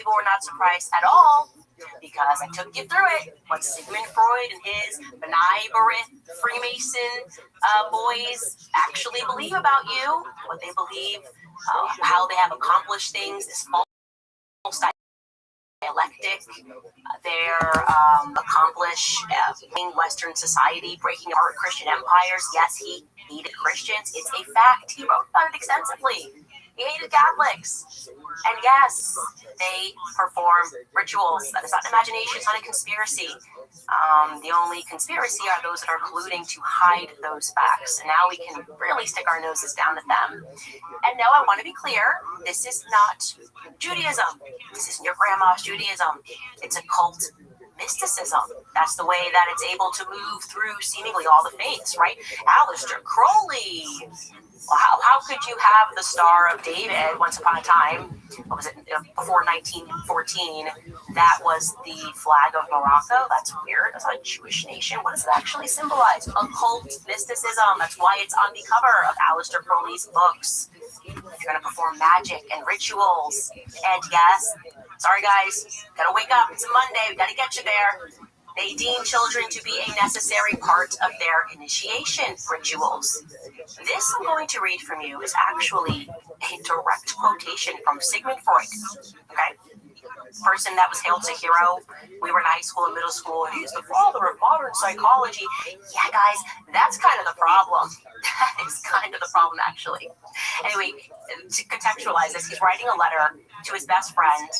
people were not surprised at all, because I took you through it. What Sigmund Freud and his B'nai B'rith Freemason boys actually believe about you, what they believe, how they have accomplished things, this false dialectic, they're accomplish in Western society, breaking apart Christian empires. Yes, he hated Christians. It's a fact. He wrote about it extensively. He hated Catholics. And yes, they perform rituals. That is not an imagination. It's not a conspiracy. The only conspiracy are those that are colluding to hide those facts. And now we can really stick our noses down at them. And now I want to be clear, this is not Judaism. This isn't your grandma's Judaism. It's a cult mysticism. That's the way that it's able to move through seemingly all the faiths, right? Aleister Crowley. Well, how could you have the Star of David once upon a time? What was it, before 1914? That was the flag of Morocco. That's weird. That's not a Jewish nation. What does it actually symbolize? Occult mysticism. That's why it's on the cover of Aleister Crowley's books. If you're going to perform magic and rituals. And yes, sorry guys, gotta wake up. It's a Monday. We gotta get you there. They deem children to be a necessary part of their initiation rituals. This I'm going to read from you is actually a direct quotation from Sigmund Freud. Okay? Person that was hailed as a hero. We were in high school and middle school, and he's the father of modern psychology. Yeah, guys, that's kind of the problem. That is kind of the problem, actually. Anyway, to contextualize this, he's writing a letter to his best friend,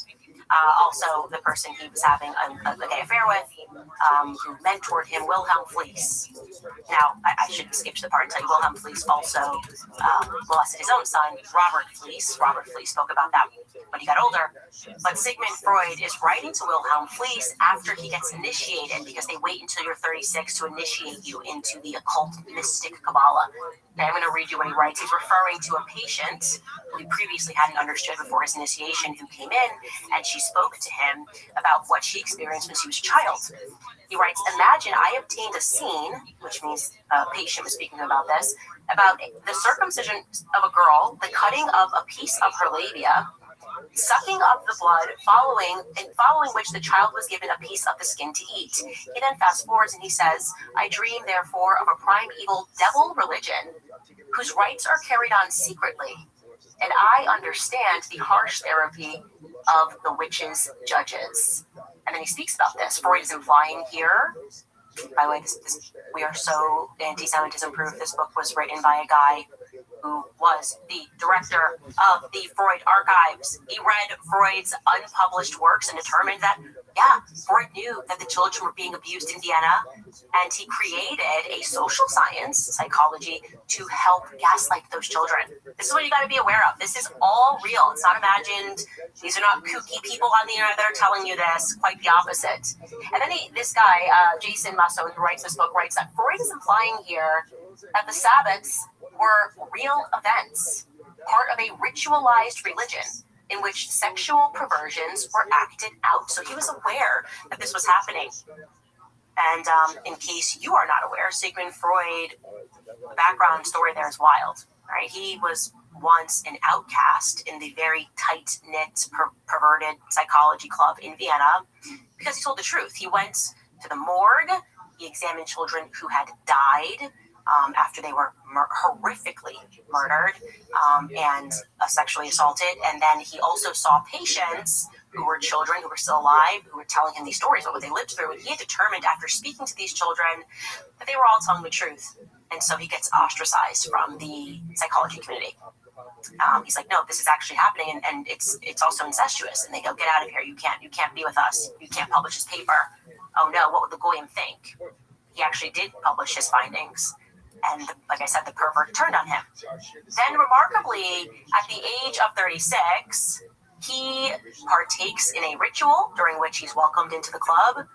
also the person he was having a gay affair with, who mentored him, Wilhelm Fliess. Now, I should skip to the part and tell you Wilhelm Fliess also molested his own son, Robert Fliess. Robert Fliess spoke about that when he got older. But Sigmund Freud is writing to Wilhelm Fliess after he gets initiated, because they wait until you're 36 to initiate you into the occult mystic Kabbalah. Okay, I'm going to read you what he writes. He's referring to a patient who he previously hadn't understood before his initiation, who came in, and she spoke to him about what she experienced when she was a child. He writes, imagine I obtained a scene, which means a patient was speaking about this, about the circumcision of a girl, the cutting of a piece of her labia, sucking up the blood, following which the child was given a piece of the skin to eat. He then fast forwards and he says, I dream therefore of a primeval devil religion whose rites are carried on secretly, and I understand the harsh therapy of the witches' judges. And then he speaks about this. Freud is implying here, by the way, we are so anti-Semitism proof. This book was written by a guy who was the director of the Freud archives. He read Freud's unpublished works and determined that, yeah, Freud knew that the children were being abused in Vienna, and he created a social science, psychology, to help gaslight those children. This is what you got to be aware of. This is all real. It's not imagined. These are not kooky people on the internet that are telling you this. Quite the opposite. And then this guy, Jason Masson, who writes this book, writes that Freud is implying here that the Sabbats were real events, part of a ritualized religion in which sexual perversions were acted out. So he was aware that this was happening. And in case you are not aware, Sigmund Freud, the background story there is wild, right? He was once an outcast in the very tight-knit, perverted psychology club in Vienna because he told the truth. He went to the morgue, he examined children who had died after they were horrifically murdered and sexually assaulted. And then he also saw patients who were children who were still alive, who were telling him these stories about what they lived through. And he had determined after speaking to these children that they were all telling the truth. And so he gets ostracized from the psychology community. He's like, no, this is actually happening, and it's also incestuous. And they go, get out of here. You can't be with us. You can't publish this paper. Oh no, what would the goyim think? He actually did publish his findings. And like I said, the pervert turned on him. Then remarkably, at the age of 36, he partakes in a ritual during which he's welcomed into the club,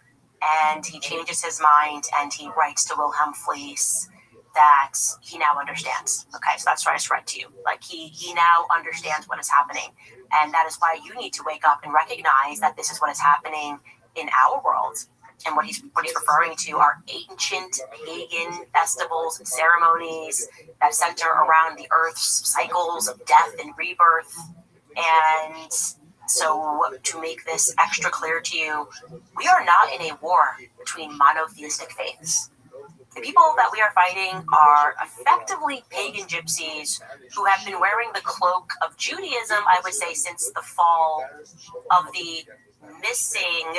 and he changes his mind, and he writes to Wilhelm Fliess that he now understands. Okay, so that's what I just read to you. Like he now understands what is happening. And that is why you need to wake up and recognize that this is what is happening in our world. And what he's referring to are ancient pagan festivals and ceremonies that center around the earth's cycles of death and rebirth. And So to make this extra clear to you, we are not in a war between monotheistic faiths. The people that we are fighting are effectively pagan gypsies who have been wearing the cloak of Judaism, I would say, since the fall of the missing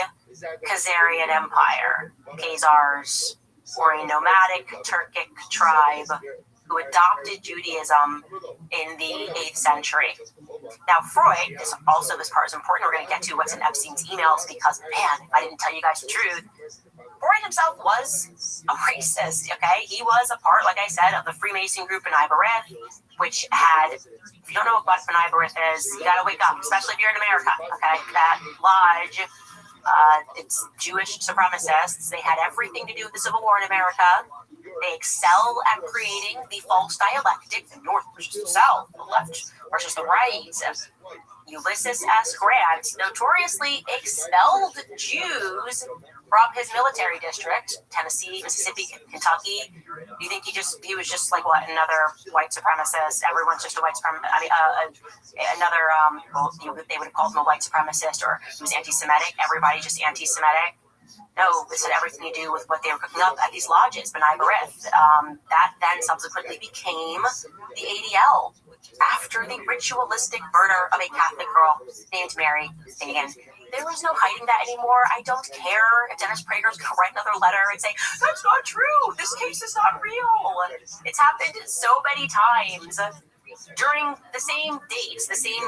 Khazarian Empire. Khazars were a nomadic Turkic tribe who adopted Judaism in the 8th century. Now, Freud, this part is important. We're going to get to what's in Epstein's emails because, man, if I didn't tell you guys the truth, Freud himself was a racist, okay? He was a part, like I said, of the Freemason group B'nai B'rith, which had, if you don't know what B'nai B'rith is, you got to wake up, especially if you're in America, okay? That lodge, it's Jewish supremacists. They had everything to do with the Civil War in America. They excel at creating the false dialectic, the North versus the South, the left versus the right. Ulysses S. Grant notoriously expelled Jews from his military district, Tennessee, Mississippi, Kentucky. Do you think he was just like what, another white supremacist? Everyone's just a white supremacist. They would have called him a white supremacist, or he was anti-Semitic. Everybody just anti-Semitic. No, this had everything to do with what they were cooking up at these lodges, B'nai B'rith. That then subsequently became the ADL after the ritualistic murder of a Catholic girl named Mary Fagan. There was no hiding that anymore. I don't care if Dennis Prager's going to write another letter and say, that's not true. This case is not real. It's happened so many times during the same dates, the same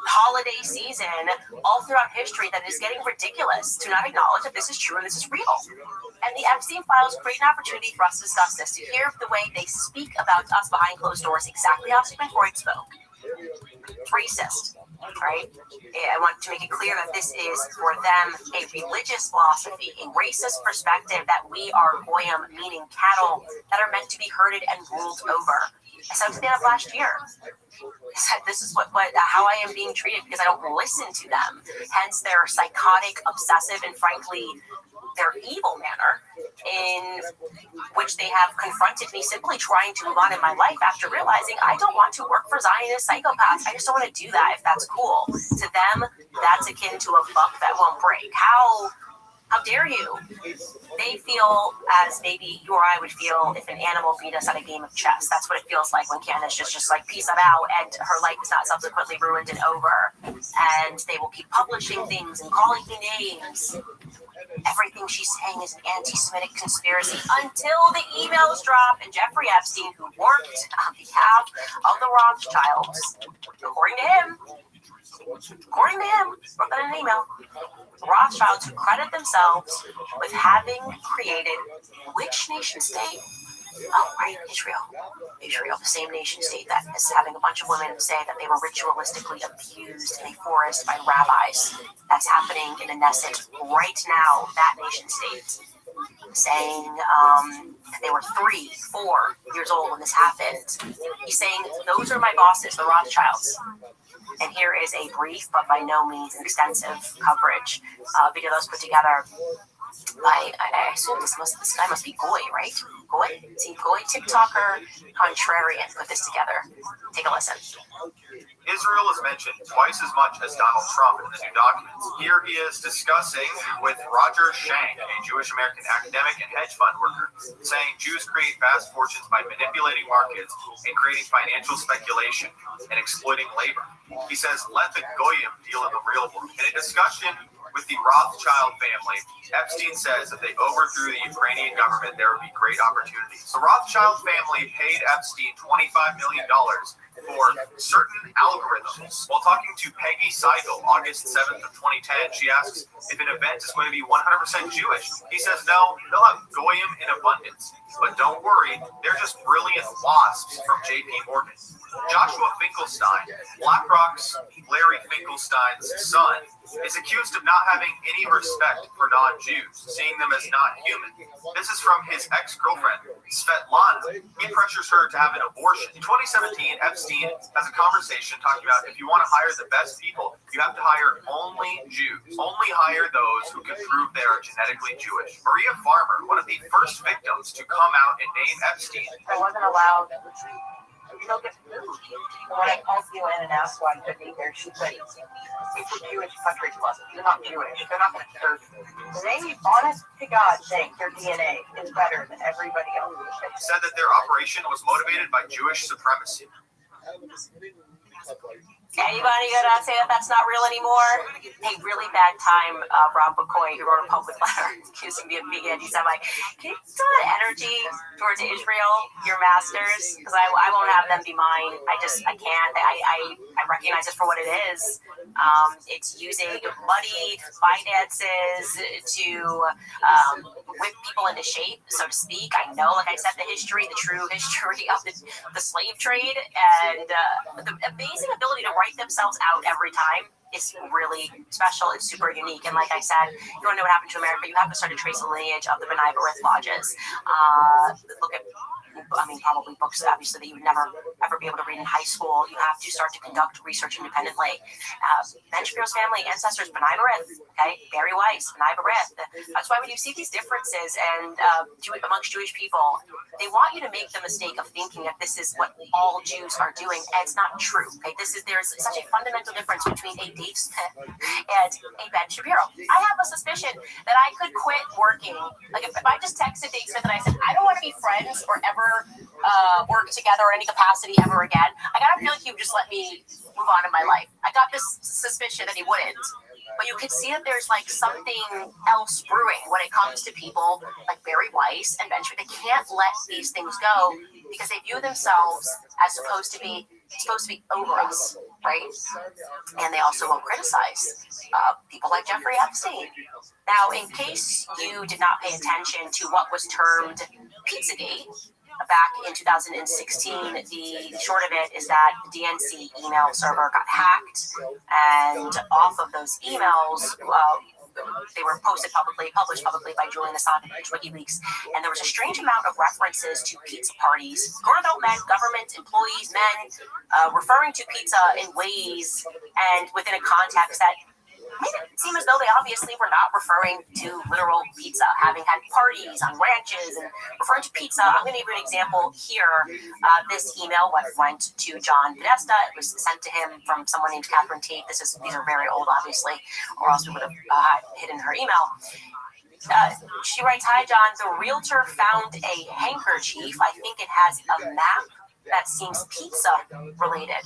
holiday season, all throughout history, that it is getting ridiculous to not acknowledge that this is true and this is real. And the Epstein files create an opportunity for us to discuss this, to hear the way they speak about us behind closed doors, exactly how Sigmund Freud spoke. Racist, right? I want to make it clear that this is, for them, a religious philosophy, a racist perspective that we are goyim, meaning cattle, that are meant to be herded and ruled over. I said to them last year. I said, this is how I am being treated because I don't listen to them. Hence their psychotic, obsessive, and frankly, their evil manner in which they have confronted me simply trying to move on in my life after realizing I don't want to work for Zionist psychopaths. I just don't want to do that if that's cool. To them, that's akin to a buck that won't break. How dare you? They feel as maybe you or I would feel if an animal beat us at a game of chess. That's what it feels like when Candace just like, peace out, and her life is not subsequently ruined and over. And they will keep publishing things and calling me names. Everything she's saying is an anti-Semitic conspiracy until the emails drop. And Jeffrey Epstein, who worked on behalf of the Rothschilds, according to him, wrote that in an email, the Rothschilds, who credit themselves with having created which nation state? Oh, right, Israel. Israel, the same nation state that is having a bunch of women say that they were ritualistically abused in a forest by rabbis. That's happening in the Knesset right now, that nation state. Saying that they were 3, 4 years old when this happened. He's saying, those are my bosses, the Rothschilds. And here is a brief, but by no means an extensive coverage. Video that was put together by, I assume this guy must be Goy, right? Goy? See, Goy, TikToker, contrarian, put this together. Take a listen. Israel is mentioned twice as much as Donald Trump in the new documents. Here he is discussing with Roger Schenck, a Jewish-American academic and hedge fund worker, saying Jews create vast fortunes by manipulating markets and creating financial speculation and exploiting labor. He says, let the Goyim deal in the real world. In a discussion with the Rothschild family, Epstein says if they overthrew the Ukrainian government, there would be great opportunities. The Rothschild family paid Epstein $25 million for certain algorithms. While talking to Peggy Seigel, August 7th of 2010, she asks if an event is going to be 100% Jewish. He says no, they'll have Goyim in abundance. But don't worry, they're just brilliant wasps from JP Morgan. Joshua Finkelstein, BlackRock's Larry Finkelstein's son, is accused of not having any respect for non-Jews, seeing them as not human. This is from his ex-girlfriend, Svetlana. He pressures her to have an abortion. In 2017, Epstein has a conversation talking about if you want to hire the best people, you have to hire only Jews. Only hire those who can prove they are genetically Jewish. Maria Farmer, one of the first victims to come out and name Epstein. I wasn't allowed they'll get food. And when I called UN and asked why I couldn't eat there, she said, "It's a Jewish country club. You're not Jewish. They're not going to serve you." They, honest to God, think their DNA is better than everybody else. Said that their operation was motivated by Jewish supremacy. Anybody gonna say that that's not real anymore? Hey, really bad time, Rob McCoy, who wrote a public letter accusing me of being anti-Semite. Can you put that energy towards Israel, your masters? Because I won't have them be mine. I can't. I recognize it for what it is. It's using muddy finances to whip people into shape, so to speak. I know, like I said, the true history of the slave trade, and the amazing ability to write themselves out every time is really special. It's super unique. And like I said, if you want to know what happened to America, you have to start to trace the lineage of the B'nai B'rith lodges. Look at, probably books, obviously, that you would never, ever be able to read in high school. You have to start to conduct research independently. Ben Shapiro's family, ancestors, B'nai B'rith, okay? Barry Weiss, B'nai B'rith. That's why when you see these differences and amongst Jewish people, they want you to make the mistake of thinking that this is what all Jews are doing, and it's not true, okay? There's such a fundamental difference between a Dave Smith and a Ben Shapiro. I have a suspicion that I could quit working. Like, if I just texted Dave Smith and I said, I don't want to be friends or ever work together in any capacity ever again, I gotta feel like he would just let me move on in my life. I got this suspicion that he wouldn't. But you can see that there's like something else brewing when it comes to people like Barry Weiss and Ben Shapiro. They can't let these things go because they view themselves as supposed to be over us, right? And they also will criticize people like Jeffrey Epstein. Now, in case you did not pay attention to what was termed Pizzagate back in 2016, the short of it is that the DNC email server got hacked, and off of those emails, they were published publicly by Julian Assange and WikiLeaks, and there was a strange amount of references to pizza parties, grown-adult men, government employees, men, referring to pizza in ways and within a context that made it seem as though they obviously were not referring to literal pizza, having had parties on ranches and referring to pizza. I'm going to give you an example here. This email went to John Podesta. It was sent to him from someone named Catherine Tate. These are very old, obviously, or else we would have hidden her email. She writes, "Hi, John. The realtor found a handkerchief. I think it has a map that seems pizza related.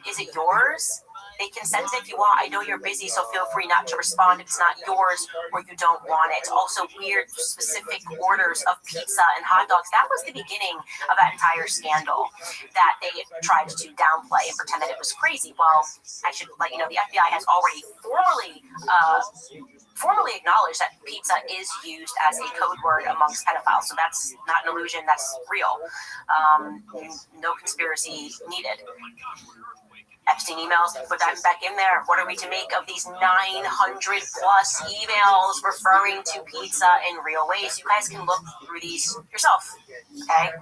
Is it yours? They can send it if you want. I know you're busy, so feel free not to respond if it's not yours or you don't want it." Also, weird specific orders of pizza and hot dogs. That was the beginning of that entire scandal that they tried to downplay and pretend that it was crazy. Well, I should let you know, the FBI has already formally acknowledged that pizza is used as a code word amongst pedophiles. So that's not an illusion, that's real. No conspiracy needed. Epstein emails, put that back in there. What are we to make of these 900 plus emails referring to pizza in real ways? You guys can look through these yourself, okay?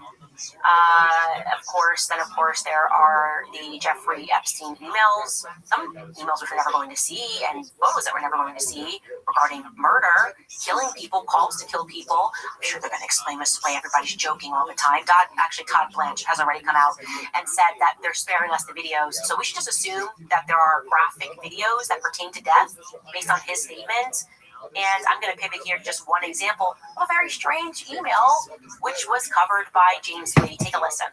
Of course, there are the Jeffrey Epstein emails, some emails which we're never going to see, and photos that we're never going to see regarding murder, killing people, calls to kill people. I'm sure they're going to explain this away. Everybody's joking all the time. Todd Blanche has already come out and said that they're sparing us the videos. So we should just assume that there are graphic videos that pertain to death based on his statement. And I'm going to pivot here to just one example of a very strange email, which was covered by James Lee. Take a listen.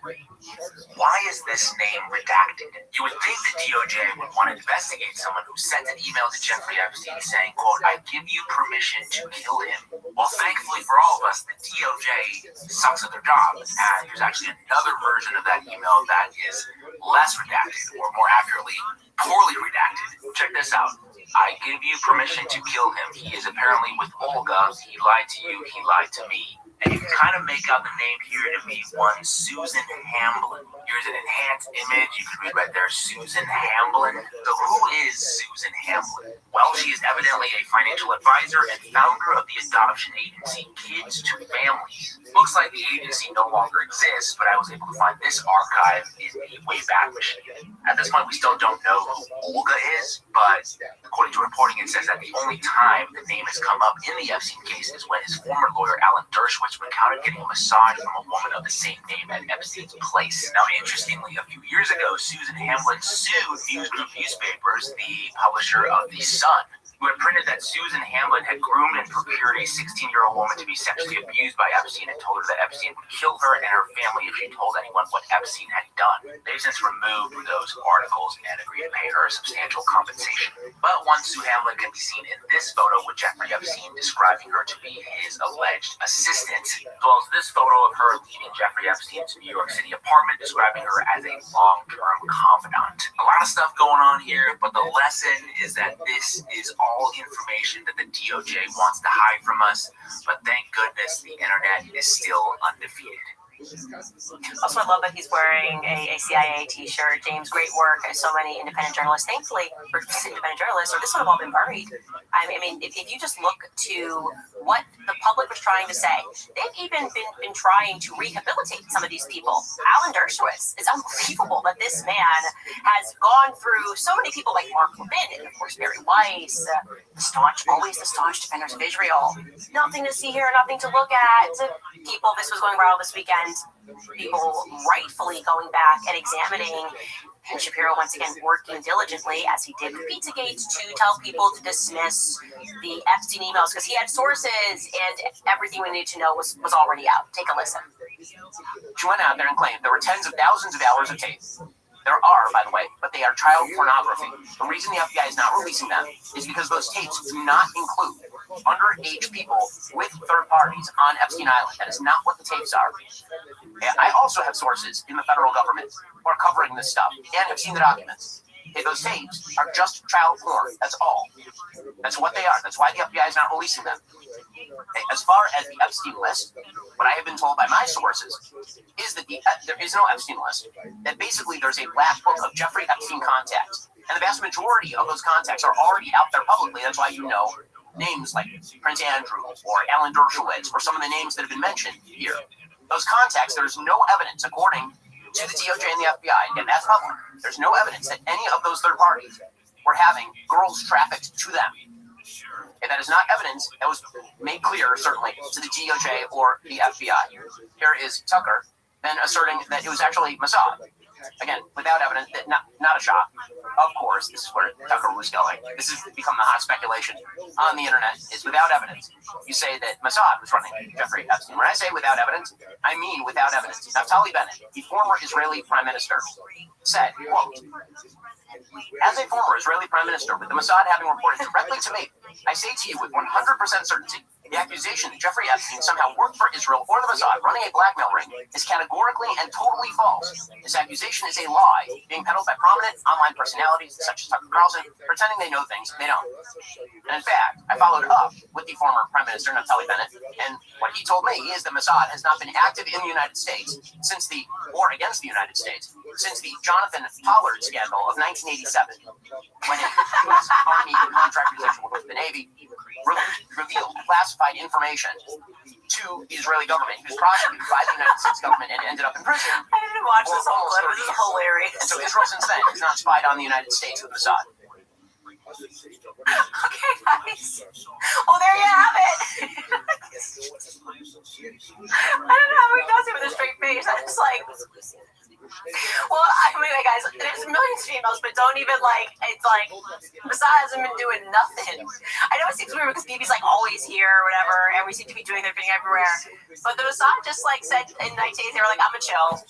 Why is this name redacted? You would think the DOJ would want to investigate someone who sent an email to Jeffrey Epstein saying, quote, "I give you permission to kill him." Well, thankfully for all of us, the DOJ sucks at their job. And there's actually another version of that email that is less redacted, or more accurately, poorly redacted. Check this out. "I give you permission to kill him. He is apparently with Olga. He lied to you. He lied to me." And you can kind of make out the name here to be one Susan Hamblin. Here's an enhanced image. You can read right there, Susan Hamblin. So who is Susan Hamblin? Well, she is evidently a financial advisor and founder of the adoption agency Kids to Families. Looks like the agency no longer exists, but I was able to find this archive in the Wayback Machine. At this point, we still don't know who Olga is, but according to reporting, it says that the only time the name has come up in the Epstein case is when his former lawyer, Alan Dershowitz, dollars recounted getting a massage from a woman of the same name at Epstein's place. Now, interestingly, a few years ago, Susan Hamlin sued News Group Newspapers, the publisher of The Sun, who had printed that Susan Hamlin had groomed and procured a 16-year-old woman to be sexually abused by Epstein and told her that Epstein would kill her and her family if she told anyone what Epstein had done. They've since removed those articles and agreed to pay her a substantial compensation. But one Sue Hamlin can be seen in this photo with Jeffrey Epstein describing her to be his alleged assistant, as well as this photo of her leaving Jeffrey Epstein's New York City apartment, describing her as a long-term confidant. A lot of stuff going on here, but the lesson is that this is all information that the DOJ wants to hide from us, but thank goodness the internet is still undefeated. Also, I love that he's wearing a CIA t-shirt. James, great work. So many independent journalists, thankfully, for independent journalists, or this would have all been buried. I mean, if you just look to what the public was trying to say, they've even been trying to rehabilitate some of these people. Alan Dershowitz, it's unbelievable that this man has gone through so many people like Mark Levin and, of course, Barry Weiss, always the staunch defenders of Israel. Nothing to see here, nothing to look at. People, this was going viral this weekend. People rightfully going back and examining Ben Shapiro once again working diligently as he did with Pizzagate to tell people to dismiss the Epstein emails because he had sources and everything we needed to know was already out. Take a listen. She went out there and claimed there were tens of thousands of hours of tape. There are, by the way, but they are child pornography. The reason the FBI is not releasing them is because those tapes do not include underage people with third parties on Epstein Island. That is not what the tapes are. I also have sources in the federal government who are covering this stuff and have seen the documents. Those tapes are just child porn. That's all. That's what they are. That's why the FBI is not releasing them. As far as the Epstein list, what I have been told by my sources is that there is no Epstein list. That basically there's a black book of Jeffrey Epstein contacts. And the vast majority of those contacts are already out there publicly. That's why you know names like Prince Andrew or Alan Dershowitz or some of the names that have been mentioned here. Those contacts, there's no evidence, according to the DOJ and the FBI, and that's public. There's no evidence that any of those third parties were having girls trafficked to them. And that is not evidence that was made clear, certainly, to the DOJ or the FBI. Here is Tucker then asserting that it was actually Mossad. Again, without evidence, not a shot. Of course, this is where Tucker was going. This has become the hot speculation on the internet, is without evidence. You say that Mossad was running Jeffrey Epstein. When I say without evidence, I mean without evidence. Naftali Bennett, the former Israeli prime minister, said, quote, "As a former Israeli prime minister, with the Mossad having reported directly to me, I say to you with 100% certainty, the accusation that Jeffrey Epstein somehow worked for Israel or the Mossad running a blackmail ring is categorically and totally false. This accusation is a lie being peddled by prominent online personalities such as Tucker Carlson, pretending they know things they don't." And in fact, I followed up with the former Prime Minister, Naftali Bennett, and what he told me is that Mossad has not been active in the United States since the war against the United States, since the Jonathan Pollard scandal of 1987, when a U.S. Army contract position with the Navy revealed classified information to the Israeli government. He was prosecuted by the United States government and ended up in prison. I didn't watch this whole clip. This is hilarious. And so Israel since then has not spied on the United States with Mossad. Okay, guys. Well, there you have it. I don't know how he does it with a straight face. I'm just like... Well, anyway, guys, there's millions of emails, but don't even it's like, Mossad hasn't been doing nothing. I know it seems weird because BB's always here or whatever, and we seem to be doing their thing everywhere. But the Mossad just said in 19 days, they were like, I'm a chill.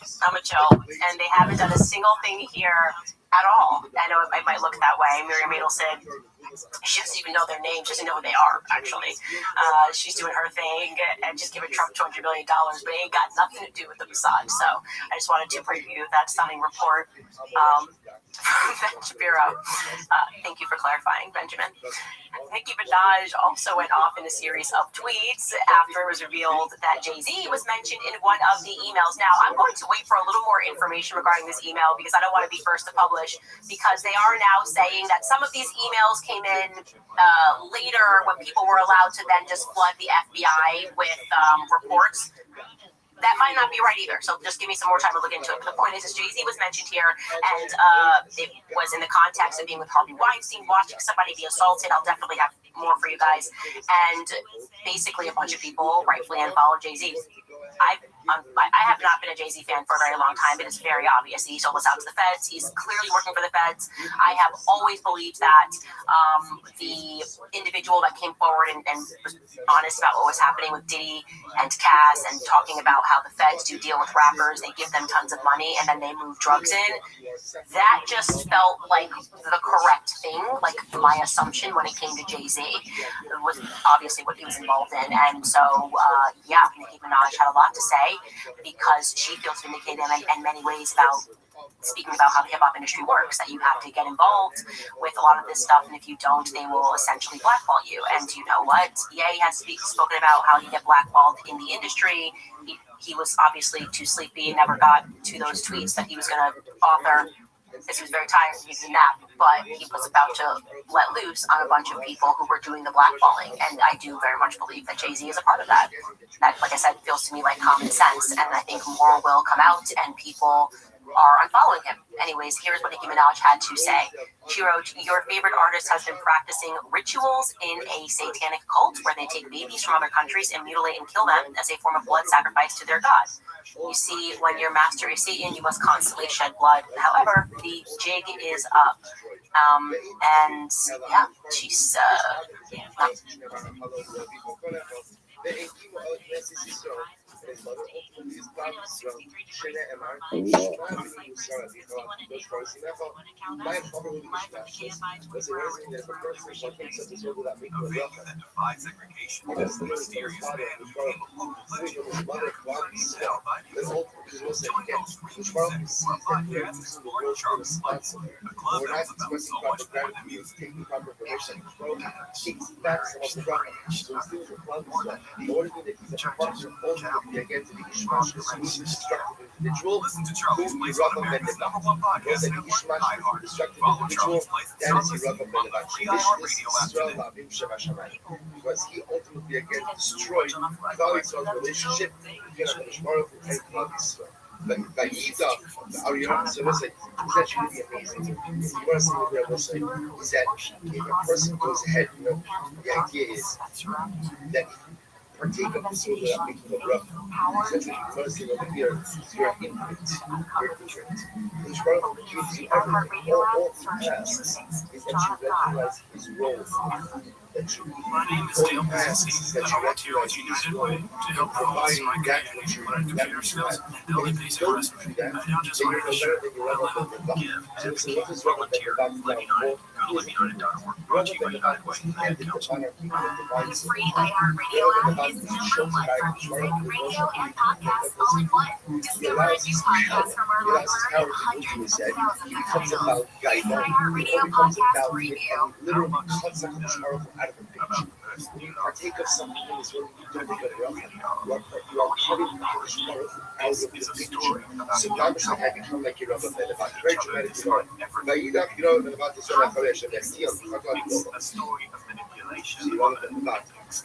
And they haven't done a single thing here at all. I know it might look that way. Miriam Adel said, she doesn't even know their name. She doesn't know who they are, actually. She's doing her thing and just giving Trump $200 million, but it ain't got nothing to do with the Mossad. So I just wanted to preview that stunning report from Ben Shapiro. Thank you for clarifying, Benjamin. Nicki Minaj also went off in a series of tweets after it was revealed that Jay-Z was mentioned in one of the emails. Now, I'm going to wait for a little more information regarding this email because I don't want to be first to publish, because they are now saying that some of these emails came in later when people were allowed to then just flood the FBI with reports. That might not be right either, so just give me some more time to look into it. But the point is Jay-Z was mentioned here, and it was in the context of being with Harvey Weinstein, watching somebody be assaulted. I'll definitely have more for you guys. And basically a bunch of people rightfully unfollowed Jay-Z. I have not been a Jay-Z fan for a very long time. It is very obvious. He sold us out to the feds. He's clearly working for the feds. I have always believed that the individual that came forward and was honest about what was happening with Diddy and Cass and talking about how the feds do deal with rappers, they give them tons of money and then they move drugs in, that just felt like the correct thing, like my assumption when it came to Jay-Z was obviously what he was involved in. And so, Nicki Minaj had a lot to say because she feels vindicated in many ways about speaking about how the hip-hop industry works, that you have to get involved with a lot of this stuff, and if you don't, they will essentially blackball you. And you know what? Ye has spoken about how you get blackballed in the industry. He was obviously too sleepy and never got to those tweets that he was going to author because he was very tired and using that, but he was about to let loose on a bunch of people who were doing the blackballing, and I do very much believe that Jay-Z is a part of that. That, like I said, feels to me like common sense, and I think more will come out, and people are unfollowing him. Anyways, here's what Nicki Minaj had to say. She wrote, "Your favorite artist has been practicing rituals in a satanic cult where they take babies from other countries and mutilate and kill them as a form of blood sacrifice to their god. You see, when your master is Satan, you must constantly shed blood. However, the jig is up." And yeah, she's Listen to Charlie's Place on America's #1 podcast network, iHeart. Follow Charlie's Place and Charlie's on the free iHeart Radio app today. Because he ultimately again destroyed Klal relationship. But he's Ariana, so it's like, it's actually amazing. You want to see what I will say is that if a person goes ahead, the idea is that partake of the soul that making a rough. Essentially, first thing over here is you're infinite. You're different. Which Baruch gives you everything. All he asks is that you recognize his role. That you asks that you recognize his role to provide that which you want to do yourself. And if you don't do that, then you're no better than your other people. So what is volunteer? Let me know. Go to letmeKnowIt.org. Brought to you by United Way. Free iHeartRadio app is number one for music, radio, and podcasts all in one. Discover a new podcast from our library, hundreds of thousands of episodes. iHeartRadio podcast review. Literally cuts like a charcoal out of a picture. When you partake of something that is really good, you are cutting the charcoal out of the picture. So obviously I become like your other men about very dramatic story. Now you don't know about this one. I probably should have seen A story of manipulation. you want them about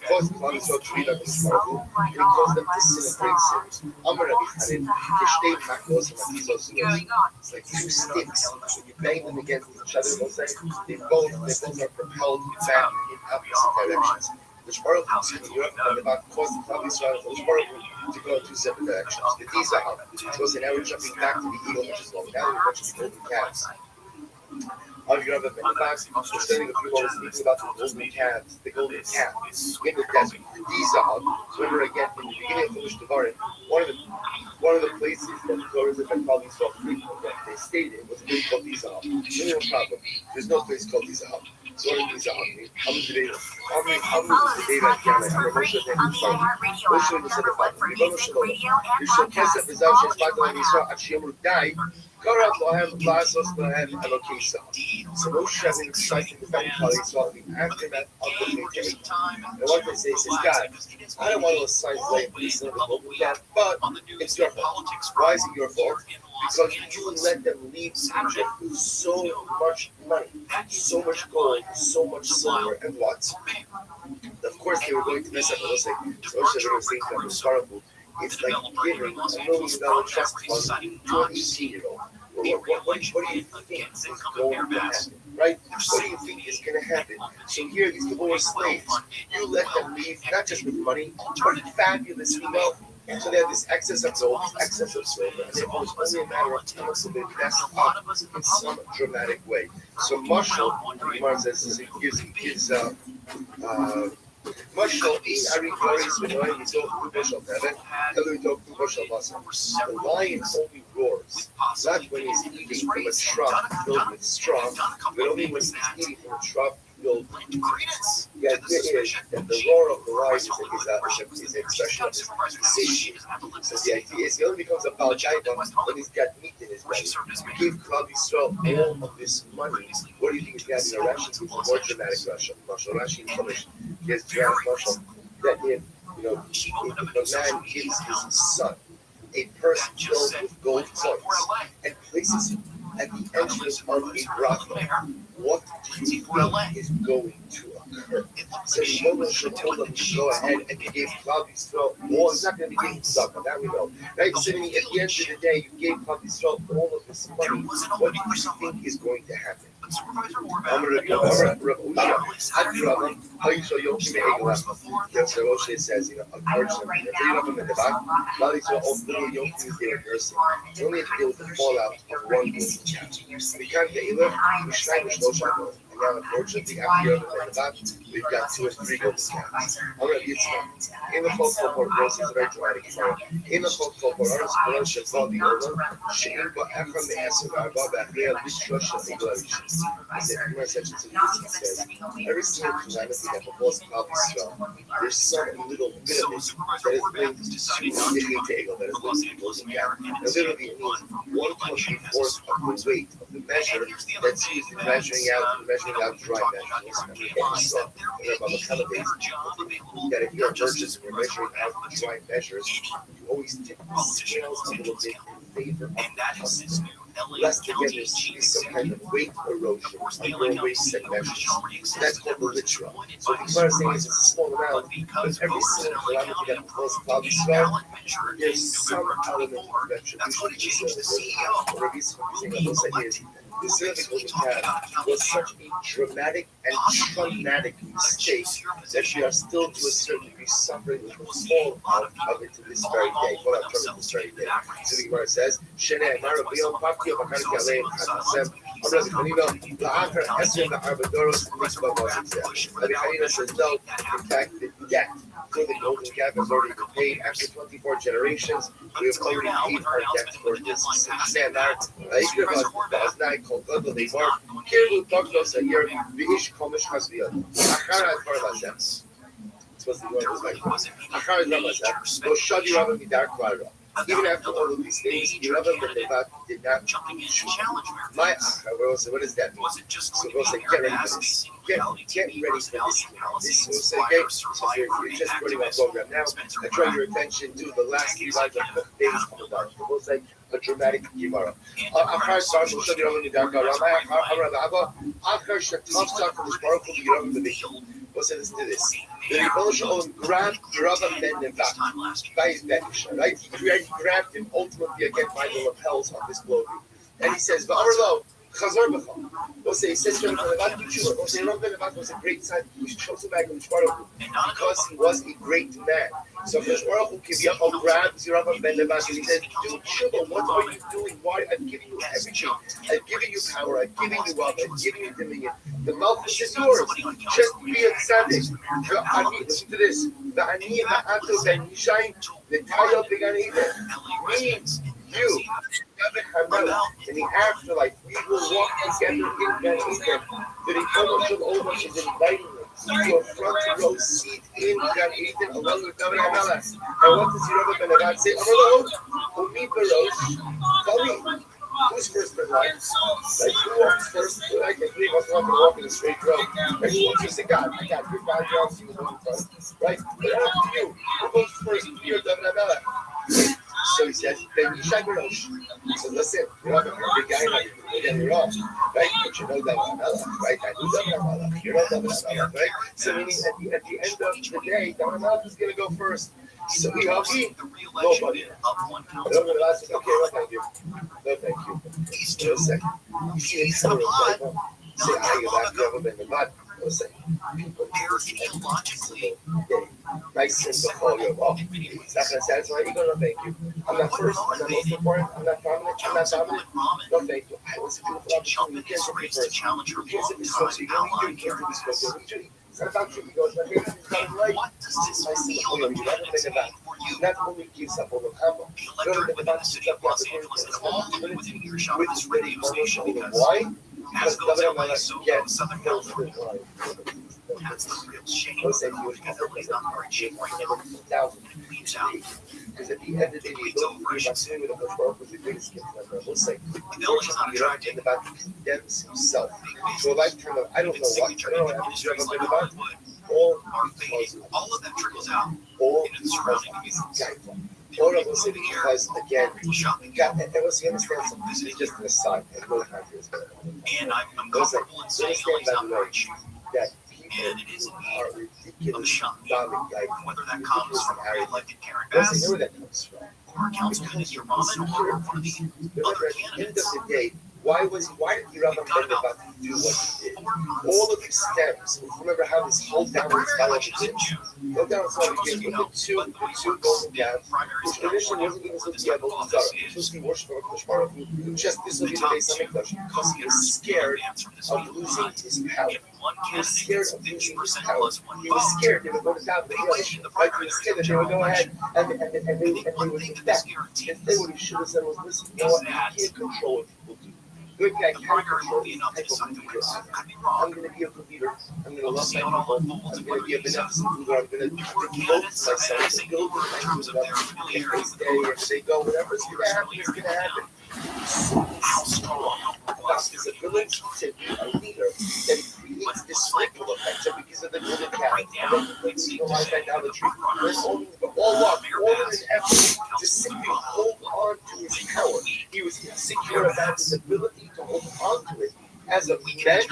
cause them to treat like this charcoal and cause them to sin a great sin. I'm gonna be having the state macros and these are it's like two sticks. When you bang them against each other, they both are propelled back in opposite directions. Which part of Europe and about causing probably which part to go in two separate directions. The these are how so now we're jumping back to the eagle, which is going down, which is golden calves. Of Europe and the back, we're studying a few more speaking about the golden calves, the golden calf in the desert. These are so remember again in the beginning of the Mishnah, one of the places that the Torah has been probably so frequent that they stayed in was a place called Dizahab. No problem. There's no place called Dizahab. So what is Dizahab? How many today? How many today that can I have a bunch of them? Most of them said about the Rebbe Radio and podcast. There's also a spot that we saw at Shemur died. Karat Lohem, Lazos Lohem, and Lokesa. So Moshe has an exciting defending colleagues while the aftermath of the Nation. And what they say is, God, I don't want to assign blame for this little death, but it's your fault. Why is it your fault? Because you let them leave Egypt with so much money, so much gold, so much silver, and what? Of course, they were going to mess up the Moshe. So Moshe was saying that was horrible. It's like giving $1 million trust fund to a 16-year-old. What do you think is going to happen? right? What do you think is going to happen? So here, these people were slaves. You let them leave, not just with money, but fabulous wealth. So they have this excess of gold, excess of silver, and it was only a matter of time until they messed up in some dramatic way. So Marshall, Gemara says, gives Marshall, Ari Glories, Benoit, he's all through Bushel Heaven, Elu Tok through Bushel Basar. The lion only roars, not when he's eating from a trough filled with straw, but only when he's eating from a trough filled with greenness. The idea is that the roar of the lion is an expression of his satiety. So the idea is he only becomes a Baal Gaiva when he's got meat in his belly. Give Klal Yisrael all of this money. What do you think is going to happen in Rashi? It's a more dramatic Marshall. Rashi in Chumash. He has dramatic Marshall that if a man gives his son a purse filled with gold coins and places it at the entrance of a brothel, what do you think is going to occur? So Moshe told them to go ahead and he gave Klal Yisrael all. It's not going to be giving tzedakah, that we know. Right? So at the end of the day, you gave Klal Yisrael all of this money. What do you think is going to happen? That's what Moshe says, encourage them. You only have to deal with the fallout of one golden calf. And now, unfortunately, after we've got 2 or 3 golden calves. In the folklore, this is a very dramatic part. In the folklore, says, every single calamity that befalls Klal Yisrael, there's some little bit of it that is linked to Egel, that is linked to the golden calf. Now, literally, it means 1/24 of the weight of the measure that's used in measuring out dry measures. That if you're a merchant and you're measuring out dry measures, you always tip the scales a little bit in favor of the customer. Lest again there should be some kind of weight erosion on your weight set measures. So that's called the literal. So the Gemara is saying it's a small amount, but every single calamity that befalls Klal Yisrael, there's some element of retribution. Rabbi Rothschild says the cervical calf was such a dramatic and traumatic mistake that we are still to a certain degree suffering with the fallout of it to this very day. Fallout from it this very day. So the Gemara says, Rabbi Hanina says no, in fact the debt for the golden calf has already been paid. After 24 generations, we have already paid our debt for this standard. Even after all of these things, Rabbi Rothschild did not challenge my what does that mean? So we'll say, get ready for this. Get ready for this. This will say, okay, so you're just running my program now. I draw your attention to the last 3 lines of the days of the dark. We'll say a dramatic Gemara. We'll say listen to this. The Rebbe Shalom grabbed Rabbi Ben Nevat by his bench, right? He grabbed him ultimately again by the lapels of his clothing. And he says, V'amarlo, Chazar b'cham. We'll say, he says to Rabbi Nevat, we'll say, Rabbi Nevat was a great son. He was chosen by Hakadosh Baruch Hu because he was a great man. So Hakadosh Baruch Hu Kiviyachol grabs Rabbi Ben Nevat and he says, do tshuva, what are you doing? Why? I'm giving you everything. I'm giving you power. I'm giving you wealth. I'm giving you dominion. The malchus is yours. Just be a tzaddik. Listen to this. The ani va'ato ben yishai the tayo began Eden means you. In the afterlife, we will walk together in Gan Eden. The Rebbe of Olam is inviting you to a front row seat in Gan Eden along with David HaMelech. And what does Rabbi Ben Nevat say? Amalo, Umi Barosh, tell me. Who's first in line? Like, who walks first? I can believe I was not going to walk in a straight row. And who wants to say, God, I got good background, you know, right? But after you, who goes first? You're David HaMelech. So he says, then Yishai Barosh. So listen, you're not a big guy, you're getting wrong, right? But you know David HaMelech, right? I know David HaMelech. You know David HaMelech, right? So meaning at the end of the day, David HaMelech is going to go first. So we have nobody. Okay, no thank you. No thank you. Just a second. You see the color of light. say, "Hey, you ever been to God?" I'll say, "People nice simple call you. Oh, it's not gonna satisfy you. No, thank you. I'm not first. I'm not most important. I'm not prominent. I'm not dominant. No, thank you. I was a beautiful opportunity. Who cares if you're first? Who cares if you're supposed to be going? Who cares if you're supposed to be? It's not about you. He goes, "My baby, it's not right." I said, "Oh, you never been about. Not only gives up all the humble. You never been about to give up the opportunity. With this radio station, why? Because government get those good life. That's the real shame. Because at the end of the day, you don't agree about saying with a control with the greatest gift ever. We'll say, unfortunately, you're not getting about to condemns himself. So if I turn up, I don't know what. I don't know what you ever been about. All of that trickles out. All into the surrounding community. All of us because again, and once you understand something, this is just an aside, and no country is better. And I'm comfortable in saying he's not right. That people are ridiculous, dominant, whether that comes from a elected Karen Bass, where that comes from, or Councilman Mr. Rahman, or one of the other candidates. At the end of the day, why did he rather been about to do what he did? All of these stems, remember how this whole downward spiral begins? No downward spiral begins with two golden calves, which initially wasn't even supposed to be able to start. It was supposed to be worshipful of the Shmarah, just this will be the base of Mikdash, because he was scared of losing his power. He was scared of losing his power. He was scared they would go to down the hill, right? He was scared that they would go ahead and they would defect. Instead, what he should have said was, listen, you know what, I can't control what people do. Good guy can't control the type of leader I'm going to be a good leader. I'm going to love my people. I'm going to be a beneficent leader. I'm going to devote myself to build my people up. If they stay, if they go, whatever's going to happen is going to happen. How strong was his ability to be a leader that creates this ripple effect because of the golden calf. I don't think we realize that now the truth. All up, all in an effort to simply hold on to his power. He was insecure about his ability to hold on to it. As a man,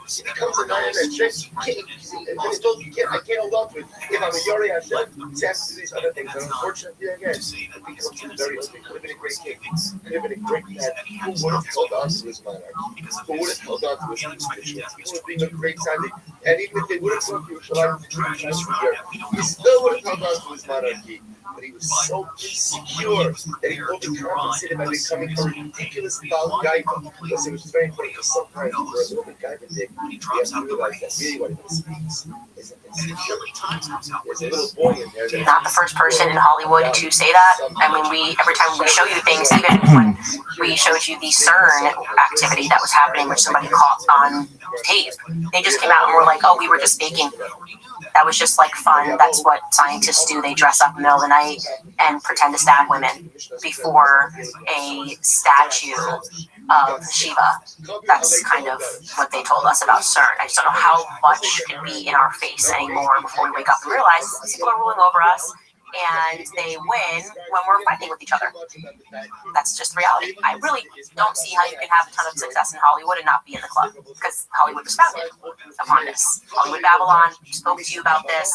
it becomes a man that says, I can't hold on to it. If I'm a Yori Hashem, it's has to do these other things. And unfortunately, again, it becomes very ugly. Could have been a great king. Could have been a great man. Who would have held on to his monarchy? Who would have held on to his institutions? Who would have been a great Sunday? And even if they would have gone to Yerushalayim, he still would have held on to his monarchy. But he was so insecure that he overcompensated by becoming a ridiculous Baal Gaiva. Because it was very important because sometimes for a little bit Gaiva dick, you have to realize that really what he speaks isn't insecure. There's a little boy in there. Not the first person in Hollywood to say that. I mean, every time we show you things, even when we showed you the CERN activity that was happening, which somebody caught on tape, they just came out and were like, "Oh, we were just faking." That was just like fun. That's what scientists do. They dress up in the middle of the night and pretend to stab women before a statue of Shiva. That's kind of what they told us about CERN. I just don't know how much can be in our face anymore before we wake up and realize these people are ruling over us and they win when we're fighting with each other. That's just reality. I really don't see how you can have a ton of success in Hollywood and not be in the club, because Hollywood was founded upon this. Hollywood Babylon spoke to you about this.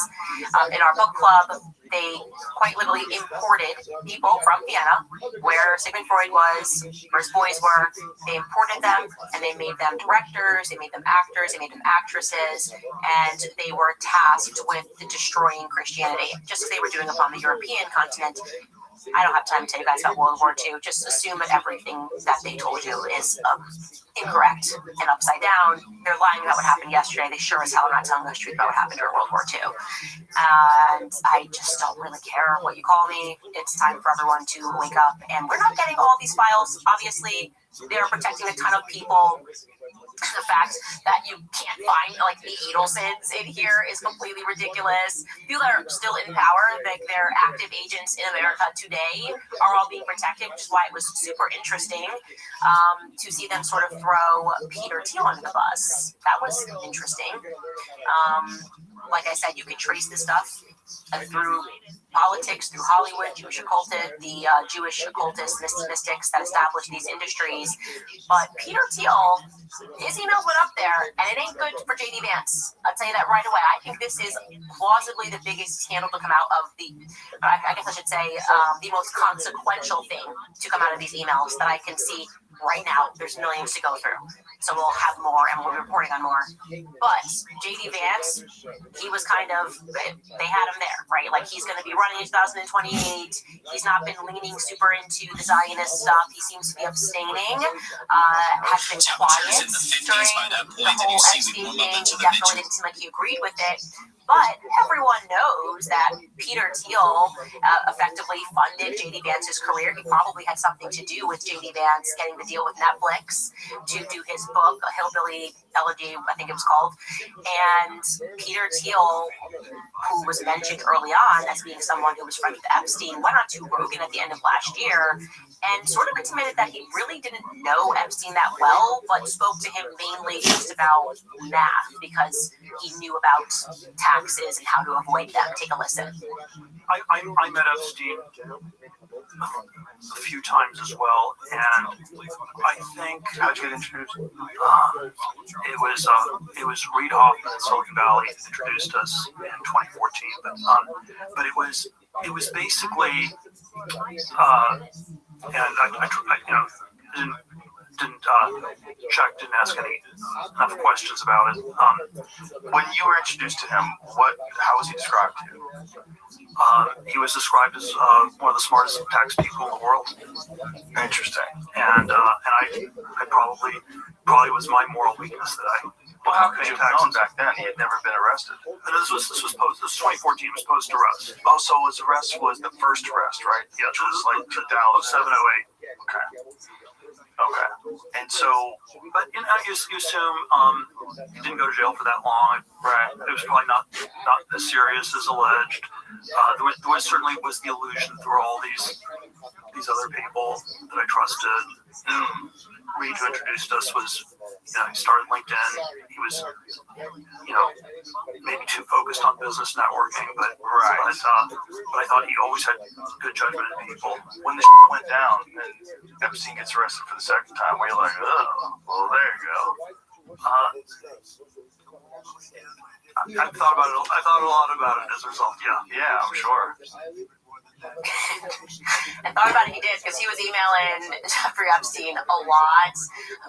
In our book club, they quite literally imported people from Vienna, where Sigmund Freud was, where his boys were. They imported them, and they made them directors, they made them actors, they made them actresses, and they were tasked with destroying Christianity, just as they were doing upon the European continent. I don't have time to tell you guys about World War II. Just assume that everything that they told you is incorrect and upside down. They're lying about what happened yesterday. They sure as hell are not telling us the truth about what happened during World War II. And I just don't really care what you call me. It's time for everyone to wake up. And we're not getting all these files. Obviously, they're protecting a ton of people. The fact that you can't find like the Adelsons in here is completely ridiculous. People that are still in power, like they're active agents in America today, are all being protected, which is why it was super interesting to see them sort of throw Peter Thiel under the bus. That was interesting. Like I said, you could trace this stuff through politics, through Hollywood, Jewish occultists, the Jewish occultists, mystics that established these industries. But Peter Thiel, his emails went up there, and it ain't good for J.D. Vance. I'll tell you that right away. I think this is plausibly the biggest scandal to come out of I guess I should say, the most consequential thing to come out of these emails that I can see right now. There's millions to go through. So we'll have more and we'll be reporting on more. But JD Vance, he was kind of, they had him there, right? Like he's going to be running in 2028. He's not been leaning super into the Zionist stuff. He seems to be abstaining, has been quiet during the whole Epstein thing. He definitely didn't seem like he agreed with it. But everyone knows that Peter Thiel effectively funded JD Vance's career. He probably had something to do with JD Vance getting the deal with Netflix to do his book, A Hillbilly Elegy, I think it was called. And Peter Thiel, who was mentioned early on as being someone who was friends with Epstein, went on to Rogan at the end of last year and sort of intimated that he really didn't know Epstein that well, but spoke to him mainly just about math because he knew about taxes and how to avoid them. Take a listen. I met Epstein a few times as well, and I think How'd you get introduced? it was Reid Hoffman in Silicon Valley that introduced us in 2014, but it was basically and I didn't ask enough questions about it. When you were introduced to him, how was he described to you? He was described as one of the smartest tax people in the world. Interesting. And I probably was my moral weakness that I. Well, how could you have known back then? He had never been arrested. And this was 2014. It was post arrest. Oh, so his arrest was the first arrest, right? Yeah, Which was like 2007, 08. Okay. And so, but you assume he didn't go to jail for that long. right. It was probably not as serious as alleged. There certainly was the illusion through all these other people that I trusted. Reid, who introduced us, was he started LinkedIn. He was maybe too focused on business networking, but I thought he always had good judgment in people. When the went down and Epstein gets arrested for the second time, we're like, oh, well, there you go. I thought about it. I thought a lot about it as a result. Yeah, I'm sure. And thought about it, he did, because he was emailing Jeffrey Epstein a lot,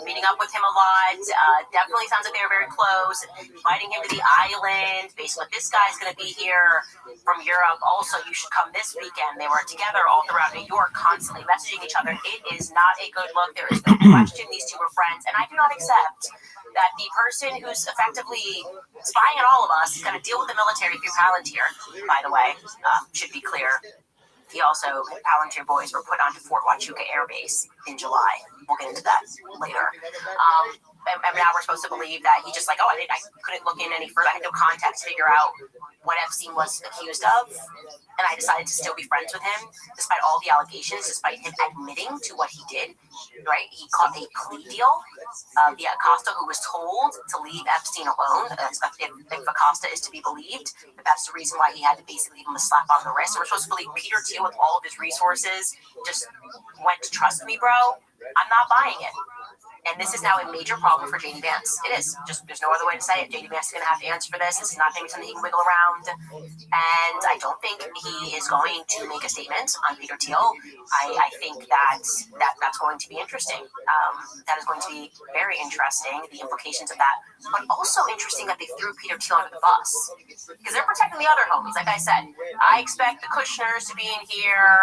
meeting up with him a lot. Definitely sounds like they were very close, inviting him to the island. Basically, this guy's going to be here from Europe. Also, you should come this weekend. They were together all throughout New York, constantly messaging each other. It is not a good look. There is no question these two were friends, and I do not accept that the person who's effectively spying on all of us is going to deal with the military through Palantir, by the way, should be clear. He also, Palantir boys were put onto Fort Huachuca Air Base in July. We'll get into that later. And now we're supposed to believe that he just I couldn't look in any further. I had no context to figure out what Epstein was accused of. And I decided to still be friends with him, despite all the allegations, despite him admitting to what he did, right? He caught a plea deal via Acosta, who was told to leave Epstein alone. If Acosta is to be believed, that's the reason why he had to basically give him a slap on the wrist. And we're supposed to believe Peter Thiel, with all of his resources, just went to trust me, bro. I'm not buying it. And this is now a major problem for JD Vance. It is. Just there's no other way to say it. JD Vance is going to have to answer for this. This is not going to be something he can wiggle around. And I don't think he is going to make a statement on Peter Thiel. I think that's going to be interesting. That is going to be very interesting, the implications of that. But also interesting that they threw Peter Thiel under the bus. Because they're protecting the other homies. Like I said, I expect the Kushners to be in here.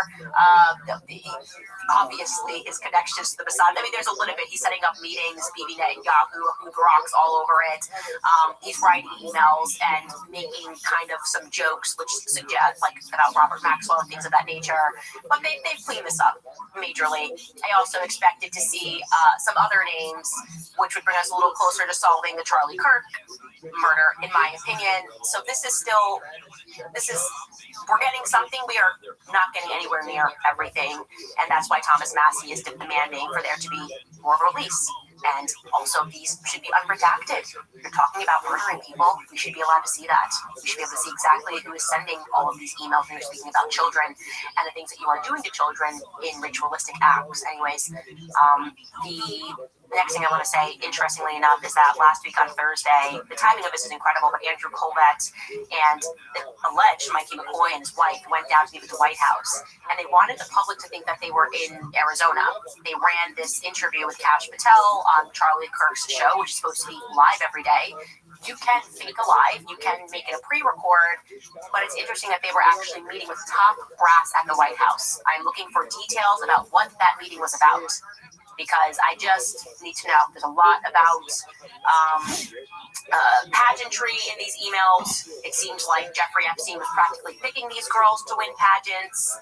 Obviously, his connections to the Mossad. I mean, there's a little bit. He's setting up meetings, Bibi Netanyahu, who rocks all over it. He's writing emails and making kind of some jokes, which suggest about Robert Maxwell and things of that nature. But they've cleaned this up majorly. I also expected to see some other names, which would bring us a little closer to solving the Charlie Kirk murder, in my opinion. So we're getting something. We are not getting anywhere near everything, and that's why Thomas Massey is demanding for there to be more release. And also, these should be unredacted. You're talking about murdering people. We should be allowed to see that. We should be able to see exactly who is sending all of these emails when you're speaking about children and the things that you are doing to children in ritualistic acts. Anyways, The next thing I want to say, interestingly enough, is that last week on Thursday, the timing of this is incredible, but Andrew Colvett and alleged Mikey McCoy and his wife went down to meet with the White House, and they wanted the public to think that they were in Arizona. They ran this interview with Kash Patel on Charlie Kirk's show, which is supposed to be live every day. You can fake a live, you can make it a pre-record, but it's interesting that they were actually meeting with top brass at the White House. I'm looking for details about what that meeting was about, because I just need to know. There's a lot about pageantry in these emails. It seems like Jeffrey Epstein was practically picking these girls to win pageants.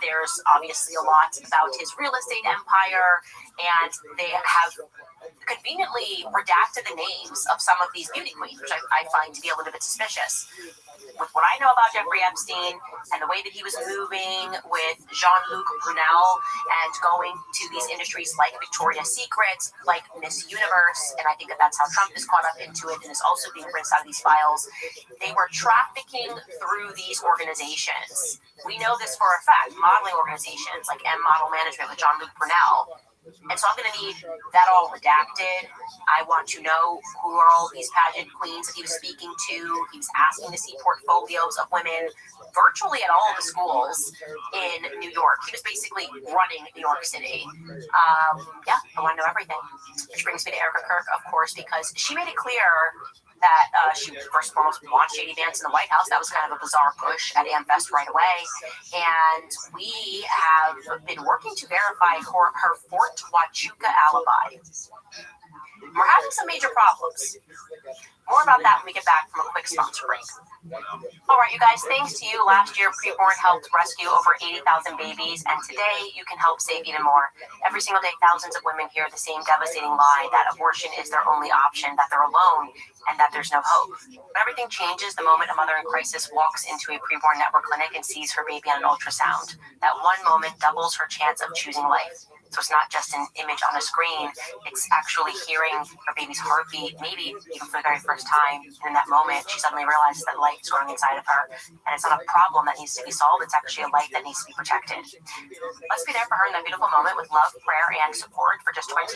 There's obviously a lot about his real estate empire, and they have conveniently redacted the names of some of these beauty queens, which I find to be a little bit suspicious. With what I know about Jeffrey Epstein and the way that he was moving with Jean-Luc Brunel and going to these industries like Victoria's Secret, like Miss Universe, and I think that that's how Trump is caught up into it and is also being rinsed out of these files. They were trafficking through these organizations. We know this for a fact. Modeling organizations like M Model Management with Jean-Luc Brunel. And so I'm going to need that all redacted. I want to know who are all these pageant queens that he was speaking to. He was asking to see portfolios of women virtually at all the schools in New York. He was basically running New York City. Yeah, I want to know everything. Which brings me to Erica Kirk, of course, because she made it clear that she first and foremost wanted J.D. Vance in the White House. That was kind of a bizarre push at AmFest right away. And we have been working to verify her Fort Huachuca alibi. We're having some major problems. More about that when we get back from a quick sponsor break. All right, you guys, thanks to you, last year Preborn helped rescue over 80,000 babies, and today you can help save even more. Every single day, thousands of women hear the same devastating lie that abortion is their only option, that they're alone, and that there's no hope. But everything changes the moment a mother in crisis walks into a Preborn Network clinic and sees her baby on an ultrasound. That one moment doubles her chance of choosing life. So it's not just an image on a screen, it's actually hearing her baby's heartbeat, maybe even for the very first time. And in that moment, she suddenly realizes that life is growing inside of her. And it's not a problem that needs to be solved, it's actually a life that needs to be protected. Let's be there for her in that beautiful moment with love, prayer, and support. For just $28,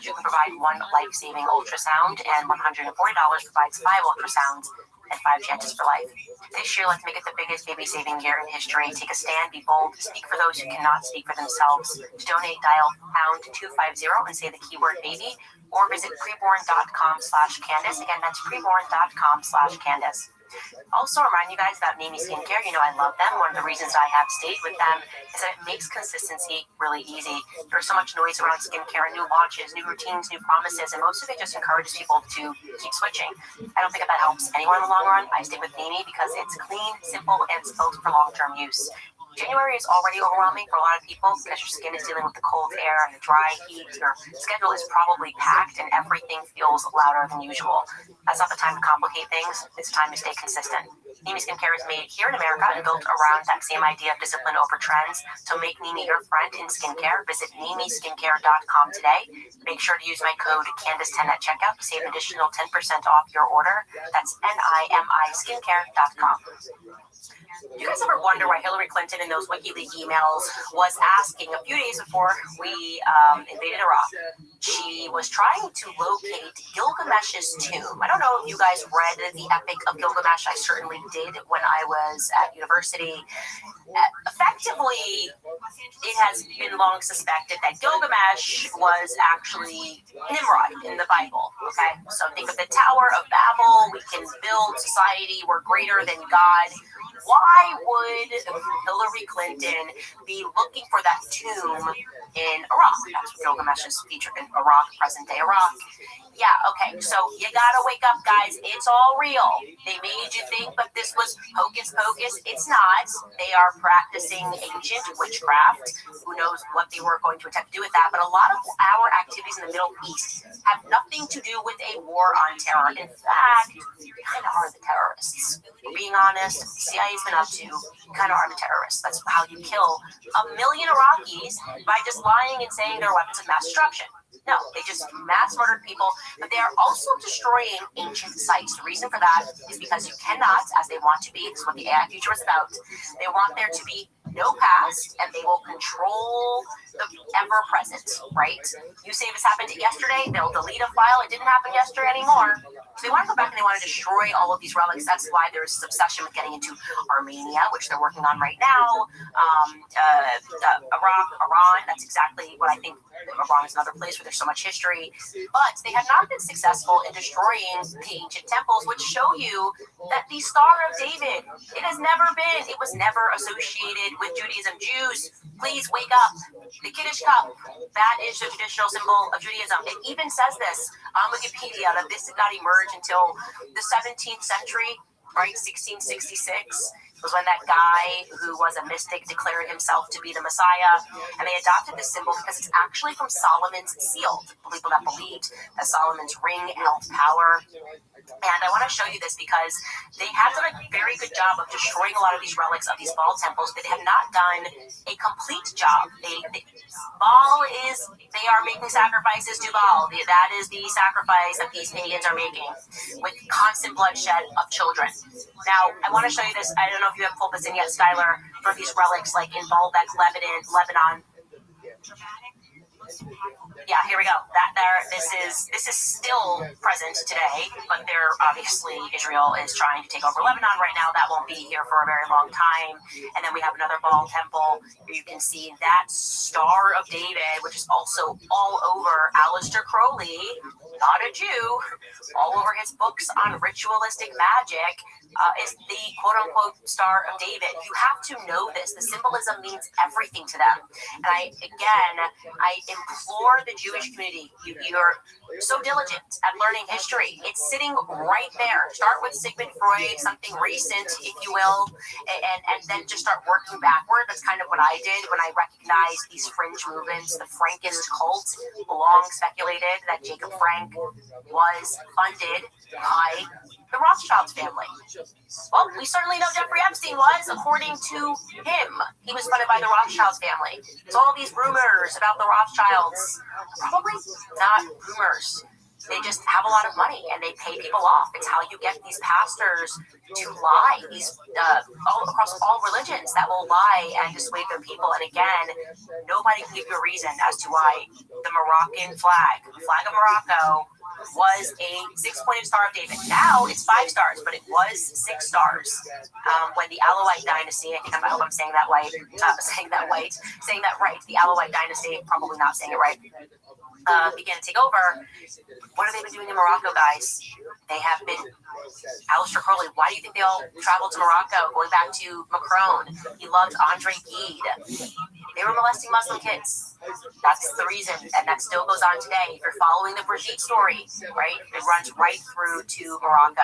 you can provide one life-saving ultrasound, and $140 provides 5 ultrasounds and 5 chances for life. This year, let's make it the biggest baby-saving year in history. Take a stand, be bold, speak for those who cannot speak for themselves. To donate, dial #250 and say the keyword baby, or visit preborn.com/Candace. Again, that's preborn.com/Candace. Also, remind you guys about Nimi Skincare. You know I love them. One of the reasons I have stayed with them is that it makes consistency really easy. There's so much noise around skincare, new launches, new routines, new promises, and most of it just encourages people to keep switching. I don't think that helps anyone in the long run. I stay with Nimi because it's clean, simple, and it's built for long-term use. January is already overwhelming for a lot of people because your skin is dealing with the cold air and the dry heat. Your schedule is probably packed and everything feels louder than usual. That's not the time to complicate things. It's time to stay consistent. Nimi Skincare is made here in America and built around that same idea of discipline over trends. So make Nimi your friend in skincare. Visit NimiSkincare.com today. Make sure to use my code Candace10 at checkout to save an additional 10% off your order. That's NimiSkincare.com. Do you guys ever wonder why Hillary Clinton in those WikiLeaks emails was asking a few days before we invaded Iraq? She was trying to locate Gilgamesh's tomb. I don't know if you guys read the Epic of Gilgamesh. I certainly did when I was at university. Effectively, it has been long suspected that Gilgamesh was actually Nimrod in the Bible. Okay, so think of the Tower of Babel. We can build society. We're greater than God. Why would Hillary Clinton be looking for that tomb in Iraq? That's what Gilgamesh is featured in Iraq, present-day Iraq. Yeah, okay, so you gotta wake up, guys. It's all real. They made you think that this was hocus pocus. It's not. They are practicing ancient witchcraft. Who knows what they were going to attempt to do with that. But a lot of our activities in the Middle East have nothing to do with a war on terror. In fact, we kind of are the terrorists. Being honest, the CIA's been up to kind of are the terrorists. That's how you kill 1 million Iraqis by just lying and saying they're weapons of mass destruction. No, they just mass murdered people, but they are also destroying ancient sites. The reason for that is because you cannot, as they want to be, this is what the AI future is about, they want there to be no past, and they will control the ever present, right? You say this happened yesterday, they'll delete a file. It didn't happen yesterday anymore. So they want to go back and they want to destroy all of these relics. That's why there's this obsession with getting into Armenia, which they're working on right now. Iraq, Iran, that's exactly what I think. Iran is another place where there's so much history. But they have not been successful in destroying the ancient temples, which show you that the Star of David, it was never associated with Judaism. Jews, please wake up. The Kiddush cup, that is the traditional symbol of Judaism. It even says this on Wikipedia that this did not emerge until the 17th century, right? 1666 was when that guy who was a mystic declared himself to be the Messiah, and they adopted this symbol because it's actually from Solomon's seal. People that believed that Solomon's ring held power. And I want to show you this because they have done a very good job of destroying a lot of these relics of these Baal temples, but they have not done a complete job. They are making sacrifices to Baal. That is the sacrifice that these pagans are making with constant bloodshed of children. Now, I want to show you this. I don't know if you have pulled this in yet, Skylar, for these relics like in Baalbek, Lebanon. Yeah, here we go. This is still present today, but they're obviously Israel is trying to take over Lebanon right now. That won't be here for a very long time. And then we have another Baal temple where you can see that Star of David, which is also all over Aleister Crowley, not a Jew, all over his books on ritualistic magic. Is the quote-unquote Star of David. You have to know this. The symbolism means everything to them. And I implore the Jewish community, you're so diligent at learning history. It's sitting right there. Start with Sigmund Freud, something recent, if you will, and then just start working backward. That's kind of what I did when I recognized these fringe movements. The Frankist cult, long speculated that Jacob Frank was funded by the Rothschild family. Well, we certainly know Jeffrey Epstein was, according to him. He was funded by the Rothschild family. So all these rumors about the Rothschilds, probably not rumors. They just have a lot of money and they pay people off. It's how you get these pastors to lie, these all across all religions that will lie and dissuade their people. And again, nobody can give you a reason as to why the Moroccan flag of Morocco, was a 6-pointed Star of David. Now it's 5 stars, but it was 6 stars when the Alawite dynasty, I hope I'm saying that right, the Alawite dynasty, probably not saying it right, began to take over. What have they been doing in Morocco, guys? They have been, Aleister Crowley, why do you think they all traveled to Morocco? Going back to Macron, he loved Andre Gide. They were molesting Muslim kids. That's the reason, and that still goes on today. If you're following the Brigitte story, right, it runs right through to Morocco.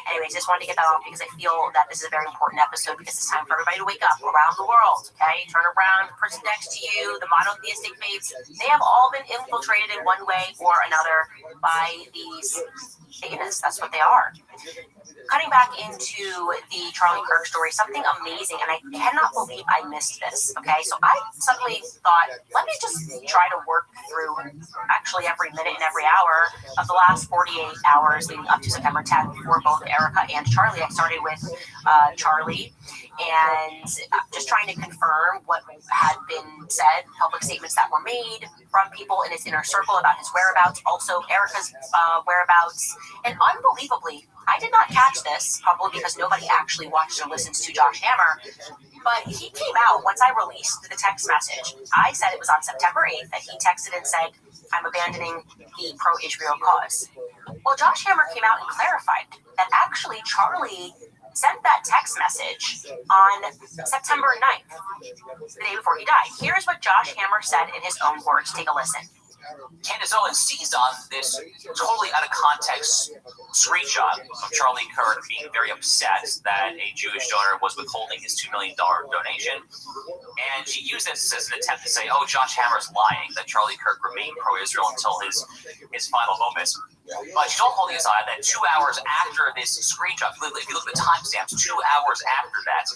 Anyways, just wanted to get that off because I feel that this is a very important episode because it's time for everybody to wake up around the world, okay? Turn around, the person next to you, the monotheistic faiths, they have all been infiltrated in one way or another by these Satanists. That's what they are. Cutting back into the Charlie Kirk story, something amazing, and I cannot believe I missed this, okay? So I suddenly thought, let me just try to work through actually every minute and every hour of the last 48 hours leading up to September 10th for both Erica and Charlie. I started with Charlie and just trying to confirm what had been said, public statements that were made from people in his inner circle about his whereabouts, also Erica's whereabouts, and unbelievably, I did not catch this, probably because nobody actually watches or listens to Josh Hammer, but he came out once I released the text message. I said it was on September 8th that he texted and said, I'm abandoning the pro-Israel cause. Well, Josh Hammer came out and clarified that actually Charlie sent that text message on September 9th, the day before he died. Here's what Josh Hammer said in his own words. Take a listen. Candace Owens seized on this totally out of context screenshot of Charlie Kirk being very upset that a Jewish donor was withholding his $2 million donation. And she used this as an attempt to say, oh, Josh Hammer's lying, that Charlie Kirk remained pro-Israel until his final moments. But she's also holding his eye that 2 hours after this screenshot, if you look at the timestamps, 2 hours after that,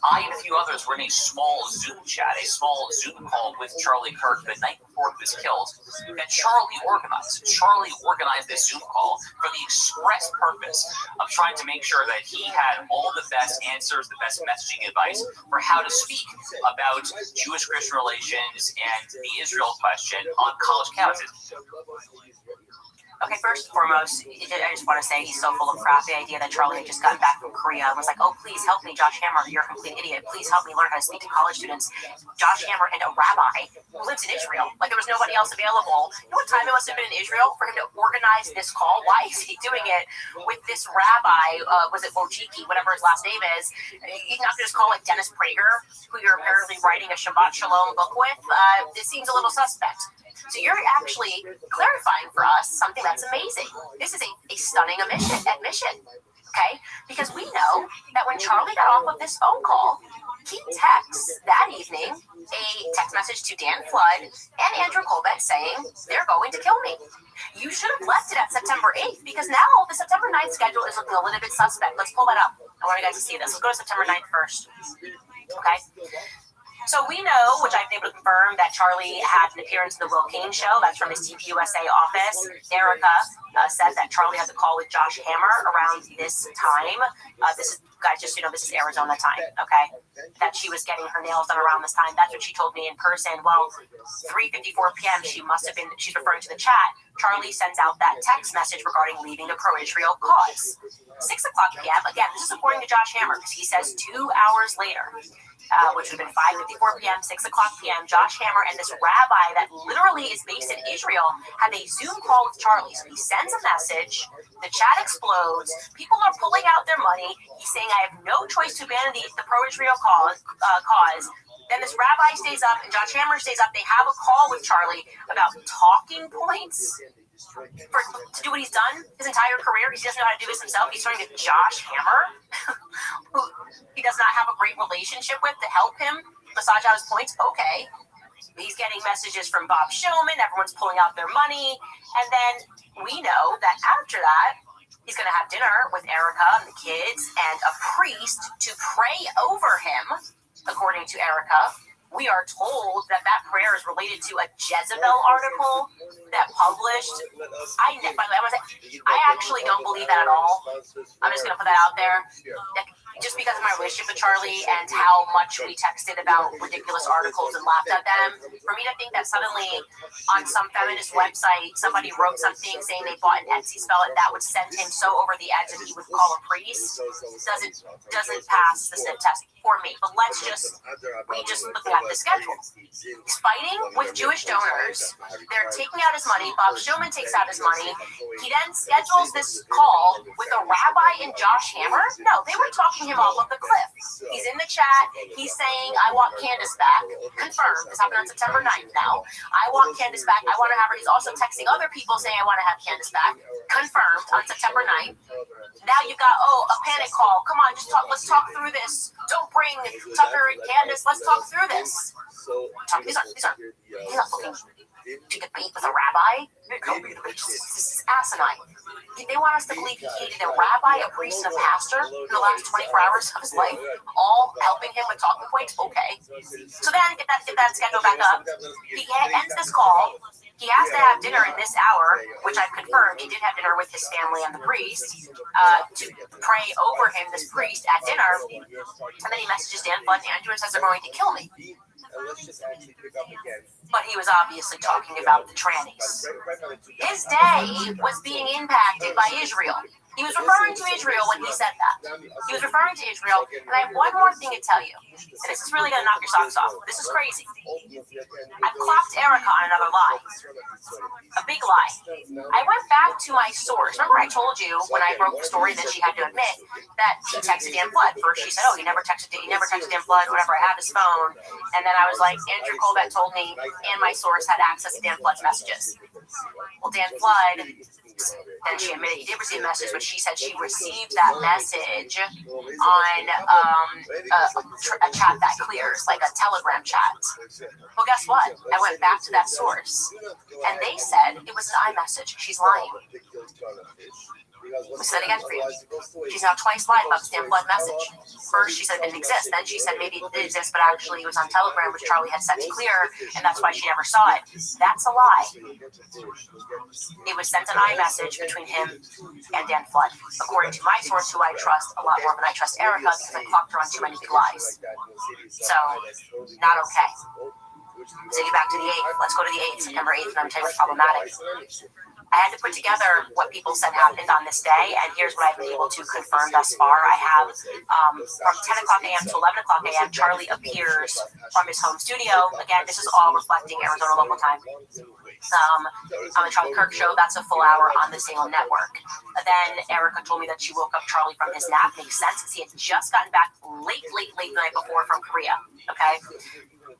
I and a few others were in a small Zoom chat, a small Zoom call with Charlie Kirk the night before he was killed that Charlie organized. Charlie organized this Zoom call for the express purpose of trying to make sure that he had all the best answers, the best messaging advice for how to speak about Jewish-Christian relations and the Israel question on college campuses. Okay, first and foremost, I just want to say he's so full of crap. The idea that Charlie had just gotten back from Korea and was like, oh, please help me, Josh Hammer, you're a complete idiot. Please help me learn how to speak to college students. Josh Hammer and a rabbi who lives in Israel. Like, there was nobody else available. You know what time it must have been in Israel for him to organize this call? Why is he doing it with this rabbi, was it Wojcicki, whatever his last name is? He's not going to just call it Dennis Prager, who you're apparently writing a Shabbat Shalom book with. This seems a little suspect. So you're actually clarifying for us something that's amazing. This is a stunning admission, okay? Because we know that when Charlie got off of this phone call, he texts that evening a text message to Dan Flood and Andrew Colbert saying, they're going to kill me. You should have left it at September 8th because now the September 9th schedule is looking a little bit suspect. Let's pull that up. I want you guys to see this. Let's go to September 9th first, okay? So we know, which I've been able to confirm, that Charlie had an appearance in the Will Kane show. That's from his TPUSA office. Erica said that Charlie has a call with Josh Hammer around this time. This is, guys, just so you know, this is Arizona time, okay? That she was getting her nails done around this time. That's what she told me in person. Well, 3:54 p.m., she must have been, she's referring to the chat. Charlie sends out that text message regarding leaving the pro-Israel cause. 6 o'clock p.m., again, this is according to Josh Hammer, because he says 2 hours later, which would have been 5:54 p.m., 6 o'clock p.m., Josh Hammer and this rabbi that literally is based in Israel have a Zoom call with Charlie. So he sends a message, the chat explodes, people are pulling out their money, he's saying, I have no choice to abandon the pro-Israel cause. Then this rabbi stays up and Josh Hammer stays up. They have a call with Charlie about talking points to do what he's done his entire career. He doesn't know how to do this himself. He's turning to Josh Hammer, who he does not have a great relationship with, to help him massage out his points. Okay. He's getting messages from Bob Shulman. Everyone's pulling out their money. And then we know that after that, he's going to have dinner with Erica and the kids and a priest to pray over him. According to Erica, we are told that that prayer is related to a Jezebel article that published. By the way, I actually don't believe that at all. I'm just going to put that out there. Just because of my relationship with Charlie and how much we texted about ridiculous articles and laughed at them, for me to think that suddenly on some feminist website somebody wrote something saying they bought an Etsy spell and that would send him so over the edge that he would call a priest doesn't pass the sniff test for me. But we just look at the schedule. He's fighting with Jewish donors. They're taking out his money. Bob Shulman takes out his money. He then schedules this call with a rabbi and Josh Hammer. No, they were talking him off of the cliff. He's in the chat. He's saying, I want Candace back. Confirmed. This happened on September 9th now. I want Candace back. I want to have her. He's also texting other people saying, I want to have Candace back. Confirmed on September 9th. Now you've got, a panic call. Come on, let's talk through this. Don't bring Tucker and Candace. Let's talk through this. He's not looking to debate with a rabbi. This is asinine. They want us to believe he hated a rabbi, a priest, and a pastor in the last 24 hours of his life, all helping him with talking points. Okay. So then get that schedule back up. He ends this call. He has to have dinner in this hour, which I've confirmed. He did have dinner with his family and the priest to pray over him, this priest, at dinner. And then he messages Dan Flood and Andrew and says they're going to kill me. But he was obviously talking about the trannies. His day was being impacted by Israel. He was referring to Israel when he said that. He was referring to Israel. And I have one more thing to tell you. And this is really going to knock your socks off. This is crazy. I've clocked Erica on another lie. A big lie. I went back to my source. Remember I told you when I broke the story that she had to admit that she texted Dan Flood. First she said, he never texted Dan Flood, whatever, I have his phone. And then I was like, Andrew Colbert told me, and my source had access to Dan Flood's messages. Well, Dan Flood, and she admitted he did receive a message, but she said she received that message on a chat that clears, like a Telegram chat. Well, guess what? I went back to that source, and they said it was an iMessage. She's lying. We said again for you. She's now twice lied about the damn blood message. First, she said it didn't exist. Then she said maybe it did exist, but actually it was on Telegram, which Charlie had set to clear, and that's why she never saw it. That's a lie. It was sent an iMessage between him and Dan Flood, according to my source, who I trust a lot more than I trust Erica, because I clocked her on too many big lies. So, not okay. So get back to the 8th. Let's go to the 8th, September 8th, and I'm telling you what's problematic. I had to put together what people said happened on this day, and here's what I've been able to confirm thus far. I have from 10 o'clock a.m. to 11 o'clock a.m., Charlie appears from his home studio. Again, this is all reflecting Arizona local time. On the Charlie Kirk show, that's a full hour on the same network. Then Erica told me that she woke up Charlie from his nap. Makes sense, because he had just gotten back late the night before from Korea. Okay?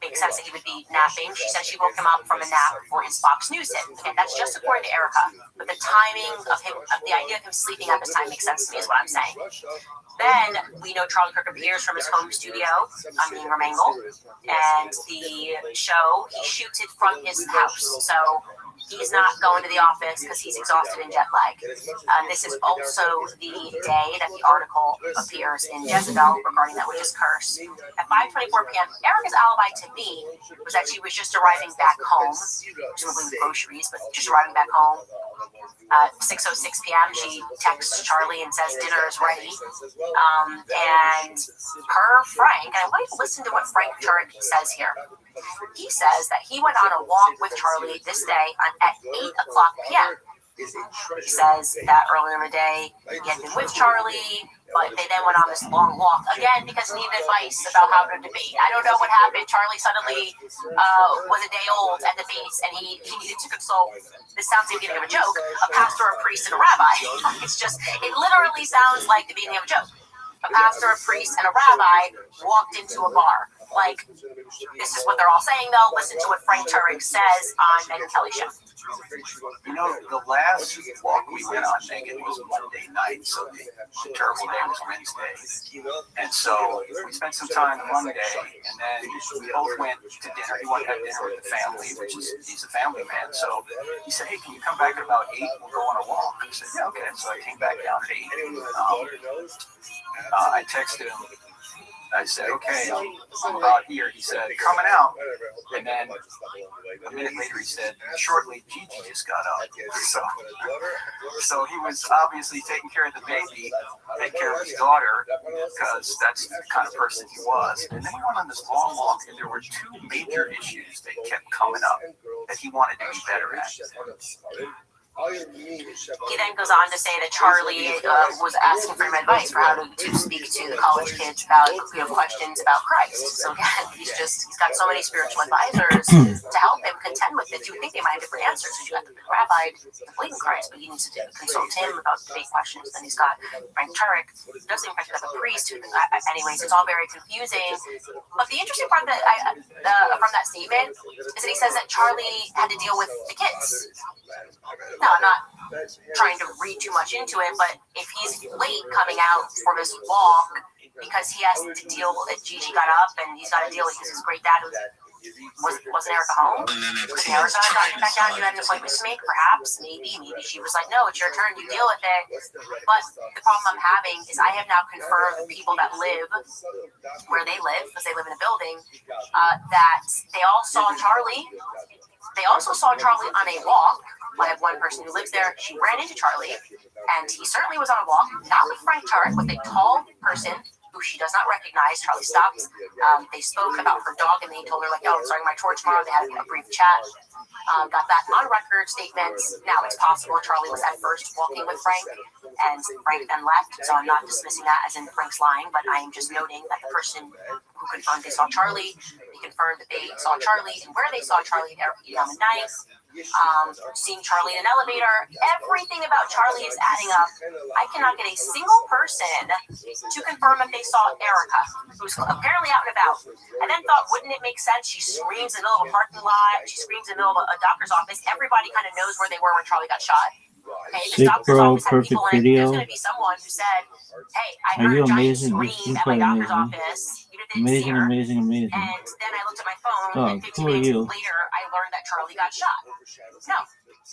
Makes sense that he would be napping. She said she woke him up from a nap before his Fox News hit. Okay, that's just according to Erica. But the timing of him, the idea of him sleeping at this time makes sense to me, is what I'm saying. Then we know Charlie Kirk appears from his home studio on Mean Remangle, and the show, he shoots it from his house. So he's not going to the office because he's exhausted and jet lagged. This is also the day that the article appears in Jezebel regarding that witch's curse. At 5:24 p.m., Erica's alibi to me was that she was just arriving back home, presumably with groceries, but just arriving back home. 6:06 p.m., she texts Charlie and says dinner is ready. And per Frank, and I want you to listen to what Frank Turek says here. He says that he went on a walk with Charlie this day at 8 o'clock p.m. He says that earlier in the day he had been with Charlie, but they then went on this long walk again because he needed advice about how to debate. I don't know what happened. Charlie suddenly was a day old at the base, and he needed to consult. This sounds like the beginning of a joke. A pastor, a priest, and a rabbi. It literally sounds like the beginning of a joke. A pastor, a priest, and a rabbi walked into a bar. Like, this is what they're all saying, though. Listen to what Frank Turek says on Megyn Kelly's show. You know, the last walk we went on, Megan, was Monday night, so the terrible day was Wednesday. And so we spent some time Monday, and then we both went to dinner. He wanted to have dinner with the family, he's a family man. So he said, hey, can you come back at about 8? We'll go on a walk. I said, yeah, okay. So I came back down at 8. I texted him. I said, okay, I'm about here. He said, coming out. And then a minute later, he said, shortly, Gigi just got up. So he was obviously taking care of the baby, taking care of his daughter, because that's the kind of person he was. And then we went on this long walk, and there were 2 major issues that kept coming up that he wanted to be better at. He then goes on to say that Charlie was asking for him advice for how to speak to the college kids about questions about Christ. So again, he's got so many spiritual advisors to help him contend with it. You would think they might have different answers. You got the rabbi to believe in Christ, but he needs to consult him about debate questions. Then he's got Frank Turek, who doesn't even got the priest. Anyways, it's all very confusing. But the interesting part that from that statement is that he says that Charlie had to deal with the kids. Now, I'm not trying to read too much into it, but if he's late coming out for this walk because he has to deal with Gigi got up and he's got to deal with his great dad who wasn't Erica home? Was Erica got back down? You had an appointment to make? Perhaps, maybe she was like, no, it's your turn, you deal with it. But the problem I'm having is I have now confirmed people that live where they live, because they live in a building, that they all saw Charlie. They also saw Charlie on a walk. I have one person who lives there. She ran into Charlie, and he certainly was on a walk, not with Frank Turek, with a tall person who she does not recognize. Charlie stopped. They spoke about her dog, and they told her, like, oh, I'm starting my tour tomorrow. They had a brief chat. Got that on record statements. Now, it's possible Charlie was at first walking with Frank, and Frank then left. So I'm not dismissing that as in Frank's lying, but I am just noting that the person who confirmed they saw Charlie, they confirmed that they saw Charlie and where they saw Charlie on the night. Seeing Charlie in an elevator, everything about Charlie is adding up. I cannot get a single person to confirm if they saw Erica, who's apparently out and about. I then thought, wouldn't it make sense? She screams in the middle of a parking lot. She screams in the middle of a doctor's office. Everybody kind of knows where they were when Charlie got shot. Okay, this doctor's office had people in it. There's going to be someone who said, hey, I heard a giant scream at my doctor's office. Amazing. And then I looked at my phone, and 15 minutes later, I learned that Charlie got shot. No,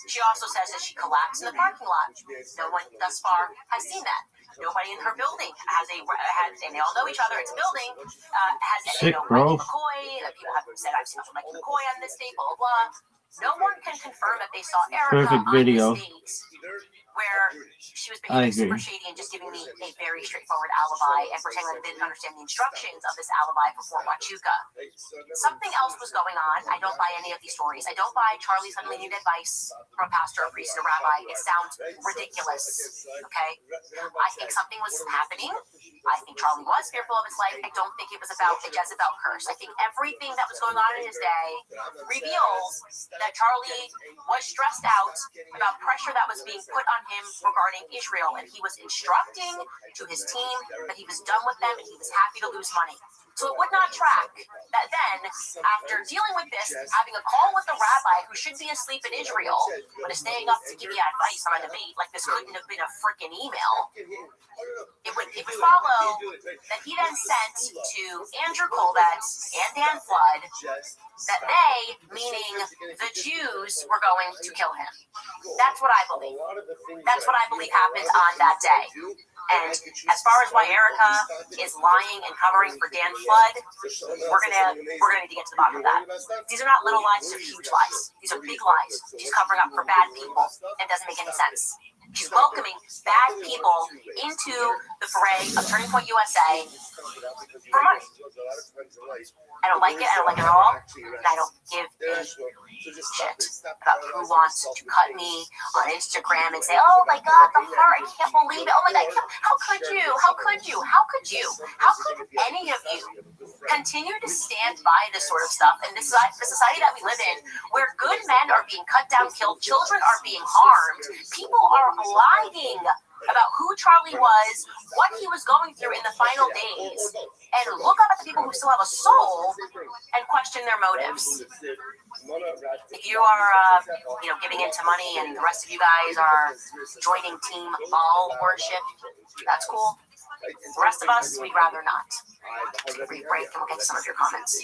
She also says that she collapsed in the parking lot. No one thus far has seen that. Nobody in her building has and they all know each other. It's a building. They know Mikey McCoy. People have said, I've seen Mikey McCoy on this date, blah, blah, blah. No one can confirm that they saw Erica on this date where she was behaving super shady and just giving me a very straightforward alibi and pretending that I didn't understand the instructions of this alibi for Fort Huachuca. Something else was going on. I don't buy any of these stories. I don't buy Charlie suddenly needed advice from a pastor, a priest, and a rabbi. It sounds ridiculous. Okay? I think something was happening. I think Charlie was fearful of his life. I don't think it was about the Jezebel curse. I think everything that was going on in his day reveals that Charlie was stressed out about pressure that was being put on him regarding Israel, and he was instructing to his team that he was done with them and he was happy to lose money. So it would not track that then, after dealing with this, having a call with the rabbi who should be asleep in Israel, but is staying up to give you advice on a debate, like this couldn't have been a freaking email, it would follow that he then sent to Andrew Colbetz and Dan Flood that they, meaning the Jews, were going to kill him. That's what I believe. That's what I believe happened on that day. And as far as why Erica is lying and covering for Dan Flood, we're gonna need to get to the bottom of that. These are not little lies; these are huge lies. These are big lies. She's covering up for bad people. It doesn't make any sense. She's welcoming bad people into the foray of Turning Point USA for money. I don't like it. I don't like it at all. And I don't give a shit about who wants to cut me on Instagram and say, oh my God, the heart, I can't believe it. Oh my God, how could you? How could you? How could you? How could any of you continue to stand by this sort of stuff in this society that we live in, where good men are being cut down, killed, children are being harmed, people are lying about who Charlie was, what he was going through in the final days, and look up at the people who still have a soul and question their motives. If you are, giving into money and the rest of you guys are joining Team Baal worship, that's cool. The rest of us, we'd rather not. Take a brief break and we'll get to some of your comments.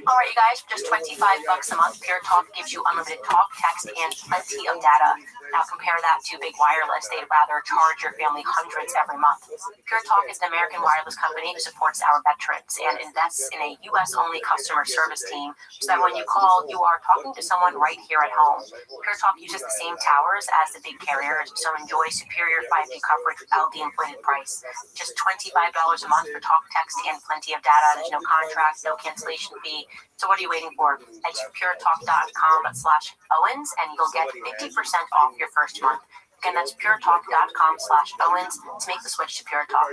All right, you guys, for just $25 a month, Pure Talk gives you unlimited talk, text, and plenty of data. Now compare that to Big Wireless. They'd rather charge your family hundreds every month. Pure Talk is an American wireless company who supports our veterans and invests in a U.S.-only customer service team so that when you call, you are talking to someone right here at home. Pure Talk uses the same towers as the big carriers, so enjoy superior 5G coverage without the inflated price. Just $25 a month for talk, text, and plenty of data. There's no contract, no cancellation fee. So what are you waiting for? Head to puretalk.com/Owens and you'll get 50% off your first month. Again, that's puretalk.com/Owens to make the switch to Pure Talk.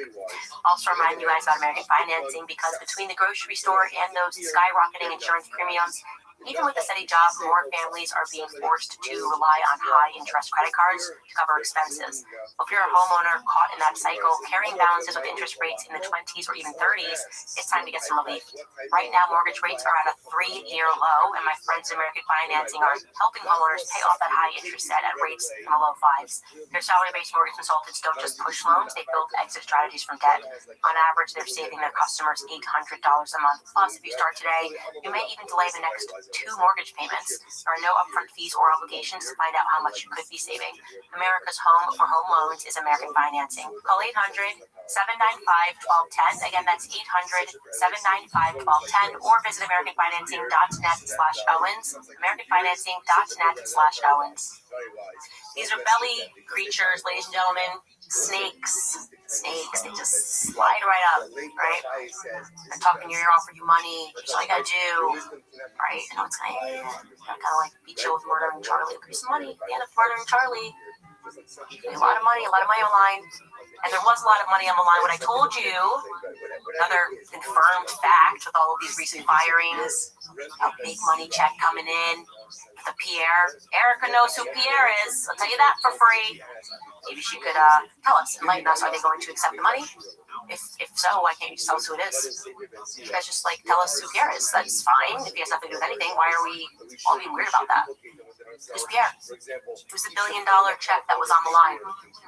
Also remind you guys about American financing, because between the grocery store and those skyrocketing insurance premiums, even with a steady job, more families are being forced to rely on high-interest credit cards to cover expenses. Well, if you're a homeowner caught in that cycle, carrying balances with interest rates in the 20s or even 30s, it's time to get some relief. Right now, mortgage rates are at a 3-year low, and my friends at American Financing are helping homeowners pay off that high-interest debt at rates in the low 5s. Their salary-based mortgage consultants don't just push loans, they build exit strategies from debt. On average, they're saving their customers $800 a month. Plus, if you start today, you may even delay the next 2 mortgage payments. There are no upfront fees or obligations to find out how much you could be saving. America's home for home loans is American Financing. Call 800-795-1210. Again, that's 800-795-1210, or visit AmericanFinancing.net/Owens. AmericanFinancing.net/Owens. These are belly creatures, ladies and gentlemen. Snakes, they just slide right up, right? They're talking your ear off for you money. That's all you gotta do, right? And it's kind of like beat you with murdering Charlie. Give some money. At the end of murdering Charlie, a lot of money on the line. And there was a lot of money on the line when I told you, another confirmed fact with all of these recent firings, a big money check coming in. The Pierre. Erica knows who Pierre is. I'll tell you that for free. Maybe she could tell us, enlighten us. Are they going to accept the money? If so, why can't you just tell us who it is? You guys just tell us who Pierre is. That's fine. If he has nothing to do with anything, why are we all being weird about that? Who's Pierre? Who's the $1 billion check that was on the line?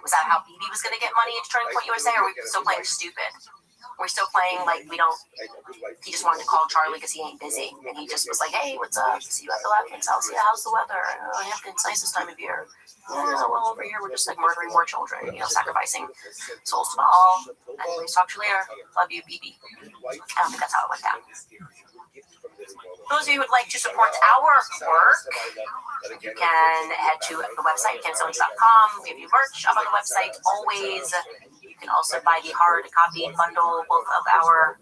Was that how BB was going to get money into Turning Point USA, or are we still playing stupid? We're still playing, like, we don't, he just wanted to call Charlie because he ain't busy. And he just was like, hey, what's up? See you at the Lapkins house. Yeah, how's the weather? Oh, Hampton's nice this time of year. Yeah, well, over here, we're just, like, murdering more children, sacrificing souls to Baal. Anyways, talk to you later. Love you, BB. I don't think that's how it went down. Those of you who would like to support our work, you can head to the website, kenzones.com. We have new merch up on the website always. You can also buy the hard copy bundle, both of our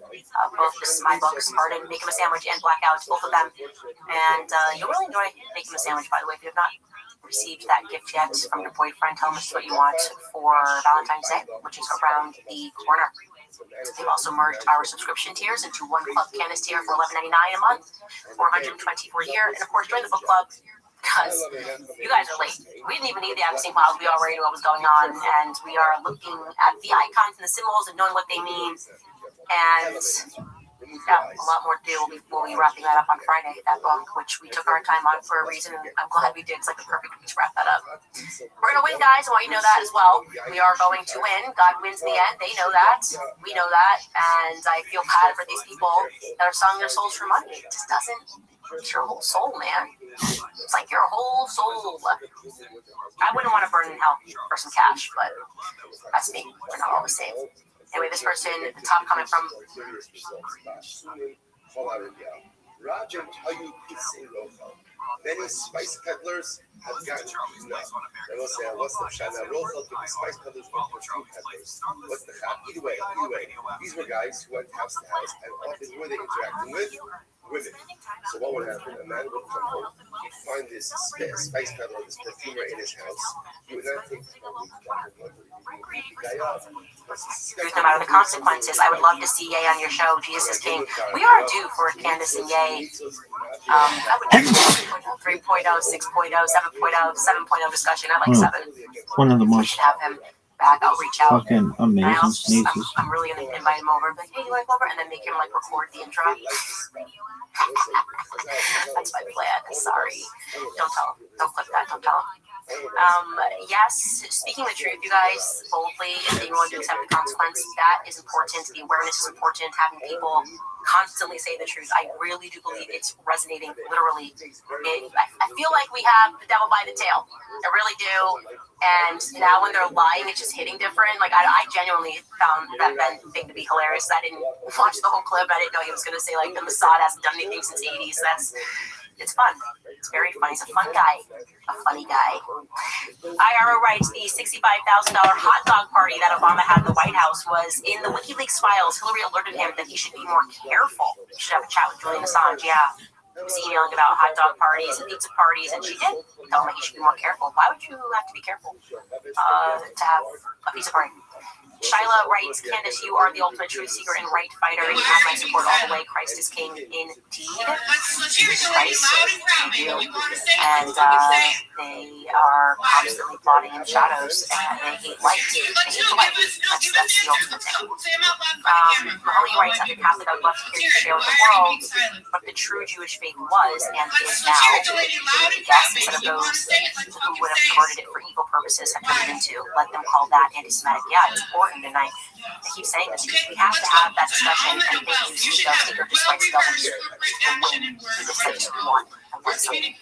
books, my books, Pardon, Make Him a Sandwich, and Blackout, both of them. And you'll really enjoy Make Him a Sandwich, by the way. If you have not received that gift yet from your boyfriend, tell him this is what you want for Valentine's Day, which is around the corner. We've also merged our subscription tiers into one Club Candace tier for $11.99 a month, $420 for a year, and of course join the book club because you guys are late. We didn't even need the Amazon files. We already knew what was going on, and we are looking at the icons and the symbols and knowing what they mean. And yeah, a lot more to do. We'll be wrapping that up on Friday, that book, which we took our time on for a reason, and I'm glad we did. It's like the perfect week to wrap that up. We're going to win, guys. I want you to know that as well. We are going to win. God wins in the end. They know that. We know that. And I feel bad for these people that are selling their souls for money. It just doesn't. It's your whole soul, man. It's like your whole soul. I wouldn't want to burn in hell for some cash, but that's me. We're not always safe. Anyway, this person, the top comment from Roger, how you say local? Many spice peddlers have gotten used up. They will say, what's the Shana Rothschild to the spice peddlers from perfume peddlers? What's the hat? Either way, these were guys who went house to house, and often who were they interacting with? Women. So what would happen? A man would come home, he'd find this spice peddler, this perfumer in his house. He would not think, no matter the consequences. I would love to see Ye on your show. Jesus is King. We are due for Candace and Ye. I would definitely 3.0, 6.0, 7.0, 7.0 discussion. I like 7. One of the We most should have him back. I'll reach out. fucking amazing sneezes. I'm really gonna invite him over. Like, hey, you like over? And then make him like record the intro. That's my plan. Sorry. Don't tell him. Don't clip that. Don't tell him. Yes, speaking the truth, you guys, boldly and being willing to accept the consequence, that is important. The awareness is important. Having people constantly say the truth. I really do believe it's resonating literally. I feel like we have the devil by the tail. I really do. And now when they're lying, it's just hitting different. Like, I genuinely found that Ben thing to be hilarious. I didn't watch the whole clip. I didn't know he was going to say, like, the Mossad hasn't done anything since the 80s. It's fun. It's very funny. He's a fun guy. A funny guy. IRO writes, the $65,000 hot dog party that Obama had in the White House was in the WikiLeaks files. Hillary alerted him that he should be more careful. He should have a chat with Julian Assange. Yeah. He was emailing about hot dog parties and pizza parties, and she did tell him that he should be more careful. Why would you have to be careful to have a pizza party? Shyla writes, Candace, you are the ultimate truth seeker and right fighter. You have my support all the way. Christ is king indeed. Jesus Christ, you do. And they are constantly plotting in shadows, and they hate light. They hate the light. That's the ultimate thing. Mahoney writes, as a Catholic, I would love to hear you share with the world what the true Jewish faith was and is now. Yes, instead of those who would have converted it for evil purposes have turned it into. Let them call that anti-Semitic. Yeah, it's important. And I keep saying this, we have to have that discussion, and they use the job seeker despite the double to win the decision we want. But regarding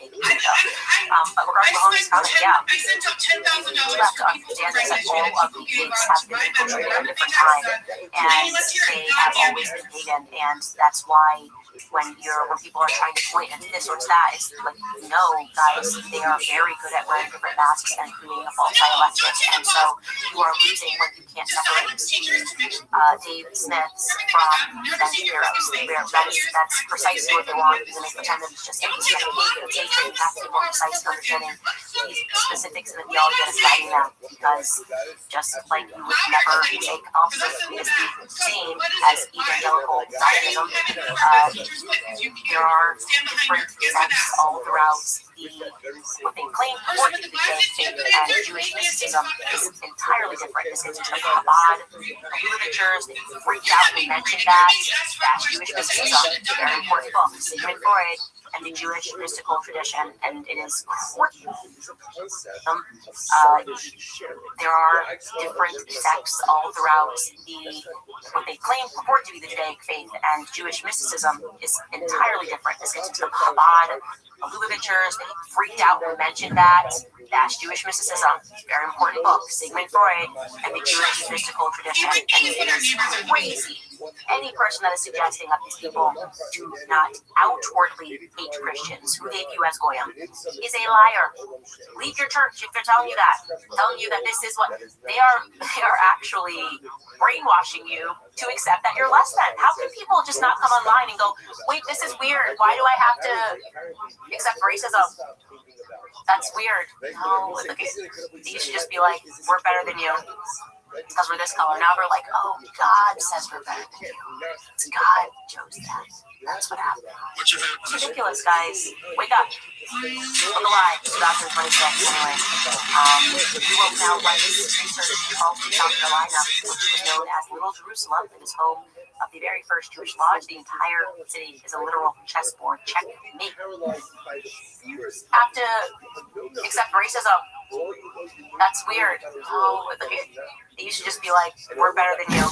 Mahoney's comment, yeah, you have to understand that all of the faiths have been infiltrated at a different time, and they have always been pagan, and that's why when people are trying to point at this or that, it's like, no, guys, they are very good at wearing different masks and creating a false dialectic, and so you are losing when you can't separate Dave Smiths from Ben's heroes. That's precisely what they want, and they pretend that it's just anti-Semitic behavior. It's hatred. You have to be more precise in understanding the specifics and the theology that is guiding them, because just like you would never take Catholicism is the same as evangelical Zionism, there are different sects all throughout what they claim to be the faith, and Jewish mysticism is entirely different. This is Chabad, literatures, they freaked out when we mentioned that. That's Jewish mysticism. Very important book. Sigmund Freud and the Jewish mystical tradition, and it is there are different sects all throughout what they purport to be the Judaic faith, and Jewish mysticism is entirely different. This gets into the Chabad of Lubavitchers. They freaked out when we mentioned that. That's Jewish mysticism, very important book, Sigmund Freud, and the Jewish mystical tradition. And it is crazy. Any person that is suggesting that these people do not outwardly hate Christians, who they view as goyim, is a liar. Leave your church if they're telling you that this is what they are actually brainwashing you to accept that you're less than. How can people just not come online and go, wait, this is weird. Why do I have to accept racism? That's weird. No, you should just be like, we're better than you because we're this color. Now we're like, oh, God says we're better than you. It's God chose that. That's what happened. It's ridiculous, guys. Wake up. Look alive. 2026, anyway. We will now write research in Charleston, South Carolina, which is known as Little Jerusalem. It is home of the very first Jewish lodge. The entire city is a literal chessboard. Checkmate. Have to accept racism. That's weird. Oh, you should just be like, we're better than you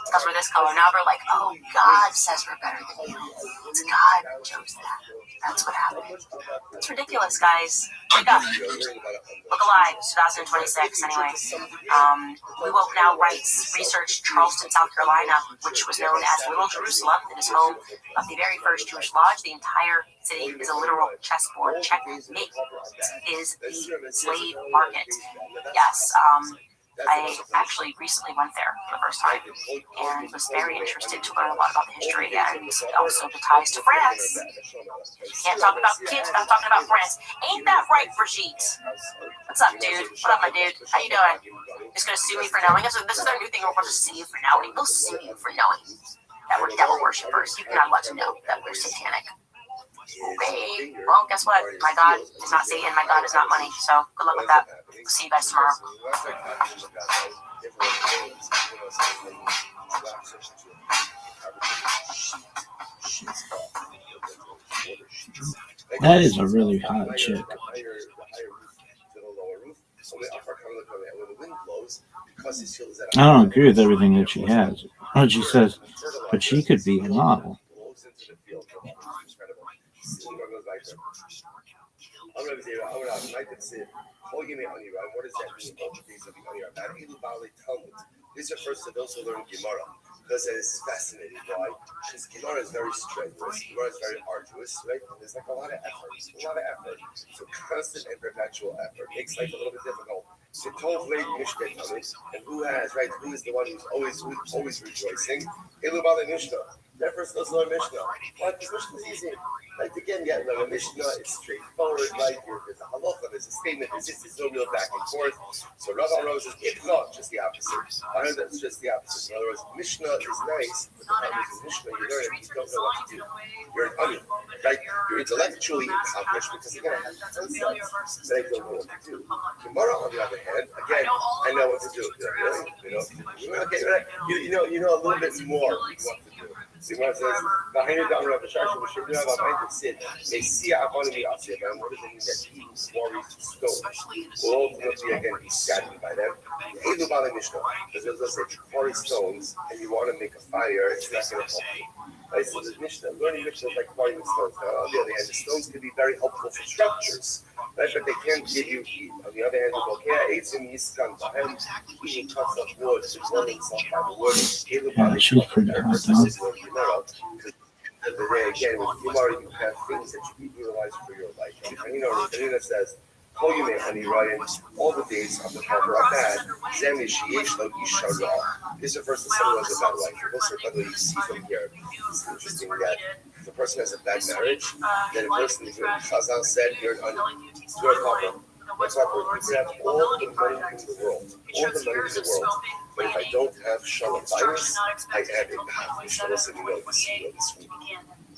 because we're this color. Now we're like, oh, God says we're better than you. It's God who chose that. That's what happened. It's ridiculous, guys. Wake up. Look alive. 2026, anyway. We will now research Charleston, South Carolina, which was known as Little Jerusalem. It is home of the very first Jewish lodge. The entire city is a literal chessboard. Checkmate is the slave market. Yes, I actually recently went there for the first time and was very interested to learn a lot about the history and also the ties to France. Can't talk about kids without talking about France. Ain't that right, Brigitte? What's up, dude? What up, my dude? How you doing? Just gonna sue me for knowing? This is our new thing. We're going to sue you for knowing. We'll sue you for knowing that we're devil worshippers. You're not allowed to know that we're satanic. Okay, well, guess what? My God is not Satan. My God is not money. So good luck with that. See you guys tomorrow. That is a really hot chick. I don't agree with everything that she has. What she says, but she could be a model. These are first to those who learn Gemara, because it is fascinating. Why? Because Gemara is very strenuous, Gemara is very arduous, right? And there's like a lot of effort. So constant and perpetual effort makes life a little bit difficult. So Tov Leid Mishneh Tamid, and who is the one who's always rejoicing? Elu Bale Mishnah. That first does learn Mishnah. Why? Because Mishnah is easy. Like again, a Mishnah is straightforward. Like there's a halacha, there's a statement. There's no real back and forth. So Rabbi Rothschild says, it's not just the opposite. I heard that's just the opposite. In other words, Mishnah is nice, but the problem is Mishnah you learn it, you don't know what to do. You're an onion, right? You're intellectually accomplished because you're gonna have concepts that I don't know what to do. Gemara, on the other hand, again, I know what to do. You know a little bit more what to do. So Gemara says, what does it mean that he quarries stones will ultimately again be scattered by them? Because those are quarry stones and you want to make a fire, it's not going to help you. Right? So the Mishnah, learning Mishnah is like quarrying stones. Now, on the other hand, the stones can be very helpful for structures, right? But they can't give you heat. On the other hand, you go, eating cuts of wood, to warm himself by the wood. Yeah, she was pretty hot though. Again, with Gemara, you have things that you utilize for your life. And you know, Rina says, all the days of the Father are bad. This refers to someone who has a bad life. This is what you see from here. It's interesting that if a person has a bad marriage, then a person, Chazal said, you're a pauper. You could have all the money in the world. But if I don't have shalom bayis, I have a path. Listen, you know this week.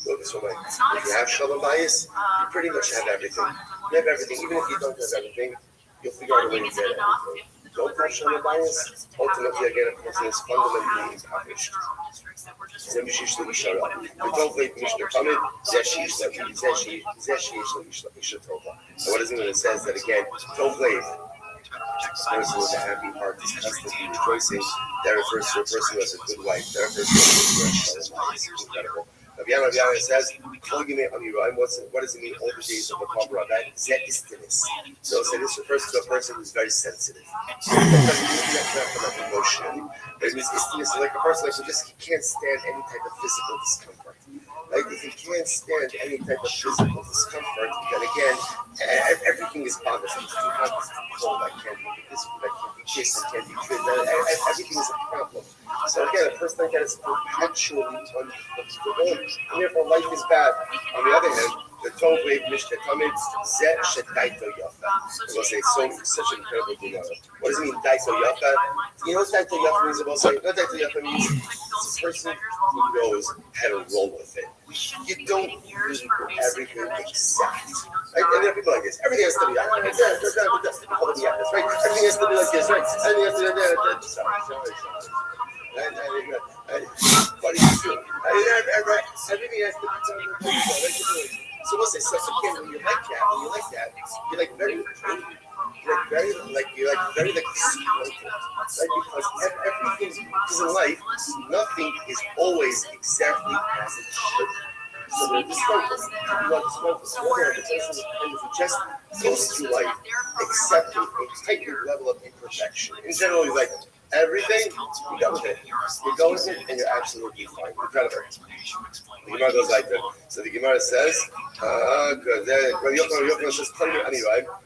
If you have shalom bayis, you pretty much have everything. You have everything. Even if you don't have everything, you'll figure out a way to get everything. don't touch on the bias, ultimately, again, a person is fundamentally impoverished. זה מי שיש לו אישה רע. וטוב משנה תמיד, זה שיש לו אישה טובה. And what is it when it says that again, tov lev, person with a happy heart is constantly rejoicing, that refers to a person who has a good wife. That refers to a person who has a wife. It's incredible. Rabbi says, what does it mean all the days of the Rabbi Rothschild? Zet istinus. So this refers to a person who's very sensitive. Emotionally. But it means istinus is like a person like he can't stand any type of physical discomfort. Like if he can't stand any type of physical discomfort, then again, everything is bothersome. It's too hot, it's too cold, I can't look at this, I can't be kissed, I can't be treated. Everything is a problem. So again, a person like that is perpetually unfulfilled, and therefore life is bad. On the other hand, the Tov Lev Mishneh Tamid Zeh Shedaito Yafa. We'll say such an incredible Gemara. What does it mean, Daito Yafa? You know what Daito Yafa means? We'll say, what Daito Yafa means? It's a person who knows how to roll with it. You don't need everything exact. Right? And there are people like this. Everything has to be like this, right? Everything has to be like this, right? Everything has to be like that. What do you do? Everything has to be so we'll say, so again, when you like that, you're like very disappointed, right? Because everything, because in life, nothing is always exactly as it should be. So the discomfort, the person who just goes through life accepting a heightened level of imperfection. In general, he's like, everything, you go with it. You go with it, and you're absolutely fine. Incredible. The Gemara goes like that. So the Gemara says, Yochanan says,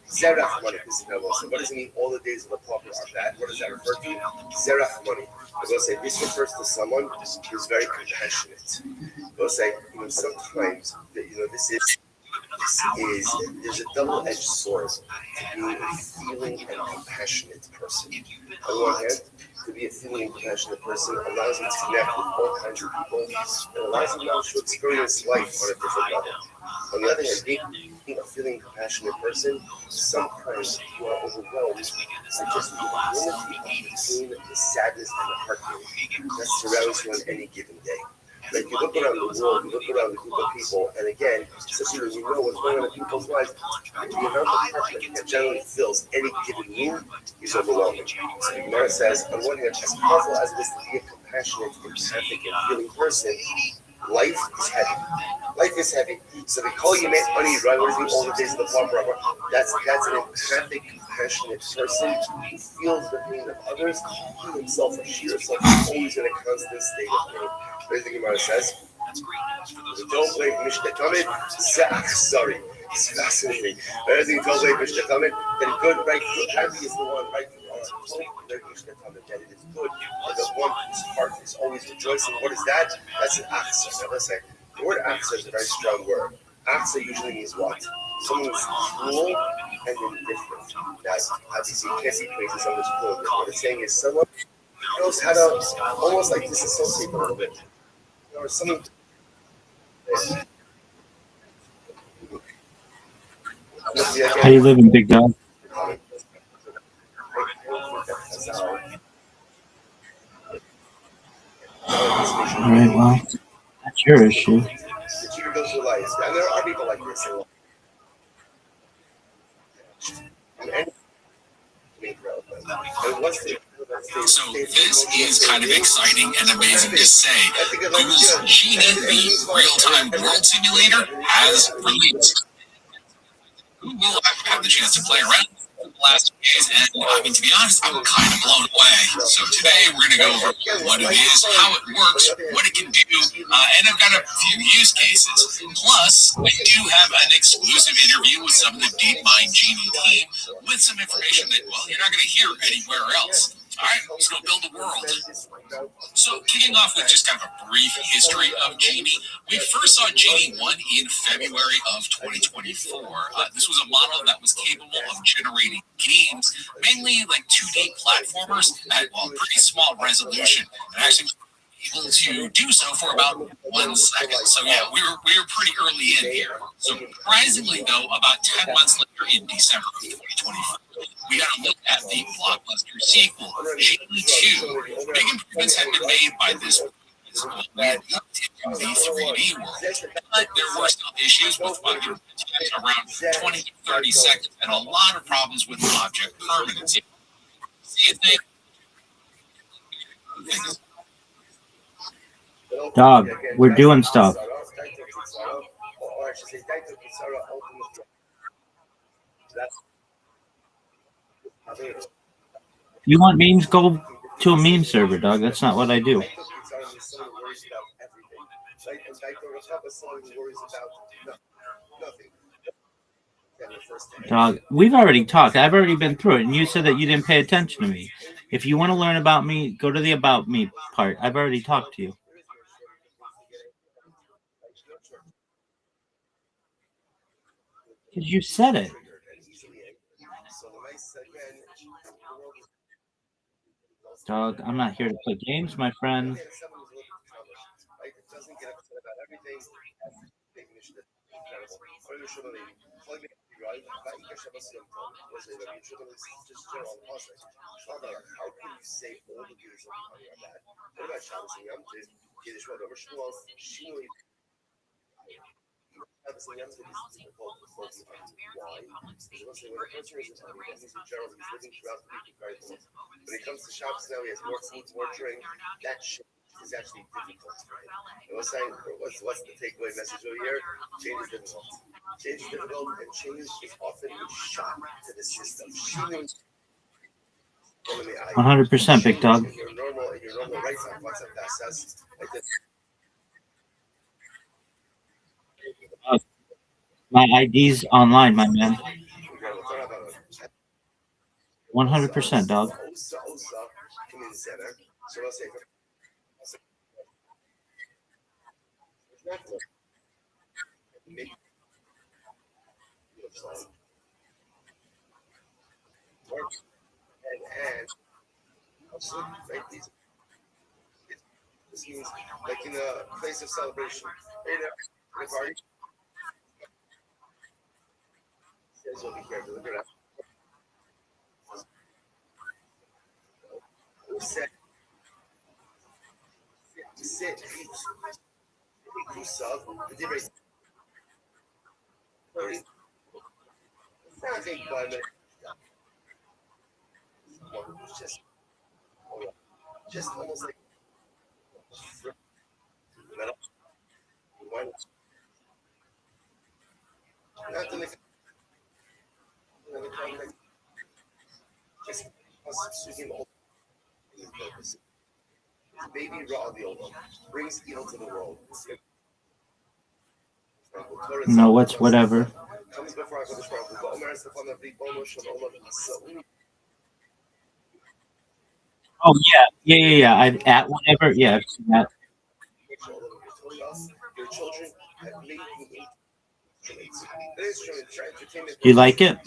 Zerach money. This is incredible. So what does it mean? All the days of the prophet are bad. What does that refer to? Zerach money. I was going to say, this refers to someone who's very compassionate. I was say, sometimes, there's a double-edged sword to being a feeling and compassionate person. On one hand, to be a feeling and compassionate person allows you to connect with all kinds of people and allows you to experience life on a different level. On the other hand, being a feeling and compassionate person, sometimes you are overwhelmed by just the unity between the sadness and the heartbreak that surrounds you on any given day. Like you look around the world, you look around the group of people, and again, especially when you know what's going on in people's lives, the amount of heartbreak that generally fills any given room is overwhelming. So the Gemara says, on one hand, as powerful as it is to be a compassionate, empathic, and feeling person, life is heavy. Life is heavy. So they call you money, right? What is it all the days of the farm? That's an empathic, compassionate person who feels the pain of others. He himself or she herself is always in a constant state of pain. What does the Gemara says? Don't blame Mishneh Tamid. Sorry, it's fascinating. What does he tell blame Mishneh Tamid? That good, right? Happy is the one, right? That it is good. And the one whose heart is always rejoicing. What is that? That's an achsa. Now listen, the word achsa is a very strong word. Achsa usually means what? Someone who's cruel and indifferent. Now, obviously, you can't see places someone who's cruel. What it's saying is someone knows how to almost like disassociate a little bit. Or something. How you living, big dog? All right, well, that's your issue. And there are people like this. So this is kind of exciting and amazing to say. Google's Genie, the real-time world simulator, has released. Who will have the chance to play around the last few days? And I mean, to be honest, I'm kind of blown away. So today we're going to go over what it is, how it works, what it can do, and I've got a few use cases. Plus, we do have an exclusive interview with some of the DeepMind Genie team with some information that, well, you're not going to hear anywhere else. All right, let's go build a world. So kicking off with just kind of a brief history of Genie, we first saw Genie 1 in February of 2024. This was a model that was capable of generating games, mainly like 2D platformers at pretty small resolution. And actually able to do so for about 1 second. So yeah, we're pretty early in here. Surprisingly, though, about 10 months later in December of 2024, we got to look at the blockbuster sequel, Genie 2. Big improvements had been made by this point. We had looked into the 3D world, but there were still issues with around 20 to 30 seconds and a lot of problems with object permanency. See you think? Dog, we're doing stuff. You want memes? Go to a meme server, dog. That's not what I do. Dog, we've already talked. I've already been through it, and you said that you didn't pay attention to me. If you want to learn about me, go to the About Me part. I've already talked to you. Because you said it. Dog, I'm not here to play games, my friend. When it comes to shops now, he has more food, more drink. That shit is actually difficult. And what's the takeaway message over here? Change is difficult. Change is difficult, and change is often a shock to the system. 100%, big dog. Your normal right side, my ID's online, my man. 100%, dog. This means like in a place of celebration. In a party. Over here, look at that. Sit, just almost like baby Ra brings evil to the world. No, what's whatever. Oh yeah. I've at whatever. Yeah, I've seen that. You like it?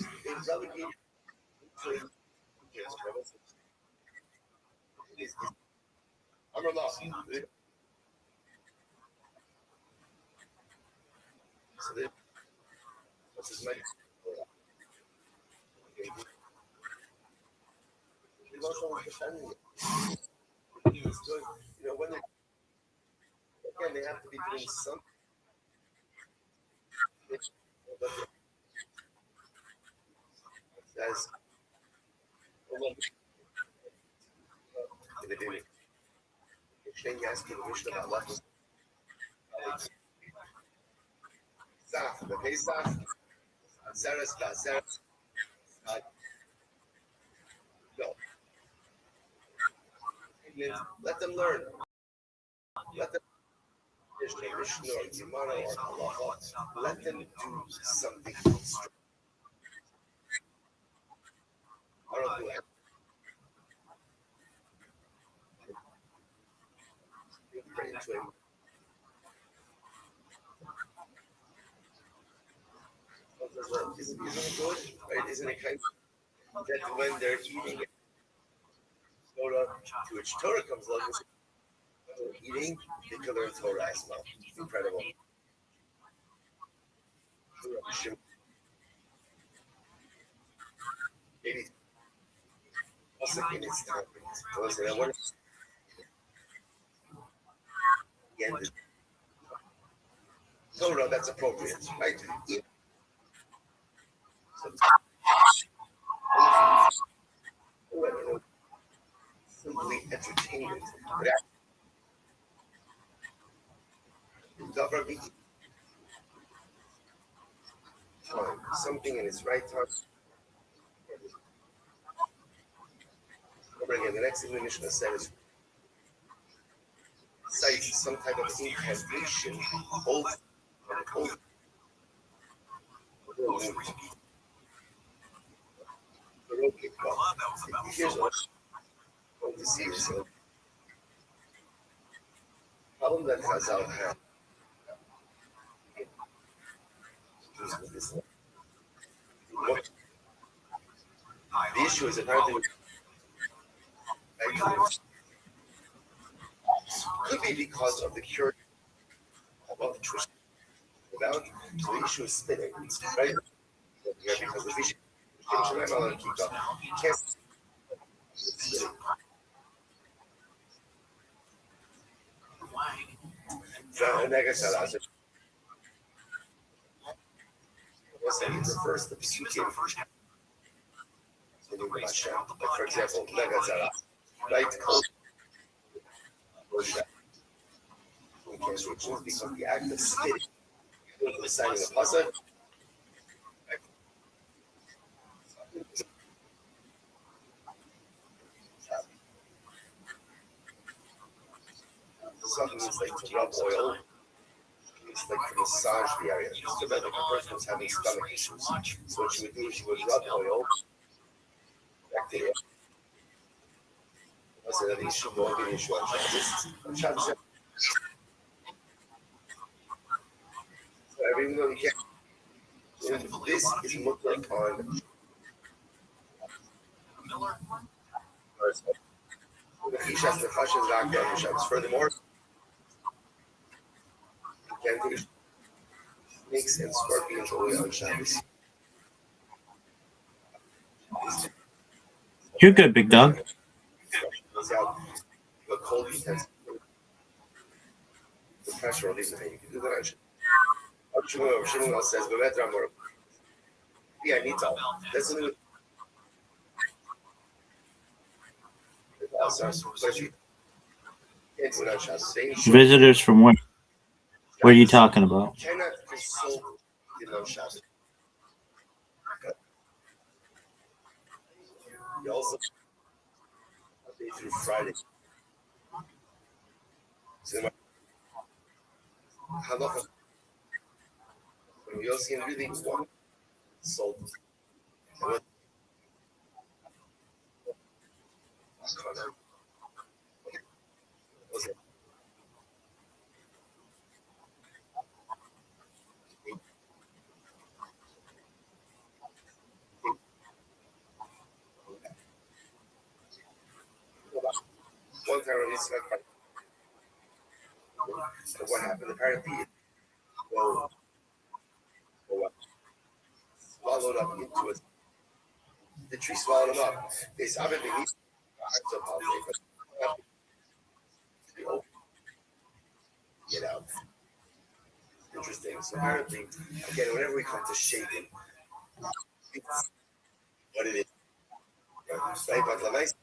When they have to be doing something. Guys, let them learn. Let them let them do something. I don't do it. Isn't it good? Right? Isn't it kind of that when they're eating it, to which Torah comes along, eating, they could learn Torah as well. It's incredible. Maybe also in its time. I want to end it. Torah, that's appropriate, right? Simply entertainment. Something in its right time. Remember again, the next thing the Mishnah said is cites some type of incantation over here's what I'm going to see is a problem that Chazal had. The issue is apparently could be because of the cure about the twist. Without the issue is spinning, right? Yeah, because the issue can't spinning. Refers to the psukim. Like for example, right? Because the act of spitting, the sign of the pasuk. Something is like to rub oil. It's like to massage the area. It's about like a person who's having stomach issues. So what she would do is she would rub oil back there. I said that issue won't be an issue on Shabbos. So even though you can't, this is looked like on furthermore, you can do snakes and scorpions only on Shabbos. You're good, big dog. The cold intense. The pressure release, you can do that on Shabbos. Shimon says, yeah, I need to. That's a Visitors from where? What are you talking about? You cannot consult on Shabbos. You also Monday through Friday. So halacha. You also can really want salt. One time it's like what happened apparently well swallowed up into it. The tree swallowed him up. They saw it beneath get out. Interesting. So apparently, again, whenever we come to shaping, it's what it is. Right? But the nice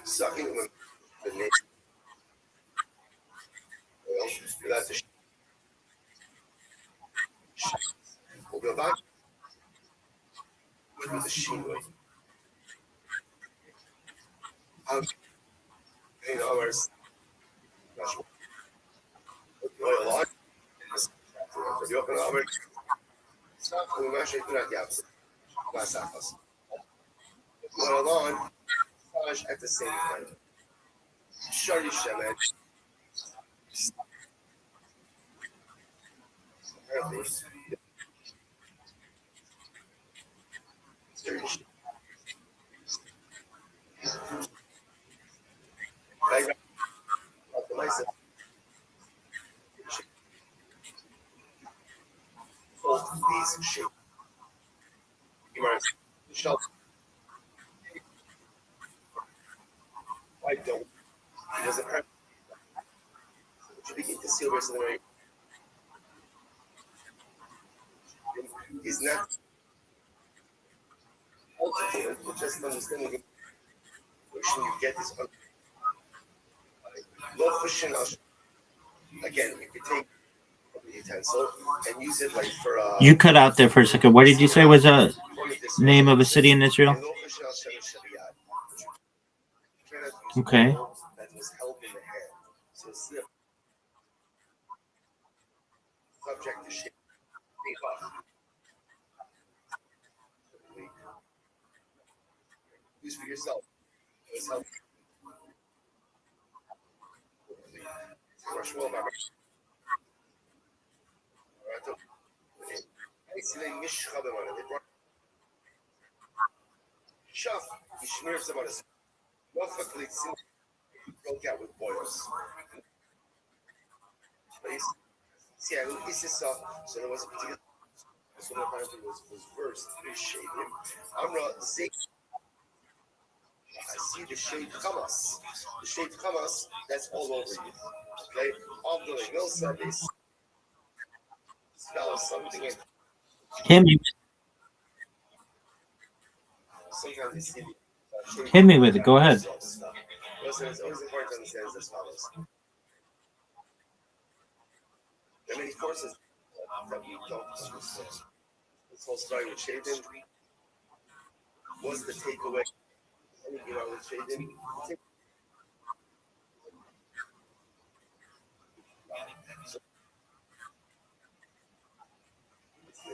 sucking when the nature without the we'll go back with the shingles. In ours, oil on. You open over. We measure it at the outside. Oil on, massage at the same time. Shari Shemet. Apparently, shall I don't. He doesn't have to begin to see over something like he's not just understanding the question you get is no question again you could take a utensil and use it like for You cut out there for a second. What did you say was a name of a city in Israel? Okay. that was held in the hand. So see a subject to shape. Use for yourself. It's helpful. Shaf, he smears about his broke out with boils. See, this is so there was a particular so one apparently was versed in shaving. Amra Zik I see the shade Hamas. The shade Hamas, that's all over you. Okay? After the mill service, smell something in Hit me. sometimes you see Hit me with it. Go ahead. Listen, it's always important to understand is as follows. There are many forces that we don't understand. This whole story with shaving was the takeaway. You know, with shaving.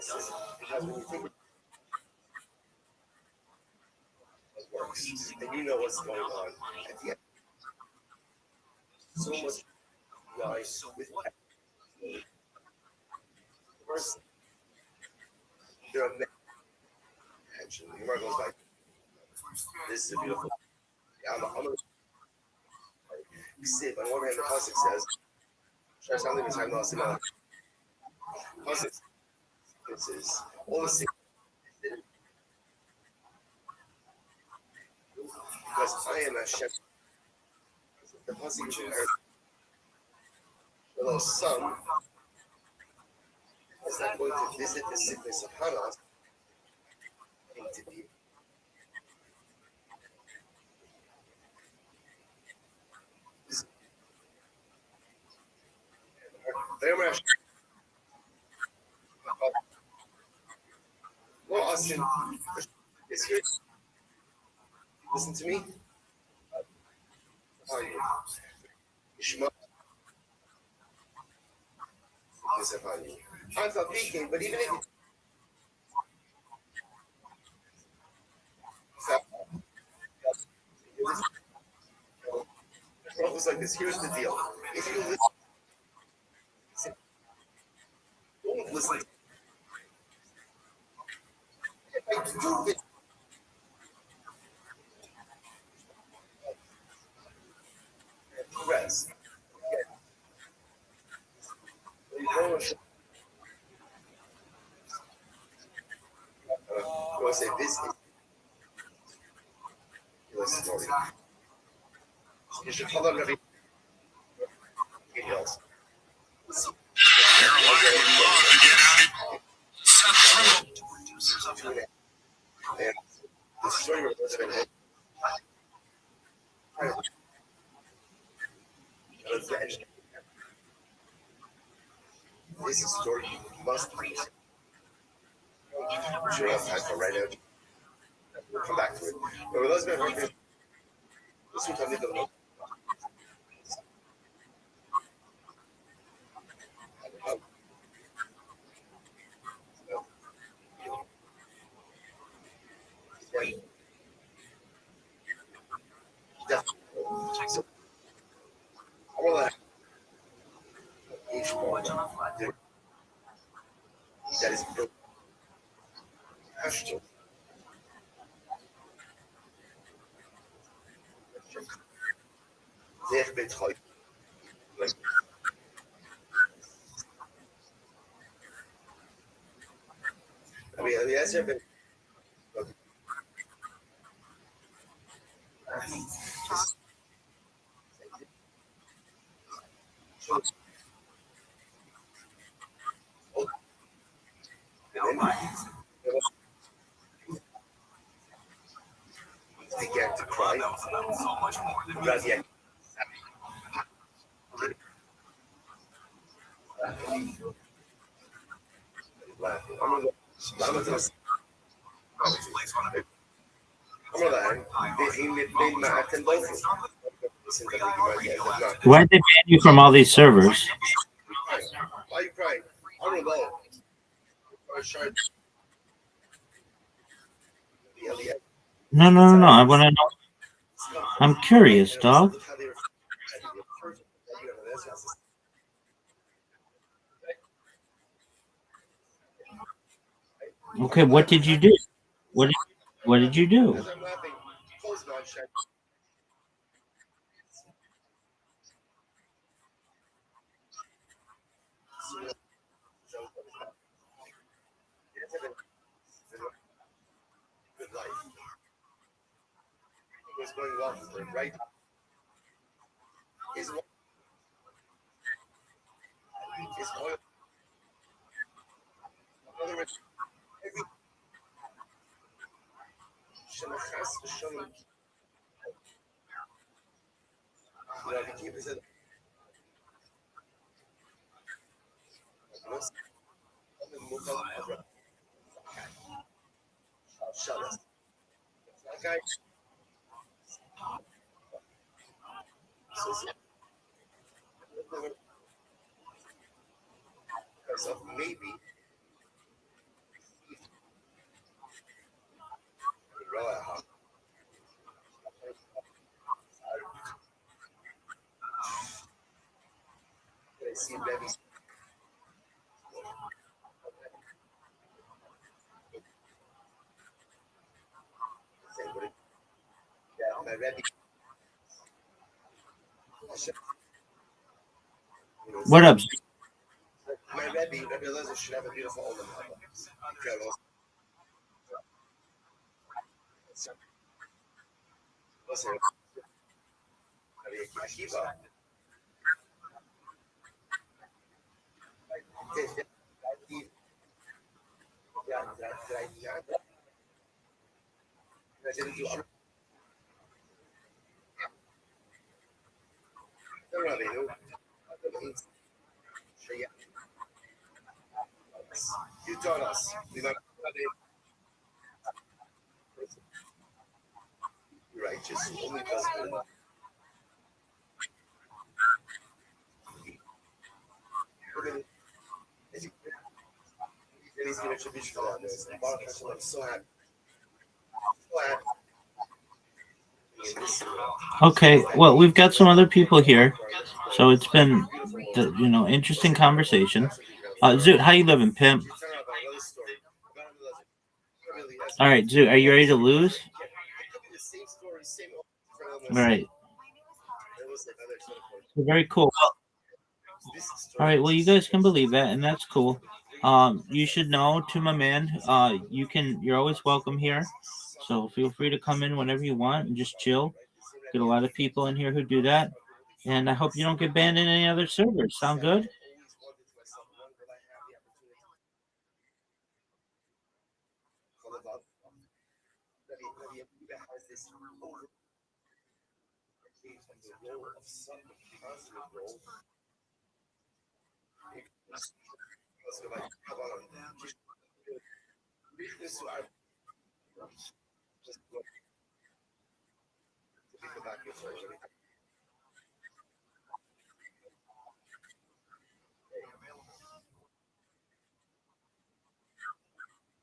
So, because when you think it works, and you know what's going on at the end, so much lies with first, there are many attention. The Gemara goes like, this is a beautiful. I'm a Ksiv. On one hand, the pasuk says, "Shar something is Haimah Simon." Pasuk says, all the same. Because I am Hashem. The pasuk is inherent. Although some is not going to visit the sickness of Hannah, to be. Well, Austin, is here. Listen to me. How are you? Shema. I'm not speaking, but even if it was like this, here's the deal. If you listen, don't listen. I do this. Rest. You want to say this? Listen, you should follow Rabbi Rothschild. And the story of Elizabeth this is a story you must read. We should have time for right now. We'll come back to it. But with Elizabeth Harper, this will come into the so I will each one that is built pasture. Sehr betreut. I mean, the answer been Began to cry. Rabbi, Why'd they ban you from all these servers? why are you crying? I don't know. No. I want to know. I'm curious, dog. Okay, what did you do? What did you do? As I'm laughing, close my check. Good life. It was going well for him, right? His wife, his oil. In other words, every Shalachas v'shalom. Rabbi Kiva said, Shalas. That guy says, myself, maybe I see Rabbi say, my Rabbi, What up? my Rabbi Lezer should have a beautiful Olam Haba. Incredible. Listen, Rabbi Akiva. I didn't do other. Rabbi, you taught us. We don't righteous. Only does good. He's going to attribute for that. I'm so happy. Okay, well, we've got some other people here, so it's been, interesting conversation. Zoot, how you living, pimp? All right, Zoot, are you ready to lose? All right. Very cool. All right, well, you guys can believe that, and that's cool. You should know, to my man, you're always welcome here. So feel free to come in whenever you want and just chill. Get a lot of people in here who do that. And I hope you don't get banned in any other servers. Sound good?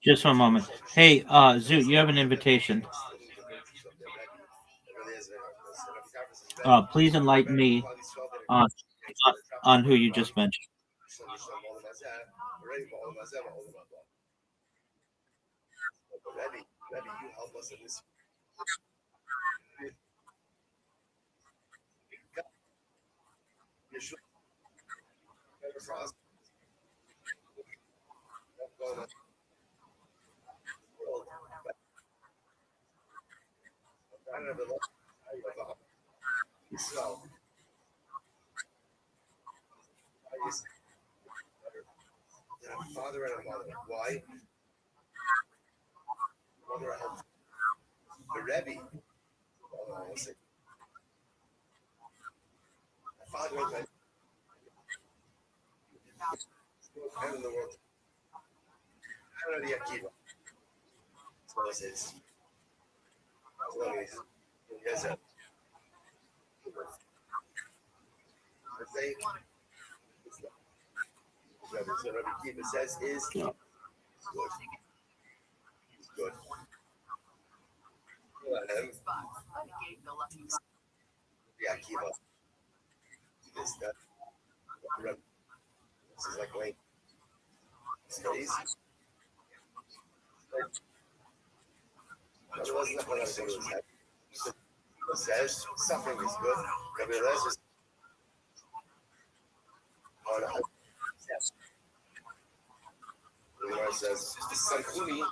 Just one moment. Hey, Zoot, you have an invitation. Please enlighten me on who you just mentioned. Rabbi, you help us in this. So, a father and a mother. Why? Mother helped the Rebbe. Father and my man in the world. Rabbi Akiva. So it says. Yes, sir. So Rabbi Akiva says is good. Good. Rabbi Akiva. This is like wait. Studies. Says suffering is good. Rabbi Rothschild says Sankuni.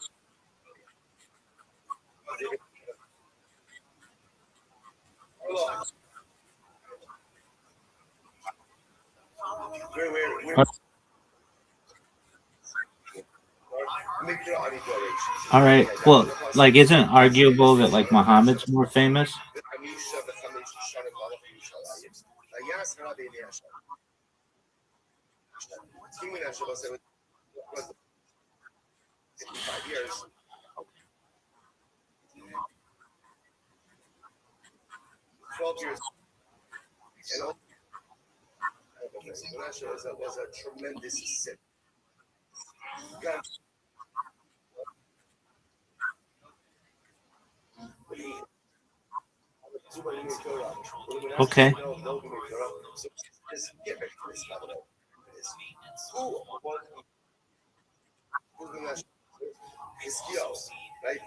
All right. Well, like, isn't it arguable that like Muhammad's more famous? Years. 12 years. And was a tremendous sin. God. Okay. Right?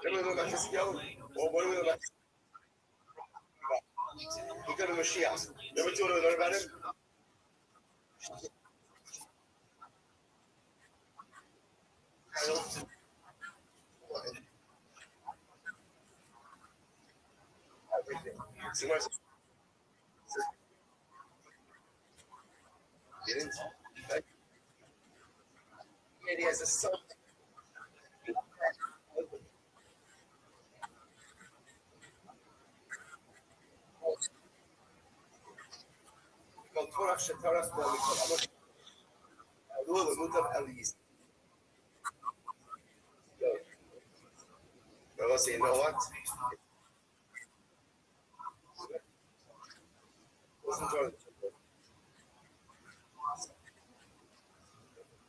Remember about Hiskiel? Or what do we know about Look at the Mashiach. Remember to learn about him? And he has a son. Well, say, you know what?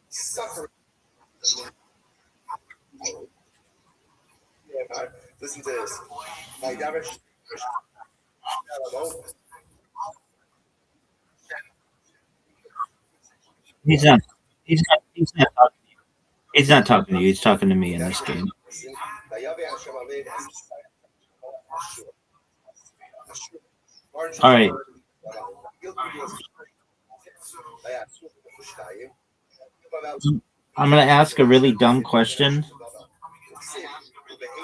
Suffering. Yeah, listen to this. My Davish. He's not. He's not. He's not talking to you. He's not talking to you. He's talking to me in this game. All right. I'm gonna ask a really dumb question,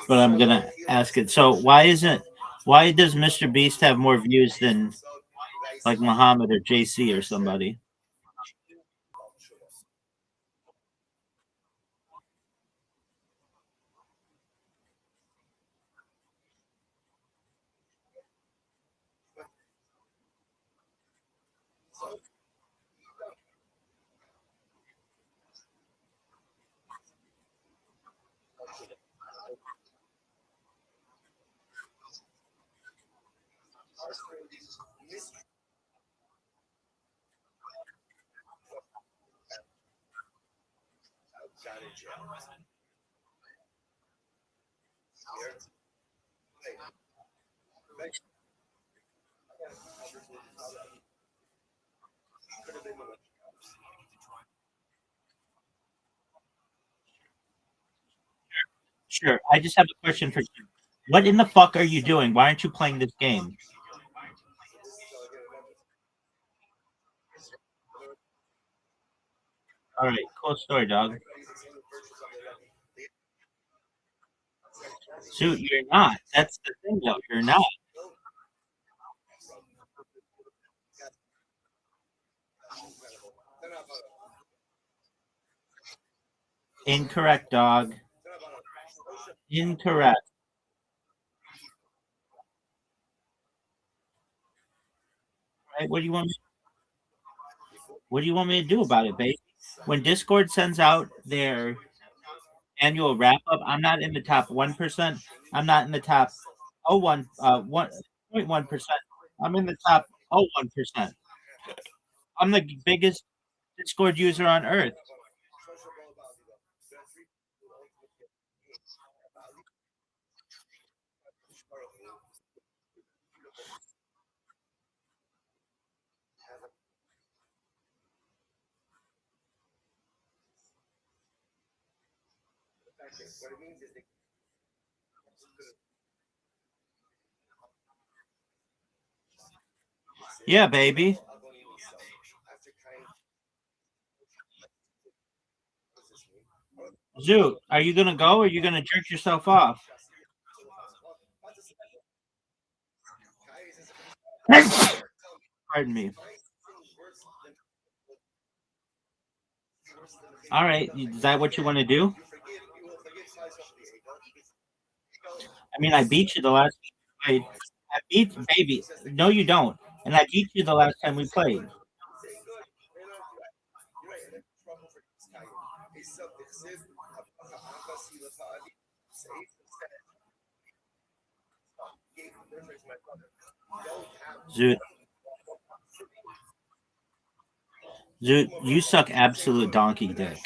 but I'm gonna ask it. So why does Mr. Beast have more views than like Muhammad or JC or somebody? Sure. I just have a question for you. What in the fuck are you doing? Why aren't you playing this game? All right, cool story, dog. Shoot, you're not. That's the thing, though. You're not. Incorrect, dog. Incorrect. Right? What do you want me to do about it, babe? When Discord sends out their annual wrap up, I'm not in the top 1%. I'm not in the top 1.1%. I'm in the top 1%. I'm the biggest Discord user on earth. Yeah, baby. Zoot, are you gonna go or are you gonna jerk yourself off? Pardon me. All right, is that what you want to do? I mean, I beat you the last time we played. I beat baby. No, you don't. And I beat you the last time we played. Zoot, Zoot, you suck absolute donkey dick.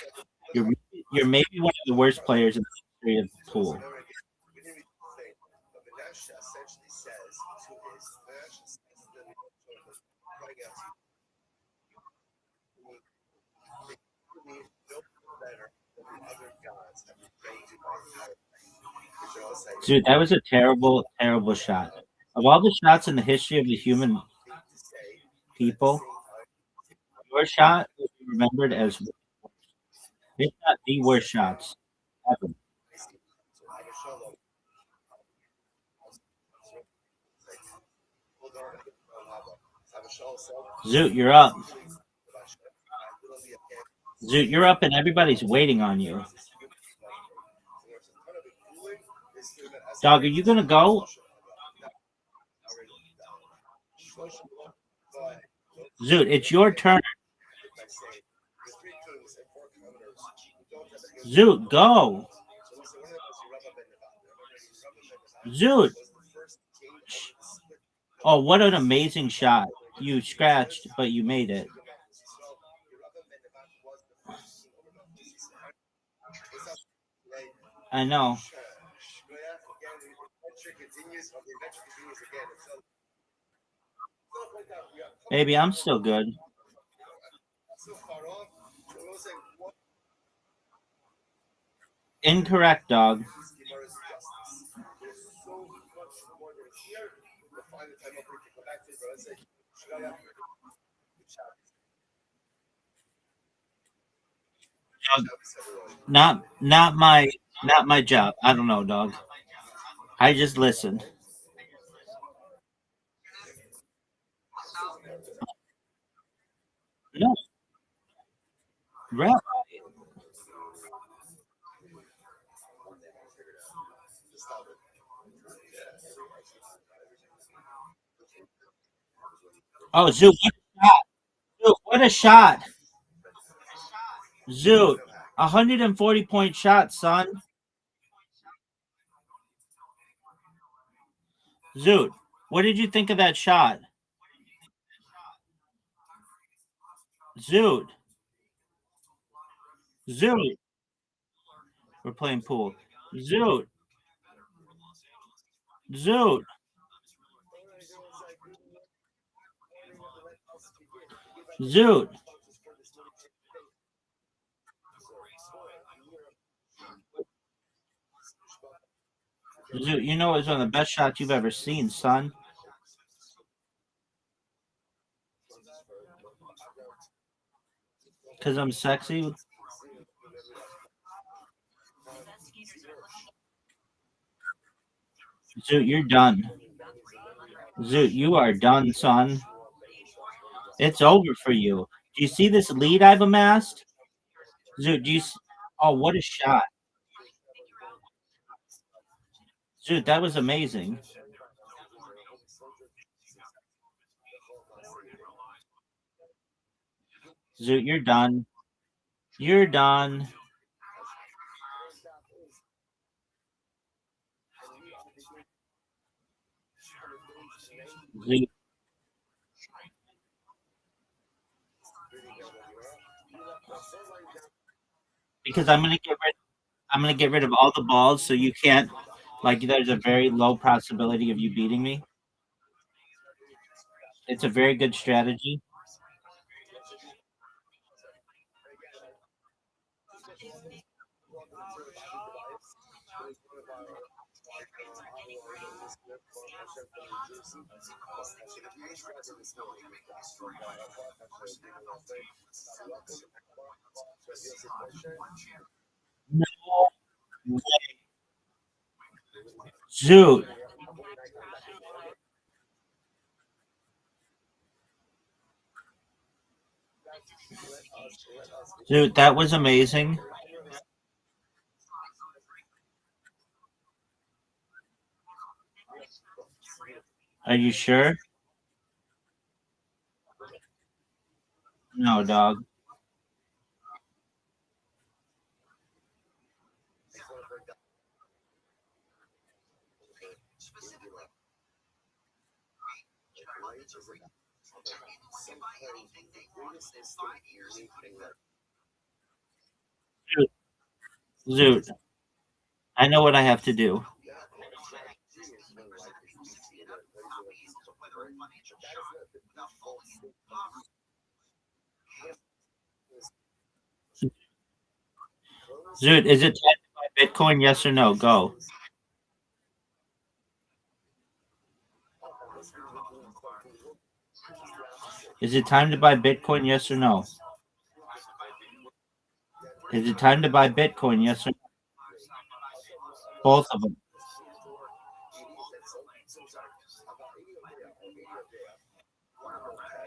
You're you're maybe one of the worst players in the history of the pool. Dude, that was a terrible, terrible shot. Of all the shots in the history of the human people, your shot will be remembered as it's not the worst shots ever. Zoot, you're up. Zoot, you're up, and everybody's waiting on you. Dog, are you gonna go? Zoot, it's your turn. Zoot, go. Zoot. Oh, what an amazing shot. You scratched, but you made it. I know. Baby, I'm still good. Incorrect, dog. Dog, not my job. I don't know, dog. I just listened. No, rap. Oh, Zoot, what a shot. Zoot, what a shot. Zoot, 140-point shot, son. Zoot, what did you think of that shot? Zoot. Zoot. We're playing pool. Zoot. Zoot. Zoot. Zoot, you know it's one of the best shots you've ever seen, son. Because I'm sexy. Zoot, you're done. Zoot, you are done, son. It's over for you. Do you see this lead I've amassed? Zoot, oh, what a shot. Zoot, that was amazing. Zoot, you're done. You're done. Zoot. Because I'm gonna get rid of all the balls so you can't, like, there's a very low possibility of you beating me. It's a very good strategy. No way. Zoot. Zoot, that was amazing. Are you sure? No, dog. Zoot. Zoot. I know what I have to do. Zoot, is it time to buy Bitcoin? Yes or no? Go. Is it time to buy Bitcoin? Yes or no? Is it time to buy Bitcoin? Yes or no? Both of them.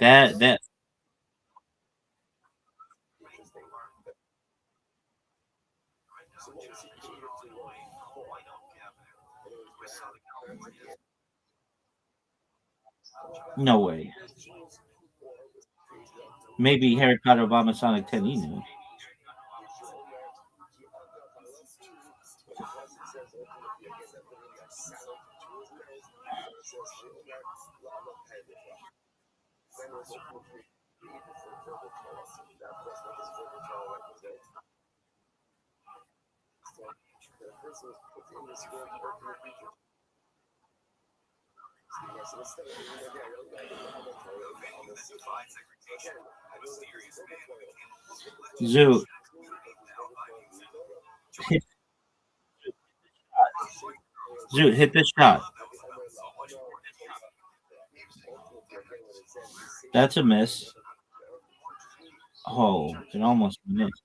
That no way. Maybe Harry Potter Obama Sonic 10 knew. Zoot. Zoot, hit this shot. That's a miss. Oh, it almost missed.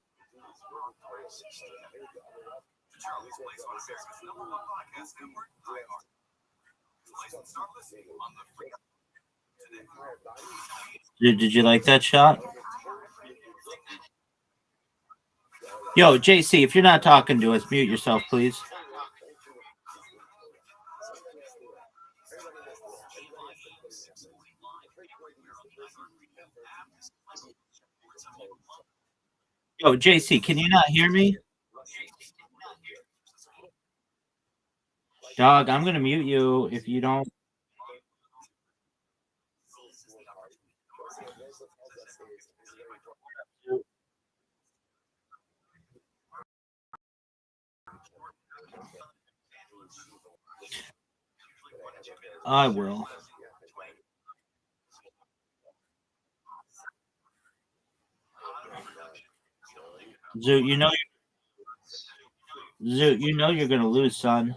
Did you like that shot? Yo, JC, if you're not talking to us, mute yourself, please. Yo, JC, can you not hear me? Dog, I'm gonna mute you if you don't. I will. Zoot, you know you're gonna lose, son.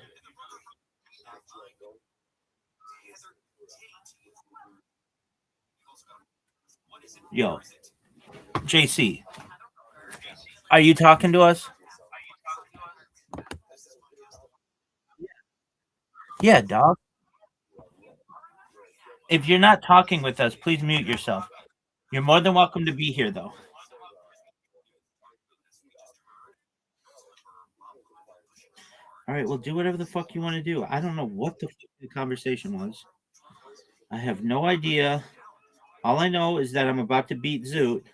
Yo, JC, are you talking to us? Yeah, dog. If you're not talking with us, please mute yourself. You're more than welcome to be here, though. All right, well, do whatever the fuck you want to do. I don't know what the fuck the conversation was. I have no idea. All I know is that I'm about to beat Zoot,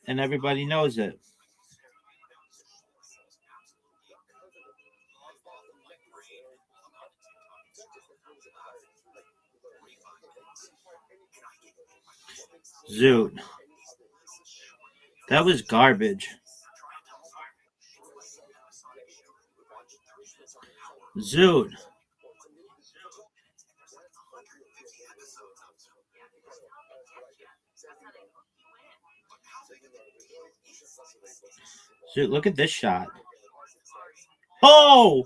and everybody knows it. Zoot. That was garbage. Zoot. Zoot, look at this shot. Oh!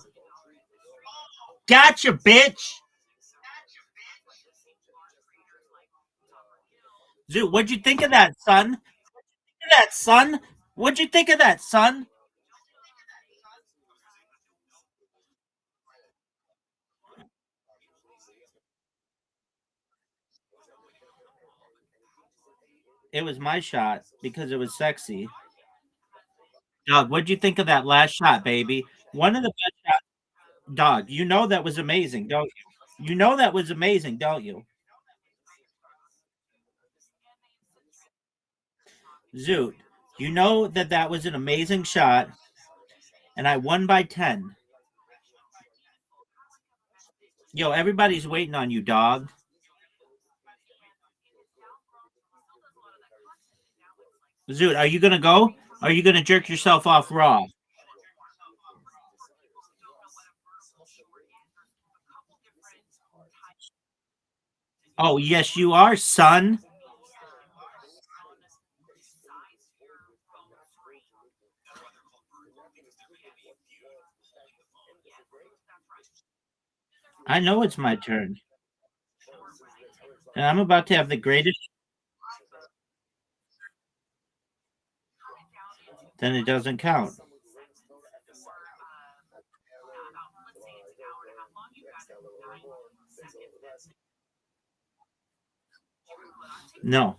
Gotcha, bitch! Zoot, what'd you think of that, son? What'd you think of that, son? It was my shot because it was sexy. Dog, what'd you think of that last shot, baby? One of the best shots. Dog, you know that was amazing, don't you? You know that was amazing, don't you? Zoot, you know that that was an amazing shot, and I won by 10. Yo, everybody's waiting on you, dog. Zoot, are you gonna go? Are you gonna jerk yourself off raw? Oh, yes, you are, son. I know it's my turn. And I'm about to have the greatest. Then it doesn't count. No.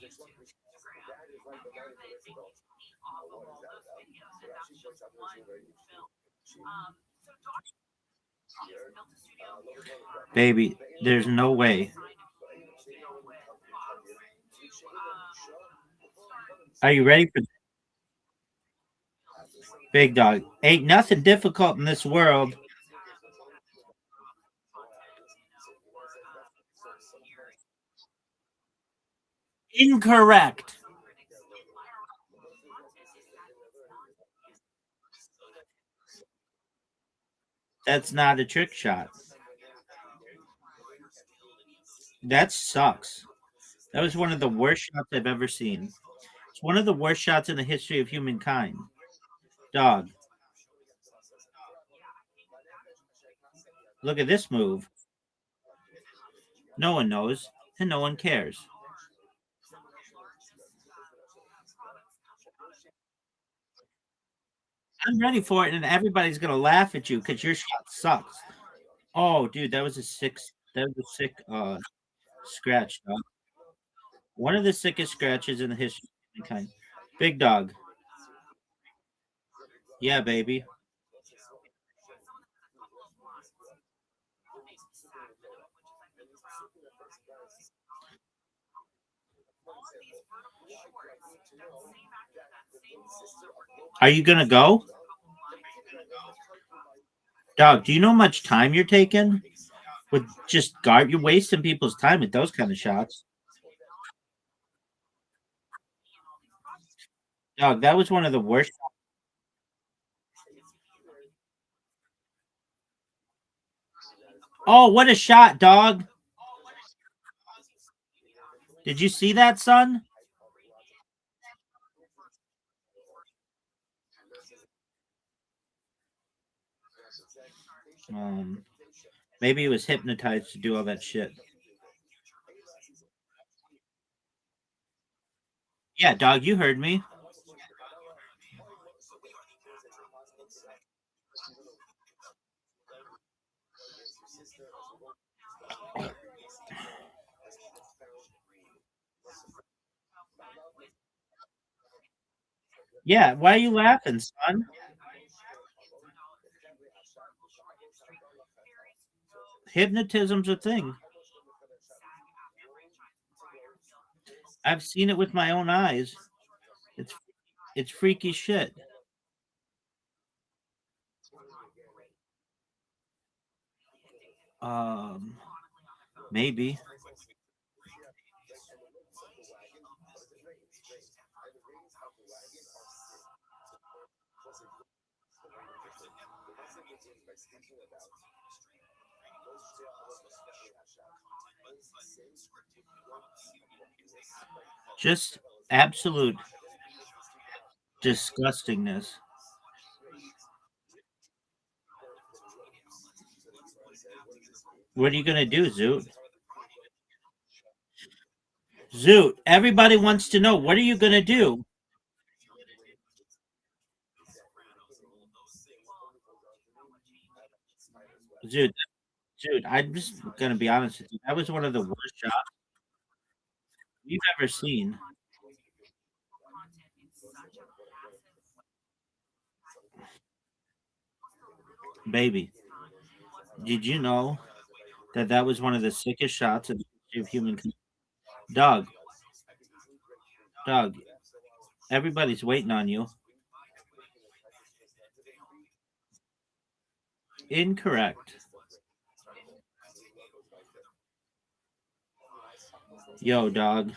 Baby, there's no way. Are you ready for this? Big dog? Ain't nothing difficult in this world. Incorrect. That's not a trick shot. That sucks. That was one of the worst shots I've ever seen. It's one of the worst shots in the history of humankind. Dog. Look at this move. No one knows, and no one cares. I'm ready for it, and everybody's gonna laugh at you because your shot sucks. Oh, dude, that was a sick scratch, dog. One of the sickest scratches in the history of mankind. Big dog. Yeah, baby. Are you gonna go? Dog, do you know how much time you're taking? With just guard, you're wasting people's time with those kind of shots. Dog, that was one of the worst. Oh, what a shot, dog. Did you see that, son? Maybe he was hypnotized to do all that shit. Yeah, dog, you heard me. Yeah, why are you laughing, son? Hypnotism's a thing. I've seen it with my own eyes. It's it's freaky shit. Um, maybe. Just absolute disgustingness. What are you gonna do, Zoot? Zoot, everybody wants to know what are you gonna do? Zoot, Zoot, I'm just gonna be honest with you. That was one of the worst shots you've ever seen. Baby, did you know that that was one of the sickest shots in the history of humankind? Dog, dog, everybody's waiting on you. Incorrect. Yo, dog.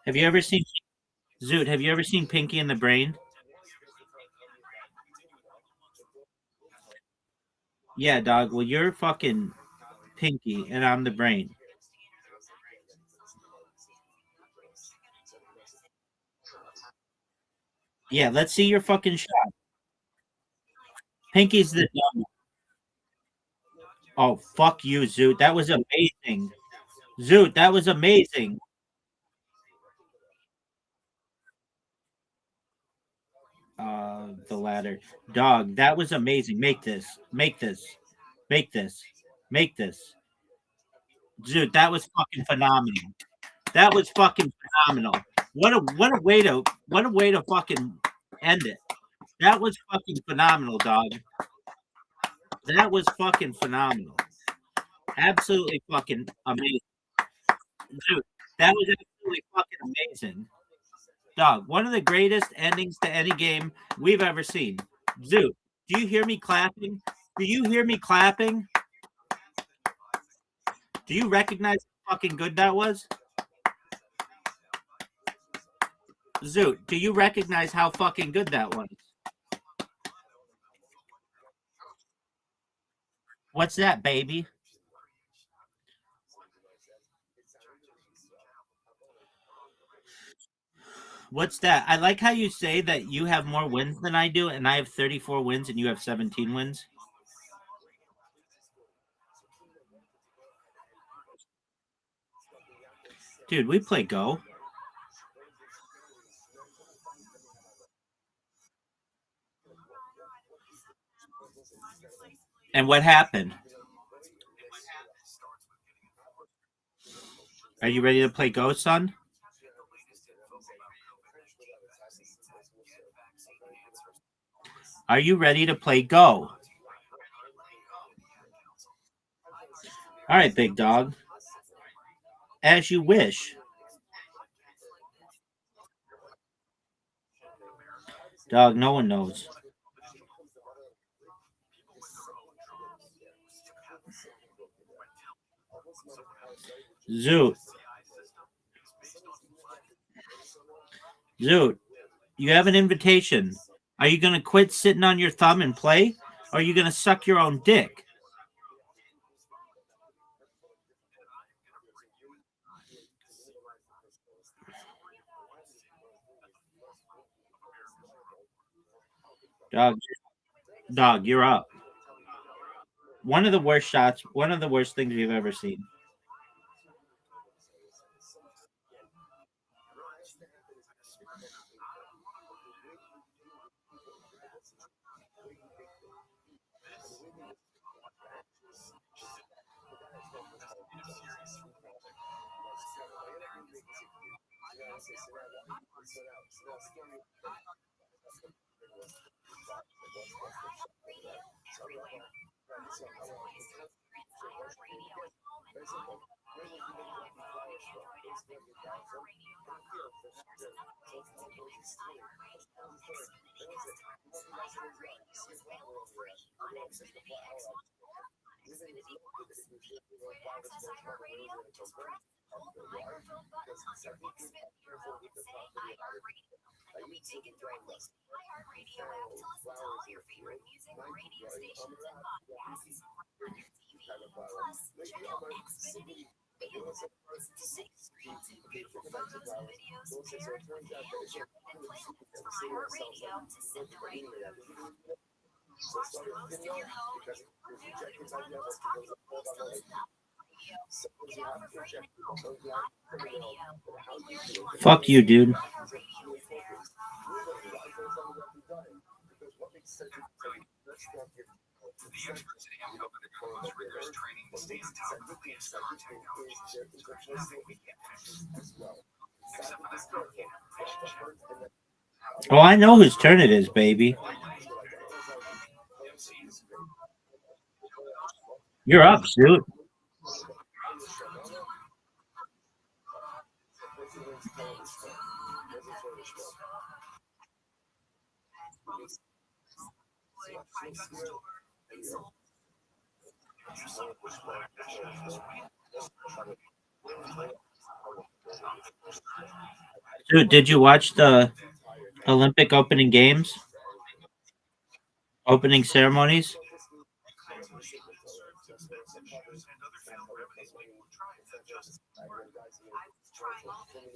Have you ever seen Zoot? Have you ever seen Pinky and the Brain? Yeah, dog. Well, you're fucking Pinky, and I'm the Brain. Yeah, let's see your fucking shot. Pinky's the dumb. Oh, fuck you, Zoot. That was amazing. Zoot, that was amazing. The ladder. Dog, that was amazing. Make this. Make this. Make this. Make this. Dude, that was fucking phenomenal. That was fucking phenomenal. What a way to fucking end it. That was fucking phenomenal, dog. That was fucking phenomenal. Absolutely fucking amazing. Dude, that was absolutely fucking amazing. Dog, one of the greatest endings to any game we've ever seen. Dude, do you hear me clapping? Do you hear me clapping? Do you recognize how fucking good that was? Zoot, do you recognize how fucking good that was? What's that, baby? What's that? I like how you say that you have more wins than I do, and I have 34 wins and you have 17 wins. Dude, we play Go. And what happened? Are you ready to play Go, son? Are you ready to play Go? All right, big dog. As you wish. Dog, no one knows. Zoot. Zoot, you have an invitation. Are you going to quit sitting on your thumb and play? Or are you going to suck your own dick? Dog, dog, you're up. One of the worst shots, one of the worst things we've ever seen. Fuck you, dude. The experts at AMCO undergo most rigorous training to stay on top of the latest car technologies. There's nothing we can't fix, except for that complicated relationship. Oh, I know whose turn it is, baby. You're up, dude. Dude, did you watch the Olympic opening games? Opening ceremonies?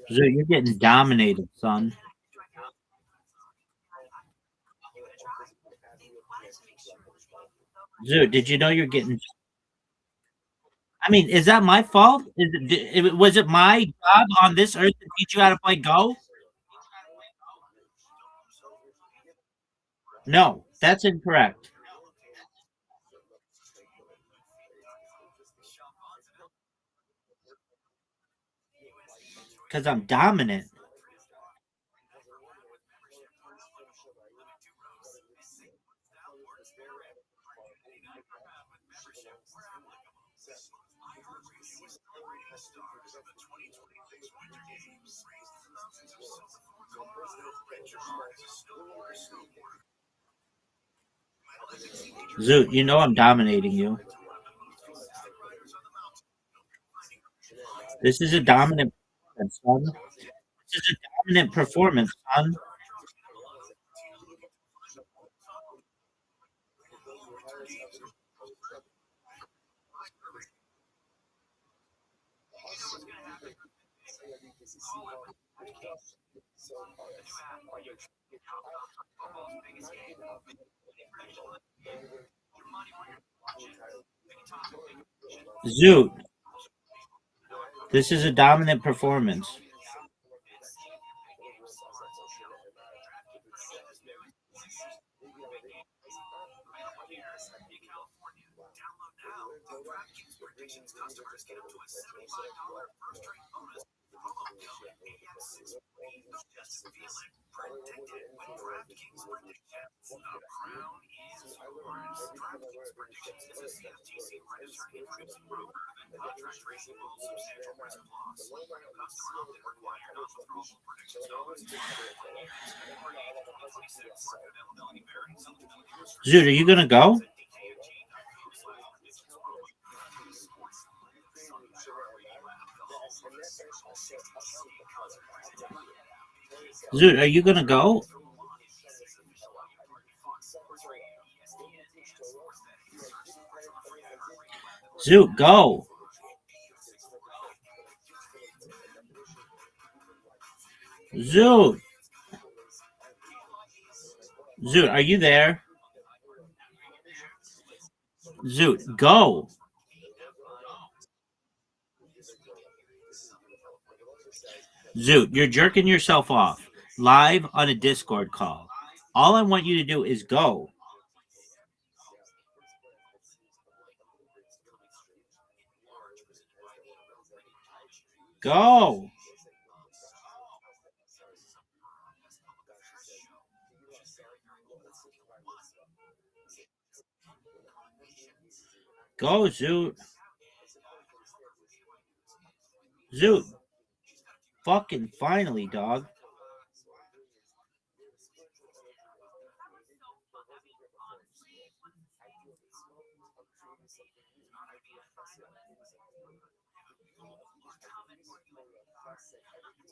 Dude, you're getting dominated, son. Dude, did you know you're getting... I mean, is that my fault? Was it my job on this earth to teach you how to play Go? No, that's incorrect. Because I'm dominant. Zoot, you know I'm dominating you. This is a dominant performance, son. This is a dominant performance, son. Zoot. This is a dominant performance. Zoot, are you gonna go? Zoot, are you gonna go? Zoot, go. Zoot. Zoot, are you there? Zoot, go. Zoot, you're jerking yourself off live on a Discord call. All I want you to do is go. Go. Go, Zoot. Zoot. Fucking finally, dog.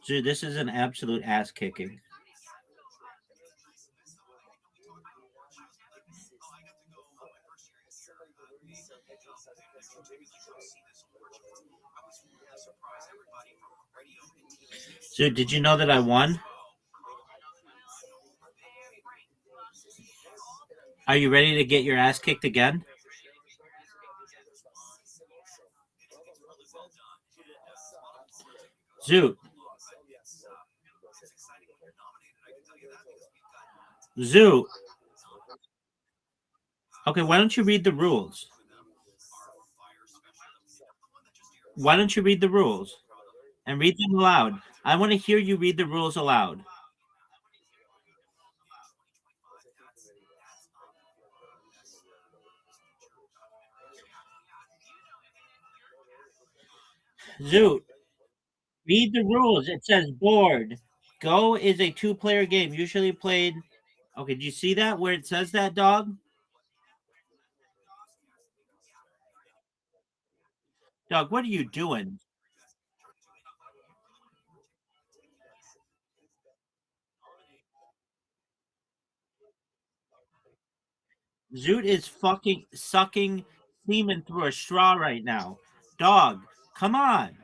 Dude, this is an absolute ass kicking. Dude, did you know that I won? Are you ready to get your ass kicked again? Zoot. Zoot. Okay, why don't you read the rules? Why don't you read the rules? And read them aloud. I want to hear you read the rules aloud. Zoot. Read the rules. It says board. Go is a two-player game, usually played. Okay, do you see that where it says that, dog? Dog, what are you doing? Zoot is fucking sucking semen through a straw right now. Dog, come on.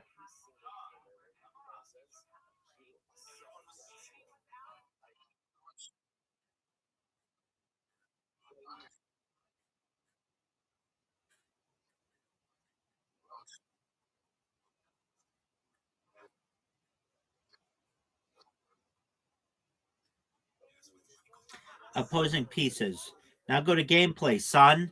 Opposing pieces. Now go to gameplay, son.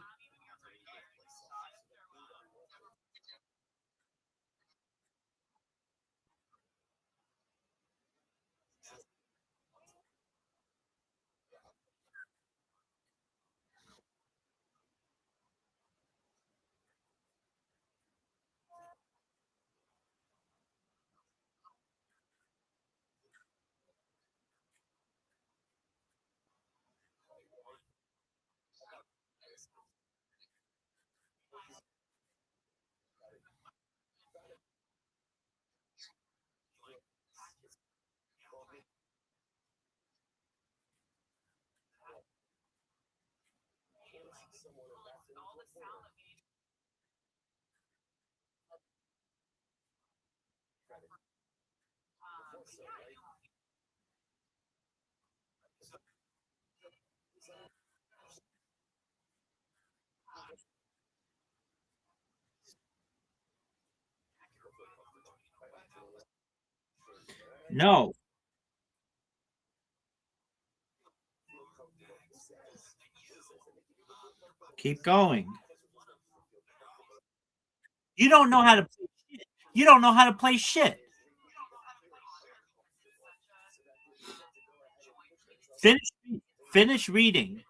No. Keep going. You don't know how to play shit. You don't know how to play shit. Finish finish reading.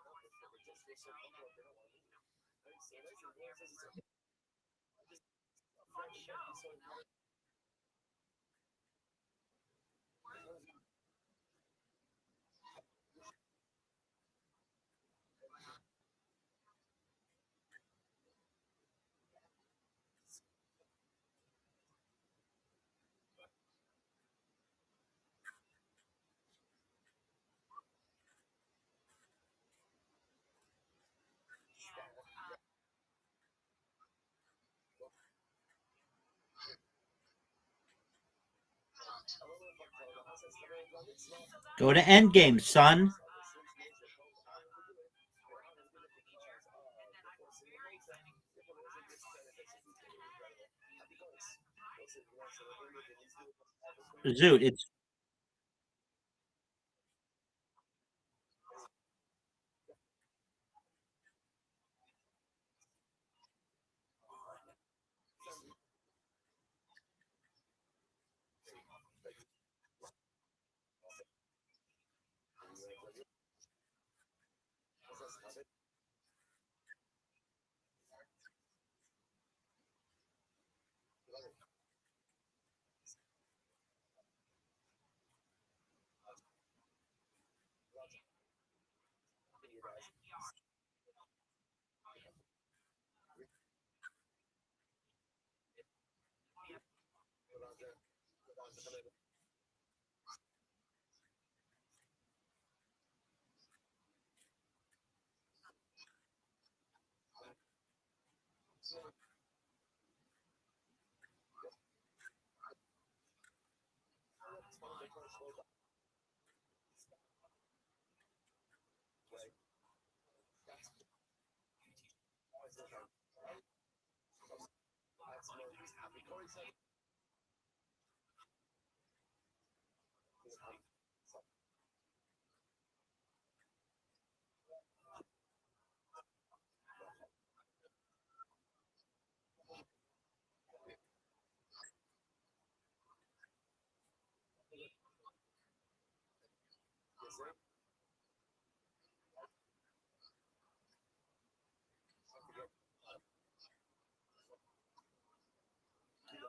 Go to endgame, son. Zoot, it's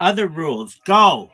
Other rules. Go.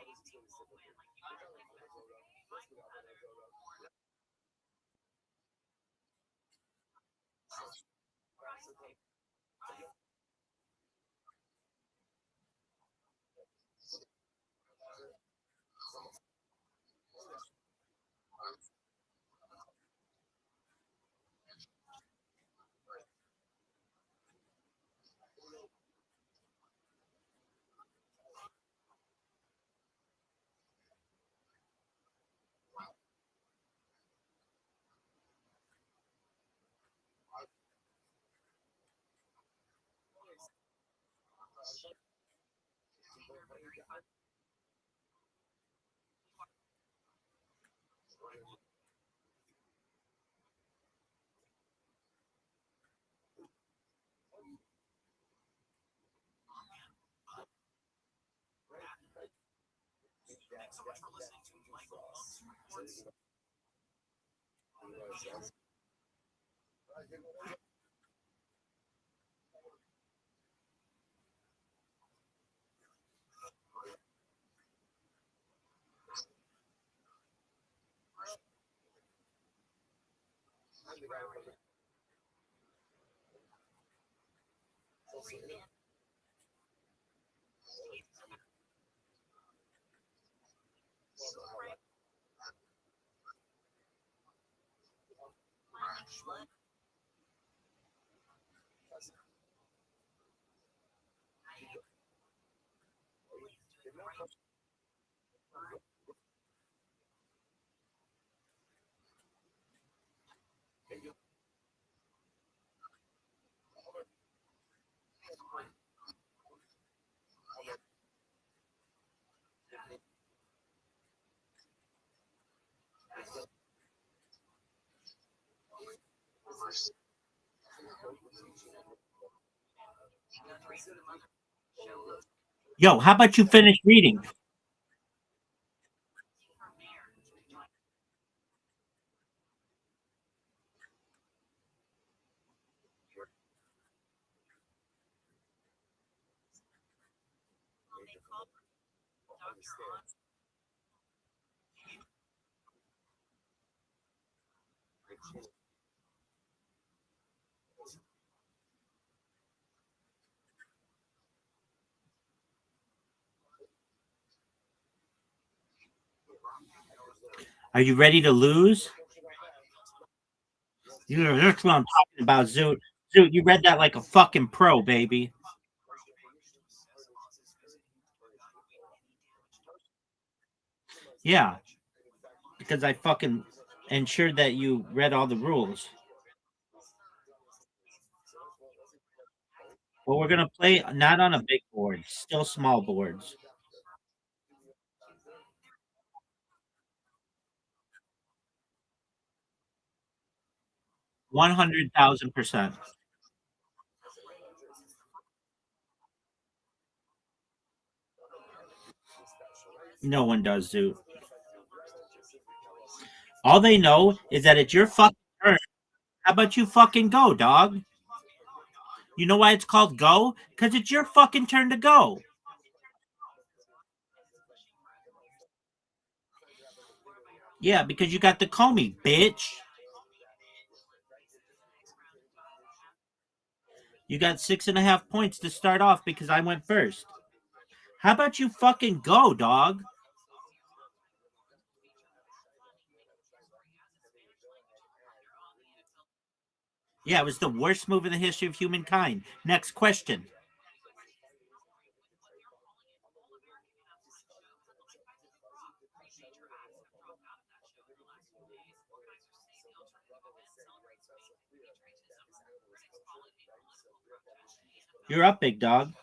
Yo, how about you finish reading? Are you ready to lose? Yeah, that's what I'm talking about, Zoot. Zoot, you read that like a fucking pro, baby. Yeah, because I fucking ensured that you read all the rules. Well, we're gonna play not on a big board, still small boards. 100,000%. No one does, Zoot. All they know is that it's your fucking turn. How about you fucking go, dog? You know why it's called go? Because it's your fucking turn to go. Yeah, because you got the Comey, bitch. You got 6.5 points to start off because I went first. How about you fucking go, dog? Yeah, it was the worst move in the history of humankind. Next question. You're up, big dog.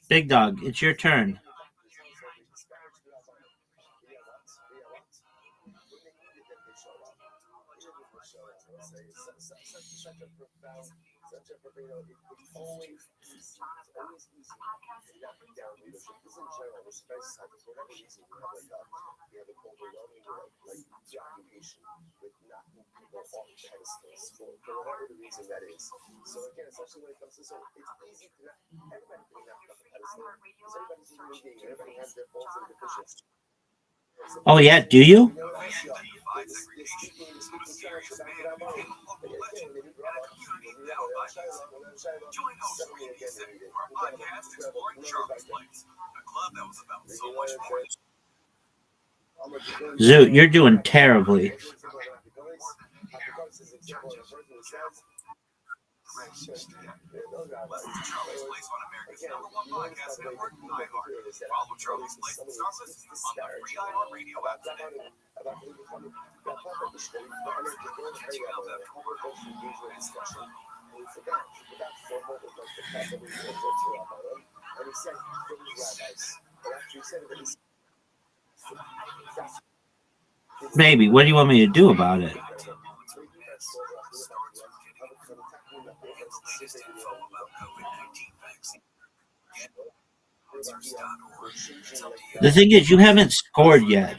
Big Dog, it's your turn. Oh yeah, do you? Zoo, you're doing terribly. Baby, what do you want me to do about it? The thing is, you haven't scored yet.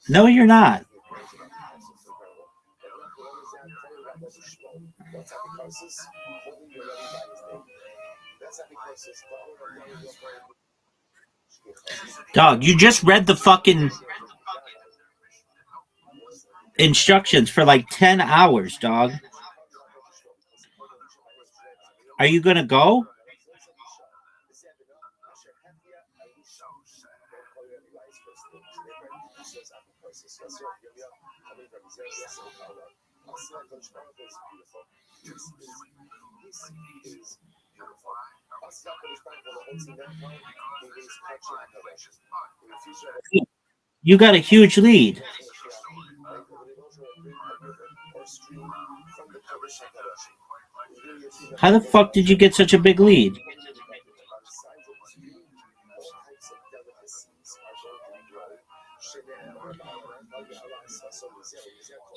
No, you're not. Dog, you just read the fucking instructions for like 10 hours, dog. Are you gonna go? You got a huge lead. How the fuck did you get such a big lead?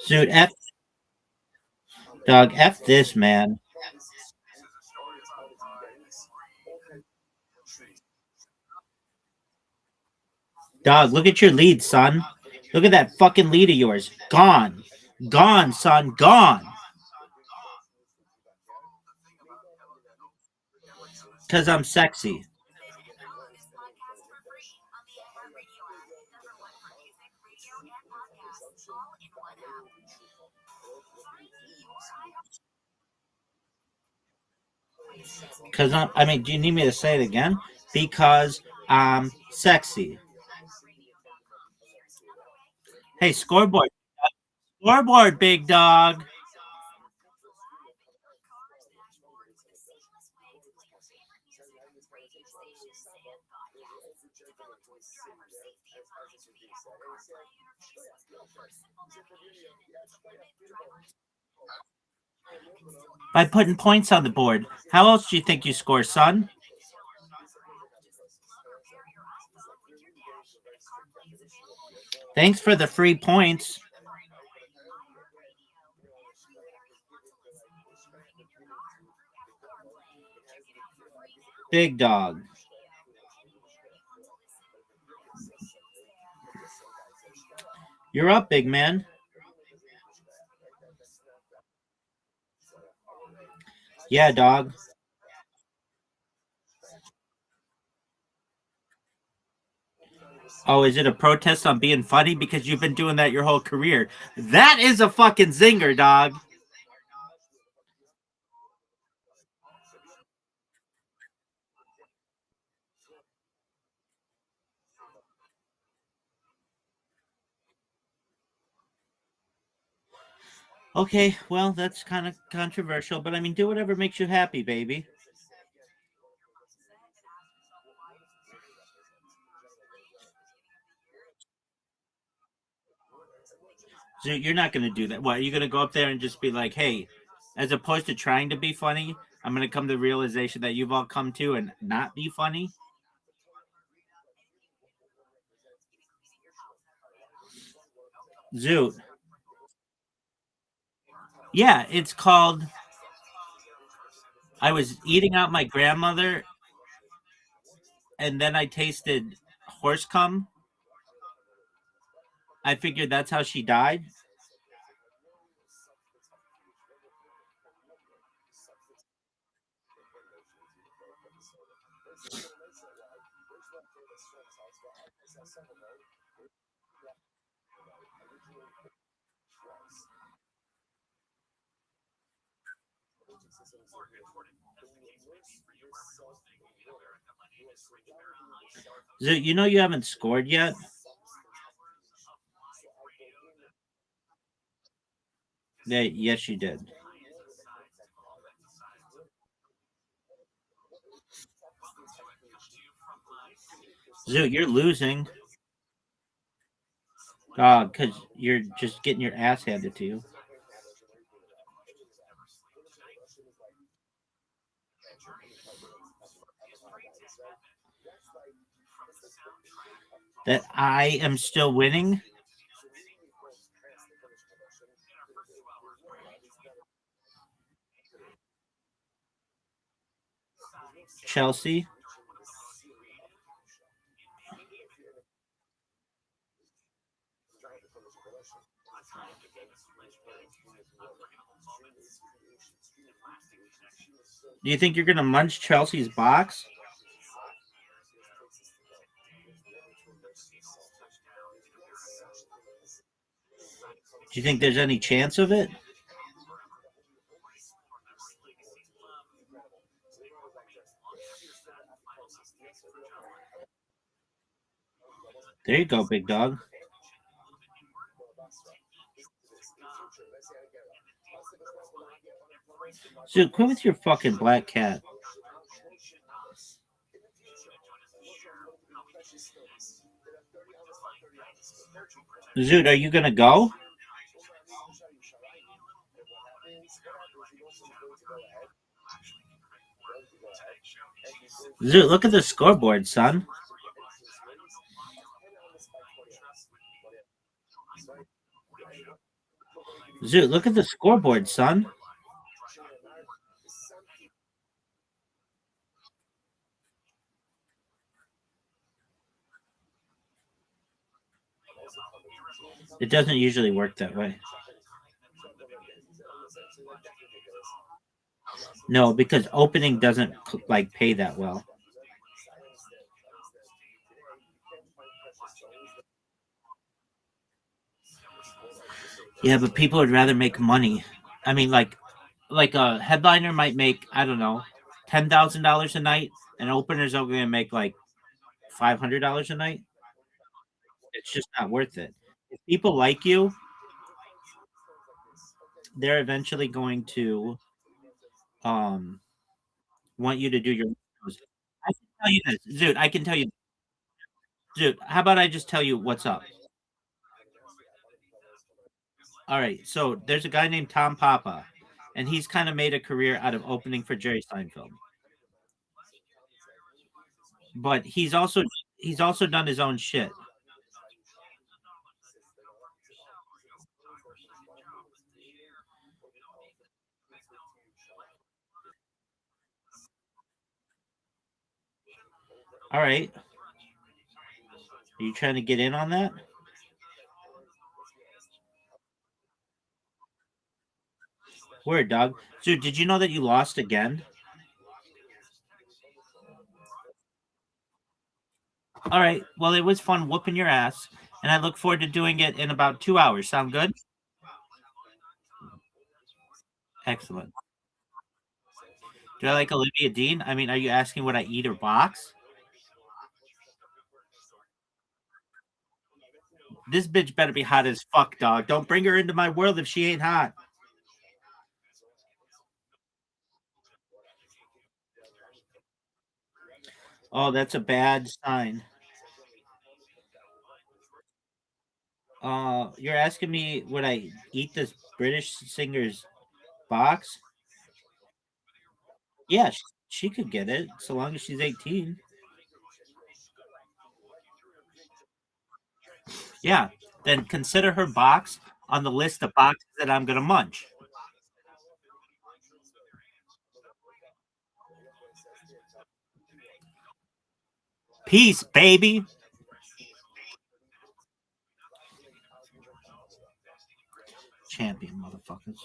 Dude, Dog, F this, man. Dog, look at your lead, son. Look at that fucking lead of yours. Gone. Gone, son. Gone. Because I'm sexy. Because I mean, do you need me to say it again? Because I'm sexy. Hey, scoreboard. Scoreboard, big dog. By putting points on the board. How else do you think you score, son? Thanks for the free points. Big dog. You're up, big man. Yeah, dog. Oh, is it a protest on being funny? Because you've been doing that your whole career. That is a fucking zinger, dog. Okay, well, that's kind of controversial, but I mean, do whatever makes you happy, baby. So you're not going to do that. What, are you going to go up there and just be like, hey, as opposed to trying to be funny, I'm going to come to the realization that you've all come to and not be funny? Zoot. Yeah, it's called I was eating out my grandmother and then I tasted horse cum. I figured that's how she died. Zoot, you know you haven't scored yet? Yeah, yes, you did. Zoot, you're losing. Because you're just getting your ass handed to you. That I am still winning. Chelsea. Do you think you're going to munch Chelsea's box? Do you think there's any chance of it? There you go, big dog. Dude, quit with your fucking black cat. Zoot, are you gonna go? Zoot, look at the scoreboard, son. Zoot, look at the scoreboard, son. It doesn't usually work that way. No, because opening doesn't like pay that well. Yeah, but people would rather make money. I mean, like a headliner might make, I don't know, $10,000 a night, and openers are going to make like $500 a night. It's just not worth it. If people like you, they're eventually going to um want you to do your shows. I can tell you this, dude. I can tell you, dude. How about I just tell you what's up? All right. So there's a guy named Tom Papa, and he's kind of made a career out of opening for Jerry Seinfeld. But he's also done his own shit. All right. Are you trying to get in on that? Word, dog. Dude, did you know that you lost again? All right. Well, it was fun whooping your ass, and I look forward to doing it in about 2 hours. Sound good? Excellent. Do I like Olivia Dean? I mean, are you asking what I eat or box? This bitch better be hot as fuck, dog. Don't bring her into my world if she ain't hot. Oh, that's a bad sign. You're asking me would I eat this British singer's box? Yeah, she could get it so long as she's 18. Yeah, then consider her box on the list of boxes that I'm gonna munch. Peace, baby. Champion, motherfuckers.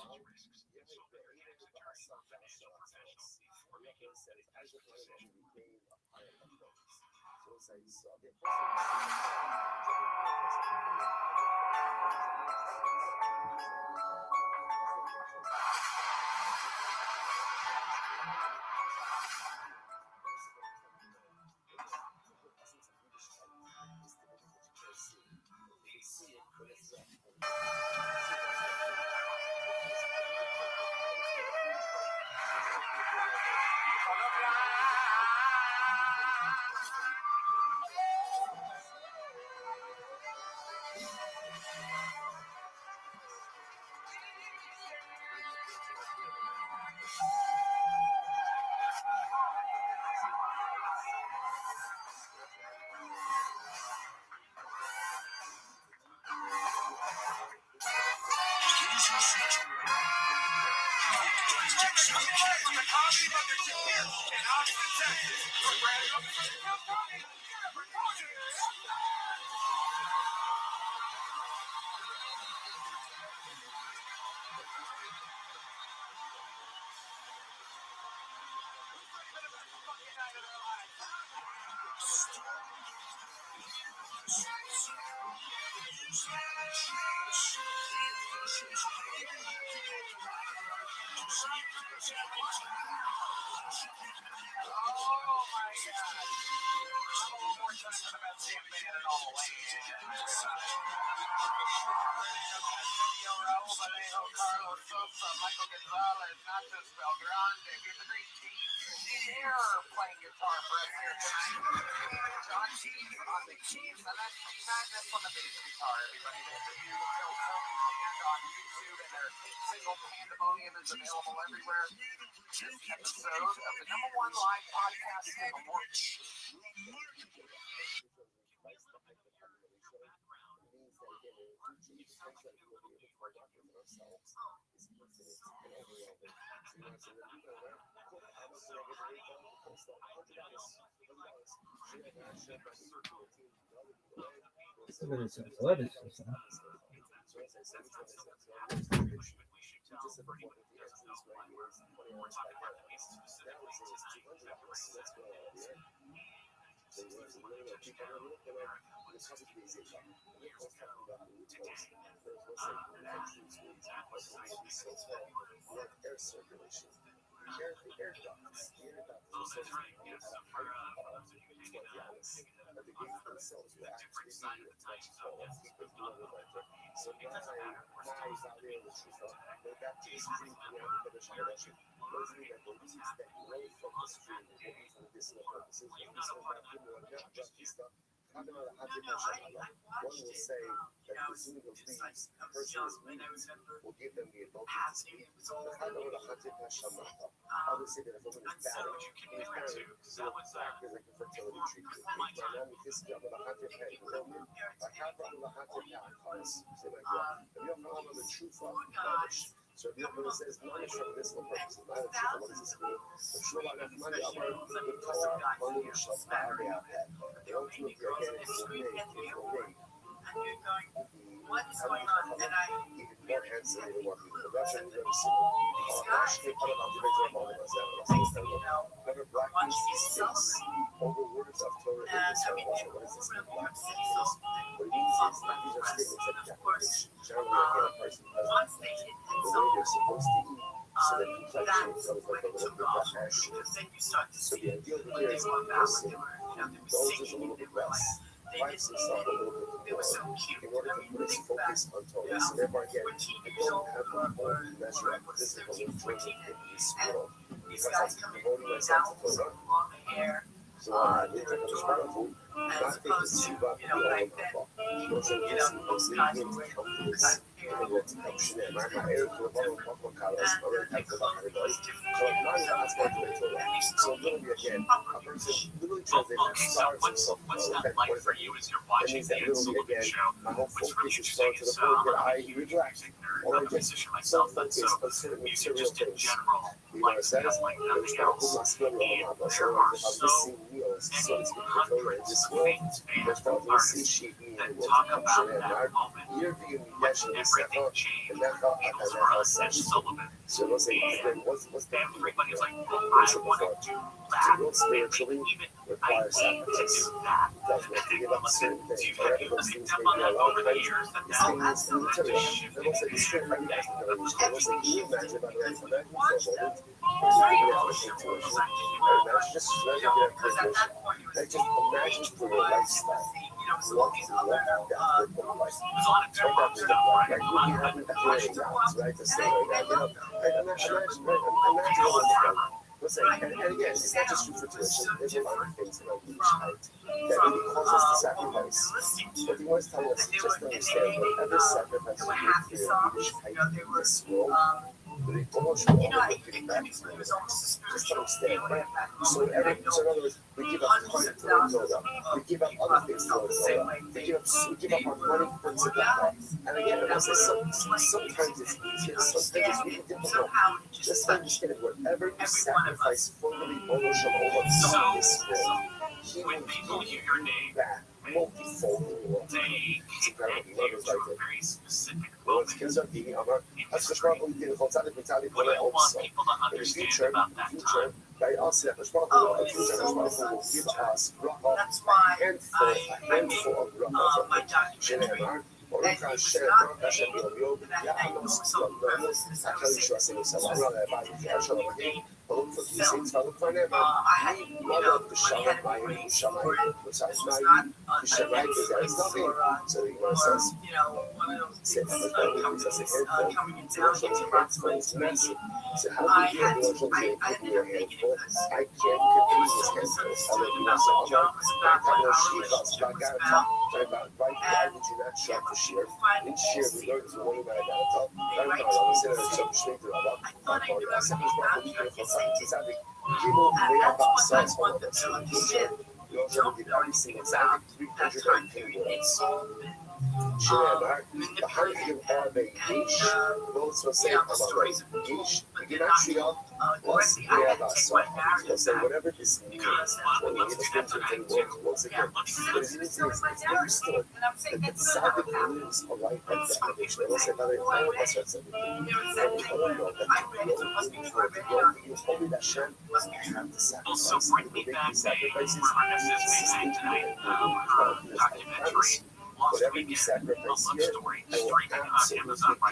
What's that like for you as you're watching the Sullivan show? What's really interesting is I'm a huge music nerd. I'm a musician myself, and so music just in general lights me up like nothing else. And there are so many hundreds of famous artists that talk about that moment when everything changed for Eagles Russ and Sullivan. And everybody's like, well, I want to do that. Even I need to do that. Listen to everything picked up on that over the years that now has to shift and Listen, and again, it's not just true for tuition. There's a lot of things in our Jewish heart that really cause us to sacrifice. But he was telling us just to understand whatever sacrifice we make for your Jewish heart in this world, the emotional overlook getting back to you. Just understand that. So in other words, we give up time for the Torah. We give up other things for the Torah. We give up our money for tzedakah. And again, I say sometimes it's easier, sometimes it's really difficult. Just understand whatever you sacrifice for the Torah in this world, he will give you back multifold in your life. It's incredible. Love is like it. Well, it's kids are being on as Kashmir did the Fontaine Vitali for their own son. In the future, by us, the Kashmir will give us a handful of Rabbah from ברוך השם, ברוך השם ביום, יענוס גדולוס, אחרי שעשינו סבבה, בהתחילה של המדים, ברוך וכיסים צבאו כבר נאמר, אני מלא בשלום מים, בשמיים, בצד מים, בשמיים, there is nothing. So the Gemara says, says a handful, it's messy. So how do you get Rosh Hashanah to your handful? I can't compete this handful. Why would you not show up for Shir? In Shir, we learned to one about Adalta. I'm not going to say that some straight to Rabbi. I'm going to say that Gimel Le'abah says all of us. We also did everything exactly 310 words. Shemar, the hundred of Arabic Gish, those who say about Gish, Gematria, plus Le'abah. So say whatever this means, when we get to the work once again. But it means it's understood that the Tzaddik lives a life like that. We'll say that all of us are Tzaddik. And we all know that you holy Hashem, you have to sacrifice. You make these sacrifices. Whatever you sacrifice here, I will absolutely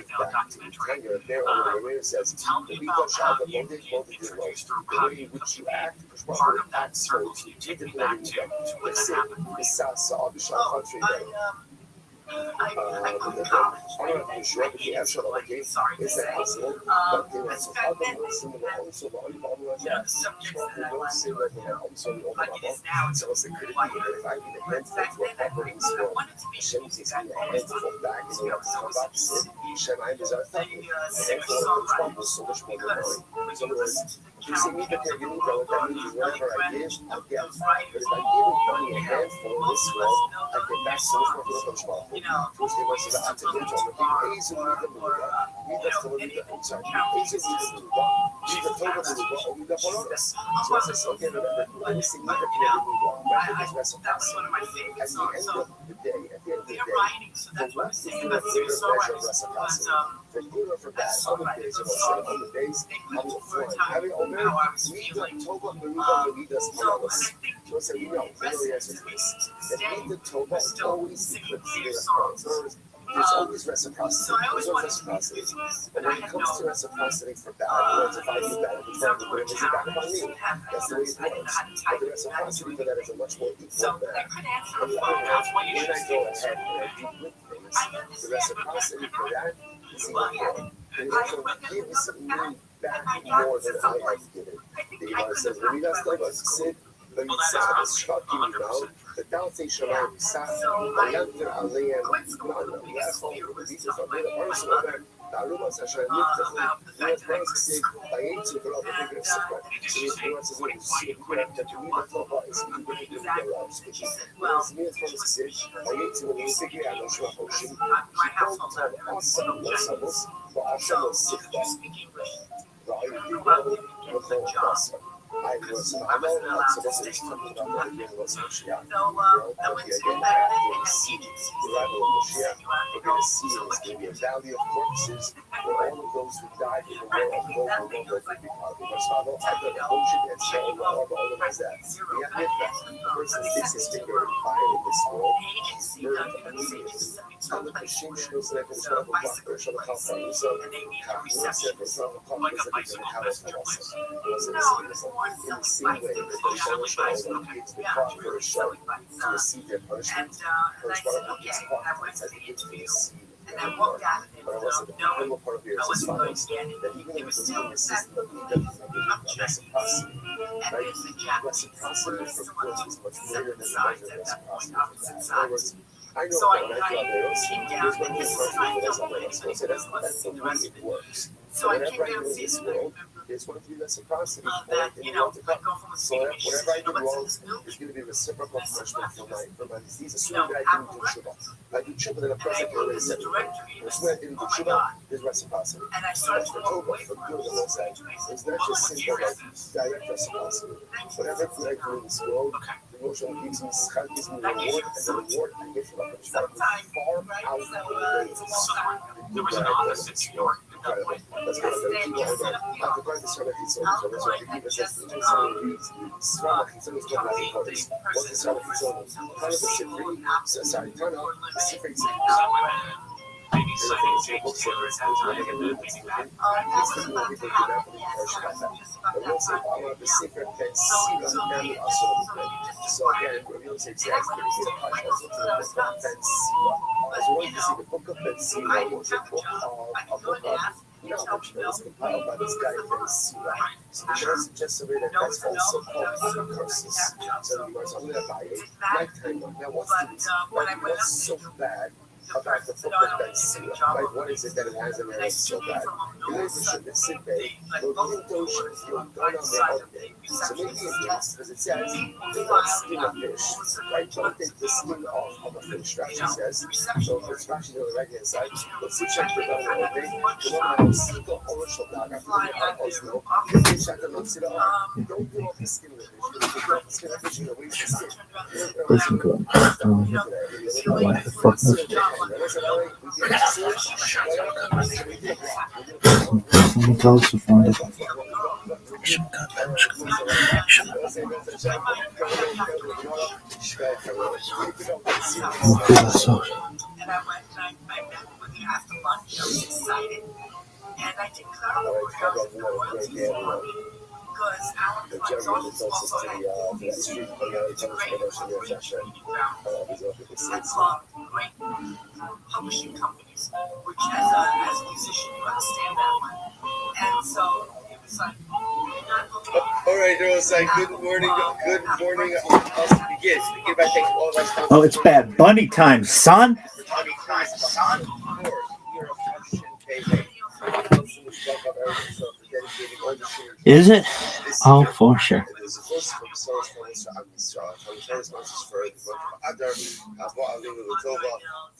give back to you. And you're there on the way it says, the legal child of Monday did most. The way in which you act, part of that serves you. Take it back to what's happened. This I'll be shot country. You see me that they're giving go, that means whatever I give, I'll get. But if I give money a handful in this world, I get back so much more from the Shema. Tuesday was the Atelier, easily the Buddha, we the Torah, I'm sorry, easily the Buddha, we the Torah, we the Buddha. So as I say, again, remember, when you see me that they're giving go, that is reciprocity. At the end of the day, for what is the greater pleasure of reciprocity? For good or for bad, other days, other days, I'm the flying. Having over, we the Torah, we the Midas, so say, we know, really answer this. That we the Torah always eclipse their there's always reciprocity. There's always reciprocity. But when it comes to reciprocity for bad words, if I do bad, it's not the word, it's back upon me. That's the way it works. But the reciprocity for that is a much more equal bad. On the other hand, when I go ahead and I do good things, the reciprocity for that is even more. And it also gives me back more than I have given. The Gemara says, when he does like us, Sid, במנצח השחקים איתו, ותרתי שמיים ניסה, וילמתם עליהם מעלה, ויכול ובדיוק לפעמים הפרס אומר, תעלו מעשה אשר נפתחו, ואת פרס הסיג, וייצו ולא בבגר ספר, שבתמונת הזו, שבתמונת תתומים הטובה, הסביב בבגר גרב, ולהזמין את פרס הסיג, וייצו ולבגר אנוש והחושים, שכל טוב עשה וסמוס, ועשה לו סכתה, והייתי בו וכל עשה. I was not supposed to talk about the was Moshiach. We're going to see the arrival of Moshiach. We're going to see there's going to be a valley of corpses where all of those who died in the war of Gog and Magog will be part of the Masvalo. I don't know and Shaul and all of that. We admit that the person sticks his finger in fire in this world, burned immediately. And the Christian knows that it's not a proper Shalachal Fire. So, it's not a proper in the same way that the Shalosh gives the proper show to receive their punishment, the Shalosh gives proper as it gives to receive their reward. But I was the primal part of here is as follows, that even if it's in the system of the reciprocity, right? Reciprocity for growth is much greater than the measure of reciprocity. In other words, I know that when I do Averos, there's going to be a person that does Averos. So that's the way it works. So whenever I do in this world, there's going to be reciprocity in the world to come. So whenever I do wrong, there's going to be reciprocal punishment for my disease, assuming that I didn't do tshuva. If I do tshuva, then a person can already set me free. Assuming I didn't do tshuva, there's reciprocity. That's for Tova, for good, the Lord said. It's not just simple, like direct reciprocity. Whatever good I do in this world, the Rothschild gives me reward, and the reward I get from the Rothschild far outweighs the good that I do in this world. That's what I'm going to do. After going to Shabbat Chitzon, Shabbat says, in some reads, Shabbat Chitzon is what I call this. What is Shabbat Chitzon? Tana the Sifri, sorry, Tana the Sifri Maybe citing James Taylor's headline and moving back. it's the more people who never harsh about that. But we'll say, Allah, the secret that Siva and also so again, we'll say exactly the harsh also to the book of Ben Siva. As well as the book of Ben Siva was a book of knowledge that was compiled by this guy Ben Siva. So the Shah suggests a way that that's also called other curses. So you are only by a lifetime. Now what's so bad about the book of Ben Siva? Like what is it that it has in there that's so bad? You know, the sick bay, the little oceans, you're done on the other day. So maybe it means, because it says, do not skin a fish, right? Don't take the skin off of a fish, Rashi says. So it's Rashi on the right hand side. Let's see, check the other day. The one I was single over Shabbat, I put it on Oslo. The fish at the looks it up. Don't do off the skin of the fish. You don't do off the skin of the fish, you don't waste the skin. What the fuck is that? Someone tells to find it. And I went and I met with him after lunch. I was excited. And I declared the word house and the royalties for me. Because Alan Fly's also had movies to great reaching ground. That's great publishing companies, which as a musician you understand that one. And so it was like, all right, it was like good morning. Begin by thanking all of us. Oh, it's Bad Bunny time, son. Is it? Oh, for sure.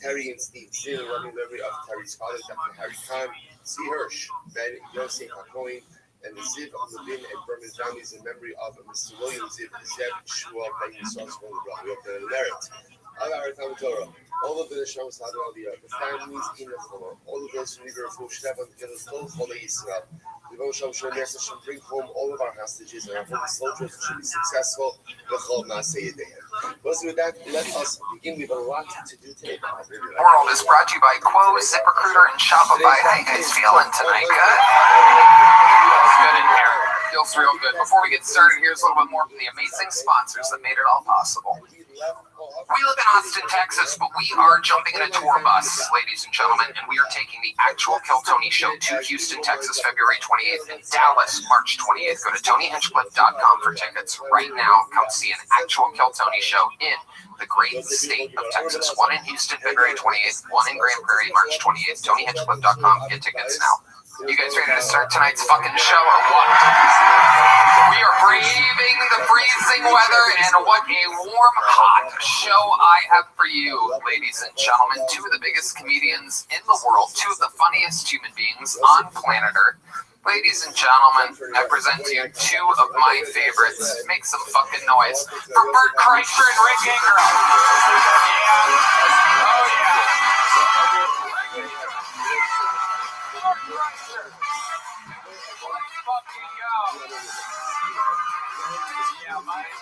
Terry and Steve Zinn, loving memory of Terry's father, Dr. Harry Khan, C. Hirsch, Ben Yosef HaKohen, and the Ziv of Levin and Berman families in memory of Mr. William Ziv, Zeb, Shua, Ben Yisrael, we hope they're merit. All of the Neshamos, the families in the Chol, all of those who leave their full Shnevan, the Chol Yisrael. The Rosham Shonesa should bring home all of our hostages and our holy soldiers should be successful. The Chol Maaseh. With that, let us begin. We have a lot to do today. World is brought to you by Quo, ZipRecruiter, and Shopify. How you guys feeling tonight? Good? Good in here. Feels real good. Before we get started, here's a little bit more from the amazing sponsors that made it all possible. We live in Austin, Texas, but we are jumping in a tour bus, ladies and gentlemen, and we are taking the actual Kill Tony show to Houston, Texas, February 28th, and Dallas, March 28th. Go to TonyHinchcliffe.com for tickets right now. Come see an actual Kill Tony show in the great state of Texas. One in Houston, February 28th, one in Grand Prairie, March 28th. TonyHinchcliffe.com. Get tickets now. You guys ready to start tonight's fucking show or what? We are braving the freezing weather, and what a warm, hot show I have for you, ladies and gentlemen. Two of the biggest comedians in the world, two of the funniest human beings on planet Earth. Ladies and gentlemen, I present to you two of my favorites. Make some fucking noise for Bert Kreischer and Rick Ingram. Yeah. Oh, yeah. Yeah, buddy.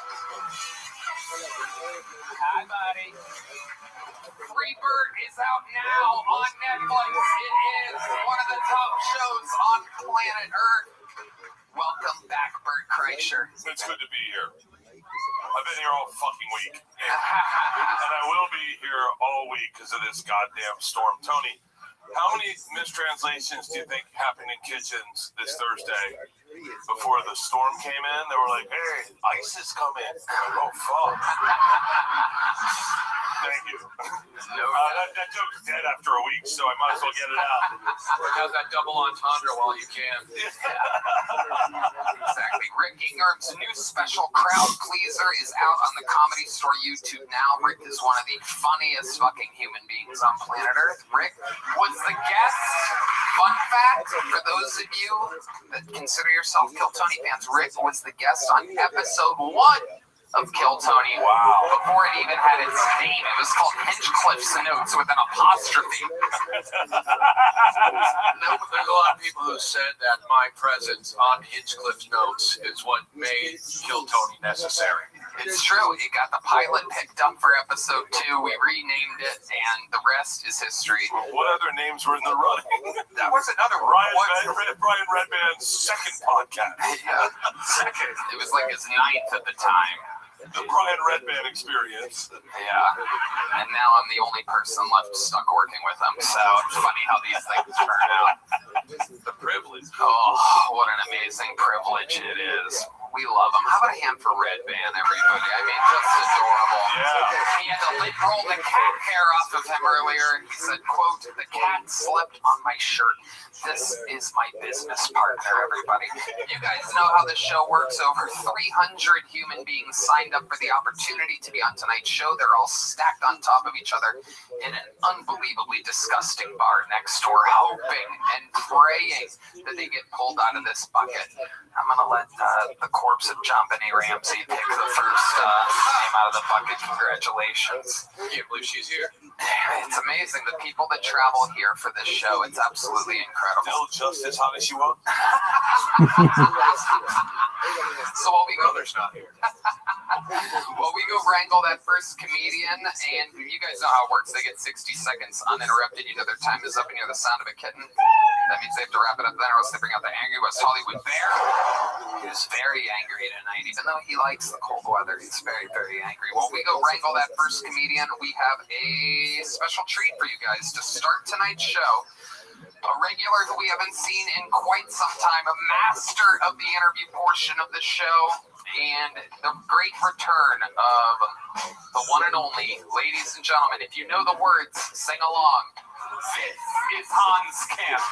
Hi, buddy. Free Bird is out now on Netflix. It is one of the top shows on planet Earth. Welcome back, Bert Kreischer. It's good to be here. I've been here all fucking week. And I will be here all week because of this goddamn storm. Tony, how many mistranslations do you think happened in kitchens this Thursday? Before the storm came in, they were like, hey, ice is coming. I'm like, oh, fuck. Thank you. That joke's dead after a week, so I might as well get it out. How's that double entendre while you can? Exactly. Rick Ingram's new special, Crowd Pleaser, is out on the Comedy Store YouTube now. Rick is one of the funniest fucking human beings on planet Earth. Rick was the guest. Fun fact, for those of you that consider yourself Kill Tony fans, Rick was the guest on episode 1 of Kill Tony. Wow. Before it even had its name. It was called Hinchcliffe's Notes with an apostrophe. There's a lot of people who said that my presence on Hinchcliffe's Notes is what made Kill Tony necessary. It's true. It got the pilot picked up for episode 2. We renamed it, and the rest is history. What other names were in the running? That was another Brian Redman's second podcast. Yeah, second. It was like his 9th at the time. The Brian Redman experience. Yeah. And now I'm the only person left stuck working with him. So it's funny how these things turn out. The privilege. Oh, what an amazing privilege it is. We love him. How about a hand for Red Band, everybody? I mean, just adorable. Yeah. He had to lip roll the cat hair off of him earlier. He said, quote, the cat slept on my shirt. This is my business partner, everybody. You guys know how this show works. Over 300 human beings signed up for the opportunity to be on tonight's show. They're all stacked on top of each other in an unbelievably disgusting bar next door, hoping and praying that they get pulled out of this bucket. I'm going to let the corpse of John Benet Ramsey pick the first name out of the bucket. Congratulations. I can't believe she's here. It's amazing. The people that travel here for this show, it's absolutely incredible. Still just as hot as you want. So while we go, Brother's not here. Well, we go wrangle that first comedian, and you guys know how it works. They get 60 seconds uninterrupted. You know their time is up, and you hear the sound of a kitten. That means they have to wrap it up then, or else they bring out the angry West Hollywood bear. He is very angry tonight. Even though he likes the cold weather, he's very, very angry. While we go wrangle that first comedian, we have a special treat for you guys to start tonight's show. A regular who we haven't seen in quite some time, a master of the interview portion of the show, and the great return of the one and only, ladies and gentlemen, if you know the words, sing along. This is Hans Kemp.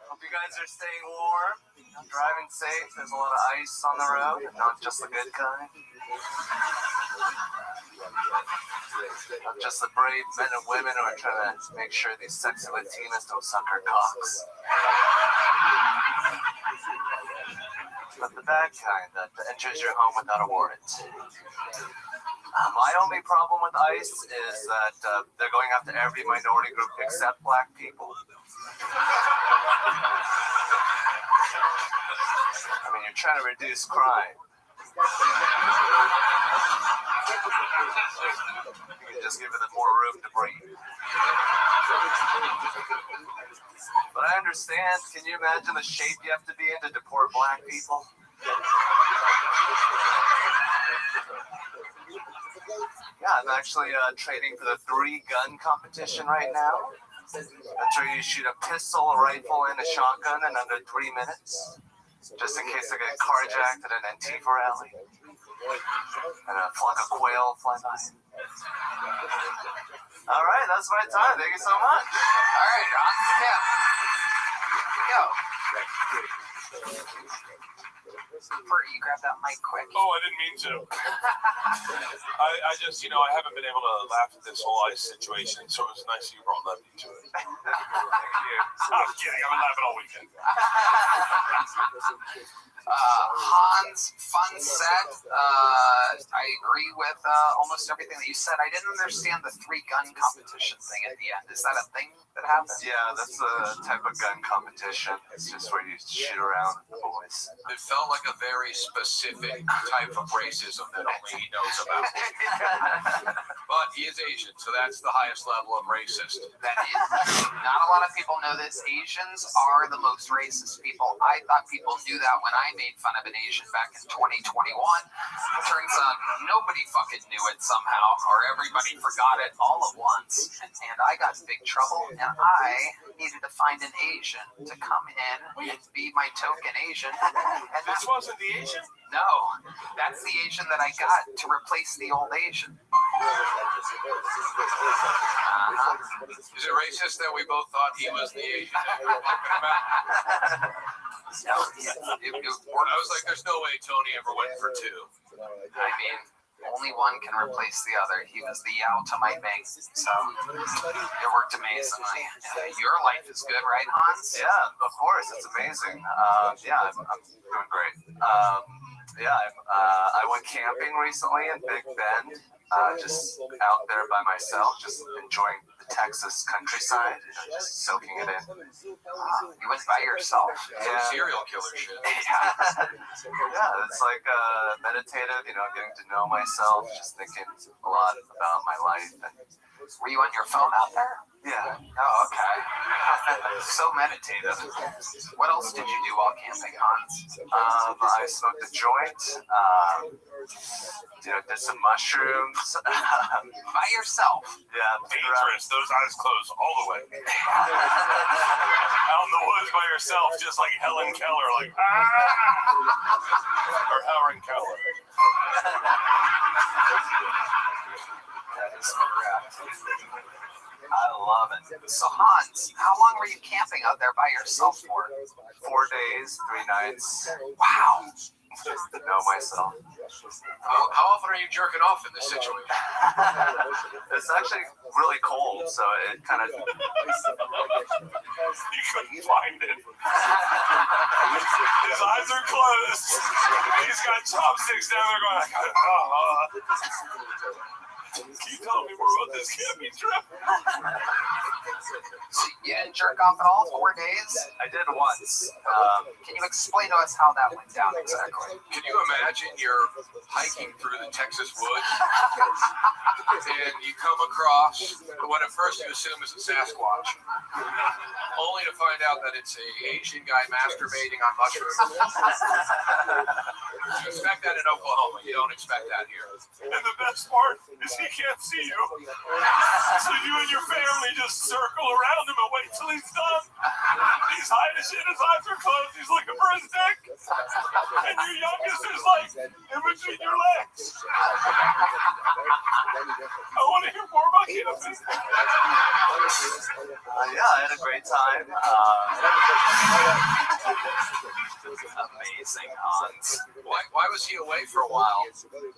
Hope you guys are staying warm, driving safe. There's a lot of ice on the road, and not just the good kind. Not just the brave men and women who are trying to make sure these sexy Latinas don't suck our cocks. But the bad kind that enters your home without a warrant. My only problem with ICE is that they're going after every minority group except black people. I mean, you're trying to reduce crime. You can just give it more room to breathe. But I understand. Can you imagine the shape you have to be in to deport black people? Yeah, I'm actually training for the 3-gun competition right now. That's where you shoot a pistol, a rifle, and a shotgun in under 3 minutes. Just in case I get carjacked at an Antifa rally. And a flock of quail fly by. All right, that's my time. Thank you so much. All right, Ron. Yeah. Go. Bert, you grab that mic quick. Oh, I didn't mean to. I just, I haven't been able to laugh at this whole ICE situation, so it was nice you brought levity to it. Thank you. I'm kidding. I've been laughing all weekend. Hans, fun set. I agree with almost everything that you said. I didn't understand the 3-gun competition thing at the end. Is that a thing that happens? Yeah, that's a type of gun competition. It's just where you shoot around with the boys. It felt like a very specific type of racism that only he knows about. But he is Asian, so that's the highest level of racist. That is true. Not a lot of people know this. Asians are the most racist people. I thought people knew that when I made fun of an Asian back in 2021. Turns out nobody fucking knew it somehow, or everybody forgot it all at once. And I got in big trouble, and I needed to find an Asian to come in and be my token Asian. And This wasn't the Asian? no, that's the Asian that I got to replace the old Asian. Is it racist that we both thought he was the Asian that we were talking about? No, it I was like, there's no way Tony ever went for 2. I mean, only one can replace the other. He was the Yao to my Bing, so it worked amazingly. Your life is good, right, Hans? Yeah, of course, it's amazing. Yeah, I'm doing great. I went camping recently in Big Bend, just out there by myself, just enjoying the Texas countryside, just soaking it in. You went by yourself. Some serial killer shit. Yeah, it's like meditative, getting to know myself, just thinking a lot about my life. And Were you on your phone out there? yeah, Oh, okay. So meditative. What else did you do while camping, Hans? I smoked a joint, did some mushrooms. By yourself? Yeah, Dangerous. Those eyes closed all the way. Out in the woods by yourself, just like Helen Keller, like, or Helen Keller. That is correct. I love it. So, Hans, how long were you camping out there by yourself for? 4 days, 3 nights. Wow. Just to know myself. How often are you jerking off in this situation? It's actually really cold, so it kind of. You couldn't find it. His eyes are closed. He's got chopsticks down there going, Can you tell me more about this camping trip? So you didn't jerk off at all? 4 days? I did once. Can you explain to us how that went down exactly? Can you imagine you're hiking through the Texas woods and you come across what at first you assume is a Sasquatch, only to find out that it's an Asian guy masturbating on mushrooms? You expect that in Oklahoma. You don't expect that here. And the best part is he can't see you. So you and your family just circle around him and wait till he's done. He's hiding shit, his eyes are closed, he's looking for his dick. And your youngest is like in between your legs. I want to hear more about camping. Yeah, I had a great time. Amazing, Hans. Why was he away for a while?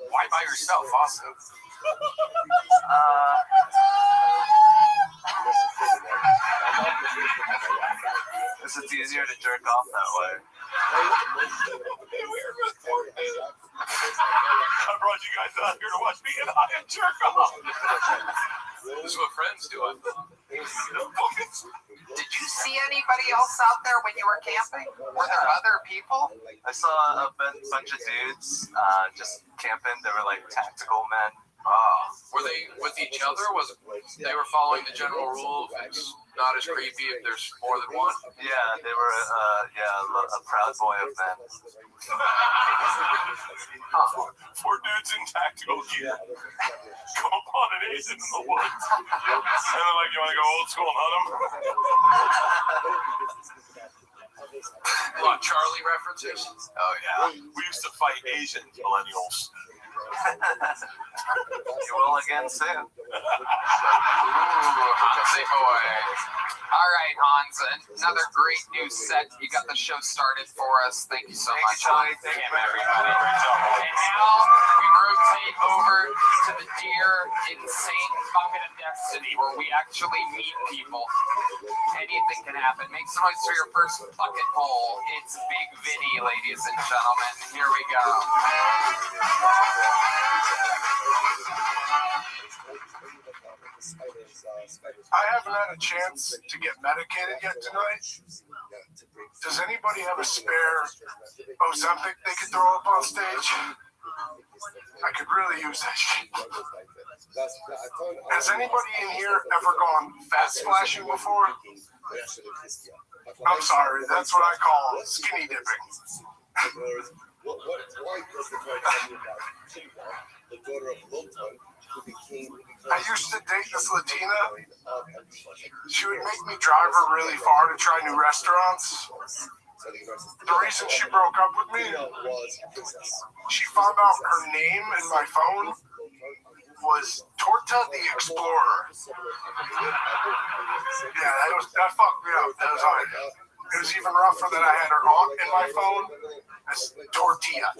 Why by yourself, also? It's easier to jerk off that way. I brought you guys out here to watch me get high and jerk off. This is what friends do, I thought. Did you see anybody else out there when you were camping? Were there other people? I saw a bunch of dudes just camping. They were like tactical men. Were they with each other? Was they were following the general rule? It's not as creepy if there's more than one. Yeah, they were. A proud boy of men. Four dudes in tactical gear come upon an Asian in the woods. And they're like, you want to go old school and hunt them? A lot of Charlie references. Oh, yeah. We used to fight Asian millennials. You will again soon. Hansi boy. All right, Hans, another great new set. You got the show started for us. Thank you so much. Thank you, Everybody. Great job. And now we rotate over to the Dear Insane Bucket of Destiny, where we actually meet people. Anything can happen. Make some noise for your first bucket poll. It's Big Vinny, ladies and gentlemen. Here we go. I haven't had a chance to get medicated yet tonight. Does anybody have a spare Ozempic they could throw up on stage? I could really use that shit. Has anybody in here ever gone fat splashing before? I'm sorry, that's what I call skinny dipping. I used to date this Latina. She would make me drive her really far to try new restaurants. The reason she broke up with me, she found out her name in my phone was Torta the Explorer. Yeah, that fucked me up. That was hard. It was even rougher that I had her aunt in my phone as Tortilla.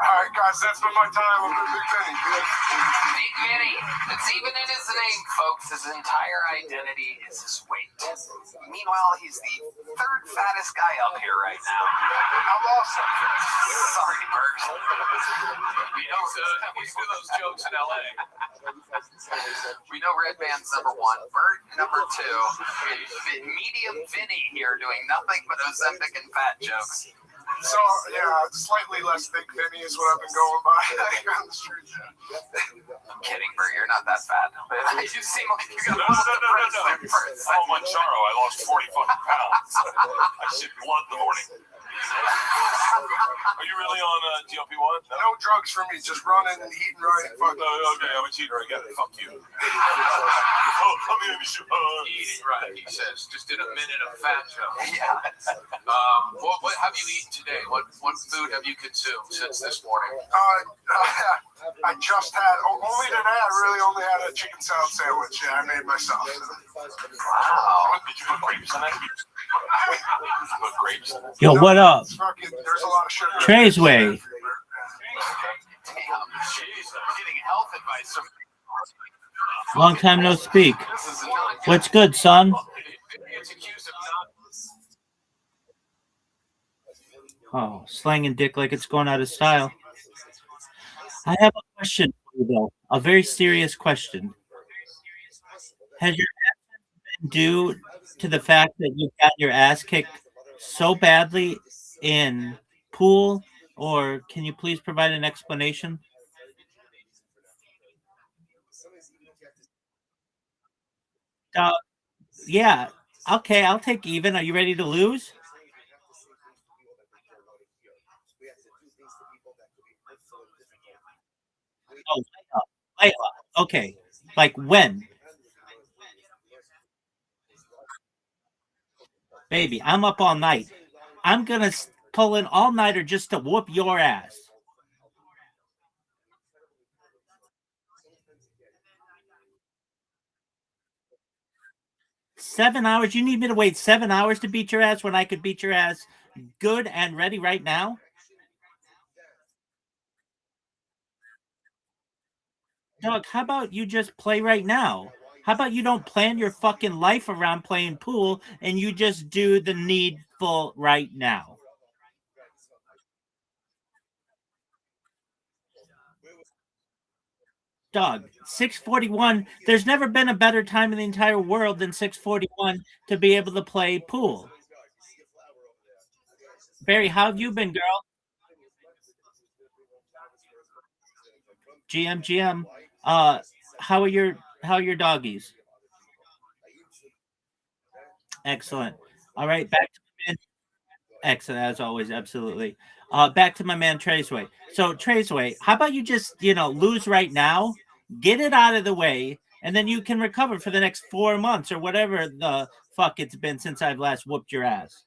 Alright guys, that's been my time. I'm Big Vinny. Big Vinny. It's even in his name, folks. His entire identity is his weight. Meanwhile, he's the third fattest guy up here right now. I'm awesome. Sorry, Bert. We do those jokes in LA. We know Red Band's number one. Bert, number two. Medium Vinny here doing nothing but Ozempic and fat jokes. So, yeah, slightly less Big Vinny is what I've been going by on the street. I'm kidding, Bert. You're not that fat. You seem like you got No. Oh, my Charo, I lost 40 fucking pounds. I shit blood in the morning. Are you really on GLP-1? No drugs for me, just running and eating right. Fuck. No, okay, I'm a cheater again. Fuck you. I'm here to shoot. Eating right, he says. Just did a minute of fat joke. Yeah. What have you eaten today? What food have you consumed since this morning? I just had, only today, I really only had a chicken salad sandwich. Yeah, I made myself. Wow. Did you put grapes in it? Put grapes in it. Yo, what up? There's a lot of sugar. Trey's way. Damn, jeez, I'm getting health advice from. Long time no speak. This is not good. What's good, son? It's accused of not. Oh, slanging dick like it's going out of style. I have a question for you, though. A very serious question. Has your actions been due to the fact that you got your ass kicked so badly in pool, or can you please provide an explanation? Yeah. Okay, I'll take even. Are you ready to lose? Oh, Layla. Okay. Like when? Baby, I'm up all night. I'm going to pull an all-nighter just to whoop your ass. $7 hours? You need me to wait 7 hours to beat your ass when I could beat your ass good and ready right now? Doug, how about you just play right now? How about you don't plan your fucking life around playing pool and you just do the needful right now? Dog, 6:41. There's never been a better time in the entire world than 6:41 to be able to play pool. Barry, how have you been, girl? GM. How are your doggies? Excellent. All right, back to my man. Excellent as always, absolutely. Back to my man Traceway. So Traceway, how about you just lose right now, get it out of the way, and then you can recover for the next 4 months or whatever the fuck it's been since I've last whooped your ass.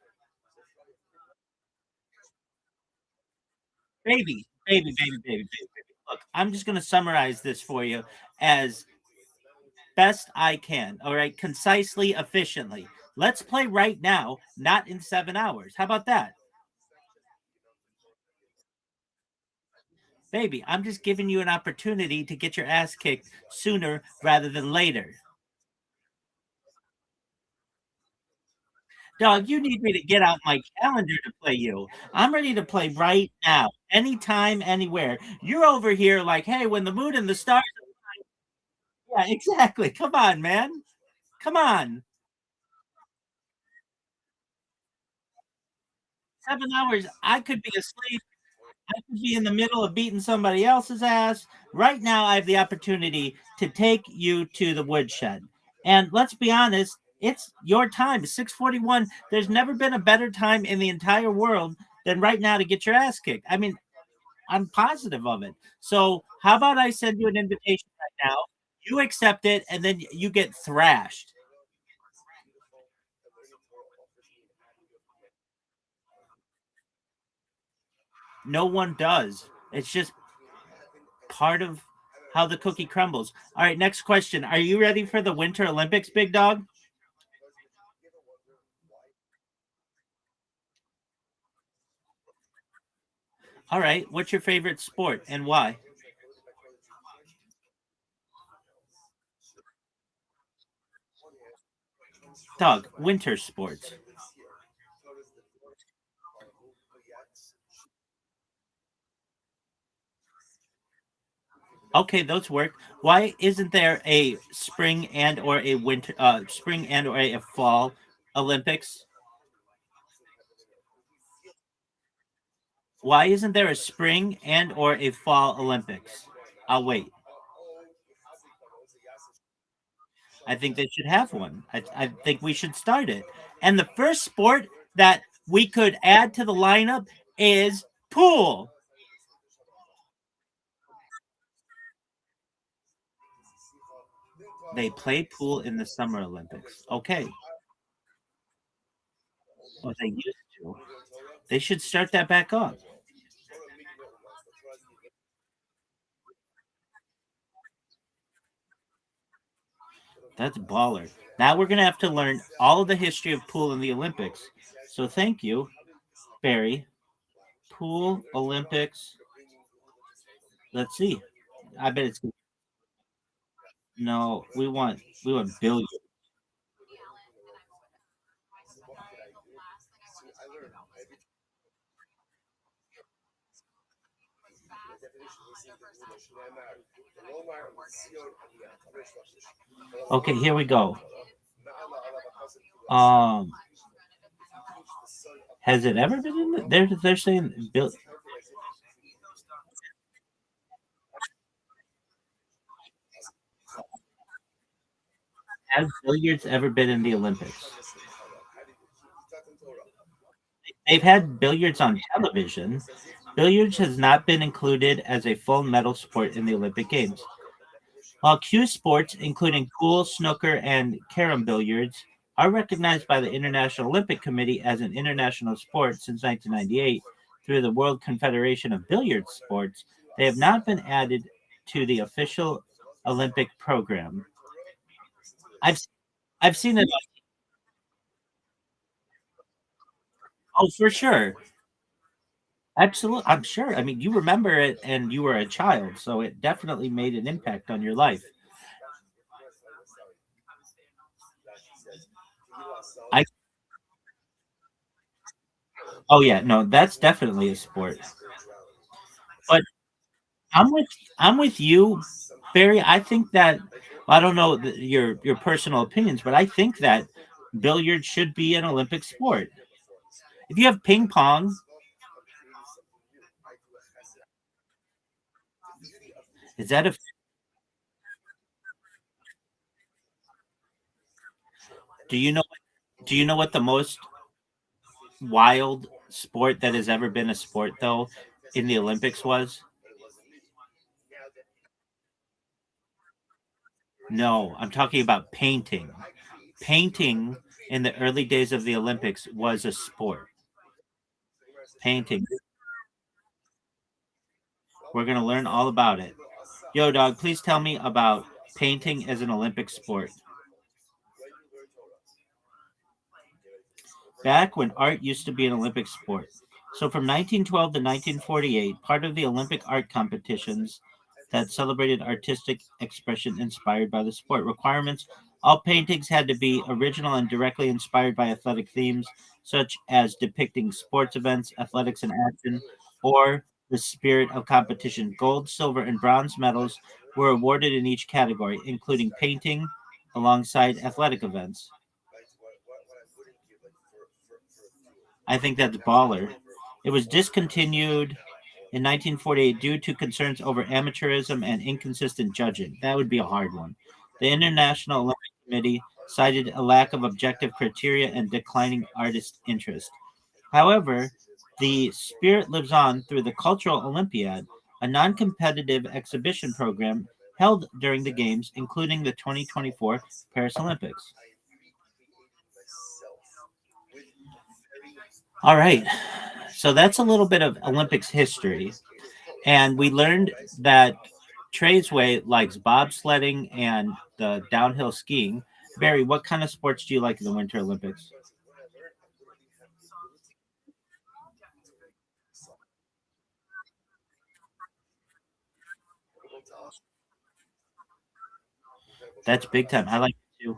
Baby. Look, I'm just gonna summarize this for you as best I can. All right, concisely, efficiently. Let's play right now, not in 7 hours. How about that? Baby, I'm just giving you an opportunity to get your ass kicked sooner rather than later. Dog, you need me to get out my calendar to play you. I'm ready to play right now, anytime, anywhere. You're over here like, hey, when the moon and the stars. Yeah, exactly. Come on, man. Come on. 7 hours. I could be asleep. I could be in the middle of beating somebody else's ass. Right now, I have the opportunity to take you to the woodshed. And let's be honest, it's your time. 6:41. There's never been a better time in the entire world than right now to get your ass kicked. I mean, I'm positive of it. So, how about I send you an invitation right now? You accept it, and then you get thrashed. No one does. It's just part of how the cookie crumbles. All right, next question. Are you ready for the Winter Olympics, big dog? All right, what's your favorite sport and why? Dog, winter sports. Okay, those work. Why isn't there a spring and or a winter spring and or a fall Olympics? Why isn't there a spring and or a fall Olympics? I'll wait. I think they should have one. I think we should start it. And the first sport that we could add to the lineup is pool. They play pool in the Summer Olympics. Okay. Well, they used to. They should start that back up. That's baller. Now we're gonna have to learn all of the history of pool in the Olympics. So thank you, Barry. Pool Olympics. Let's see. I bet it's no. We want billion. Okay, here we go. Um, has it ever been in they're saying has billiards ever been in the Olympics? They've had billiards on television. Billiards has not been included as a full medal sport in the Olympic Games. While cue sports, including pool, snooker, and carom billiards, are recognized by the International Olympic Committee as an international sport since 1998 through the World Confederation of Billiard Sports, they have not been added to the official Olympic program. I've I've seen it. Oh, for sure. Absolutely. I'm sure. I mean, you remember it and you were a child, so it definitely made an impact on your life. I Oh yeah, no, that's definitely a sport. But I'm with I'm with you Barry, I think that I don't know your personal opinions, but I think that billiards should be an Olympic sport. If you have ping pong, is that a do you know what the most wild sport that has ever been a sport though in the Olympics was? No, I'm talking about painting. Painting in the early days of the Olympics was a sport. Painting. We're going to learn all about it. Yo, dog, please tell me about painting as an Olympic sport. Back when art used to be an Olympic sport. So from 1912 to 1948, part of the Olympic art competitions that celebrated artistic expression inspired by the sport. Requirements: all paintings had to be original and directly inspired by athletic themes, such as depicting sports events, athletics in action, or the spirit of competition. Gold, silver, and bronze medals were awarded in each category, including painting alongside athletic events. I think that's baller. It was discontinued in 1948 due to concerns over amateurism and inconsistent judging. That would be a hard one. The International Olympic Committee cited a lack of objective criteria and declining artist interest. However, the spirit lives on through the Cultural Olympiad, a non competitive exhibition program held during the Games, including the 2024 Paris Olympics. All right. So that's a little bit of Olympics history. And we learned that Trey's likes bobsledding and the downhill skiing. Barry, what kind of sports do you like in the Winter Olympics? That's big time. I like it too.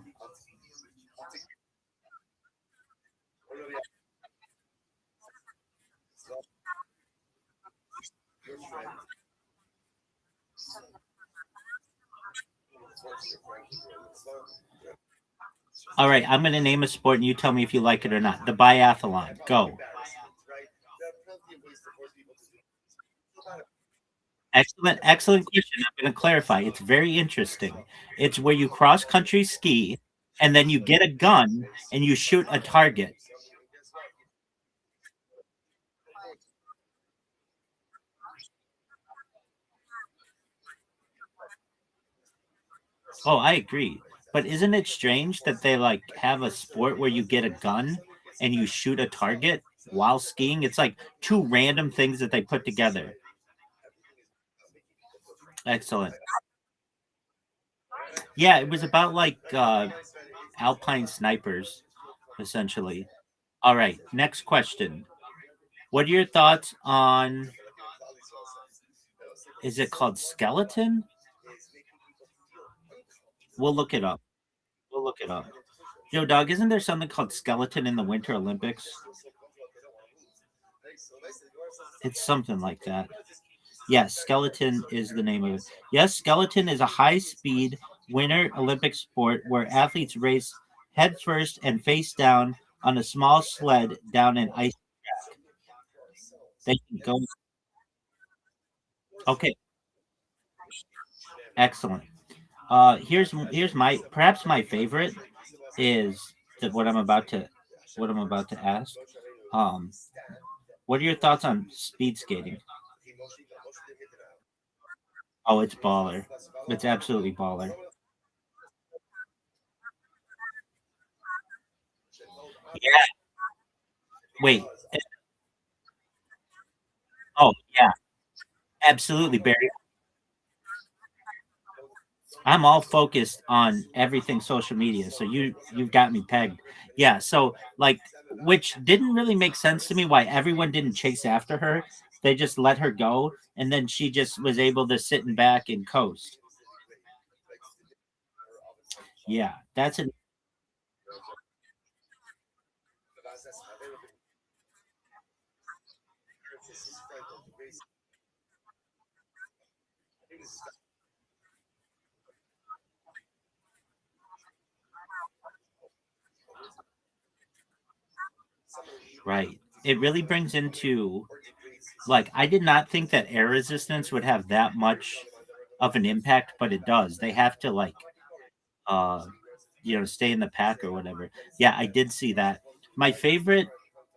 All right, I'm going to name a sport and you tell me if you like it or not. The biathlon. Go. Excellent, excellent question. I'm going to clarify. It's very interesting. It's where you cross country ski and then you get a gun and you shoot a target. Oh, I agree. But isn't it strange that they have a sport where you get a gun and you shoot a target while skiing? It's like two random things that they put together. Excellent. Yeah, it was about alpine snipers, essentially. All right, next question. What are your thoughts on is it called skeleton? We'll look it up. We'll look it up. Yo, dog, isn't there something called skeleton in the Winter Olympics? It's something like that. Yes, skeleton is the name of it. Yes, skeleton is a high-speed winter Olympic sport where athletes race head first and face down on a small sled down an ice track. They can go. Okay, excellent. Here's my perhaps my favorite is what I'm about to ask. Um, what are your thoughts on speed skating? Oh, it's baller. It's absolutely baller. Yeah. Wait. Oh, yeah. Absolutely, Barry. I'm all focused on everything social media. So you've got me pegged. Yeah. So which didn't really make sense to me why everyone didn't chase after her. They just let her go, and then she just was able to sit in back and coast. Yeah, that's an Right. It really brings into, like, I did not think that air resistance would have that much of an impact, but it does. They have to, like, uh stay in the pack or whatever. Yeah, I did see that. My favorite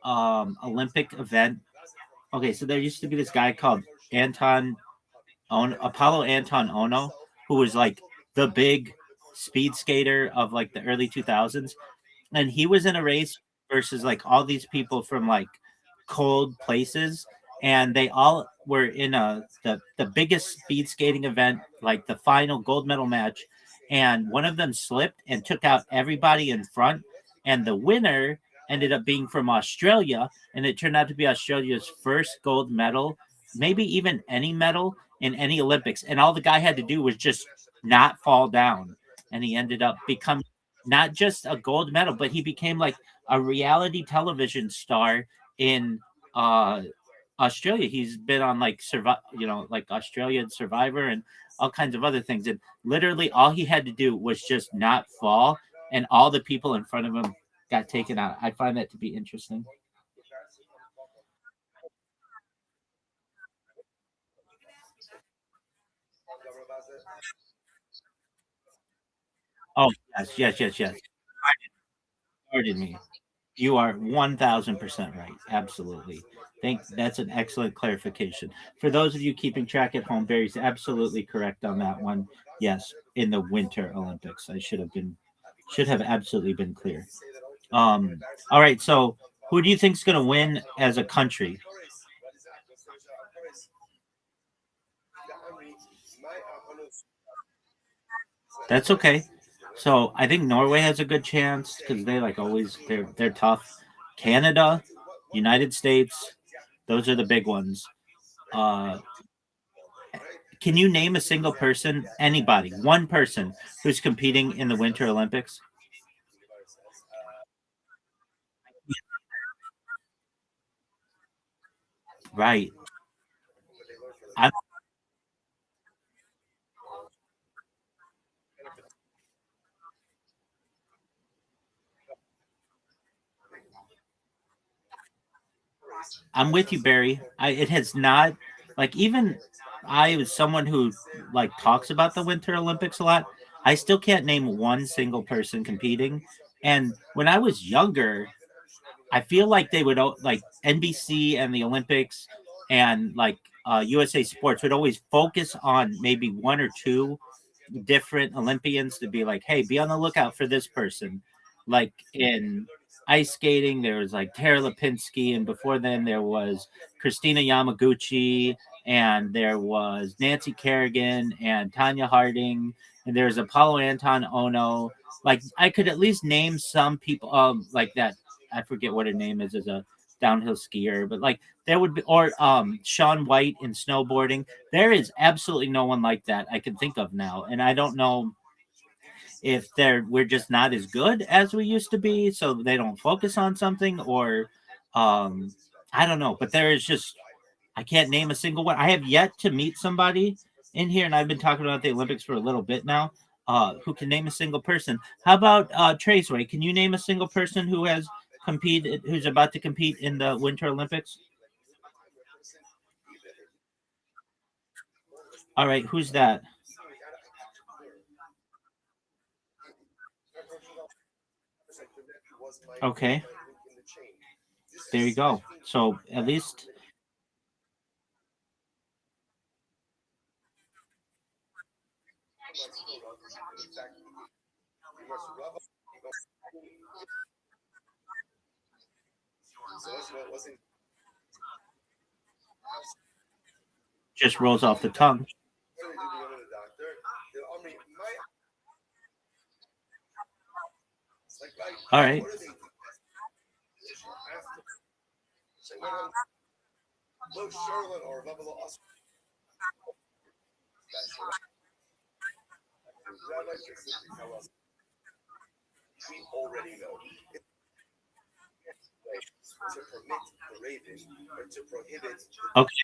Olympic event. Okay, so there used to be this guy called Apollo Anton Ono, who was like the big speed skater of like the early 2000s, and he was in a race versus like all these people from like cold places, and they all were in the biggest speed skating event, like the final gold medal match, and one of them slipped and took out everybody in front, and the winner ended up being from Australia, and it turned out to be Australia's first gold medal, maybe even any medal in any Olympics, and all the guy had to do was just not fall down, and he ended up becoming not just a gold medal, but he became like a reality television star in uh Australia. He's been on like like Australian Survivor and all kinds of other things. And literally all he had to do was just not fall, and all the people in front of him got taken out. I find that to be interesting. Oh yes, yes, yes, yes. Pardon me. You are 1000% right. Absolutely. That's an excellent clarification. For those of you keeping track at home, Barry's absolutely correct on that one. Yes, in the Winter Olympics. I should have absolutely been clear. All right, so who do you think's going to win as a country? That's okay. So I think Norway has a good chance because they like always they're tough. Canada, United States, those are the big ones. Uh, can you name a single person, anybody, one person who's competing in the Winter Olympics? Right. I'm I'm with you, Barry. It has not, like, even I was someone who like talks about the Winter Olympics a lot. I still can't name one single person competing. And when I was younger, I feel like they would like NBC and the Olympics and like USA Sports would always focus on maybe one or two different Olympians to be like, hey, be on the lookout for this person. Like in ice skating, there was like Tara Lipinski, and before then there was Christina Yamaguchi, and there was Nancy Kerrigan and Tanya Harding, and there's Apollo Anton Ono. Like I could at least name some people like that. I forget what her name is as a downhill skier, but like there would be, or Sean White in snowboarding. There is absolutely no one like that I can think of now, and I don't know if we're just not as good as we used to be, so they don't focus on something, or um, I don't know. But there is just I can't name a single one. I have yet to meet somebody in here, and I've been talking about the Olympics for a little bit now. Who can name a single person? How about Traceway? Can you name a single person who has competed, who's about to compete in the Winter Olympics? All right, who's that? Okay, there you go. So at least just rolls off the tongue. All right. Okay.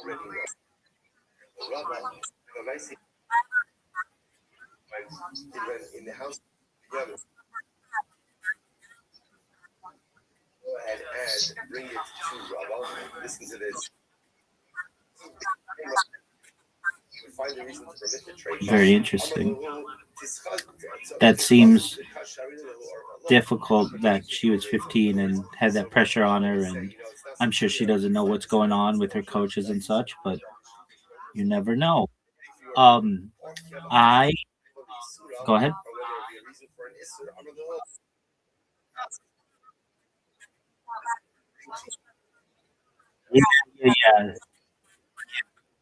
already know. Rabbi, when I say when in the house together, go ahead and bring it to Rabbi. Listen to this. Find the reason to permit the trade. Very interesting. That seems difficult that she was 15 and had that pressure on her, and I'm sure she doesn't know what's going on with her coaches and such, but you never know. I go ahead. Yeah.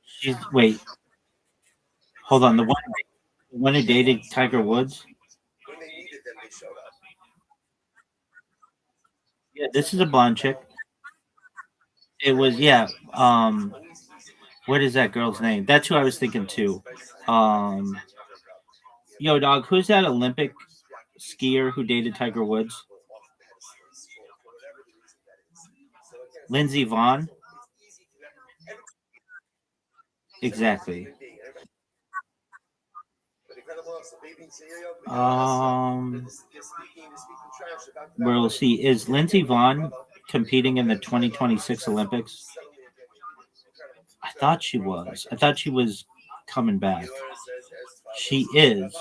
She's wait. Hold on. The one who dated Tiger Woods. When they needed them, they showed up. Yeah, this is a blonde chick. It was what is that girl's name? That's who I was thinking too. Yo, dog, who's that Olympic skier who dated Tiger Woods? Lindsey Vonn. Exactly. We'll see. Is Lindsey Vonn competing in the 2026 Olympics? I thought she was. I thought she was coming back. She is.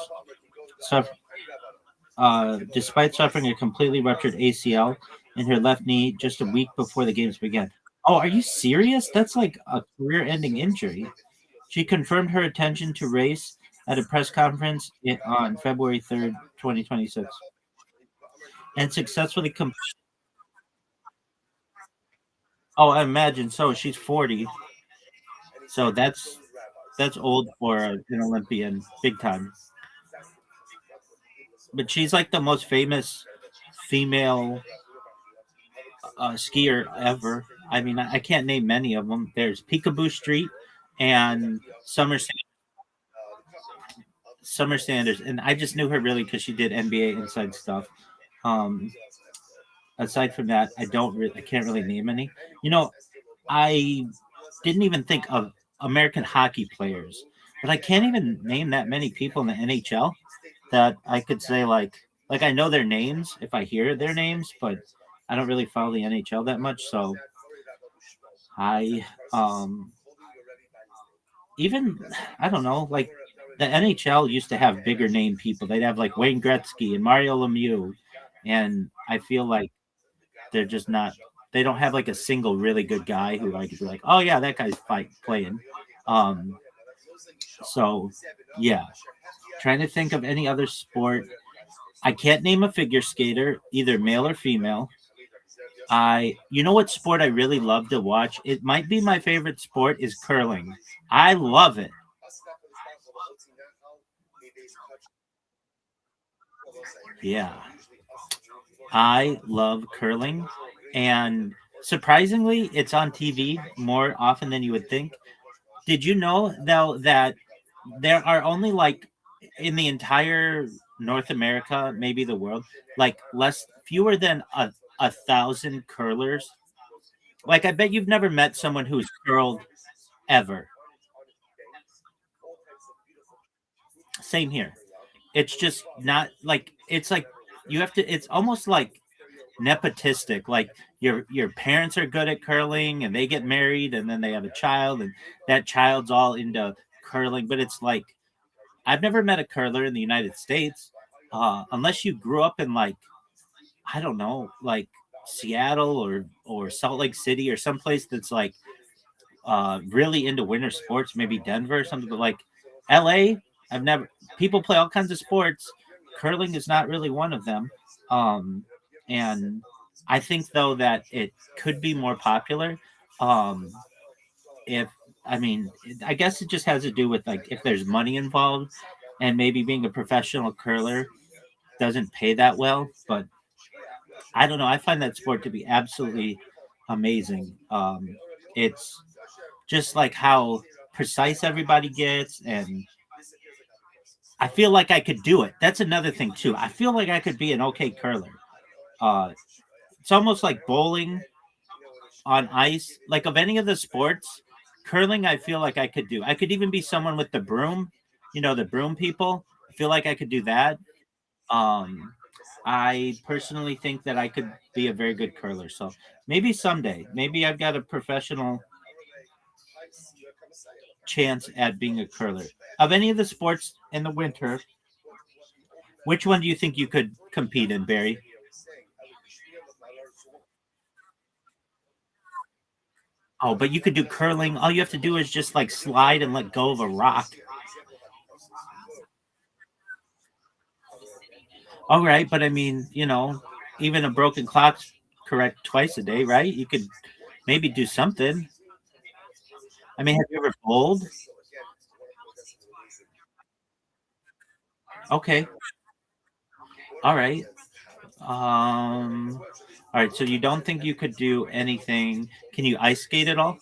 Despite suffering a completely ruptured ACL in her left knee just a week before the games began. Oh, are you serious? That's like a career-ending injury. She confirmed her intention to race at a press conference on February 3rd, 2026, and successfully completed. Oh, I imagine so. She's 40, so that's old for an Olympian, big time. But she's like the most famous female skier ever. I mean, I can't name many of them. There's Peekaboo Street and Summer Sanders, and I just knew her really because she did NBA Inside stuff. Um, Aside from that, I can't really name any. You know, I didn't even think of American hockey players, but I can't even name that many people in the NHL that I could say like I know their names if I hear their names, but I don't really follow the NHL that much. So I even I don't know, like the NHL used to have bigger name people. They'd have like Wayne Gretzky and Mario Lemieux, and I feel like they're just not. They don't have like a single really good guy who I could be like, oh yeah, that guy's playing. So yeah, trying to think of any other sport. I can't name a figure skater, either male or female. You know what sport I really love to watch? It might be my favorite sport is curling. I love it. Yeah. I love curling, and surprisingly, it's on TV more often than you would think. Did you know though that there are only like in the entire North America, maybe the world, like fewer than a thousand curlers? Like I bet you've never met someone who's curled ever. Same here. It's just not like it's like you have to. It's almost like nepotistic. Like your parents are good at curling, and they get married, and then they have a child, and that child's all into curling. But it's like I've never met a curler in the United States, unless you grew up in like I don't know, like Seattle or Salt Lake City or someplace that's like really into winter sports, maybe Denver or something. But like LA, I've never. People play all kinds of sports. Curling is not really one of them. And I think though that it could be more popular. Um, if I mean, I guess it just has to do with like if there's money involved, and maybe being a professional curler doesn't pay that well. But I don't know. I find that sport to be absolutely amazing. It's just like how precise everybody gets, and I feel like I could do it. That's another thing too. I feel like I could be an okay curler. Uh, it's almost like bowling on ice. Like of any of the sports, Curling, I feel like I could do. I could even be someone with the broom, the broom people. I feel like I could do that. I personally think that I could be a very good curler. So maybe someday, maybe I've got a professional chance at being a curler. Of any of the sports in the winter, which one do you think you could compete in, Barry? Oh, but you could do curling. All you have to do is just like slide and let go of a rock. All right, but I mean, even a broken clock's correct twice a day, right? You could maybe do something. I mean, have you ever bowled? Okay. All right. All right. So you don't think you could do anything? Can you ice skate at all?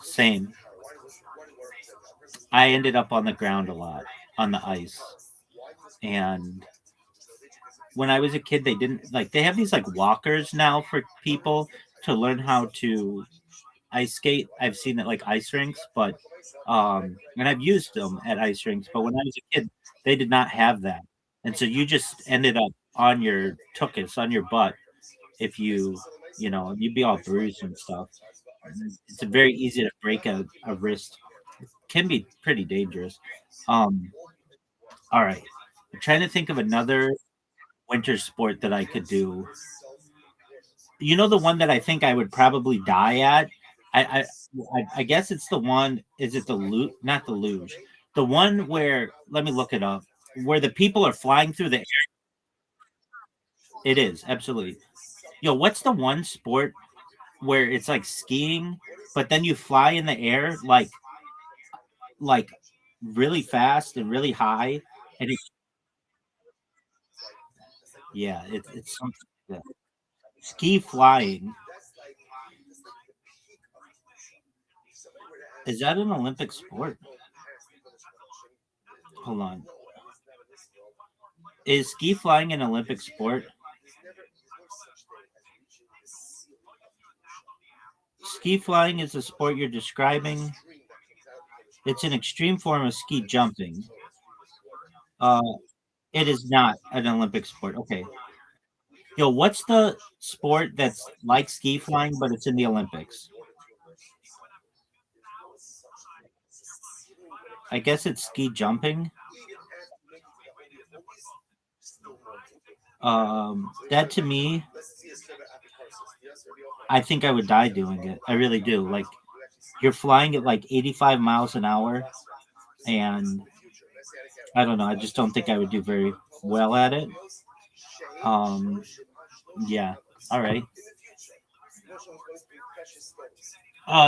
Same. I ended up on the ground a lot on the ice, and when I was a kid, they didn't like. They have these like walkers now for people to learn how to ice skate. I've seen it like ice rinks, but and I've used them at ice rinks. But when I was a kid, they did not have that, and so you just ended up on your tuchus, on your butt. If you'd be all bruised and stuff. It's very easy to break a wrist. It can be pretty dangerous. Um, all right, I'm trying to think of another winter sport that I could do. The one that I think I would probably die at. I guess it's the one. Is it the luge? Not the luge. The one where, let me look it up. Where the people are flying through the air. It is absolutely. What's the one sport where it's like skiing, but then you fly in the air like really fast and really high, and it's something. Like that. Ski flying, is that an Olympic sport? Hold on. Is ski flying an Olympic sport? Ski flying is the sport you're describing. It's an extreme form of ski jumping. Uh, it is not an Olympic sport. Okay. What's the sport that's like ski flying, but it's in the Olympics? I guess it's ski jumping. That to me, I think I would die doing it. I really do. Like, you're flying at like 85 miles an hour, and I don't know. I just don't think I would do very well at it. Um, yeah. All right.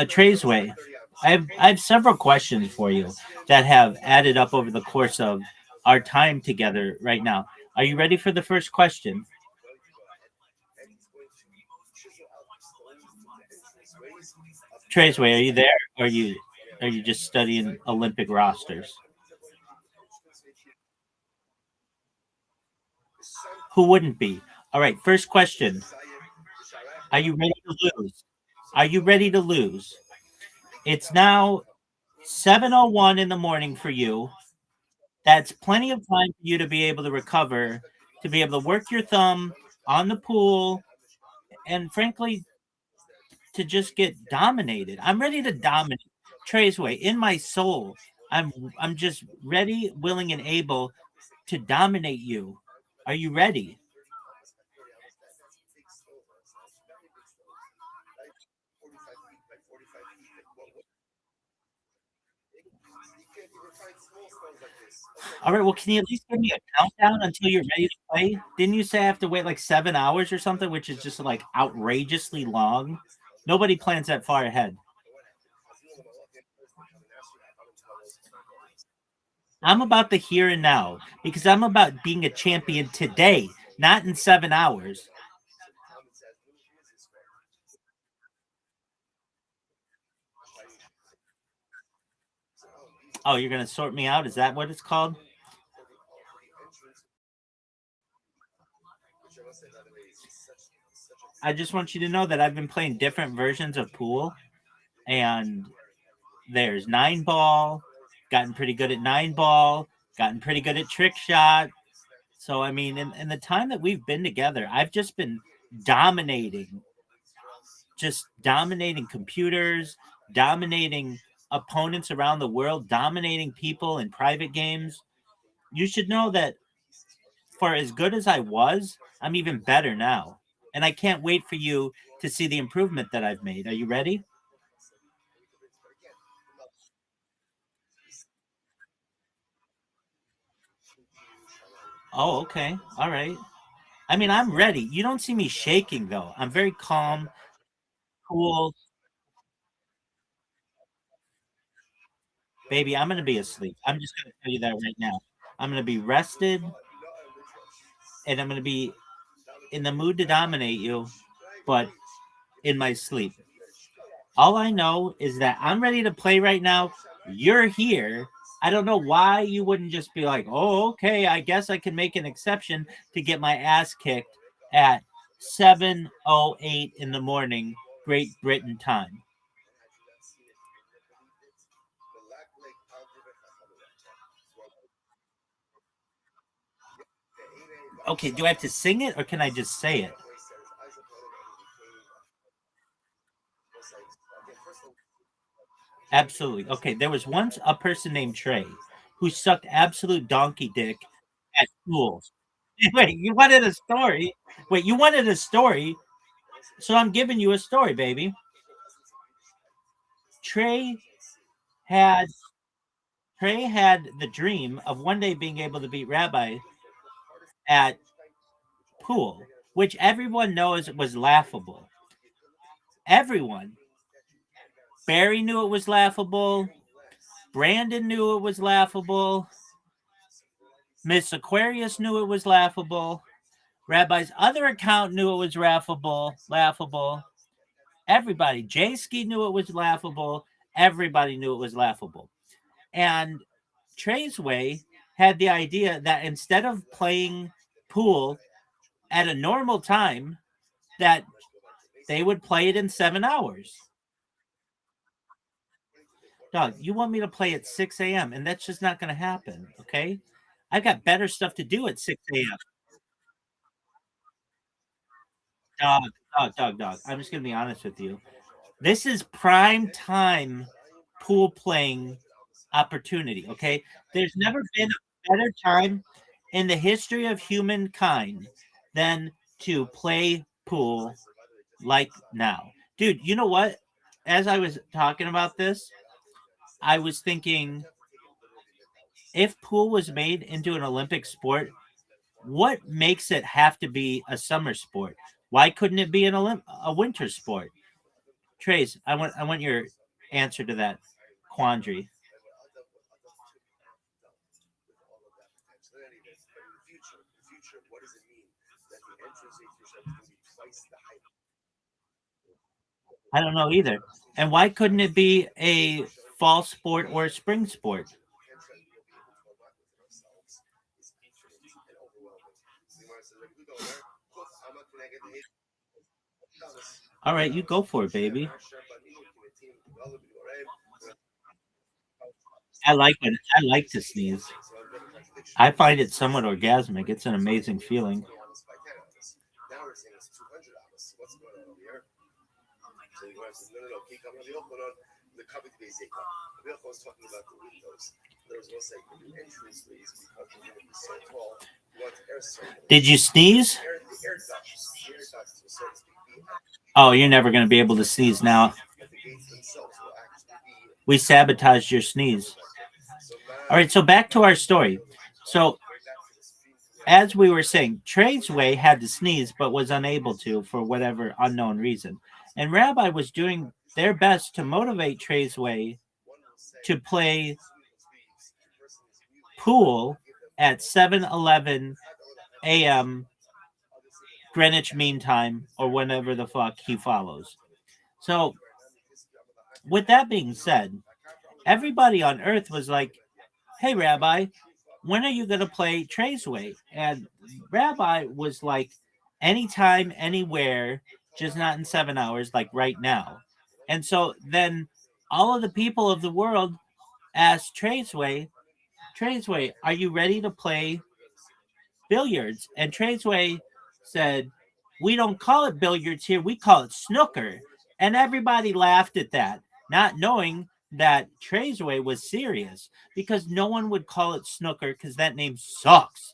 Trey's way. I have several questions for you that have added up over the course of our time together right now. Are you ready for the first question? Trey's way, are you there? Or are you just studying Olympic rosters? Who wouldn't be? All right, first question. Are you ready to lose? Are you ready to lose? It's now 7:01 in the morning for you. That's plenty of time for you to be able to recover, to be able to work your thumb on the pool, and frankly, to just get dominated. I'm ready to dominate. Trey's way, in my soul, I'm just ready, willing, and able to dominate you. Are you ready? All right. Well, can you at least give me a countdown until you're ready to play? Didn't you say I have to wait like 7 hours or something, which is just like outrageously long? Nobody plans that far ahead. I'm about the here and now because I'm about being a champion today, not in 7 hours. Oh, you're going to sort me out? Is that what it's called? I just want you to know that I've been playing different versions of pool, and there's 9 ball, gotten pretty good at 9 ball, gotten pretty good at trick shot. So I mean, in the time that we've been together, I've just been dominating, just dominating computers, dominating opponents around the world, dominating people in private games. You should know that for as good as I was, I'm even better now. And I can't wait for you to see the improvement that I've made. Are you ready? Oh, okay. All right. I mean, I'm ready. You don't see me shaking though. I'm very calm, cool. Baby, I'm going to be asleep. I'm just going to tell you that right now. I'm going to be rested, and I'm going to be in the mood to dominate you, but in my sleep. All I know is that I'm ready to play right now. You're here. I don't know why you wouldn't just be like, oh, okay, I guess I can make an exception to get my ass kicked at 7:08 in the morning, Great Britain time. Okay, do I have to sing it or can I just say it? Absolutely. Okay, there was once a person named Trey who sucked absolute donkey dick at schools. Wait, you wanted a story? Wait, you wanted a story? So I'm giving you a story, baby. Trey had Trey had the dream of one day being able to beat Rabbi at pool, which everyone knows was laughable. Everyone. Barry knew it was laughable. Brandon knew it was laughable. Miss Aquarius knew it was laughable. Rabbi's other account knew it was laughable. Laughable. Everybody. Jay Ski knew it was laughable. Everybody knew it was laughable. And Trey's Way had the idea that instead of playing pool at a normal time, that they would play it in 7 hours. Dog, you want me to play at 6 a.m. and that's just not going to happen, okay? I've got better stuff to do at 6 a.m. Dog. I'm just going to be honest with you. This is prime time pool playing opportunity, okay? There's never been a better time in the history of humankind than to play pool like now. Dude, you know what? As I was talking about this, I was thinking if pool was made into an Olympic sport, what makes it have to be a summer sport? Why couldn't it be a winter sport? Trace, I want your answer to that quandary. I don't know either. And why couldn't it be a fall sport or a spring sport? All right, you go for it, baby. I like to sneeze. I find it somewhat orgasmic. It's an amazing feeling. Did you sneeze? Oh, you're never going to be able to sneeze now. We sabotaged your sneeze. All right, so back to our story. So, as we were saying, Trey's Way had to sneeze but was unable to for whatever unknown reason. And Rabbi was doing their best to motivate Trey's Way to play pool at 7:11 a.m. Greenwich Mean Time or whenever the fuck he follows. So, with that being said, everybody on Earth was like, hey, Rabbi, when are you going to play Trey's Way? And Rabbi was like, anytime, anywhere, just not in 7 hours, like right now. And so then all of the people of the world asked Tradesway, are you ready to play billiards? And Tradesway said, we don't call it billiards here, we call it snooker. And everybody laughed at that, not knowing that Tradesway was serious, because no one would call it snooker because that name sucks.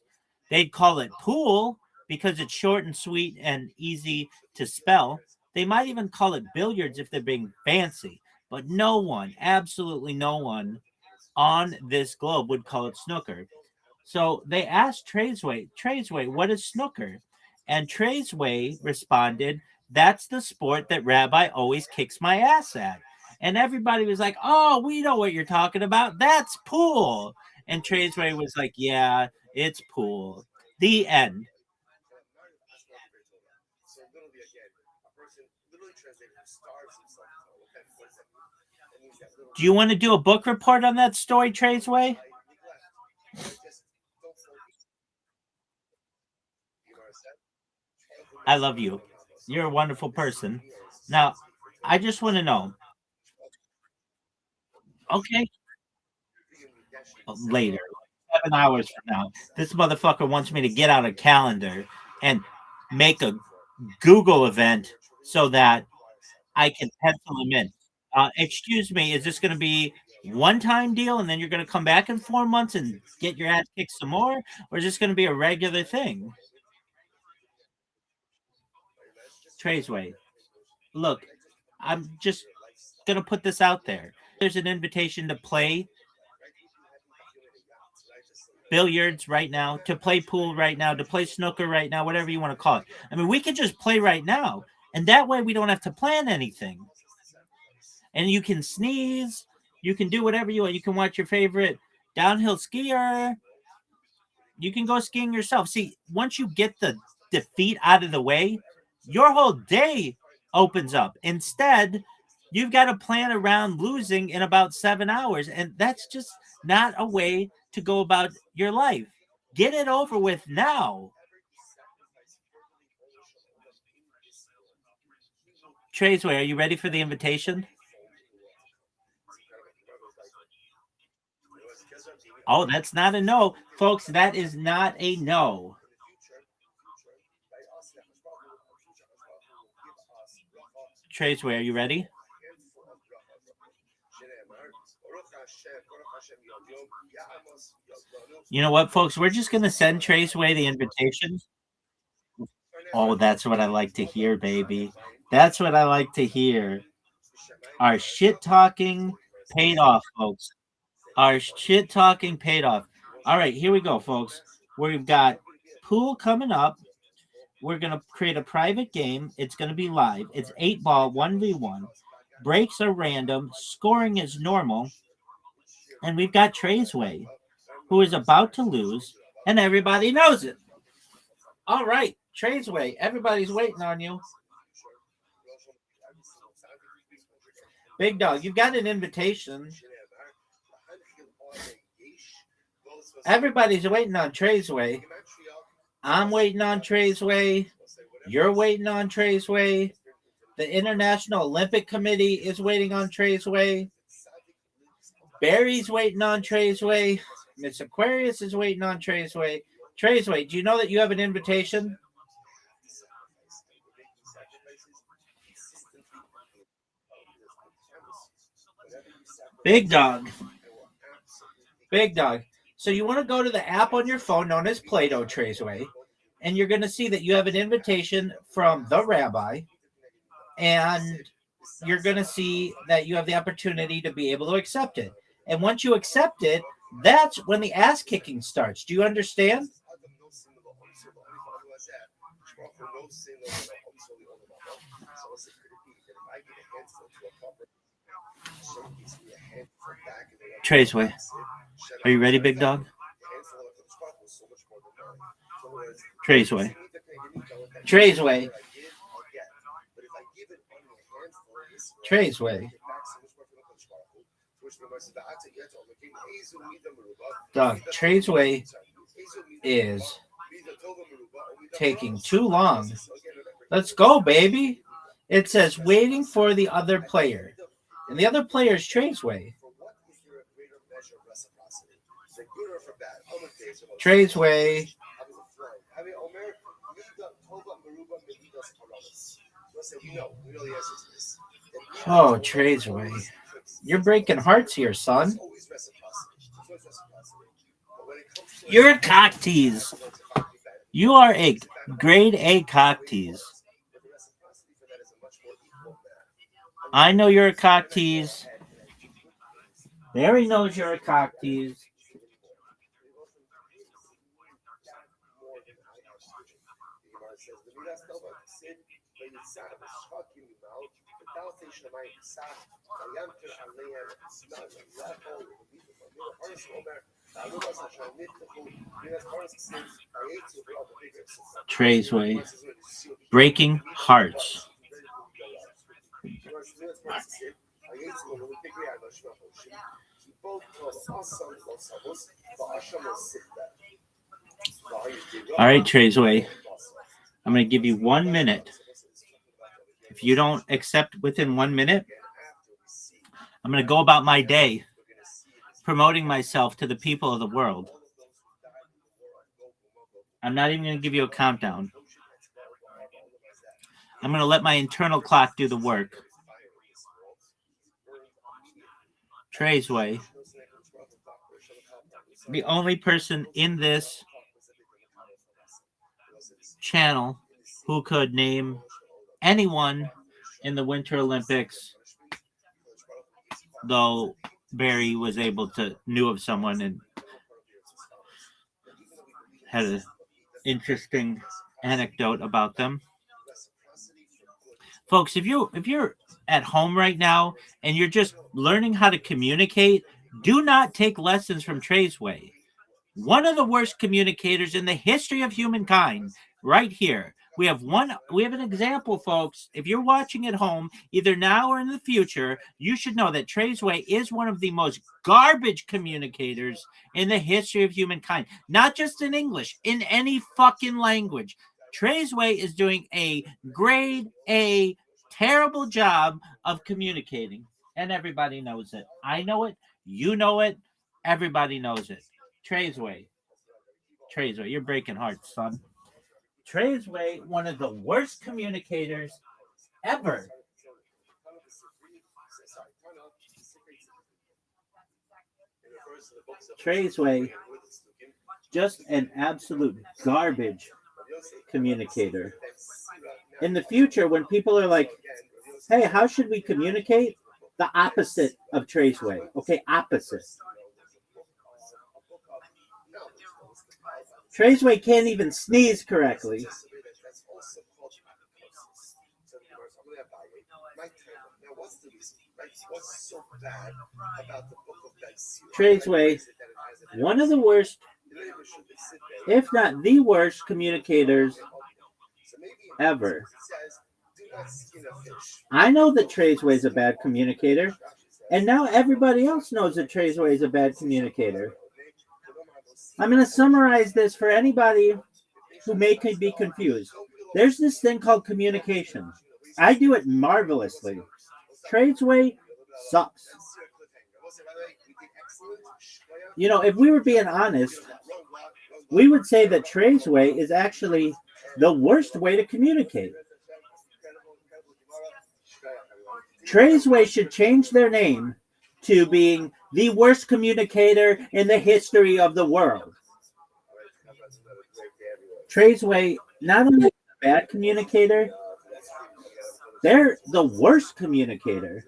They'd call it pool because it's short and sweet and easy to spell. They might even call it billiards if they're being fancy, but no one, absolutely no one on this globe would call it snooker. So they asked Tradesway, what is snooker? And Tradesway responded, that's the sport that Rabbi always kicks my ass at. And everybody was like, oh, we know what you're talking about. That's pool. And Tradesway was like, yeah, it's pool. The end. Do you want to do a book report on that story, Tradesway? I love you. You're a wonderful person. Now, I just want to know. Okay. Later, 7 hours from now, this motherfucker wants me to get out a calendar and make a Google event so that I can pencil him in. Excuse me, is this going to be one-time deal and then you're going to come back in 4 months and get your ass kicked some more? Or is this going to be a regular thing? Tradesway, look, I'm just going to put this out there. There's an invitation to play billiards right now, to play pool right now, to play snooker right now, whatever you want to call it. I mean, we could just play right now, and that way we don't have to plan anything. And you can sneeze, you can do whatever you want. You can watch your favorite downhill skier. You can go skiing yourself. See, once you get the defeat out of the way, your whole day opens up. Instead, you've got to plan around losing in about 7 hours, and that's just not a way to go about your life. Get it over with now. Tradesway, are you ready for the invitation? Oh, that's not a no. Folks, that is not a no. Tradesway, are you ready? You know what, folks? We're just going to send Tradesway the invitation. Oh, that's what I like to hear, baby. That's what I like to hear. Our shit talking paid off, folks. Our shit talking paid off. All right, here we go, folks. We've got pool coming up. We're going to create a private game. It's going to be live. It's 8-ball, 1v1. Breaks are random. Scoring is normal. And we've got Tradesway, who is about to lose, and everybody knows it. All right, Tradesway, everybody's waiting on you. Big Dog, you've got an invitation. Everybody's waiting on Tradesway. I'm waiting on Tradesway. You're waiting on Tradesway. The International Olympic Committee is waiting on Tradesway. Barry's waiting on Tradesway. Miss Aquarius is waiting on Tradesway. Tradesway, do you know that you have an invitation? Big Dog. Big Dog. So you want to go to the app on your phone known as Play-Doh, Tradesway, and you're going to see that you have an invitation from the rabbi, and you're going to see that you have the opportunity to be able to accept it. And once you accept it, that's when the ass kicking starts. Do you understand? Tradesway, are you ready, Big Dog? Tradesway. Tradesway. Tradesway. Dog, Tradesway is taking too long. Let's go, baby. It says waiting for the other player. And the other player is Tradesway. Tradesway. Oh, Tradesway. You're breaking hearts here, son. You're a cock tease. You are a grade A cock tease. I know you're a cock tease. Barry knows you're a cock tease. Tradesway. Breaking hearts. All right, Tradesway. I'm going to give you 1 minute. If you don't accept within 1 minute, I'm going to go about my day promoting myself to the people of the world. I'm not even going to give you a countdown. I'm going to let my internal clock do the work. Tradesway, the only person in this channel who could name anyone in the Winter Olympics, though Barry was able to knew of someone and had an interesting anecdote about them. Folks, if you're at home right now and you're just learning how to communicate, do not take lessons from Tradesway. One of the worst communicators in the history of humankind, right here. We have an example, folks. If you're watching at home, either now or in the future, you should know that Tradesway is one of the most garbage communicators in the history of humankind. Not just in English, in any fucking language. Tradesway is doing a grade A terrible job of communicating, and everybody knows it. I know it. You know it. Everybody knows it. Tradesway, you're breaking hearts, son. Tradesway, one of the worst communicators ever. Tradesway, just an absolute garbage communicator. In the future, when people are like, hey, how should we communicate? The opposite of Tradesway. Okay, opposite. Tradesway can't even sneeze correctly. Tradesway, one of the worst, if not the worst communicators ever. I know that Tradesway is a bad communicator, and now everybody else knows that Tradesway is a bad communicator. I'm going to summarize this for anybody who may be confused. There's this thing called communication. I do it marvelously. Tradesway sucks. You know, if we were being honest, we would say that Tradesway is actually the worst way to communicate. Tradesway should change their name to being the worst communicator in the history of the world. Tradesway, not only a bad communicator, they're the worst communicator.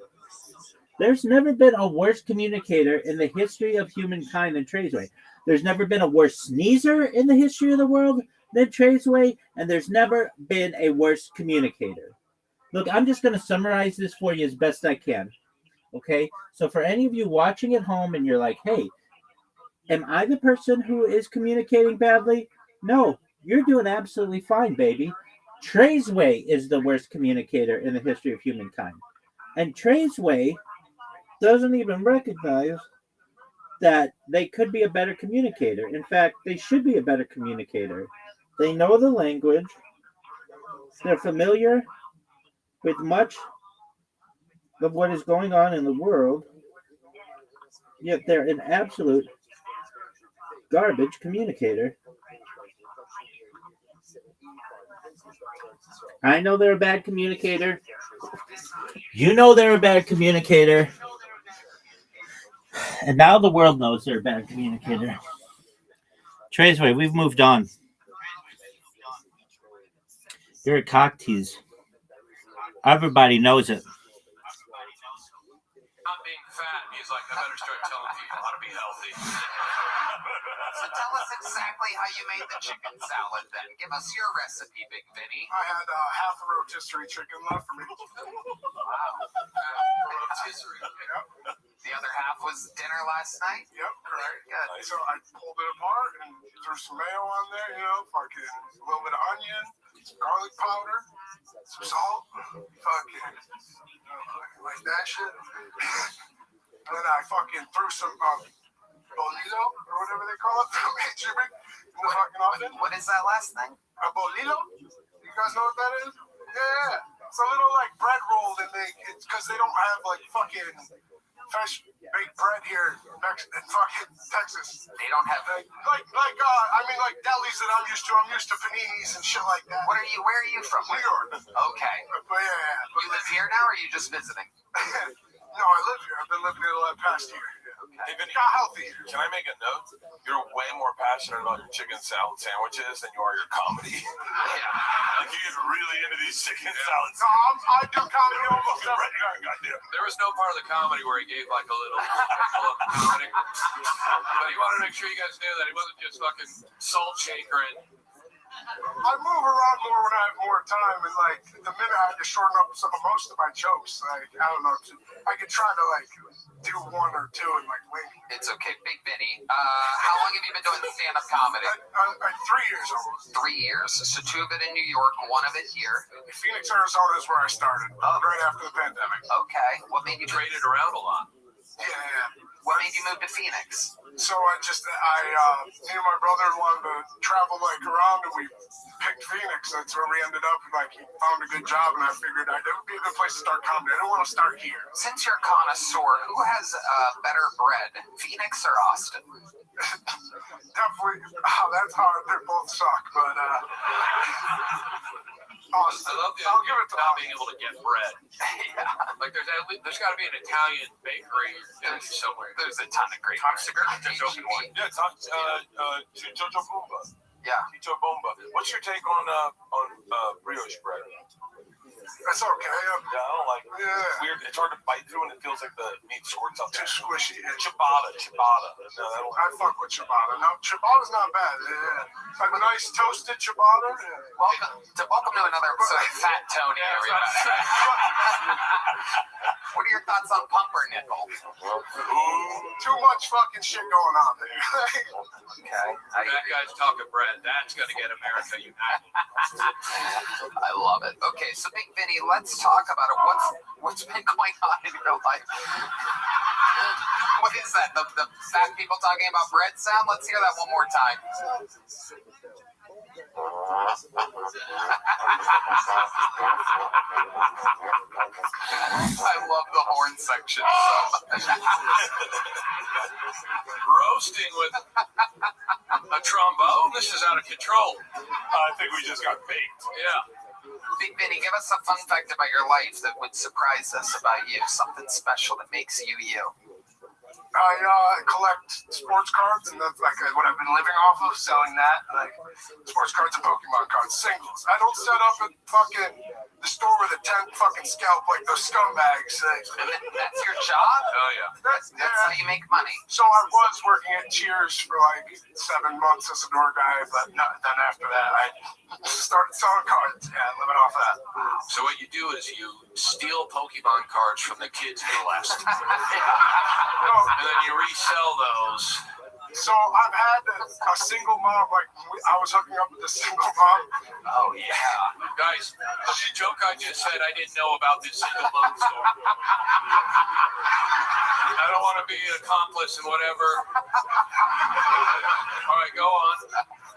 There's never been a worse communicator in the history of humankind than Tradesway. There's never been a worse sneezer in the history of the world than Tradesway, and there's never been a worse communicator. Look, I'm just going to summarize this for you as best I can. Okay? So for any of you watching at home and you're like, hey, am I the person who is communicating badly? No, you're doing absolutely fine, baby. Tradesway is the worst communicator in the history of humankind. And Tradesway doesn't even recognize that they could be a better communicator. In fact, they should be a better communicator. They know the language. They're familiar with much of what is going on in the world, yet they're an absolute garbage communicator. I know they're a bad communicator. You know they're a bad communicator. And now the world knows they're a bad communicator. Traceway, we've moved on. You're a cock tease. Everybody knows it. Not being fat, he's like, I better start telling people how to be healthy. So tell us exactly how you made the chicken salad then. Give us your recipe, Big Vinny. I had half a rotisserie chicken left for me. Wow. Rotisserie. Yep. The other half was dinner last night? Yep, correct. Good. So I pulled it apart and threw some mayo on there, fucking a little bit of onion, some garlic powder, some salt, fucking like that shit. And then I fucking threw some bolillo or whatever they call it from H-E-B in the fucking oven. What is that last thing? A bolillo? You guys know what that is? Yeah. It's a little like bread roll that it's because they don't have like fucking fresh baked bread here in fucking Texas. They don't have like delis that I'm used to. I'm used to paninis and shit like that. Where are you from? New York. Okay. But yeah. You live here now or are you just visiting? No, I live here. I've been living here the past year. Hey, Vinny, got healthy. Can I make a note? You're way more passionate about your chicken salad sandwiches than you are your comedy. Yeah. Like you get really into these chicken salads. No, I do comedy almost every day. Goddamn. There was no part of the comedy where he gave like a little comedy. But he wanted to make sure you guys knew that he wasn't just fucking salt shakering. I move around more when I have more time, and like the minute I have to shorten up most of my jokes, like I don't know, I could try to like do one or two and like wing. It's okay, Big Vinny. How long have you been doing stand-up comedy? 3 years almost. 3 years. So 2 of it in New York, 1 of it here. Phoenix, Arizona is where I started, right after the pandemic. Okay. What made you Traded around a lot. Yeah. What made you move to Phoenix? So me and my brother wanted to travel like around, and we picked Phoenix. That's where we ended up. Like, he found a good job, and I figured it would be a good place to start comedy. I don't want to start here. Since you're a connoisseur, who has better bread, Phoenix or Austin? Definitely. That's hard. They both suck, but Austin. I love the I'll give it to not Austin. being able to get bread. Yeah. Like there's got to be an Italian bakery somewhere. There's a ton of great Toxic just opened one. Yeah, Jojo Bomba. Yeah. Chicho Bomba. What's your take on brioche bread? That's okay. Yeah, I don't like it. Yeah. It's weird. It's hard to bite through, and it feels like the meat squirts out Too there. squishy. Ciabatta. No, I don't. I fuck with ciabatta. No, ciabatta's not bad. Yeah. Like a nice toasted ciabatta. Yeah. Welcome to another episode of Fat Tony, everybody. What are your thoughts on pumpernickel? Too much fucking shit going on there. Okay. That guy's talking bread. That's gonna get America united. I love it. Okay, so Big Vinny, let's talk about it. What's been going on in your life? What is that? The fat people talking about bread sound? Let's hear that one more time. I love the horn section so much. Roasting with a trombone. This is out of control. I think we just got baked. Yeah. Big Vinny, give us a fun fact about your life that would surprise us about you. Something special that makes you you. I collect sports cards, and that's like what I've been living off of, selling that, like sports cards and Pokemon cards, singles. I don't set up at fucking the store with a tent fucking scalp like those scumbags. That's your job? Oh yeah. That's how you make money. So I was working at Cheers for like 7 months as a door guy, but then after that I started selling cards. Yeah, living off that. So what you do is you steal Pokemon cards from the kids in the West. And then you resell those. So I've had a single mom, like I was hooking up with a single mom. Oh yeah. Guys, the joke I just said I didn't know about this single mom story. I don't want to be an accomplice in whatever. All right, go on.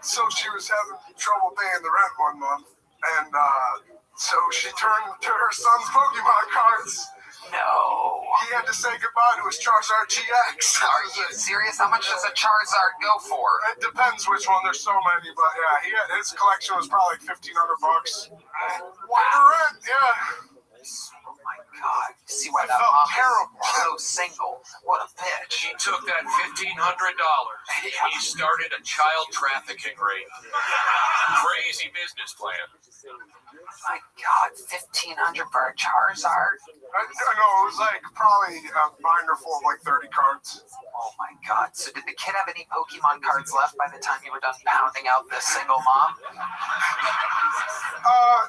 So she was having trouble paying the rent one month, and So she turned to her son's Pokemon cards. No. He had to say goodbye to his Charizard GX. Are you serious? How much does a Charizard go for? It depends which one. There's so many, but yeah, his collection was probably like $1,500. What? Yeah. Oh my God! See why that felt mom terrible. is so single? What a bitch! He took that $1,500. He started a child trafficking ring. Crazy business plan. My God, $1,500 for a Charizard? No, it was like probably a binder full of like 30 cards. Oh my God! So did the kid have any Pokemon cards left by the time you were done pounding out the single mom?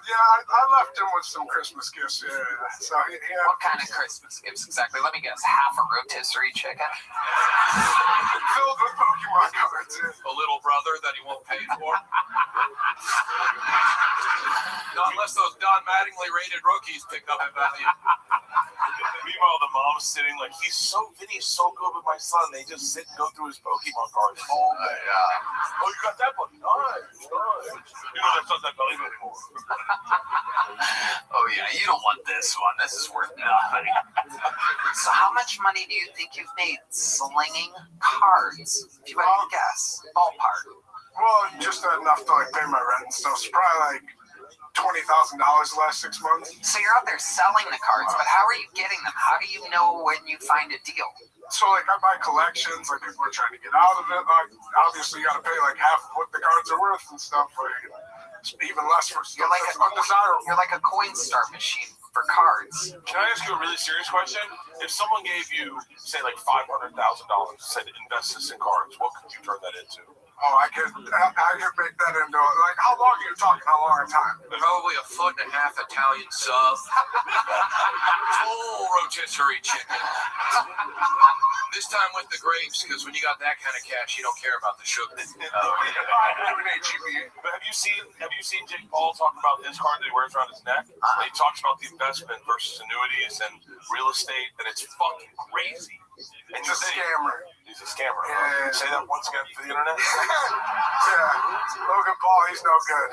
Yeah, I left him with some Christmas gifts. Yeah. So he had What kind of Christmas gifts exactly? Let me guess. Half a rotisserie chicken? filled with Pokemon cards. Yeah. A little brother that he won't pay for. Not unless those Don Mattingly rated rookies pick up that value. Meanwhile, the mom's sitting like, Vinny's so good with my son. They just sit and go through his Pokemon cards all day. Oh, you got that one? Nice. You know, that's not that valuable anymore. Oh yeah, you don't want this one. This is worth nothing. So how much money do you think you've made slinging cards? If you had to guess, ballpark. Well, just enough to like pay my rent and stuff. It's probably like $20,000 the last 6 months. So you're out there selling the cards, but how are you getting them? How do you know when you find a deal? So like I buy collections, like people are trying to get out of it. Like obviously you got to pay like half of what the cards are worth and stuff. Like it's even less for stuff that's undesirable. You're like a Coinstar machine for cards. Can I ask you a really serious question? If someone gave you, say, like $500,000, said invest this in cards, what could you turn that into? Oh, I could make that into like how long are you talking? How long a time? Probably a 1.5 foot Italian sub. Full rotisserie chicken. This time with the grapes, because when you got that kind of cash, you don't care about the sugar. But have you seen Jake Paul talk about his card that he wears around his neck? He talks about the investment versus annuities and real estate, and it's fucking crazy. And He's a scammer. He's a scammer. Yeah. Say that once again for the internet. Yeah, Logan Paul, he's no good.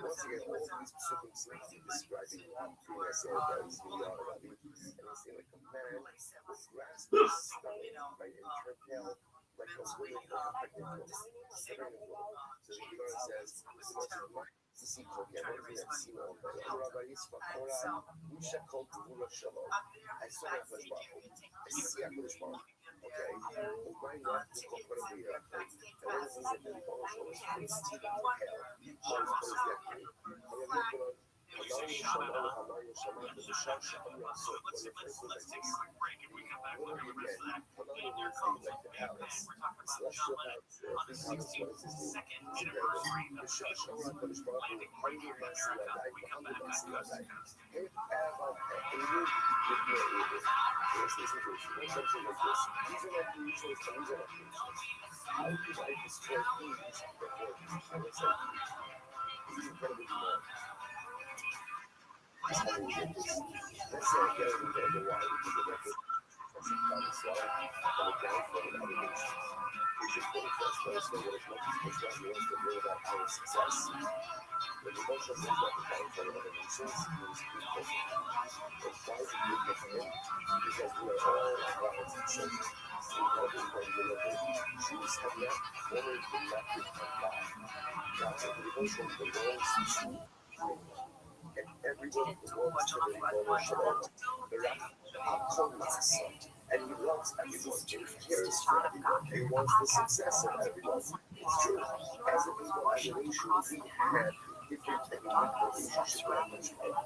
Once again, all of these circumstances describing the as ViralRabbi, and I say like a man who grasps his stomach by interpel, like a woman affected from severing the blow. So the Gemara says, see together, we have seen all the ViralRabbi, Spakora, Musha called Gvula Shalom. I saw that as well. I see a good one. Okay, why not to compare the and what is it that the Baruch Shalom is still in hell? What is that mean? And everyone wants to be and he loves everyone. He cares for everyone. He wants the success of everyone. It's true. As if he wants a relationship, we have different relationships with much more.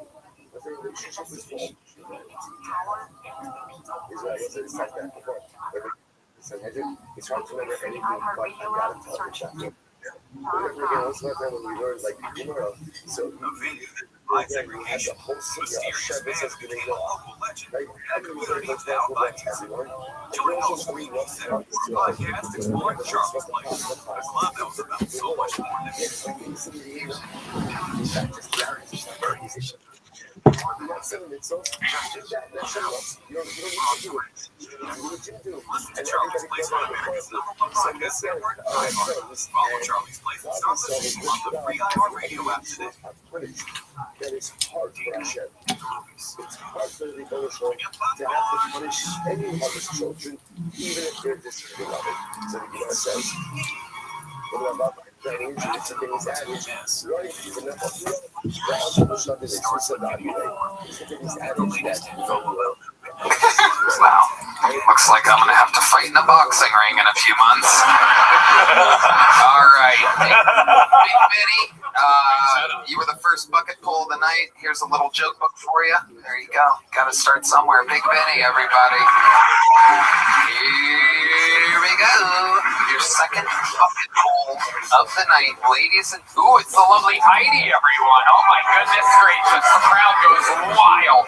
But the relationship is full. It's like that before. It's hard to remember anything, but I gotta tell you. That's one time when we learned like Gemara. So we had the whole city of Shabbos as the name of right? Everyone was responsible for everyone. Everyone was just green once in a while. That is hard for Hashem. It's hard for the emotional to have to punish any of his children, even if they're disrespecting of it. So the Gemara says, Wow. Looks like I'm going to have to fight in a boxing ring in a few months. All right. Big Benny, you were the first bucket pull of the night. Here's a little joke book for you. There you go. Got to start somewhere. Big Benny, everybody. Here we go. Your second bucket pull of the night, ladies and... Ooh, it's the lovely Heidi, everyone. Oh my goodness gracious. The crowd goes wild.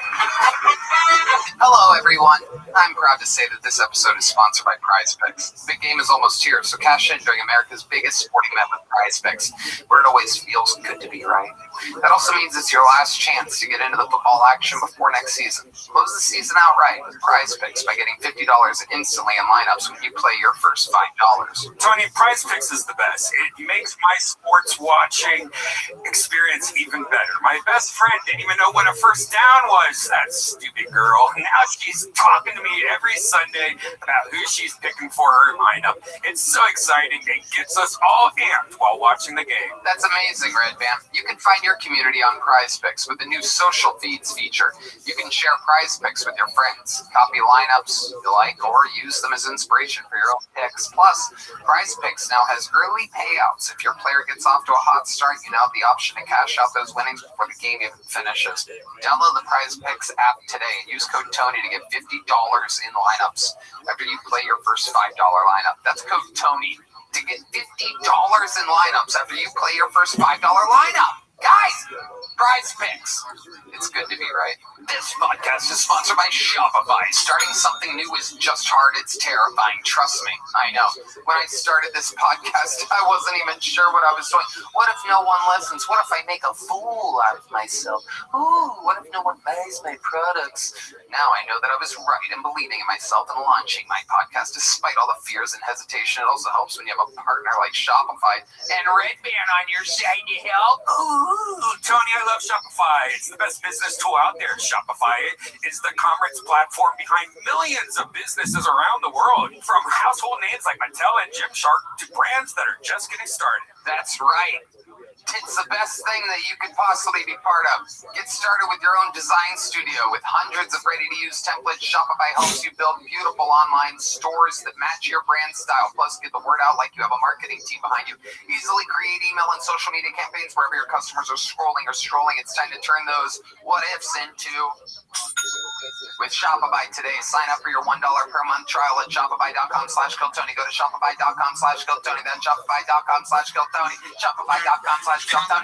Hello, everyone. I'm proud to say that this episode is sponsored by Prize Picks. The big game is almost here, so cash in during America's biggest sporting event with Prize Picks, where it always feels good to be right. That also means it's your last chance to get into the football action before next season. Close the season outright with Prize Picks by getting $50 instantly in lineups when you play your first $5. Tony, Prize Picks is the best. It makes my sports watching experience even better. My best friend didn't even know what a first down was, that stupid girl. Now she's talking to me every Sunday about who she's picking for her lineup. It's so exciting. It gets us all amped while watching the game. That's amazing, Red Band. You can find your community on Prize Picks with the new social feeds feature. You can share Prize Picks with your friends, copy lineups you like, or use them as inspiration for your own picks. Plus, Prize Picks now has early payouts. If your player gets off to a hot start, you now have the option to cash out those winnings before the game even finishes. Download the Prize Picks app today and use code Tony to get $50 in lineups after you play your first $5 lineup. That's code Tony to get $50 in lineups after you play your first $5 lineup. Guys, Prize Picks. It's good to be right. This podcast is sponsored by Shopify. Starting something new is just hard. It's terrifying. Trust me. I know. When I started this podcast, I wasn't even sure what I was doing. What if no one listens? What if I make a fool out of myself? Ooh, what if no one buys my products? Now I know that I was right in believing in myself and launching my podcast despite all the fears and hesitation. It also helps when you have a partner like Shopify and Red Band on your side to help. Ooh, Tony, I love Shopify. It's the best business tool out there. Shopify is the commerce platform behind millions of businesses around the world, from household names like Mattel and Gymshark to brands that are just getting started. That's right. It's the best thing that you could possibly be part of. Get started with your own design studio with hundreds of ready-to-use templates. Shopify helps you build beautiful online stores that match your brand style. Plus, get the word out like you have a marketing team behind you. Easily create email and social media campaigns wherever your customers are scrolling or strolling. It's time to turn those what-ifs into... With Shopify today, sign up for your $1 per month trial at shopify.com/KillTony. Go to shopify.com/KillTony. That's shopify.com/KillTony. Shopify.com/KillTony.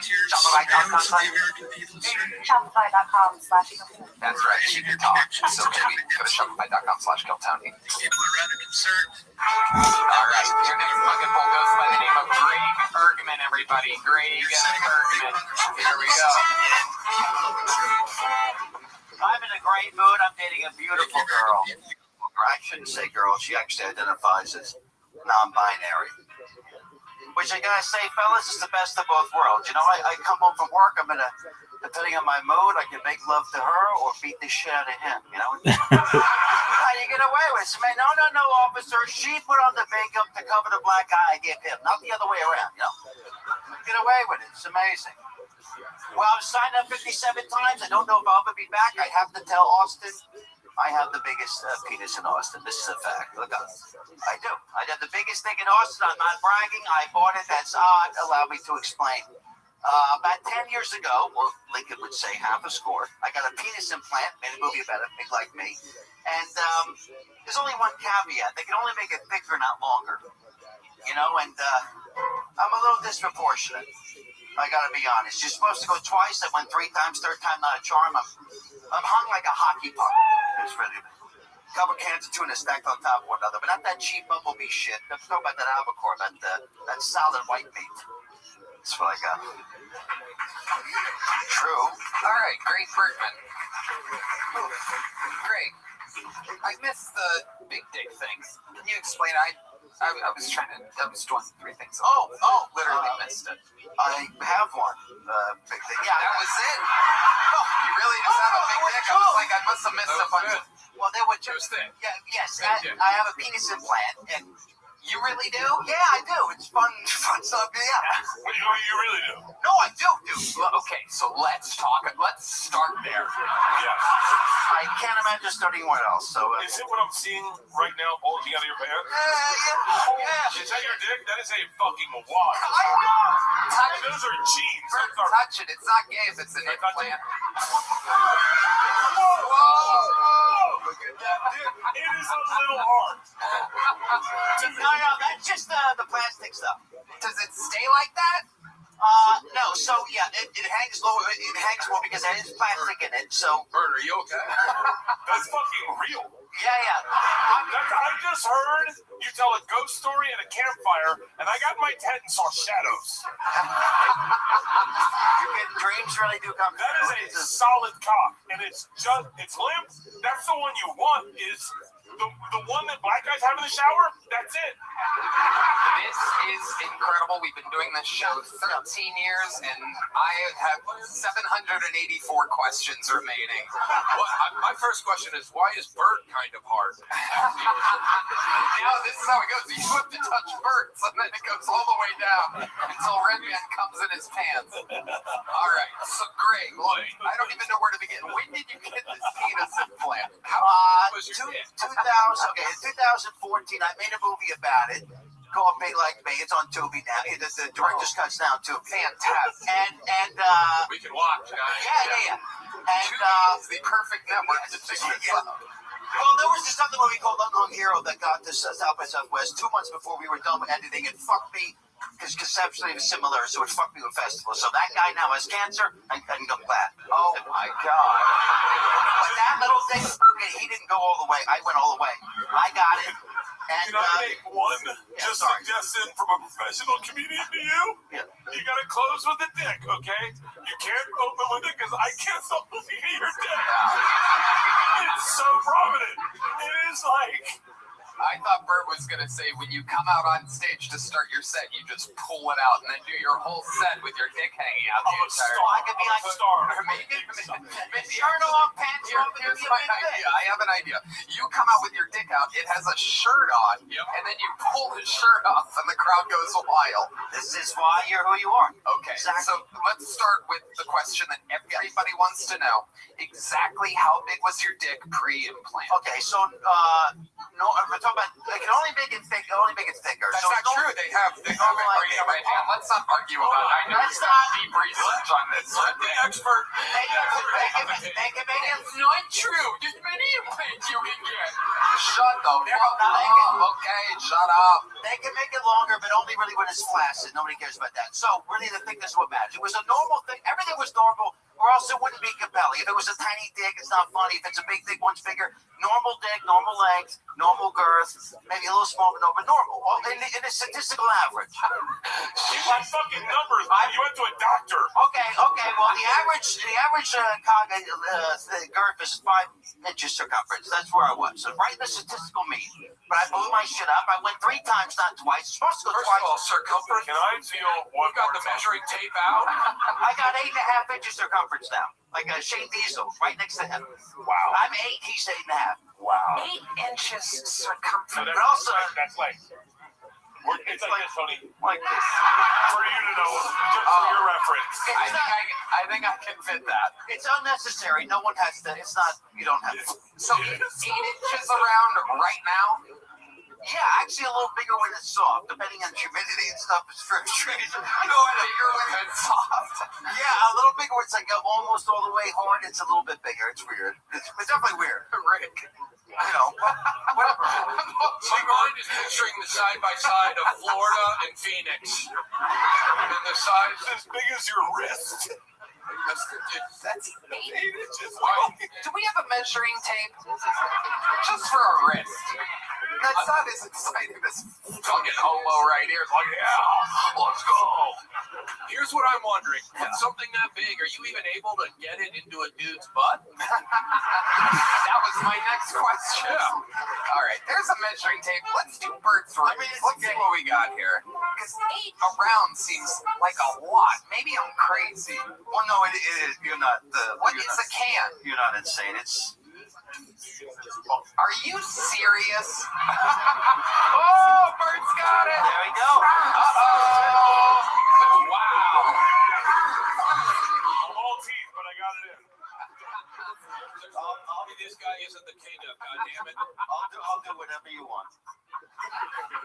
Shopify.com/KillTony. That's right. She can talk. So can we. Go to shopify.com/KillTony. People are rather concerned. All right. Your next bucket pull goes by the name of Greg Bergman, everybody. Greg Bergman. Here we go. I'm in a great mood. I'm dating a beautiful girl. Or I shouldn't say girl. She actually identifies as non-binary. Which I gotta say, fellas, is the best of both worlds. You know, I come home from work. Depending on my mood, I can make love to her or beat the shit out of him. You know. How do you get away with it? Man, no, officer. She put on the makeup to cover the black eye I gave him, not the other way around. You know. Get away with it. It's amazing. Well, I've signed up 57 times. I don't know if I'll ever be back. I have to tell Austin I have the biggest penis in Austin. This is a fact. Look, I do. I have the biggest thing in Austin. I'm not bragging. I bought it. That's odd. Allow me to explain. About 10 years ago, or Lincoln would say half a score, I got a penis implant. Made a movie about it. Big like me. And there's only one caveat. They can only make it thicker, not longer. You know, and I'm a little disproportionate. I gotta be honest. You're supposed to go twice. I went 3 times. Third time, not a charm. I'm hung like a hockey puck. It's really couple cans of tuna stacked on top of one another, but not that cheap bumblebee shit. Let's talk about that albacore, that solid white meat. That's what I got. True. All right, great Bergman. Great. I missed the big dick thing. Can you explain? I was doing 3 things. Literally missed it. I have one. Big dick. Yeah, that was it. Oh, you really just have a big dick? I was like, I must have missed a bunch of. Well, there were just yes. I have a penis implant, and you really do? Yeah, I do. It's fun stuff. Yeah. You really do? No, I do. Well, okay, so let's talk. Let's start there. Yeah. I can't imagine starting anywhere else. So is it what I'm seeing right now, bulging out of your pants? Yeah. Is that your dick? That is a fucking wad. I know. Those are jeans. Touch it. It's not gay if it's an implant. Whoa! Look at that dick. It is a little hard. No, that's just the plastic stuff. Does it stay like that? No. So yeah, it hangs low. It hangs low because it has plastic in it. So Bert, are you okay? That's fucking real. Yeah. I just heard you tell a ghost story at a campfire, and I got in my tent and saw shadows. Dreams really do come. That is a solid cock, and it's limp. That's the one you want. Is the one that black guys have in the shower? That's it. This is incredible. We've been doing this show 13 years, and I have 784 questions remaining. Well, my first question is, why is Bert kind of hard? Now, this is how it goes. You have to touch Bert's, and then it goes all the way down until Redman comes in his pants. All right. So, Greg, look, I don't even know where to begin. When did you get this penis implant? How was your dick? 2014, I made a movie about it called Big Like Me. It's on Tubi now. The director's cut's down too. Fantastic. And we can watch, guys. Yeah. And Tubi is the perfect network to check this out. Well, there was this other movie called Unknown Hero that got this South by Southwest 2 months before we were done with editing. It fucked me because conceptually it was similar, so it fucked me with festivals. So that guy now has cancer and couldn't come back. Oh my God. But that little thing, he didn't go all the way. I went all the way. I got it. And, can I make one suggestion from a professional comedian to you? Yeah. You gotta close with the dick, okay? You can't open with it because I can't stop looking at your dick. It's so prominent. It is like... I thought Bert was going to say when you come out on stage to start your set, you just pull it out and then do your whole set with your dick hanging out the entire I could be like a star. Maybe turn off pants. Here's my idea. I have an idea. You come out with your dick out. It has a shirt on, and then you pull the shirt off, and the crowd goes wild. This is why you're who you are. Okay, exactly. So let's start with the question that everybody wants to know. Exactly how big was your dick pre-implant? Okay, so no, we're talking about they can only make it thick, thicker. That's so not true. They have it right now. Let's not argue about it. I know you have deep research on this. Let the expert. They can make it. It's not true. There's many implants you can get. Shut the fuck up. Okay, shut up. They can make it longer, but only really when it's flaccid. Nobody cares about that. So really, the thickness is what matters. It was a normal thing. Everything was normal, or else it wouldn't be compelling. If it was a tiny dick, it's not funny. If it's a big dick, one's bigger. Normal dick, normal length, normal girth, maybe a little small, but normal. In a statistical average. You want fucking numbers. You went to a doctor. Okay. Well, the average cock girth is 5 inches circumference. That's where I was. So right in the statistical mean. But I blew my shit up. I went 3 times, not twice. It's supposed to go First twice. of all, circumference. Can I feel one You've got more the time? measuring tape out. I got 8.5 inches circumference now. Like Shane Diesel, right next to him. Wow. I'm 8, he's 8.5. Wow. 8 inches circumference. So But also, that's like... It's like this, Tony. like this. For you to know, just for your reference. I think I can fit that. It's unnecessary. No one has to. It's not. You don't have to. So 8 inches around right now. Yeah, actually a little bigger when it's soft, depending on humidity and stuff. It's very strange. Bigger when it's soft. Yeah, a little bigger when it's like almost all the way hard. It's a little bit bigger. It's weird. It's definitely weird. Rick. You know, whatever. My mind is picturing the side by side of Florida and Phoenix. And the size It's as big as your wrist. That's 8 inches. Do we have a measuring tape? Just for a wrist. That's not as exciting as fucking homo right here. It's like, yeah, let's go. Here's what I'm wondering. With something that big, are you even able to get it into a dude's butt? That was my next question. Yeah. All right, there's a measuring tape. Let's do birds for Let's see what we got here. Because 8 around seems like a lot. Maybe I'm crazy. Well, no, it is. You're not. What is a can? You're not insane. It's. Are you serious? Oh, Bert's got it. There we go. Uh-oh. Wow. I'm all teeth, but I got it in. This guy isn't the king of, goddammit. I'll do whatever you want,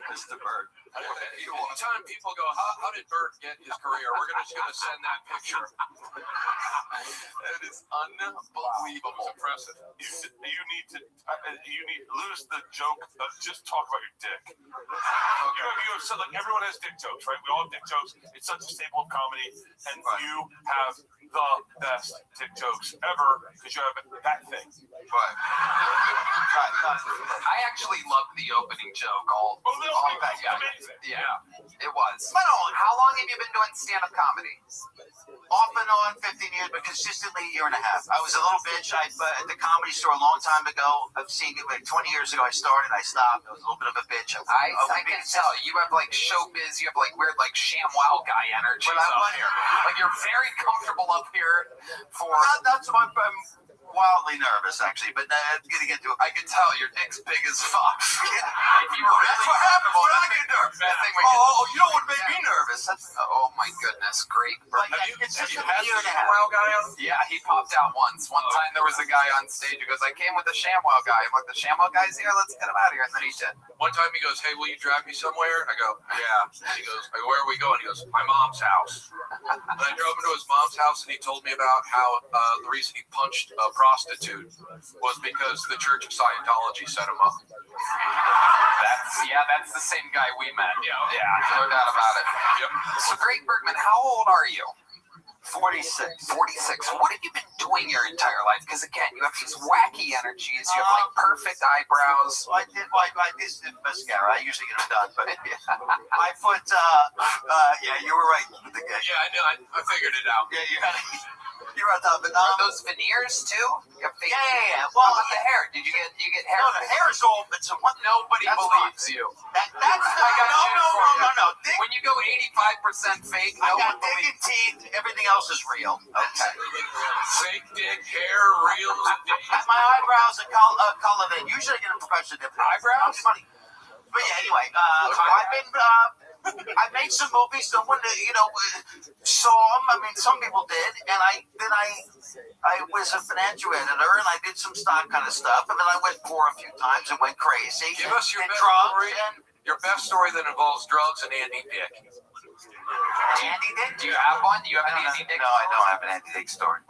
Mr. Bird. Anytime people go, how did Bert get his career? We're just gonna send that picture. That is unbelievable. It's impressive. You need to lose the joke. Just talk about your dick. You have said, like, everyone has dick jokes, right? We all have dick jokes. It's such a staple of comedy, and you have the best dick jokes ever because you have that thing. Right. I actually loved the opening joke. All that guy. Yeah, it was. But how long have you been doing stand-up comedy? Off and on, 15 years, but consistently a year and a half. I was a little bitch. At the Comedy Store a long time ago. I've seen it like 20 years ago. I started. I stopped. I was a little bit of a bitch. I can tell. You have like showbiz. You have like weird like ShamWow guy energy up here. Like you're very comfortable up here for. That's what I'm wildly nervous, actually, but getting into it. I can tell your dick's big as fuck. If you were really that's what happens when I get nervous. You know what made me nervous? Oh my goodness, great. It's just a year and a half. Yeah, he popped out once. One time there was a guy on stage who goes, I came with the ShamWow guy. I'm like, the ShamWow guy's here? Let's get him out of here. And then he did. One time he goes, hey, will you drive me somewhere? I go, yeah. And he goes, where are we going? He goes, my mom's house. And I drove him to his mom's house, and he told me about how the reason he punched a prostitute was because the Church of Scientology set him up. That's the same guy we met. Yeah, no doubt about it. Yep. So, Greg Bergman, how old are you? 46. 46. What have you been doing your entire life? Because again, you have these wacky energies. You have like perfect eyebrows. I did mascara. I usually get them done, but I put. You were right. Yeah, I know. I figured it out. Yeah, you're on top of it. Are those veneers too? Yeah. Well, how about the hair? Did you get hair? No, the hair is all. Nobody believes you. No. When you go 85% fake, I got dick and teeth. Everything else is real. Okay. Fake dick, hair, real dick. My eyebrows are colored in. Usually I get a professional different eyebrows. Funny. But yeah, anyway, I've been. I made some movies. No one, saw them. I mean, some people did, and I was a financial editor, and I did some stock kind of stuff, and then I went poor a few times and went crazy. Give us your best drugs story. Your best story that involves drugs and Andy Dick. Andy Dick? Do you have one? Do you have an Andy Dick? No, I don't have an Andy Dick story.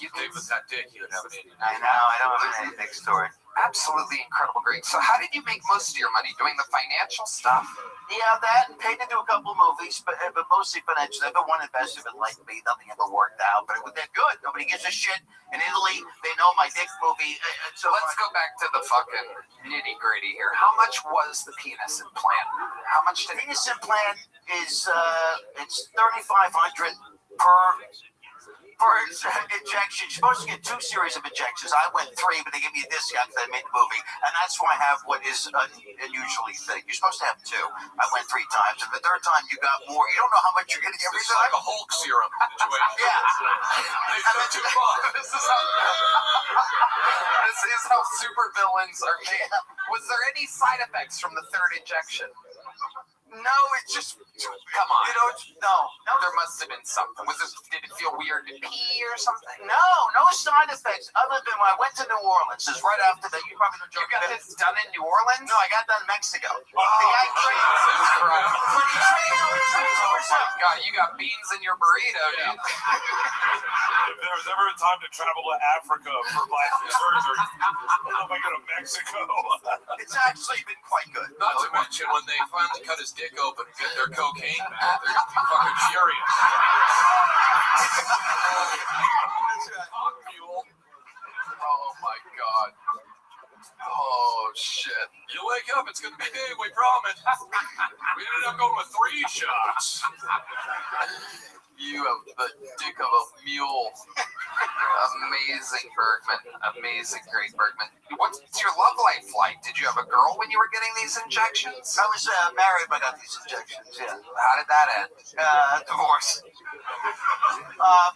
You think with that dick, you would have an Andy Dick. I know. I don't have an Andy Dick story. Absolutely incredible, Greg. So how did you make most of your money? Doing the financial stuff? Yeah, that. Paid to do a couple movies, but mostly financial. Never one investor that liked me. Nothing ever worked out, but they're good. Nobody gives a shit. In Italy, they know my dick movie. So let's go back to the fucking nitty-gritty here. How much was the penis implant? How much did penis implant is it's $3,500 per injection. You're supposed to get 2 series of injections. I went 3, but they gave me a discount because I made the movie, and that's why I have what is unusually thick. You're supposed to have 2. I went 3 times, and the third time you got more. You don't know how much you're getting every time. It's like a Hulk serum situation. Yeah. This is how super villains are made. Was there any side effects from the 3rd injection? No, it's just come on. No. There must have been something. Did it feel weird to pee or something? No side effects other than when I went to New Orleans. It's right after that. You probably know. You got this done in New Orleans? No, I got that in Mexico. Oh, Jesus Christ! God, you got beans in your burrito, dude. If there was ever a time to travel to Africa for plastic surgery, I go to Mexico. It's actually been quite good. Not to mention when they finally cut his dick dick open and get their cocaine back, they're gonna be fucking furious. Cock mule. Oh my god. Oh shit. You wake up, it's gonna be big, we promise. We ended up going with 3 shots. You have the dick of a mule. Amazing, Bergman. Amazing, great Bergman. What's your love life like? Did you have a girl when you were getting these injections? I was married when I got these injections, yeah. How did that end? Divorce.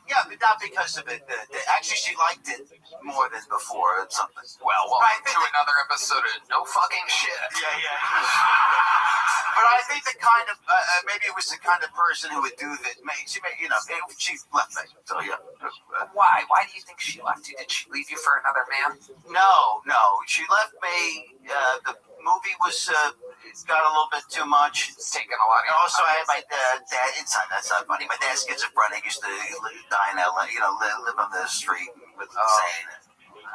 Yeah, but not because of it. Actually, she liked it more than before or something. Well, welcome to another episode of No Fucking Shit. Yeah. But I think the kind of, maybe it was the kind of person who would do that. She left me. So, yeah. Why? Why do you think she left you? Did she leave you for another man? No. She left me. The movie was got a little bit too much. It's taken a lot. And also, I had my dad. That's not funny. My dad's schizophrenic. Used to die in LA. Live on the street with insane.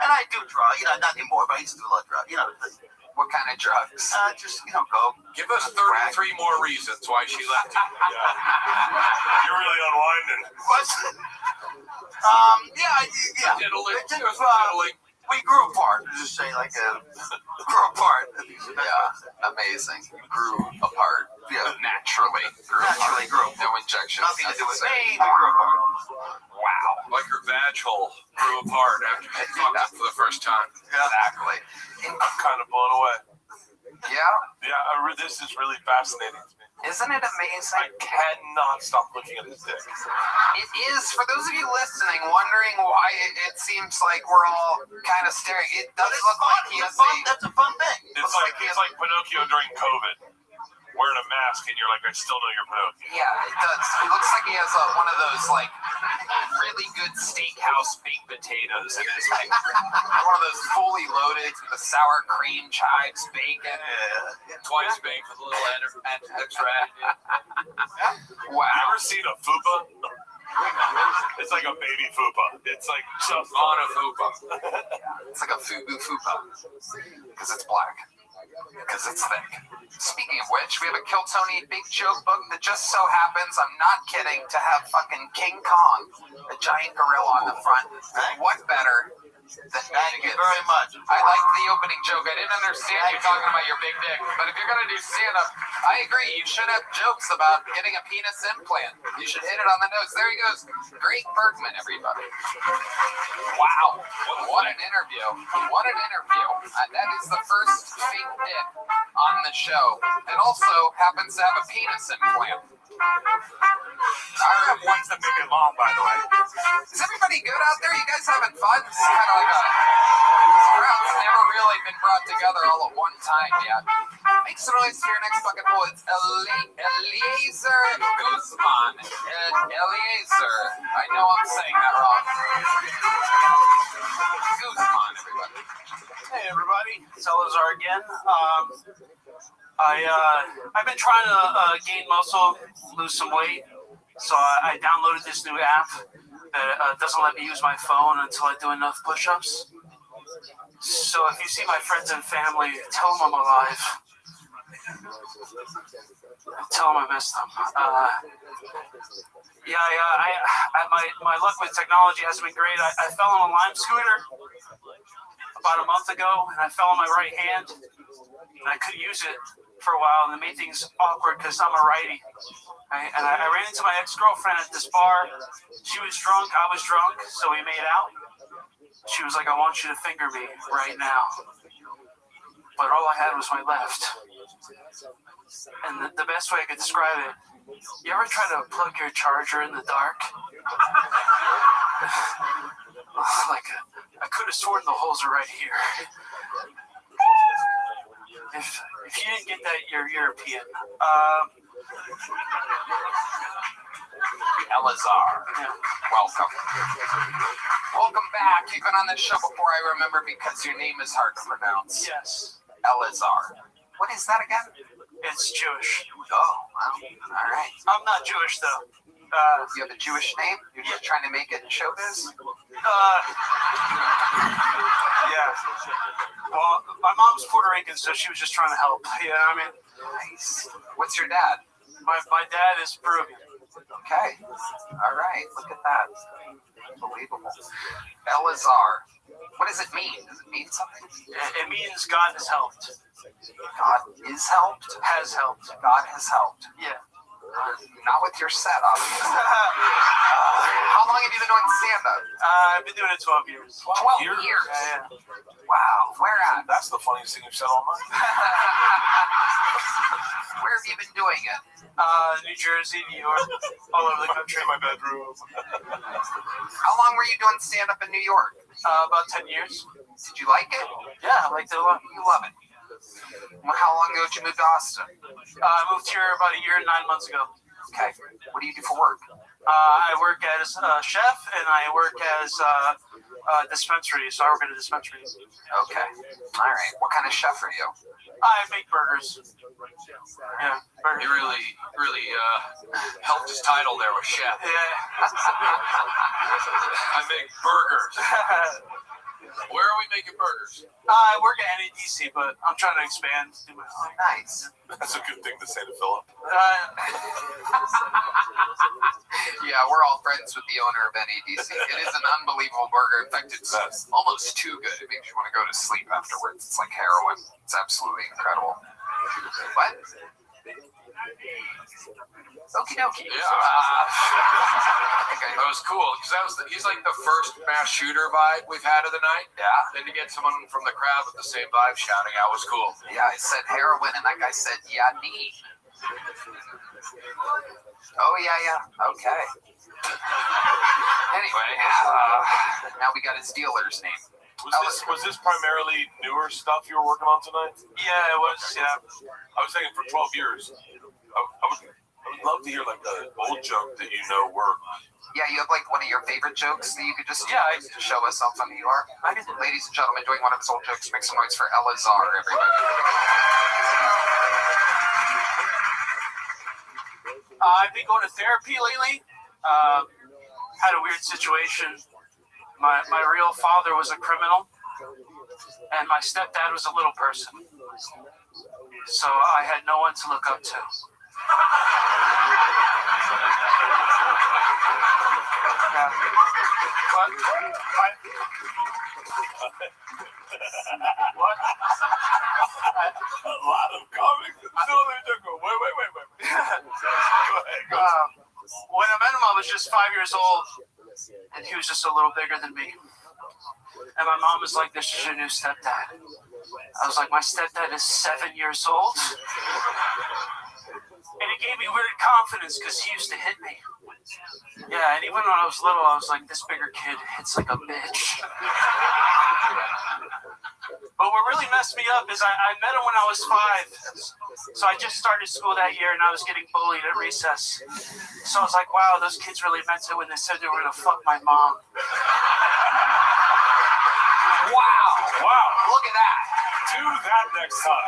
And I do drugs. Not anymore. But I used to do a lot of drugs. What kind of drugs? Just go. Give us 33 more reasons why she left you. You're really unwinding. What? Yeah. Diddling. We grew apart. Just say grew apart. Yeah, amazing. Grew apart. Yeah, naturally grew apart. No injections. Nothing to do with me. We grew apart. Wow. Like her vag hole grew apart after she fucked up for the first time. Exactly. I'm kind of blown away. Yeah? Yeah, this is really fascinating to me. Isn't it amazing? I cannot stop looking at his dick. It is. For those of you listening, wondering why it seems like we're all kind of staring, it does look like he has That's a fun thing. It's like Pinocchio during COVID. Wearing a mask and you're like, I still know you're Pinocchio. Yeah, it does. It looks like he has one of those really good steakhouse baked potatoes in his one of those fully loaded, the sour cream chives bacon, twice baked with a little extra. Wow. You ever seen a fupa? It's like a baby fupa. It's like just on a fupa. It's like a fubu fupa because it's black. Because it's thick. Speaking of which, we have a Kill Tony big joke book that just so happens, I'm not kidding, to have fucking King Kong, the giant gorilla on the front. What better than Thank you very much. I liked the opening joke. I didn't understand you talking about your big dick, but if you're going to do stand-up, I agree. You should have jokes about getting a penis implant. You should hit it on the nose. There he goes. Great Bergman, everybody. Wow. What an interview. What an interview. That is the first fake dick on the show. It also happens to have a penis implant. I have ones that make it long, by the way. Is everybody good out there? You guys having fun? This is kind of like this crowd's never really been brought together all at one time yet. Make some noise for your next fucking boy. It's Eliezer Guzman. Eliezer. I know I'm saying that wrong. Guzman, everybody. Hey everybody, it's Elazar again. I've been trying to gain muscle, lose some weight, so I downloaded this new app that doesn't let me use my phone until I do enough push-ups. So if you see my friends and family, tell them I'm alive. Tell them I missed them. My luck with technology hasn't been great. I fell on a Lime scooter about a month ago, and I fell on my right hand, and I couldn't use it for a while, and it made things awkward because I'm a righty. I ran into my ex-girlfriend at this bar. She was drunk, I was drunk, so we made out. She was like, I want you to finger me right now. But all I had was my left. And the best way I could describe it, you ever try to plug your charger in the dark? I could have sworn the holes are right here. If you didn't get that, you're European. Elazar, welcome. Welcome back. You've been on this show before, I remember, because your name is hard to pronounce. Yes. Elazar. What is that again? It's Jewish. Oh, wow. All right. I'm not Jewish, though. You have a Jewish name? You're just trying to make it in showbiz? Yeah. Well, my mom's Puerto Rican, so she was just trying to help. Yeah, I mean. Nice. What's your dad? My dad is Peruvian. Okay. All right. Look at that. Unbelievable. Elazar. What does it mean? Does it mean something? It means God has helped. God is helped? Has helped. God has helped. Yeah. Not with your setup. How long have you been doing stand-up? I've been doing it 12 years. 12 years? Yeah. Wow. Where at? That's the funniest thing you've said all night. Where have you been doing it? New Jersey, New York, all over the country. In my bedroom. How long were you doing stand-up in New York? About 10 years. Did you like it? Yeah, I liked it a lot. You love it. Well, how long ago did you move to Austin? I moved here about a year and 9 months ago. Okay. What do you do for work? I work as a chef, and I work as a dispensary, so I work at a dispensary. Okay. All right. What kind of chef are you? I make burgers. Yeah, burgers. He really helped his title there with chef. Yeah. I make burgers. Where are we making burgers? I work at NADC, but I'm trying to expand. Nice. That's a good thing to say to Philip. Yeah, we're all friends with the owner of NADC. It is an unbelievable burger. In fact, it's almost too good. It makes you want to go to sleep afterwards. It's like heroin. It's absolutely incredible. What? Okie dokie. Yeah. That was cool because he's like the first mass shooter vibe we've had of the night. Yeah. And to get someone from the crowd with the same vibe shouting out was cool. Yeah, I said heroin, and that guy said, yeah, knee. Oh, yeah. Okay. Anyway, now we got his dealer's name. Was this primarily newer stuff you were working on tonight? Yeah, it was. Yeah. I was thinking for 12 years. I would love to hear like the old joke that you know worked. Yeah, you have like one of your favorite jokes that you could just show us how funny you are. Ladies and gentlemen, doing one of his old jokes. Make some noise for Elazar, everybody. I've been going to therapy lately. Had a weird situation. My real father was a criminal, and my stepdad was a little person. So I had no one to look up to. What? A lot of comics. Wait. Go ahead. When I met him, I was just 5 years old, and he was just a little bigger than me. And my mom was like, "This is your new stepdad." I was like, "My stepdad is 7 years old?" And it gave me weird confidence because he used to hit me. Yeah, and even when I was little, I was like, "This bigger kid hits like a bitch." But what really messed me up is I met him when I was 5. So I just started school that year, and I was getting bullied at recess. So I was like, wow, those kids really meant it when they said they were going to fuck my mom. Wow. Look at that. Do that next time.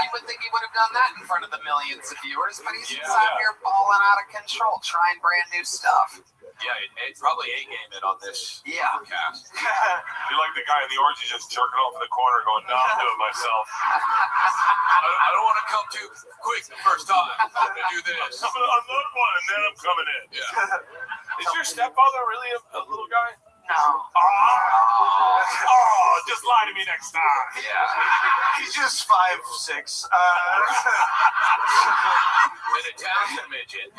You would think he would have done that in front of the millions of viewers, but he's out here balling out of control, trying brand new stuff. Yeah, it's probably A-game it on this podcast. You're like the guy in the orange, he's just jerking off in the corner going, no, I'm doing it myself. I don't want to come too quick the first time. I'm going to do this. I'm going to unload one, and then I'm coming in. Yeah. Is your stepfather really a little guy? No. Oh, just lie to me next time. Yeah. He's just 5'6". An Italian midget.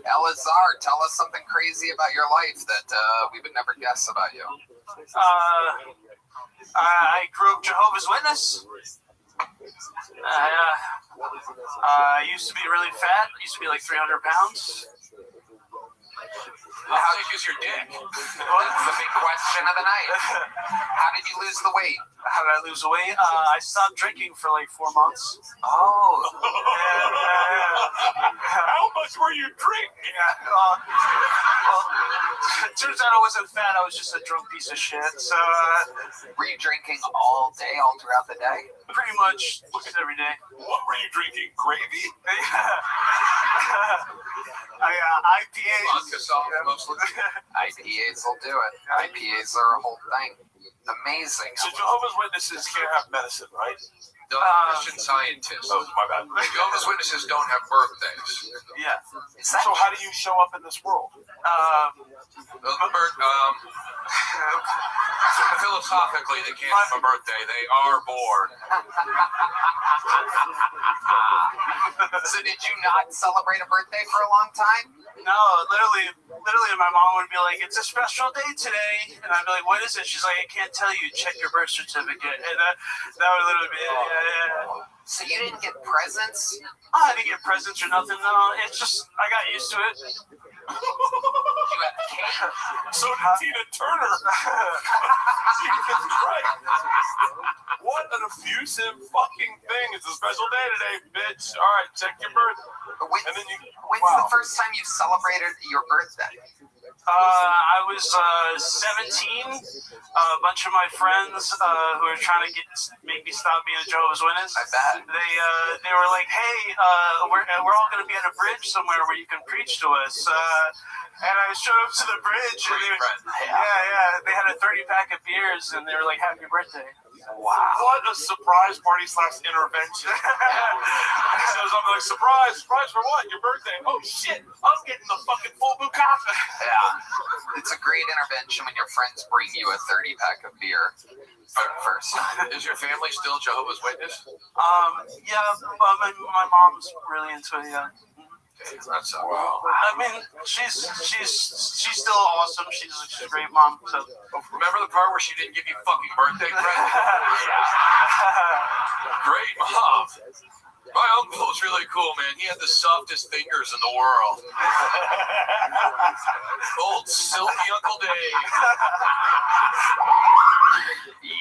Elazar, tell us something crazy about your life that we would never guess about you. I grew up Jehovah's Witness. I used to be really fat. I used to be like 300 pounds. How thick is your dick? That's the big question of the night. How did you lose the weight? How did I lose the weight? I stopped drinking for like 4 months. Oh. How much were you drinking? Well, it turns out I wasn't fat. I was just a drunk piece of shit. So, were you drinking all day, all throughout the day? Pretty much every day. What were you drinking? Gravy? IPAs. Vodka soft mostly. IPAs will do it. IPAs are a whole thing. Amazing. So Jehovah's Witnesses can't have medicine, right? No, Christian Scientists. Oh, my bad. Jehovah's Witnesses don't have birthdays. Yeah. So how do you show up in this world? Philosophically, they can't have a birthday. They are born. So did you not celebrate a birthday for a long time? No, literally, my mom would be like, "It's a special day today," and I'd be like, "What is it?" She's like, "I can't tell you. Check your birth certificate." And that would literally be it. Yeah. So you didn't get presents? I didn't get presents or nothing. No, it's just I got used to it. You got cake? So did Tina Turner. Jesus Christ. What an abusive fucking thing. It's a special day today, bitch. All right, check your birth. When's the first time you celebrated your birthday? I was 17. A bunch of my friends who were trying to make me stop being a Jehovah's Witness. I bet. They were like, "Hey, we're all going to be at a bridge somewhere where you can preach to us." And I showed up to the bridge, and they had a 30-pack of beers, and they were like, "Happy birthday." Wow. What a surprise party / intervention. He shows up like, surprise for what? Your birthday. Oh shit, I'm getting the fucking full bukkake. Yeah. It's a great intervention when your friends bring you a 30-pack of beer for the first time. Is your family still Jehovah's Witness? Yeah, but my mom's really into it, yeah. That's wow. I mean, she's still awesome. She's a great mom. So remember the part where she didn't give you fucking birthday present? Great mom. My uncle was really cool, man. He had the softest fingers in the world. Old silky Uncle Dave.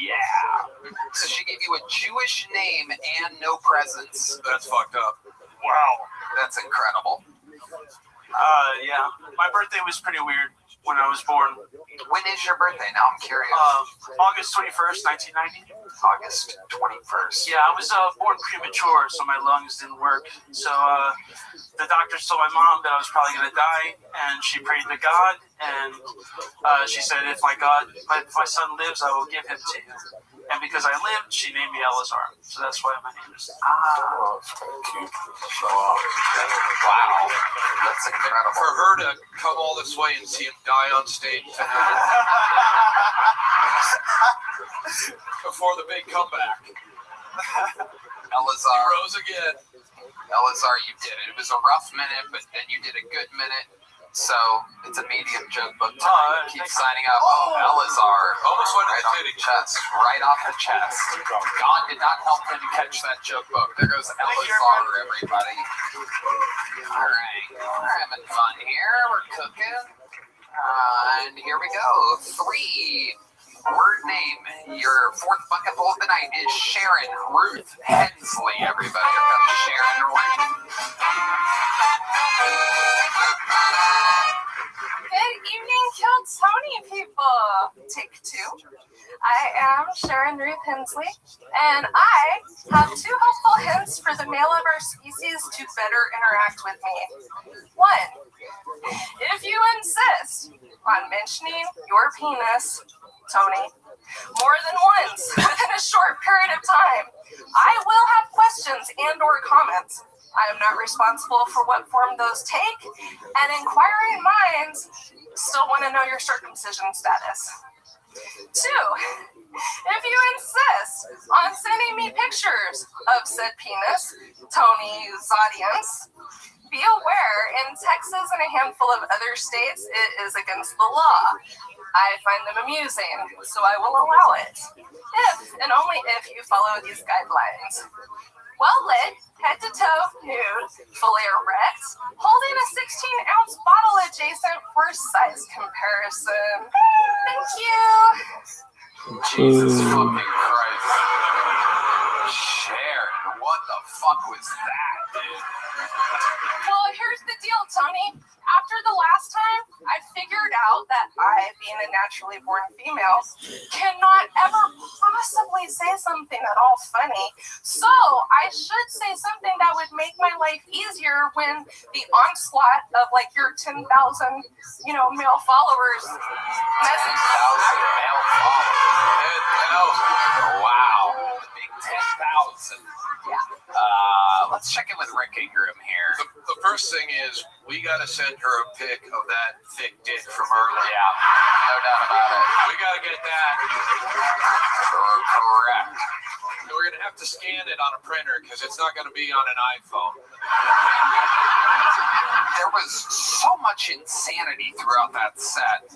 Yeah. So she gave you a Jewish name and no presents. That's fucked up. wow. That's incredible. Yeah. My birthday was pretty weird when I was born. When is your birthday? Now I'm curious. August 21st, 1990. August 21st. Yeah, I was born premature, so my lungs didn't work. So the doctors told my mom that I was probably going to die, and she prayed to God, and she said, if my son lives, I will give him to you. And because I lived, she named me Elazar. So that's why my name is. Wow. That's incredible. For her to come all this way and see him die on stage tonight. Before the big comeback. Elazar. He rose again. Elazar, you did it. It was a rough minute, but then you did a good minute. So it's a medium joke book tonight. Keep signing up. Oh, Elazar. Almost went right off the chest. Right off the chest. God did not help him catch that joke book. There goes Elazar, everybody. All right. We're having fun here. We're cooking. And here we go. 3-word name. Your fourth bucket full of the night is Sharon Ruth Hensley, everybody. Here comes Sharon Ruth. Good evening, Kill Tony people. Take 2. I am Sharon Ruth Hensley, and I have 2 helpful hints for the male of our species to better interact with me. 1. If you insist on mentioning your penis, Tony, more than once within a short period of time, I will have questions and or comments. I am not responsible for what form those take, and inquiring minds still want to know your circumcision status. 2, if you insist on sending me pictures of said penis, Tony's audience, be aware in Texas and a handful of other states it is against the law. I find them amusing, so I will allow it. If and only if you follow these guidelines. Well lit, head to toe, nude, fully erect, holding a 16-ounce bottle adjacent for size comparison. Thank you. Jesus fucking Christ. Sharon, what what the fuck was that, dude? Well, here's the deal, Tony. After the last time, I figured out that I, being a naturally born female, cannot ever possibly say something at all funny. So I should say something that would make my life easier when the onslaught of like your 10,000, male followers message. 10,000 male followers. 10,000. Wow. The big 10,000. Yeah. Let's check in with Rick Ingram here. The first thing is we gotta send her a pic of that thick dick from earlier. Yeah, no doubt about it. We gotta get that. Correct. We're gonna have to scan it on a printer because it's not gonna be on an iPhone. There was so much insanity throughout that set.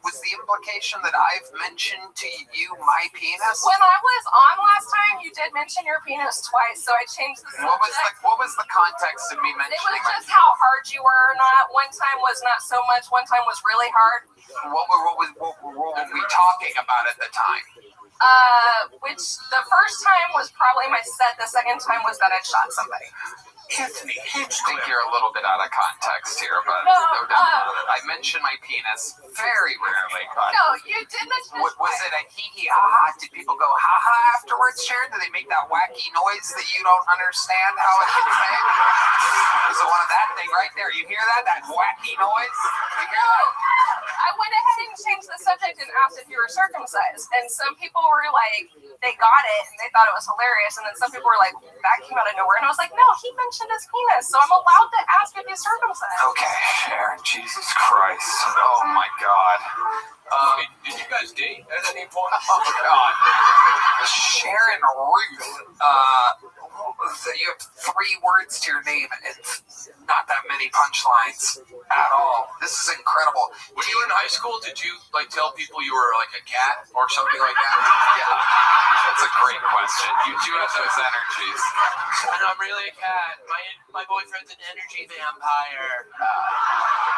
Was the implication that I've mentioned to you my penis? When I was on last time, you did mention your penis twice, so I changed the subject. What was the context of me mentioning? It was just how hard you were or not. One time was not so much. One time was really hard. What were we talking about at the time? Which the first time was probably my set. The second time was that I shot somebody. Anthony, I think you're a little bit out of context here, but I mentioned my penis very rarely. But no, you did mention it. Was it a hee-hee, ha-ha? Did people go ha-ha afterwards, Sharon? Did they make that wacky noise that you don't understand how it can make? Is it one of that thing right there? You hear that? That wacky noise? You hear that? I went ahead and changed the subject and asked if you were circumcised. And some people were like, they got it and they thought it was hilarious. And then some people were like, that came out of nowhere. And I was like, no, he mentioned his penis, so I'm allowed to ask if he's circumcised. Okay, Sharon, Jesus Christ. Oh my God. Did you guys date at any point? Oh God. Sharon Ruth. You have 3 words to your name and not that many punchlines at all. This is incredible. When you were in high school, did you tell people you were like a cat or something like that? Yeah, that's a great question. You do have those energies. And I'm really a cat. My boyfriend's an energy vampire.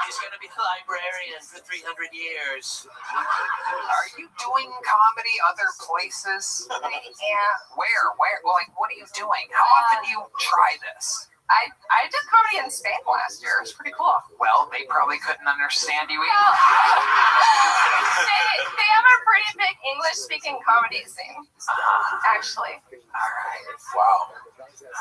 He's gonna be a librarian for 300 years. Are you doing comedy other places? Yeah. Where? Like, what are you doing? How often do you try this? I did comedy in Spain last year. It was pretty cool. Well, they probably couldn't understand you either. They have a pretty big English-speaking comedy scene, actually. All right. Wow.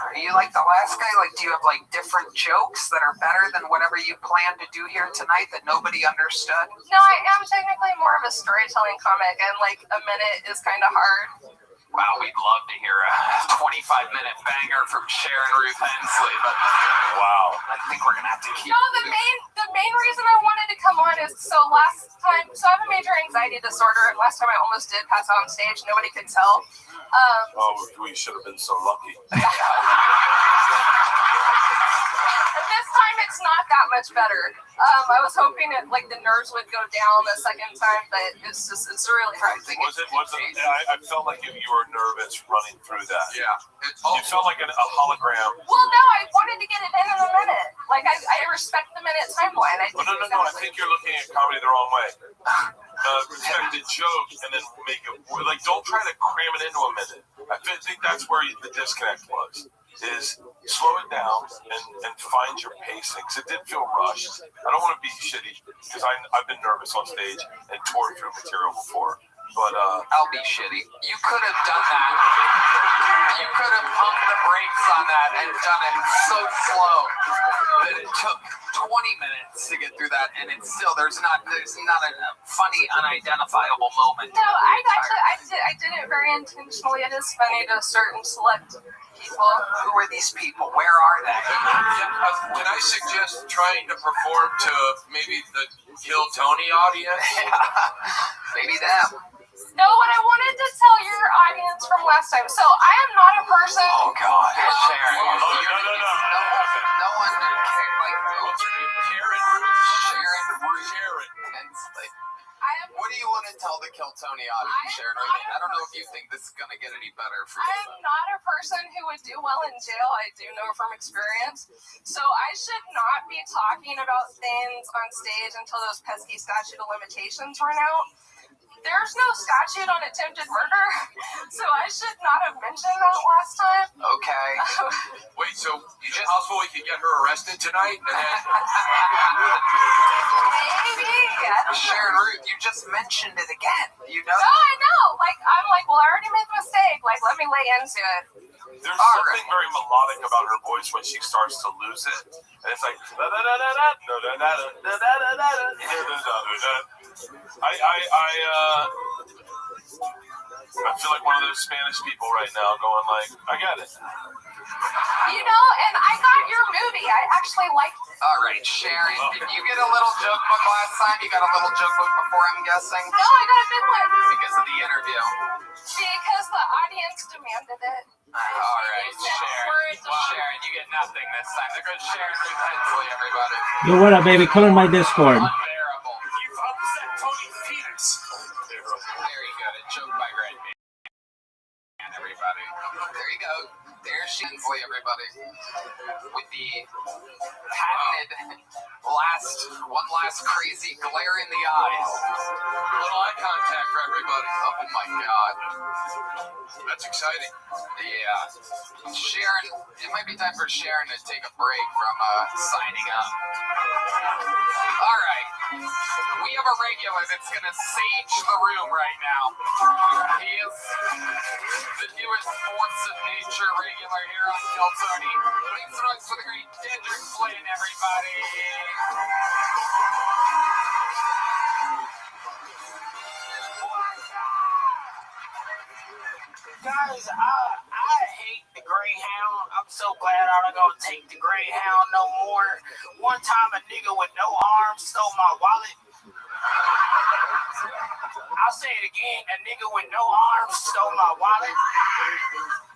Are you like the last guy? Like, do you have like different jokes that are better than whatever you planned to do here tonight that nobody understood? No, I am technically more of a storytelling comic, and like a minute is kind of hard. Wow, we'd love to hear a 25-minute banger from Sharon Ruth Hensley, but wow, I think we're gonna have to keep. No, the main reason I wanted to come on is so last time. So I have a major anxiety disorder, and last time I almost did pass out on stage. Nobody could tell. We should have been so lucky. This time it's not that much better. I was hoping the nerves would go down the second time, but it's really hard. I felt like you were nervous running through that. Yeah. You felt like a hologram. Well, no, I wanted to get it in a minute. Like, I respect the minute timeline. No, I think you're looking at comedy the wrong way. Respect the joke and then make it, don't try to cram it into a minute. I think that's where the disconnect was. Is slow it down and find your pacing. Because it did feel rushed. I don't want to be shitty because I've been nervous on stage and tore through material before. But I'll be shitty. You could have done that. You could have pumped the brakes on that and done it so slow that it took 20 minutes to get through that, and it's still there's not a funny unidentifiable moment. No, I did it very intentionally. It is funny to certain select people. Who are these people? Where are they? Can I suggest trying to perform to maybe the Kill Tony audience? Maybe them. No, what I wanted to tell your audience from last time. So I am not a person. Oh God, Sharon. No. No one cares. Like Sharon. What do you want to tell the Kill Tony audience, Sharon? I don't know if you think this is going to get any better for you. I'm not a person who would do well in jail. I do know from experience. So I should not be talking about things on stage until those pesky statute of limitations run out. There's no statute on attempted murder, so I should not have mentioned that last time. Okay. Wait, so is it possible we could get her arrested tonight? And then... Maybe. Sharon Ruth, you just mentioned it again. You know? No, I know. I'm like, well, I already made the mistake. Like, let me lay into it. There's something very melodic about her voice when she starts to lose it. And it's like, I feel like one of those Spanish people right now going like, I got it. You know, and I got your movie. I actually liked it. All right, Sharon, did you get a little joke book last time? You got a little joke book before, I'm guessing? No, I got a big one. Because of the interview. Because the audience demanded it. All right, Sharon, you get nothing this time. The good Sharon Ruth Hensley, everybody. Yo, what up, baby? Come in my Discord. Unbearable. You've upset Tony's penis. Very good. A joke by Redman, everybody. There you go. There's Hensley, everybody. With the patented one last crazy glare in the eyes. Little eye contact for everybody. Oh my God. That's exciting. Yeah. Sharon, it might be time for Sharon to take a break from signing up. All right. We have a regular that's going to sage the room right now. He is the newest force of nature regular here on Kill Tony. Make some noise for the great Dedrick Flynn, everybody. Guys, I hate the Greyhound. I'm so glad I don't gonna take the Greyhound no more. One time a nigga with no arms stole my wallet. I'll say it again, a nigga with no arms stole my wallet.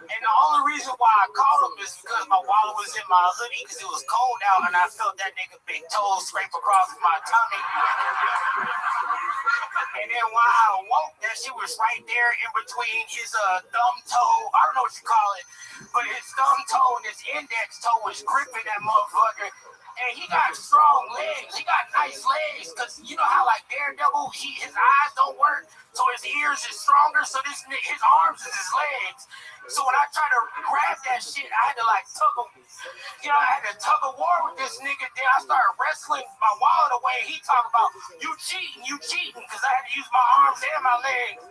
And the only reason why I called him is because my wallet was in my hoodie because it was cold out and I felt that nigga big toes scrape across my tummy. And then while I awoke, that shit was right there in between his thumb toe, I don't know what you call it, but his thumb toe and his index toe was gripping that motherfucker. And he got strong legs. He got nice legs. Because you know how, like, Daredevil, his eyes don't work, so his ears is stronger, so his arms is his legs. So when I tried to grab that shit, I had to, like, tug a war with this nigga. Then I started wrestling my wallet away. He talking about, you cheating, because I had to use my arms and my legs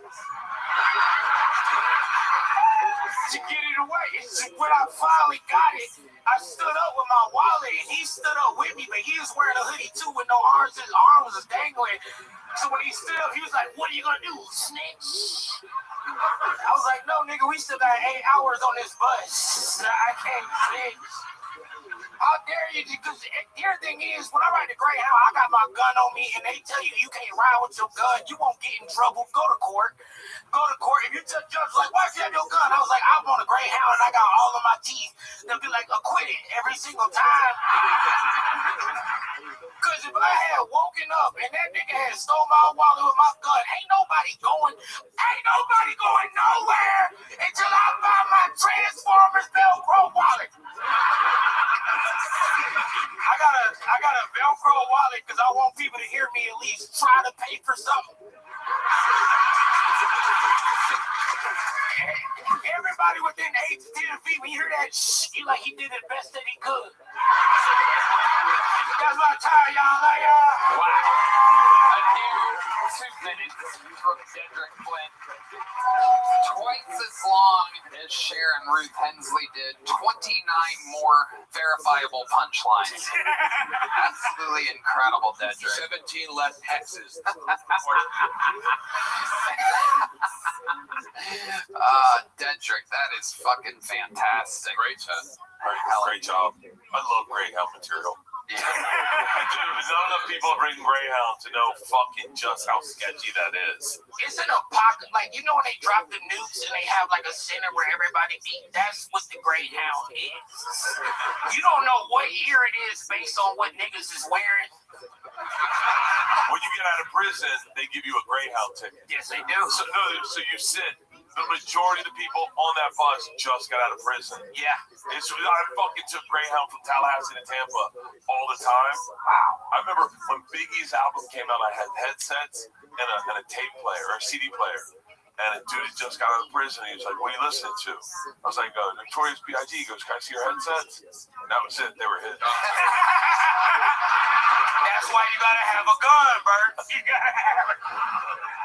to get it away. It's when I finally got it, I stood up with my wallet and he stood up with me, but he was wearing a hoodie too with no arms. His arms was dangling. So when he stood up, he was like, what are you gonna do, snitch? I was like, no, nigga, we still got 8 hours on this bus. I can't snitch. How dare you? Because the other thing is, when I ride the Greyhound, I got my gun on me, and they tell you you can't ride with your gun. You won't get in trouble. Go to court. If you tell the judge, like, why'd you have your gun? I was like, I'm on a Greyhound, and I got all of my teeth. They'll be like, acquitted every single time. Because if I had woken up and that nigga had stole my wallet with my gun, ain't nobody going nowhere until I buy my Transformers Velcro wallet. I got a Velcro wallet because I want people to hear me at least try to pay for something. Everybody within 8 to 10 feet, when you hear that shh, he like he did the best that he could. That's my time, y'all. Wow. A new 2 minutes from Dedrick Flynn. Twice as long as Sharon Ruth Hensley did. 29 more verifiable punchlines. Absolutely incredible, Dedrick. 17 less hexes. Dedrick, that is fucking fantastic. Great set. Great job. I love Greyhound material. Yeah. Not enough people bring Greyhound to know fucking just how sketchy that is. It's an apocalypse. Like, you know when they drop the nukes and they have like a center where everybody beat? That's what the Greyhound is. You don't know what year it is based on what niggas is wearing. When you get out of prison, they give you a Greyhound ticket. Yes, they do. So you sit the majority of the people on that bus just got out of prison. Yeah. I fucking took Greyhound from Tallahassee to Tampa all the time. Wow. I remember when Biggie's album came out, I had headsets and a tape player or a CD player. And a dude just got out of prison. He was like, "What are you listening to?" I was like, "Notorious B.I.G." He goes, "Can I see your headsets?" And that was it. They were his. That's why you gotta have a gun, Bert. You gotta have it.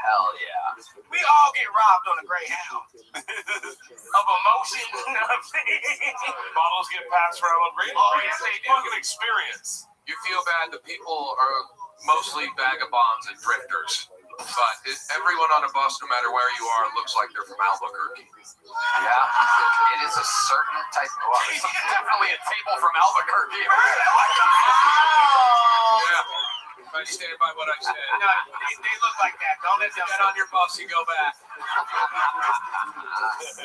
Hell yeah. We all get robbed on the Greyhound. Of emotion. You know what I'm saying? Bottles get passed around on Greyhound. Oh, yes, they do. Fucking experience. You feel bad that people are mostly vagabonds and drifters. But everyone on a bus, no matter where you are, looks like they're from Albuquerque. Yeah, it is a certain type of bus. Definitely a table from Albuquerque. Yeah. I stand by what I said. No, they look like that. Don't let them get on your bus and go back.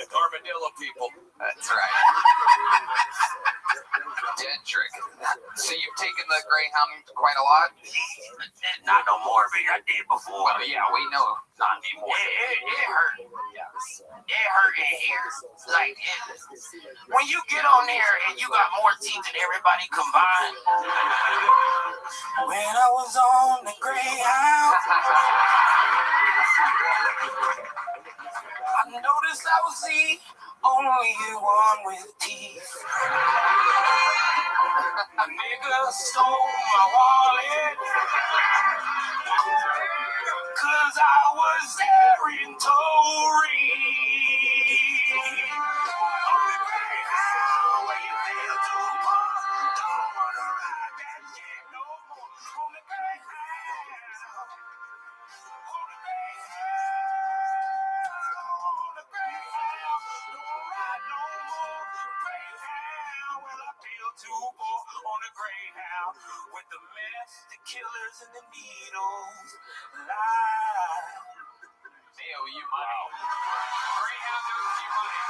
Armadillo people. That's right. Dedrick. So you've taken the Greyhound quite a lot? Not no more, but I did before. Well, yeah, we know not anymore. It hurt. It hurt in here. Like, when you get on there and you got more teeth than everybody combined. When I was on the Greyhound, I noticed I was the only one with teeth. A nigga stole my wallet, 'cause I was there in Tory. On the Greyhound, where you feel too poor, don't wanna ride that shit no more. On the Greyhound, on the Greyhound, don't ride no more. Greyhound, well I feel too poor on the Greyhound with the mess, the killers, and the needles. Live. They owe you money. Greyhound owes you money.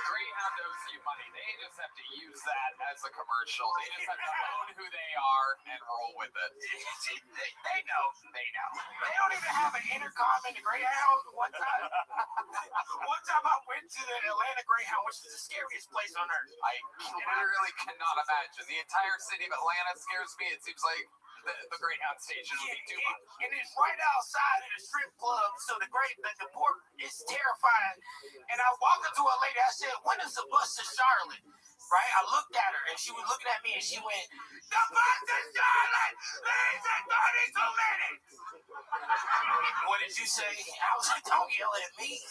Greyhound owes you money. They just have to use that as a commercial. They just have to own who they are and roll with it. They know. They know. They don't even have an intercom in the Greyhound. One time I went to the Atlanta Greyhound, which is the scariest place on earth. I literally cannot imagine. The entire city of Atlanta scares me. It seems like the Greyhound station would be too much. And it's right outside of the strip club, so the port is terrifying. And I walked up to a lady, I said, "When is the bus to Charlotte?" Right? I looked at her, and she was looking at me, and she went, "The bus to Charlotte leaves in 32 minutes." What did you say? I was like, "Don't yell at me.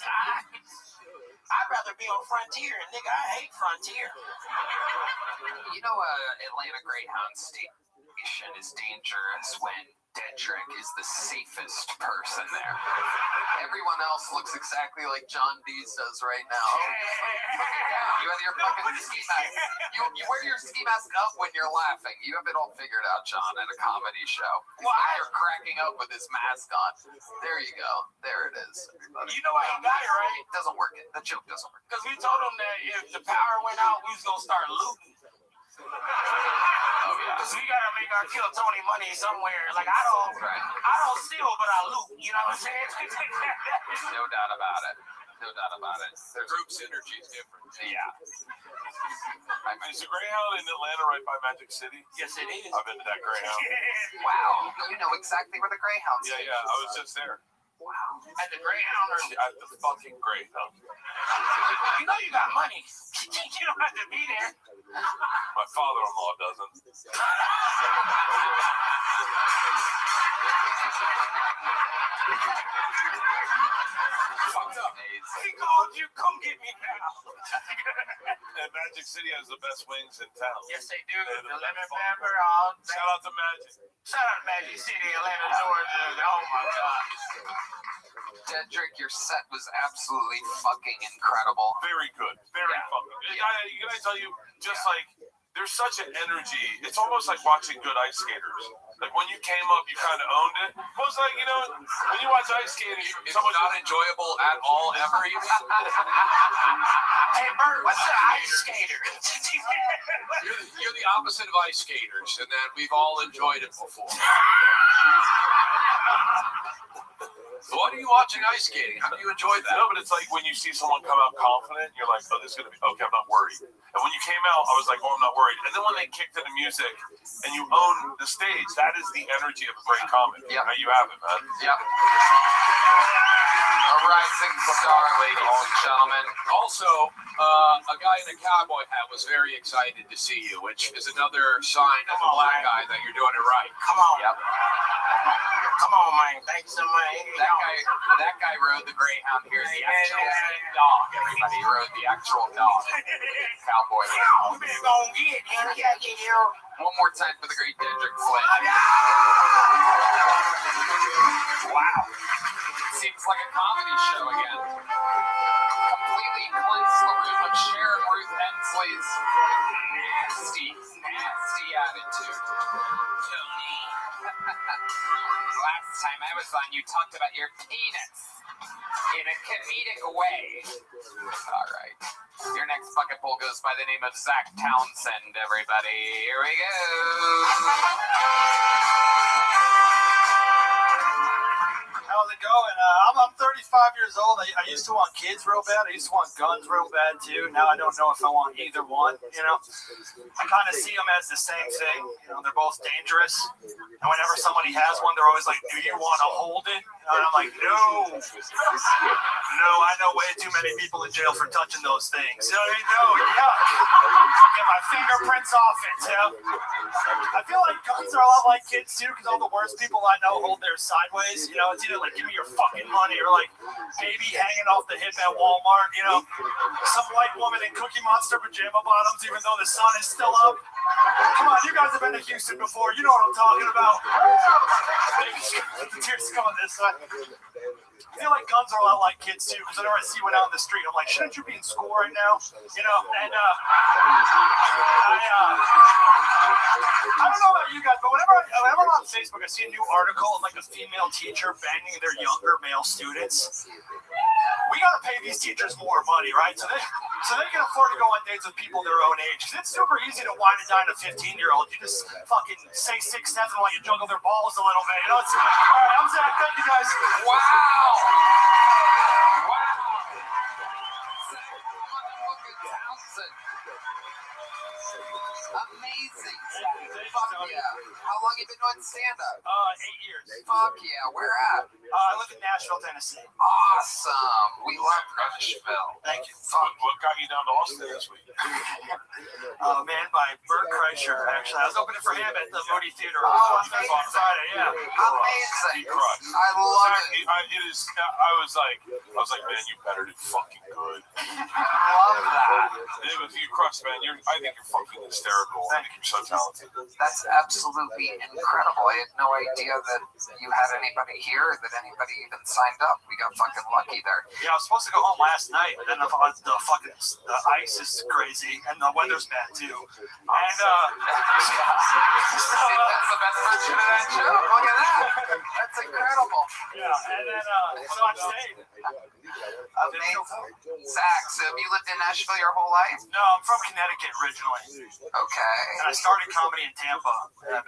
I'd rather be on Frontier, and nigga, I hate Frontier." You know, Atlanta Greyhound station is dangerous when Dedrick is the safest person there. Everyone else looks exactly like John Dees does right now. You have your fucking ski mask. You wear your ski mask up when you're laughing. You have it all figured out, John, at a comedy show. You're cracking up with his mask on. There you go. There it is. You know why he got it, right? It doesn't work. The joke doesn't work. Because we told him that if the power went out, we was going to start looting. Because we gotta make our Kill Tony money somewhere. Like I don't steal, but I loot. You know what I'm saying? No doubt about it. No doubt about it. The group synergy is different. Yeah. Is the Greyhound in Atlanta right by Magic City? Yes, it is. I've been to that Greyhound. Wow. You know exactly where the Greyhound's Yeah, I was just there. Wow. At the Greyhound or at the fucking Greyhound. You know you got money. You don't have to be there. My father-in-law doesn't. Fucked up. He called you. Come get me now. And Magic City has the best wings in town. Yes, they do. The lemon pepper. All shout out to Magic. Shout out to Magic City, Atlanta, Georgia. Oh my God. Dedrick, your set was absolutely fucking incredible. Very good. Very fucking good. Can I tell you, just like, there's such an energy. It's almost like watching good ice skaters. Like when you came up, you kind of owned it. It was like, you know, when you watch ice skating, it's not enjoyable at all, ever. Hey, Bert, what's an ice skater? You're the opposite of ice skaters, and that we've all enjoyed it before. Why are you watching ice skating? How do you enjoy that? No, but it's like when you see someone come out confident, you're like, oh, this is going to be, okay, I'm not worried. And when you came out, I was like, oh, I'm not worried. And then when they kicked in the music and you own the stage, that is the energy of a great comic. Yeah. You have it, man. Yep. A rising star, ladies and gentlemen. Also, a guy in a cowboy hat was very excited to see you, which is another sign as a black guy that you're doing it right. Come on. Yep. Come on, man. Thanks so much. That guy rode the Greyhound here. The actual dog, everybody. He rode the actual dog. Cowboy. One more time for the great Dedrick Flynn. Wow. Seems like a comedy show again. Completely cleansed the room of Sharon Ruth Hensley's nasty attitude. Tony. Last time I was on, you talked about your penis in a comedic way. All right. Your next bucket bowl goes by the name of Zach Townsend, everybody. Here we go. How's it going? I'm 35 years old. I used to want kids real bad. I used to want guns real bad too. Now I don't know if I want either one. You know, I kind of see them as the same thing. You know, they're both dangerous. And whenever somebody has one, they're always like, "Do you want to hold it?" And I'm like, "No, I know way too many people in jail for touching those things." You know what I mean? No, yeah. Get my fingerprints off it. You know? I feel like guns are a lot like kids too, because all the worst people I know hold theirs sideways. You know, it's either like, give me your fucking money, or like baby hanging off the hip at Walmart, you know, some white woman in Cookie Monster pajama bottoms even though the sun is still up. Come on, you guys have been to Houston before, you know what I'm talking about. Tears coming this way. I feel like guns are a lot like kids too, because whenever I see one out in the street, I'm like, shouldn't you be in school right now? You know, and I don't know about you guys, but whenever I'm on Facebook, I see a new article of like a female teacher banging their younger male students. We gotta pay these teachers more money, right? So they can afford to go on dates with people their own age. Because it's super easy to wine and dine a 15-year-old. You just fucking say 6'7" while you juggle their balls a little bit. You know, all right, I'm Zach. Thank you guys. Wow. Amazing. Fuck yeah. How long you been doing stand-up? 8 years. Fuck yeah. Where at? I live in Nashville, Tennessee. Awesome. We love Nashville. Thank you. What got you down to Austin this week? Man, by Bert Kreischer, actually. I was opening for him at the Moody Theater on Friday, yeah. Amazing. He crushed. I love it. I was like, man, you better do fucking good. I love that. It was, you crushed, man. I think you're fucking hysterical. I think you're so talented. That's absolutely incredible. I had no idea that you had anybody here, that anybody even signed up. We got fucking lucky there. Yeah, I was supposed to go home last night, but then the ice is crazy, and the weather's bad too. And that's the best version of that show. Look at that. That's incredible. Yeah, and then so I stayed. Amazing. Zach, so have you lived in Nashville your whole life? No, I'm from Connecticut originally. Okay. And I started comedy in Tampa.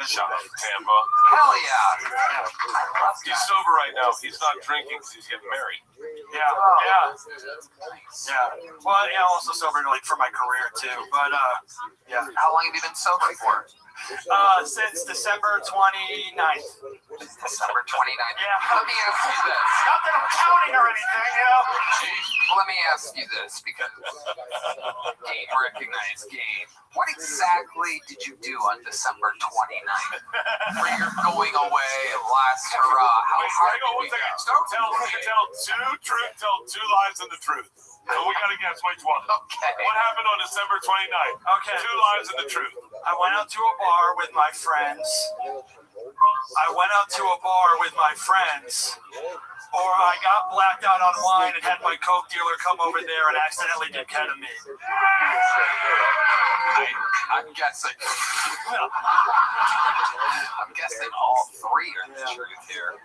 Shout out to Tampa. Hell yeah. I love He's sober right now. He's not drinking because he's getting married. Yeah. Well, yeah, I'm also sober like for my career too. But yeah. How long have you been sober for? Since December 29th. December 29th. Yeah. Let me ask you this. Not that I'm counting or anything, you know. Let me ask you this, because game recognized game. What exactly did you do on December 29th? Where you're going away, last hurrah. How hard did we get? Tell two lies and the truth. So we gotta guess which one. Okay. What happened on December 29th? Okay. 2 lies and the truth. I went out to a bar with my friends. Or I got blacked out on wine and had my coke dealer come over there and accidentally did ketamine. I'm guessing. I'm guessing all three are the truth here.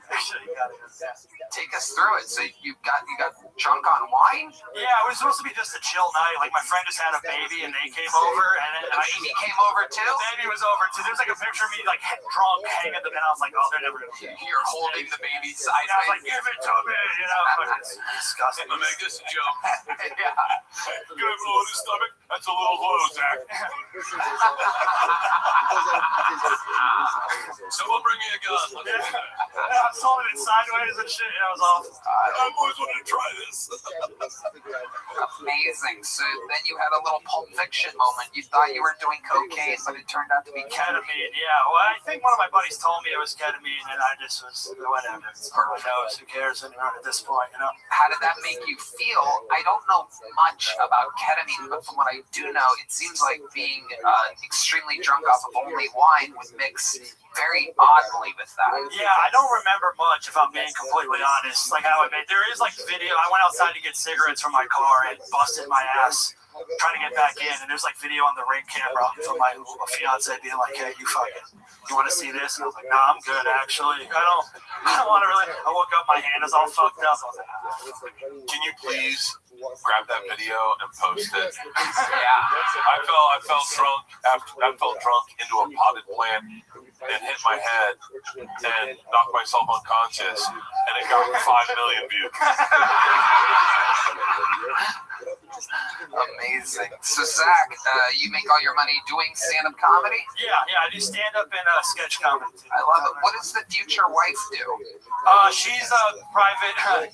Take us through it. So you got drunk on wine? Yeah, it was supposed to be just a chill night. Like my friend just had a baby and they came over, and the baby came over too. The baby was over too. There's like a picture of me like drunk hanging at the bed. I was like, oh, they're never gonna. You're holding the baby sideways. I was like, give it to me, you know. It's disgusting. I'm gonna make this a joke. Yeah. Can I blow in his stomach? That's a little low, Zach. Someone bring me a gun. Yeah, I'm holding it sideways and shit. Yeah, it was awful. I always wanted to try this. Amazing. So then you had a little Pulp Fiction moment. You thought you were doing cocaine, but it turned out to be ketamine. Yeah, well, I think one of my buddies told me it was ketamine, and I just was whatever. Who knows? Who cares anymore at this point, you know? How did that make you feel? I don't know much about ketamine, but from what I do know, it seems like being extremely drunk off of only wine would mix very oddly with that. Yeah, I don't remember much, if I'm being completely honest. Like how it made. There is like video. I went outside to get cigarettes from my car and busted my ass trying to get back in, and there's like video on the Ring camera from my fiance being like, "Hey, you want to see this?" And I was like, "Nah, I'm good actually. I don't want to really." I woke up, my hand is all fucked up. I was like, Can you please grab that video and post it? Yeah. I felt drunk into a potted plant and hit my head and knocked myself unconscious, and it got 5 million views. Amazing. So Zach, you make all your money doing stand-up comedy? Yeah, I do stand-up and sketch comedy. I love it. What does the future wife do? She's a private. I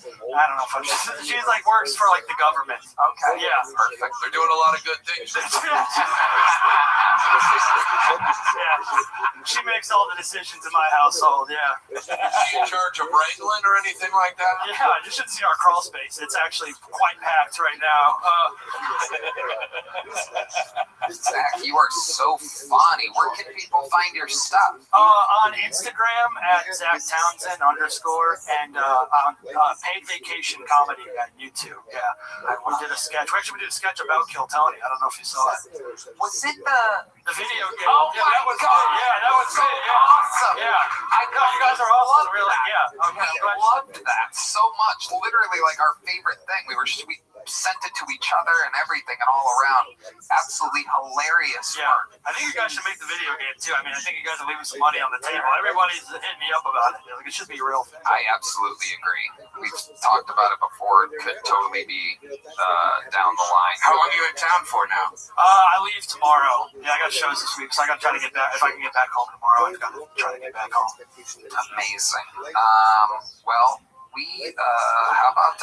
don't know if she's like works for like the government. Okay. Yeah. Perfect. They're doing a lot of good things. Yeah. She makes all the decisions in my household. Yeah. Is she in charge of wrangling or anything like that? Yeah. You should see our crawl space. It's actually quite packed right now. Zach, you are so funny. Where can people find your stuff? On Instagram at Zach Townsend _ and on Paid Vacation Comedy at YouTube. Yeah, we did a sketch. We did a sketch about Kill Tony. I don't know if you saw it. Was it the video game? Oh yeah, my that was God! Good. Yeah, that was so good. Yeah. Awesome. Yeah, I know you guys are awesome. Really? Yeah. I loved that so much. Literally, like our favorite thing. We sent it to each other and everything and all around. Absolutely hilarious work. I think you guys should make the video game too. I mean, I think you guys are leaving some money on the table. Everybody's hitting me up about it. Like, it should be a real thing. I absolutely agree. We've talked about it before. It could totally be down the line. How long are you in town for now? I leave tomorrow. Yeah, I got shows this week, so I got to try to get back. If I can get back home tomorrow, I've got to try to get back home. Amazing. Well, how about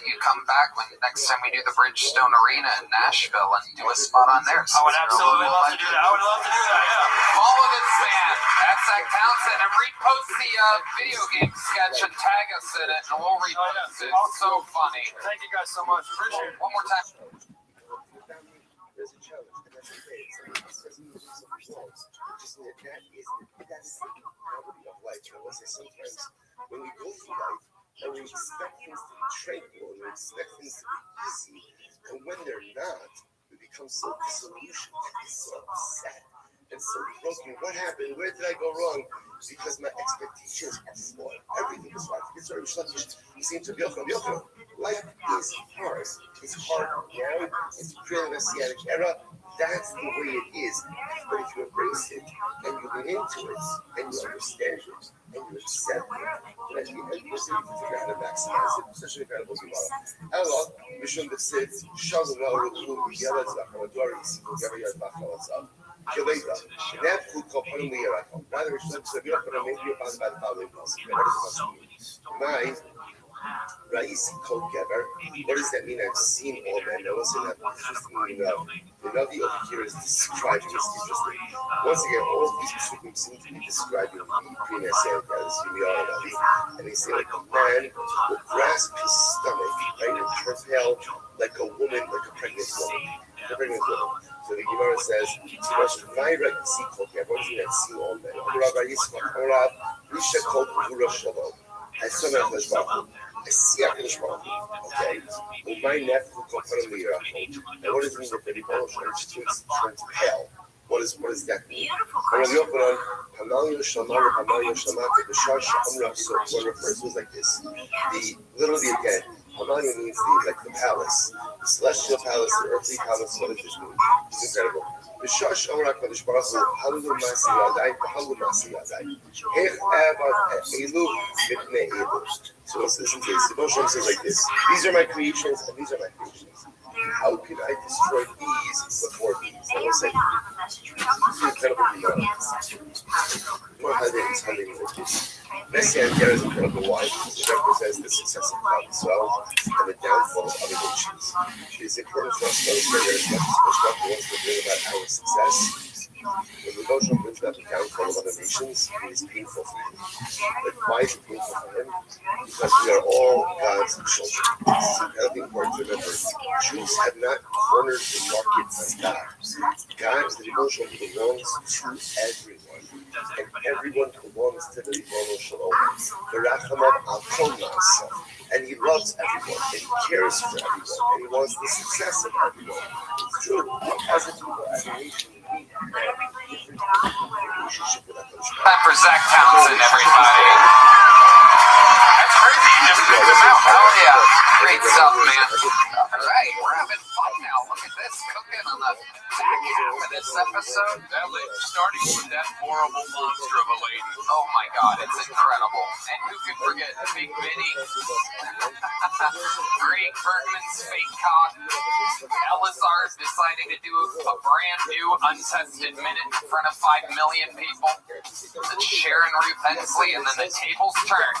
you come back when next time we do the Bridgestone Arena in Nashville and do a spot on there? I would absolutely love to do that. Yeah. Follow this man at Zach Townsend and repost the video game sketch and tag us in it, and we'll repost it. It's so funny. Thank you guys so much. Appreciate it. One more time. There's a challenge, and that's okay. That's the reality of life. Sometimes when we go through life and we expect things to be tranquil and we expect things to be easy, and when they're not, we become so disillusioned and so upset and so broken. What happened? Where did I go wrong? Because my expectations are flawed. Everything is wrong. It's very sluggish. You seem to be open. Life is hard. It's hard now. It's pre-Messianic era. That's the way it is. But if you embrace it and you get into it and you understand it and you accept it, then you figure out how to maximize it, especially if you're a Muslim. Allah, Mishum B'Sid, Shalom Rukum, Yelad Zachamadoris, Yavayad Bachalazam, Kileda, that who call Panum Yerakom. Rather, Mishum B'Sid, you're not going to make you a band by the following policy. What does it mean? Raisi Kol Geber. What does that mean? I've seen all men. I wasn't that. The Navi over here is describing this interesting. Once again, all of these people seem to be describing the pre-Messianic as reality. And they say, like a man will grasp his stomach, right, and propel like a woman, like a pregnant woman. So the Gemara says, my Raisi Kol Geber. What does it mean? I've seen all men. I saw my flesh bottom. I see a finish bottom. Okay. With my neck, who come from the Iraqi. And what does it mean that the Rebbe turns pale? What does that mean? When we open on Hamal Yoshamar, Hamal Yoshamar, the Shar Shamra, so one refers to it like this. Literally again, Amalia means the palace, the celestial palace, the earthly palace. What is this mean? It's incredible. Bishash Amar HaKadosh Baruch Hu, Halu Masi Yadai, Halu Masi Yadai. Hech Evad Elu Mipnei Elu. So listen to this. The Moshe says like this: these are my creations, and these are my creations. How can I destroy these before these? I will say, this is incredible. Messiah here is incredible. Why? It represents the success of God Israel and the downfall of other nations. It is important for us to understand that as much as God wants to bring about our success, when the Rothschild brings about the downfall of other nations, it is painful for him. But why is it painful for him? Because we are all God's children. This is incredibly important to remember. Jews have not cornered the market on God. God, the Rothschild, belongs to everyone. And everyone belongs to the Ribono Shel Olam. V'rachamav al kol na'aseh. And he loves everyone, and he cares for everyone, and he wants the success of everyone. It's true. As a people, as a nation, That for Zach Townsend, everybody. That's crazy. You just picked him out. Hell yeah. Great stuff, man. All right, we're having fun now. Look at this cooking on the back half of this episode. That lady, starting with that horrible monster of a lady. Oh my God, it's incredible. And who could forget Big Vinny? Greg Bergman's fake cock. Elazar deciding to do a brand new untested minute in front of 5 million people. Then Sharon Ruth Hensley, and then the tables turn.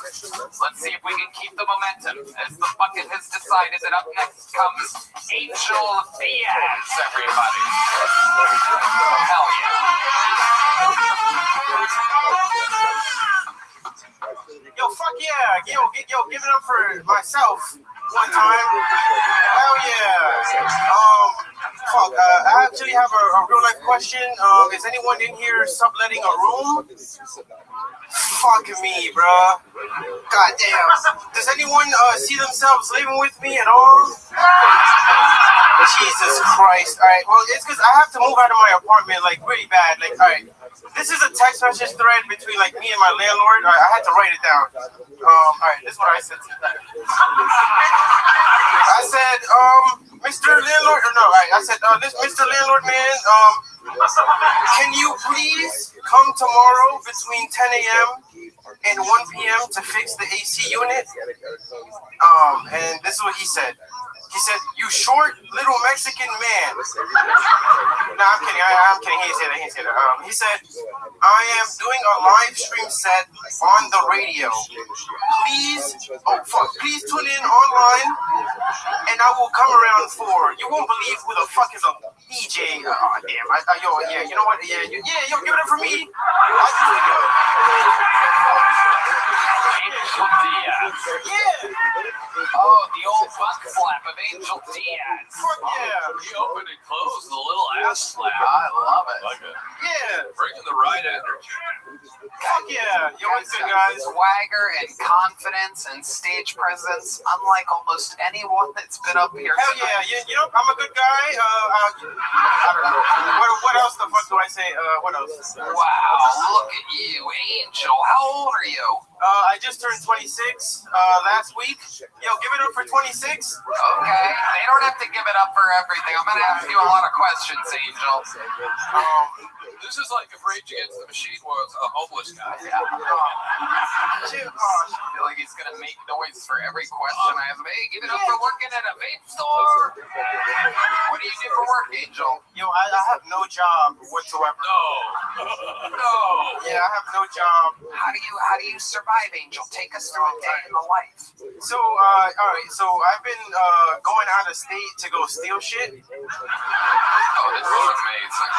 Let's see if we can keep the momentum as the bucket has decided that up next comes Angel Diaz, everybody. Hell yeah. Yo, fuck yeah. Yo, give it up for myself one time. Hell yeah. I actually have a real life question. Is anyone in here subletting a room? Fuck me, bro. Goddamn. Does anyone see themselves living with me at all? Jesus Christ. Alright, well, it's because I have to move out of my apartment, like, really bad. Like, alright, this is a text message thread between, like, me and my landlord. Alright, I had to write it down. Alright, this is what I said to that. I said, Mr. Landlord, or no, alright, I said, Mr. Landlord, man, can you please come tomorrow between 10 a.m. and 1 p.m. to fix the AC unit? And this is what he said. He said, "You short little Mexican man." No, I'm kidding. I'm kidding. He didn't say that. He said, "I am doing a live stream set on the radio. Please tune in online, and I will come around for. You won't believe who the fuck is a DJ. Oh damn. Yeah. You know what? Yeah. Give it up for me. Angel Diaz. Yeah. Oh, the old butt slap of Angel Diaz. Fuck yeah. He opened and closed the little ass slap. I love it. Like it. Yeah. Bringing the right energy. Fuck yeah. You know what's good, guys? Swagger and confidence and stage presence, unlike almost anyone that's been up here. Hell yeah. You know, I'm a good guy. I don't know. What else the fuck do I say? What else? Wow, look at you, Angel. How old are you? I just turned 26 last week. Yo, give it up for 26. Okay, they don't have to give it up for everything. I'm going to ask you a lot of questions, Angel. This is like if Rage Against the Machine was a homeless guy. Yeah. I feel like he's going to make noise for every question I have. Hey, give it up for working at a vape store. What do you do for work, Angel? Yo, I have no job whatsoever. No. Yeah, I have no job. How do you survive, Angel? Take us through a day in the life. So, all right. So I've been going out of state to go steal shit. Oh, this is amazing.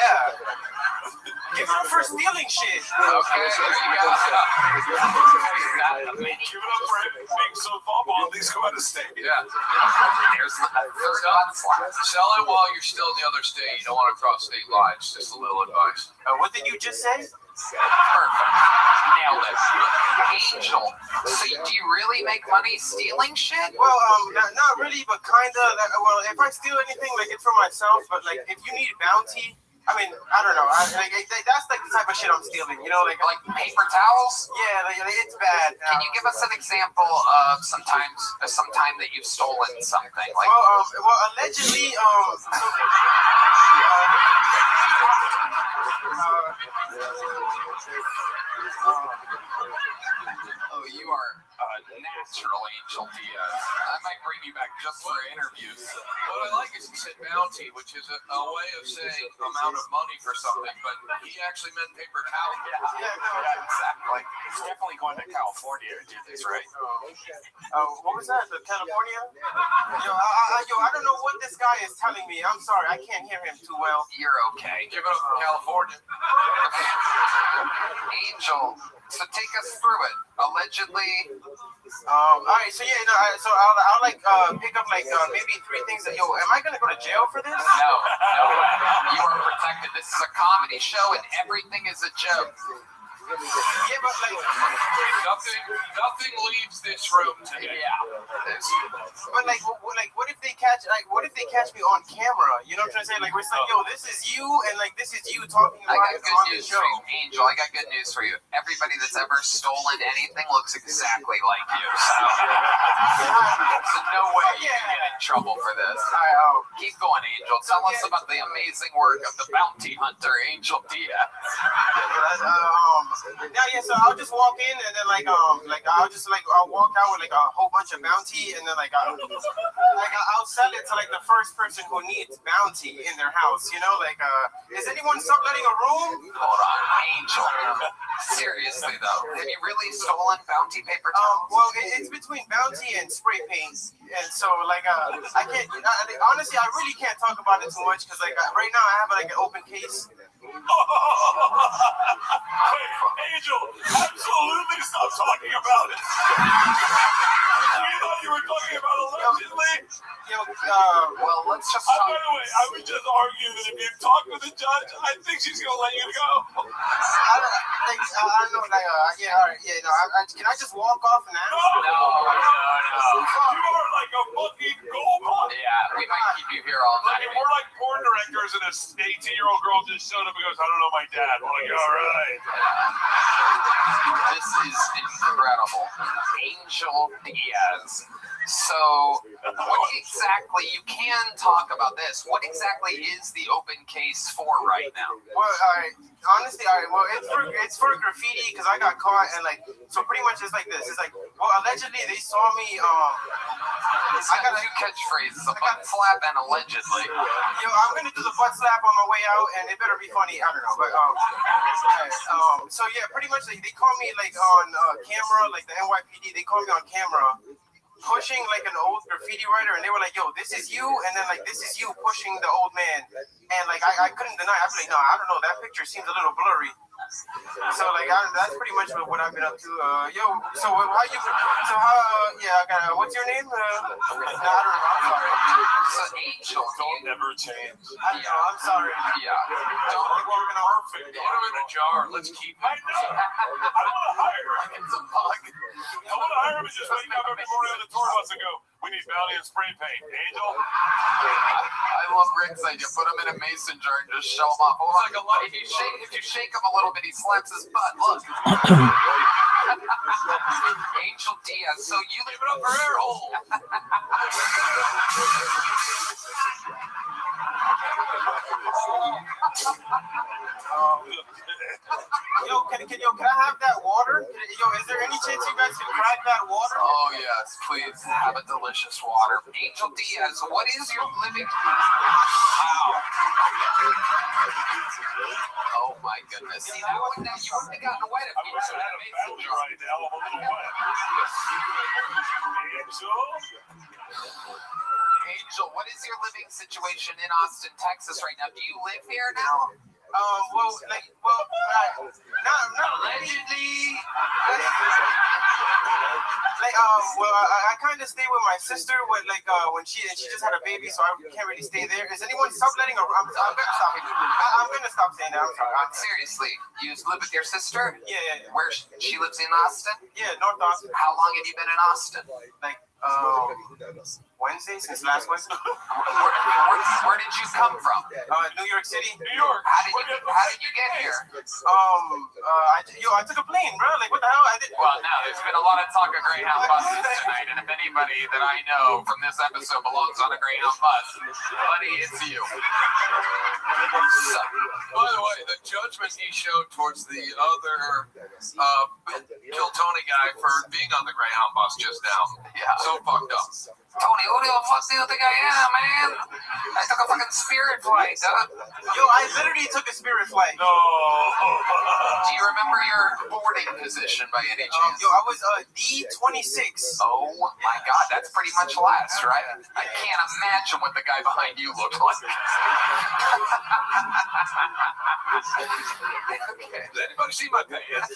Yeah. Give it up for stealing shit. Okay, there you go. Give it up for being so thoughtful. At least go out of state. Yeah. There's the third butt slap. Sell it while you're still in the other state. You don't want to cross state lines. Just a little advice. What did you just say? Perfect. Nailed it. Angel, so do you really make money stealing shit? Well, not really, but kinda. Well, if I steal anything, like, it's for myself. But like, if you need bounty, I mean, I don't know. That's like the type of shit I'm stealing. You know, like paper towels. Yeah, it's bad. Can you give us an example of some time that you've stolen something? Like, well, allegedly, oh, you are a natural, Angel Diaz. I might bring you back just for interviews. What I like is he said bounty, which is a way of saying amount of money for something, but he actually meant paper towel. Yeah, exactly. He's definitely going to California to do this, right? What was that? The California? I don't know what this guy is telling me. I'm sorry, I can't hear him too well. You're okay. Give it up for California. Angel, so take us through it. Allegedly. All right. So yeah, so I'll like pick up like maybe 3 things that am I gonna go to jail for this? No. You are protected. This is a comedy show, and everything is a joke. Yeah, but like nothing leaves this room today. Yeah. But what if they catch me on camera? You know what I'm trying to say? Like, it's like, yo, this is you, and like this is you talking about it on the show. Angel, I got good news for you. Everybody that's ever stolen anything looks exactly like you. So there's no way you can get in trouble for this. Keep going, Angel. Tell us about the amazing work of the bounty hunter, Angel Diaz. So I'll just walk in and then I'll walk out with like a whole bunch of bounty, and then I'll sell it to like the first person who needs bounty in their house. You know, like is anyone subletting a room? Hold on, Angel. Seriously though, have you really stolen bounty paper towels? Well, it's between bounty and spray paint, and so like I can't. Honestly, I really can't talk about it too much because like right now I have like an open case. Angel, absolutely stop talking about it. We thought you were talking about allegedly. Well, let's just talk. By the way, I would just argue that if you talk with the judge, I think she's going to let you go. Can I just walk off now? No. You are like a fucking gold bug. Yeah, we might keep you here all night. We're like porn directors, and this 18-year-old girl just showed up and goes, I don't know my dad. We're like, all right. This is incredible. Angel Diaz. So, what exactly, you can talk about this, what exactly is the open case for right now? Well, honestly, it's for graffiti because I got caught and like, so pretty much it's like this. It's like, well, allegedly they saw me, I got 2 catchphrases, a butt slap and allegedly. I'm gonna do the butt slap on my way out and it better be funny, I don't know, but, so yeah, pretty much like, they call me like on camera, like the NYPD, they call me on camera pushing like an old graffiti writer, and they were like, yo, this is you, and then like this is you pushing the old man, and like I couldn't deny. I'd be like, no, I don't know, that picture seems a little blurry. So like that's pretty much what I've been up to. What's your name? I don't know, I'm sorry. So Angel, don't ever change. I'm sorry. Yeah. Don't think we're gonna perfect. Put him in a jar. Let's keep him. I want to hire him. It's a bug. I want to hire him and just wake up every morning on the tour bus and go, we need bounty and spray paint. Angel? I love Rick's idea. Put him in a mason jar and just show him off. Hold on. If you shake him a little bit, he slaps his butt. Look. Angel Diaz. So you leave it up for air hole. Can I have that water? Is there any chance you guys can crack that water? Oh yes, please have a delicious water. Angel Diaz, what is your living? Wow. Oh my goodness. See, you wouldn't have gotten wet if you had a mason jar. Right now, I'm a little wet. Angel, what is your living situation in Austin, Texas right now? Do you live here now? Not allegedly. I kind of stay with my sister when she just had a baby, so I can't really stay there. Is anyone subletting? I'm gonna stop. I'm gonna stop saying that. I'm sorry. Seriously, you live with your sister? Yeah. Where she lives in Austin? Yeah, North Austin. How long have you been in Austin? Like Wednesday, since last Wednesday. Where did you come from? New York City. New York. How did you get here? I took a plane, bro. Like, what the hell? I did. Well, no, there's been a lot of talk of Greyhound buses tonight, and if anybody that I know from this episode belongs on a Greyhound bus, buddy, it's you. So, by the way, the judgment he showed towards the other Kill Tony guy for being on the Greyhound bus just now. Yeah. So fucked up. Tony, who the fuck do you think I am, man? I took a fucking Spirit flight, duh. Yo, I literally took a Spirit flight. No. Do you remember your boarding position by any chance? Yo, I was D26. Oh my god, that's pretty much last, right? I can't imagine what the guy behind you looked like. Does anybody see my pants?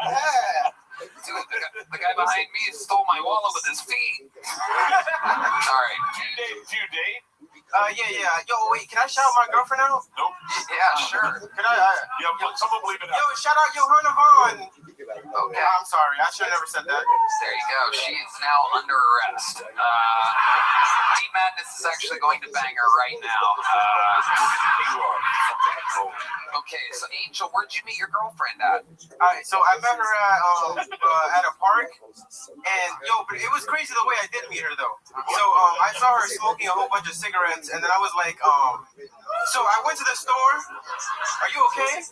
Yeah. Dude, the guy behind me stole my wallet with his feet. All right. Do you date? Yeah. Yo, wait, can I shout out my girlfriend out? Nope. Yeah, sure. Can I? Someone believe it out. Yo, shout out Johanna Vaughn. Okay. I'm sorry, I should have never said that. There you go. She is now under arrest. Deep Madness is actually going to bang her right now. Okay, so Angel, where'd you meet your girlfriend at? Alright, so I met her at a park, and but it was crazy the way I did meet her though. So I saw her smoking a whole bunch of cigarettes, and then I was like, so I went to the store. Are you okay?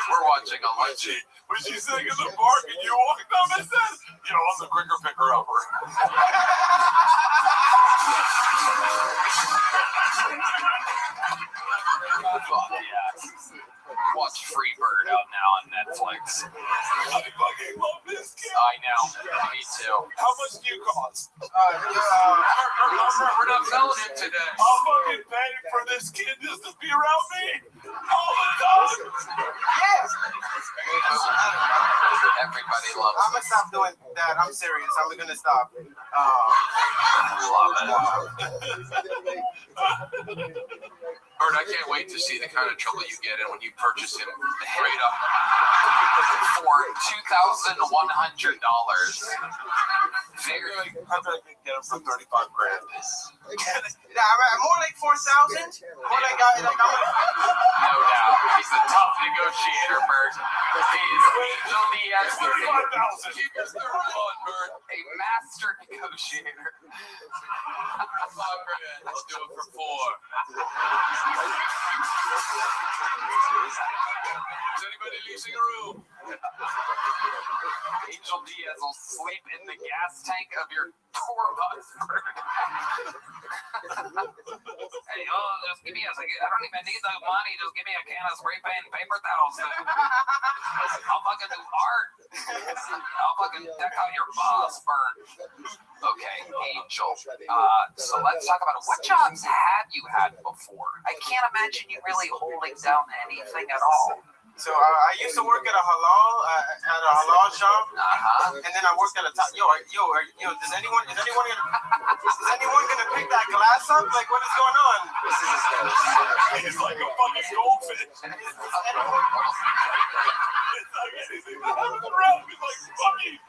We're watching a legend. Was she sitting in the park and you walked up and said, I'm the quicker picker upper. Watch Freebird out now on Netflix. I fucking love this kid. I know. Me too. How much do you cost? We're not selling it today. I'm fucking paying for this kid just to be around me all the time. Yes. Everybody loves I'm gonna stop doing that. I'm serious. I'm gonna stop. Bert, I can't wait to see the kind of trouble you get in when you purchase him straight up for $2,100. I'm gonna get him for $35,000. More like 4,000. More like I'm. No doubt. He's a tough negotiator, Bert. He's Angel Diaz. Keep us Bert. A master negotiator. $5,000. I'll do it for $4,000. Is anybody leasing a room? Angel Diaz will sleep in the gas tank of your tour bus, Bert. Hey, just give me a second. I don't even need the money. Just give me a can of spray paint and paper towels. I'll fucking do art. I'll fucking deck out your bus, Bert. Okay, Angel. So let's talk about it. What jobs have you had before? I can't imagine you really holding down anything at all. So I used to work at a halal shop, and then I worked at a top. Does anyone gonna pick that glass up? Like, what is going on? He's like a fucking goldfish. It's like anything that happens around me, like, fuck you.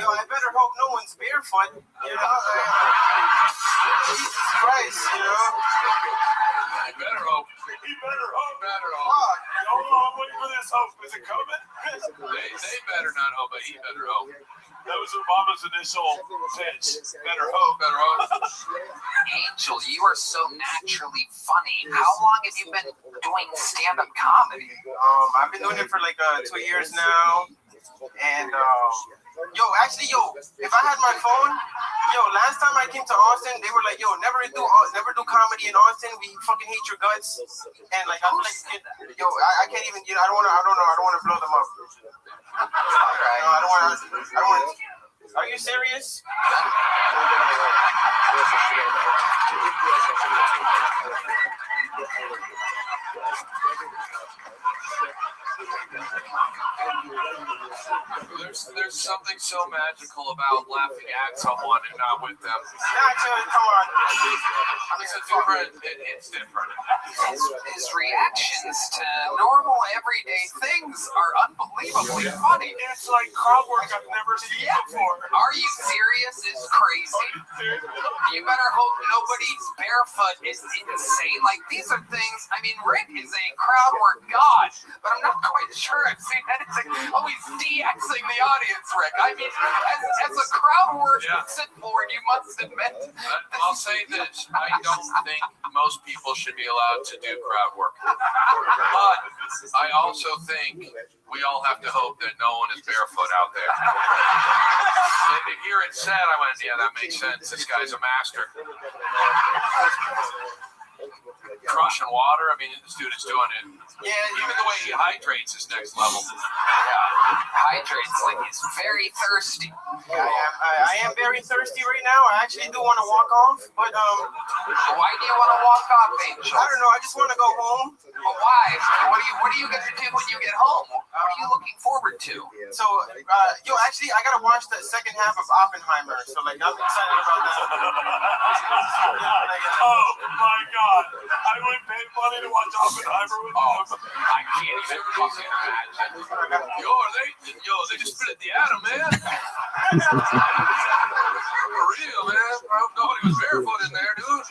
I better hope no one's barefoot. Jesus Christ, You better hope. He better hope. Better hope. I'm waiting for this hope. Is it coming? They better not hope, but he better hope. That was Obama's initial pitch. Better hope. Better hope. Angel, you are so naturally funny. How long have you been doing stand-up comedy? I've been doing it for like 2 years now, and if I had my phone, last time I came to Austin, they were like, never do comedy in Austin. We fucking hate your guts, and like I'm like, I can't even, I don't want to blow them up. Alright. I don't want. Are you serious? There's something so magical about laughing at someone and not with them. Come on. It's different. It's different. His reactions to normal everyday things are unbelievably funny. It's like crowd work I've never seen before. Are you serious? It's crazy. You better hope nobody's barefoot is insane. Like, these are things, I mean, Rick is a crowd work god, but I'm not quite sure I've seen anything. Oh, he's DXing the audience, Rick. I mean, as a crowd work sit board, you must admit. I'll say this. I don't think most people should be allowed to do crowd work. But I also think we all have to hope that no one is barefoot out there. And to hear it said, I went, yeah, that makes sense. This guy's a master. Crushing water. I mean, this dude is doing it. Yeah, even the way he hydrates is next level. Hydrates like he's very thirsty. I am very thirsty right now. I actually do want to walk off, but why do you want to walk off, Angel? I don't know. I just want to go home. Well, why? What are you going to do when you get home? What are you looking forward to? So, actually, I gotta watch the second half of Oppenheimer. So, like, I'm excited about that. Oh my God! I would pay money to watch Oppenheimer with you. I can't even fucking imagine. They just split the atom, man. For real, man. I hope nobody was barefoot in there, dude.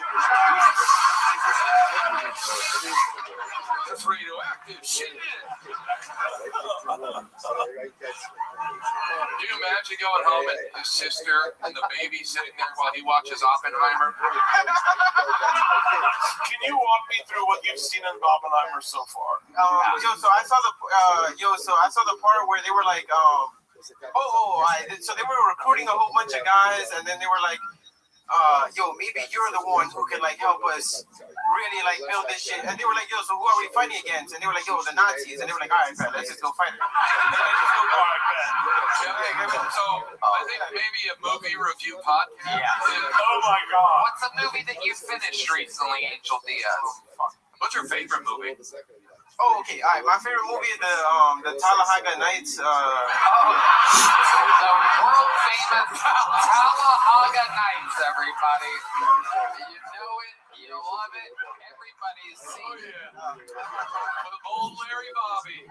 That's radioactive shit. Do you imagine going home and his sister and the baby sitting there while he watches Oppenheimer? Can you walk me through what you've seen in Oppenheimer so far? So I saw the part where they were like, so they were recruiting a whole bunch of guys, and then they were like, maybe you're the one who can like help us really like build this shit. And they were like, so who are we fighting against? And they were like, the Nazis. And they were like, all right, let's just go fight it. So I think maybe a movie review podcast. Yeah. Oh my God. What's a movie that you finished recently, Angel Diaz? What's your favorite movie? Oh, okay. All right. My favorite movie is the Talladega Nights. The world famous Talladega Nights, everybody. You know it. You love it. Everybody's seen it. With old Larry Bobby.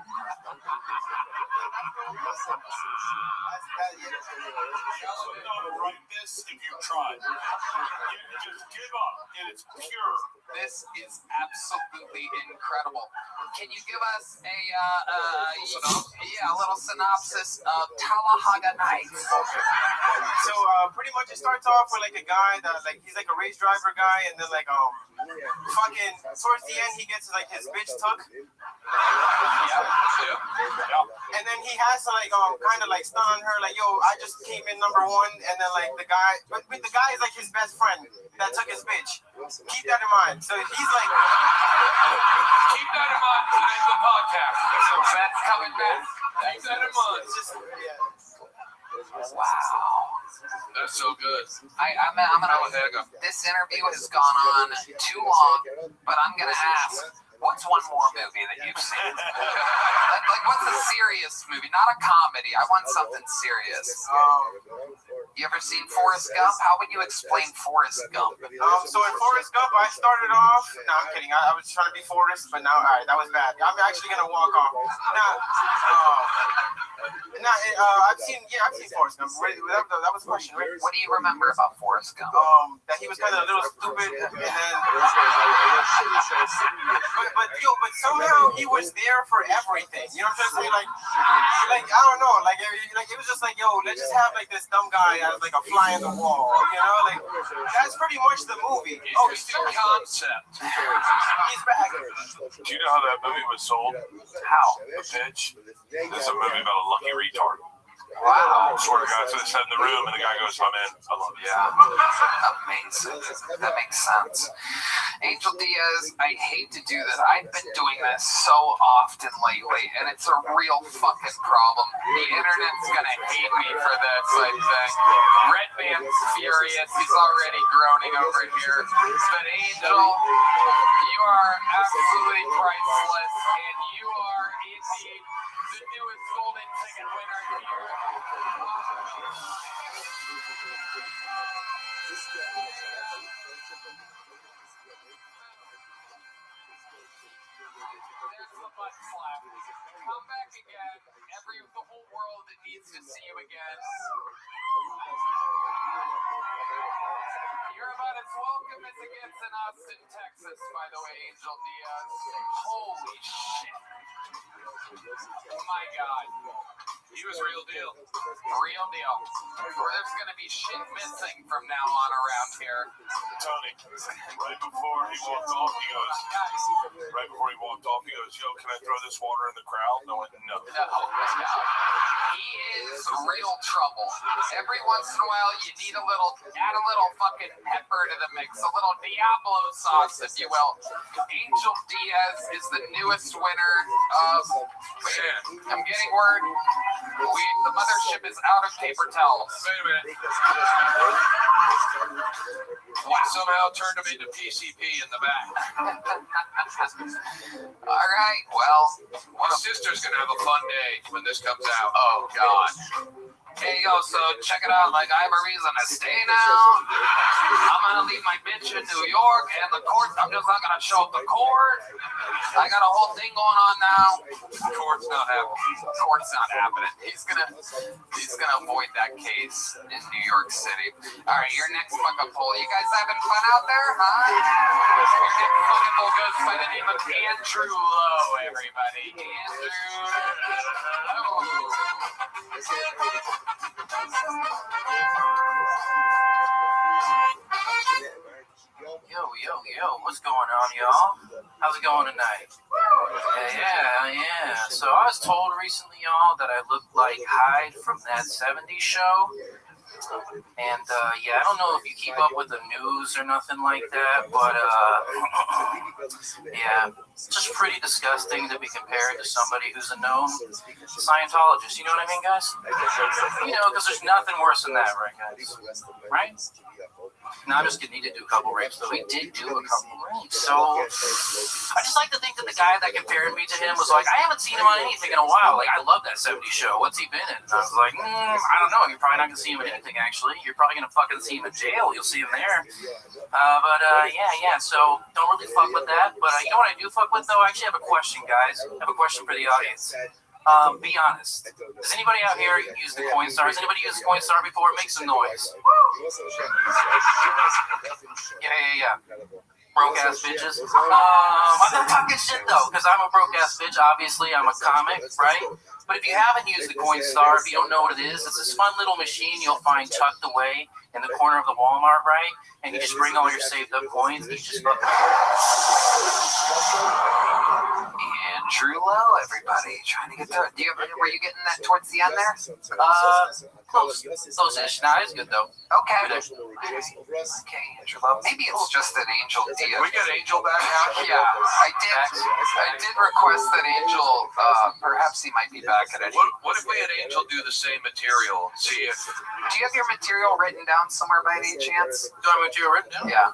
You know to write this if you tried. You just give up, and it's pure. This is absolutely incredible. Can you give us a little synopsis of Talladega Nights? So pretty much it starts off with like a guy that like he's like a race driver guy, and then like fucking towards the end he gets like his bitch took. And then he has to like kind of like stun on her like, I just came in number one, and then like the guy is like his best friend that took his bitch. Keep that in mind. So he's like, keep that in mind for the end of the podcast. So that's coming back. Keep that in mind. Wow. That's so good. I'm gonna. This interview has gone on too long, but I'm gonna ask. What's one more movie that you've seen? like, what's a serious movie? Not a comedy. I want something serious. You ever seen Forrest Gump? How would you explain Forrest Gump? So in Forrest Gump, I started off. No, I'm kidding. I was trying to be Forrest, but now, all right, that was bad. I'm actually gonna walk off. I've seen Forrest Gump. That was the question, right? What do you remember about Forrest Gump? That he was kind of a little stupid, and then. But somehow he was there for everything. You know what I'm trying to say? Like I don't know. Like it was just like, let's just have like this dumb guy as like a fly in the wall. You know, like that's pretty much the movie. Interesting concept. He's back. Do you know how that movie was sold? How? The Pitch. This is a movie about a lucky retard. Wow. Swear to God, so they sat in the room, and the guy goes, "My man, I love you." Yeah. Amazing. That makes sense. Angel Diaz, I hate to do this. I've been doing this so often lately, and it's a real fucking problem. The internet's gonna hate me for this, I think. Red Man's furious. He's already groaning over here. But Angel, you are absolutely priceless, and you are indeed the newest golden ticket winner here. There's the butt slap. Come back again. The whole world needs to see you again. You're about as welcome as it gets in Austin, Texas, by the way, Angel Diaz. Holy shit. My God. He was real deal. Real deal. There's going to be shit missing from now on around here. Tony, right before he walked off, he goes, yo, can I throw this water in the crowd? No, no. He is real trouble. Every once in a while, you need add a little fucking pepper to the mix, a little Diablo sauce, if you will. Angel Diaz is the newest winner of, I'm getting word, the mothership is out of paper towels. Wait a minute. Somehow turned him into PCP in the back. All right, well, my sister's gonna have a fun day when this comes out. Oh God. Hey, yo, so check it out. Like, I have a reason to stay now. I'm gonna leave my bitch in New York, and the court, I'm just not gonna show up to court. I got a whole thing going on now. Court's not happening. Court's not happening. He's gonna avoid that case in New York City. All right, your next fucking poll. You guys having fun out there, huh? Your next fucking poll goes by the name of Andrew Lowe, everybody. Andrew Lowe. Yo, what's going on, y'all? How's it going tonight? Yeah. So I was told recently, y'all, that I look like Hyde from that 70s show. And, I don't know if you keep up with the news or nothing like that, but, it's just pretty disgusting to be compared to somebody who's a known Scientologist. You know what I mean, guys? You know, because there's nothing worse than that, right, guys? Right? No, I'm just kidding. He did do a couple rapes, though. He did do a couple rapes. So, I just like to think that the guy that compared me to him was like, I haven't seen him on anything in a while. Like, I love that 70s show. What's he been in? And I was like, I don't know. You're probably not going to see him in anything, actually. You're probably going to fucking see him in jail. You'll see him there. So, don't really fuck with that. But you know what I do fuck with, though? I actually have a question, guys. I have a question for the audience. Be honest. Does anybody out here use the Coinstar? Has anybody used the Coinstar before? Make some noise. Yeah. Broke ass bitches. I'm not talking shit though, because I'm a broke ass bitch. Obviously, I'm a comic, right? But if you haven't used the Coinstar, if you don't know what it is, it's this fun little machine you'll find tucked away in the corner of the Walmart, right? And you just bring all your saved up coins. And you just fucking. Andrew Lowe, everybody, trying to get there. Were you getting that towards the end there? Close-ish. Nah, it's good though. Okay. Okay, Andrew Lowe. Maybe it's just an Angel Diaz. We got Angel back out. Yeah, I did request that Angel. Perhaps he might be back at it. What if we had Angel do the same material? See if. Do you have your material written down somewhere by any chance? Do I have material written down? Yeah.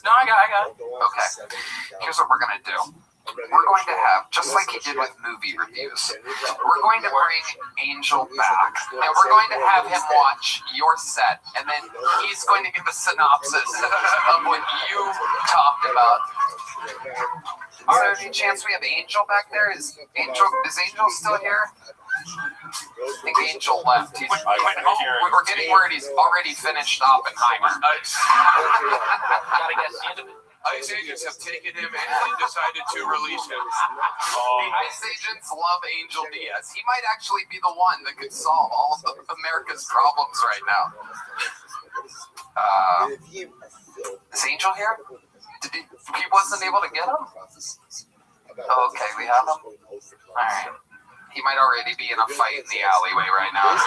No, I got it. Okay. Here's what we're gonna do. We're going to have, just like he did with movie reviews, we're going to bring Angel back, and we're going to have him watch your set, and then he's going to give a synopsis of what you talked about. Is there any chance we have Angel back there? Is Angel still here? I think Angel left. We're getting word he's already finished Oppenheimer. Gotta get the end of it. ICE agents have taken him and decided to release him. The ICE agents love Angel Diaz. He might actually be the one that could solve all of America's problems right now. Is Angel here? He wasn't able to get him? Okay, we have him. Alright. He might already be in a fight in the alleyway right now.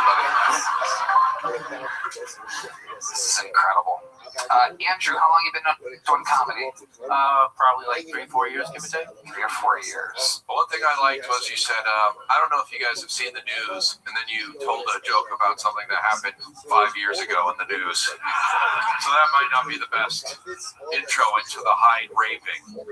This is incredible. Andrew, how long have you been doing comedy? Probably like 3-4 years, give or take. 3 or 4 years. One thing I liked was you said, I don't know if you guys have seen the news, and then you told a joke about something that happened 5 years ago in the news. So that might not be the best intro into the Hyde raping.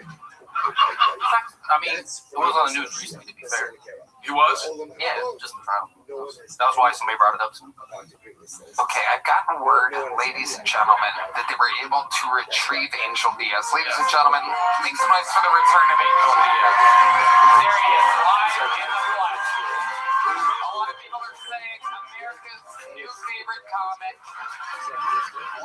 I mean, it was on the news recently, to be fair. He was? Yeah, just in front of him. That was why somebody brought it up to me. Okay, I've gotten word, ladies and gentlemen, that they were able to retrieve Angel Diaz. Ladies and gentlemen, make some noise for the return of Angel Diaz. There he is, live in the flesh. A lot of people are saying America's new favorite comic,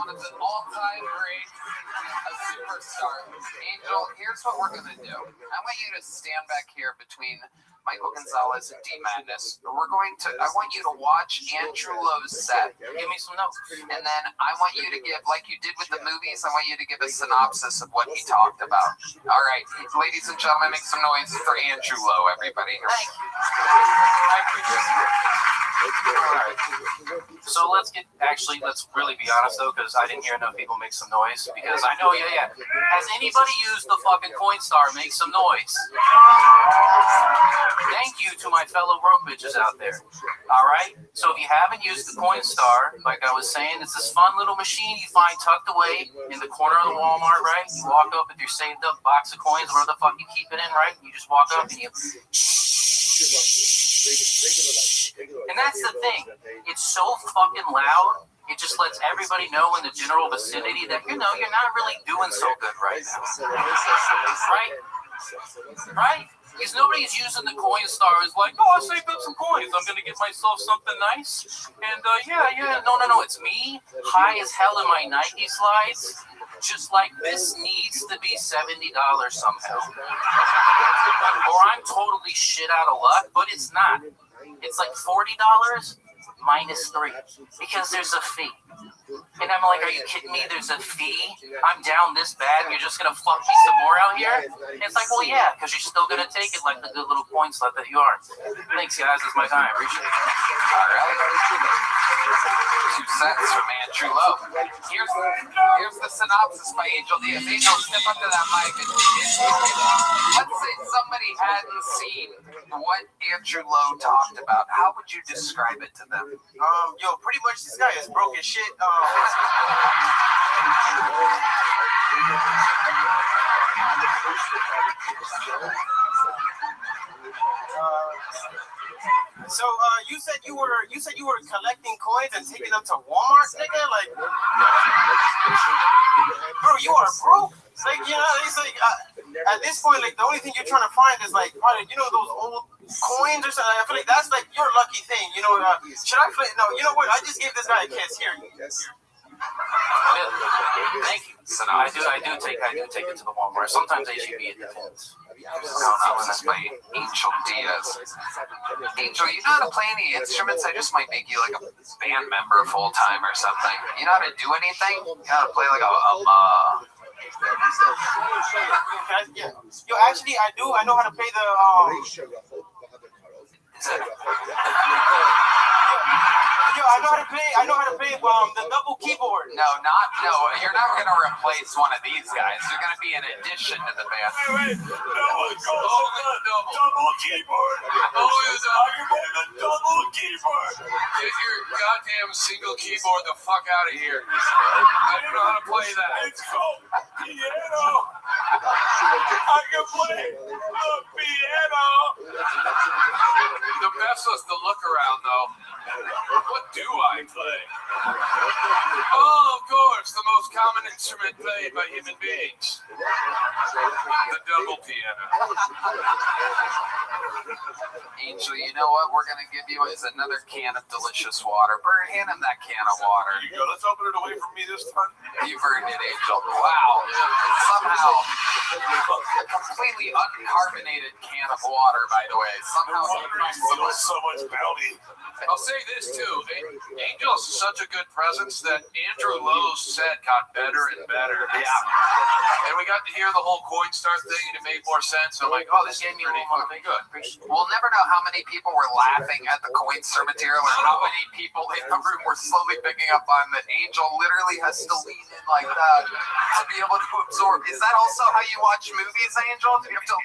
one of the all-time greats, a superstar. Angel, here's what we're gonna do. I want you to stand back here between Michael Gonzalez and D Madness. I want you to watch Andrew Lowe's set. Give me some notes. And then I want you to give, like you did with the movies, I want you to give a synopsis of what he talked about. All right, ladies and gentlemen, make some noise for Andrew Lowe, everybody. Thank you. I appreciate it. All right. So let's really be honest though, because I didn't hear enough people make some noise. Because I know, yeah. Has anybody used the fucking Coinstar? Make some noise. Thank you to my fellow broke bitches out there. All right. So if you haven't used the Coinstar, like I was saying, it's this fun little machine you find tucked away in the corner of the Walmart, right? You walk up with your saved up box of coins, where the fuck you keep it in, right? You just walk up and you. And that's the thing. It's so fucking loud. It just lets everybody know in the general vicinity that, you're not really doing so good right now. Right? Because nobody's using the Coinstar as like, I saved up some coins. I'm going to get myself something nice. And no. It's me, high as hell in my Nike slides. Just like, this needs to be $70 somehow. Or I'm totally shit out of luck, but it's not. It's like $40 minus 3 because there's a fee. And I'm like, are you kidding me? There's a fee? I'm down this bad and you're just going to fuck me some more out here? And it's like, well, yeah, because you're still going to take it like the good little coin slut that you are. Thanks, guys. That's my time. I appreciate it. All right. 2 cents from Andrew Lowe. Here's the synopsis by Angel Diaz. Angel, step up to that mic. Let's say somebody hadn't seen what Andrew Lowe talked about. How would you describe it to them? Pretty much this guy is broke as shit. So you said you were collecting coins and taking them to Walmart, nigga? Like, bro, you are broke. Like, it's like at this point, like the only thing you're trying to find is like, probably, those old coins or something. I feel like that's like your lucky thing. Should I play? No, you know what? I just gave this guy a kiss. Here. Thank you. So I do take it to the Walmart. Sometimes HEB it depends. No, this by Angel Diaz. Angel, you know how to play any instruments? I just might make you like a band member full time or something. You know how to do anything? You know how to play like Yeah. Yo, actually, I do. I know how to play the I know how to play the double keyboard. No, you're not gonna replace one of these guys. They're gonna be an addition to the band. Wait. Double keyboard. The double keyboard. Get your goddamn single keyboard the fuck out of here. I don't know how to play that. It's called piano. I can play the piano. The best was the look around, though. What do I play? Oh, of course, the most common instrument played by human beings. The double piano. Angel, you know what we're going to give you is another can of delicious water. Bert, hand him that can of water. Here you go. Let's open it away from me this time. You've earned it, Angel. Wow. Somehow, a completely uncarbonated can of water, by the way. Somehow, so much bounty. I'll say this too. Angel's such a good presence that Andrew Lowe's set got better and better. Yeah. And we got to hear the whole Coinstar thing and it made more sense. I'm like, this gave me a little more good. We'll never know how many people were laughing at the Coinstar material and how many people in the room were slowly picking up on that Angel literally has to lean in like that to be able to absorb. Is that also how you watch movies, Angel? Do you have to...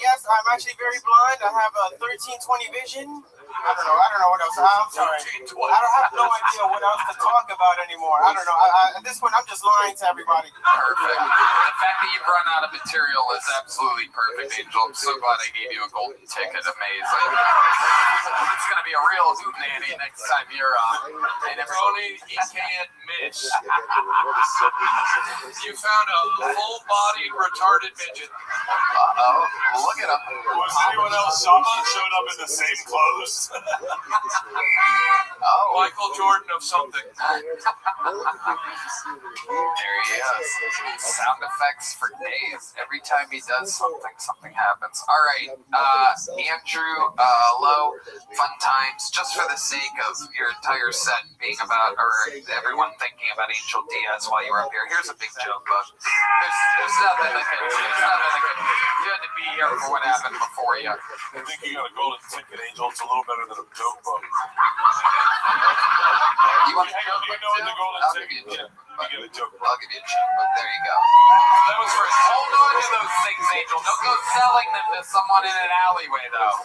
Yes, I'm actually very blind. I have a 1320 vision. I don't know what else. I'm sorry. I don't have no idea what else to talk about anymore. I don't know. At this point, I'm just lying to everybody. Perfect. The fact that you've run out of material is absolutely perfect, Angel. I'm so glad I gave you a golden ticket. Amazing. It's going to be a real hootenanny next time you're on. And Tony, he can't miss. You found a full-bodied retarded midget. Uh-oh. Look at him. Was anyone else showed up in the same clothes? Michael Jordan of something. There he is. Sound effects for days. Every time he does something, something happens. All right, Andrew Lowe, fun times. Just for the sake of your entire set being about, or everyone thinking about Angel Diaz while you were up here, here's a big joke book. There's nothing that can. You had to be here for what happened before you. I think you got a golden ticket, Angel. It's a little better than a joke book. You want a joke book too? I'll give you a joke book. I'll give you a joke book. There you go. That was for hold on to those things, Angel. Don't go selling them to someone in an alleyway, though.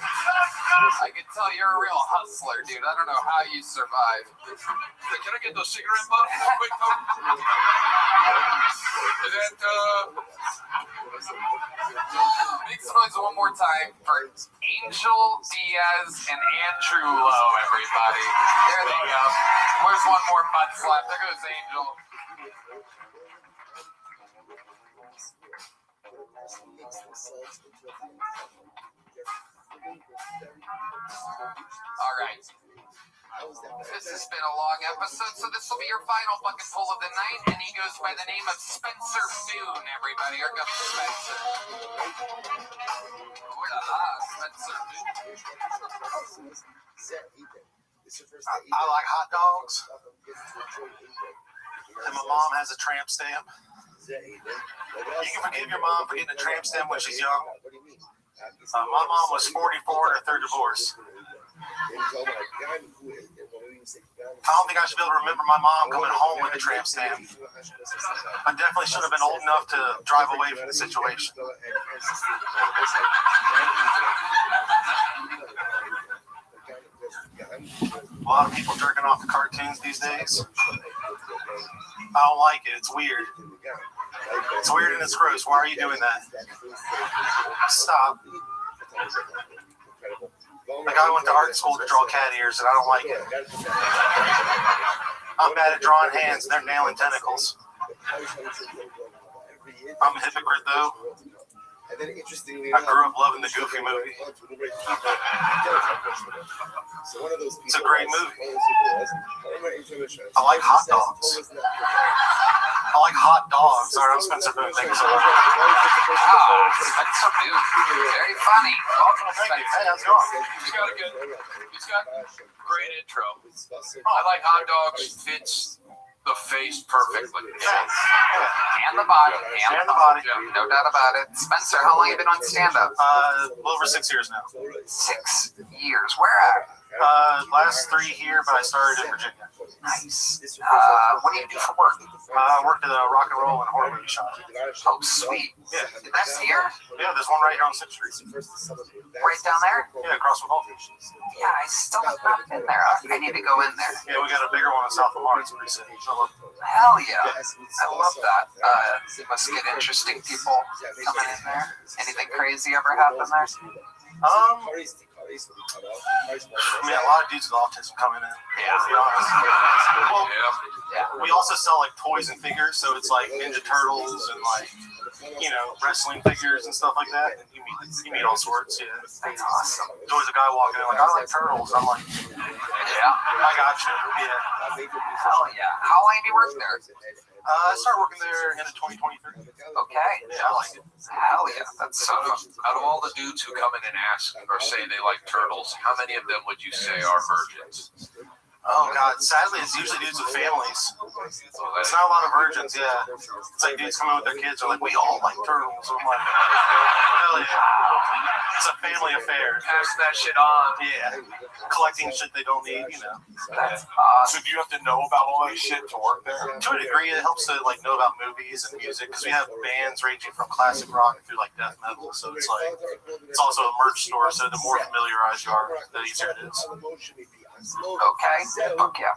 I can tell you're a real hustler, dude. I don't know how you survive. Can I get those cigarette butts real quick, though? Is that, Make some noise one more time for Angel Diaz and Andrew Lowe, everybody. There they go. Where's one more butt slap? There goes Angel. All right. This has been a long episode, so this will be your final bucket full of the night, and he goes by the name of Spencer Boone, everybody. Here comes Spencer. Spencer Boone. I like hot dogs, and my mom has a tramp stamp. You can forgive your mom for getting a tramp stamp when she's young. My mom was 44 in her third divorce. I don't think I should be able to remember my mom coming home with a tramp stamp. I definitely should have been old enough to drive away from the situation. A lot of people jerking off the cartoons these days. I don't like it. It's weird. It's weird and it's gross. Why are you doing that? Stop. Like, I went to art school to draw cat ears, and I don't like it. I'm bad at drawing hands, and they're nailing tentacles. I'm a hypocrite, though. I grew up loving the Goofy movie. It's a great movie. I like hot dogs. I like hot dogs. Sorry, I'm Spencer Boone. Thank you so much. Spencer Boone. Very funny. Welcome, Spencer. Hey, how's it going? he's got great intro. I like hot dogs. Fits the face perfectly. And the body. And the body. No doubt about it. Spencer, how long have you been on stand-up? Over 6 years now. 6 years. Where at? Last 3 here, but I started in Virginia. Nice. What do you do for work? I worked at a rock and roll and horror movie shop. Oh, sweet. Yeah. That's here? Yeah, there's one right here on 6th Street. Right down there? Yeah, across from Baltimore. Yeah, I still have not been there. I need to go in there. Yeah, we got a bigger one in South Lamar. It's pretty sick. Hell yeah. I love that. You must get interesting people coming in there. Anything crazy ever happen there? I mean, a lot of dudes with autism coming in. Yeah. To be honest. Well, we also sell like toys and figures, so it's like Ninja Turtles and like, you know, wrestling figures and stuff like that. And you meet all sorts. Yeah. That's awesome. There's always a guy walking in like, I like turtles. I'm like, yeah, I got you. Yeah. Hell yeah. How long have you worked there? I started working there in 2023. Okay. Yeah, I like it. Hell yeah. That's so fun. Out of all the dudes who come in and ask or say they like turtles, how many of them would you say are virgins? Oh God! Sadly, it's usually dudes with families. It's not a lot of virgins. Yeah, it's like dudes coming with their kids. Are like, we all like turtles. I'm like, hell yeah! It's a family affair. Pass that shit on. Yeah, collecting shit they don't need. You know. That's So do you have to know about all that shit to work there? To a degree, it helps to like know about movies and music because we have bands ranging from classic rock through like death metal. So it's like it's also a merch store. So the more familiarized you are, the easier it is. Okay. Fuck yeah.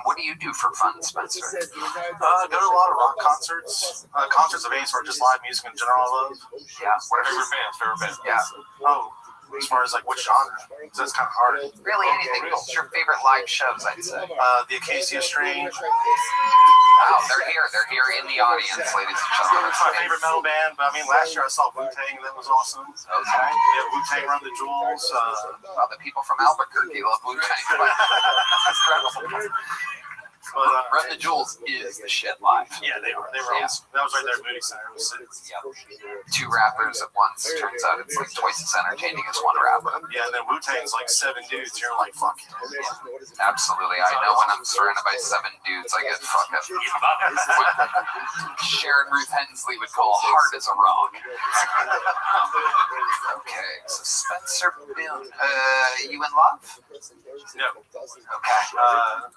What do you do for fun, Spencer? Go to a lot of rock concerts. Concerts of any sort, just live music in general. I love. Yeah. What are your favorite bands? Yeah. Oh, as far as like which genre, that's kind of hard. Really, anything. What's your favorite live shows? I'd say. The Acacia Strain. Wow, they're here. They're here in the audience, ladies and gentlemen. It's my favorite metal band, but I mean, last year I saw Wu-Tang. That was awesome. Okay. Yeah, Wu-Tang Run the Jewels. The people from Albuquerque love Wu-Tang. But Run the Jewels is the shit live. Yeah, they were. They were. Yeah. That was right there at Moody Center. Yep. Two rappers at once. Turns out it's like twice as entertaining as one rapper. Yeah, and then Wu-Tang's like 7 dudes. You're like, fuck. Yeah. Absolutely. I know when I'm surrounded by 7 dudes, I get fucking. Sharon Ruth Hensley would call hard as a rock. Okay, so Spencer Boone. You in love? No. Okay.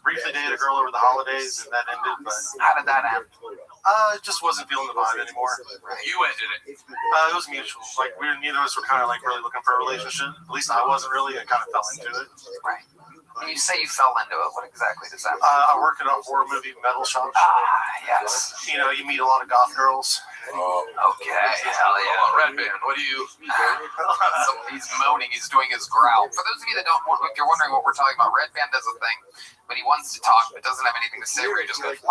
Briefly dated a girl over the holidays, and that ended. But how did that end? Just wasn't feeling the vibe anymore. You ended it. It was mutual. Like neither of us were kind of like really looking for a relationship. At least I wasn't really. I kind of fell into it. Right. When you say you fell into it, what exactly does that mean? I work at a horror movie metal shop. Yes. You know, you meet a lot of goth girls. Okay, hell yeah. Red Band, what do you... So he's moaning, he's doing his growl. For those of you that don't, if you're wondering what we're talking about, Red Band does a thing when he wants to talk but doesn't have anything to say, where he just goes...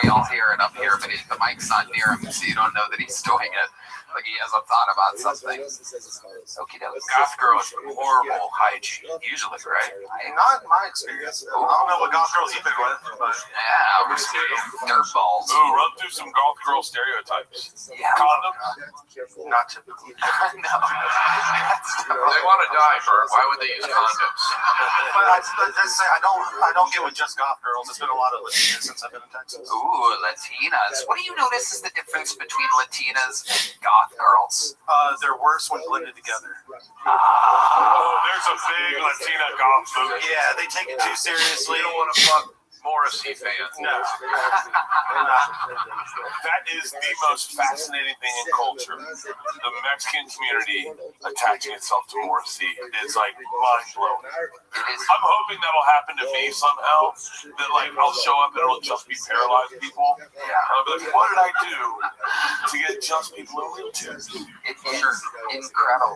We all hear it up here, but the mic's not near him, so you don't know that he's doing it. Like he hasn't thought about something. Okie doke. Goth girls, horrible hygiene, usually, right? Not in my experience. I don't know what goth girls you've been with, but yeah, dirt balls. Ooh, run through some goth girl stereotypes. Yeah. Condom? Not typically. No. They want to die, Bert. Why would they use condoms? But I don't get with just goth girls. It's been a lot of Latinas since I've been in Texas. Ooh, Latinas. What do you notice is the difference between Latinas and goth girls? They're worse when blended together. Oh, there's a big Latina goth movie. Yeah, they take it too seriously. You don't want to fuck Morrissey fans. No. That is the most fascinating thing in culture. The Mexican community attaching itself to Morrissey is like mind-blowing. I'm hoping that'll happen to me somehow. That like I'll show up and it'll just be paralyzed people. And I'll be like, what did I do to get just people in wheelchairs? It's incredible.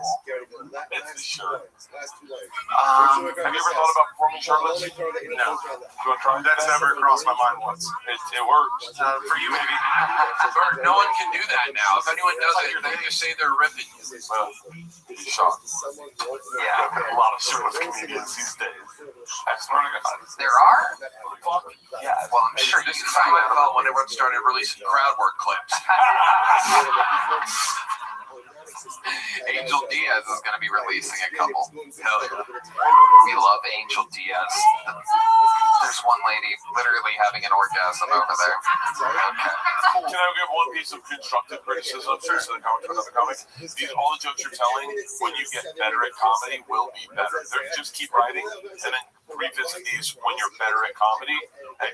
It's the shirt. Have you ever thought about performing shirtless? No. You want to try that? That's never crossed my mind once. It works. For you, maybe. Bert, no one can do that now. If anyone does it, they just say they're ripping. Well, shocked. Yeah. A lot of shirtless comedians these days. I swear to God. There are? Yeah. Well, I'm sure This is how I felt when everyone started releasing crowd work clips. Angel Diaz is going to be releasing a couple. Hell yeah. We love Angel Diaz. There's one lady literally having an orgasm over there. Okay. Can I give one piece of constructive criticism to the comic for another comic? All the jokes you're telling, when you get better at comedy, will be better. Just keep writing, and then revisit these when you're better at comedy.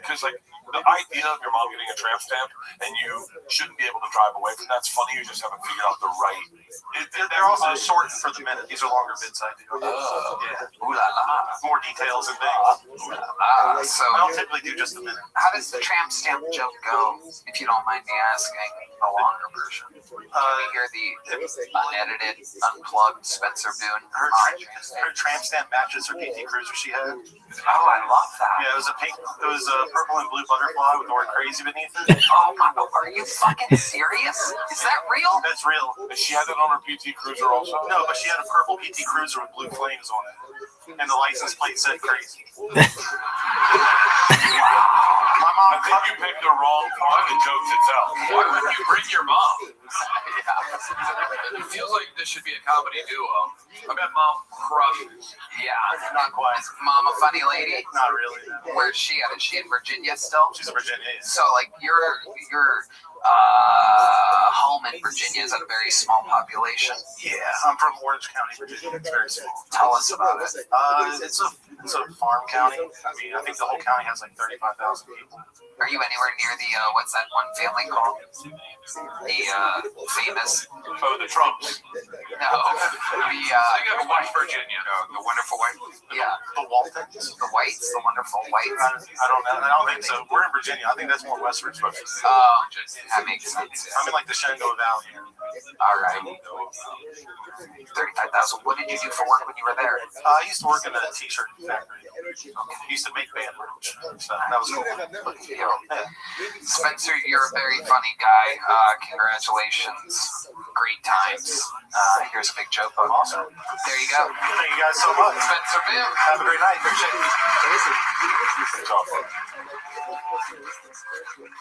Because like the idea of your mom getting a tramp stamp and you shouldn't be able to drive away from that's funny. You just haven't figured out the right. They're also shortened for the minute. These are longer bits I do. Yeah. Ooh la la. More details and things. So I don't typically do just a minute. How does the tramp stamp joke go? If you don't mind me asking, a longer version. Can we hear the unedited, unplugged Spencer Boone? Her tramp stamp matches her PT Cruiser she had. Oh, I love that. Yeah, it was a purple and blue butterfly with the word crazy beneath it. Oh my God, are you fucking serious? Is that real? That's real. She had that on her PT Cruiser also? No, but she had a purple PT Cruiser with blue flames on it. And the license plate said crazy. My mom, I think you picked the wrong part of the joke to tell. Why wouldn't you bring your mom? It feels like this should be a comedy duo. I bet Mom crushes. Yeah, Not quite. Is Mom a funny lady? Not really. No. Where's she at? Is she in Virginia still? She's in Virginia. Yeah. So, like, your home in Virginia is at a very small population. Yeah, I'm from Orange County, Virginia. It's very small. Tell us about it. It's a farm county. I mean, I think the whole county has like 35,000 people. Are you anywhere near the what's that one family called? The famous. Oh, the Trumps. No, I go to West Virginia. The wonderful white. Yeah, The Waltons. the whites, the wonderful whites. I don't know. I don't think so. We're in Virginia. I think that's more westward supposed to be. Oh, that makes sense. I'm in like the Shenandoah Valley here. All right. 35,000. What did you do for work when you were there? I used to work in a t-shirt factory. I used to make band merch. So that was cool. Yeah. Spencer, you're a very funny guy. Congratulations. Great times. Here's a big joke. Awesome. There you go. Thank you guys so much. Spencer Bim. Have a great night. Appreciate it.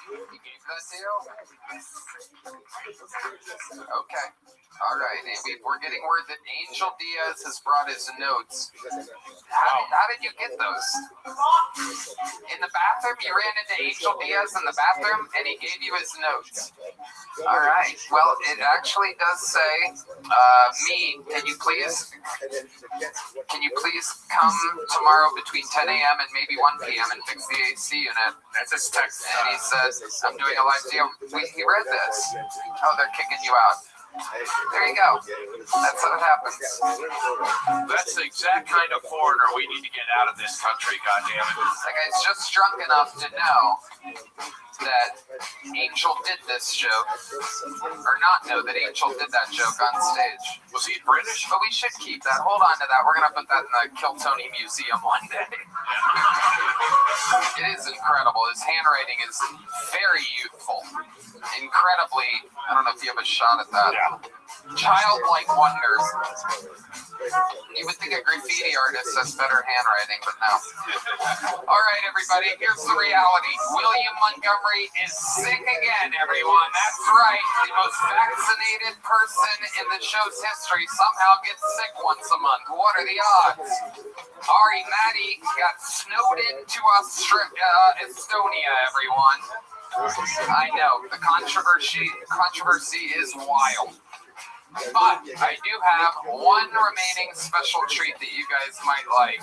You gave that deal? Okay. All right. We're getting word that Angel Diaz has brought his notes. How did you get those? In the bathroom? You ran into Angel Diaz in the bathroom and he gave you his notes. All right. Well, it actually does say, can you please come tomorrow between 10 a.m. and maybe 1 p.m. and fix the AC unit? That's his text. And he says, I'm doing a live deal. He read this. Oh, they're kicking you out. There you go. That's how it happens. That's the exact kind of foreigner we need to get out of this country, goddammit. That guy's just drunk enough to know that Angel did this joke, or not know that Angel did that joke on stage. Was he British? But we should keep that. Hold on to that. We're going to put that in the Kill Tony Museum one day. It is incredible. His handwriting is very youthful. Incredibly, I don't know if you have a shot at that. Yeah. Childlike wonder. You would think a graffiti artist has better handwriting, but no. All right, everybody, here's the reality. William Montgomery is sick again, everyone. That's right. The most vaccinated person in the show's history somehow gets sick once a month. What are the odds? Ari Maddie got snowed into Estonia, everyone. I know, the controversy is wild. But I do have one remaining special treat that you guys might like.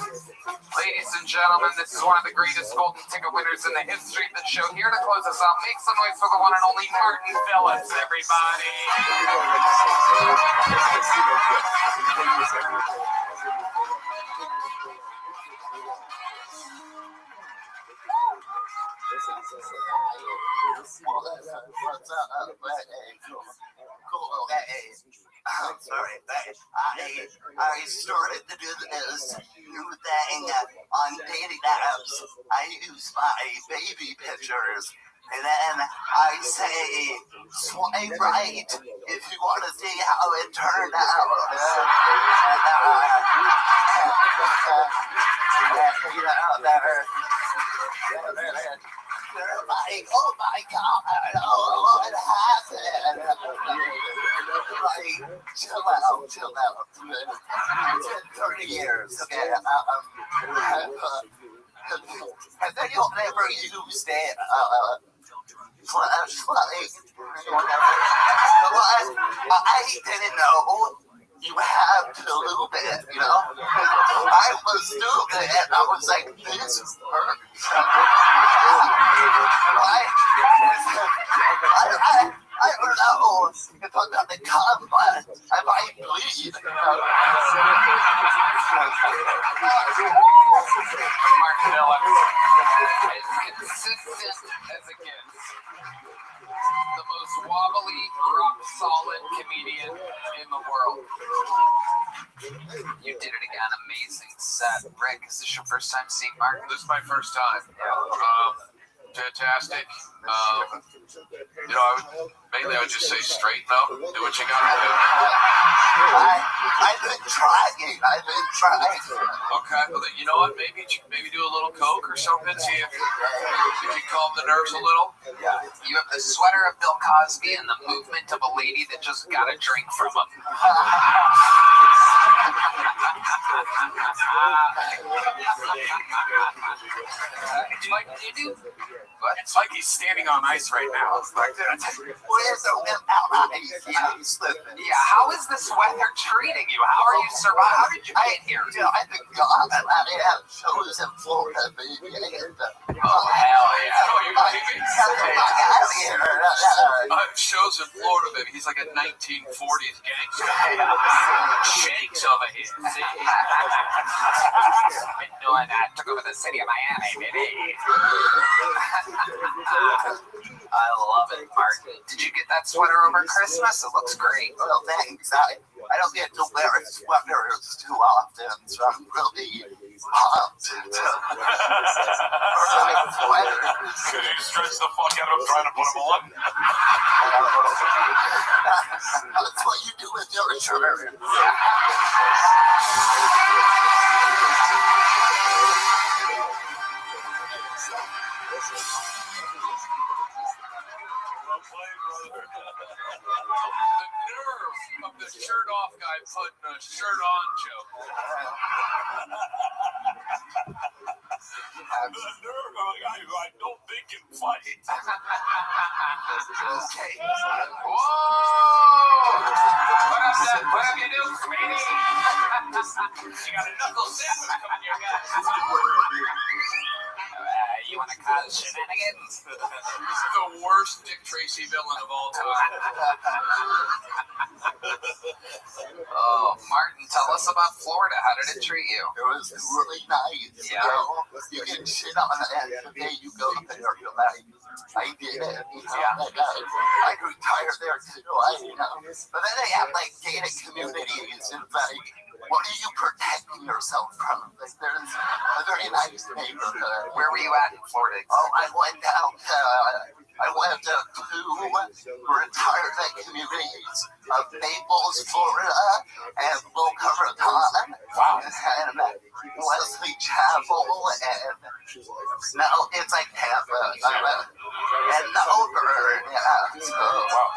Ladies and gentlemen, this is one of the greatest golden ticket winners in the history of the show. Here to close us out, make some noise for the one and only Martin Phillips, everybody. I'm sorry, I started to do this new thing on dating apps. I use my baby pictures, and then I say, swipe right if you want to see how it turned out. They're like, oh my God, oh, what happened? Like, chill out. It's been 30 years, okay? Has anyone ever used it? Flashlight? I didn't know. You have to lube it, you know? I was stupid and I was like, this hurts. I don't know if I'm gonna come, but I might bleed. Mark Phillips, as consistent as it gets. The most wobbly, rock-solid comedian in the world. You did it again. Amazing set. Rick, is this your first time seeing Mark? This is my first time. Fantastic. I would just say straighten up, do what you gotta do. I've been trying. Okay, well then, you know what? Maybe do a little coke or something. See if you can calm the nerves a little. Yeah. You have the sweater of Bill Cosby and the movement of a lady that just got a drink from him. Like, it's like he's standing on ice right now. Where's the ice? Yeah, how is this weather treating you? How are you surviving? How did you get here? I think God, I have shows in Florida, baby. Oh, hell yeah. Oh, you're kidding me? Shows in Florida, baby. He's like a 1940s gangster. Shakes over here. Been doing that. Took over the city of Miami, baby. I love it, Mark. Did you get that sweater over Christmas? It looks great. Well, thanks. I don't get to wear sweaters too often, so I'm really pumped to sweaters. Could you stretch the fuck out of trying to put them on? That's what you do with your shirt. Of the shirt off guy putting a shirt on joke. The nerve of a guy who I don't think can fight. Okay. Whoa! What up, you do, sweetie? You got a knuckle sandwich coming here, guys. You want to cause shenanigans? The worst Dick Tracy villain of all time. Oh, Martin, tell us about Florida. How did it treat you? It was really nice. Yeah. You get shit on the day you go there. You're like, I did it. I grew tired there too. But then they have like gated communities and like, what are you protecting yourself from? Like, there's a very nice neighborhood. Where were you at in Florida? Oh, I went down to two retirement communities of Naples, Florida, and Boca Raton. Wow. And Wesley Chapel, and no, it's like Tampa, and Melbourne. Yeah. So,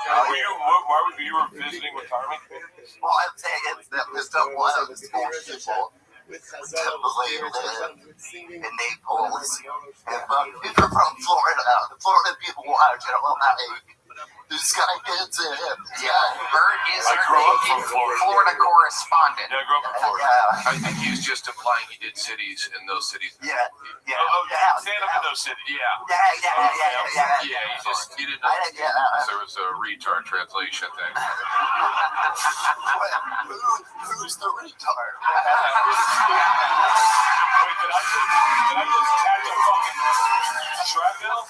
Why were you visiting retirement communities? Well, I'd say it's the one of the people typically live in Naples. And if you're from Florida, the Florida people watch it. Well, this guy gets it. Yeah, Bert is our Florida correspondent. Yeah, I grew up in Florida. I think he was just implying he did cities in those cities. Yeah. Stand up in those cities. Yeah. You didn't know there was a retard translation thing. Who's the retard? Wait, did I just catch a fucking shrapnel?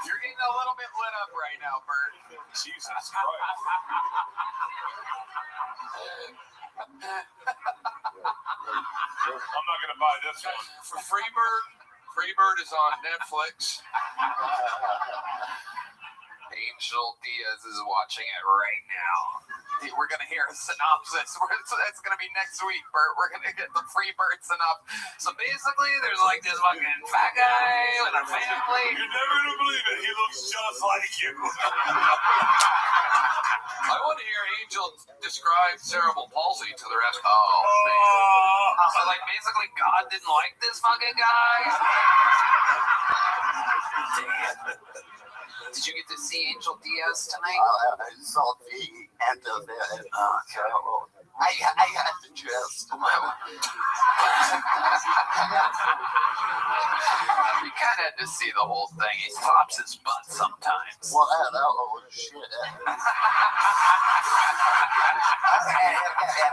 You're getting a little bit lit up right now, Bert. Jesus Christ. I'm not gonna buy this one. For Freebird is on Netflix. Angel Diaz is watching it right now. We're going to hear a synopsis. It's going to be next week, Bert. We're going to get the Freebird synopsis. So basically, there's like this fucking fat guy with a family. You're never going to believe it. He looks just like you. I want to hear Angel describe cerebral palsy to the rest. So like basically God didn't like this fucking guy? Damn. Did you get to see Angel Diaz tonight? I saw the end of it. I had to just. You kind of had to see the whole thing. He pops his butt sometimes. Well, oh shit. And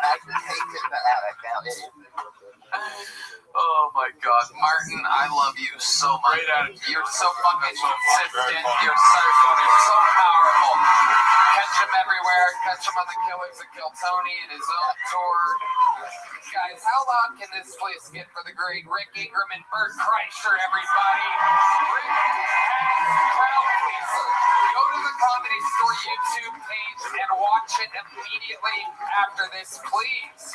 I can take it back. Oh my God, Martin, I love you so much. You're so fucking consistent. You're so powerful. Catch him everywhere. Catch him on the Killers of Kill Tony in his own tour. Guys, how long can this place get for the great Rick Ingram and Bert Kreischer, everybody? Rick has crowd pleaser. Go to the Comedy Store YouTube page and watch it immediately after this, please.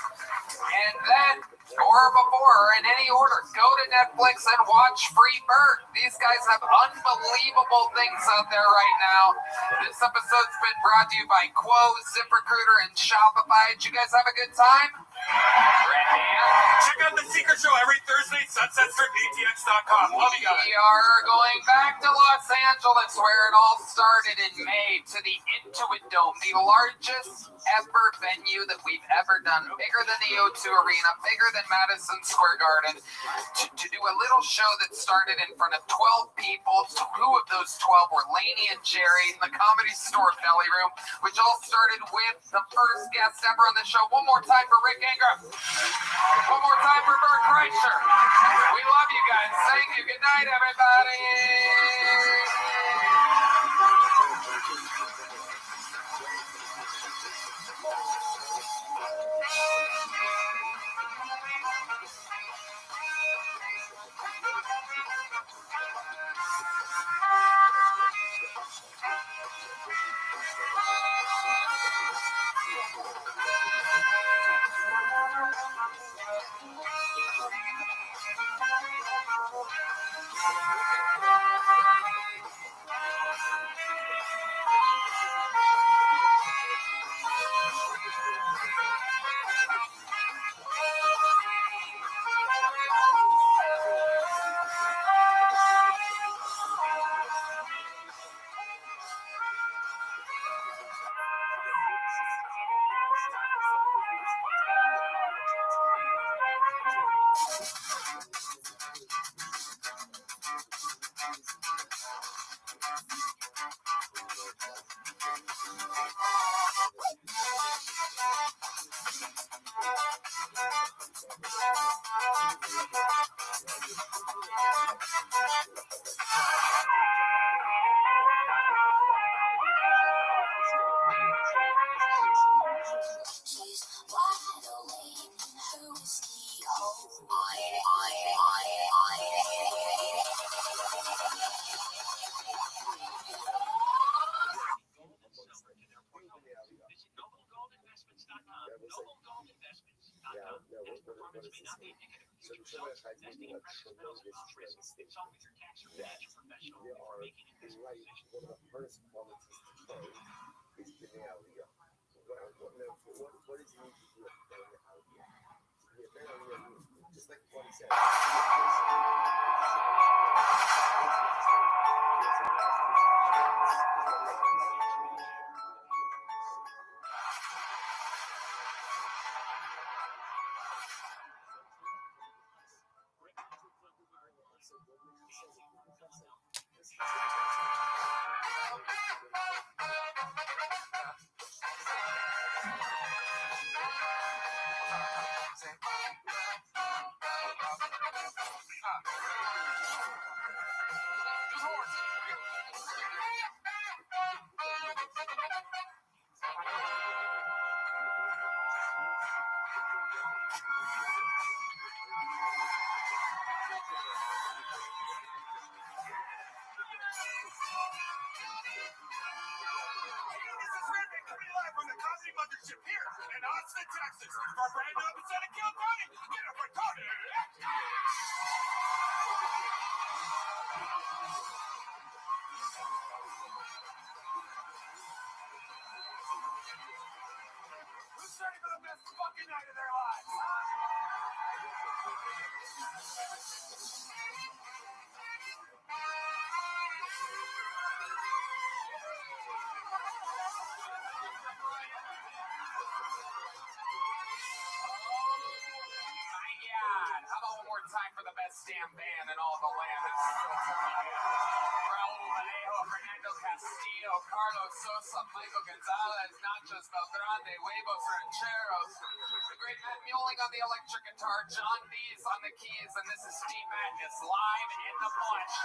And then, or before, or in any order, go to Netflix and watch Free Bert. These guys have unbelievable things out there right now. This episode's been brought to you by Quo, ZipRecruiter, and Shopify. Did you guys have a good time? Check out the secret show every Thursday, sunsetstripatx.com. Love you guys. We are going back to Los Angeles, where it all started in May, to the Intuit Dome, the largest ever venue that we've ever done, bigger than the O2 Arena, bigger than Madison Square Garden, to do a little show that started in front of 12 people. 2 of those 12 were Lainey and Jerry in the Comedy Store Belly Room, which all started with the first guest ever on the show. One more time for Rick Ingram. One more time for Bert Kreischer. We love you guys. Thank you. Good night, everybody. Time for the best damn band in all the land. Raul Vallejo, Fernando Castillo, Carlos Sosa, Michael Gonzalez, Nachos Belgrande, Huevos Rancheros, the great Matt Muling on the electric guitar, John Dees on the keys, and this is Steve Madness live in the flesh.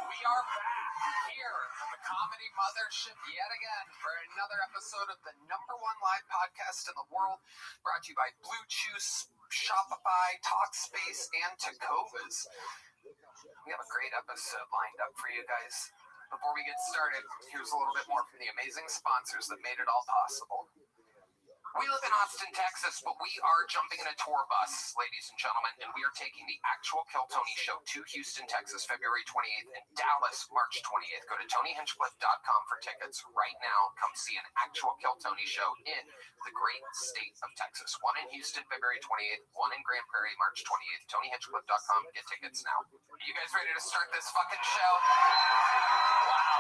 We are back here at the Comedy Mothership yet again for another episode of the #1 live podcast in the world, brought to you by Blue Chew, Shopify, Talkspace, and Tacovas. We have a great episode lined up for you guys. Before we get started, here's a little bit more from the amazing sponsors that made it all possible. We live in Austin, Texas, but we are jumping in a tour bus, ladies and gentlemen, and we are taking the actual Kill Tony show to Houston, Texas, February 28th, and Dallas, March 28th. Go to TonyHinchcliffe.com for tickets right now. Come see an actual Kill Tony show in the great state of Texas. One in Houston, February 28th, one in Grand Prairie, March 28th. TonyHinchcliffe.com. Get tickets now. Are you guys ready to start this fucking show? Wow.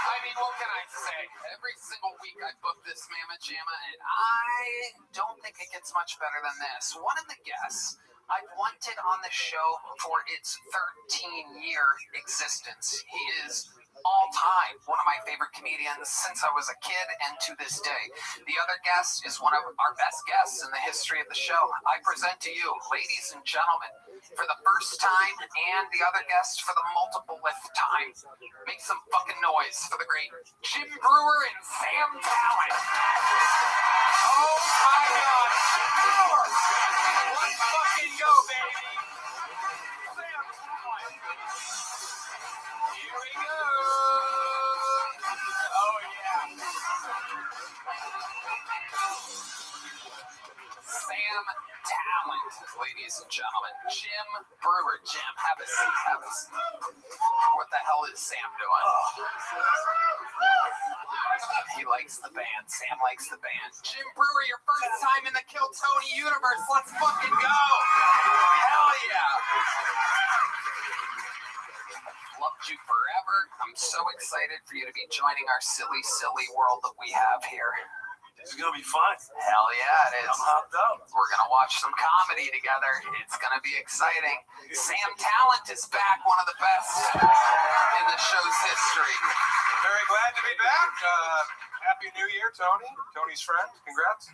I mean, what can I say? Every single week I book this Mamma Jamma, and I don't think it gets much better than this. One of the guests I've wanted on the show for its 13-year existence. He is all-time one of my favorite comedians since I was a kid and to this day. The other guest is one of our best guests in the history of the show. I present to you, ladies and gentlemen, for the first time, and the other guest for the multiple-th time. Make some fucking noise for the great Jim Brewer and Sam Talent. Oh my God, Jim Brewer! Let's fucking go, baby! Sam Talent. Here we go! Oh yeah. Sam Talent, ladies and gentlemen. Jim Brewer. Jim, have a seat, have a seat. What the hell is Sam doing? He likes the band. Sam likes the band. Jim Brewer, your first time in the Kill Tony universe. Let's fucking go! Hell yeah! Loved you forever. I'm so excited for you to be joining our silly, silly world that we have here. It's gonna be fun. Hell yeah, it is. I'm hopped up. We're gonna watch some comedy together. It's gonna be exciting. Sam Talent is back, one of the best in the show's history. Very glad to be back. Happy New Year, Tony. Tony's friend. Congrats.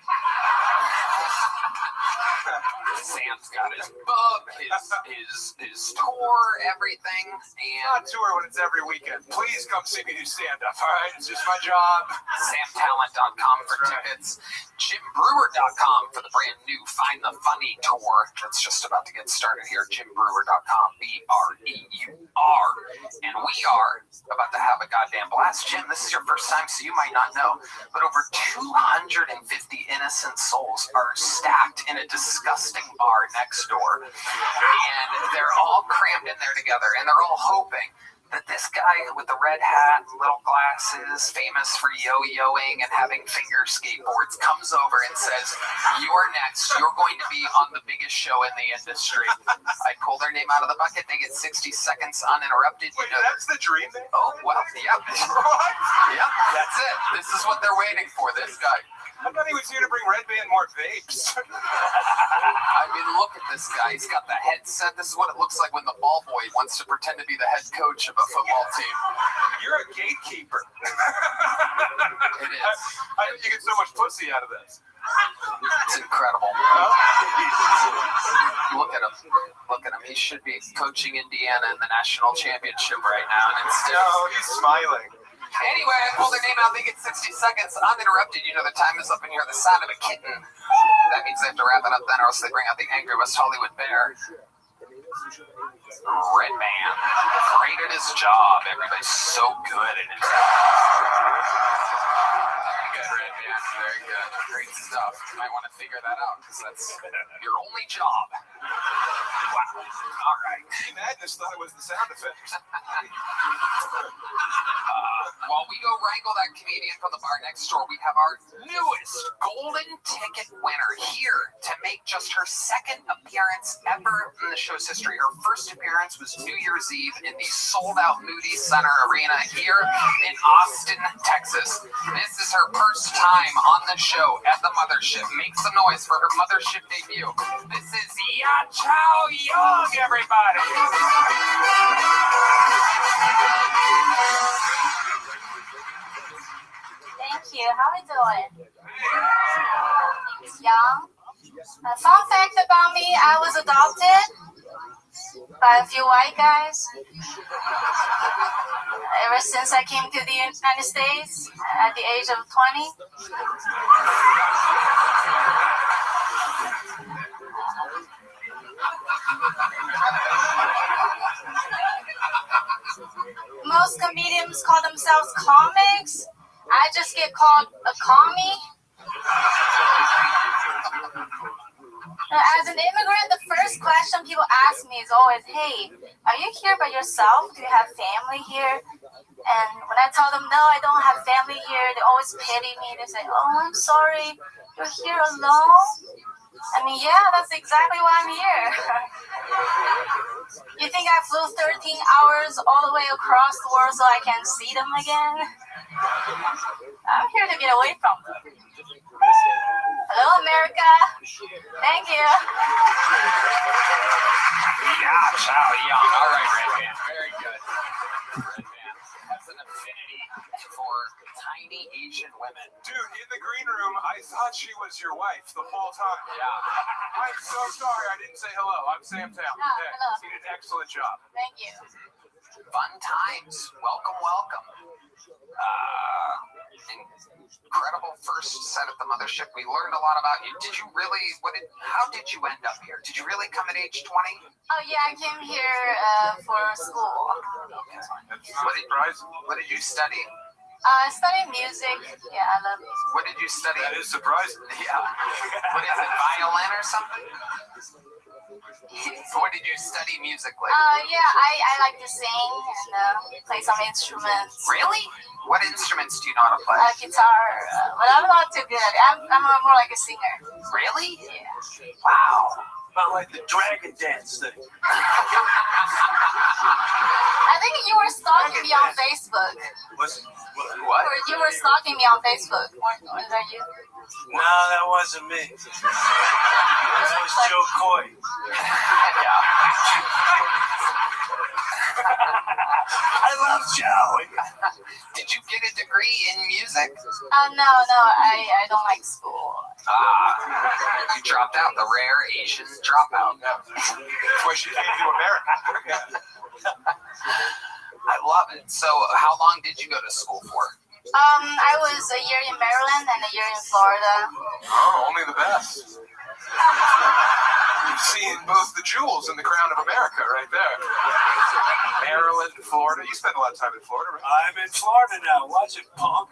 Sam's got his book, his tour, everything. And Not tour when it's every weekend. Please come see me do stand-up. All right, it's just my job. SamTalent.com for tickets. JimBrewer.com for the brand new Find the Funny tour that's just about to get started here. JimBrewer.com, BREUR. And we are about to have a goddamn blast. Jim, this is your first time, so you might not know, but over 250 innocent souls are stacked in a disgusting bar next door. And they're all crammed in there together, and they're all hoping that this guy with the red hat and little glasses, famous for yo-yoing and having finger skateboards, comes over and says, "You are next. You're going to be on the biggest show in the industry." I pull their name out of the bucket. They get 60 seconds uninterrupted. Wait, that's the dream thing? Oh, well, yeah. Yeah, that's it. This is what they're waiting for, this guy. I thought he was here to bring Red Band more vapes. I mean, look at this guy. He's got the headset. This is what it looks like when the ball boy wants to pretend to be the head coach of a football team. You're a gatekeeper. It is. How did you get so much pussy out of this? It's incredible. Look at him. Look at him. He should be coaching Indiana in the national championship right now. And instead, he's smiling. Anyway, I pull their name out. They get 60 seconds uninterrupted. You know the time is up in here. The sound of a kitten. That means they have to wrap it up then, or else they bring out the angry West Hollywood bear. Red Man. Great at his job. Everybody's so good at his job. Very good, Red Man. Very good. Great stuff. You might want to figure that out, because that's your only job. Wow. All right. Madness thought it was the sound effects. While we go wrangle that comedian from the bar next door, we have our newest golden ticket winner here to make just her second appearance ever in the show's history. Her first appearance was New Year's Eve in the sold-out Moody Center Arena here in Austin, Texas. This is her first time on the show at the Mothership. Make some noise for her Mothership debut. This is Ya Chow Young, everybody. Thank you. How are you doing? Name's Young. A fun fact about me, I was adopted by a few white guys. Ever since I came to the United States at the age of 20. Most comedians call themselves comics. I just get called a commie. As an immigrant, the first question people ask me is always, "Hey, are you here by yourself? Do you have family here?" And when I tell them, "No, I don't have family here," they always pity me. They say, "Oh, I'm sorry, you're here alone?" I mean, yeah, that's exactly why I'm here. You think I flew 13 hours all the way across the world so I can see them again? I'm here to get away from them. Hello, America. Thank you. Yeah, chow, yeah. All right, Redman. Very good. Redman has an affinity for tiny Asian women. Dude, in the green room, I thought she was your wife the whole time. Yeah. I'm so sorry I didn't say hello. I'm Sam Town. Hey, hello. you did an excellent job. Thank you. Fun times. Welcome, welcome. Incredible first set at the mothership. We learned a lot about you. How did you end up here? Did you really come at age 20? Oh, yeah, I came here for school. What did you study? I study music. Yeah, I love music. What did you study? That is surprising. Yeah. What is it, violin or something? What did you study musically? Yeah, I like to sing and play some instruments. Really? What instruments do you know how to play? Guitar, but I'm not too good at it. I'm more like a singer. Really? Yeah. Wow. About like the dragon dance thing. I think you were stalking me on Facebook. What? You were stalking me on Facebook. Was that you? No, that wasn't me. That was Joe Coy. Yeah. I love Joe. Did you get a degree in music? No, I don't like school. You dropped out, the rare Asian dropout. That's why she came to America. I love it. So, how long did you go to school for? I was a year in Maryland and a year in Florida. Oh, only the best. You've seen both the jewels in the crown of America right there. Maryland, Florida. You spent a lot of time in Florida, right? I'm in Florida now. Watch it, punk.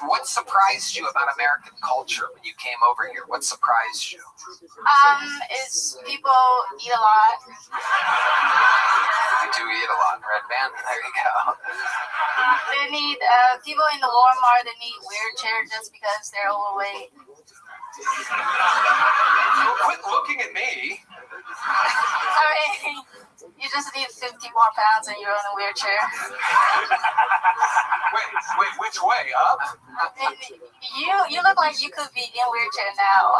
What surprised you about American culture when you came over here? What surprised you? Is people eat a lot. You do eat a lot, Red Band. There you go. They need people in the Walmart. They need wheelchair just because they're overweight. Quit looking at me. Sorry, you just need 50 more pounds and you're in a wheelchair. Wait, which way? Up? You look like you could be in a wheelchair now.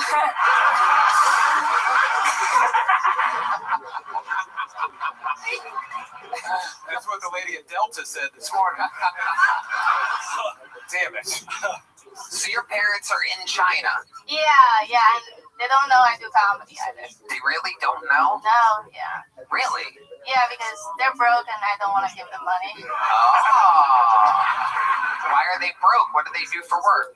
That's what the lady at Delta said this morning. Damn it. So your parents are in China? Yeah, and they don't know I do comedy either. They really don't know? No, yeah. Really? Yeah, because they're broke and I don't want to give them money. Oh. Why are they broke? What do they do for work?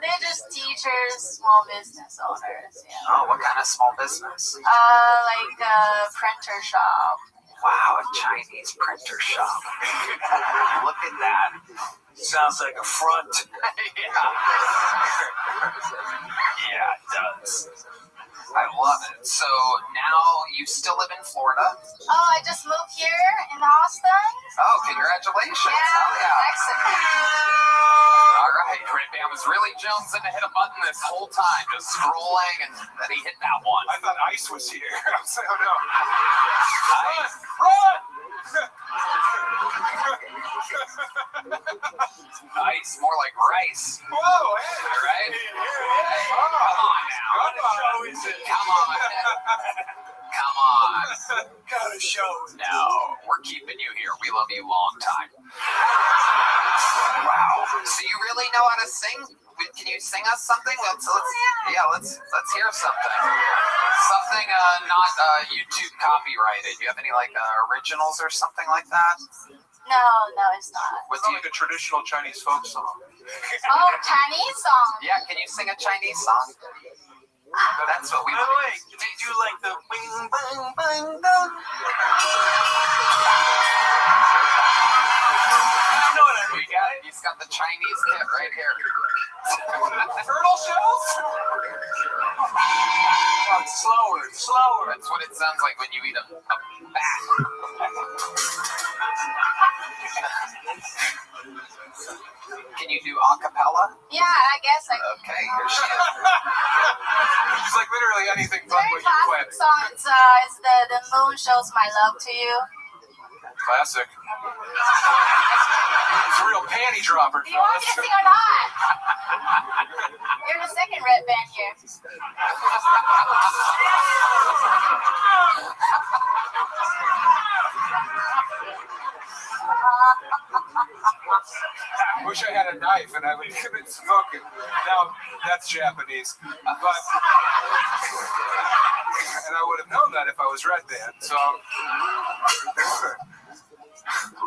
They're just teachers, small business owners. Yeah. Oh, what kind of small business? Like a printer shop. Wow, a Chinese printer shop. Look at that. Sounds like a front. Yeah, it does. I love it. So now you still live in Florida? Oh, I just moved here in Austin. Oh, congratulations. Yeah, oh, yeah. excellent. All right, Red Band was really jonesing to hit a button this whole time, just scrolling, and then he hit that one. I thought Ice was here. I was like, oh no. Ice. Run! Ice, more like rice. Whoa, hey. Right? Hey, Come on now. What show is it? Come on. Come on. Gotta show it. No, we're keeping you here. We love you long time. Wow. So you really know how to sing? Can you sing us something? Let's hear something. Something not YouTube copyrighted. Do you have any originals or something like that? No, it's not. It's like a traditional Chinese folk song. Oh, Chinese song. Yeah, can you sing a Chinese song? That's what we By the way, did you like the bing bang bang bang? You know what I mean? We got it. He's got the Chinese kit right here. Turtle shells? Slower. That's what it sounds like when you eat a bat. Can you do acapella? Yeah, I guess I can. Okay, here she is. She's like literally anything but Very what you classic quit. song. It's the moon shows my love to you. Classic. It's a real panty dropper. Do you want me to sing or not? You're the second red band here. Wish I had a knife and I would have been smoking. Now that's Japanese, but and I would have known that if I was red band. So.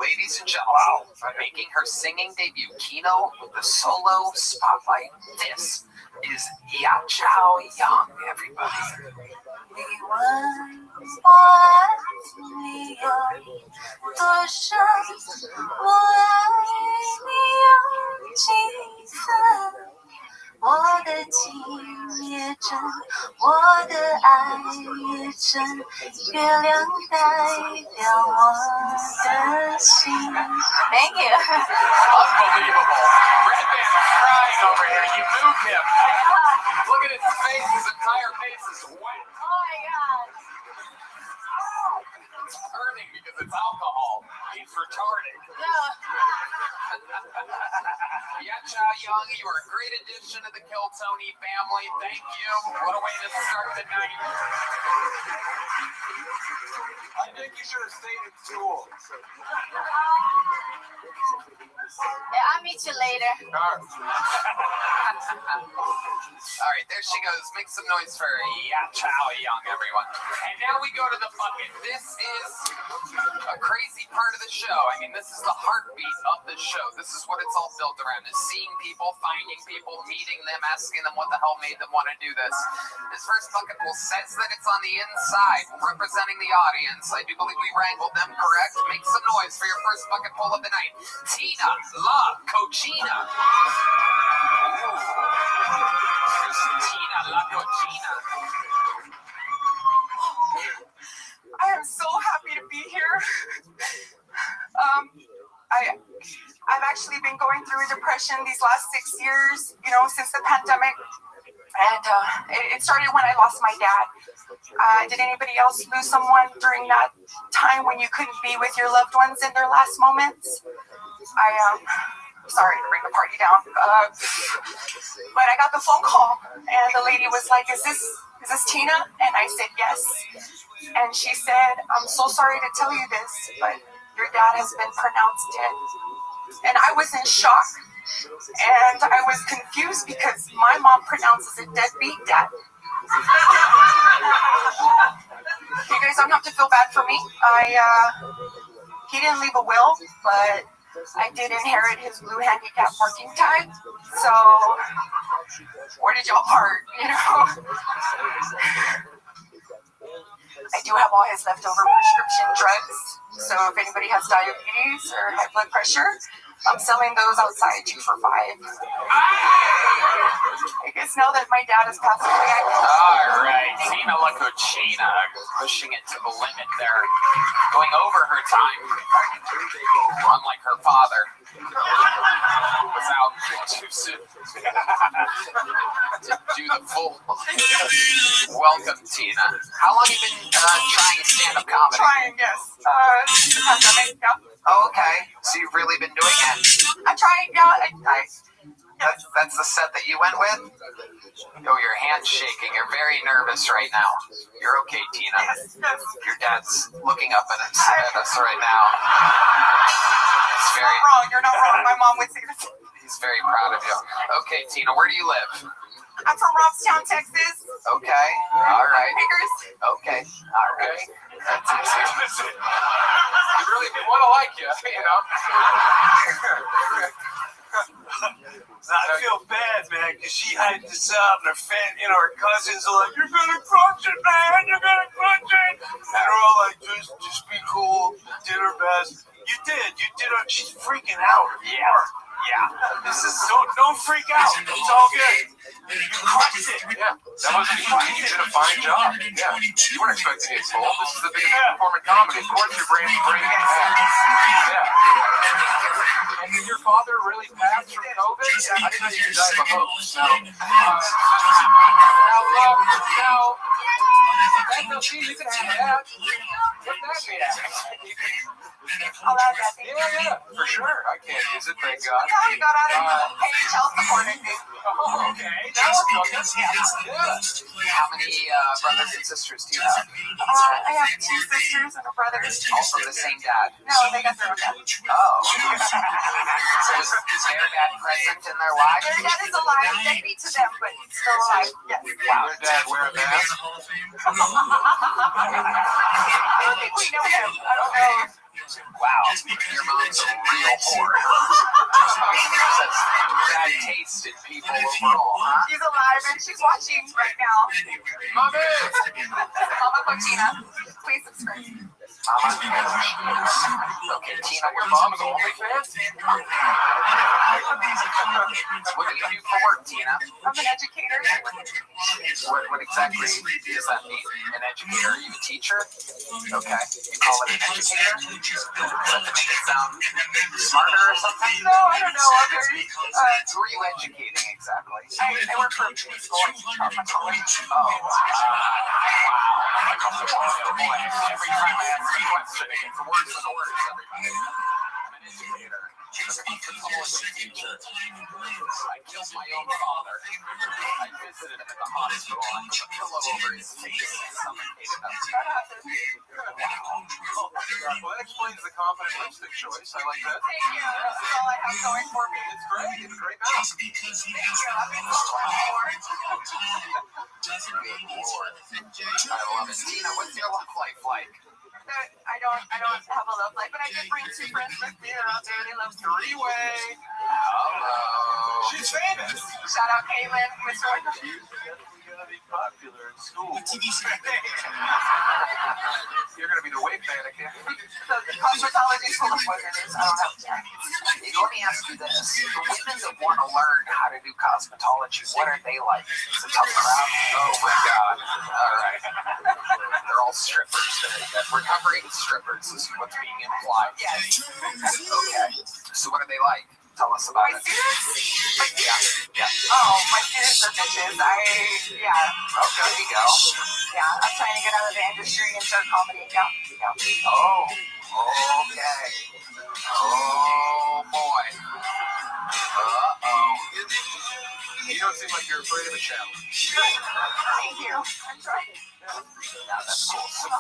Ladies and gentlemen, making her singing debut, Kino with the solo spotlight. This is Ya Chao Young, everybody. 你问我你有多深，我爱你有几分？我的情也真，我的爱也真，月亮代表我的心。Thank you. Unbelievable. Red Band crying over here. You moved him. Look at his face. His entire face is wet. Oh my god. It's burning because it's alcohol. He's retarded. Ya Chao Young, you are a great addition to the Kill Tony family. Thank you. What a way to start the night. I think you should have stayed in school. Yeah, I'll meet you later. All right, there she goes. Make some noise for Ya Chao Young, everyone. And now we go to the bucket. This is a crazy part of the show. I mean, this is the heartbeat of the show. This is what it's all built around, is seeing people, finding people, meeting them, asking them what the hell made them want to do this. This first bucket pool says that it's on the inside, representing the audience. I do believe we wrangled them, correct? Make some noise for your first bucket pool of the night. Tina La Cochina. Tina La Cochina. I am so happy to be here. I've actually been going through a depression these last 6 years, since the pandemic. And it started when I lost my dad. Did anybody else lose someone during that time when you couldn't be with your loved ones in their last moments? Sorry to bring the party down. But I got the phone call, and the lady was like, is this Tina? And I said, yes. And she said, I'm so sorry to tell you this, but your dad has been pronounced dead. And I was in shock. And I was confused because my mom pronounces it deadbeat dad. You guys don't have to feel bad for me. He didn't leave a will, but I did inherit his blue handicap parking tag. So where did y'all part, I do have all his leftover prescription drugs. So if anybody has diabetes or high blood pressure, I'm selling those outside 2 for $5. I guess now that my dad has passed away, I can. All right, Tina La Cochina pushing it to the limit there, going over her time, unlike her father, who was out too soon to do the full. Welcome, Tina. How long have you been trying stand-up comedy? Trying, yes. Pandemic, yeah. Oh, okay. So you've really been doing it? I'm trying, yeah. That's the set that you went with? Oh, your hand's shaking. You're very nervous right now. You're okay, Tina. Yes, yes. Your dad's looking up at us right now. You're not wrong. My mom would say this. He's very proud of you. Okay, Tina, where do you live? I'm from Robstown, Texas. Okay. All right. Fingers. Okay. All right. That's easy. You really want to like you, I feel bad, man, because she hyped us up, and her cousins are like, "You're gonna crush it, man! You're gonna crush it!" And they're all like, "Just be cool." Did her best. You did her. She's freaking out. Yeah. Yeah. This is don't freak out. It's all good. You crushed it. Yeah. That wasn't easy. You did a fine job. Yeah. You weren't expecting to get told. This is the biggest performing comedy. Of course, your brain's breaking. Yeah. And did your father really pass from COVID? Yeah. I didn't know you could die of a hoax. Now, that's okay. You can have that. What that mean? I'll add that thing. Yeah, for sure. I can't use it, thank God. That's how we got out of paying child support, I think. Oh, okay. That was good. Yeah. How many brothers and sisters do you have? I have 2 sisters and a brother. All from the same dad? No, they got their own dad. Oh. So is their dad present in their lives? Their dad is alive, deadbeat to them, but still alive. Yes. Wow. Their dad wear a mask? I don't think we know him. I don't know. Wow, your mom's a real whore. That's bad taste in people overall, huh? She's alive and she's watching right now. Mommy! Mama Cotina, please subscribe. Mama? Okay, Tina, your mom is only fan? What do you do for work, Tina? I'm an educator. What exactly does that mean? An educator? Are you a teacher? Okay. You call it an educator? Does that make it sound smarter or something? No, I don't know. I'm very, who are you educating exactly? I work for a preschool. I teach cosmetology. Oh, wow. Like a boy. Every time I ask a question, it's worse and worse, everybody. I'm an educator. I'm a cosmetology teacher. I killed my own father. I visited him at the hospital. I put a pillow over his face and suffocated him. Well, that explains the confident lipstick choice. I like that. Thank you. That's all I have going for me. It's great. It's a great mouth. Thank you. I've been told before. I love it. Tina, what's your love life like? I don't have a love life, but I did bring 2 friends with me. They're out there. They love 3-way. Hello. She's famous. Shout out Caitlin, Mr. You're gonna be popular in school. You're gonna be the wig mannequin. The cosmetology school is what it is. I don't have time. Let me ask you this. The women that want to learn how to do cosmetology, what are they like? Is it a tough crowd? Oh my God. All right. They're all strippers. Recovering strippers is what's being implied. Yes. Okay. So what are they like? Tell us about it. Yeah. Oh, my students are bitches. Okay, there you go. Yeah, I'm trying to get out of the industry and start comedy. Yeah. Oh, okay. Oh, boy. Uh-oh. You don't seem like you're afraid of a challenge. Thank you. I'm trying. Yeah, that's cool. So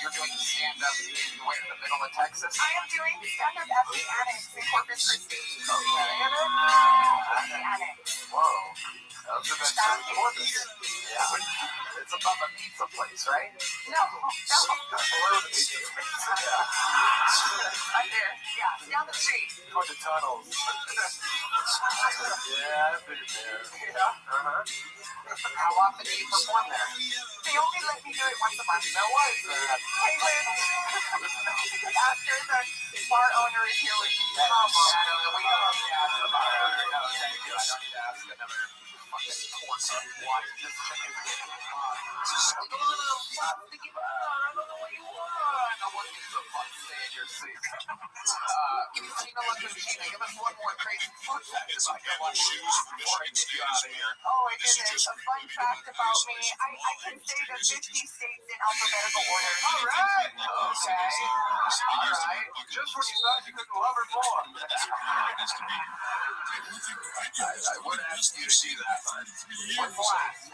you're doing stand-up in where, the middle of Texas? I am doing stand-up at the Annex in Corpus Christi. Okay. The Annex. Whoa. Those are the Corpus. Yeah. It's above a pizza place, right? No. Below the pizza. Right there. Yeah, down the street. Toward the tunnels. Yeah, I've been there. Yeah. How often do you perform there? They only let me do it once a month. Now, why is that? Caitlin, after the bar owner is here with me. We don't need to ask the bar owner. No, thank you. I don't need to ask another fucking course of why this chicken is getting I don't know what you want. No one gives a fuck. Stay in your seat. Tina, give us one more crazy fun fact about your life before I get you out of here. Oh my goodness, a fun fact about me. I can say the 50 states in alphabetical order. All right. Okay. All right. Just when you thought you couldn't love her more. I would ask you to do that. What's last?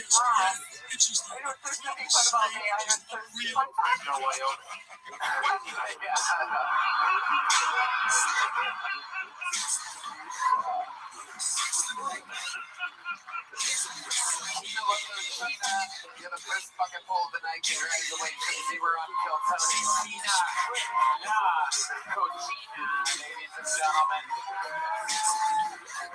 I don't, there's nothing fun about me. I have fun fact. No way out. You're the first fucking pull of the night. Congratulations, you were on Kill Tony. Tina. Coachina, ladies and gentlemen. right.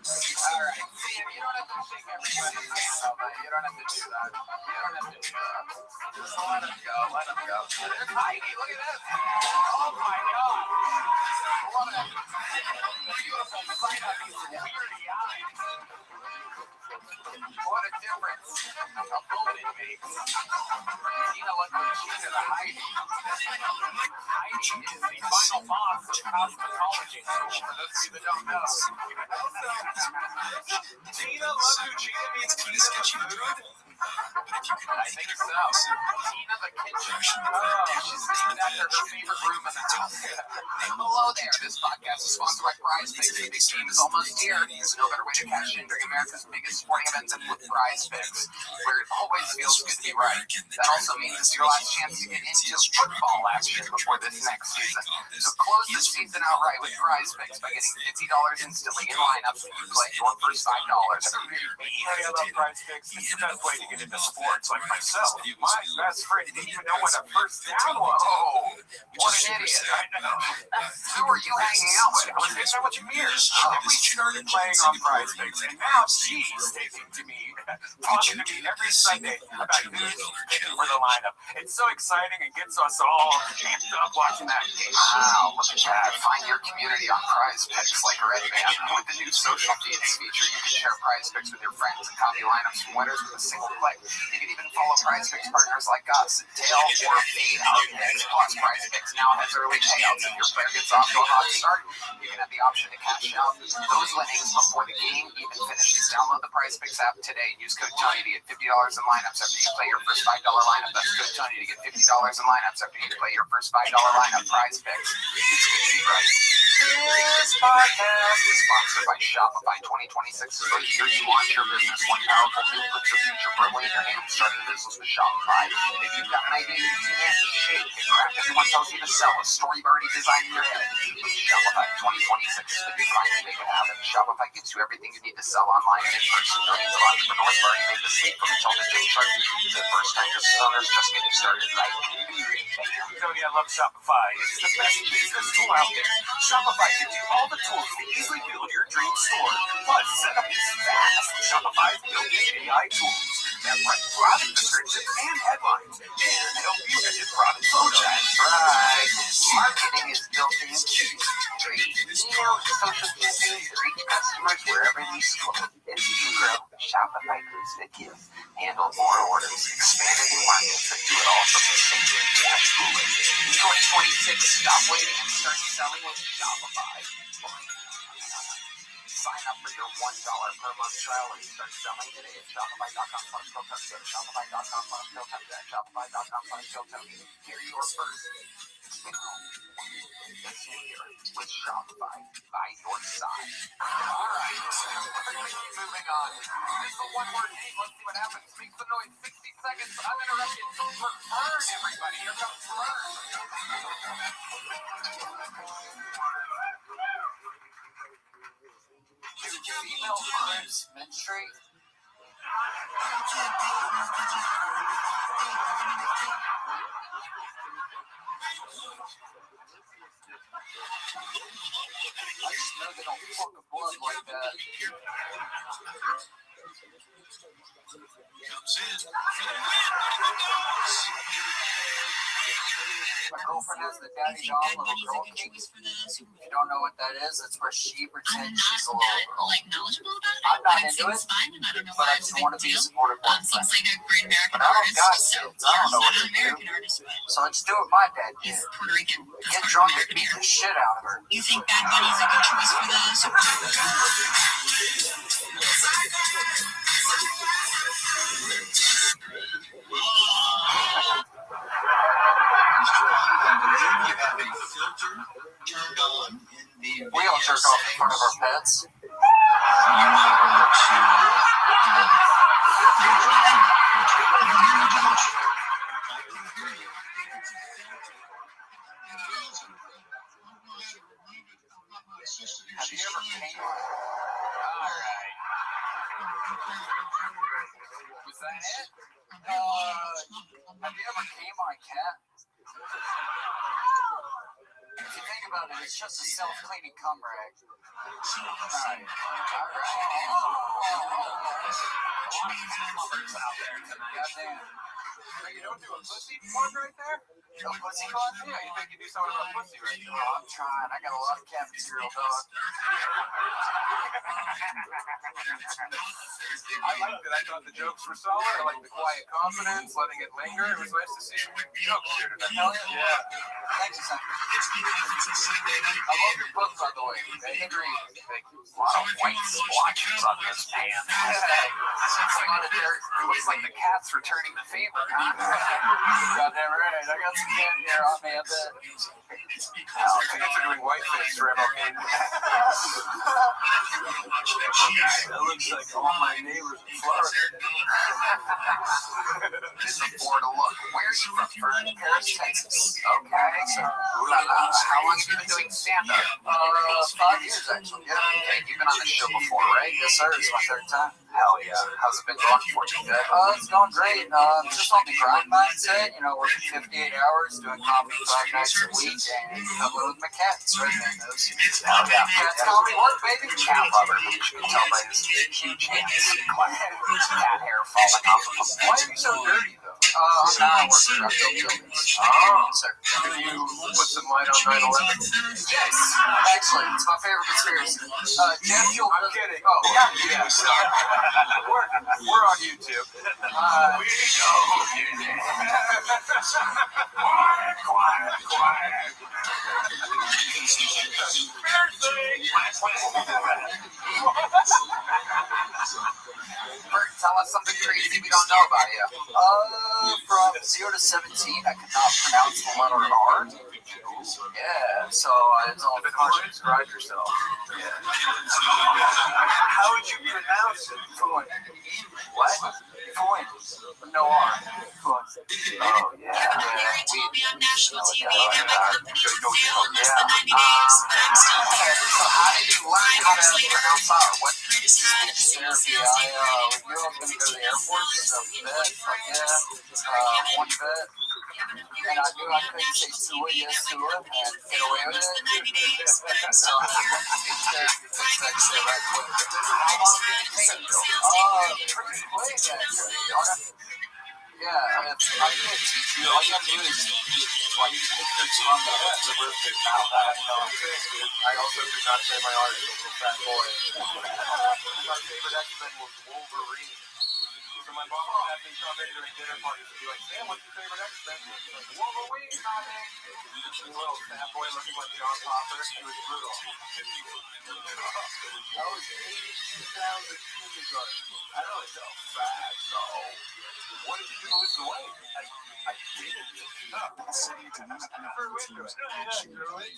Sam, you don't have to shake everybody's hand all night. You don't have to do that. You don't have to do that. Just let him go. Let him go. There's Heidi. Look at this. Oh, my God. What a beautiful sight on these weirdy eyes. What a difference a moment it makes. Tina looked like Tina to Heidi. Heidi is the final boss of cosmetology school, for those of you that don't know. Tina loves who Tina means Tina the food. I think so. Tina the kitchen. She's named after her favorite room in the house. Hello there. This podcast is sponsored by Prize Picks. The big game is almost here. There's no better way to cash in during America's biggest sporting event than with Prize Picks, where it always feels good to be right. That also means it's your last chance to get into football action before this next season. So close the season out right with Prize Picks by getting $50 instantly in lineups when you play your first $5. Hey, I love Prize Picks. It's the best way to get into sports like myself. My best friend didn't even know what a first down was. Oh, what an idiot. I know. Who are you hanging out with? I was hanging out with Amir. We started playing on Prize Picks, and now she's taking to me, talking to me every Sunday about who's picking for the lineup. It's so exciting and gets us all amped up watching that game. Wow, look at that. Find your community on Prize Picks like Red Band. With the new social feeds feature, you can share Prize Picks with your friends and copy lineups from winners with a single click. You can even follow Prize Picks partners like us, Dale or Fade Out Picks. Plus, Prize Picks now has early payouts. If your player gets off to a hot start, you can have the option to cash out those winnings before the game even finishes. Download the Prize Picks app today and use code Tony to get $50 in lineups after you play your first $5 lineup. That's code Tony to get $50 in lineups after you play your first $5 lineup. Prize Picks. It's good to be right. This podcast is sponsored by Shopify. 2026 is the year you launch your business. One powerful tool puts your future firmly in your hands. Start a business with Shopify. If you've got an idea you can't shake and craft, everyone tells you to sell a story you've already designed in your head. With Shopify 2026 is the design to make it happen. Shopify gives you everything you need to sell online and in person. Millions of entrepreneurs have already made the leap from Excel to J-Chart. The first time business owners just getting started. Like Tony, I love Shopify. It's the best business tool out there. Shopify gives you all the tools to easily build your dream store. Plus, setup is fast with Shopify's built-in AI tools that write product descriptions and headlines and help you edit product photos. That's right. Marketing is built into create email social campaigns to reach customers wherever they scroll. As you grow, Shopify groups that give handle more orders, expanding new markets, and do it all from the same dashboard. In 2026, stop waiting and start selling with Shopify. Sign up for your $1 per month trial and start selling today at Shopify.com/Tony. Shopify.com/Tony. Shopify.com/Tony. Hear your first. This year with Shopify by your side. All right, moving on. This is a one-word game. Let's see what happens. Make some noise. 60 seconds. Uninterrupted. For Fern, everybody. Here comes Fern. Female Ferns menstruate. I just know they don't fuck a blood like that. My girlfriend has the daddy doll little girl cake. If you don't know what that is, it's where she pretends she's a little girl. I'm not into it, but I just want to be a supportive one. But I don't got kids. I don't know what to do. So let's do what my dad did. Get drunk and beat the shit out of her. You think Bad Bunny's a good choice for the we don't jerk off in front of our pets. Have you ever paid? Alright. Was that it? Have you ever came on a cat? If you think about it, it's just a self-cleaning cum rag. Alright. Goddamn. You don't do a pussy plug right there? A pussy plug? Yeah, you think you do something about pussy right there? Oh, I'm trying. I got a lot of cat material, dog. I liked it. I thought the jokes were solid. I liked the quiet confidence, letting it linger. It was nice to see jokes here tonight. Hell yeah. Thank you, son. I love your book, by the way. I agree. Thank you. A lot of white splotches on this pants. A lot of dirt. It looks like the cat's returning the favor, huh? Goddamn right. I got some cat hair on me, I bet. Cats are doing whiteface for MLK. That looks like all my neighbors in Florida. This is Florida look. Where are you from, Fern? Paris, Texas. Okay. So, how long have you been doing stand-up? 5 years, actually. Yeah. Okay, you've been on the show before, right? Yes, sir. It's my third time. Hell yeah. How's it been going for you? Good? It's going great. Just on the grind mindset, working 58 hours, doing comedy 5 nights a week, and coming with my cats, right there. Hell yeah. Cats comedy work, baby. Cat lover. You can tell by his huge hands. Cat hair falling off of him. Why are you so dirty, though? I'm not a worker. I feel guilty. Oh, sir. Can you put some light on 9/11? Yes. Actually, it's my favorite conspiracy. Jeff, I'm kidding. Oh, yeah. We're on YouTube. We know you did. Quiet. Bert, tell us something crazy we don't know about you. From 0 to 17, I could not pronounce the letter R. Yeah, so it's all conscious. Describe yourself. Yeah. How would you pronounce it? Fluent. What? Fluent. No R. Fluent. Oh, yeah. Larry told me on national TV that my company would fail in less than 90 days, but I'm still here. So how did you learn how to pronounce R? What? Therapy. I knew I was going to go to the Air Force, so vet, one vet. And I knew I couldn't say Sua, yes, Sua, and get away with it. So I went to speech therapy, fix that shit right quick. How long did it take you? Pretty quick, actually. Yeah, I can't teach you. All you have to do is take your tongue out to rip his mouth out. I also could not say my art as a little fat boy. My favorite X-Men was Wolverine. So my mom would have me come in during dinner parties and be like, Sam, what's your favorite X-Men? Like, Wolverine, honey. This little fat boy looking like John Popper. He was brutal. I was 82 pounds in kindergarten. I know it's so fat, so what did you do to lose the weight? I didn't lift it up. I grew into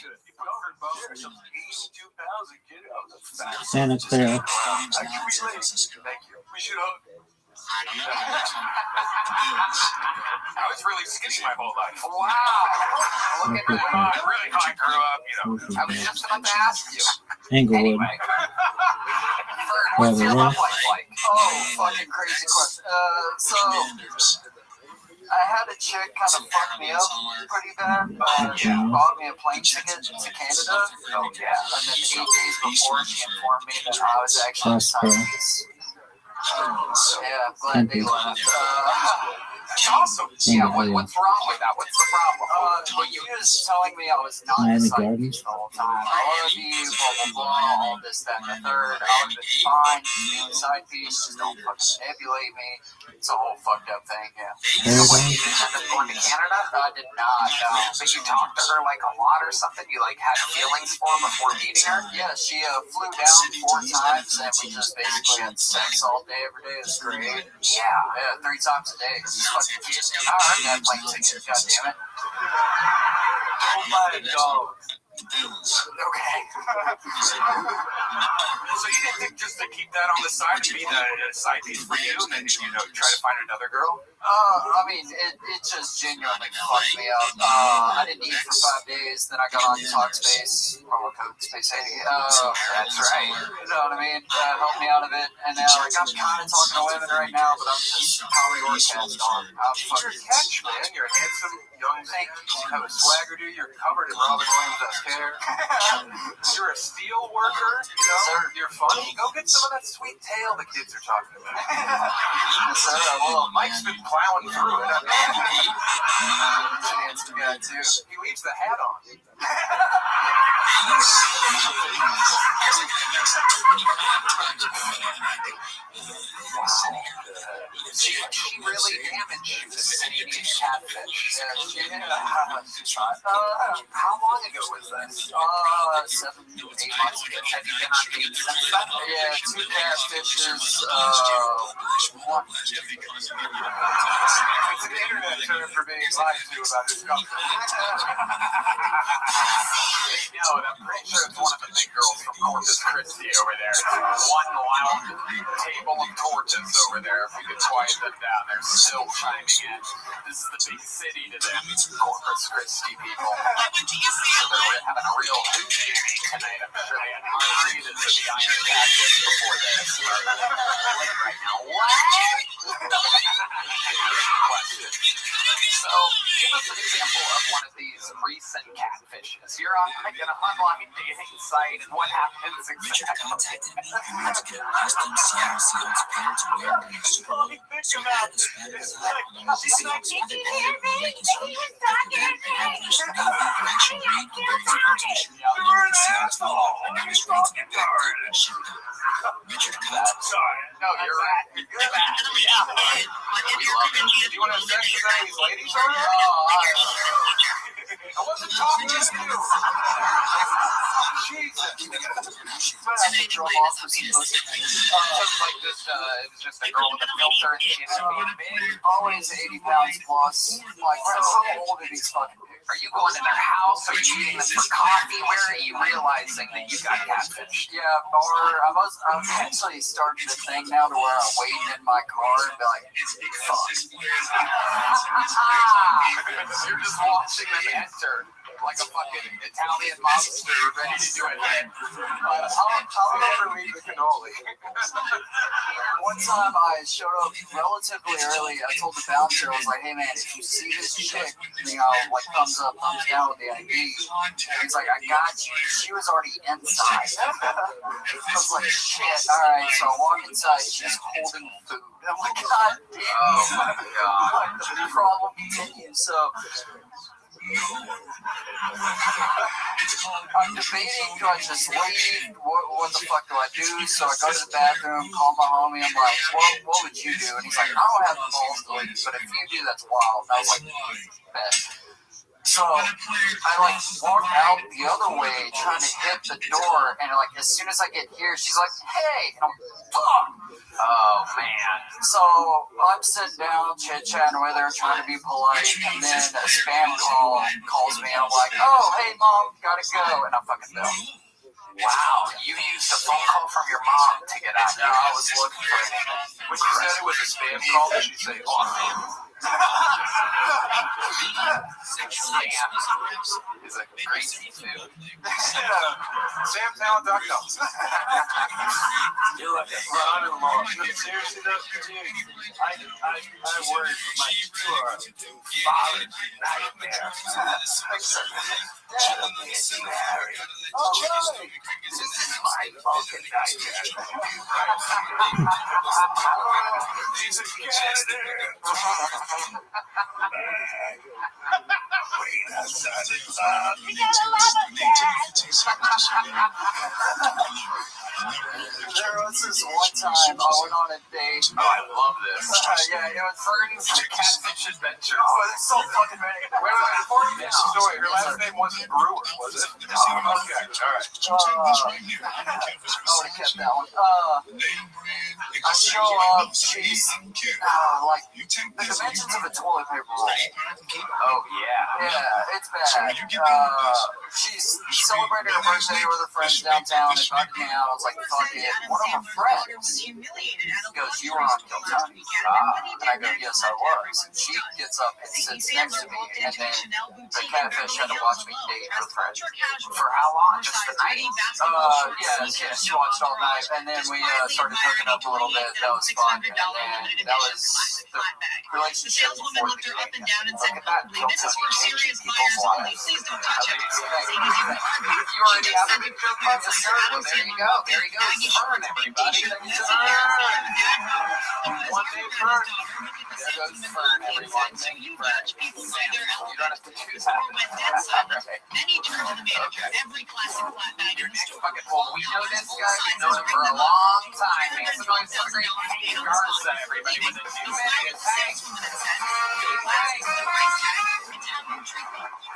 it. You put on her bones. I was 82 pounds a kid. I was a fat. Santa Clara. I can relate. Thank you. We should hug. I was really skinny my whole life. Wow. Look at that. Really how I grew up, I was just about to ask you. Englewood. What's your love life like? Oh, fucking crazy question. So I had a chick kind of fuck me up pretty bad. She bought me a plane ticket to Canada. Oh, yeah. And then 8 days before, she informed me that I was actually Chinese. Yeah, I'm glad they left. That's awesome. Yeah, what's wrong with that? What's the problem? He was telling me I was not Miami the side piece the whole time. I love you, blah, blah, blah, all this, that, and the third. I would have been fine. Being the side piece, just don't fucking manipulate me. It's a whole fucked up thing, yeah. So what, you didn't end up going to Canada? I did not, no. But you talked to her like a lot or something? You like had feelings for her before meeting her? Yeah, she flew down 4 times and we just basically had sex all day, every day. It was great. Yeah. 3 times a day. It's fucking cute. I earned that plane ticket, goddammit. Don't buy a dog. Okay. So you didn't think just to keep that on the side and be the side piece for you, and then try to find another girl? I mean, it just genuinely fucked me up. I didn't eat for 5 days, then I got on Talkspace, promo code Space80. That's right. You know what I mean? Helped me out of it, and now like, I'm kind of talking to women right now, but I'm just Tommy Orcast on. You're a catch, man. You're a handsome young thing. You have a swagger, dude. You're covered in Robin Williams' hair. You're a steel worker. You know, you're funny. Go get some of that sweet tail the kids are talking about. Yes, sir. Well, Mike's been plowing through it. he's a handsome guy, too. He leaves the hat on. She really damaged the Canadian catfish. Yeah, she did. How long ago was this? 7, 8 months ago. Have you been on dates since then? Yeah, 2 catfishes. One. It's an internet term for being lied to about his company. No, I'm pretty sure it's one of the big girls from Corpus Christi over there. One loud table of torches over there. If we could quiet them down, they're still chiming in. This is the big city to them, Corpus Christi people. So they're having a real hoochie tonight. I'm sure they had margaritas at the Iron Cactus before this. Right now, what? So, give us an example of one of these recent catfishes. You're on like an online dating site, and what happens exactly? All you think about is like, she's like, did you hear me? He was talking to me. You're an asshole. You're fucking retarded. Sorry. No, you're right. You're back. Yeah. We love it. Do you want to have sex with any of these ladies over there? I wasn't talking to you. Jesus. But I think drove off for some pussy. Like this, it was just a girl with a filter and she ended up being big. Always 80 pounds plus. Like, how old are these fucking pigs? Are you going to their house? Are you meeting them for coffee? Where are you realizing that you got catfished? Yeah, bar. I'm actually starting to think now to where I'm waiting in my car and be like, fuck. You're just watching them enter like a fucking Italian mobster ready to do a hit. I'll never leave the cannoli. One time I showed up relatively early. I told the bouncer, I was like, hey man, if you see this chick, you know, like thumbs up, thumbs down with the ID. He's like, I got you. She was already inside. I was like, shit. Alright, so I walk inside, she's holding food. I'm like, god damn. Oh my god. Like, the problem continues. So I'm debating, do I just leave? What the fuck do I do? So I go to the bathroom, call my homie, I'm like, what would you do? And he's like, I don't have the balls to leave, but if you do, that's wild. And I was like, bet. So I like walk out the other way, trying to hit the door, and like as soon as I get here, she's like, hey, and I'm like, fuck. Oh, man. So I'm sitting down, chit-chatting with her, trying to be polite, and then a spam call calls me, and I'm like, oh, hey, Mom, gotta go, and I fucking bill. Wow, you used a phone call from your mom to get out. No, I was looking for it. When she said it was a spam call, did she say, oh, Spam is a great food. SamTown.com. You're like a son-in-law. Seriously though, dude, I worry for my father nightmare. Oh, really? This is my fucking nightmare. He's a candidate. There was this one time I went on a date. Oh, I love this. Yeah, it was Vernon's Catfish Adventures. Oh, it's so fucking many. Wait, before you get the story, her last name wasn't Brewer, was it? Oh, okay, all right. I would have kept that one. I show up, she's like the dimensions of a toilet paper roll. Oh, yeah. Yeah, it's bad. She's celebrating her birthday with her friends downtown. They invited me out. I was like, fuck it. One of her friends goes, you were on Guilty. And I go, yes, I was. And she gets up and sits next to me. And then the catfish had to watch me date her friend. For how long? Just the night? Yeah, she watched all night. And then we started hooking up a little bit. That was fun. And that was the relationship before the dating. Look at that. Guilty changing people's lives. You already have a good club to serve. Well, there you go. There you go. Fern, everybody. One day, Fern. There goes Fern, everyone. Thank you, Fern. You don't have to do that. Then he turned to the manager. Every classic flat bag. Your next bucket full. We know this guy. We've known him for a long time. He's the going to great cars on everybody with a 2 minute tank.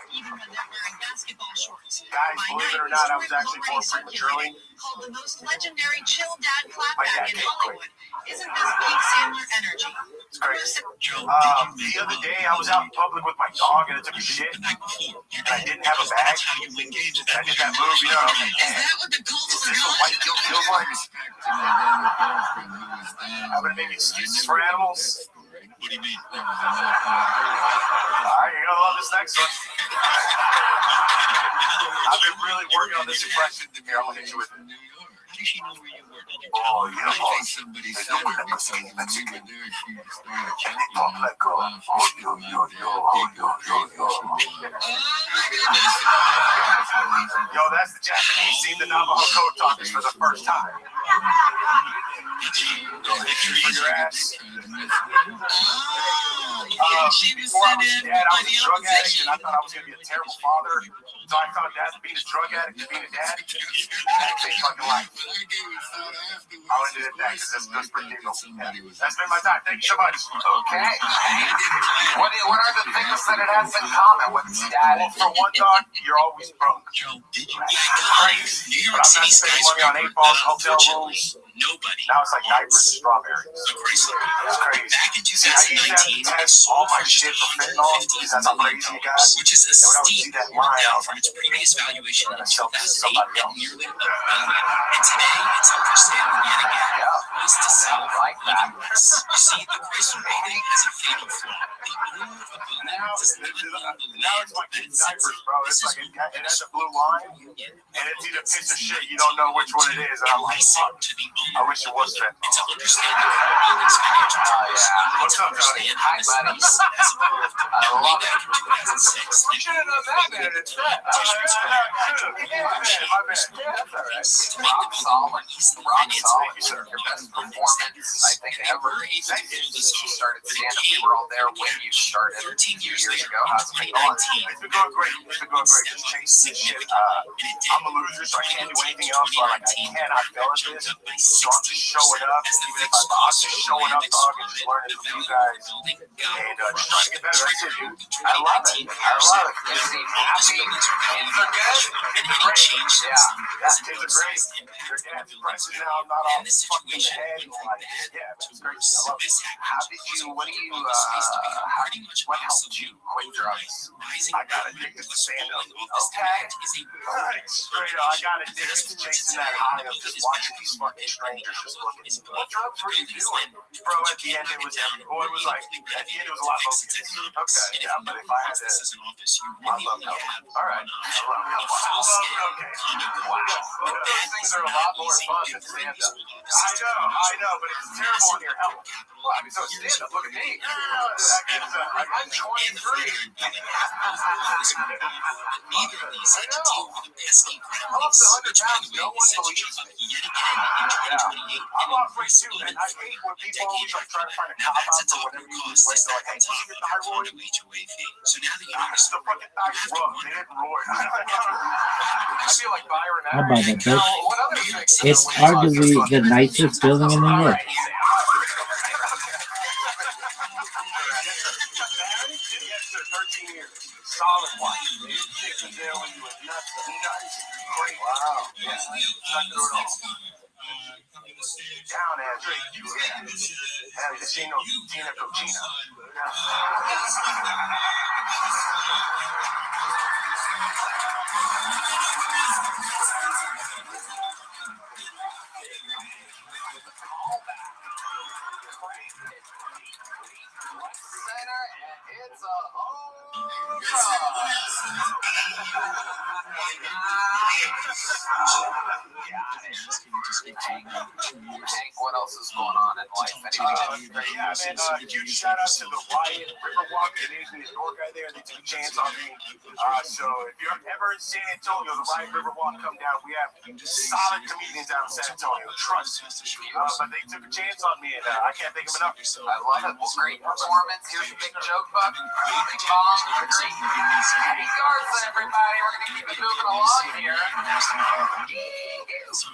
Even when they're wearing basketball shorts. Guys, believe it or not, I was actually born prematurely. Called the most legendary chill dad clapback in Hollywood. Isn't this peak Sandler energy? It's crazy. The other day, I was out in public with my dog and I took a shit. And I didn't have a bag. And I did that move, you know. Is that what the Colts Is this what white guilt feels like? I'm going to make excuses for animals. What do you mean? All right, you're going to love this next one. I've been really working on this impression. Here, I'm going to hit you with it. How does she know where you were? Oh, you know, somebody said her because when we were there, she started chatting. Yo, that's the Japanese seen the Navajo code talkers for the first time. For your ass. Before I was dad, I was a drug addict, and I thought I was going to be a terrible father. So I thought that being a drug addict and being a dad, they fucking life. I would do that because that's pretty legal. That's been my time. Thank you so much. Okay. What are the things that it has in common with dad? For one dog, you're always broke. Crazy. But I'm not spending money on 8 balls, hotel rooms. Nobody. Now it's like diapers and strawberries. So crazy. It's crazy. Back in See, I used to have to test all my shit for fentanyl because that's how crazy you got. which is a steep that down line, from its previous valuation in 2008 at nearly $1 billion. And today it's up for sale yet again. Poised to sell like that. You see, the Chrysler rating has a fatal flaw. The owner of a building does not own the now land it's like that it diapers, sits bro. on. It's like it has a blue line, and it's either piece of shit. You don't know which one it is, and I'm like, fuck. I wish it was fentanyl. And to understand the building's financial terms, What's up, understand Johnny? how its lease has evolved. Way back in 2006, You should have done that, man. It's that. Rock solid. Your best performance, I think, ever. You started stand-up. We were all there when you started 13 years ago. How's it been going? It's been going great. It's been going great. Just chasing shit. I'm a loser, so I can't do anything else. So I cannot fail at this. So I'm just showing up. Even if I'm not just showing up, dog, and just learning from you guys. And just trying to get better. That's it, dude. I love it. I love it. You seem happy. Kids are good. Kids are great. Yeah, kids are great. Their dad's impressive now. I'm not all fucked in the head. Yeah, that's great. I love it. How did you, what helped you quit drugs? I got addicted to stand-up. Okay. Straight up, I got addicted to chasing that high of just watching these fucking strangers just looking. What drugs were you doing? Bro, at the end it was, like, at the end it was a lot of focus. Okay, yeah, but if I had to, I love cocaine. All right. I love cocaine. Wow. Those things are a lot more fun than stand-up. I know, but it's terrible on your health. Well, I mean, so stand-up, look at me. I I'm 23. Neither of these had to deal with the pesky brownies, which, by the way, is set to chop up yet again in 2028 I'm and off right increase too, even and I further hate when a people always decade like try to find a Now cop that's out a for top whatever you cost like. is They're at like, the hey, top you get of our thyroid? condo HOA fee. So now that you're It's the fucking thyroid, man. Roy. I feel like Byron. How about that, Now, bitch? what other things? It's arguably the nicest building in New York. Yes, sir. 13 years. Solid wife. Chick was there when you were nuts. Great. Wow. Yeah. Not through it all. Down as you. Yeah. Hell, you see no Tina Cochina. Center, and it's a home Hank, what else is going on in life? Yeah, man, huge shout out to the Wyatt Riverwalk. It is the door guy there. They took a chance on me. So if you're ever in San Antonio, the Wyatt Riverwalk, come down. We have solid comedians out in San Antonio. Trust me. But they took a chance on me, and I can't thank them enough. I love it. Well, great performance. Here's the big joke, Buck. Big bomb. Any guards, everybody. We're going to keep it moving along here.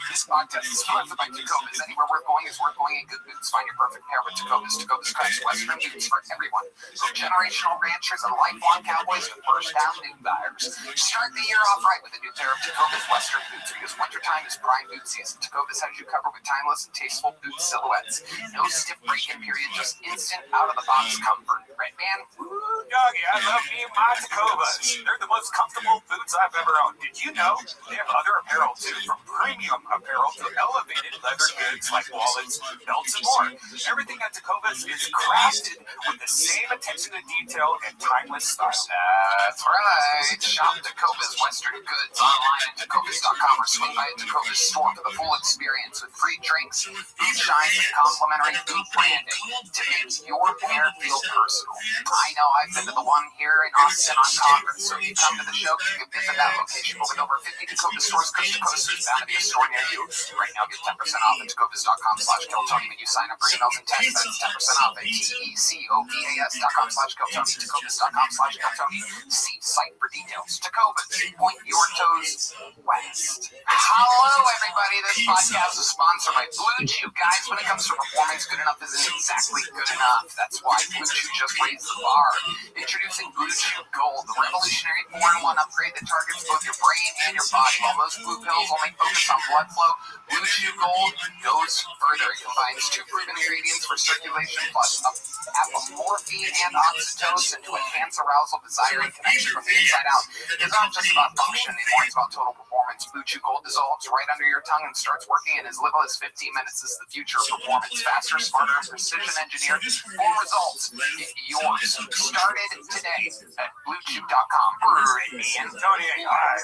This podcast is sponsored by Tacobas. Anywhere we're going is worth going in good boots. Find your perfect pair with Tacobas. Tacobas crafts Western boots for everyone. From generational ranchers and lifelong cowboys to first-down new buyers. Start the year off right with a new pair of Tacobas Western boots because wintertime is prime boot season. Tacobas has you covered with timeless and tasteful boot silhouettes. No stiff break-in period, just instant out-of-the-box comfort. Right, man? Ooh, doggy, I love me my Tacobas. They're the most comfortable boots I've ever owned. Did you know they have other apparel too, from premium apparel to elevated leather goods like wallets, belts, and more? Everything at Tacobas is crafted with the same attention to detail and timeless style. That's right. Shop Tacobas Western Goods online at Tacobas.com or swing by a Tacobas store for the full experience with free drinks, boot shines, and complimentary boot branding to make your pair feel personal. I know I've been to the one here in Austin on Congress, so if you come to the show, you can visit that location. But with over 50 Tacobas stores coast to coast, there's bound to be a store near you. Right now, get 10% off at Tacobas.com/Kiltony when you sign up for emails and texts. That's 10% off at TECOBAS.com/Kiltony. Tacobas.com/Kiltony. See site for details. Tacobas, point your toes west. Hello, everybody. This podcast is sponsored by Blue Chew. Guys, when it comes to performance, good enough isn't exactly good enough. That's why Blue Chew just raised the bar. Introducing Blue Chew Gold, the revolutionary 4-in-1 upgrade that targets both your brain and your body. While most blue pills only focus on blood flow, Blue Chew Gold goes further. It combines 2 proven ingredients for circulation plus apomorphine and oxytocin to enhance arousal, desire, and connection from the inside out. It's not just about function anymore, it's about total performance. Blue Chew Gold dissolves right under your tongue and starts working in as little as 15 minutes. This is the future of performance. Faster, smarter, and precision engineered. More results. Get yours started today at BlueChew.com. Tony, I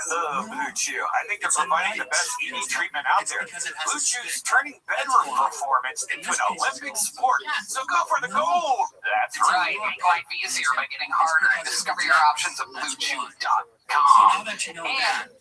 love Blue Chew. I think they're providing the best ED treatment out there. Blue Chew's turning bedroom performance into an Olympic sport. So go for the gold. That's right. Make life easier by getting harder and discover your options at BlueChew.com. And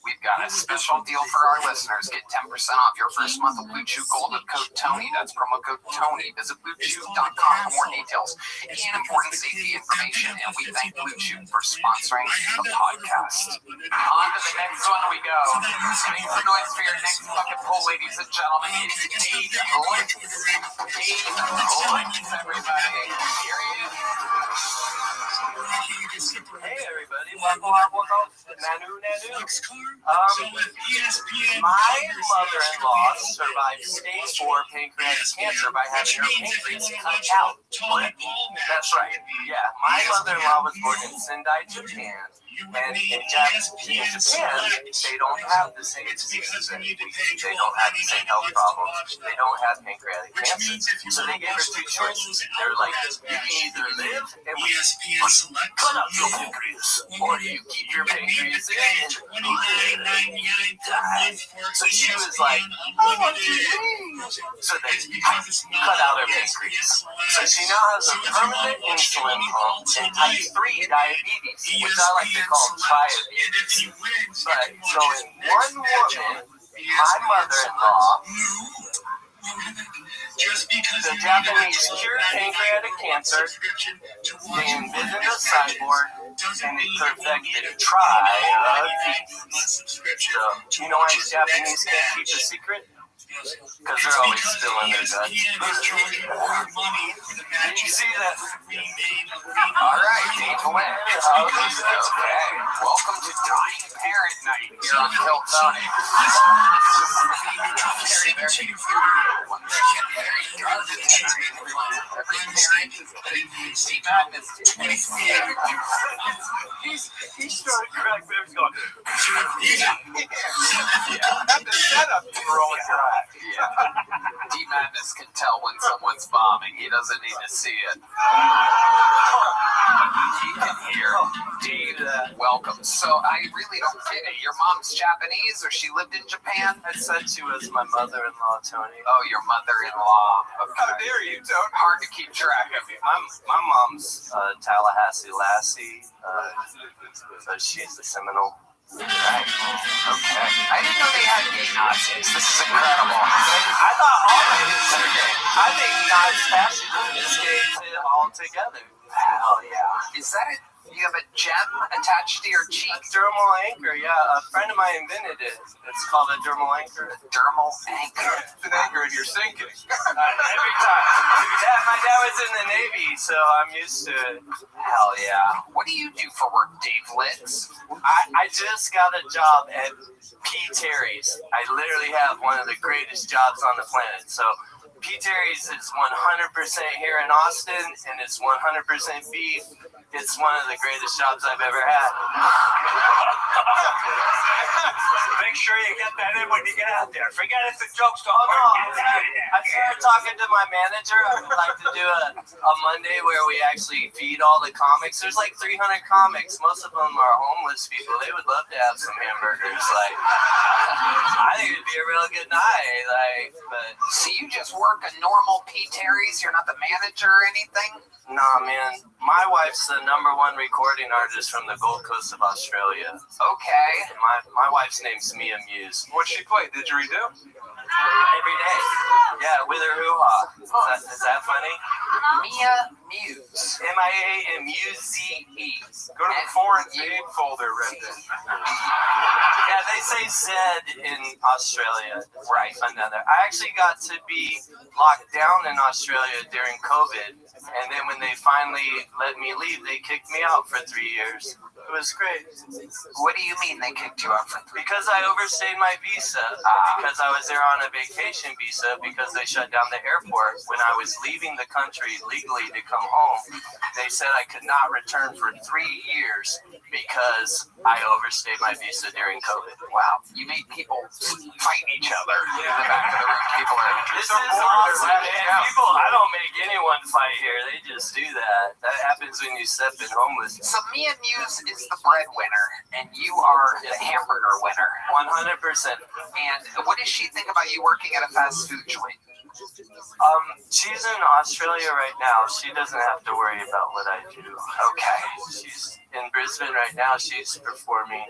we've got a special deal for our listeners. Get 10% off your first month of Blue Chew Gold with code Tony. That's promo code Tony. Visit BlueChew.com for more details and important safety information. And we thank Blue Chew for sponsoring the podcast. On to the next one we go. Make some noise for your next bucket pull, ladies and gentlemen. It's Dave Lentz. Dave Lentz, everybody. Here he is. Hey everybody, welcome. Nanu. My mother-in-law survived stage 4 pancreatic cancer by having her pancreas cut out. That's right. Yeah, my mother-in-law was born in Sendai, Japan, And in Japan, they don't have the same diseases that we do. They don't have the same health problems. They don't have pancreatic cancer. So they gave her two choices. They're like, you can either live and cut out your pancreas, or you keep your pancreas in and die. So she was like, I want to leave. So they cut out her pancreas. So she now has a permanent insulin pump and type 3 diabetes, which I like to call triabetes. But so in one woman, my mother-in-law, the Japanese cured pancreatic cancer, they envisioned a cyborg, and they perfected triabetes. So, you know why the Japanese can't keep a secret? Because they're always still in their guts. Did you see that? All right, Dave Lynn. Okay. Welcome to Dying Parent Night here on Kill Tony. He's trying to crack them. He's going, The setup to roll your eye. yeah. D-Madness can tell when someone's bombing. He doesn't need to see it. He can hear. Dave, welcome. So I really don't get it. Your mom's Japanese, or she lived in Japan? I said she was my mother-in-law, Tony. Oh, your mother-in-law. Okay. How dare you, Tony? Hard to keep track of you. My mom's Tallahassee Lassie, so she's the Seminole. Right. Okay. I didn't know they had gay Nazis. This is incredible. I thought all Nazis are gay. I think Nazi fascism is gay altogether. Hell yeah. Is that it? You have a gem attached to your cheek? A dermal anchor, yeah. A friend of mine invented it. It's called a dermal anchor. Dermal anchor? It's an anchor and you're sinking. Every time. My dad was in the Navy, so I'm used to it. Hell yeah. What do you do for work, Dave Litz? I just got a job at P. Terry's. I literally have one of the greatest jobs on the planet. So P. Terry's is 100% here in Austin, and it's 100% beef. It's one of the greatest jobs I've ever had. Make sure you get that in when you get out there. Forget if the joke's over. I started talking to my manager. I would like to do a Monday where we actually feed all the comics. There's like 300 comics. Most of them are homeless people. They would love to have some hamburgers. Like, I think it'd be a real good night. But so you just work a normal P. Terry's? You're not the manager or anything? Nah, man. My wife's the #1 recording artist from the Gold Coast of Australia. Okay. My wife's name's Mia Muse. What'd she play? Didgeridoo? Every day. Yeah, with her hoo-ha. Is that funny? Mia Muse. M-I-A-M-U-Z-E. Go to the foreign name folder, Redden. Yeah, they say Zed in Australia. Right. Another. I actually got to be locked down in Australia during COVID. And then when they finally let me leave, they kicked me out for 3 years. It was great. What do you mean they kicked you out for 3 years? Because I overstayed my visa. Because I was there on a vacation visa because they shut down the airport. When I was leaving the country legally to come home, they said I could not return for 3 years because I overstayed my visa during COVID. Wow. You made people fight each other in the back of the room. People are this is awesome, man. People, I don't make anyone fight here. They just do that. That happens when you step in homeless. So Mia Muse is the breadwinner, and you are the hamburger winner. 100%. And what does she think about you working at a fast food joint? She's in Australia right now. She doesn't have to worry about what I do. Okay. She's in Brisbane right now. She's performing.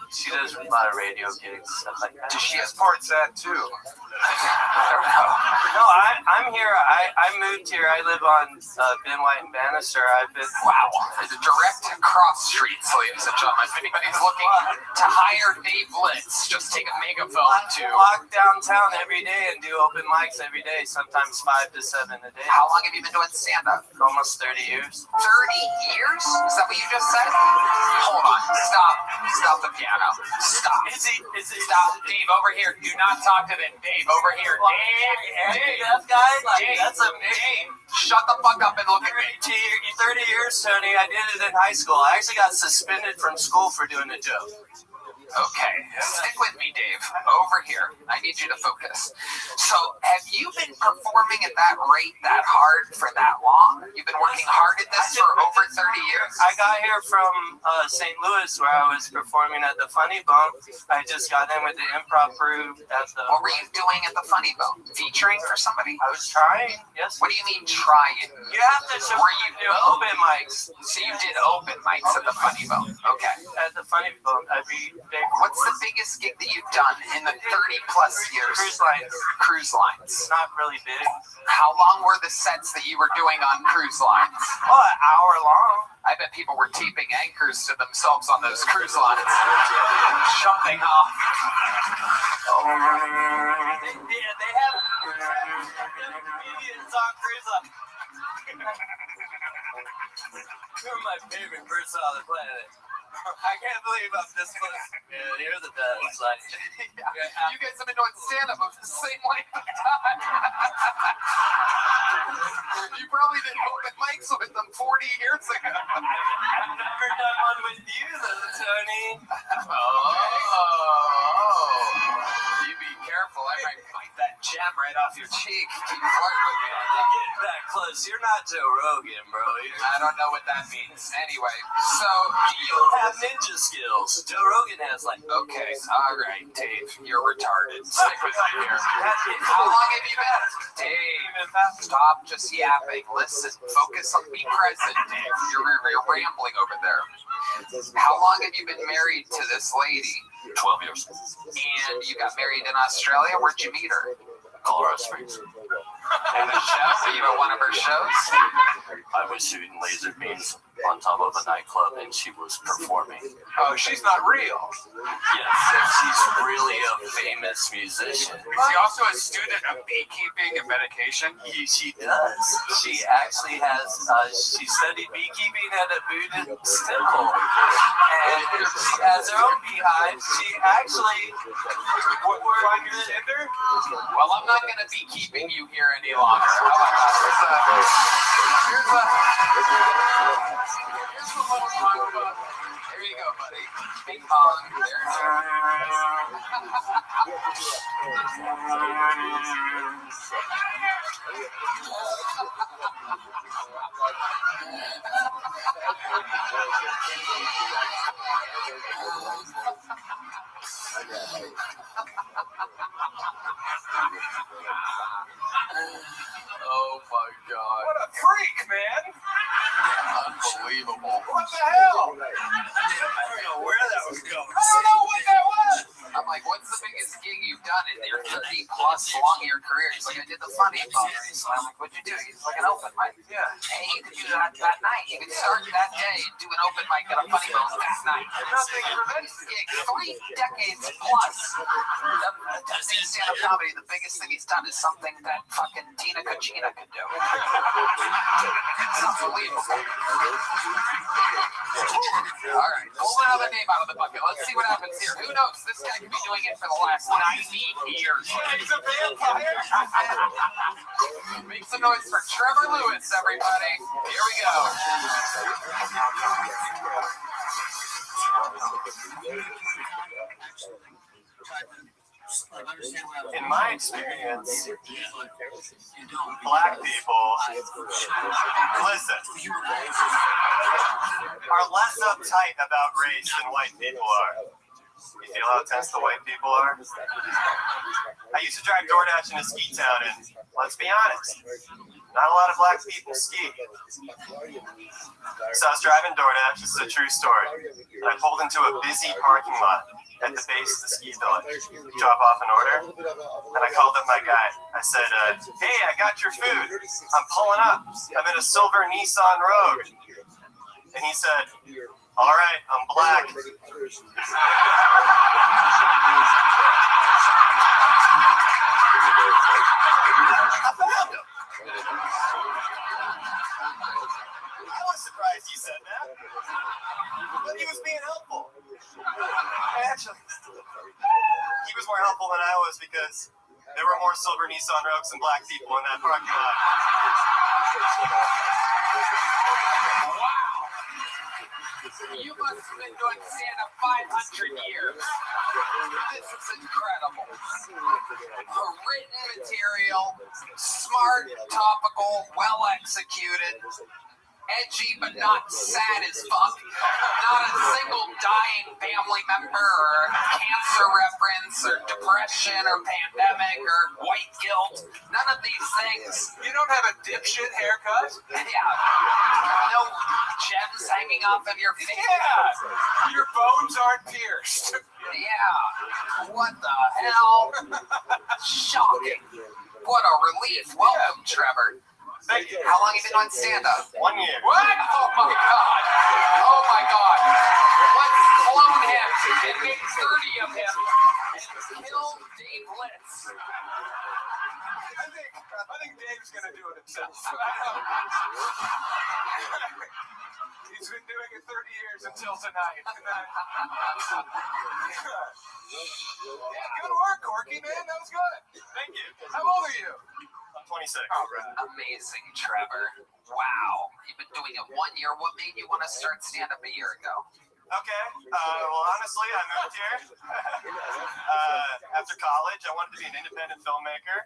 She does a lot of radio gigs, stuff like that. Does she has parts at too? No, I'm here. I moved here. I live on Ben White and Bannister. I've been direct cross streets, ladies and gentlemen. If anybody's looking to hire Dave Litz, just take a megaphone to walk downtown every day and do open mics mics every day, sometimes 5 to 7 a day. How long have you been doing stand-up? Almost 30 years. 30 years? Is that what you just said? Hold on. Stop the piano. Stop. Stop. Dave, over here. Do not talk to them. Dave, over here. Dave. That guy, like, Dave. that's amazing. Dave. Shut the fuck up and look at me. 30 years, Tony. I did it in high school. I actually got suspended from school for doing a joke. Okay, stick with me, Dave. Over here. I need you to focus. So, have you been performing at that rate, that hard, for that long? You've been working hard at this for over 30 years? I got here from St. Louis, where I was performing at the Funny Bone. I just got in with the improv crew at the... What were you doing at the Funny Bone? Featuring for somebody? I was trying, yes. What do you mean trying? You have to show Were you do open mics. So you did open mics at the Funny Bone? Okay. At the Funny Bone, every day. What's the biggest gig that you've done in the 30 plus years? Cruise lines. Cruise lines. Not really big. How long were the sets that you were doing on cruise lines? Oh, an hour long. I bet people were taping anchors to themselves on those cruise lines. Jumping off. They have comedians on cruise lines. You're my favorite person on the planet. I can't believe I'm this close. Yeah, you're the best. Like, you guys have been doing stand-up of the same length of time. You probably did open mics with them 40 years ago. I've never done one with you, though, Tony. You be careful. I might bite that gem right off your cheek. Keep flirting with me. You're getting that close. You're not Joe Rogan, bro. I don't know what that means. Anyway, so you have ninja skills. Joe Rogan has, like... Okay, all right, Dave. You're retarded. Stick with me here. How long have you been? Dave, stop just yapping. Listen, focus on be present, Dave. You're rambling over there. How long have you been married to this lady? 12 years. And you got married in Australia? Where'd you meet her? Colorado Springs. In the show? Were you at one of her shows? I was shooting laser beams on top of a nightclub, and she was performing. Oh, she's not real. Yes, she's really a famous musician. Is she also a student of beekeeping and medication? She does. She actually has, she studied beekeeping at a Buddhist temple. And she has her own beehive. She actually, well, I'm not going to be keeping you here any longer. Here's a little song. Here you go, buddy. Bing bong. Oh my God. What a freak, man. Unbelievable. What the hell? I don't know where that was going. I don't know what that was. I'm like, what's the biggest gig you've done in your 30 plus long year career? He's like, I did the Funny Bone. So I'm like, what'd you do? He's like, an open mic. Yeah. And you could do that night. You could start that day and do an open mic at a Funny Bone that night. Nothing prevents it. Gig, 3 decades plus. That's in stand-up comedy. The biggest thing he's done is something that fucking Tina Kachina could do. It's unbelievable. All right, pull another name out of the bucket. Let's see what happens here. Who knows? This guy could be doing it for the last 90 years. He's a vampire. Make some noise for Trevor Lewis, everybody. Here we go. In my experience, black people, listen, are less uptight about race than white people are. You feel how tense the white people are? I used to drive DoorDash in a ski town, and let's be honest, not a lot of black people ski. So I was driving DoorDash, this is a true story, and I pulled into a busy parking lot at the base of the ski village, drop off an order, and I called up my guy. I said, hey, I got your food. I'm pulling up. I'm in a silver Nissan Rogue. And he said, all right, I'm black. was surprised he said that. But he was being helpful. Actually, he was more helpful than I was because there were more silver Nissan Rogues and black people in that parking lot. Wow. You must have been doing stand-up 500 years. This is incredible. Written material, smart, topical, well executed, edgy but not sad as fuck. Not a single dying family member or cancer reference or depression or pandemic or white guilt. None of these things. You don't have a dipshit haircut? Yeah. No gems hanging off of your face. Yeah. Your bones aren't pierced. Yeah. What the hell? Shocking. What a relief. Welcome, Trevor. Thank you. How long have you been on stand-up? 1 year. What? Oh my god. Oh my god. Let's clone him and make 30 of him and kill Dave Litz. I think Dave's gonna do it himself. He's been doing it 30 years until tonight. Yeah, good work, Corky, man. That was good. Thank you. How old are you? I'm 26. Amazing, Trevor. Wow. You've been doing it 1 year. What made you want to start stand-up a year ago? Okay. Well, honestly, I moved here after college. I wanted to be an independent filmmaker,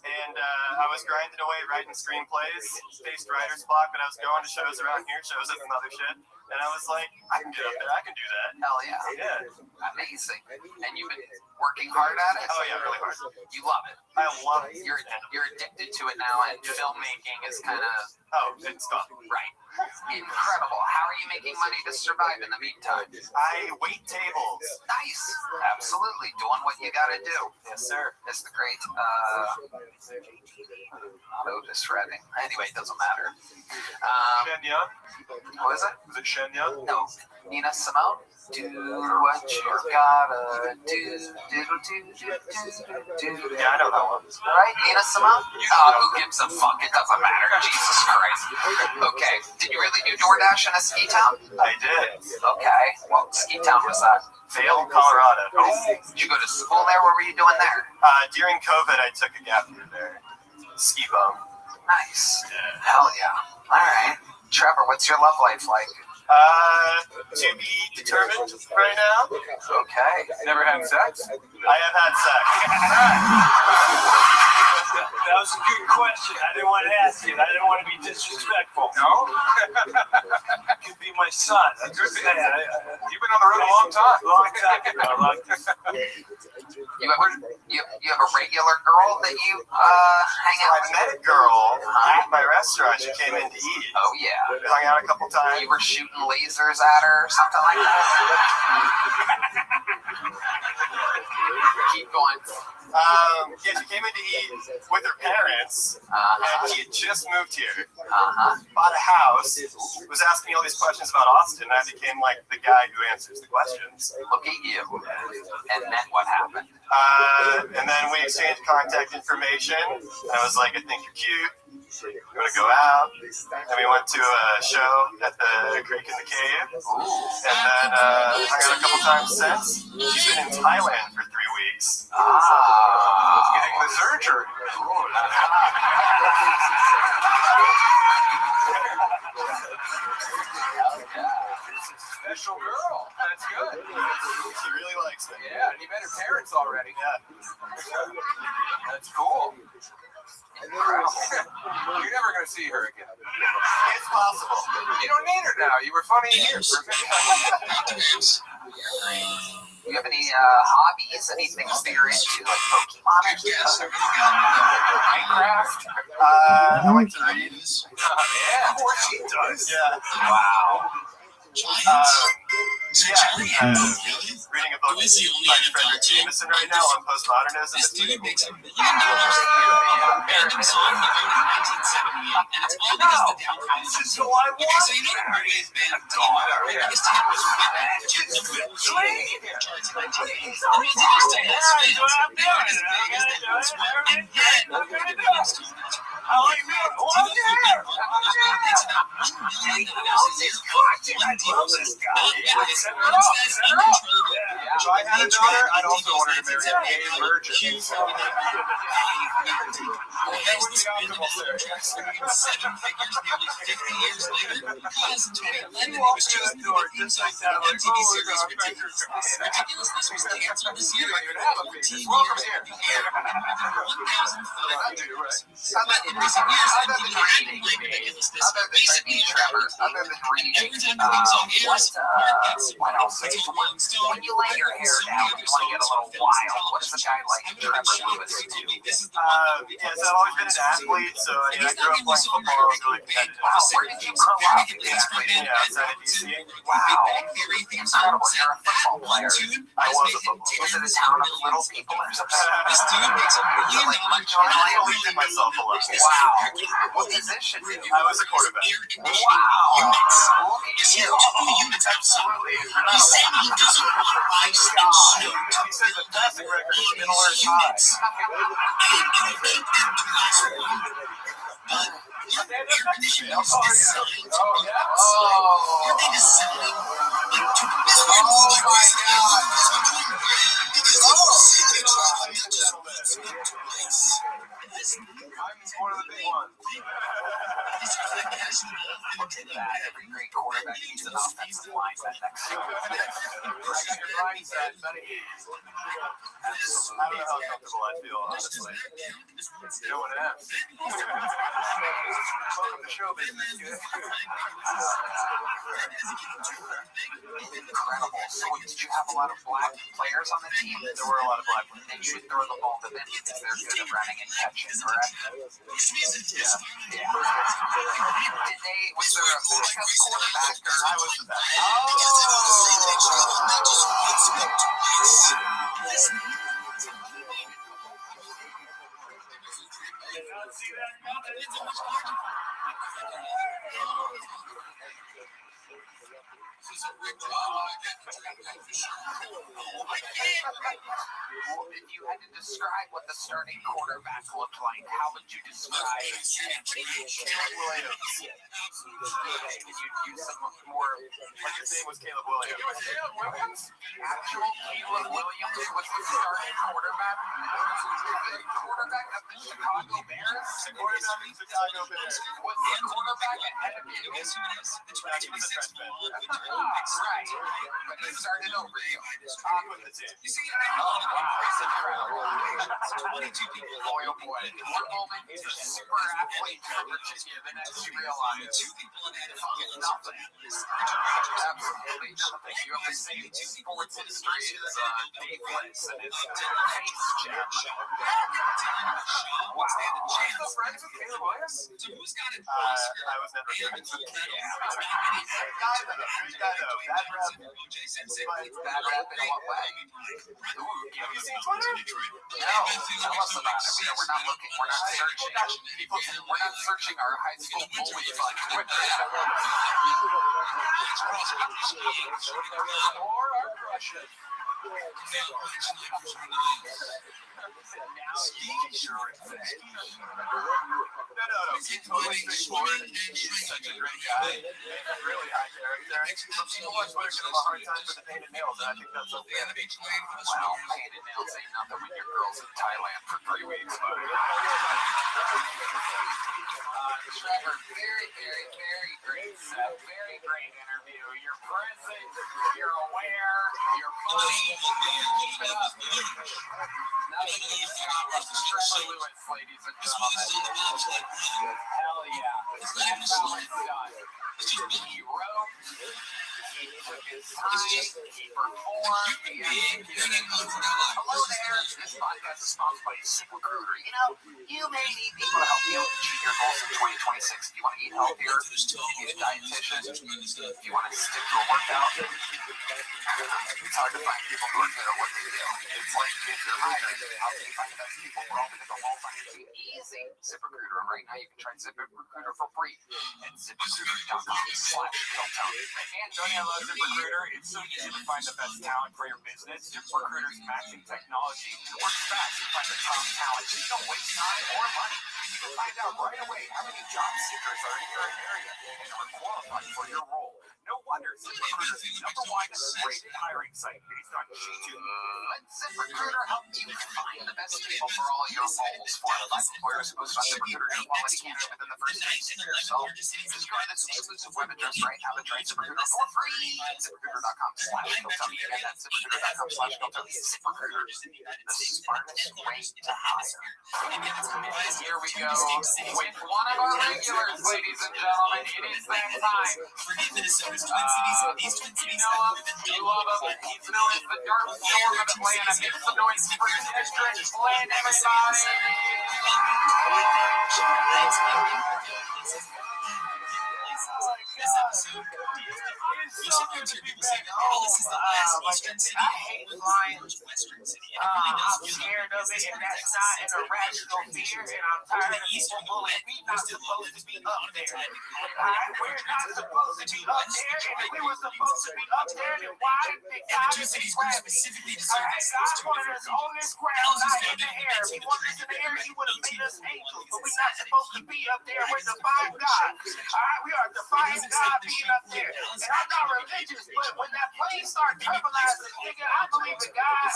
and I was grinding away writing screenplays, faced writer's block, but I was going to shows around here, shows at some other shit, and I was like, I can get up there. I can do that. Hell yeah. Yeah. Amazing. And you've been working hard at it? Oh, yeah, really hard. You love it. I love it. You're addicted to it now, and filmmaking is kind of... Oh, it's gone. Right. Incredible. How are you making money to survive in the meantime? I wait tables. Nice. Absolutely. Doing what you gotta do. Yes, sir. It's the great Otis Redding. Anyway, it doesn't matter. Shen Yun? What is it? Was it Shen Yun? No. Nina Simone? Do what you gotta do. Yeah, I know that one. Right, Nina Simone? Who gives a fuck? It doesn't matter. Jesus Christ. Okay. Did you really do DoorDash in a ski town? I did. Okay. What ski town was that? Vail, Colorado. Did you go to school there? What were you doing there? During COVID, I took a gap year there. Ski bum. Nice. Hell yeah. All right. Trevor, what's your love life like? To be determined right now. Okay. Never had sex? I have had sex. That was a good question. I didn't want to ask it. I didn't want to be disrespectful. No? It could be my son. I'm just saying. You've been on the road a long time. Long time ago. You have a regular girl that you hang out with? I met a girl at my restaurant. She came in to eat. Oh, yeah. Hung out a couple times. You were shooting lasers at her or something like that? Keep going. Yeah, she came in to eat with her parents, and she had just moved here, bought a house, was asking me all these questions about Austin, and I became like the guy who answers the questions. Look at you. And then what happened? And then we exchanged contact information, and I was like, I think you're cute. You want to go out? And we went to a show at the Creek in the Cave. And then hung out a couple times since. She's been in Thailand for 3 weeks. Getting the surgery. Special girl. That's good. She really likes me. Yeah, and you met her parents already. Yeah. That's cool. You're never going to see her again. It's possible. You don't need her now. You were funny here for 50 Do you have any hobbies, any things that you're into, like Pokemon? Minecraft? I like to read. Yeah, of course he does. Yeah. Wow. Reading a book by Frederick Jameson right now on postmodernism. This dude makes $1 million a random song he wrote in 1978, and it's all because of the Dow Crisis. This is who I want. Okay, so you know the Murray's band, their biggest hit was charts in 1980, and music still had spins. They weren't as big as they once were, and yet, the Rolling Stones. I like me. Do you know who It's about I love this guy. Yeah, send her off. Send her off. Yeah. If I had a daughter, I'd also want her to marry a gay virgin. So that would be optimal there. Yes. 7 figures nearly 50 years later. Yes, in 2011, he Walk was through chosen that to door be the theme just song like for that. the Like, MTV oh, series God, Ridiculousness. Ridiculousness was canceled this year You don't even after have a 14 penis. years Welcome here. on the air and more than 1,005 I do, right. But in recent years, MTV hadn't played Ridiculousness. Other than Basically, reading a Trevor, trailer. other than And reading, every time the theme song airs, Mark gets what else? Rolling Stone, When you lay your hair down, you want to get a little wild. What does a guy like Trevor Lewis do? Yes, I've always been an athlete, so I grew up playing football. I was really competitive. Wow, where did you grow up? Outside of DC. Wow, incredible. You're a football player. I was a football player. Is it a town of little people or something? This dude makes $1 million I believed in myself a lot. Wow. What position did you I was a quarterback. Wow. Is he two units? Absolutely. He's saying he doesn't want ice and snow. He says the passing record is Middle Earth high. And they them to last longer. But weren't air conditioners designed to run outside? Weren't they designed to this way? Oh my God. I'm one of the big ones. Every great quarterback needs an offensive line that next to him. I don't know how comfortable I feel, honestly. No one asked. Welcome to show business, kid. Incredible. So did you have a lot of black players on the team? There were a lot of black players. And you would throw the ball to them because they're good at running and catching, correct? Yeah. Was there a backup quarterback? I was the backup. If you had to describe what the starting quarterback looked like, how would you describe Caleb Williams. Can you use some more? Like his name was Caleb Williams. It was Caleb Williams? Actual Caleb Williams was the starting quarterback? The quarterback of the Chicago Bears? Quarterback of the Chicago Bears. Was the quarterback ahead of you? Right. But he started over you. Top of the team. Oh, wow. It's incredible. 22 people. Loyal boy. One moment, he's a super athlete from Virginia. The next you realize fucking nothing. Absolutely nothing. You have the same sports history as Dave Bliss and his face gem. Wow. Are you still friends with Caleb Williams? I was never friends with him. Great guy though. Bad rap. Bad rap in what way? Have you seen Twitter? No. Tell us about it. We're not looking. We're not searching. We're not searching our high school bullies on Twitter. Or our crushes. No. He's totally straightforward. He's such a great guy. Really high character. Some people on Twitter give him a hard time for the painted nails, and I think that's okay. Well, painted nails ain't nothing when your girl's in Thailand for 3 weeks, but Trevor, very, very, very great set. Very great interview. You're present, you're aware, you're funny. Keep it up. Nothing can stop us. Trevor Lewis, ladies and gentlemen. Hell yeah. That's how it's done. He wrote, he took his time, he performed, he executed. Hello there. This podcast is sponsored by ZipRecruiter. You know, you may need people to help you achieve your goals in 2026. If you want to eat healthier, if you need a dietitian, if you want to stick to a workout, it's hard to find people who are good at what they do. It's like if you're hiring, how can you find the best people? We're all going to go all find you. Easy. ZipRecruiter. And right now you can try ZipRecruiter for free at ZipRecruiter.com/Hilltown. And Tony, I love ZipRecruiter. ZipRecruiter, it's so easy to find the best talent for your business. ZipRecruiter's matching technology works fast to find the top talent, so you don't waste time or money. You can find out right away how many job seekers are in your area and are qualified for your role. No wonder ZipRecruiter is the #1 rated hiring site based on G2. Let ZipRecruiter help you find the best people for all your roles. For life employers who post on ZipRecruiter, your quality candidates within the first 6 years. So just go to this exclusive web address right now to try ZipRecruiter for free. ZipRecruiter.com/Philtony. Again, that's ZipRecruiter.com/Philtony. ZipRecruiter, the smartest way to hire. Here we go with one of our regulars, ladies and gentlemen. It is that time. Minnesota's Twin Cities. These Twin Cities love him. He's known as the Dark Storm of Atlanta. Make some noise for District Glenn, everybody. This episode, you should go to people say, oh, this is the best Eastern city. I hate lying. Western city. Everybody knows I'm scared of it, and that's not an irrational fear, and I'm tired of people bullying. We're not supposed to be up there. We're not supposed to be up there, and if we were supposed to be up there, then why did God specifically deserve this. God wanted us on this ground, not in the air. If he wanted us in the air, he would have made us angels, but we're not supposed to be up there. We're defying God. Alright, we are defying God being up there. And I'm not religious, but when that plane starts turbulizing, nigga, I believe in God.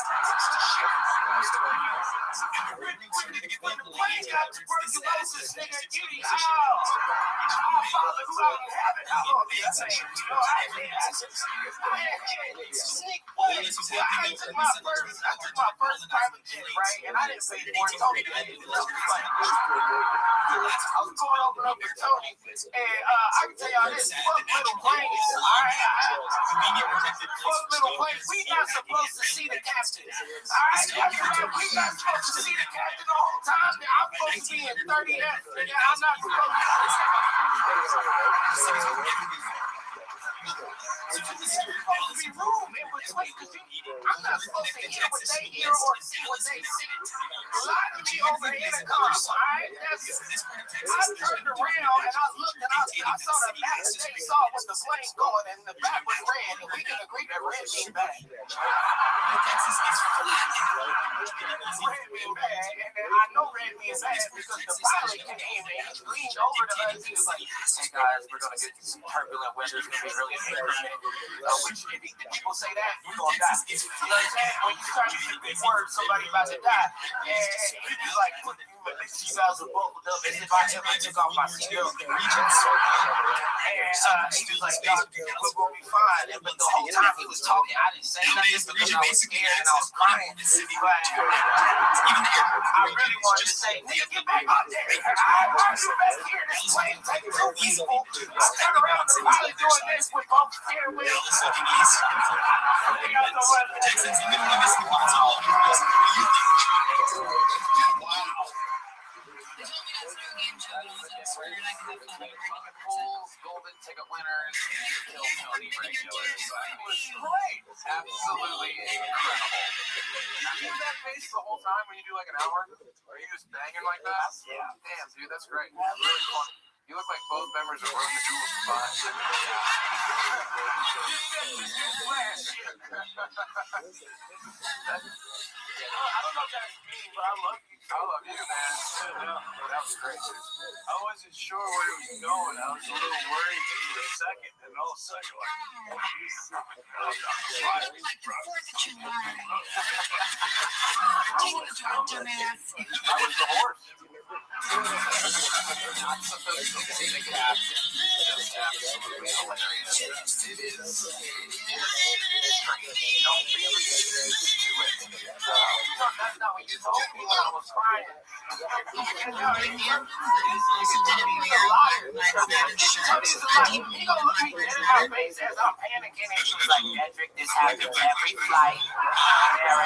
When the plane got tuberculosis, nigga, you need our Father who art in heaven, I love you. I took my first private jet, right? And I didn't pay for it. Tony did. I was going over with Tony, and I can tell y'all this: fuck little planes. Fuck little planes. We not supposed to see the captain. Alright, we not supposed to see the captain the whole time. I'm supposed to be in 30F, nigga. I'm not supposed to be room in between, because I'm not supposed to hear what they hear or see what they see. A lot of me over here to come, alright? I turned around and I looked and I saw the back and they saw with the plane going and the back was red, and we can agree that red means bad. Texas is flat. Red means bad, and I know red means bad because the pilot came and he leaned over to us and he was like, hey guys, we're going to get some turbulent weather. It's going to be really inclement. Which, if people say that, you're going to die. You know what I'm saying? When you start using big words, somebody about to die. And he was like, you guys are buckled up as if I ever took off my seatbelt. And he was like, y'all, we're going to be fine. But the whole time he was talking, I didn't say nothing because I was scared and I was crying. But I really wanted to say, nigga, get back up there. I want you back here. This plane taking two people. I turn around and probably doing this with both steering wheels. Texans, even when this is all Golden ticket winners and Kill Tony regulars. It was great. Absolutely incredible. You do that face the whole time when you do like an hour? Are you just banging like that? Yeah. Damn, dude, that's great. That's really funny. You look like both members of Rome the Jewels combined. I don't know if that's me, but I love you. I love you, man. That was great. I wasn't sure where it was going. I was a little worried for a second, and all of a sudden, you're like, Like the 4th of July. Dumbass. I was the horse. Not supposed to see the captain. Just absolutely hilarious. It is strange. You don't really do it. That's not what you told me when I was crying. He's a liar. He gonna look me dead in my face as I'm panicking, and he's like, Edric, this happens every flight. There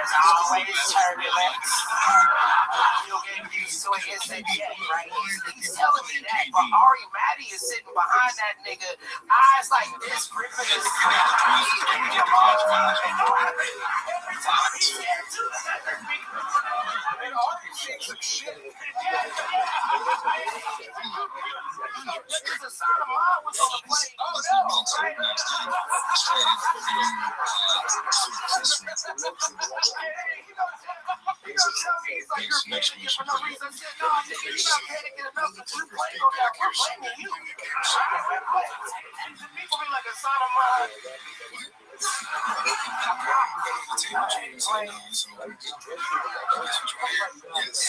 is always turbulence. You'll get used to it. It's a jet, right? He's telling me that, but Ari Maddie is sitting behind that nigga, eyes like this, gripping his every time he's there, too. And Ari thinks some shit. This is a sign of mine was on the plane. Oh, no. It's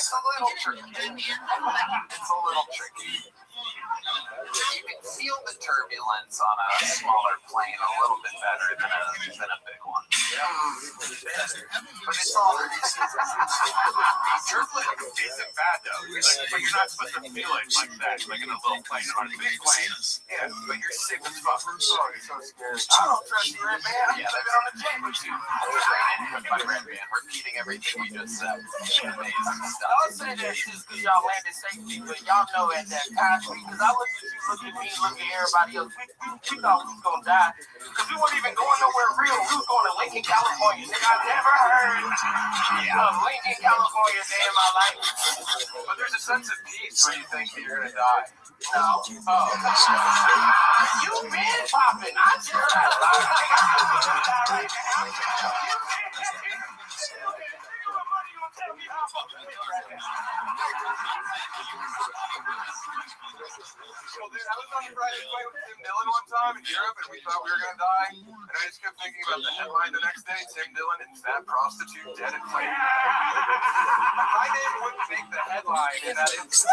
a little tricky. It's a little tricky. You can feel the turbulence on a smaller plane a little bit better than a big one. But it's all Turbulence isn't bad though. But you're not supposed to feel it like that, like in a little plane. On a big plane, yeah, but you're sick as fuck. Oh, you're so scared. I don't trust you, Red Man. Yeah, I've been on the jet with you. by Red Man repeating everything we just said. Amazing stuff. I would say that just because y'all landed safely, but y'all know at that time, because I looked at you, looked at me, looked at everybody else. We thought we was going to die. Because we weren't even going nowhere real. We was going to Lincoln, California. Nigga, I never heard of Lincoln, California a day in my life. But there's a sense of peace when you think that you're going to die. No. Oh. You been popping. I just heard a lot of niggas. Well, dude, I was on the Friday plane with Tim Dillon one time in Europe, and we thought we were going to die. And I just kept thinking about the headline the next day: Tim Dillon and fat prostitute dead in plane. My name wouldn't make the headline in that instance.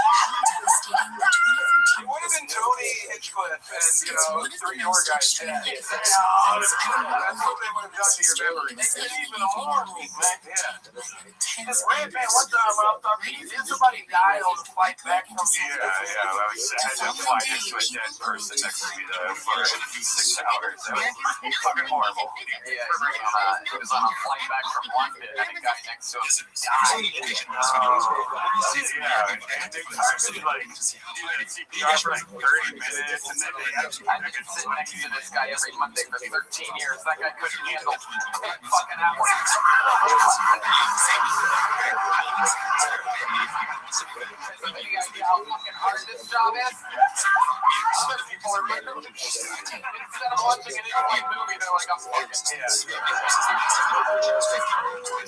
It would have been Tony Hinchcliffe and, you know, 3 more guys dead. That's what they would have done to your memory. They couldn't even mourn me, man. Yeah. This Red Man, one time I was talking, did somebody die on the flight back from Yeah, I had to fly next to a dead person next to me for 6 hours. That was fucking horrible. Yeah, he was on a flight back from London, and a guy next to him died. Yeah, and they started like doing CPR for like 30 minutes, and then they had I could sit next to this guy every Monday for 13 years. That guy couldn't handle 10 fucking hours. Any idea how fucking hard this job is? Other people are like, instead of watching an Indian movie, they're like, I'm fucking It's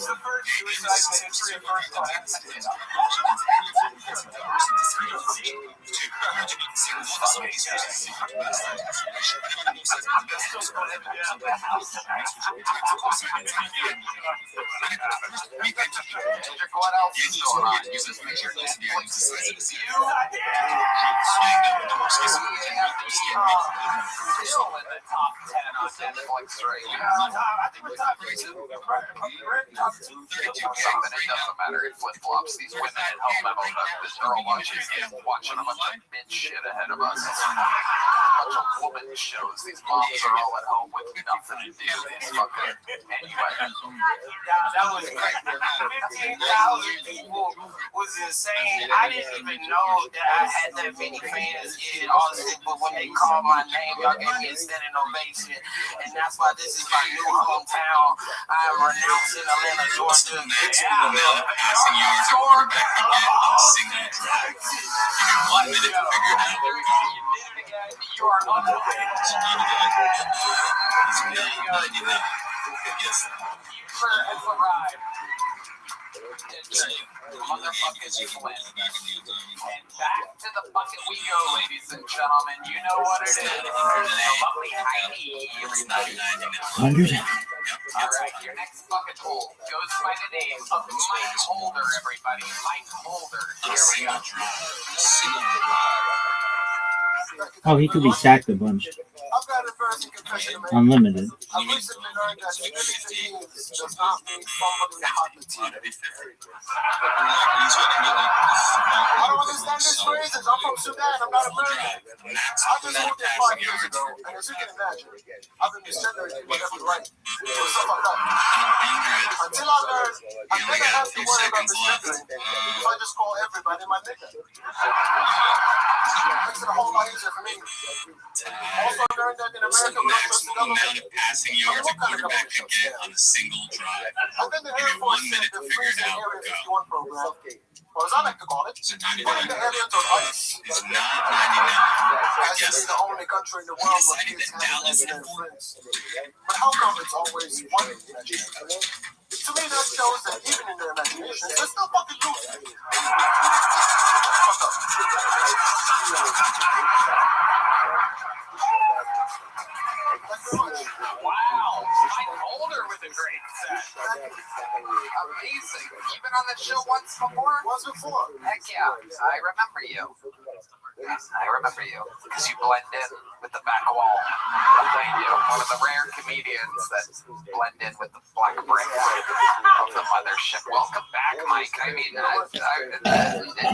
the first suicide in the history of first class. What else is going on? You just make your Netflix still in the top 10 on Netflix right now. I think we're top 3 too. Something, it doesn't matter. It flip-flops. These women in Helmemo, this girl watching a bunch of bitch shit ahead of us. A bunch of woman shows. These moms are all at home with nothing to do. These fucking anyway. That was great. 15,000 people was insane. I didn't even know that I had that many fans in Austin, but when they called my name, y'all gave me a standing ovation. And that's why this is my new hometown. I am renouncing Atlanta, Georgia. Passing yards at quarterback again on a single drive. Give you 1 minute to figure it out. You are unbelievable. He's really glad you did. Yes. Sir has arrived. Motherfucking Flint. And back to the bucket we go, ladies and gentlemen. You know what it is. The lovely Heidi. 100. Alright, your next bucket hole goes by the name of Mike Holder, everybody. Mike Holder. Here we go. Oh, he could be sacked a bunch. I've got a embarrassing confession to make. Unlimited. I've recently learned that stupidity does not mean fumbling the hot material. I don't understand this phrase. I'm from Sudan. I'm not American. I just moved here 5 years ago, and as you can imagine, I've been misgendering people left and right. Stuff like that. Until I learned, I never have to worry about misgendering if I just call everybody my nigga. Makes it a whole lot easier for me. Also learned that in America, we don't trust the government. Passing yards a quarterback can get on a single drive. I've been to Air Force in the freezing Area 51 program. or as I like to call it, putting the aliens on ice. It's not 99. As this is the only country in the world where kids have imaginary friends. But how come it's always one imaginary? To me, that shows that even in their imagination, they're still fucking losing. Wow, Mike Holder with a great set. Amazing. You've been on the show once before? Once before. Heck yeah, I remember you. I remember you because you blend in with the back wall behind you. One of the rare comedians that blend in with the black bricks of the mothership. Welcome back, Mike. I mean,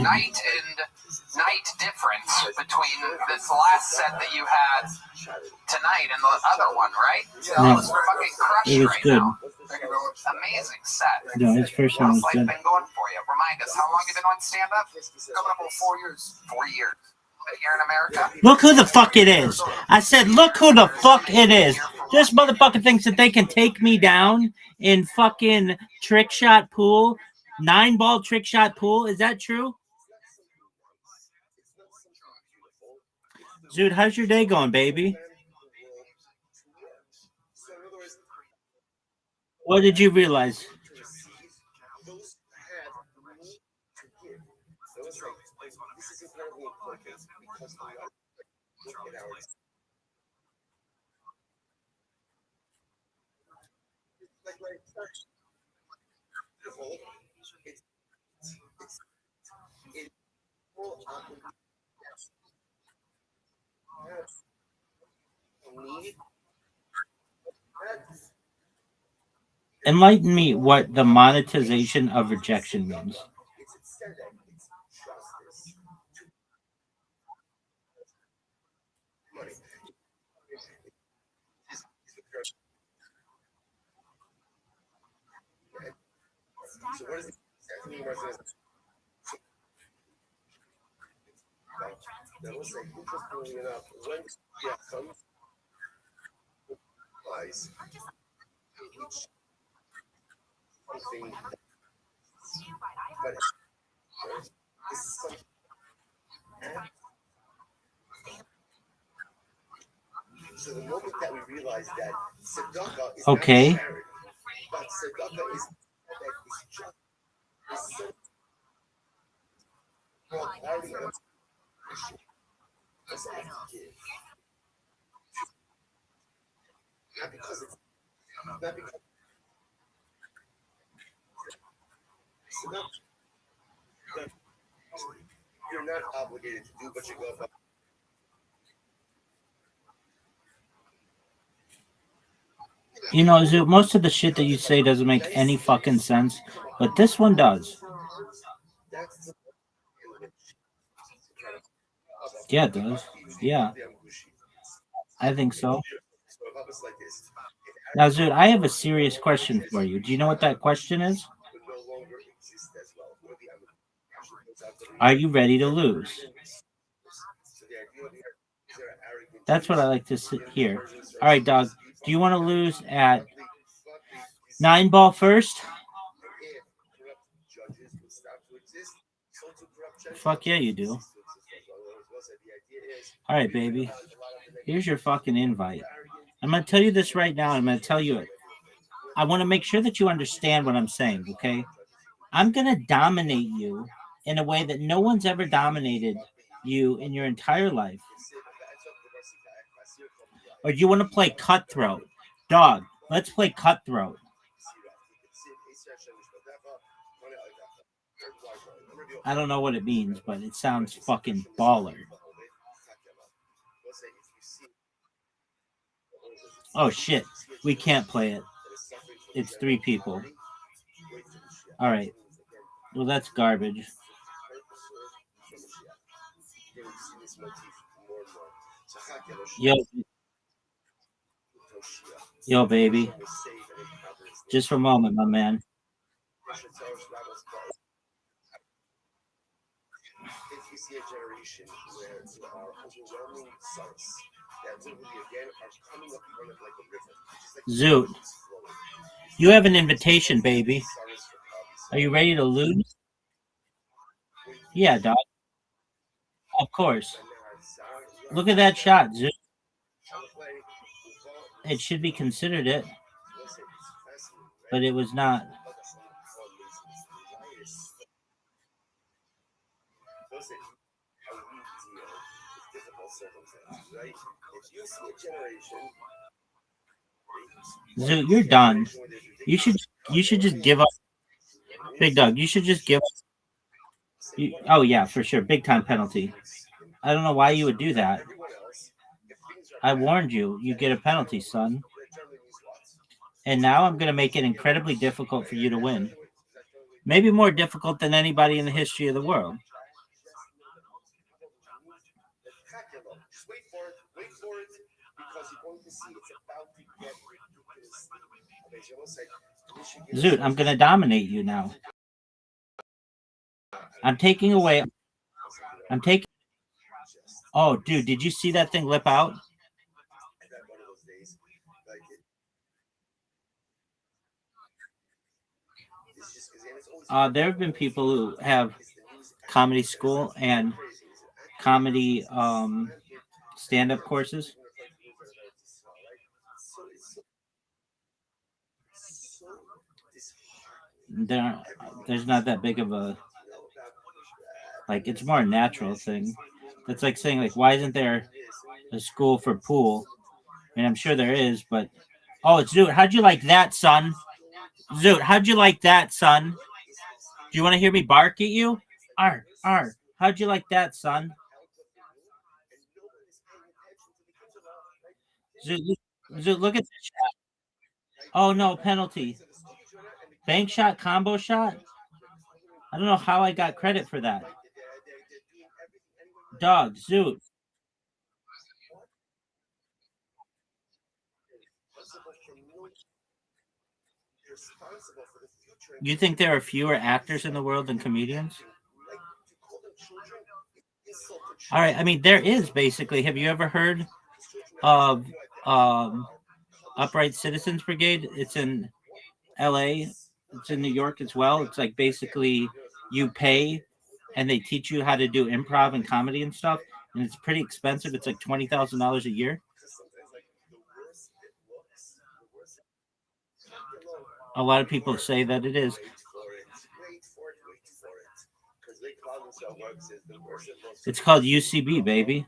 night difference between this last set that you had tonight and the other one, right? Yeah. It's fucking crushed It was right good. now. Amazing set. No, his first one was How's good. life been going for you? Remind us, how long you been on stand-up? Coming up on 4 years. 4 years. Here in America? Look who the fuck it is. I said, look who the fuck it is. This motherfucker thinks that they can take me down in fucking trick shot pool. 9-ball trick shot pool. Is that true? Dude, how's your day going, baby? What did you realize? Enlighten me what the monetization of rejection means. So what is it? That was like interestingly enough, when comes applies something, but it's something. So the moment that we realize that tzedakah is Okay. not charity, but tzedakah is just clarity and not because it's not because you're not obligated to do what you go about. You know, Zoo, most of the shit that you say doesn't make any fucking sense, but this one does. Yeah, it does. Yeah. I think so. Now, Zoo, I have a serious question for you. Do you know what that question is? Are you ready to lose? That's what I like to hear. All right, dog. Do you want to lose at 9-ball first? Fuck yeah, you do. All right, baby. Here's your fucking invite. I'm going to tell you this right now. I'm going to tell you it. I want to make sure that you understand what I'm saying, okay? I'm going to dominate you in a way that no one's ever dominated you in your entire life. Or do you want to play cutthroat? Dog, let's play cutthroat. I don't know what it means, but it sounds fucking baller. Oh, shit. We can't play it. It's 3 people. All right. Well, that's garbage. Yo, baby. Just for a moment, my man. If you see a generation where there are overwhelming sons that literally again are coming up on it like a river. Zoot, you have an invitation, baby. Are you ready to lose? Yeah, dog. Of course. Look at that shot, Zoot. It should be considered it, but it was not. Zoot, you're done. You should just give up. Big dog, you should just give up. Oh yeah, for sure. Big time penalty. I don't know why you would do that. I warned you. You get a penalty, son. And now I'm going to make it incredibly difficult for you to win. Maybe more difficult than anybody in the history of the world. Zoot, I'm going to dominate you now. I'm taking away. I'm taking. Oh, dude, did you see that thing lip out? There have been people who have comedy school and comedy stand-up courses. There's not that big of a, like, it's more a natural thing. It's like saying, like, why isn't there a school for pool? And I'm sure there is, but oh, Zoot, how'd you like that, son? Zoot, how'd you like that, son? Do you want to hear me bark at you? Arr, arr. How'd you like that, son? Zoot, look at this shot. Oh no, penalty. Bank shot, combo shot. I don't know how I got credit for that. Dog, Zoot. You think there are fewer actors in the world than comedians? All right, I mean there is basically. Have you ever heard of Upright Citizens Brigade? It's in LA. It's in New York as well. It's like basically you pay and they teach you how to do improv and comedy and stuff. And it's pretty expensive. It's like $20,000 a year. A lot of people say that it is. It's called UCB, baby.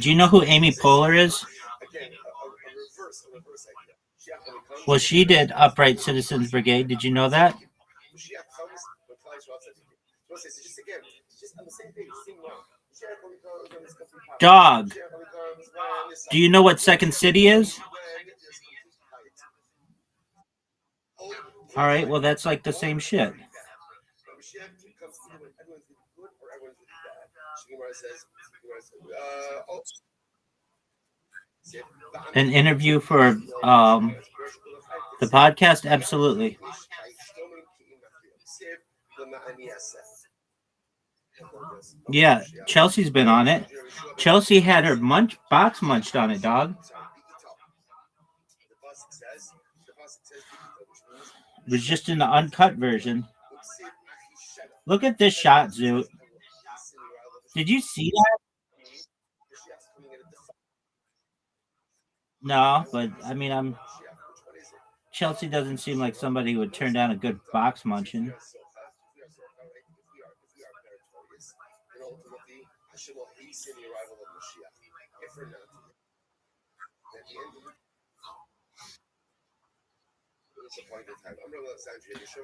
Do you know who Amy Poehler is? Well, she did Upright Citizens Brigade. Did you know that? Dog. Do you know what Second City is? All right, well, that's like the same shit. An interview for the podcast? Absolutely. Yeah, Chelsea's been on it. Chelsea had her box munched on it, dog. It was just in the uncut version. Look at this shot, Zoot. Did you see that? No, but I mean, Chelsea doesn't seem like somebody who would turn down a good box munching.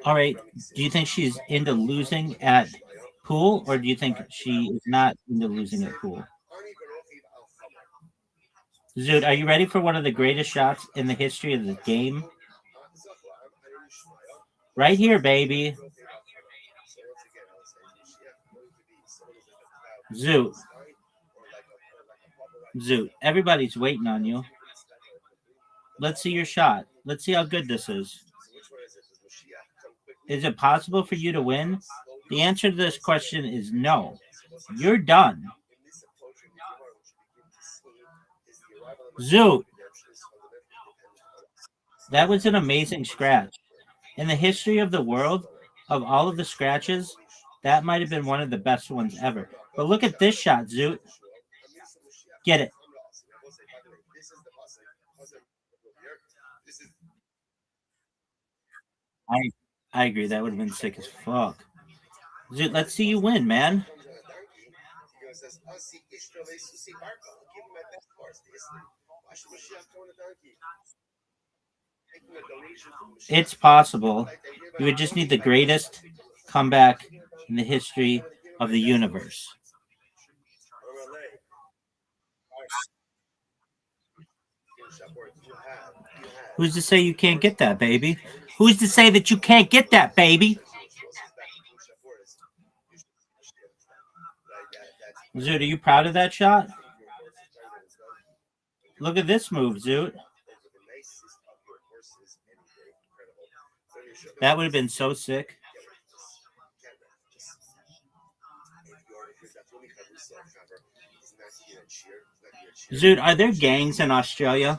All right. Do you think she's into losing at pool, or do you think she is not into losing at pool? Zoot, are you ready for one of the greatest shots in the history of the game? Right here, baby. Zoot. Zoot. Everybody's waiting on you. Let's see your shot. Let's see how good this is. Is it possible for you to win? The answer to this question is no. You're done. Zoot. That was an amazing scratch. In the history of the world, of all of the scratches, that might have been one of the best ones ever. But look at this shot, Zoot. Get it. I agree. That would have been sick as fuck. Zoot, let's see you win, man. It's possible. You would just need the greatest comeback in the history of the universe. Who's to say you can't get that, baby? Who's to say that you can't get that, baby? Zoot, are you proud of that shot? Look at this move, Zoot. That would have been so sick. Zoot, are there gangs in Australia?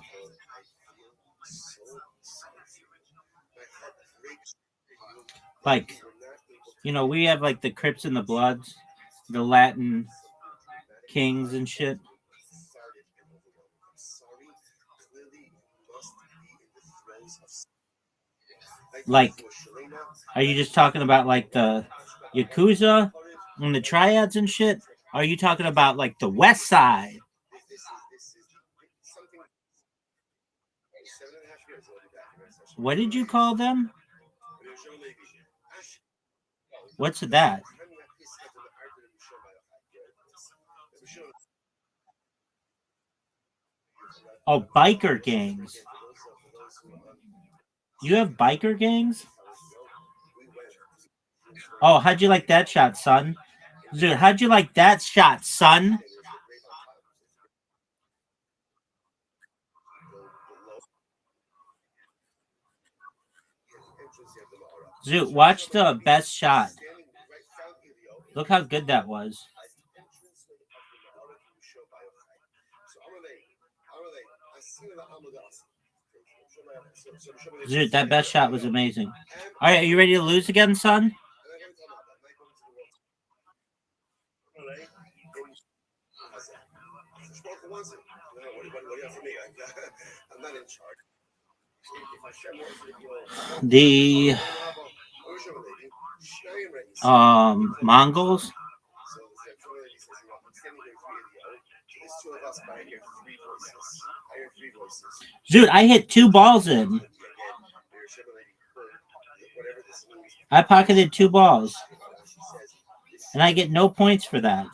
Like, you know, we have like the Crips and the Bloods, the Latin Kings and shit. Like, are you just talking about like the Yakuza and the triads and shit? Are you talking about like the West Side? What did you call them? What's that? Oh, biker gangs. You have biker gangs? Oh, how'd you like that shot, son? Dude, how'd you like that shot, son? Zoot, watch the best shot. Look how good that was. Zoot, that best shot was amazing. All right, are you ready to lose again, son? The Mongols. Dude, I hit 2 balls in. I pocketed 2 balls. And I get no points for that.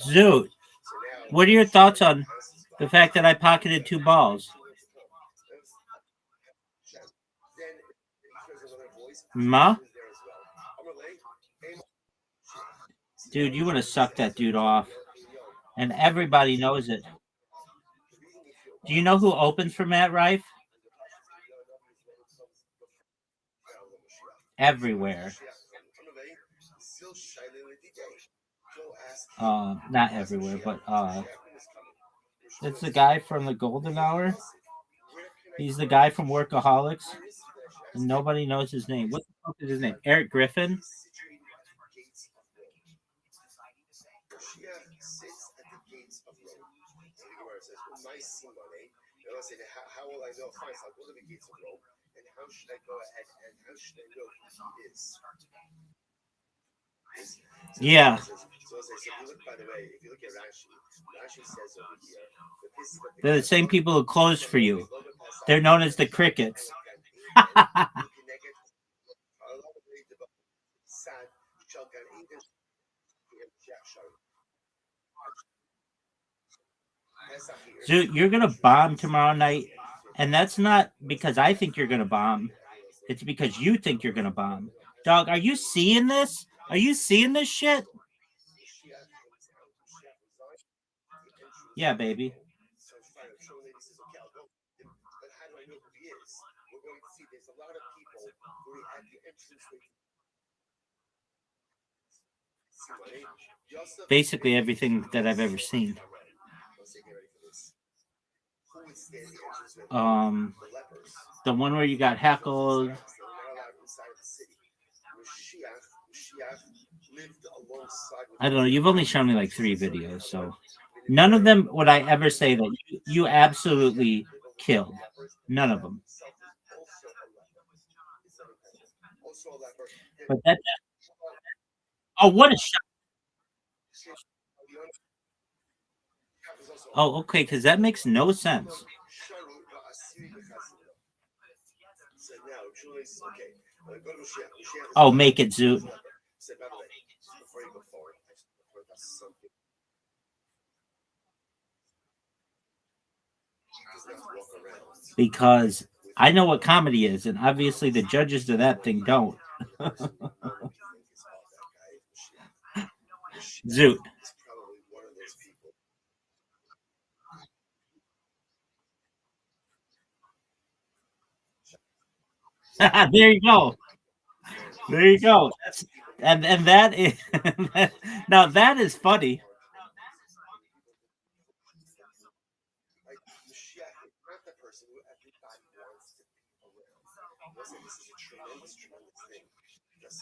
Zoot, what are your thoughts on the fact that I pocketed 2 balls? Ma? Dude, you would have sucked that dude off. And everybody knows it. Do you know who opens for Matt Rife? Everywhere. Not everywhere, but it's the guy from the Golden Hour. He's the guy from Workaholics, and nobody knows his name. What the fuck is his name? Eric Griffin. Yeah. They're the same people who close for you. They're known as the Crickets. So you're gonna bomb tomorrow night, and that's not because I think you're gonna bomb. It's because you think you're gonna bomb. Dog, are you seeing this? Are you seeing this shit? Yeah, baby. Basically everything that I've ever seen. The one where you got heckled. I don't know. You've only shown me like 3 videos, so none of them would I ever say that you absolutely killed. None of them. But that. Oh, what a shot! Oh, okay, because that makes no sense. Oh, make it Zoot. Because I know what comedy is, and obviously the judges to that thing don't. Zoot. There you go. There you go. That's and that is now that is funny.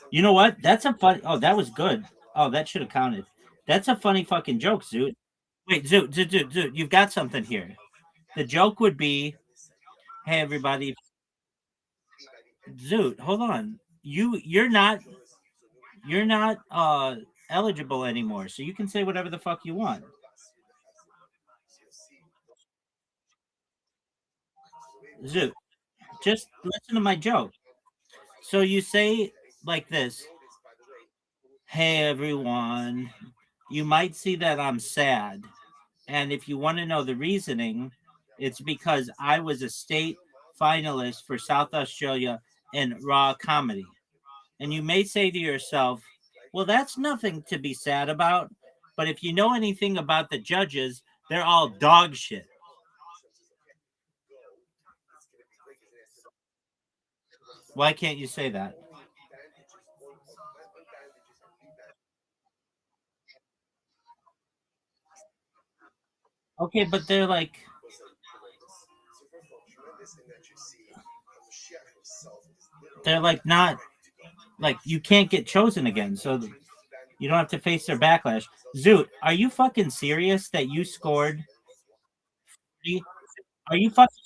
You know what? That's a fun. Oh, that was good. Oh, that should have counted. That's a funny fucking joke, Zoot. Wait, Zoot. You've got something here. The joke would be, "Hey, everybody, Zoot, hold on. You're not eligible anymore, so you can say whatever the fuck you want." Zoot, just listen to my joke. So you say like this, "Hey, everyone, you might see that I'm sad. And if you want to know the reasoning, it's because I was a state finalist for South Australia in raw comedy." And you may say to yourself, well, that's nothing to be sad about. But if you know anything about the judges, they're all dog shit. Why can't you say that? Okay, but they're like, not like you can't get chosen again, so you don't have to face their backlash. Zoot, are you fucking serious that you scored? Are you fucking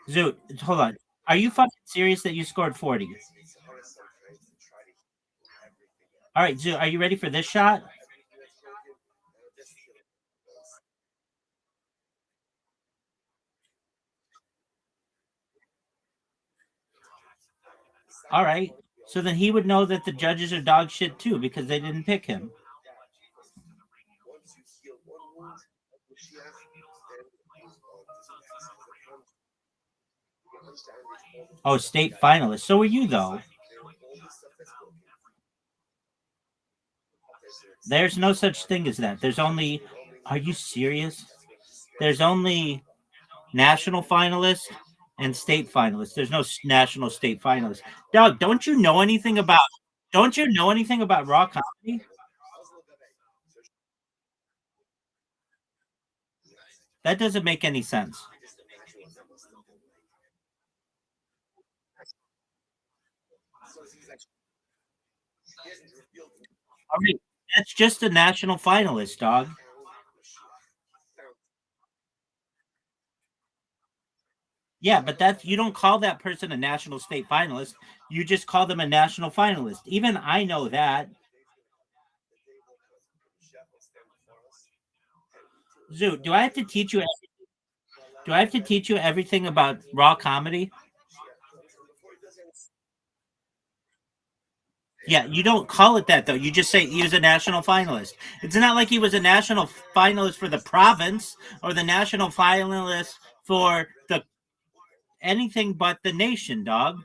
Zoot? Hold on. Are you fucking serious that you scored 40? All right, Zoot, are you ready for this shot? All right. So then he would know that the judges are dog shit too because they didn't pick him. Oh, state finalist. So are you, though. There's no such thing as that. There's only. Are you serious? There's only national finalists and state finalists. There's no national state finalists. Doug, don't you know anything about? Don't you know anything about raw comedy? That doesn't make any sense. All right, that's just a national finalist, dog. Yeah, but that's you don't call that person a national state finalist. You just call them a national finalist. Even I know that. Zoo, do I have to teach you? Do I have to teach you everything about raw comedy? Yeah, you don't call it that though. You just say he was a national finalist. It's not like he was a national finalist for the province or the national finalist for the anything but the nation, dog.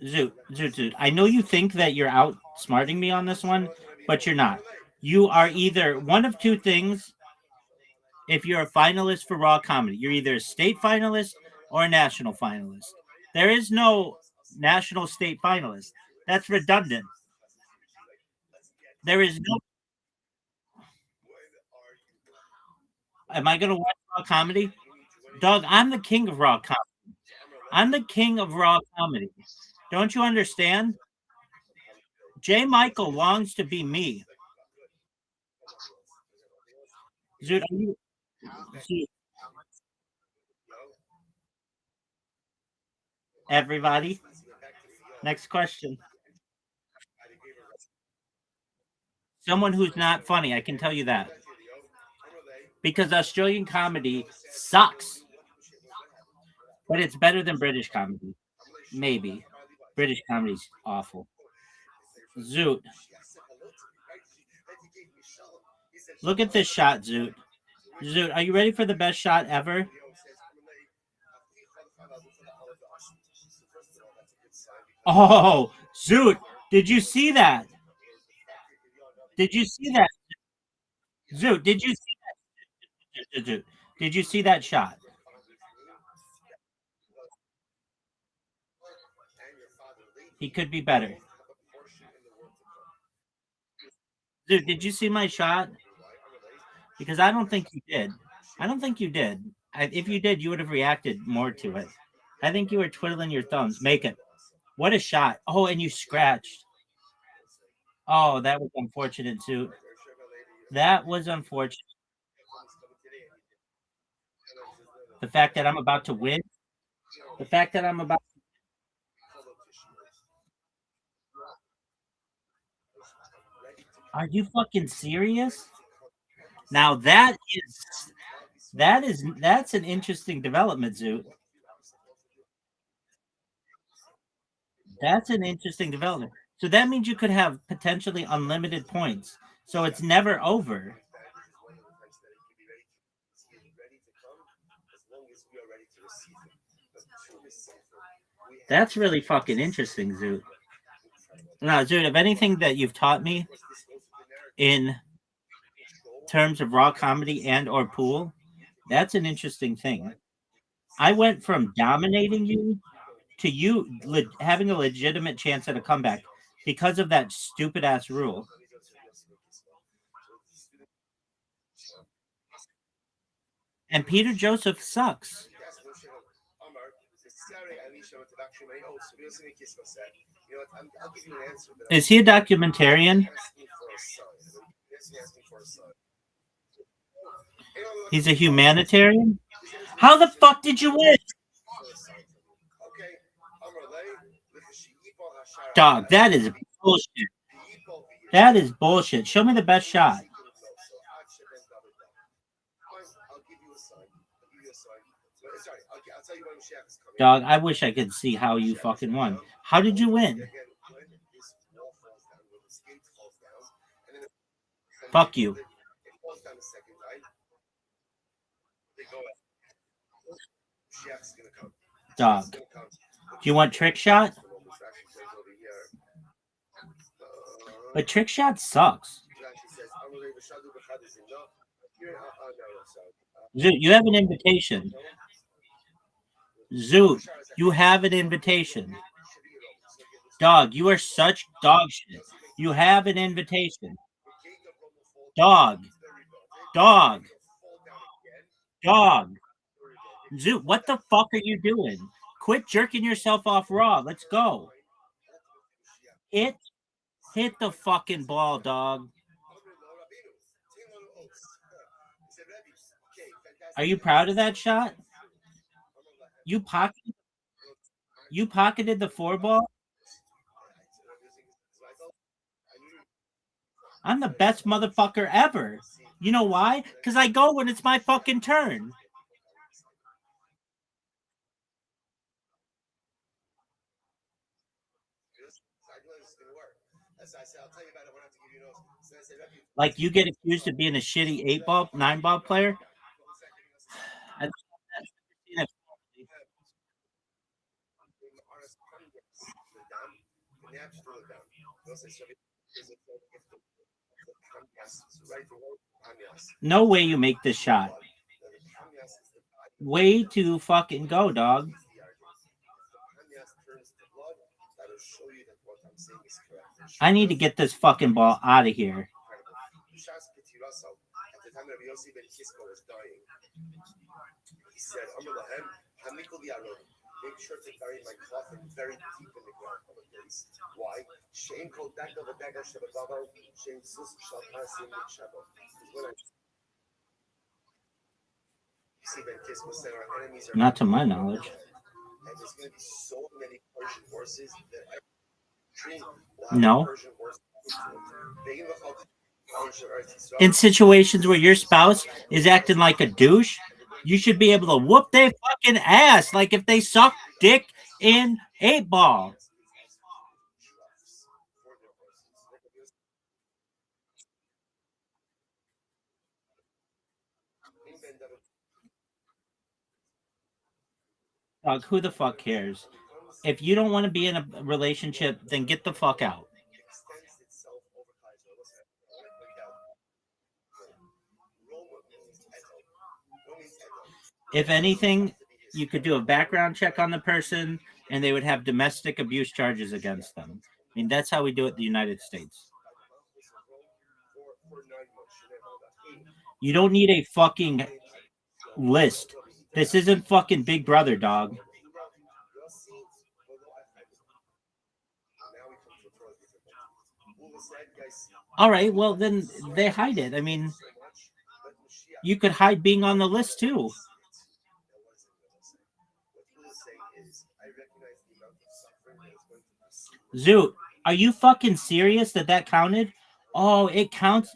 Zoot. I know you think that you're outsmarting me on this one, but you're not. You are either one of two things. If you're a finalist for raw comedy, you're either a state finalist or a national finalist. There is no national state finalist. That's redundant. There is no. Am I gonna watch raw comedy? Dog, I'm the king of raw comedy. I'm the king of raw comedy. Don't you understand? J. Michael longs to be me. Dude, are you, dude, everybody. Next question. Someone who's not funny, I can tell you that. Because Australian comedy sucks. But it's better than British comedy. Maybe. British comedy's awful. Zoot. Look at this shot, Zoot. Zoot, are you ready for the best shot ever? Oh, Zoot, did you see that? Did you see that? Zoot, did you see that? Zoot, did you see that shot? He could be better. Dude, did you see my shot? Because I don't think you did. I don't think you did. If you did, you would have reacted more to it. I think you were twiddling your thumbs. Make it. What a shot. Oh, and you scratched. Oh, that was unfortunate, too. That was unfortunate. The fact that I'm about to win. The fact that I'm about. Are you fucking serious? Now that's an interesting development, Zoo. That's an interesting development. So that means you could have potentially unlimited points. So it's never over. That's really fucking interesting, Zoot. Now, Zoot, if anything that you've taught me in terms of raw comedy and or pool, that's an interesting thing. I went from dominating you to you having a legitimate chance at a comeback because of that stupid ass rule. And Peter Joseph sucks. Is he a documentarian? He's a humanitarian? How the fuck did you win? Dog, that is bullshit. That is bullshit. Show me the best shot. Dog, I wish I could see how you fucking won. How did you win? Fuck you. Dog. Do you want trick shot? But trick shot sucks. Zoot, you have an invitation. Zoot, you have an invitation. Dog, you are such dog shit. You have an invitation. Dog. Dog. Dog. Zoot, what the fuck are you doing? Quit jerking yourself off raw. Let's go. Hit the fucking ball, dog. Are you proud of that shot? You pocketed the 4-ball? I'm the best motherfucker ever. You know why? Because I go when it's my fucking turn. Like you get accused of being a shitty 8-ball, 9-ball player? No way you make this shot. Way to fucking go, dog. I need to get this fucking ball out of here. Shouts Pity Russell. At the time Rabbi Yossi ben Kiska was dying, he said, make sure to bury my coffin very deep in the ground of a place. Why? Shame called Dagda the Dagda Shabbat Shame Sus Shalpasim Shabbat. Not to my knowledge. And there's going to be so many Persian horses that No. In situations where your spouse is acting like a douche, you should be able to whoop their fucking ass like if they suck dick in 8-ball. Dog, who the fuck cares? If you don't want to be in a relationship, then get the fuck out. If anything, you could do a background check on the person and they would have domestic abuse charges against them. I mean, that's how we do it in the United States. You don't need a fucking list. This isn't fucking Big Brother, dog. All right, well, then they hide it. I mean, you could hide being on the list, too. Zoot, are you fucking serious that counted? Oh, it counts.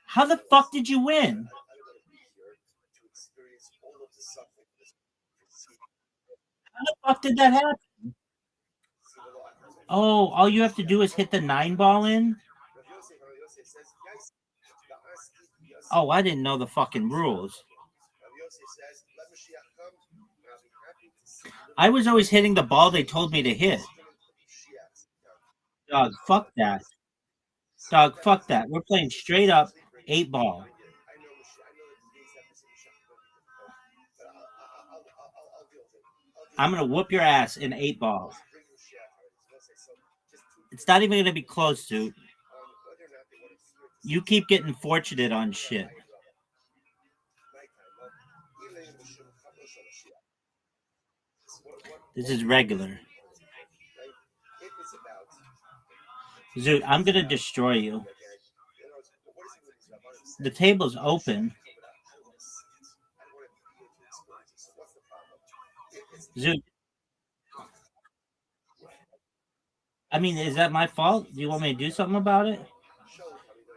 How the fuck did you win? How the fuck did that happen? Oh, all you have to do is hit the 9-ball in? Oh, I didn't know the fucking rules. I was always hitting the ball they told me to hit. Dog, fuck that. Dog, fuck that. We're playing straight up 8-ball. I'm going to whoop your ass in 8-ball. It's not even going to be close, dude. You keep getting fortunate on shit. This is regular. Zoot, I'm going to destroy you. The table's open. Zoot. I mean, is that my fault? Do you want me to do something about it?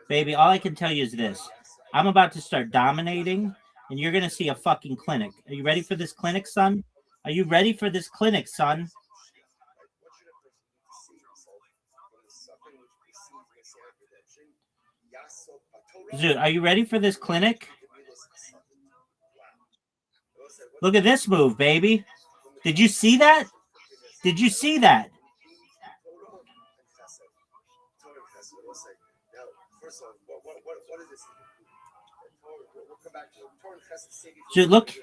Baby, all I can tell you is this. I'm about to start dominating, and you're going to see a fucking clinic. Are you ready for this clinic, son? Are you ready for this clinic, son? Dude, are you ready for this clinic? Look at this move, baby. Did you see that? Did you see that? Dude, look.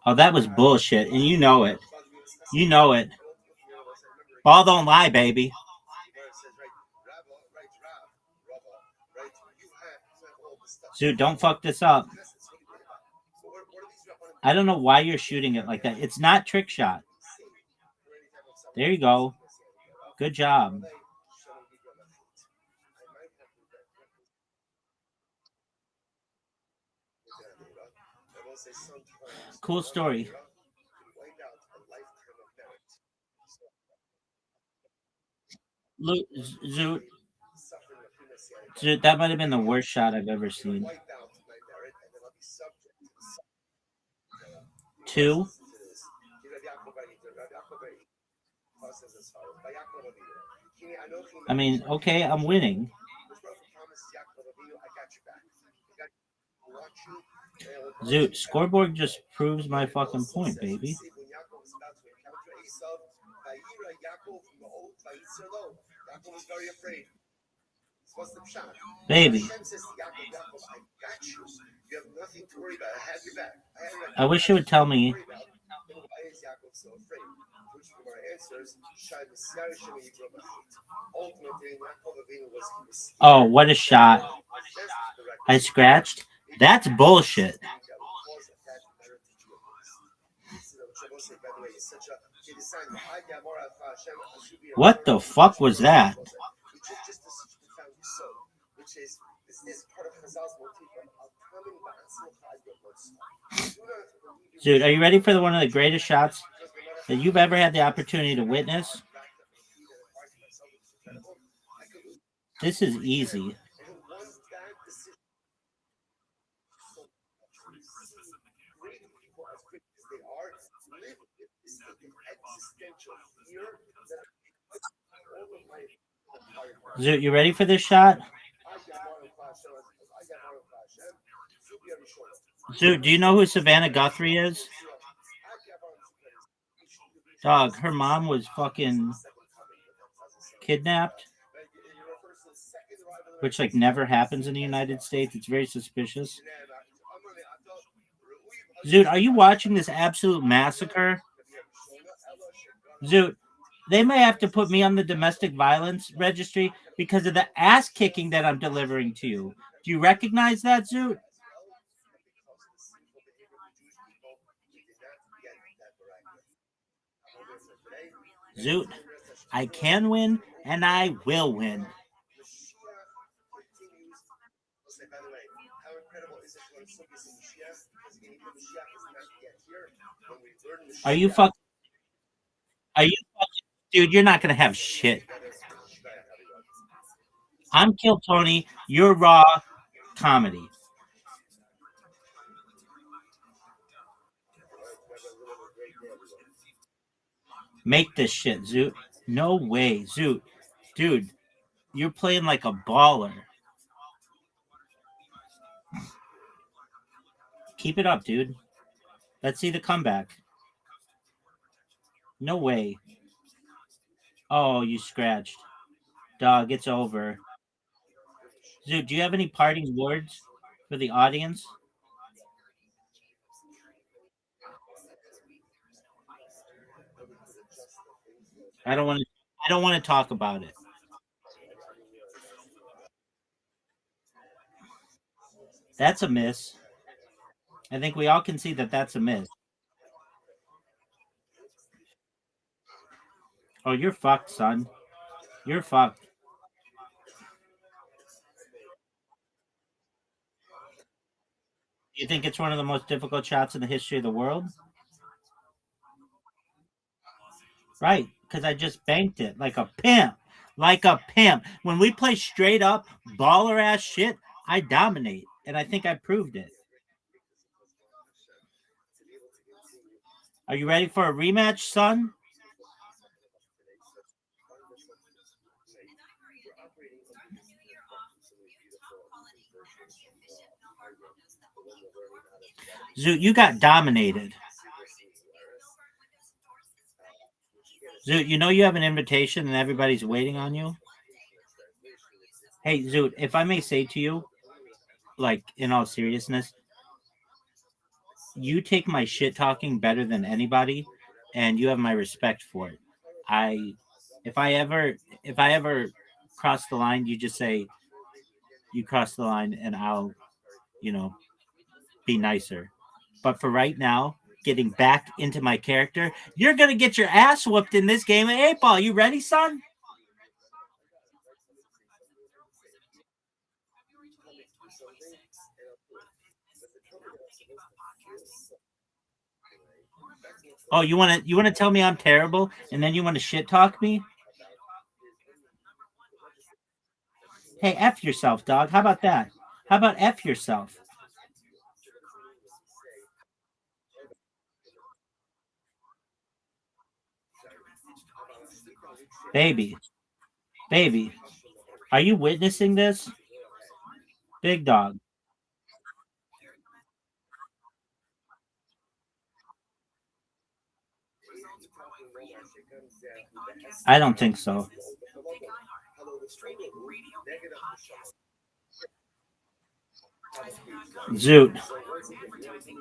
Oh, that was bullshit, and you know it. You know it. Ball don't lie, baby. Dude, don't fuck this up. I don't know why you're shooting it like that. It's not trick shot. There you go. Good job. Cool story. Look, Zoot, that might have been the worst shot I've ever seen. 2. I mean, okay, I'm winning. Zoot, scoreboard just proves my fucking point, baby. Baby. I wish you would tell me. Oh, what a shot. I scratched? That's bullshit. What the fuck was that? Dude, are you ready for one of the greatest shots that you've ever had the opportunity to witness? This is easy. Zoot, you ready for this shot? Zoot, do you know who Savannah Guthrie is? Dog, her mom was fucking kidnapped, which like never happens in the United States. It's very suspicious. Zoot, are you watching this absolute massacre? Zoot, they may have to put me on the domestic violence registry because of the ass kicking that I'm delivering to you. Do you recognize that, Zoot? Zoot, I can win and I will win. Are you fucking? Are you fucking? Dude, you're not gonna have shit. I'm Kill Tony. You're Raw Comedy. Make this shit, Zoot. No way, Zoot. Dude, you're playing like a baller. Keep it up, dude. Let's see the comeback. No way. Oh, you scratched. Dog, it's over. Zoot, do you have any parting words for the audience? I don't want to talk about it. That's a miss. I think we all can see that that's a miss. Oh, you're fucked, son. You're fucked. You think it's one of the most difficult shots in the history of the world? Right, because I just banked it like a pimp. Like a pimp. When we play straight up baller ass shit, I dominate. And I think I proved it. Are you ready for a rematch, son? Zoot, you got dominated. Zoot, you know you have an invitation and everybody's waiting on you? Hey, Zoot, if I may say to you, like, in all seriousness, you take my shit talking better than anybody, and you have my respect for it. If I ever cross the line, you just say you cross the line, and I'll, be nicer. But for right now, getting back into my character, you're gonna get your ass whooped in this game of 8-Ball. You ready, son? Oh, you wanna tell me I'm terrible, and then you want to shit talk me? Hey, F yourself, dog. How about that? How about F yourself? Baby, are you witnessing this? Big dog. I don't think so. Zoot.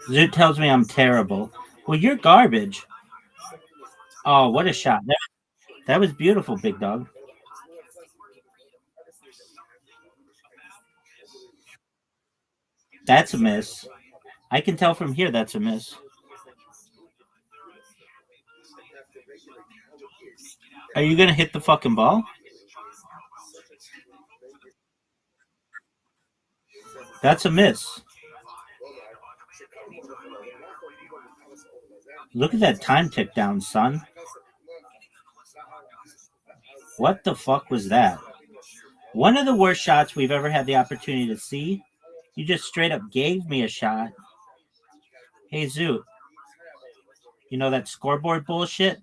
Zoot tells me I'm terrible. Well, you're garbage. Oh, what a shot! That was beautiful, big dog. That's a miss. I can tell from here that's a miss. Are you gonna hit the fucking ball? That's a miss. Look at that time tick down, son. What the fuck was that? One of the worst shots we've ever had the opportunity to see. You just straight up gave me a shot. Hey, Zoot. You know that scoreboard bullshit?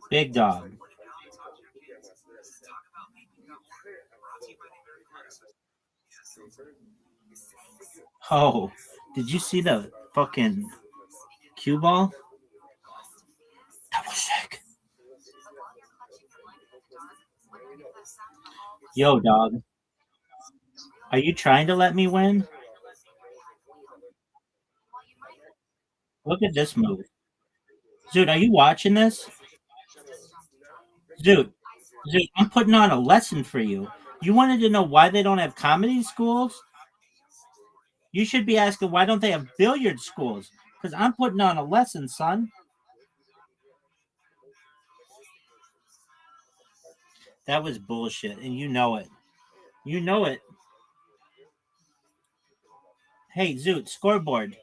Big dog. Oh, did you see the fucking cue ball? That was sick. Yo, dog. Are you trying to let me win? Look at this move. Dude, are you watching this? Dude, I'm putting on a lesson for you. You wanted to know why they don't have comedy schools? You should be asking why don't they have billiard schools? Because I'm putting on a lesson, son. That was bullshit, and you know it. You know it. Hey, Zoot, scoreboard.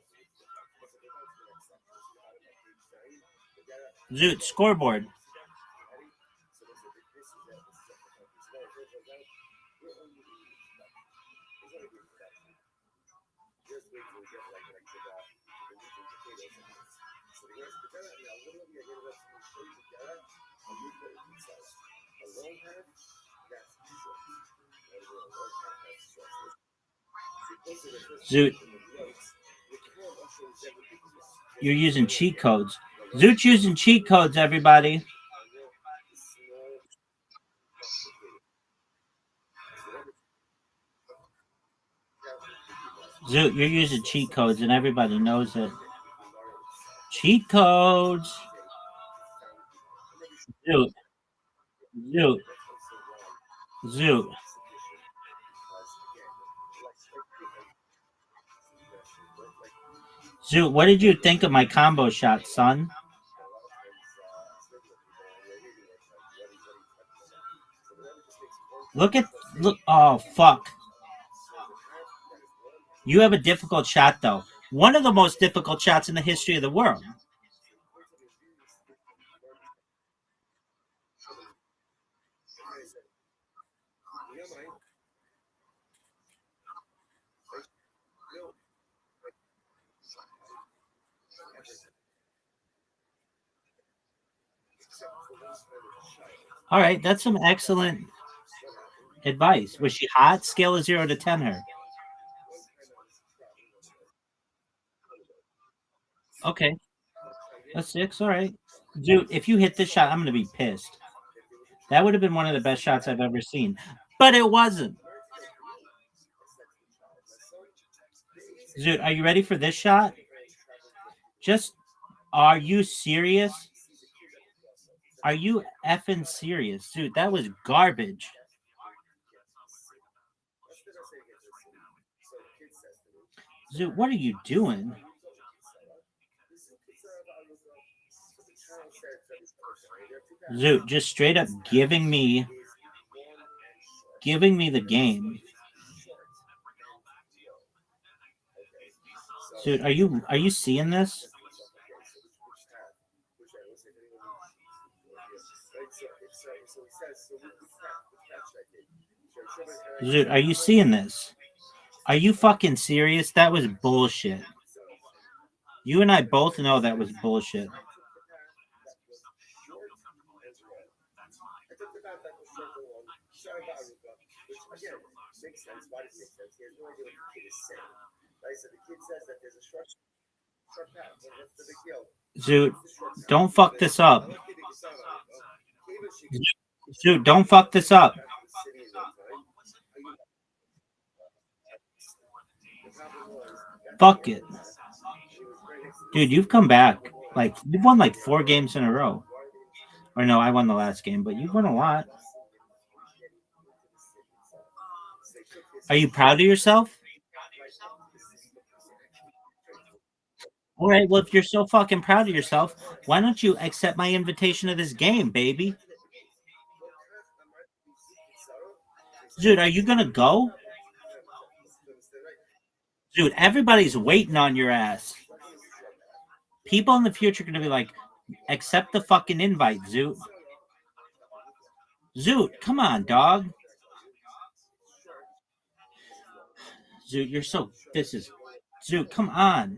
Zoot, scoreboard. Zoot. You're using cheat codes. Zoot's using cheat codes, everybody. Zoot, you're using cheat codes, and everybody knows it. Cheat codes. Zoot. Zoot. Zoot. Zoot, what did you think of my combo shot, son? Look. Oh, fuck. You have a difficult shot, though. One of the most difficult shots in the history of the world. All right, that's some excellent advice. Was she hot? Scale of 0 to 10 her. Okay. A 6, all right. Dude, if you hit this shot, I'm going to be pissed. That would have been one of the best shots I've ever seen. But it wasn't. Dude, are you ready for this shot? Just, are you serious? Are you effing serious? Dude, that was garbage. Dude, what are you doing? Zoot, just straight up giving me the game. Dude, are you seeing this? Dude, are you seeing this? Are you fucking serious? That was bullshit. You and I both know that was bullshit. Zoot, don't fuck this up. Zoot, don't fuck this up. Fuck it. Dude, you've come back. Like, you've won like 4 games in a row. Or no, I won the last game, but you've won a lot. Are you proud of yourself? All right, well, if you're so fucking proud of yourself, why don't you accept my invitation to this game, baby? Dude, are you gonna go? Dude, everybody's waiting on your ass. People in the future are gonna be like, accept the fucking invite, Zoot. Zoot, come on, dog. Zoot, you're so... Zoot, come on.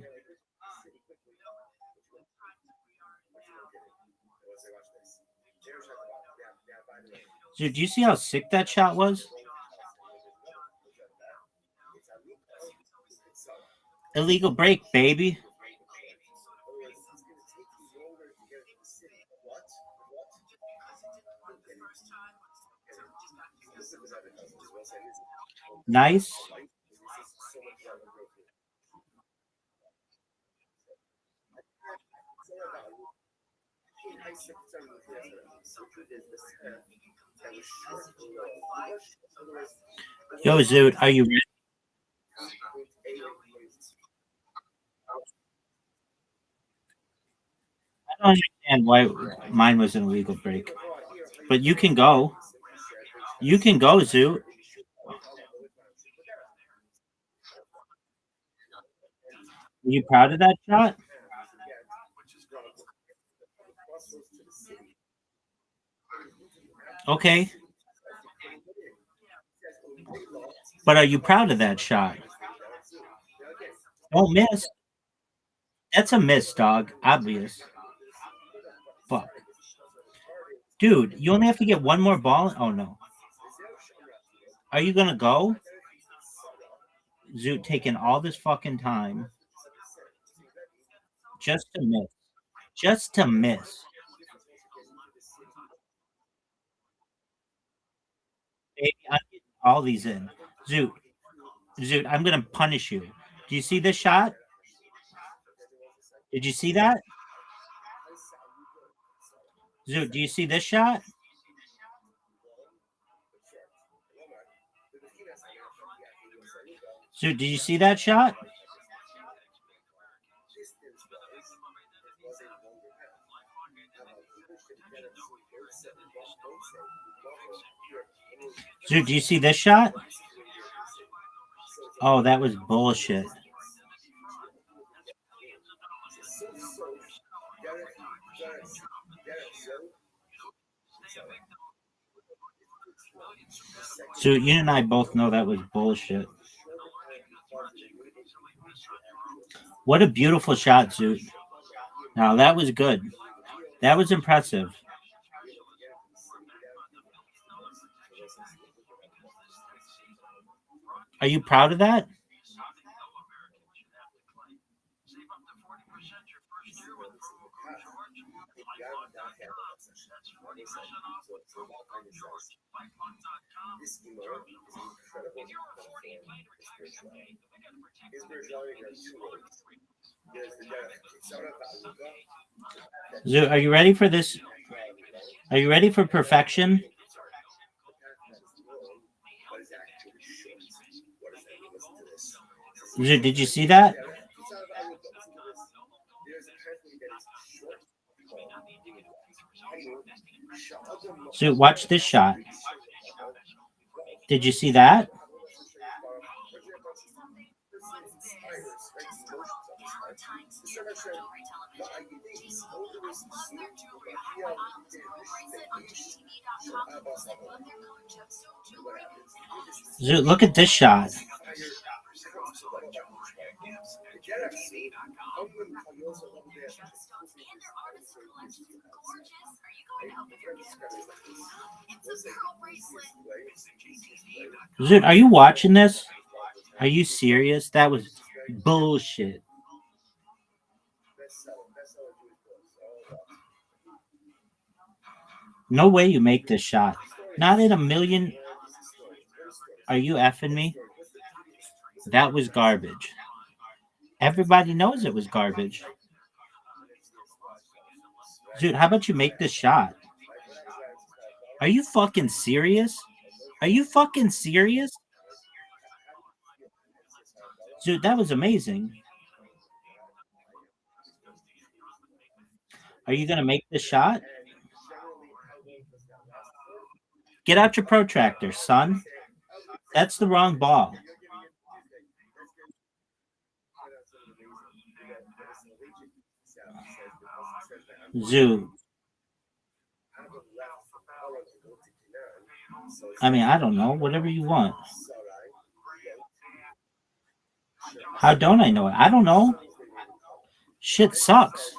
Dude, do you see how sick that shot was? Illegal break, baby. Nice. Yo, Zoot, are you ready? I don't understand why mine was an illegal break. But you can go. You can go, Zoot. Are you proud of that shot? Okay. But are you proud of that shot? Don't miss. That's a miss, dog. Obvious. Fuck. Dude, you only have to get one more ball. Oh, no. Are you going to go? Zoot taking all this fucking time just to miss. Just to miss. Baby, I'm getting all these in. Zoot, I'm going to punish you. Do you see this shot? Did you see that? Zoot, do you see this shot? Zoot, did you see that shot? Zoot, do you see this shot? Oh, that was bullshit. Zoot, you and I both know that was bullshit. What a beautiful shot, Zoot. Now, that was good. That was impressive. Are you proud of that? Zoot, are you ready for this? Are you ready for perfection? Zoot, did you see that? Zoot, watch this shot. Did you see that? Zoot, look at this shot. Zoot, are you watching this? Are you serious? That was bullshit. No way you make this shot. Not in a million. Are you effing me? That was garbage. Everybody knows it was garbage. Dude, how about you make this shot? Are you fucking serious? Are you fucking serious? Dude, that was amazing. Are you going to make this shot? Get out your protractor, son. That's the wrong ball. Zoo. I mean, I don't know. Whatever you want. How don't I know it? I don't know. Shit sucks.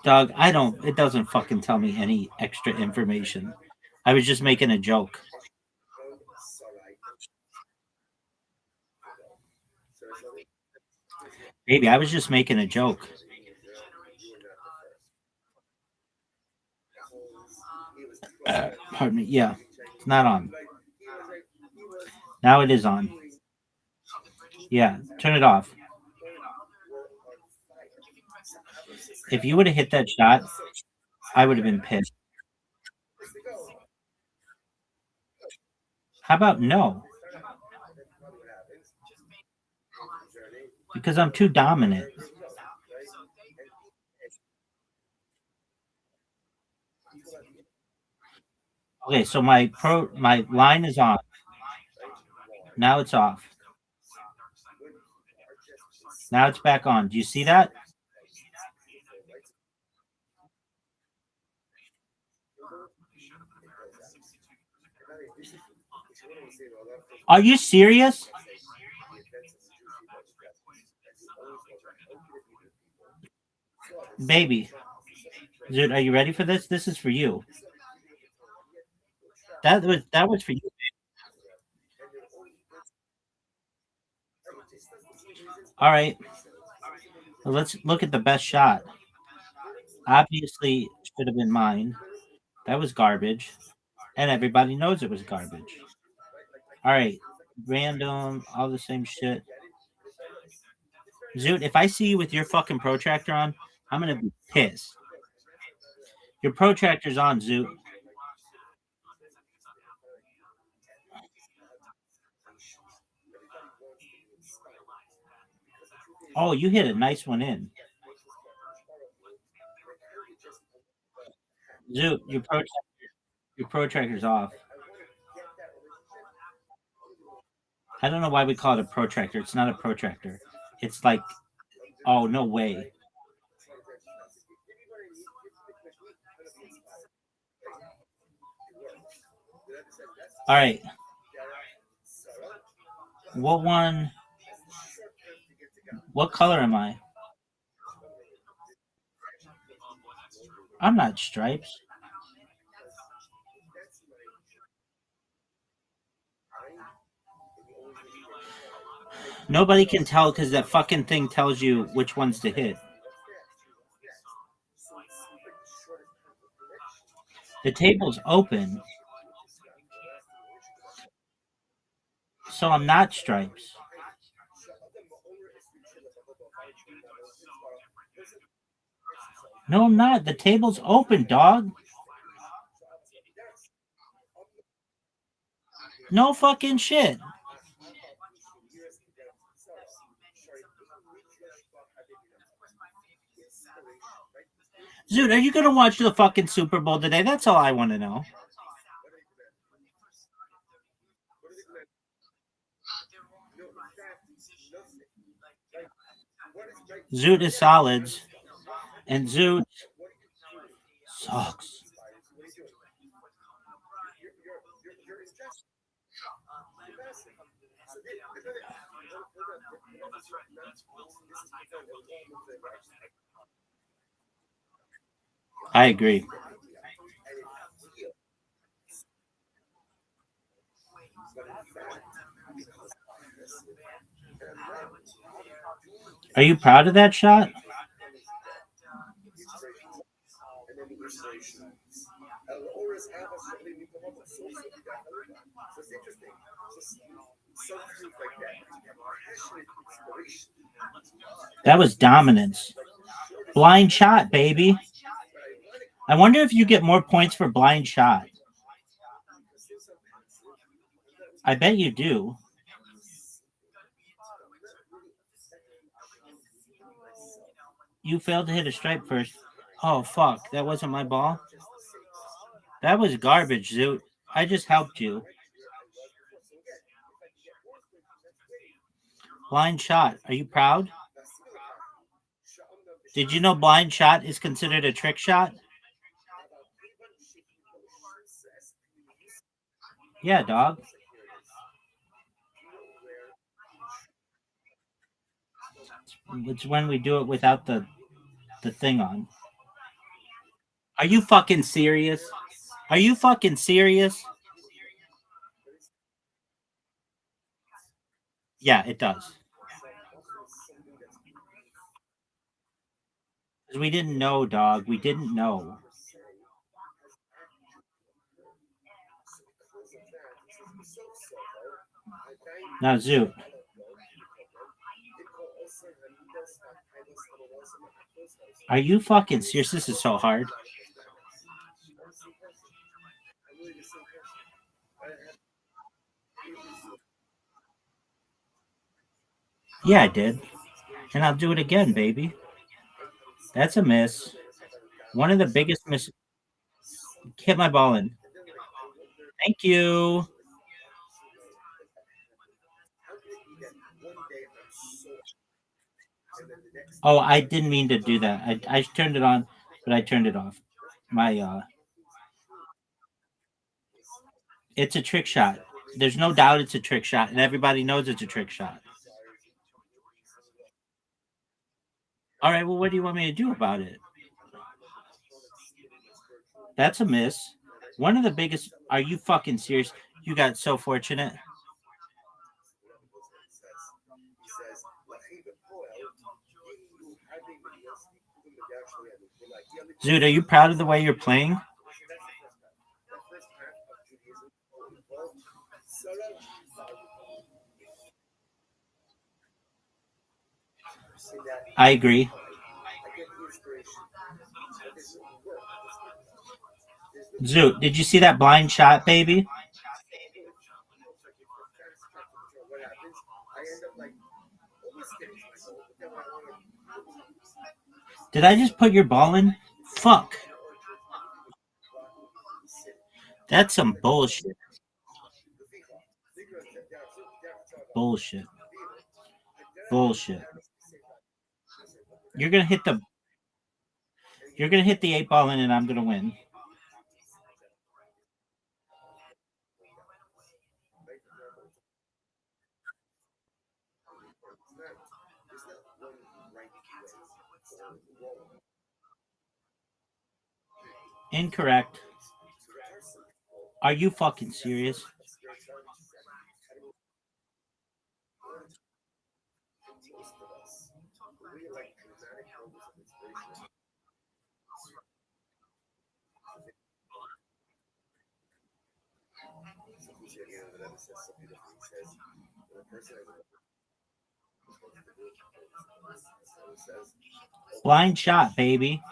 Dog, I don't. It doesn't fucking tell me any extra information. I was just making a joke. Baby, I was just making a joke. Pardon me. Yeah, it's not on. Now it is on. Yeah, turn it off. If you would have hit that shot, I would have been pissed. How about no? Because I'm too dominant. Okay, so my line is on. Now it's off. Now it's back on. Do you see that? Are you serious? Baby. Dude, are you ready for this? This is for you. That was for you. All right. Well, let's look at the best shot. Obviously, should have been mine. That was garbage. And everybody knows it was garbage. All right. Random, all the same shit. Zoot, if I see you with your fucking protractor on, I'm going to be pissed. Your protractor's on, Zoot. Oh, you hit a nice one in. Zoot, your protractor's off. I don't know why we call it a protractor. It's not a protractor. It's like, oh, no way. All right. What one? What color am I? I'm not stripes. Nobody can tell because that fucking thing tells you which ones to hit. The table's open. So I'm not stripes. No, I'm not. The table's open, dog. No fucking shit. Dude, are you gonna watch the fucking Super Bowl today? That's all I want to know. Zoot is solids, and Zoot sucks. I agree. Are you proud of that shot? That was dominance. Blind shot, baby. I wonder if you get more points for blind shot. I bet you do. You failed to hit a stripe first. Oh, fuck. That wasn't my ball? That was garbage, Zoot. I just helped you. Blind shot. Are you proud? Did you know blind shot is considered a trick shot? Yeah, dog. It's when we do it without the thing on. Are you fucking serious? Are you fucking serious? Yeah, it does. We didn't know, dog. We didn't know. Now, Zoot. Are you fucking serious? This is so hard. Yeah, I did. And I'll do it again, baby. That's a miss. One of the biggest miss. Hit my ball in. Thank you. Oh, I didn't mean to do that. I turned it on, but I turned it off. My it's a trick shot. There's no doubt it's a trick shot, and everybody knows it's a trick shot. All right, well, what do you want me to do about it? That's a miss. One of the biggest. Are you fucking serious? You got so fortunate. Zoot, are you proud of the way you're playing? I agree. Zoot, did you see that blind shot, baby? Did I just put your ball in? Fuck. That's some bullshit. Bullshit. Bullshit. You're gonna hit the 8 ball in and I'm gonna win. Incorrect. Are you fucking serious? Blind shot, baby.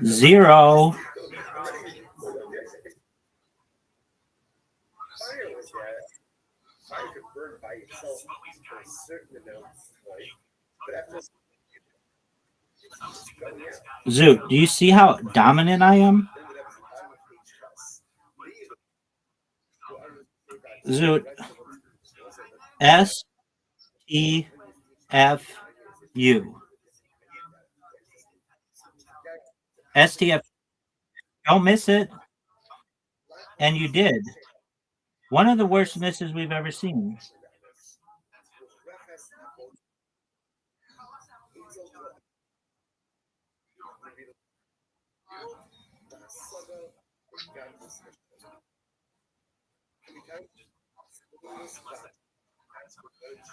Zero. Zoot, do you see how dominant I am? Zoot. S-E-F-U. STF. Don't miss it. And you did. One of the worst misses we've ever seen.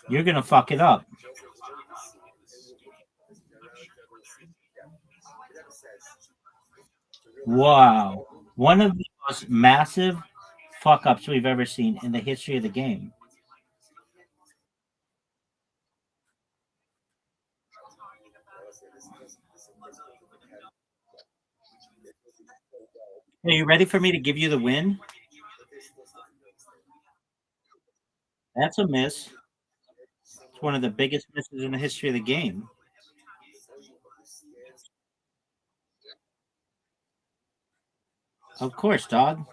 You're gonna fuck it up. Wow. One of the most massive fuck ups we've ever seen in the history of the game. Are you ready for me to give you the win? That's a miss. It's one of the biggest misses in the history of the game. Of course, dog.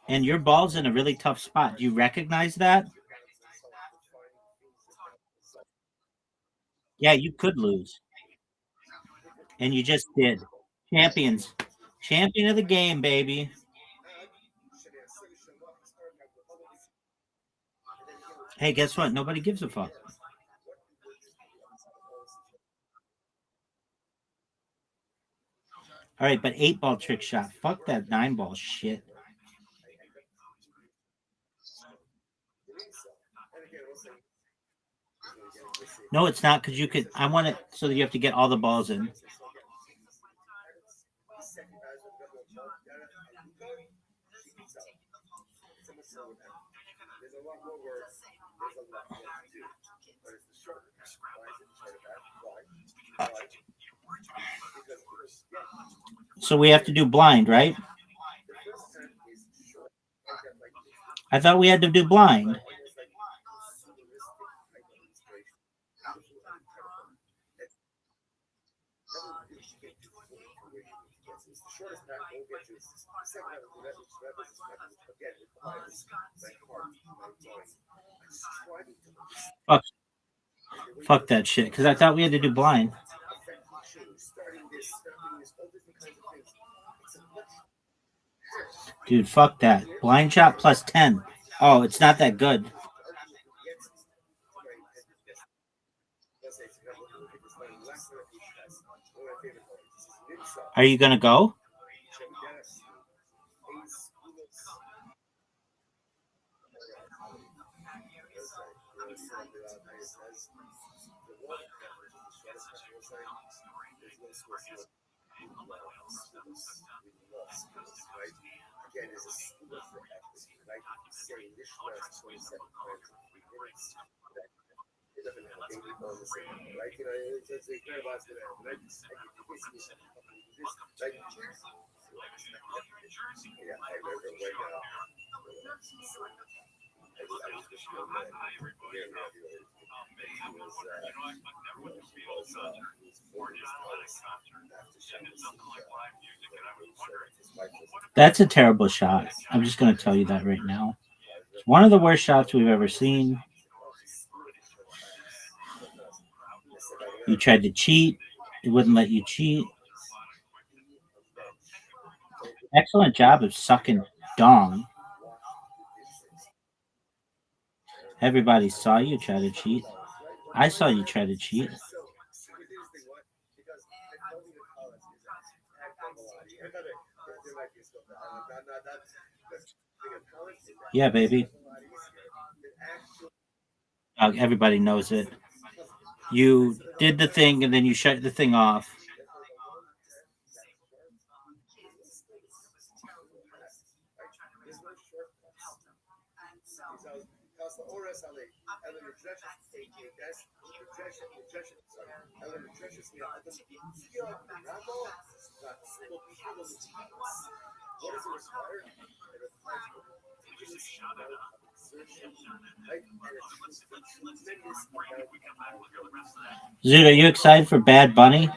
And your ball's in a really tough spot. Do you recognize that? Yeah, you could lose. And you just did. Champions. Champion of the game, baby. Hey, guess what? Nobody gives a fuck. All right, but 8-ball trick shot. Fuck that 9-ball shit. No, it's not because you could. I want it so that you have to get all the balls in. So we have to do blind, right? I thought we had to do blind. Fuck that shit, because I thought we had to do blind. Dude, fuck that. Blind shot plus 10. Oh, it's not that good. Are you going to go? That's a terrible shot. I'm just going to tell you that right now. It's one of the worst shots we've ever seen. You tried to cheat. It wouldn't let you cheat. Excellent job of sucking dong. Everybody saw you try to cheat. I saw you try to cheat. Yeah, baby. Everybody knows it. You did the thing and then you shut the thing off. Dude, are you excited for Bad Bunny?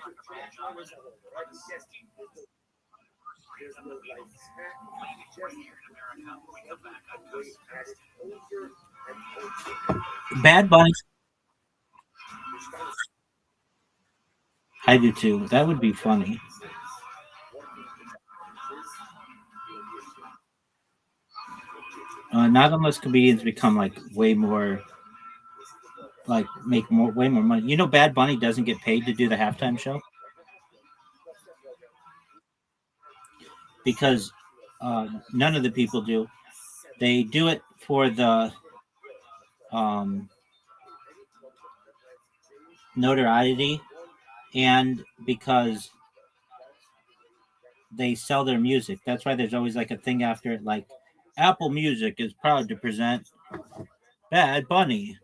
Bad Bunny. I do too. That would be funny. Not unless comedians become like way more, like make way more money. You know, Bad Bunny doesn't get paid to do the halftime show because none of the people do. They do it for the notoriety and because they sell their music. That's why there's always like a thing after it, like Apple Music is proud to present Bad Bunny.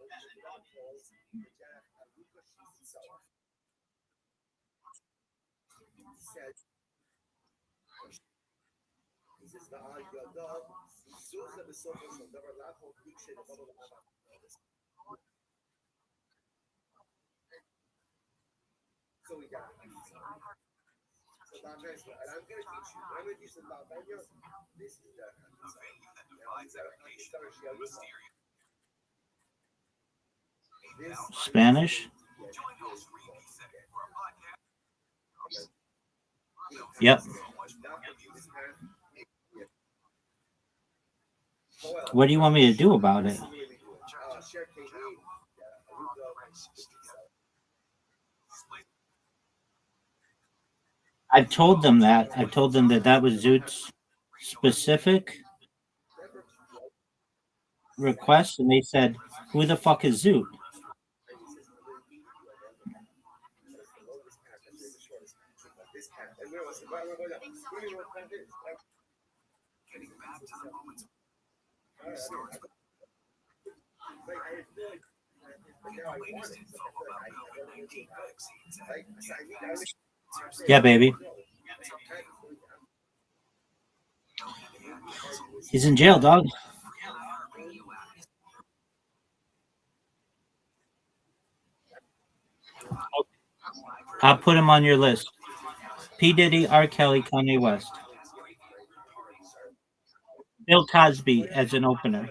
Spanish? Yep. What do you want me to do about it? I've told them that. I've told them that that was Zoot's specific request, and they said, "Who the fuck is Zoot?" Yeah, baby. He's in jail, dog. I'll put him on your list. P. Diddy, R. Kelly, Kanye West. Bill Cosby as an opener.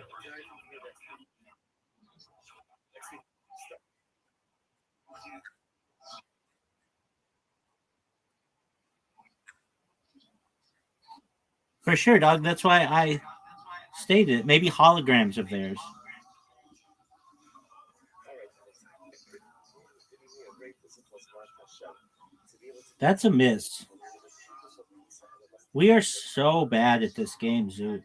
For sure, dog. That's why I stated it. Maybe holograms of theirs. That's a miss. We are so bad at this game, Zoot.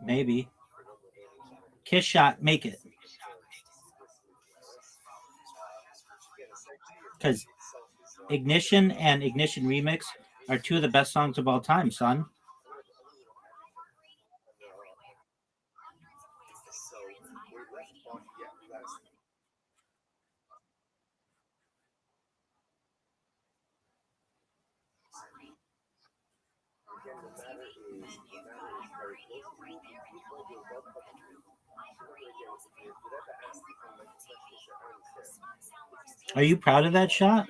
Maybe. Kiss shot, make it. Because Ignition and Ignition Remix are two of the best songs of all time, son. Are you proud of that shot?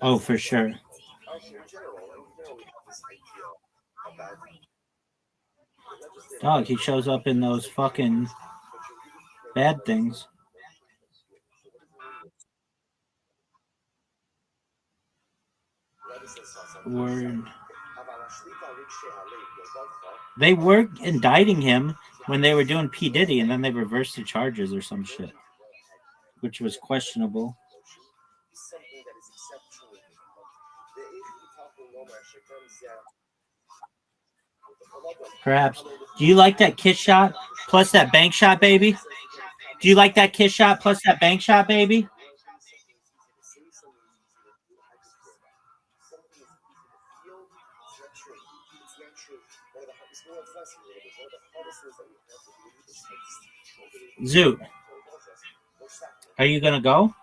Oh, for sure. Dog, he shows up in those fucking bad things. Word. They were indicting him when they were doing P. Diddy, and then they reversed the charges or some shit, which was questionable. Perhaps. Do you like that kiss shot plus that bank shot, baby? Do you like that kiss shot plus that bank shot, baby? Zoot, are you gonna go?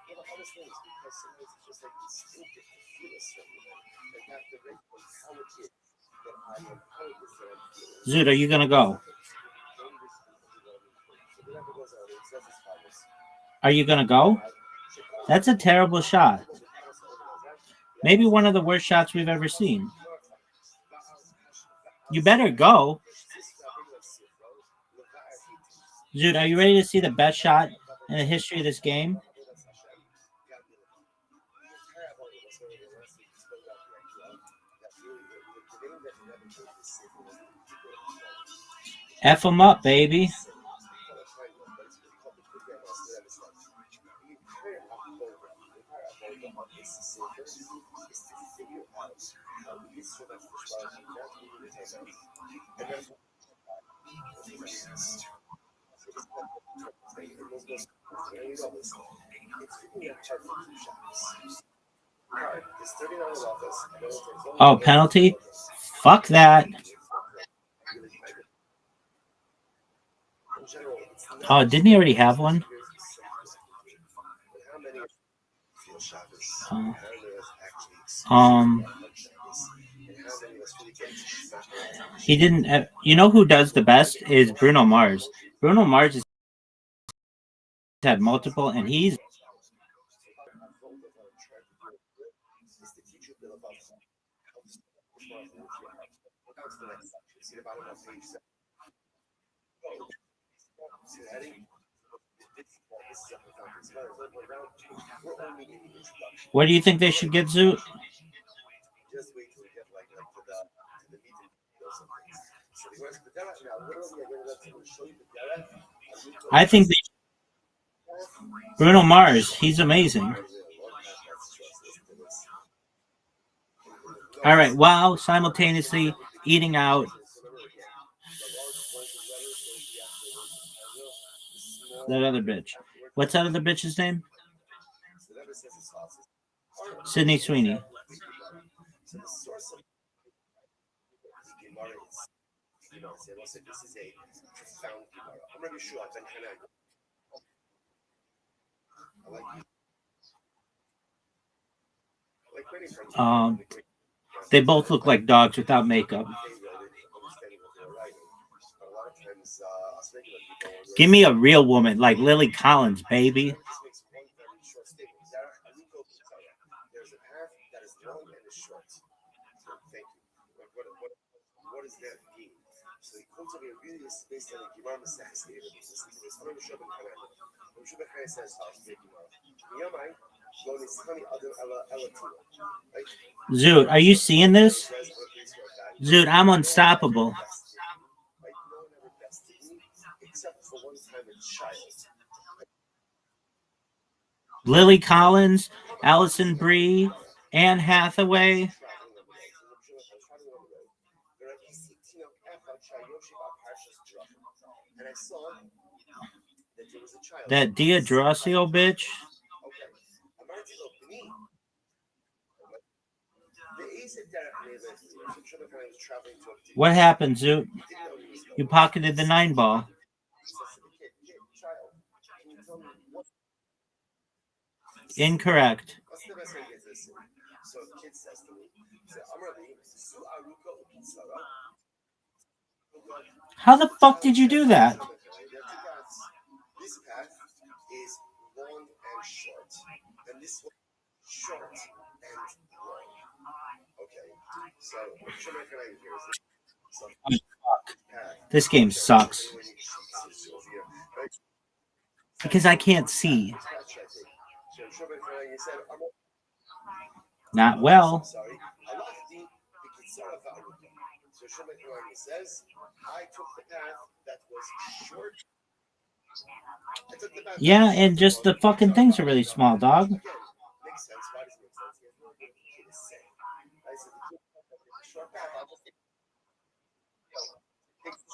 Zoot, are you gonna go? Are you gonna go? That's a terrible shot. Maybe one of the worst shots we've ever seen. You better go. Dude, are you ready to see the best shot in the history of this game? F them up, baby. Oh, penalty? Fuck that. Oh, didn't he already have one? He didn't. You know who does the best is Bruno Mars. Bruno Mars has had multiple, and he's. What do you think they should get, Zoot? I think Bruno Mars. He's amazing. All right. While simultaneously eating out. That other bitch. What's that other bitch's name? Sydney Sweeney. They both look like dogs without makeup. Give me a real woman like Lily Collins, baby. Zoot, are you seeing this? Zoot, I'm unstoppable. Lily Collins, Allison Brie, Anne Hathaway. That D'Adrosio bitch. What happened, Zoot? You pocketed the 9 ball. Incorrect. How the fuck did you do that? This game sucks. Because I can't see. Not well. Yeah, and just the fucking things are really small, dog.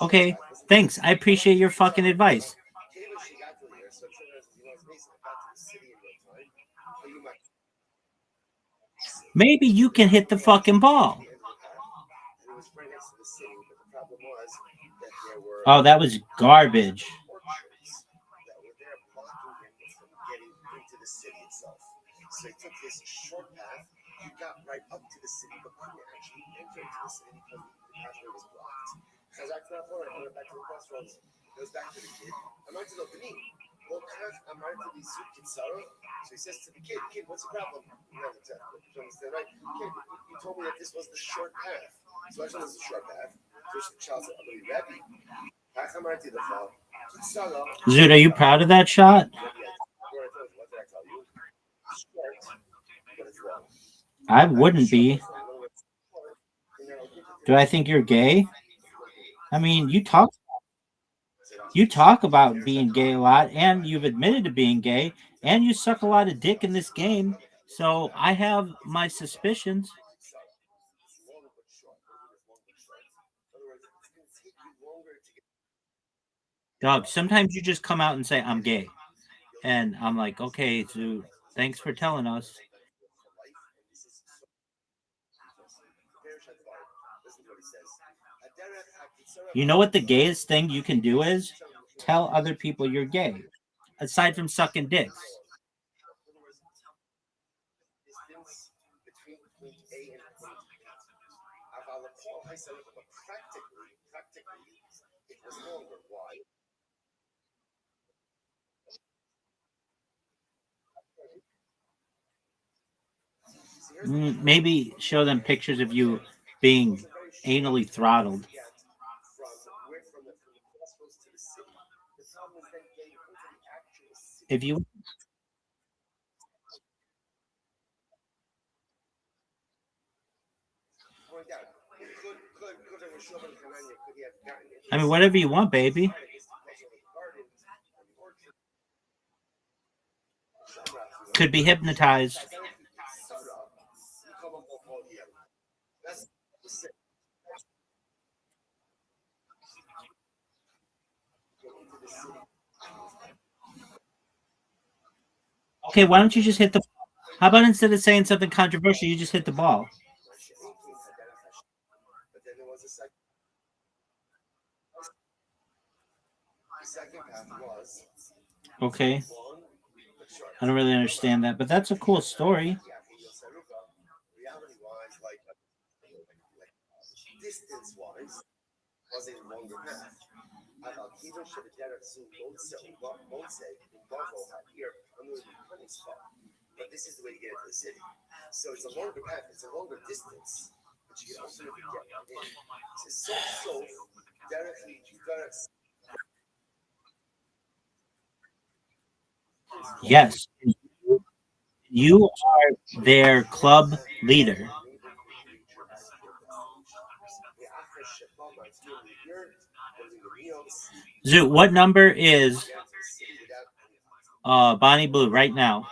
Okay, thanks. I appreciate your fucking advice. Maybe you can hit the fucking ball. Oh, that was garbage. So he took this short path. He got right up to the city, but couldn't actually enter into the city because the pathway was blocked. Back to that floor, I went back to the crossroads. Goes back to the kid. I'm not to the Benin. So he says to the kid, what's the problem? You understand, right? Kid, you told me that this was the short path. So I said it was the short path. So the child said, I'm going to be Rabbi. Zoot, are you proud of that shot? I wouldn't be. Do I think you're gay? I mean, you talk about being gay a lot, and you've admitted to being gay, and you suck a lot of dick in this game. So I have my suspicions. Dog, sometimes you just come out and say, I'm gay. And I'm like, okay, so thanks for telling us. You know what the gayest thing you can do is? Tell other people you're gay. Aside from sucking dicks. Maybe show them pictures of you being anally throttled. If you I mean, whatever you want, baby. Could be hypnotized. Okay, why don't you just hit the... How about instead of saying something controversial, you just hit the ball? Okay. I don't really understand that, but that's a cool story. Distance-wise, was a longer path. Even should have done it soon. Won't say here. I'm going to be funny spot. But this is the way to get into the city. So it's a longer path. It's a longer distance. But you can also get in. It's so directly you got. Yes. You are their club leader. Zoot, what number is Bonnie Blue right now?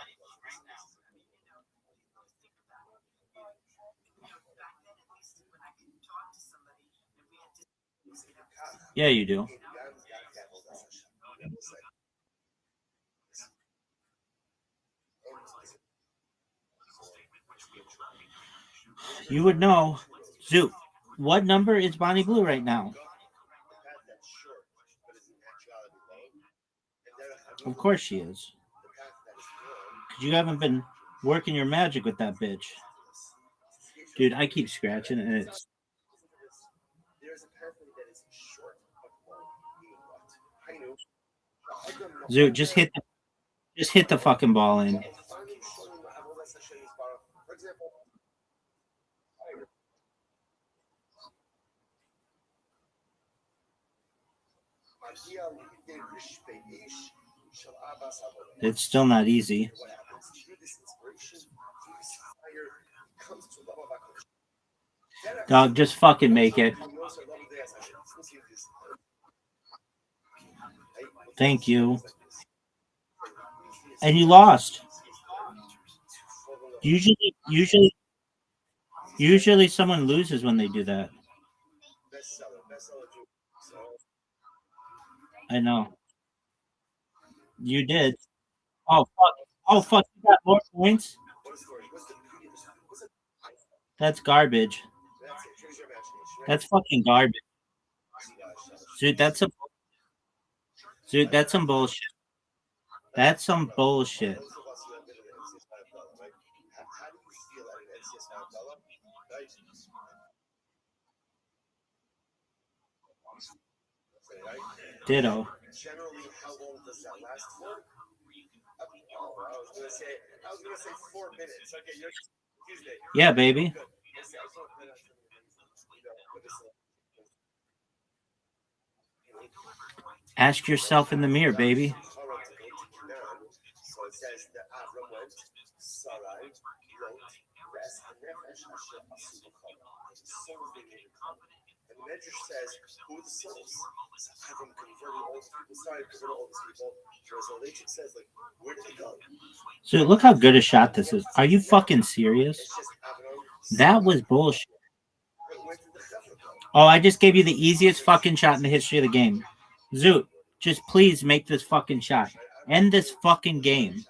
Yeah, you do. You would know. Zoot, what number is Bonnie Blue right now? Of course she is. Because you haven't been working your magic with that bitch. Dude, I keep scratching and it's... Zoot, just hit the fucking ball in. It's still not easy. Dog, just fucking make it. Thank you. And you lost. Usually someone loses when they do that. I know. You did. Oh fuck. Oh fuck, you got more points? That's garbage. That's fucking garbage. Dude, that's some bullshit. That's some bullshit. Ditto. generally, how long does that last for? I was gonna say 4 minutes. Okay, you're Tuesday. Yeah, baby. Ask yourself in the mirror, baby. So it says that Avram went, Sarai wrote, Res Nefesh Asher Asu B'Chol. Souls they gave it. And the Medrash says, who are the souls? Avram converted all these people, Sarai converted all these people. Translation says, like, where did they go? So look how good a shot this is. Are you fucking serious? That was bullshit. Oh, I just gave you the easiest fucking shot in the history of the game. Zoot, just please make this fucking shot. End this fucking game.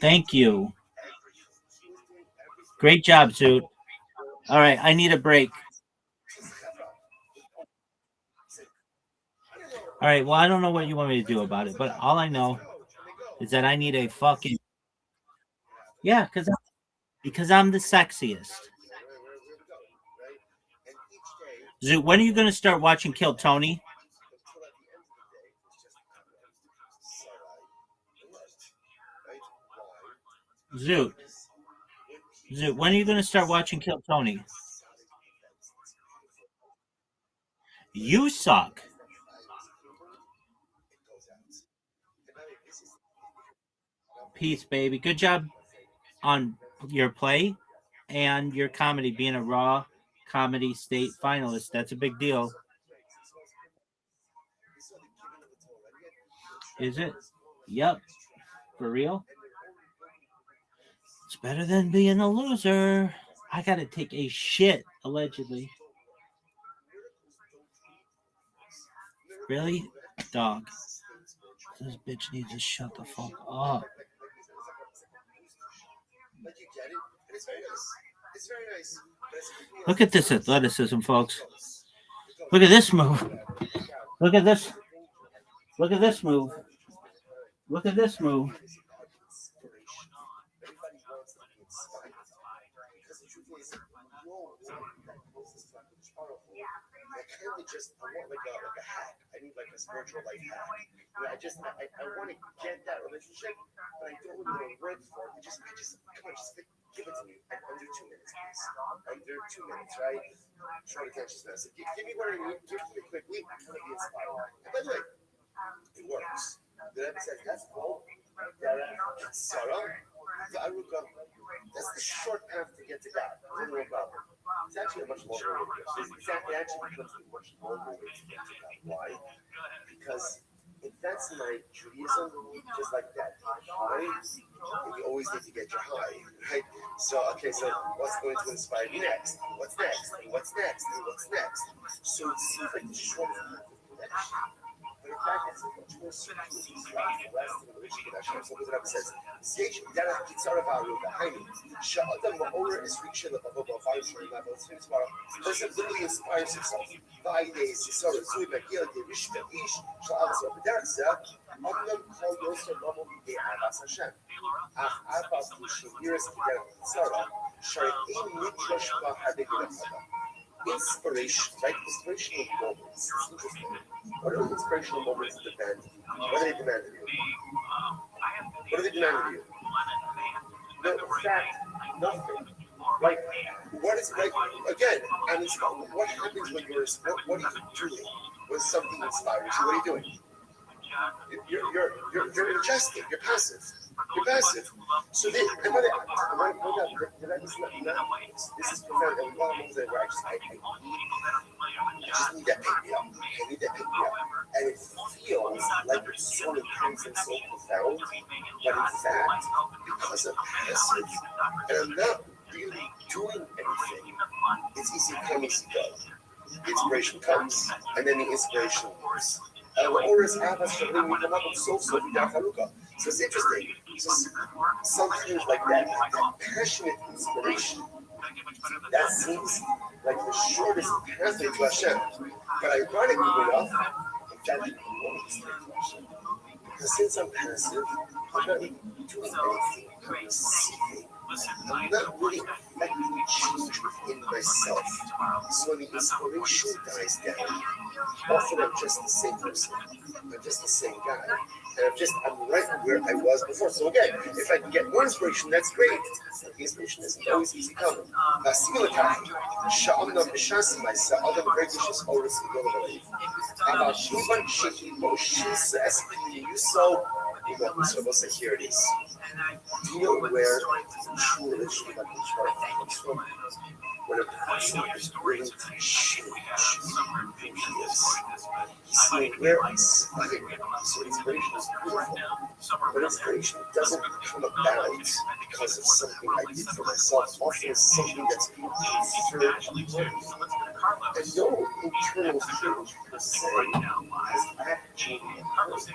Thank you. Great job, Zoot. All right, I need a break. All right, well, I don't know what you want me to do about it, but all I know is that I need a fucking... Yeah, because I'm the sexiest. Zoot, when are you going to start watching Kill Tony? Zoot, when are you going to start watching Kill Tony? You suck. Peace, baby. Good job on your play and your comedy, being a Raw Comedy State finalist. That's a big deal. Is it? Yep. For real? It's better than being a loser. I gotta take a shit, allegedly. Really? Dog. This bitch needs to shut the fuck up. Look at this athleticism, folks. Look at this move. Look at this. Look at this move. Look at this move. I want like a hack. I need like a spiritual life hack. I want to get that relationship, but I don't really know where for it. Just come on, just give it to me under 2 minutes, please. Under 2 minutes, right? Try to catch this message. Give me what I need. Give me quickly. I'm gonna be inspired. And by the way, it works. The Rebbe says that's cool. Sarah, the Aruka. That's the short path to get to God. There's no problem. It's actually a much longer way. It actually becomes a much longer way to get to God. Why? Because if that's my Judaism, just like that high, you always need to get your high, right? So, okay, so what's going to inspire you next? What's next? And what's next? And what's next? So it seems like the shortest path to connection. But in fact, it's much more circuitous. Last thing the connection. So the Rebbe says, "Stage derech kitzara v'aruga." Hainu she'adam ma'ora is reaching the person literally inspires himself. V'ayidei sisara zui b'gil yevish be'ish she'avas v'derech zeh amnam kol yoser mamo b'dei avas Hashem. Ach avas l'shuviris derech kitzara she'ein midrash b'hadegilachada. Inspiration, right? Inspirational moments. It's interesting. What are the inspirational moments demand? What do they demand of you? What do they demand of you? No, in fact, nothing. Like, what is like again? I mean, what happens when you're? What are you doing when something inspires you? What are you doing? You're ingesting. You're passive. You're passive. So this is profound. And we all know that where I just need that pick me up. I need that pick me up. And it feels like it's so intense and so profound, but in fact, because I'm passive and I'm not really doing anything, it's easy to come, easy to go. Inspiration comes, and then the inspiration leaves. So it's interesting. Just sometimes like that passionate inspiration, that seems like the shortest pathway to Hashem. But ironically enough, it's actually the longest way to Hashem. Because since I'm passive, I'm not doing anything. I'm receiving. I'm not really effective change within myself. So when the inspiration dies down, often I'm just the same person. I'm just the same guy. And I'm right where I was before. So again, if I can get more inspiration, that's great. But the inspiration isn't always easy coming. שאומנם בש"ס מעשה אדם רגש אורס גדול אבל כיוון שהיא מושיס פנימיוסו ובמצבו securities. Do you know where true religion comes from? When a person is willing to change who he is. See, where so inspiration is beautiful, but inspiration doesn't come about because of something I did for myself. Often it's something that's being conferred on me. And no internal change per se has actually occurred.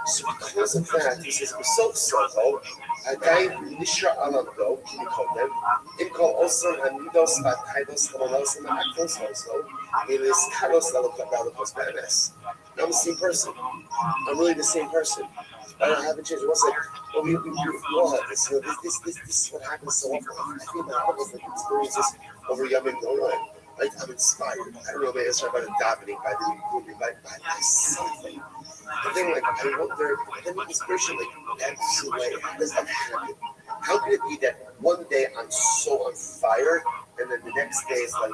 So because of that, he says, "Besok Adai Nishra Alamdo, can you call them? In call also Amidos, Taidos, Hamanos, and Actos also. It is Carlos Lalopos Banas. I'm the same person. I'm really the same person. I haven't changed. It was like, well, we all have this. You know, this is what happens so often. I feel that all of us experiences over Yom Noah. Like, I'm inspired. I don't know, maybe it's by the davening, by the movement, by something. And then, like, I wonder, then inspiration, like, absolutely, like, how does that happen? How could it be that one day I'm so on fire, and then the next day it's like,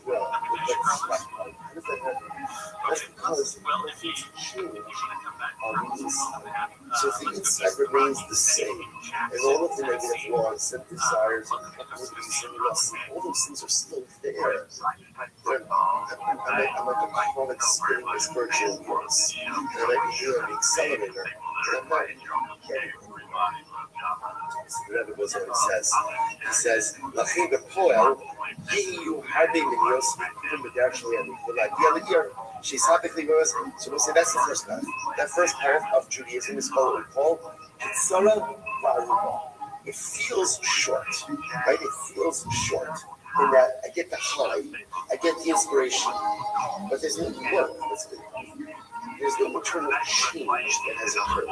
well, it's like, how does that happen? That's because things change on the inside. So if the inside remains the same, and all of the negative wants and desires and abilities and lusts, all those things are still there. I'm like a chronic spinning with spiritual wheels, and I might be here on the accelerator, but I'm not getting it. The Rebbe goes on and he says, "Lachim bepoel, yiyu harbe minios v'kum b'dershli v'la'gia l'ir." She's happy with. So we'll say that's the first path. That first path of Judaism is called Kitzara V'Aruba. It feels short, right? It feels short in that I get the high, I get the inspiration, but there's no work that's been done. There's no internal change that has occurred.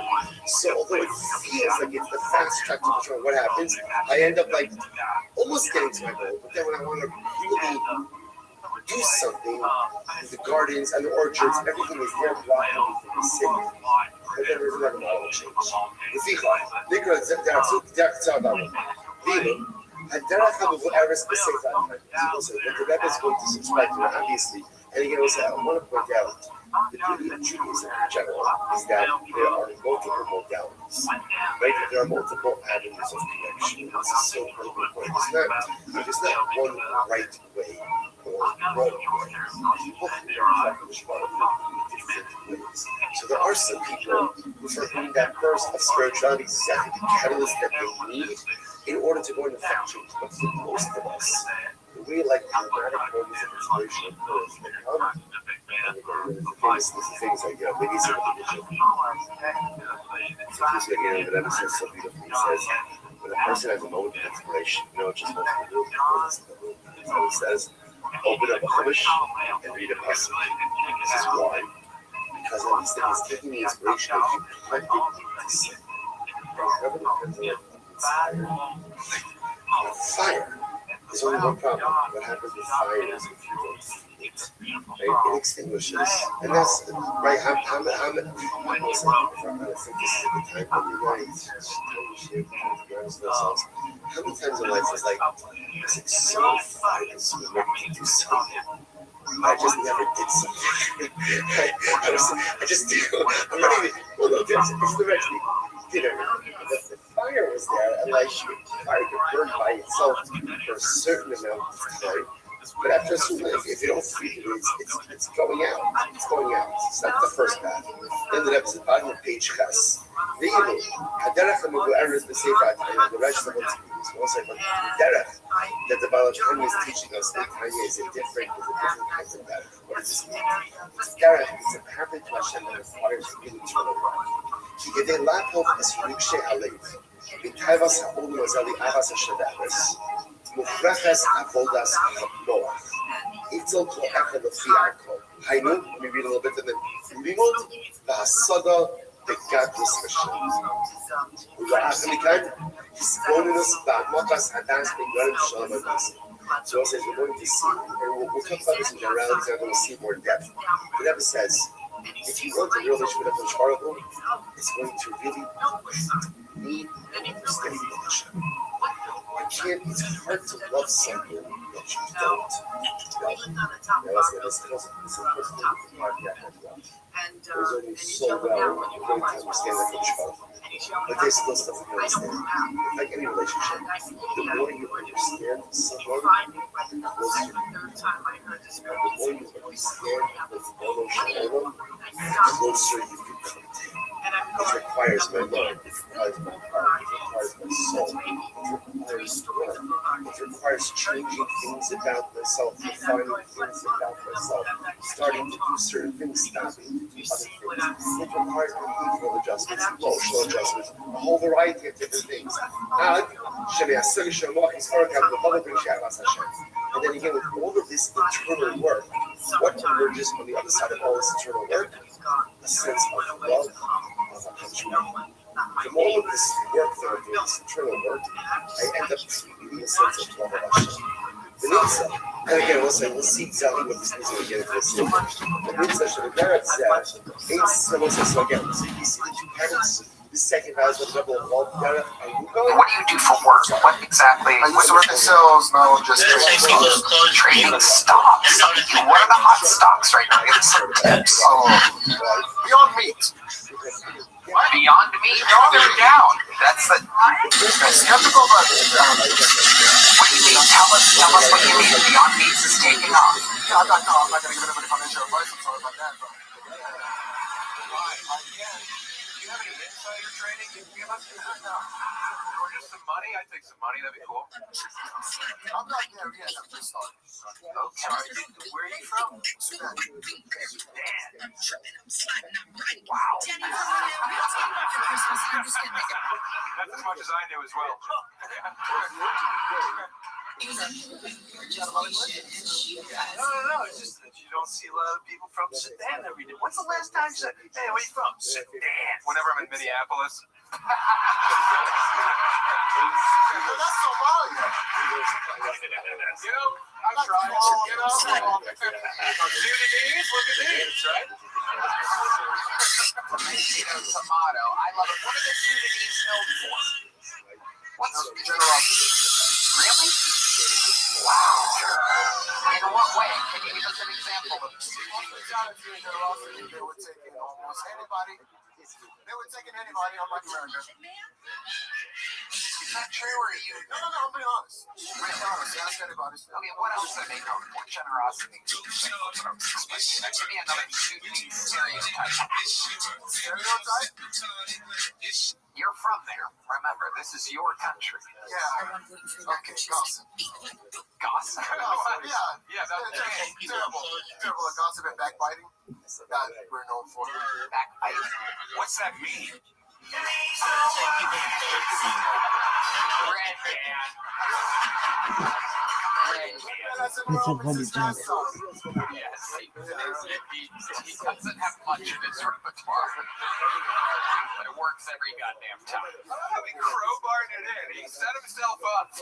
So although it feels like it's the fast track to control, what happens? I end up like almost getting to my goal, but then when I want to really do something, the gardens and the orchards, everything is there, blocking everything is safe. But then there's another model change. And Derech HaMevu'eres B'Sefer HaTorah. What the Rebbe is going to subscribe to, obviously, and again, also, I want to point out the beauty of Judaism in general is that there are multiple modalities, right? There are multiple avenues of connection. This is so critical point. There's not one right way or wrong way. People can respond in different ways. So there are some people who, for whom that burst of spirituality is exactly the catalyst that they need in order to go and affect change. But for most of us, the way like dramatic moments of inspiration occurs, they come and there's things like, maybe it's a religion. So again, the Rebbe says so beautifully. He says, when a person has a moment of inspiration, just what to do. So he says, open up a Chumash and read a passage. This is why. Because at least he's taking the inspiration that you planted into sin. Whatever depends on fire. There's only one problem. What happens with fire is if you don't feed it, right? It extinguishes. And that's, right, I think this is a good time when you're ourselves. How many times in life is like, is it so fire so we're ready to do something? I just never did something. I just do. I'm not even, well, no, it's the rest of me. The fire was there, and like fire could burn by itself for a certain amount of time. But after a certain, if you don't feed it, it's going out. It's going out. So that's the first path. Then the next bottom of page Ches. The evil. Haderech HaMevu'eres B'Sefer HaTorah. The rest of what's also the derech that the Baal Tanya is teaching us. That Tanya is indifferent. Is a different kind of derech. What does this mean? It's derech. It's a pathway to Hashem that requires really eternal life. כדי לעקוב רגשי הלב, בטבעס האודם הזה לאבס השדרס, מוכרחס עבודס המוח. אצל כל אחד לפי הכל. היינו, we read a little bit of the לימוד והסודה בגדלוס השם. וראה מכאן, תסבונינוס בעמוקס הדס בגלל שלום הדס. So it says we're going to see, and we'll talk about this in general, because I'm going to see more in depth. But that says, if you want to really shoot up a article, it's going to really need understanding of Hashem. It's hard to love something that you don't love. There's only so well when you're going to understand that control. But there's still stuff you understand. Like any relationship, the more you understand someone, the closer you become. And the more you understand with Shalom, the closer you become. It requires my mind, it requires my heart, it requires my soul, it requires work, it requires changing things about myself, refining things about myself, starting to do certain things, stopping to do other things. It requires behavioral adjustments, emotional adjustments, a whole variety of different things. And then again, with all of this internal work, what emerges on the other side of all this internal work? A sense of love, of attachment. From all of this work that I'm doing, this internal work, I end up feeling a sense of love of Hashem. And again, we'll see exactly what this means when we get into this. The Mitzvah of the Meretz so again, so you see the two parents. The second house of the level of love. What do you do for work? What exactly? I used to work in sales, now just trading stocks. What are the hot stocks right now? Give us some tips. Beyond Meat. Beyond Meat? They're down. That's skeptical, but what do you mean? Tell us what you mean. Beyond Meat is taking off. Yeah, I'm not going to give anybody financial advice. I'm sorry about that, but you have any insider trading you can give us? No. Or just some money? I'd take some money. That'd be cool. I'm not there yet. I'm just starting. Okay. Where are you from? Sudan. Wow. That's as much as I knew as well. No. It's just that you don't see a lot of people from Sudan every day. When's the last time you said, hey, where you from? Sudan. Whenever I'm in Minneapolis. That's Somalia. I'm trying. Sudanese, look at these, right? Tomato. I love it. What are the Sudanese known for? What's generosity? Really? Wow. In what way? Can you give us an example of Generosity, they were taking almost anybody. They were taking anybody, unlike America. Is that true, or are you? No, I'm being honest. Ask anybody. Okay, what else are they known for? Generosity. Give me another Sudanese stereotype. Stereotype? You're from there. Remember, this is your country. Yeah. Okay, gossip. Gossip? Yeah, that's terrible. Terrible gossip and backbiting. That we're known for. Backbiting? What's that mean? Yes, he doesn't have much of his repertoire, but it works every goddamn time. He crowbarred it in. He set himself up.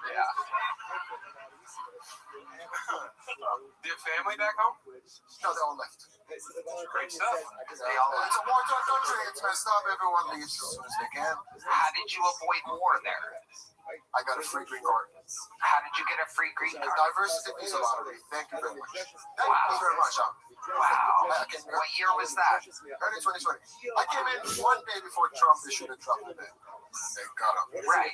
Yeah. Do you have family back home? No, they all left. Great stuff. It's a war-torn country. It's messed up. Everyone leaves as soon as they can. How did you avoid war there? I got a free green card. How did you get a free green card? Diversity is a lottery. Thank you very much. Thank you very much. Wow. What year was that? Early 2020. I came in one day before Trump issued a Trump event. They got him. Right.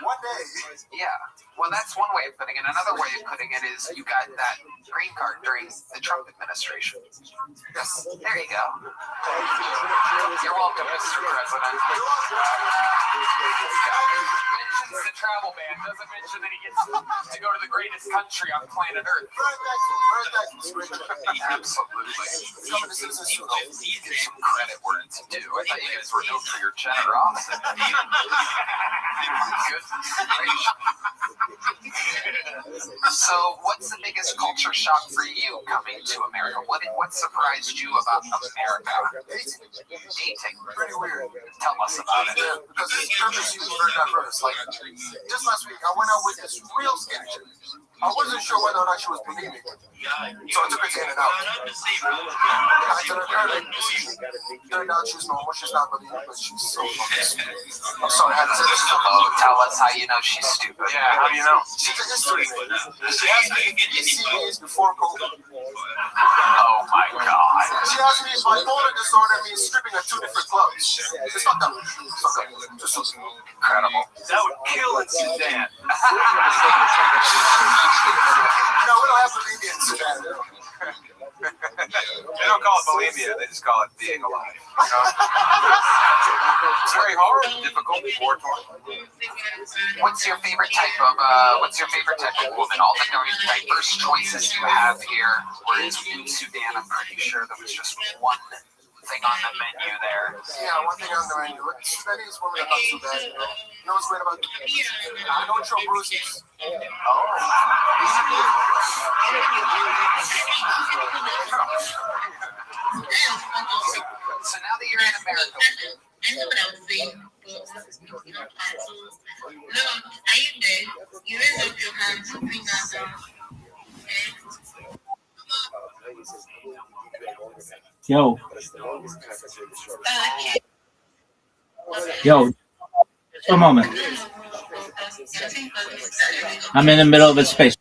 One day. Yeah. Well, that's one way of putting it. Another way of putting it is you got that green card during the Trump administration. Yes. There you go. You're welcome, Mr. President. Mentions the travel ban, doesn't mention that he gets to go to the greatest country on planet Earth. Absolutely. Give some credit where it's due. I thought you guys were known for your generosity. So, what's the biggest culture culture shock for you coming to America? What surprised you about America? Dating. Pretty weird. Tell us about it. Yeah, because this country is very diverse. Like, just last week, I went out with this real skinny chick. I wasn't sure whether or not she was bulimic, so I took her to In and Out. After the third, turned out she's normal. She's not bulimic, but she's so fucking stupid. I'm sorry, I had to say this. Tell us how you know she's stupid. Yeah, how do you know? She's a history major. She has me ECAs before COVID. Oh my God. She asked me if bipolar disorder means stripping at 2 different clubs. It's not that much. Just incredible. That would kill in Sudan. No, we don't have bulimia in Sudan. They don't call it bulimia, they just call it being alive. You know? It's very hard, difficult, war-torn. What's your favorite type of woman? All the diverse choices you have here. Whereas in Sudan, I'm pretty sure there was just one thing on the menu there. Yeah, one thing on the menu. Sudanese women are not too bad. You know what's great about them? I don't show bruises. So now that you're in America, are you there? You raise up your hand to bring us down. Yo, just a moment. I'm in the middle of a space.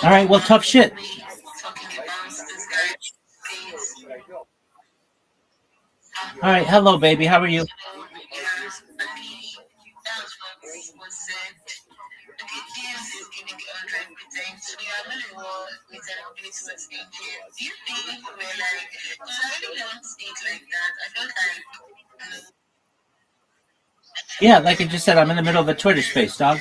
All right, well, tough shit. All right, hello, baby. How are you? Yeah, like I just said, I'm in the middle of a Twitter space, dog.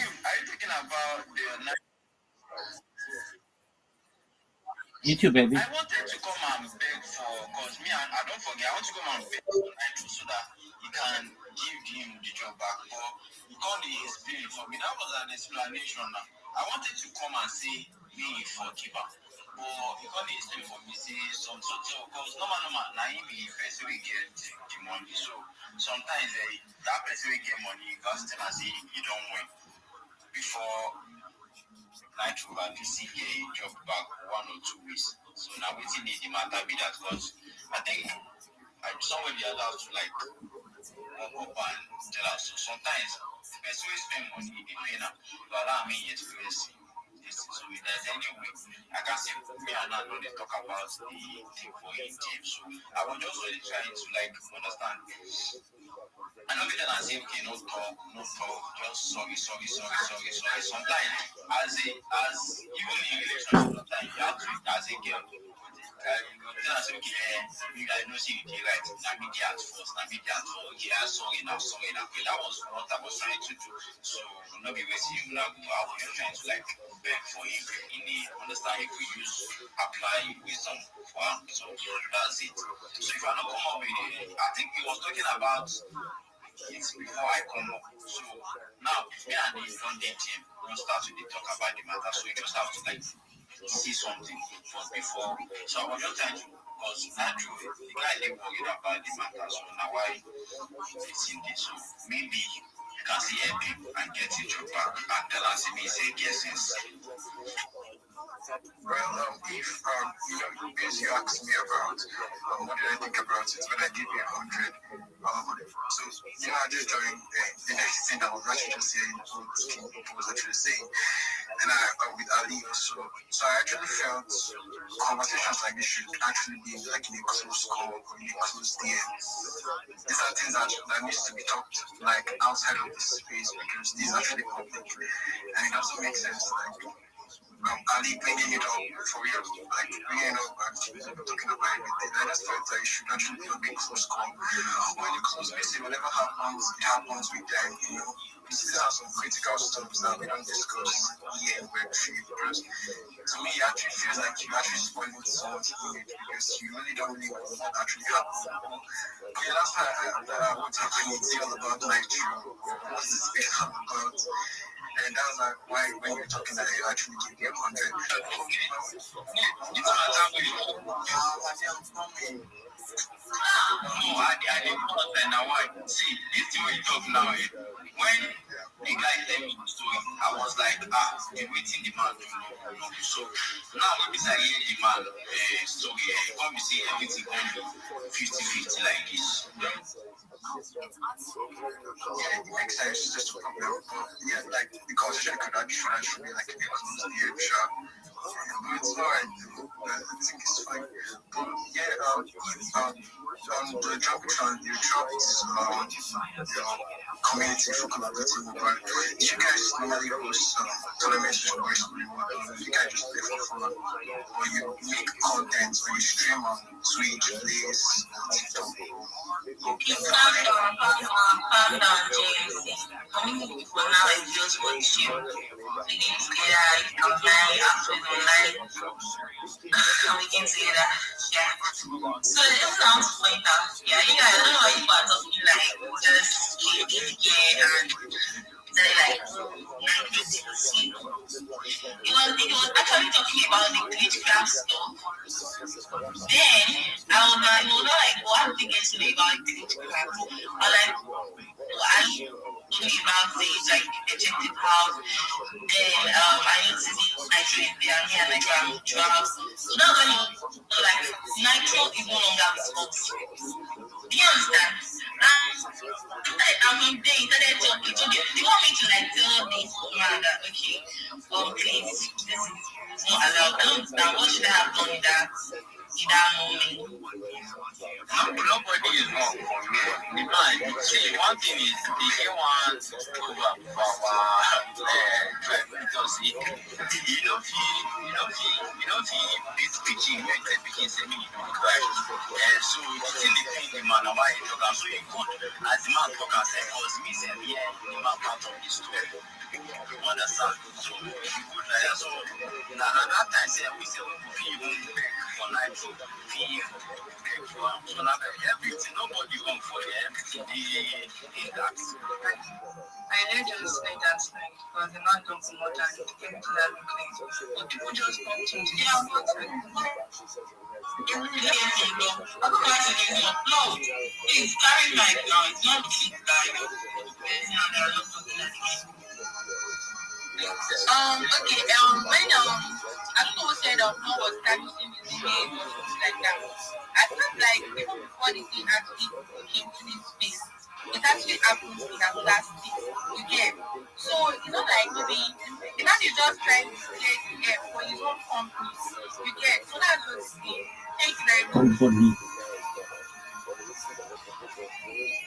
You too, baby. I wanted to come and beg for, because me, I don't forget, I want to come and beg for Nitro so that he can give him the job back. But he can't explain it for me. That was an explanation now. I wanted to come and say me for keeper. But he can't explain for me, say some sort of, because normal, now he be person we get the money. So sometimes that person we get money, he goes tell us he don't win. Before Nitro and PCK job back 1 or 2 weeks. So now we need the matter be that, because I think somebody else to like walk up and tell us. So sometimes the person will spend money in paying up, but allow me experience this. So if there's any way I can see me and I know they talk about the thing for in team. So I was just really trying to like understand. I know we can say okay, no talk, just sorry. Sometimes as even in relationship, sometimes you have to as a girl. You go tell us okay, I know she did right. Now me at first, okay, I'm sorry now. That was what I was trying to do. So not be wasting you now. I was just trying to like beg for him in the understand if we apply wisdom for him. So that's it. So if I don't come up with it, I think he was talking about it's before I come up. So now me and him don't date him. We don't start to talk about the matter. So you just have to like see something from before. So I was just trying to, because naturally the guy didn't worry about the matter. So now why it's in this? So maybe you can see help him and get his job back and tell us if he say guesses. Well, if you asked me about what did I think about it when I gave you 100 so I just joined the next thing that was actually just saying was actually saying, and I with Ali also. So I actually felt conversations like this should actually be like in a close call or in a close DM. These are things that needs to be talked like outside of this space, because these are actually public, and it doesn't make sense like Ali bringing it up for real, like bringing it up and talking about everything. I just felt like you should actually be a big close call. When you close message, whatever happens, it happens with them, These are some critical stuff that we don't discuss here in Web3, because to me, it actually feels like you actually spoiling someone's image, because you really don't really know what actually happened. But yeah, that's what's happening. It's all about like what's the space all about. And that was like why when you're talking that you actually give them 100. No, I didn't understand now why. See, this thing we talk now, when the guy tell me the story, I was like, the waiting the man to know. So now when we say the man story, come we see everything going 50-50 like this. Yeah, it makes sense just to come down. Yeah, like the conversation could actually be like a close to the shop. But it's alright. I think it's fine. But yeah, the drop you dropped community for collaborative mobile. Do you guys normally host television or you guys just play for fun? Or you make content or you stream on Twitch, Place, TikTok? Calm down, James. Community for now is just for you. We get together, online, after online. And we get together. Yeah. So it sounds point out. Yeah, you guys, I don't know why you are talking like just and they like it was actually talking about the glitchcraft stuff. Then I was like, what do you get to me about glitchcraft? Or like I talking about things like ejected house. Then I used to see Nitro in there, me and Nitro trials. So now when you like Nitro is no longer with us. Do you understand? I'm from there, so they told me, they want me to like tell this man that okay, please, this is not allowed. I don't understand. What should I have done in that moment? Nobody is wrong for me. The man, see, one thing is he wants to prove up because he is preaching when they begin saying Christ. So it's still depends the man why he talk so he good as the man talk and say, because me say yeah, the man part of the story. You understand? So he good like that. So now at that time say we say we even beg for life. So now everything nobody wrong for everything in that. I let you say that thing because the man talks more than he came to that claim. But people just come to me. Yeah, I'm not saying no, please carry my now. It's not the big guy. Okay, when I don't know who said no was establishing his name or something like that. I felt like even before the thing actually came to this space, it actually happened in a plastic. You get so it's not like maybe the man is just trying to get for his own company. You get so that's just the thank you very much.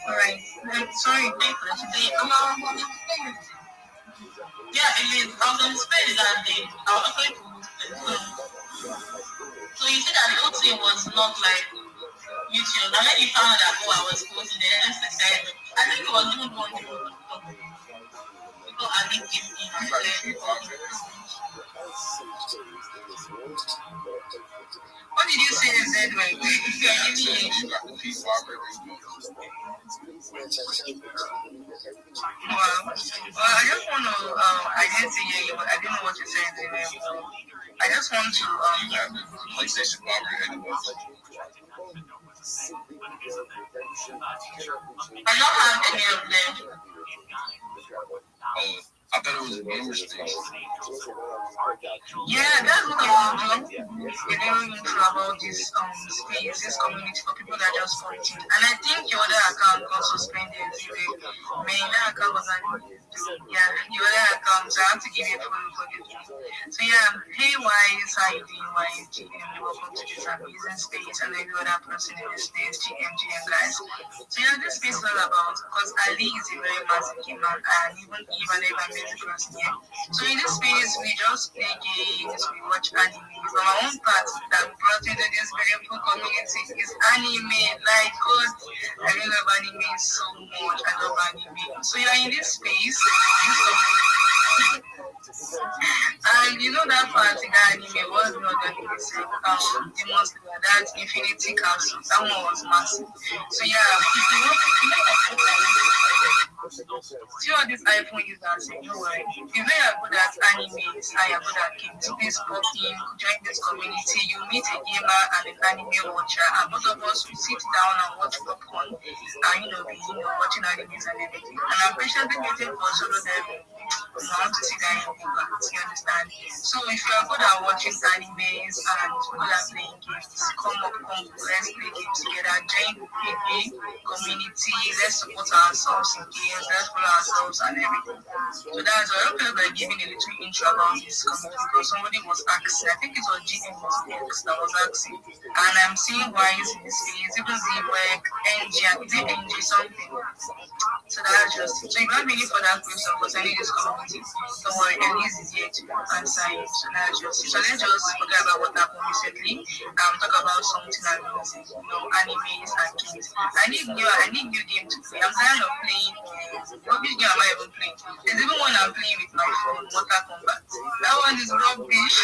Alright, I'm sorry, yeah, I mean, I was on the space that day. I was going to so you see that the whole thing was not like YouTube. And when you found out who I was posting, the next thing I think it was even one people are linking in and what did you say in that way? Well, I just want to, I didn't see you, but I didn't know what you said anyway. I just want to, PlayStation I don't have any of them. I thought it was a gamer station. Yeah, that's what I want to do. They don't even know about this space, this community for people that just continue. And I think your other account got suspended. That account was like, your other account, so I have to give you a follow for this one. So yeah, hey Wise, how you doing? Wise, GM, welcome to this amazing space, and every other person in this space, GM, guys. So yeah, this space is all about, because Ali is a very massive man, and even amazing person here. So in this space, we just play games, we watch anime. From our own part, that brought into this beautiful community is anime. Like, God, I love anime so much. I love anime. So you're in this space. So And you know that particular anime was not the Demon Slayer, that Infinity Castle. That one was massive. So yeah, if you want see all these iPhone users say, no worry. If you are good at animes and you're good at games, please pop in, join this community. You meet a gamer and an anime watcher, and both of us will sit down and watch popcorn and be watching animes and everything. And I'm patiently waiting for solo level. I want to see that in the back, you understand? So if you are good at watching animes and good at playing games, come up, let's play games together. Join the PB community, let's support ourselves in games, let's follow ourselves and everything. So that's why I hope by giving a little intro about this community, because somebody was asking, I think it was GM that was asking, and I'm seeing why it's in this case, even the work, NG something. So that's just it. So if you have any further questions concerning this community, don't worry, Elise is here to answer it. So that's just it. So let's just forget about what happened recently. Talk about something amazing, animes and games. I need new game to play. I'm tired of playing. What game am I even playing? There's even one I'm playing with my phone, Mortal Kombat. That one is rubbish.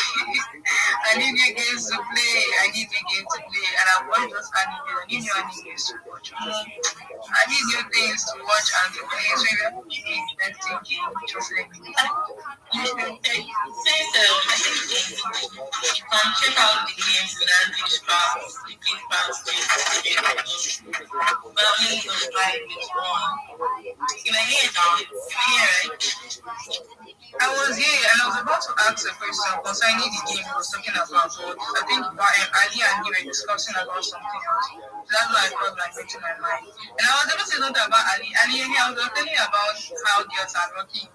I need new games to play. And I watch those animes. I need new animes to watch. I need new things to watch and to play. So if you need interesting game, just let me know. Since you can check out the games that Restream, the Game Pass games. But I'm going to subscribe with one. You may hear now. You may hear, right? I was here and I was about to ask a question concerning the game I was talking about. But I think Ali and you were discussing about something else. So that's why I thought like into my mind. And I was able to say something about Ali. Ali, I was telling you about how girls are rocking.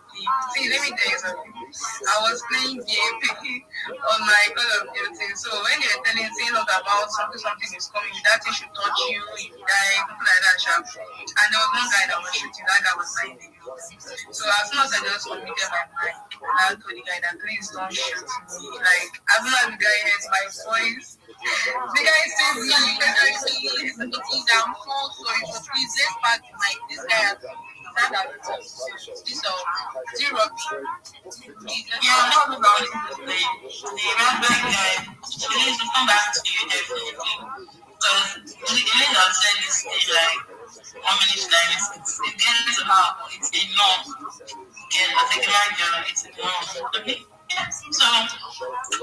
See, let me tell you something. I was playing game on my Call of Duty. So when they were saying about something is coming, that thing should touch you, you die, something like that. And there was one guy that was shooting. That guy was lying. So as soon as I just committed my mind, I told the guy that please don't shoot me. Like, as soon as the guy hears my voice, the guy says me, he's looking down full, so he was please let's pack the mic. This guy has this zero. Yeah, I'm not about it. The rambling guy, he needs to come back to you definitely. Because the end of saying this thing like how many times it gets to how it's enough. Again, I think it's enough. Okay? Yeah. So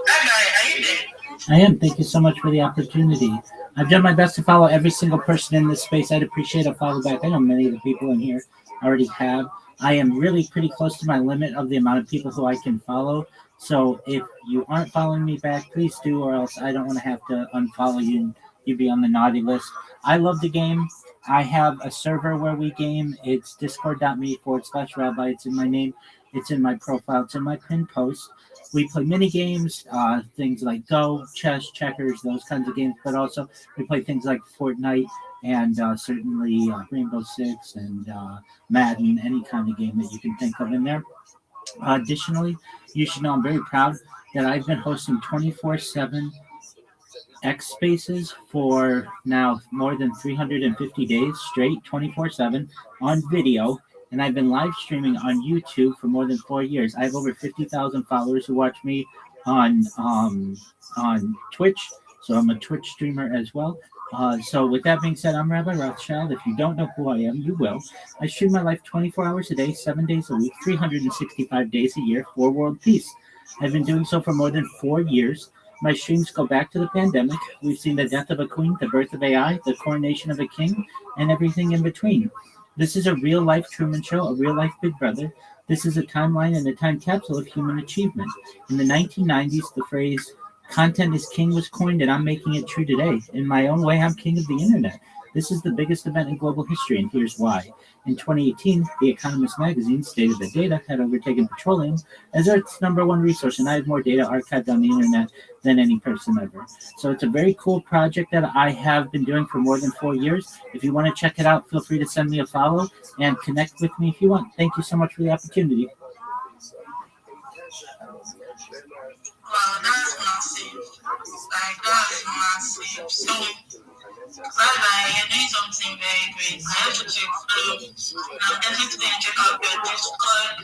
that guy, are you there? I am. Thank you so much for the opportunity. I've done my best to follow every single person in this space. I'd appreciate a follow back. I know many of the people in here already have. I am really pretty close to my limit of the amount of people who I can follow. So if you aren't following me back, please do, or else I don't want to have to unfollow you and you be on the naughty list. I love the game. I have a server where we game. It's discord.me/rabbi. It's in my name. It's in my profile. It's in my pinned post. We play mini games, things like Go, chess, checkers, those kinds of games. But also we play things like Fortnite and certainly Rainbow Six and Madden, any kind of game that you can think of in there. Additionally, you should know I'm very proud that I've been hosting 24/7 X Spaces for now more than 350 days straight, 24/7 on video. And I've been live streaming on YouTube for more than 4 years. I have over 50,000 followers who watch me on Twitch. So I'm a Twitch streamer as well. So with that being said, I'm Rabbi Rothschild. If you don't know who I am, you will. I stream my life 24 hours a day, 7 days a week, 365 days a year for world peace. I've been doing so for more than 4 years. My streams go back to the pandemic. We've seen the death of a queen, the birth of AI, the coronation of a king, and everything in between. This is a real-life Truman Show, a real-life Big Brother. This is a timeline and a time capsule of human achievement. In the 1990s, the phrase, content is king was coined, and I'm making it true today. In my own way, I'm king of the internet. This is the biggest event in global history, and here's why. In 2018, The Economist magazine stated that data had overtaken petroleum as Earth's #1 resource, and I have more data archived on the internet than any person ever. So it's a very cool project that I have been doing for more than 4 years. If you want to check it out, feel free to send me a follow and connect with me if you want. Thank you so much for the opportunity. Wow, that's massive. Like, that's massive. So, Rabbi, you're doing something very great. I have to check through. I'm definitely going to check out your Discord.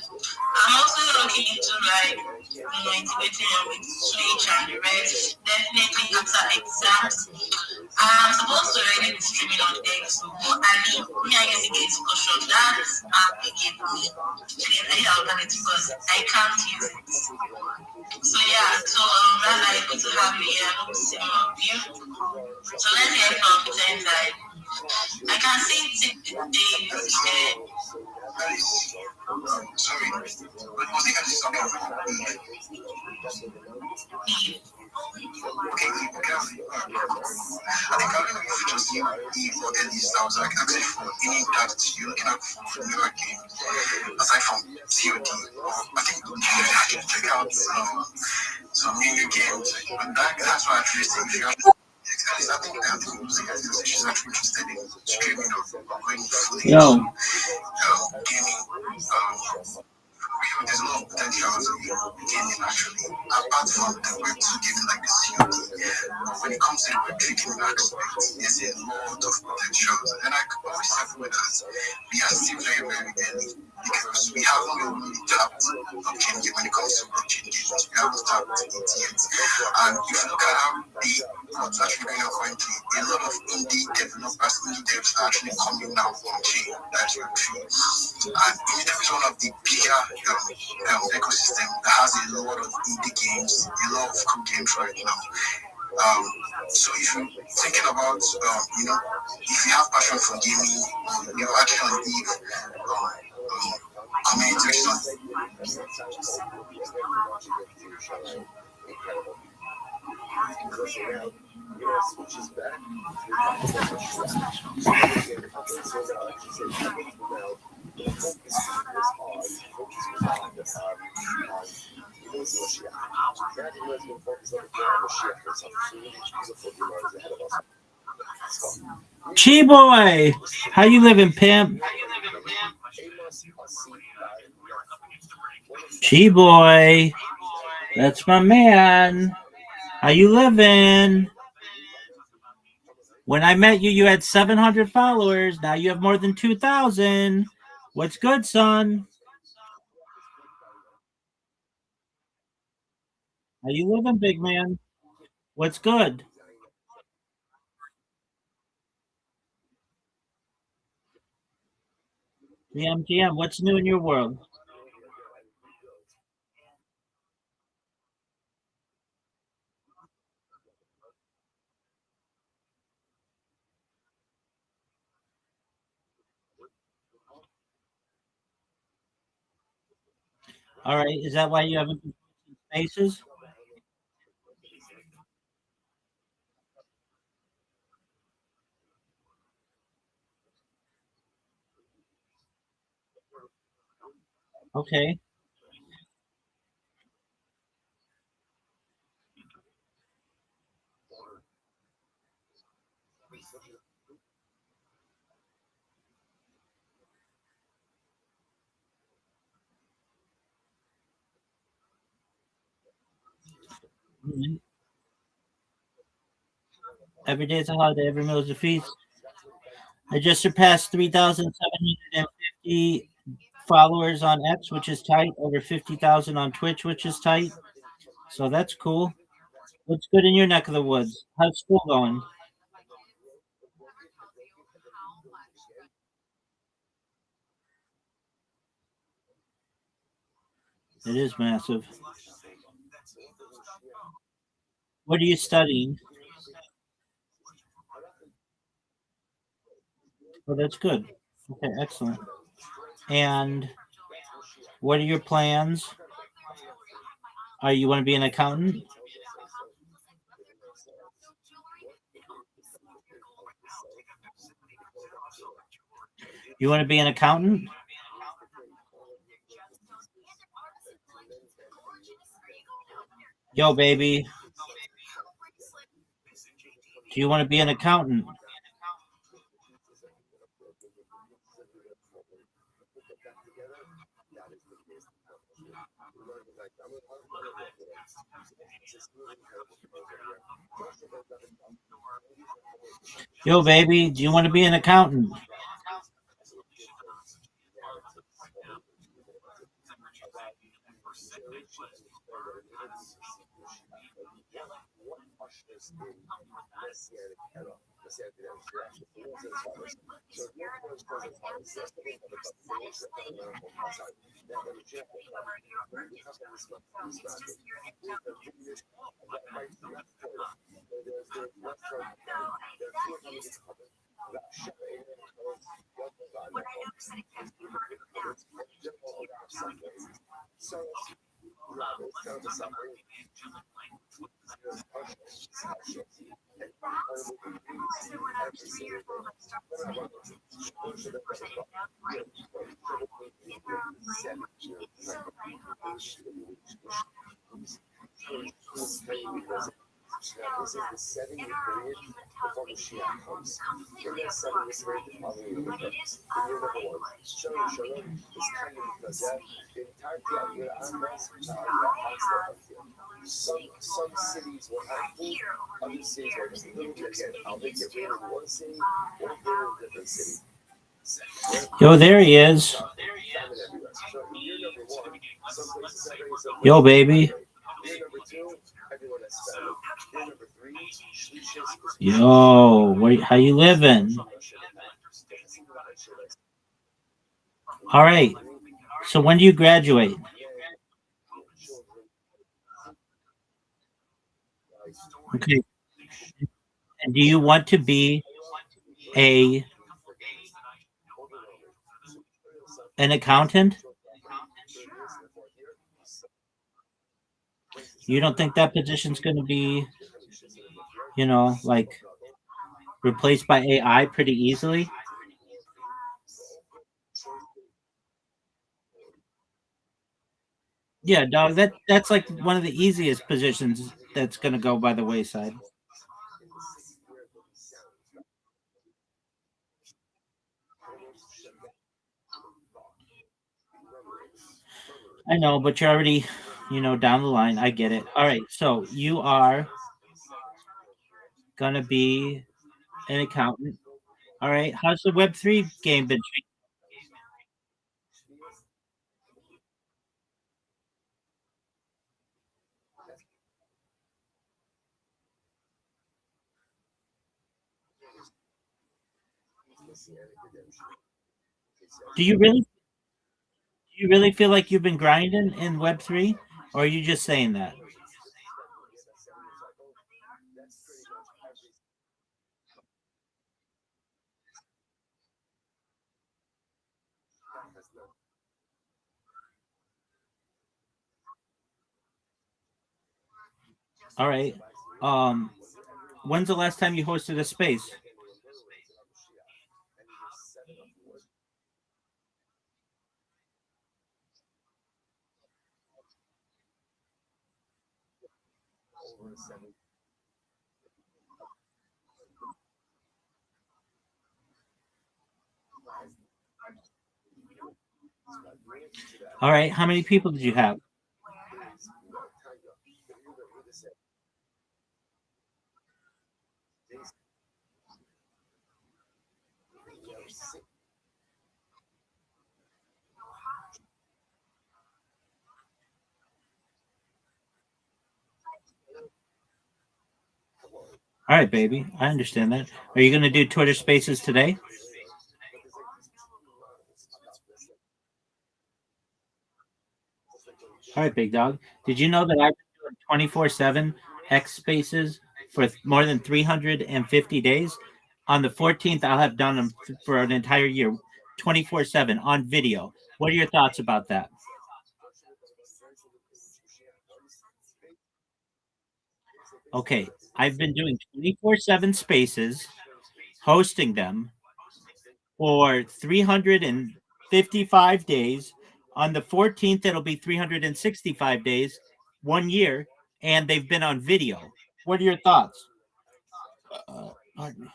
I'm also looking into, like, integrating with Switch and the rest. Definitely after exams. I'm supposed to already be streaming on X, but I guess it gets caution that app again for me. I need an alternative because I can't use it. So yeah, rather good to have you here. I hope to see more of you. So let's hear from Jen side. I can see David there. Sorry, but was the guy just talking about Eve? Okay, Eve, okay. I think I don't know if you just knew Eve or Elise. I was like, actually, for any that you're looking at for newer games, aside from COD, I think you should actually check out some new games. But that's why I actually think if you actually I think music is she's actually interested in streaming or going fully into gaming. There's a lot of potential in gaming actually. Apart from the Web 2 gaming like the COD, but when it comes to the Web 3 gaming aspect, there's a lot of potential. And I always have with that we are still very, very early because we haven't really tapped blockchain when it comes to blockchain games. We haven't tapped it yet. And if you look at how what's actually going on currently, a lot of indie developers, indie devs are actually coming now on chain. That's Web 3. And Indie is one of the bigger ecosystem that has a lot of indie games, a lot of cool games right now. So if you're thinking about, if you have passion for gaming, you're actually on Eve community something. Chi boy, how you living, pimp? Chi boy, that's my man. How you living? When I met you, you had 700 followers. Now you have more than 2,000. What's good, son? How you living, big man? What's good? The MGM. What's new in your world? All right. Is that why you haven't been spaces? Okay. Mm-hmm. Every day is a holiday. Every meal is a feast. I just surpassed 3,750 followers on X, which is tight. Over 50,000 on Twitch, which is tight. So that's cool. What's good in your neck of the woods? How's school going? It is massive. What are you studying? Oh, that's good. Okay, excellent. And what are your plans? Are you want to be an accountant? You want to be an accountant? Yo, baby. Do you want to be an accountant? Yo, baby. Do you want to be an accountant? This is the 7-year period before Mashiach comes. In that 7 years period, the following year, in year number 1, Shalom Shalom is kind of because the entirety of your Andas, some cities will have food, other cities will just little bit again. I'll make it rain in one city, one day in a different city. Yo, there he is. Yo, baby. Yo, how you living? All right. So when do you graduate? Okay. And do you want to be an accountant? You don't think that position's going to be, like replaced by AI pretty easily? Yeah, dog. That's like one of the easiest positions that's going to go by the wayside. I know, but you're already, down the line. I get it. All right, so you are gonna be an accountant. All right, how's the Web3 game been treating? Do you really feel like you've been grinding in Web3, or are you just saying that? All right. When's the last time you hosted a space? All right. How many people did you have? All right, baby. I understand that. Are you going to do Twitter Spaces today? All right, big dog. Did you know that I've been doing 24/7 X Spaces for more than 350 days? On the 14th, I'll have done them for an entire year, 24/7 on video. What are your thoughts about that? Okay, I've been doing 24/7 spaces, hosting them for 355 days. On the 14th, it'll be 365 days, 1 year, and they've been on video. What are your thoughts? Pardon me.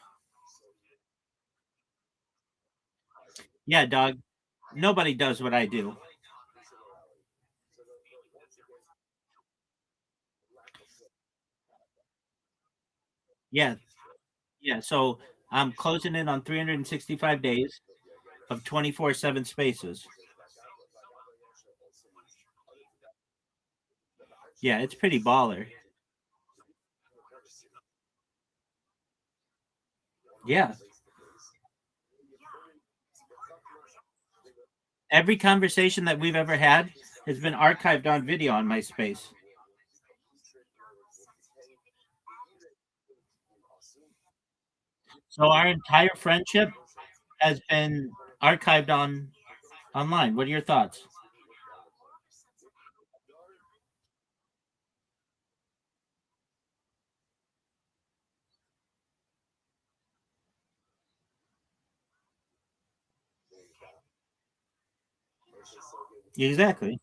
Yeah, dog. Nobody does what I do. Yeah. Yeah. So I'm closing in on 365 days of 24/7 spaces. Yeah, it's pretty baller. Yeah. Every conversation that we've ever had has been archived on video on MySpace. So our entire friendship has been archived on online. What are your thoughts? Exactly.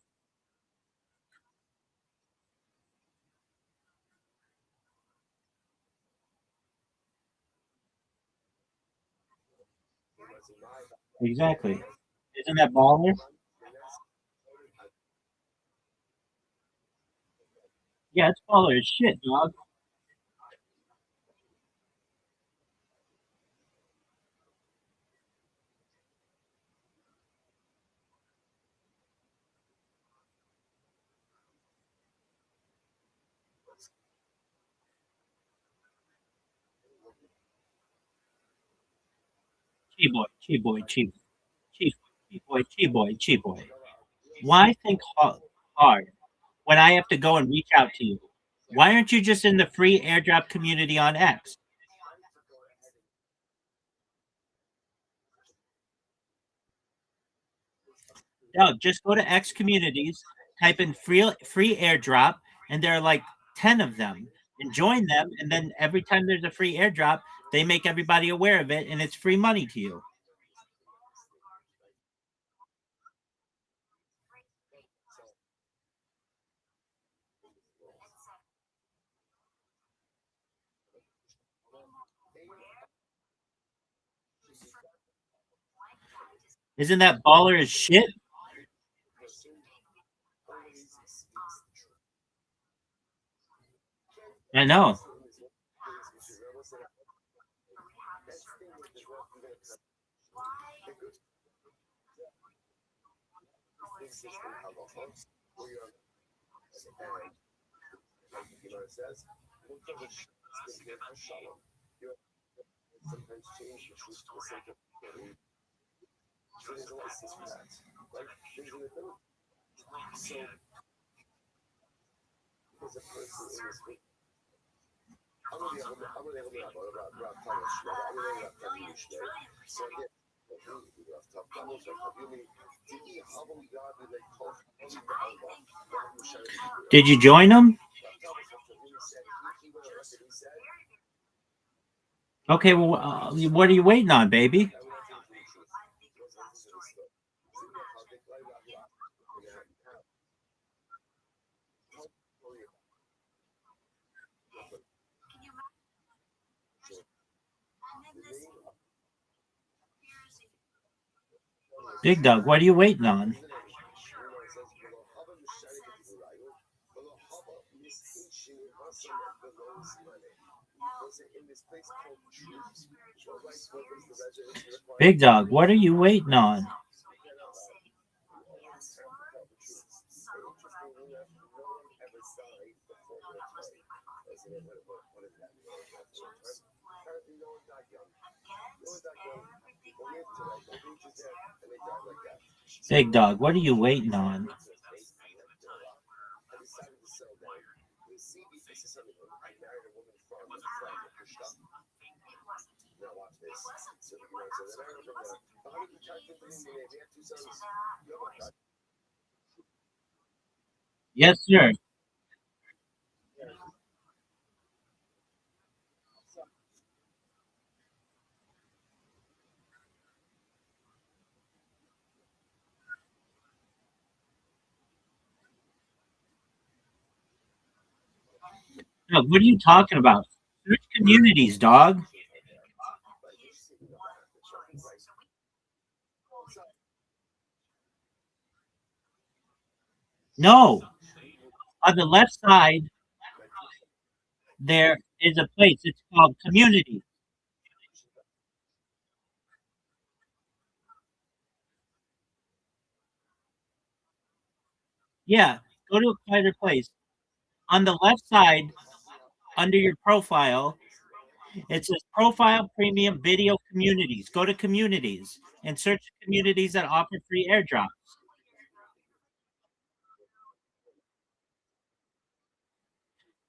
Exactly. Isn't that baller? Yeah, it's baller as shit, dog. Chi boy, chi boy, chi chi chi boy, chi boy, chi boy. Why think hard when I have to go and reach out to you? Why aren't you just in the free airdrop community on X? No, just go to X communities, type in free airdrop, and there are like 10 of them. And join them, and then every time there's a free airdrop, they make everybody aware of it, and it's free money to you. Isn't that baller as shit? I know. Did you join them? Okay, well, what are you waiting on, baby? Big Dog, what are you waiting on? Big Dog, what are you waiting on? Big Dog, what are you waiting on? Yes, sir. Dog, what are you talking about? Search communities, dog. No. On the left side, there is a place. It's called community. Yeah. Go to a quieter place. On the left side, under your profile, it says Profile Premium Video Communities. Go to Communities and search communities that offer free airdrops.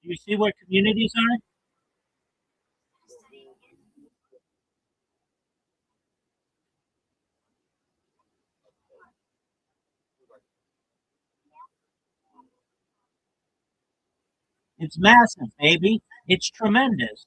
Do you see where communities are? It's massive, baby. It's tremendous.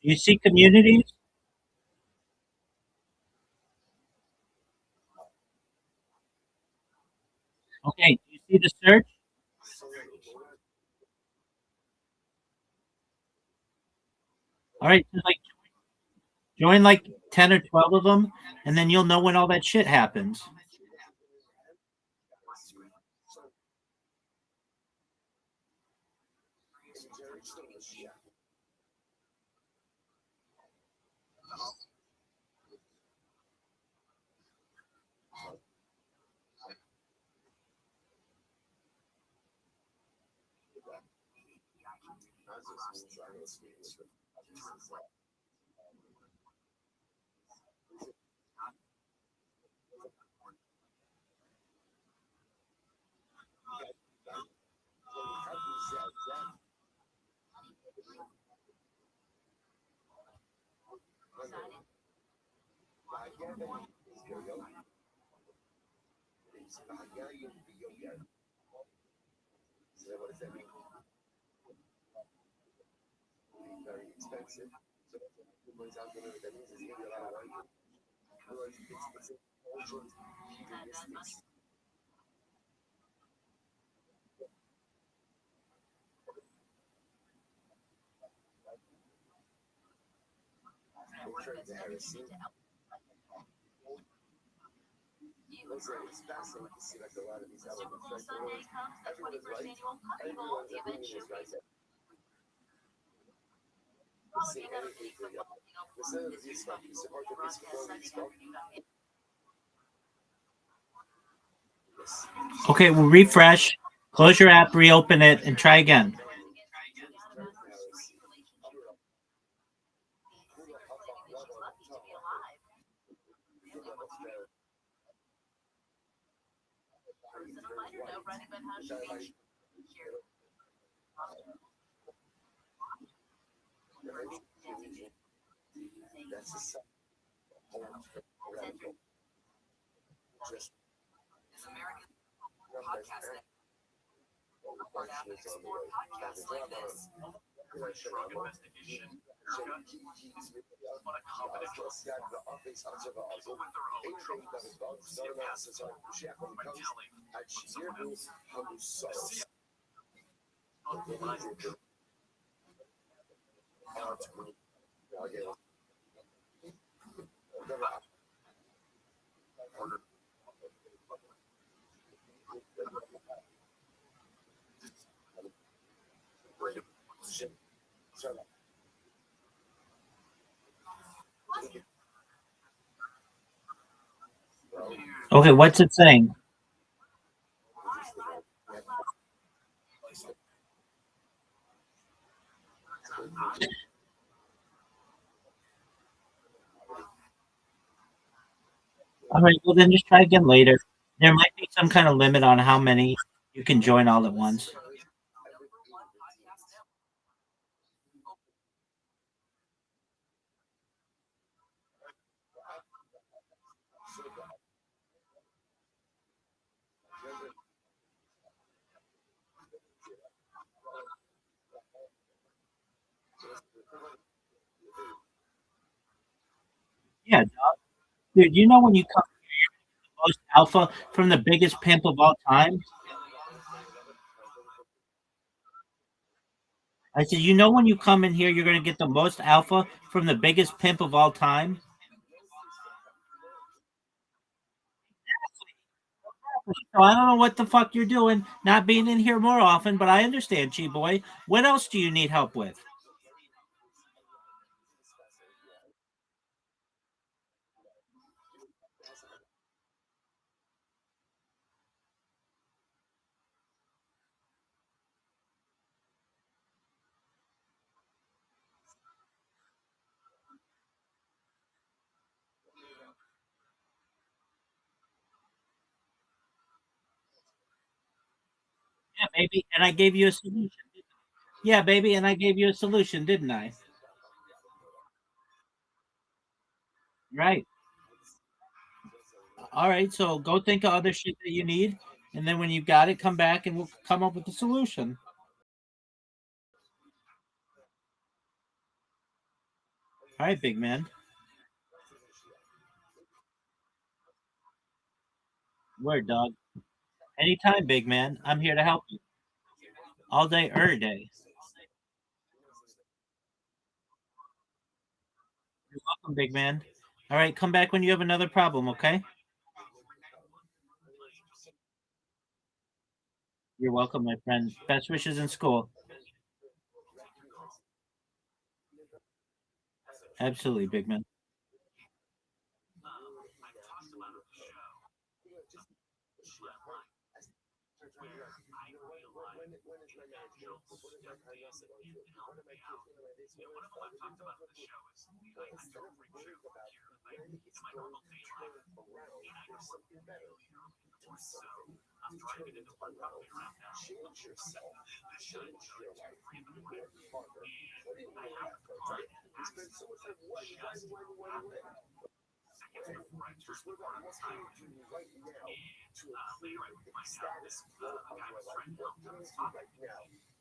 You see communities? Okay, do you see the search? All right, so like join like 10 or 12 of them, and then you'll know when all that shit happens. Very expensive. So that means it's going to be a lot of work. Otherwise, it's an urgent heuristics. The heresy. It's fascinating to see like a lot of these elements. Everyone's right. Everyone is right. See anything for you. Okay, we'll refresh, close your app, reopen it, and try again. Okay, what's it saying? All right, well then just try again later. There might be some kind of limit on how many you can join all at once. Yeah, dog. Dude, you know when you come here, the most alpha from the biggest pimp of all time? I said, you know when you come in here, you're going to get the most alpha from the biggest pimp of all time? So I don't know what the fuck you're doing, not being in here more often, but I understand, Chi Boy. What else do you need help with? Yeah, baby, and I gave you a solution. Yeah, baby, and I gave you a solution, didn't I? Right. All right, so go think of other shit that you need, and then when you got it, come back and we'll come up with the solution. All right, big man. Word, dog. Anytime, big man. I'm here to help you. All day, every day. You're welcome, big man. All right, come back when you have another problem, okay? You're welcome, my friend. Best wishes in school. Absolutely, big man.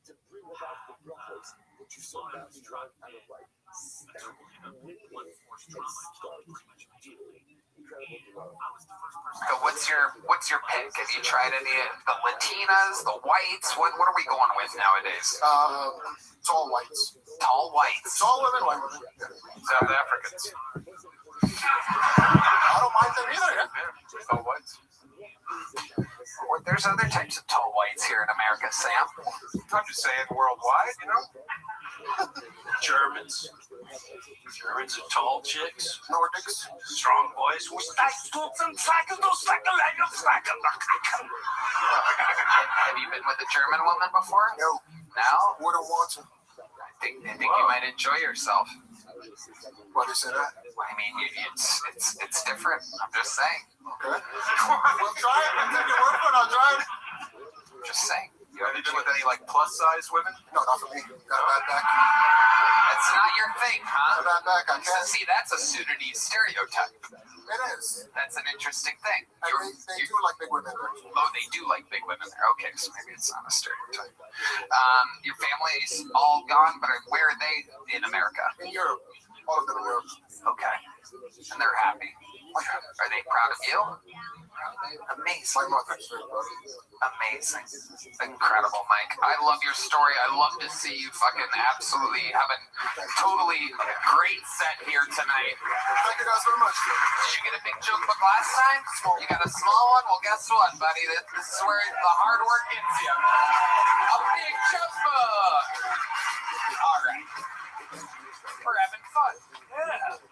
To bring about the brachos that you so badly want out of life. So what's your pick? Have you tried any of the Latinas, the whites? What are we going with nowadays? Tall whites. Tall whites. Tall women, white women. South Africans. I don't mind them either. Yeah. Tall whites. Well, there's other types of tall whites here in America, Sam. I'm just saying worldwide, you know? Germans. Germans are tall chicks. Nordics. Strong boys. Have you been with a German woman before? No. No? Wouldn't want to. I think you might enjoy yourself. Why do you say that? I mean, it's different. I'm just saying. Okay. We'll try it. I'll take your word for it. I'll try it. Just saying. You ever been with any like plus size women? No, not for me. Got a bad back. That's not your thing, huh? Got a bad back. I can't. See, that's a Sudanese stereotype. It is. That's an interesting thing. And they do like big women there. Oh, they do like big women there. Okay, so maybe it's not a stereotype. Your family's all gone, but where are they in America? In Europe. All of them in Europe. Okay. And they're happy. Are they proud of you? Amazing. My mother is very proud. Amazing. Incredible, Mike. I love your story. I love to see you fucking absolutely have a totally great set here tonight. Thank you guys very much. Did you get a big joke book last time? You got a small one? Well, guess what, buddy? This is where the hard work gets you. A big joke book. All right. We're having fun. Yeah.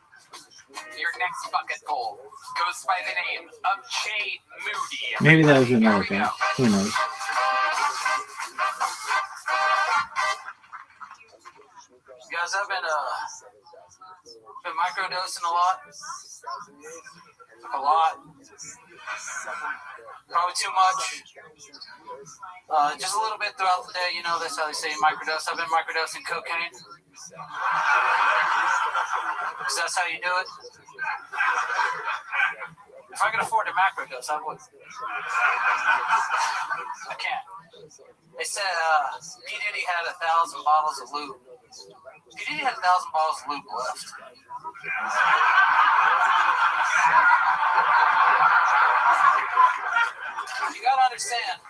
Your next bucket full goes by the name of Jade Moody. Maybe that was another guy. Who knows? You guys have been microdosing a lot? A lot? Probably too much? Just a little bit throughout the day, you know, that's how they say microdose. I've been microdosing cocaine. Because that's how you do it. If I could afford a macrodose, I would. I can't. They said P. Diddy had 1,000 bottles of lube. P. Diddy had 1,000 bottles of lube left. You gotta understand,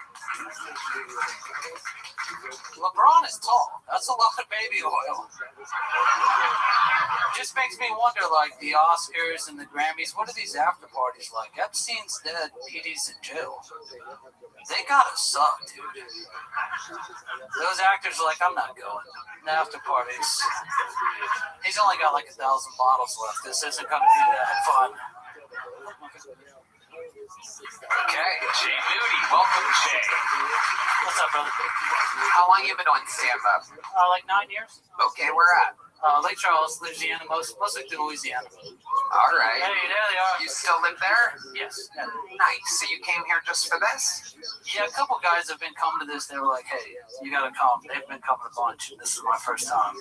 LeBron is tall. That's a lot of baby oil. Just makes me wonder, like, the Oscars and the Grammys, what are these after parties like? Epstein's dead, PD's in jail. They gotta suck, dude. Those actors are like, I'm not going. The after parties. He's only got like 1,000 bottles left. This isn't gonna be that fun. Okay, Jay Moody. Welcome, Jay. What's up, brother? How long you been doing stand-up? Like 9 years. Okay, where at? Lake Charles, Louisiana, mostly through Louisiana. All right. Hey, there they are. You still live there? Yes. Nice. So you came here just for this? Yeah, a couple guys have been coming to this. They were like, hey, you got to come. They've been coming a bunch. This is my first time.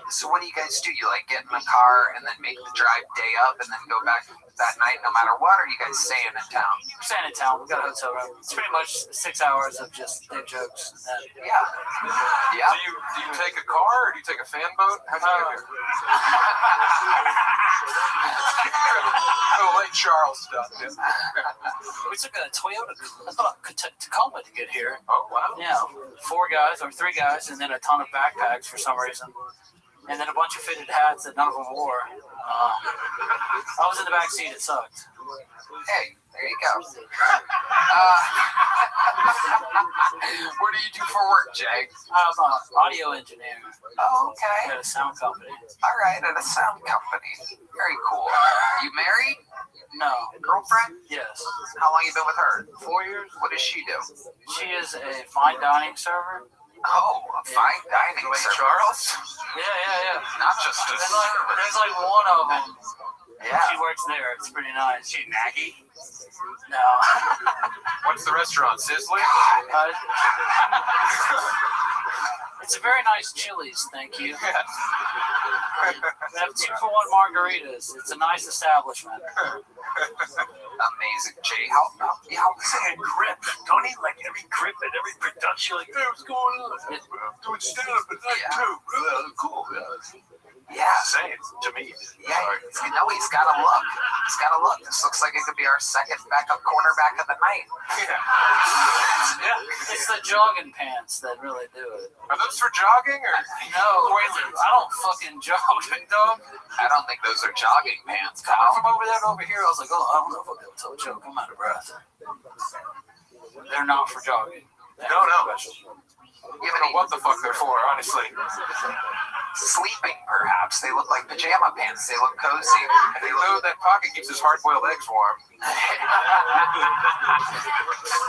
So what do you guys do? You like get in the car and then make the drive day up and then go back that night no matter what, or are you guys staying in town? We're staying in town. We've got a hotel room. It's pretty much 6 hours of just dick jokes. And then, yeah. Do you take a car or do you take a fan boat? How'd you get here? Oh, Lake Charles stuff. Yeah. We took a Toyota Tacoma to get here. Oh, wow. Yeah, 4 guys or 3 guys, and then a ton of backpacks for some reason. And then a bunch of fitted hats that none of them wore. I was in the back seat. It sucked. Hey, there you go. What do you do for work, Jay? I'm an audio engineer. Oh, okay. At a sound company. All right, at a sound company. Very cool. You married? No. Girlfriend? Yes. How long you been with her? 4 years. What does she do? She is a fine dining server. Oh, a fine dining server. Charles? Yeah. Not just a server. There's like one of them. Yeah. She works there. It's pretty nice. She naggy? No. What's the restaurant? Sizzling? It's a very nice Chili's, thank you. We have 2-for-1 margaritas. It's a nice establishment. Amazing, Jay. How Saying grip. Don't need like every grip and every production. Like, hey, what's going on? Doing stand-up at night too. Cool. Yeah. Same to me. Yeah, he's got a look. He's got a look. This looks like it could be our second backup cornerback of the night. Yeah. It's the jogging pants that really do it. Are those for jogging or? No, I don't fucking jog, dog. I don't think those are jogging pants. Coming from over there to over here, I was like, oh, I don't know if I'll be able to tell a joke. I'm out of breath. They're not for jogging. No. You don't know what the fuck they're for, honestly. Sleeping, perhaps. They look like pajama pants. They look cozy. They load that pocket keeps his hard-boiled eggs warm.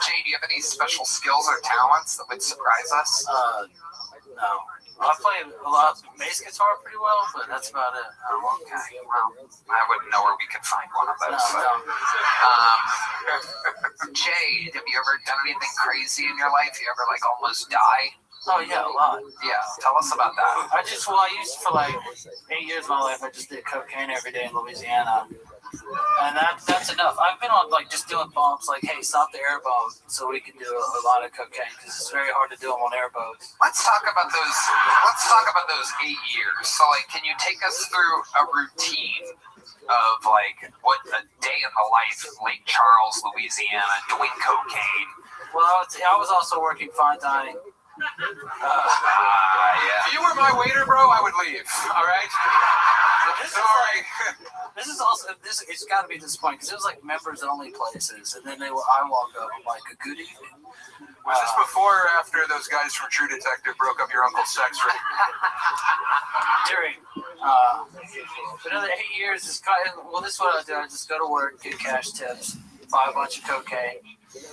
Jay, do you have any special skills or talents that would surprise us? No. I play a lot of bass guitar pretty well, but that's about it. Oh, okay. Well, I wouldn't know where we could find one of those. Jay, have you ever done anything crazy in your life? You ever like almost die? Oh yeah, a lot. Yeah, tell us about that. I used for like 8 years of my life, I just did cocaine every day in Louisiana. And that's enough. I've been on like just doing bumps, like, hey, stop the airboat, so we can do a lot of cocaine because it's very hard to do them on airboats. Let's talk about those 8 years. So, like, can you take us through a routine of like what a day in the life of Lake Charles, Louisiana, doing cocaine? Well, I was also working fine dining. Yeah. If you were my waiter, bro, I would leave. All right. Sorry. It's got to be disappointing because it was like members only places, and then I walk up, I'm like, a good evening. Was this before or after those guys from True Detective broke up your uncle's sex ring? During. For another 8 years, this is what I do. I just go to work, get cash tips, buy a bunch of cocaine,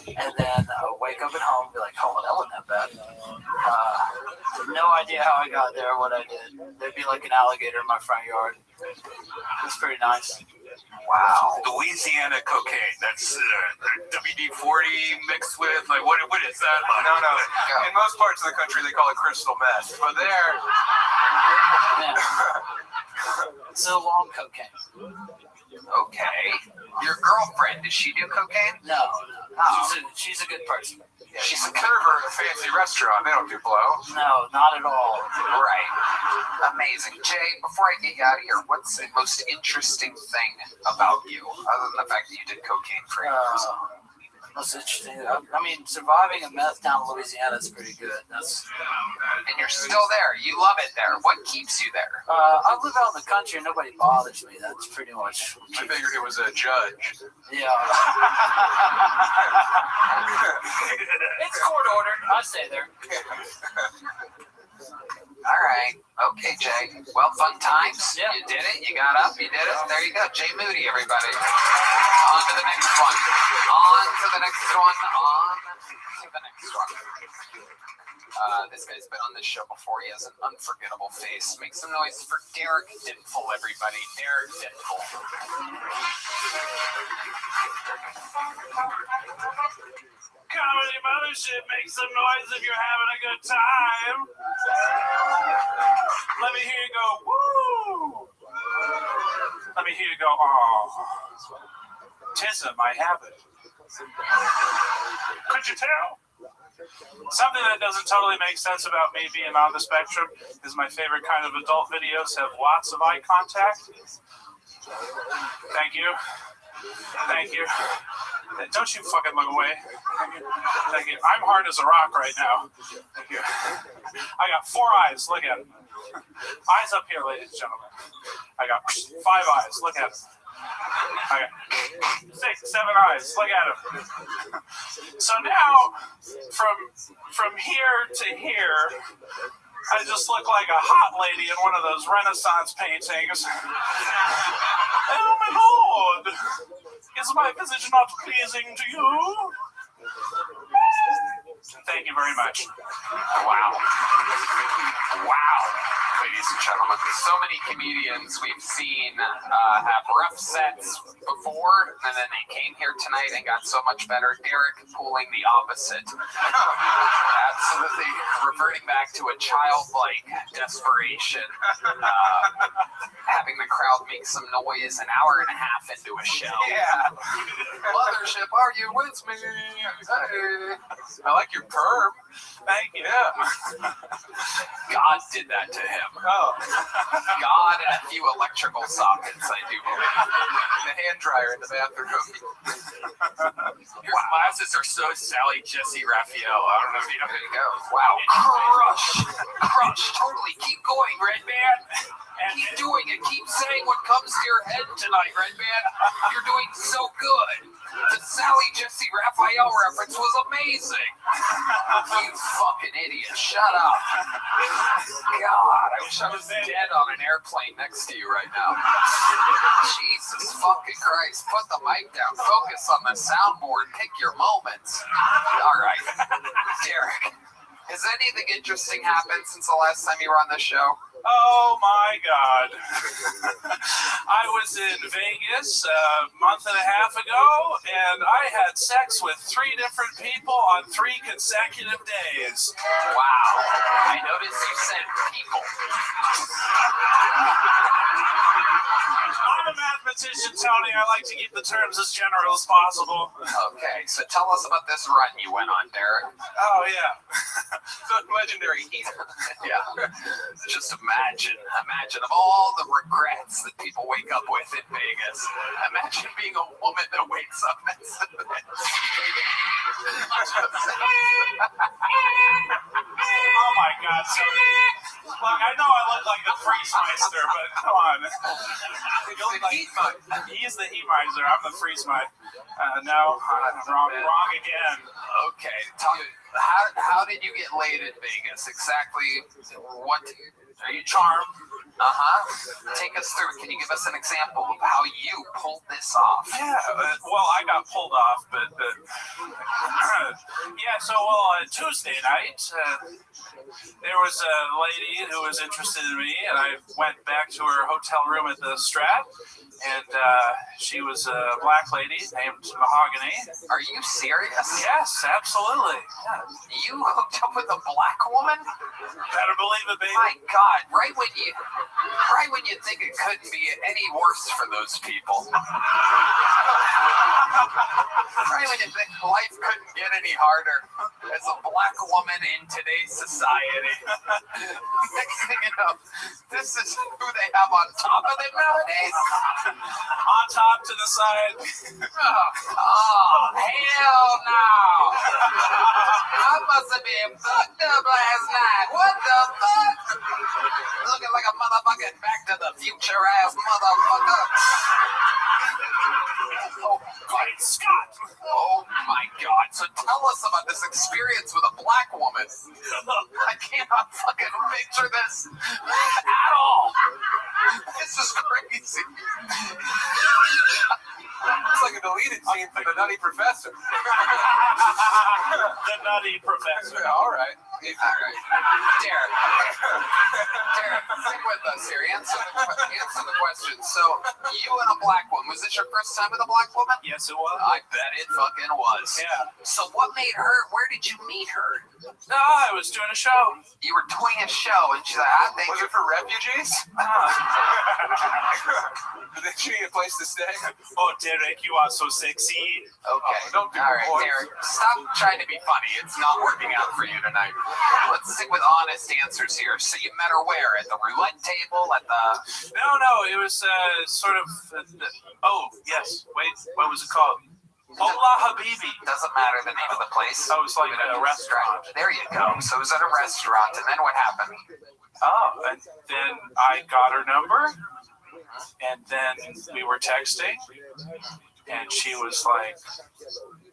and then wake up at home and be like, oh, well, that wasn't that bad. No idea how I got there, what I did. There'd be like an alligator in my front yard. It's pretty nice. Wow. Louisiana cocaine. That's WD-40 mixed with, like, what is that? Like? No. In most parts of the country, they call it crystal meth. But there... It's a long cocaine. Okay. Your girlfriend, does she do cocaine? No. She's a good person. Yeah, she's a server at a fancy restaurant. They don't do blow. No, not at all. Right. Amazing. Jay, before I get you out of here, what's the most interesting thing about you, other than the fact that you did cocaine for 8 years? Most interesting. I mean, surviving a meth down in Louisiana is pretty good. And you're still there. You love it there. What keeps you there? I live out in the country and nobody bothers me. That's pretty much. I figured it was a judge. Yeah. It's court ordered. I stay there. All right. Okay, Jay. Well, fun times. Yeah. You did it. You got up. You did it. There you go. Jay Moody, everybody. On to the next one. On to the next one. On to the next one. This guy's been on this show before. He has an unforgettable face. Make some noise for Derek Dimple, everybody. Derek Dimple. Comedy Mothership, make some noise if you're having a good time. Let me hear you go, woo! Let me hear you go, oh. 'Tisn't my habit. Could you tell? Something that doesn't totally make sense about me being on the spectrum is my favorite kind of adult videos have lots of eye contact. Thank you. Thank you. Don't you fucking look away. Thank you. I'm hard as a rock right now. Thank you. I got 4 eyes. Look at them. Eyes up here, ladies and gentlemen. I got 5 eyes. Look at them. I got 6, 7 eyes. Look at them. So now, from here to here, I just look like a hot lady in one of those Renaissance paintings. Oh my lord! Is my position not pleasing to you? Thank you very much. Wow. Wow. Ladies and gentlemen, so many comedians we've seen have rough sets before, and then they came here tonight and got so much better. Derek pulling the opposite. Absolutely reverting back to a childlike desperation. Having the crowd make some noise an hour and a half into a show. Yeah. Mothership, are you with me? Hey. I like your perm. Thank you. Yeah. God did that to him. Oh. God and a few electrical sockets, I do believe. The hand dryer in the bathroom. Your glasses are so Sally Jesse Raphael. I don't know if you know. There you go. Wow. Crush. Totally. Keep going, Red Man. Keep doing it. Keep saying what comes to your head tonight, Red Man. You're doing so good. The Sally Jesse Raphael reference was amazing. You fucking idiot. Shut up. God, I wish I was dead on an airplane next to you right now. Jesus fucking Christ. Put the mic down. Focus on the soundboard. Pick your moments. All right. Derek, has anything interesting happened since the last time you were on this show? Oh my God. I was in Vegas a month and a half ago, and I had sex with 3 different people on 3 consecutive days. Wow. I noticed you said people. I'm a mathematician, Tony. I like to keep the terms as general as possible. Okay, so tell us about this run you went on, Derek. Oh, yeah. The legendary heater. Yeah. Just imagine of all the regrets that people wake up with in Vegas. Imagine being a woman that wakes up next to this. Oh my God, so look, I know I look like the Friesmeister, but come on. He's the Heat Miser, I'm the Friesmeister. No, wrong again. Okay, tell me, how did you get laid in Vegas? Exactly what? Are you charmed? Take us through. Can you give us an example of how you pulled this off? Yeah, well, I got pulled off, but on Tuesday night, there was a lady who was interested in me, and I went back to her hotel room at the Strat, and she was a black lady named Mahogany. Are you serious? Yes, absolutely. Yeah. You hooked up with a black woman? Better believe it, baby. My God, right when you think it couldn't be any worse for those people. Right when you think life couldn't get any harder as a black woman in today's society. Next thing you know, this is who they have on top of it nowadays. On top to the side. Oh, hell no. I must have been fucked up last night. What the fuck? Looking like a motherfucking Back to the Future ass motherfucker. Oh, great Scott. Oh, my God. So tell us about this experience with a black woman. I cannot fucking picture this at all. This is crazy. It's like a deleted scene from The Nutty Professor. The Nutty Professor. All right. Derek, stick with us here. Answer the question. So, you and a black woman. Was this your first time with a black woman? Yes, it was. I bet it fucking was. Yeah. So, what made her? Where did you meet her? No, I was doing a show. You were doing a show, and she's like, Was it for refugees? Did they give you a place to stay? Oh, Derek, you are so sexy. Okay. Don't do All right, voice. Derek. Stop trying to be funny. It's not working out for you tonight. Let's stick with honest answers here. So you met her where? At the roulette table? At the... No, it was sort of... yes. Wait, what was it called? Hola Habibi. Doesn't matter the name of the place. Oh, it was like a restaurant. There you go. So it was at a restaurant, and then what happened? Oh, and then I got her number, and then we were texting, and she was like,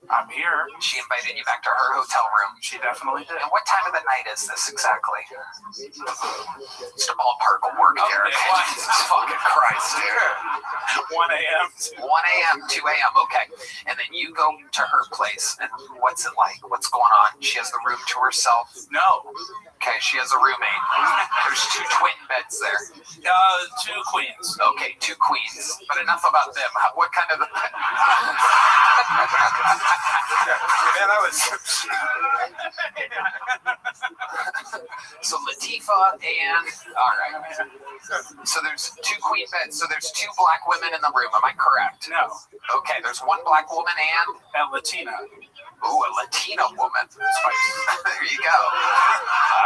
I'm here. She invited you back to her hotel room. She definitely did. And what time of the night is this exactly? Just a ballpark will work, Derek. Jesus fucking Christ, dude. 1 a.m. 1 a.m., 2 a.m., okay. And then you go to her place, and what's it like? What's going on? She has the room to herself? No. Okay, she has a roommate. There's 2 twin beds there. 2 queens. Okay, 2 queens. But enough about them. What kind of... Man, I was... So Latifah and... All right. So there's 2 queen beds. So there's 2 black women in the room. Am I correct? No. Okay, there's 1 black woman and... A Latina. Ooh, a Latina woman. There you go.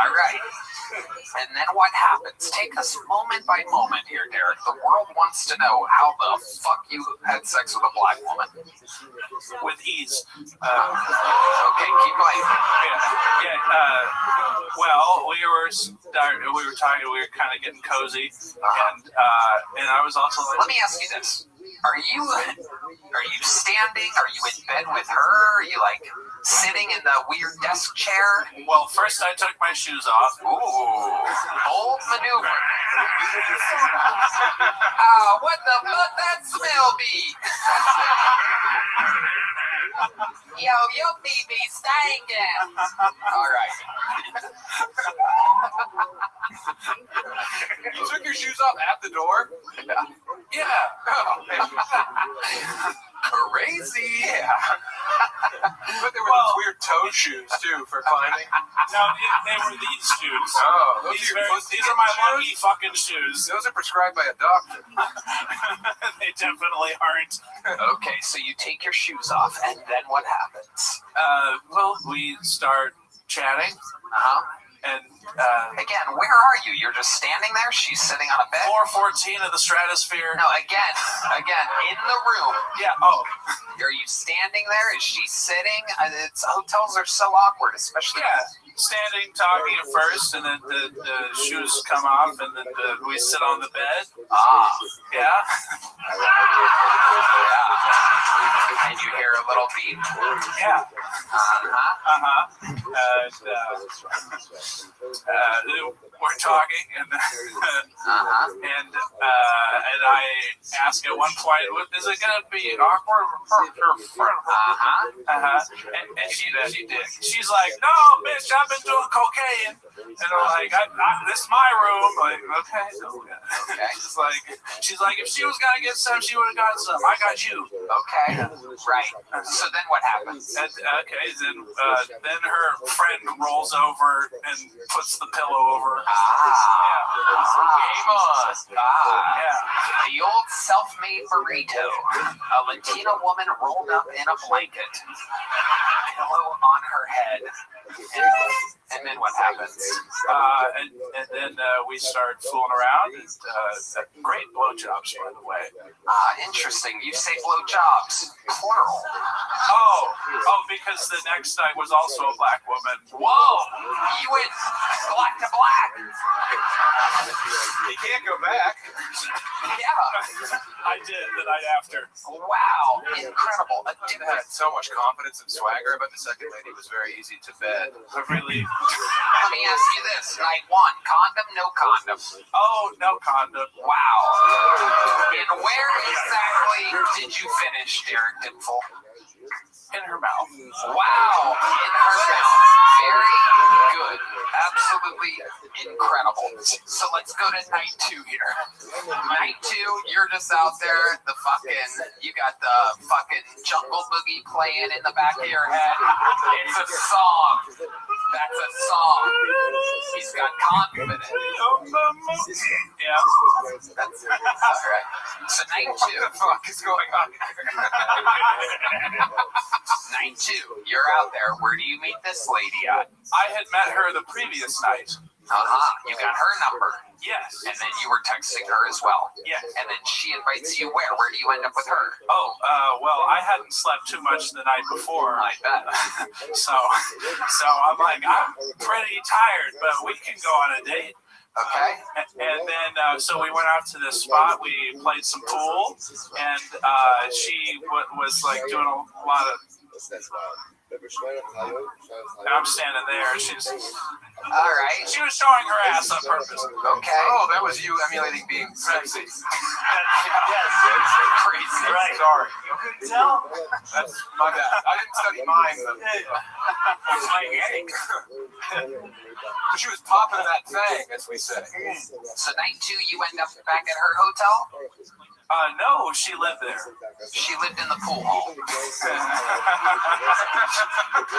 All right. And then what happens? Take us moment by moment here, Derek. The world wants to know how the fuck you had sex with a black woman. With ease. Okay, keep going. Well, we were talking. We were kind of getting cozy, and I was also like, let me ask you this: Are you standing? Are you in bed with her? Are you like sitting in the weird desk chair? Well, first I took my shoes off. Ooh, bold maneuver. What the fuck that smell be? Yo, your BB stinking. All right. You took your shoes off at the door? Yeah. Crazy. Yeah. But there were those weird toe shoes, too, for climbing. No, they were these shoes. Oh, these are my lucky fucking shoes. Those are prescribed by a doctor. They definitely aren't. Okay, so you take your shoes off, and then what happens? Well, we start chatting. And again, where are you? You're just standing there? She's sitting on a bed? Floor 14 of the stratosphere. No, again, in the room. Yeah, oh. Are you standing there? Is she sitting? Hotels are so awkward, especially... Yeah, standing talking at first, and then the shoes come off, and then we sit on the bed. Yeah. And you hear a little beep. Yeah. We're talking, and and I ask at one point, "Is it gonna be awkward?" And she did. She's like, "No, bitch, I've been doing cocaine." And I'm like, "This is my room." Like, okay. She's like, if she was gonna get some, she would have got some. I got you. Okay. Right. So then what happens? Then her friend rolls over and puts the pillow over her. Game on. The old self-made burrito. A Latina woman rolled up in a blanket. Pillow on her head. And then what happens? And then we start fooling around. And, great blowjobs, by the way. Interesting. You say blowjobs. Plural. Oh, because the next night was also a black woman. Whoa! You went black to black. You can't go back. Yeah. I did the night after. Wow. Incredible. Dude had so much confidence and swagger, but the second lady was very easy to bed. Really? Let me ask you this. Night one. Condom, no condom? Oh, no condom. Wow. And where exactly did you finish, Derek Dimful? In her mouth. Wow. In her mouth. Very good. Absolutely incredible. So let's go to night two here. Night two, you're just out there, you got the fucking Jungle Boogie playing in the back of your head. It's a song. That's a song. He's got confidence. Yeah. That's all right. So night two. What the fuck is going on here? Night two, you're out there. Where do you meet this lady at? I had met her the previous night. You got her number. Yes. And then you were texting her as well. Yes. And then she invites you where? Where do you end up with her? Well, I hadn't slept too much the night before. I bet. So I'm like, I'm pretty tired, but we can go on a date. Okay. And then, so we went out to this spot. We played some pool, and she was like doing a lot of. And I'm standing there. She's all right. She was showing her ass on purpose. Okay. Oh, that was you emulating being sexy. Yes. Crazy. Right. Sorry. You couldn't tell. That's my bad. I didn't study mine. It's like yank. She was popping that thing, as we say. So night two, you end up back at her hotel? No, she lived there. She lived in the pool hall.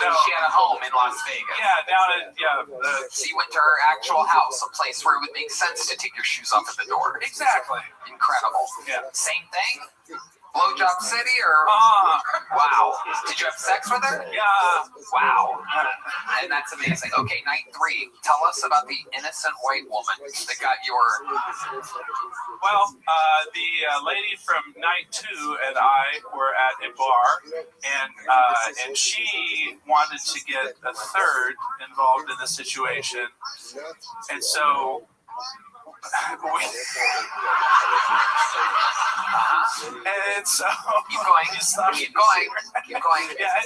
No. She had a home in Las Vegas. Yeah, down at So you went to her actual house, a place where it would make sense to take your shoes off at the door. Exactly. Incredible. Yeah. Same thing? Blowjob City or? Wow. Did you have sex with her? Yeah. Wow. And that's amazing. Okay, night three. Tell us about the innocent white woman that got your... Well, the lady from night two and I were at a bar, and she wanted to get a third involved in the situation, and so... And so keep going. Yeah,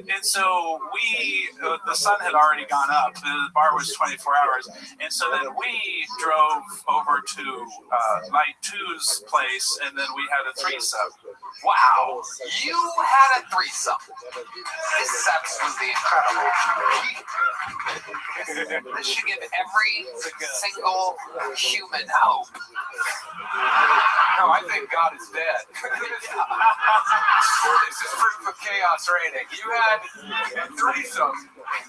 and so we the sun had already gone up. The bar was 24 hours, and so then we drove over to night two's place, and then we had a threesome. Wow, you had a threesome. This sex was the incredible. This should give every single human hope. No, I think God is dead. This is proof of chaos reigning. You had a threesome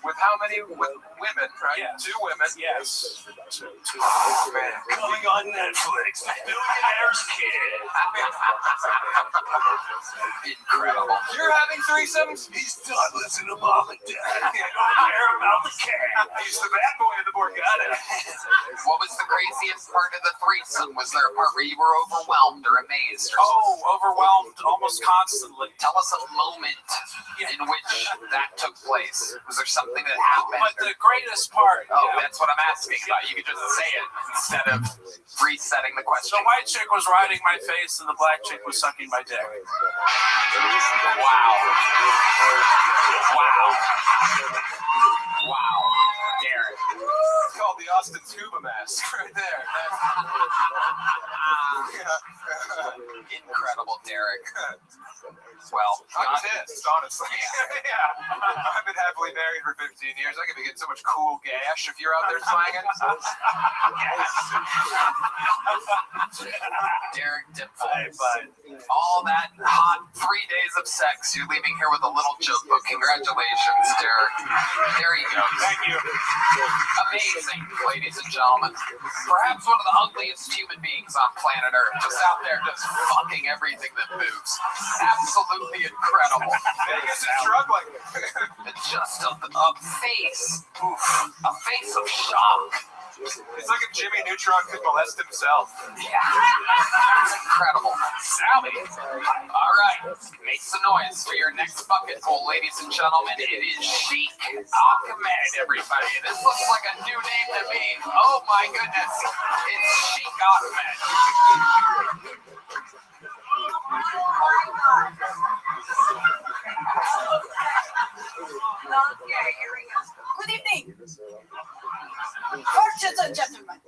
with how many women, right? Yeah. 2 women. Yes. Oh, man. Coming on Netflix, Billionaire's Kid. Incredible. You're having threesomes? He's done listening to Mom and Dad. I don't care about the cat. He's the bad boy of the Borgata. What was the craziest part of the threesome? Was there a part where you were overwhelmed or amazed? Overwhelmed almost constantly. Tell us a moment in which that took place. Was there something that happened? But the greatest part. Oh, that's what I'm asking about. You could just say it instead of resetting the question. The white chick was riding my face and the black chick was sucking my dick. Wow. Derek. It's called the Austin Scuba Mask right there. Incredible, Derek. Well, I'm pissed, honestly. Yeah. I've been happily married for 15 years. I could be getting so much cool gash if you're out there slanging. Derek Dipful. All that hot 3 days of sex. You're leaving here with a little joke book. Congratulations, Derek. There you go. Thank you. Amazing, ladies and gentlemen. Perhaps one of the ugliest human beings on planet Earth. Just out there just fucking everything that moves. Absolutely incredible. It's a drug like It's just a face. A face of shock. It's like if Jimmy Neutron could molest himself. Yeah. It's incredible. Sally. All right. Make some noise for your next bucket full, ladies and gentlemen. It is Sheik Ahmed, everybody. This looks like a new name to me. Oh my goodness. It's Sheik Ahmed. Good evening. Virgins and gentlemen,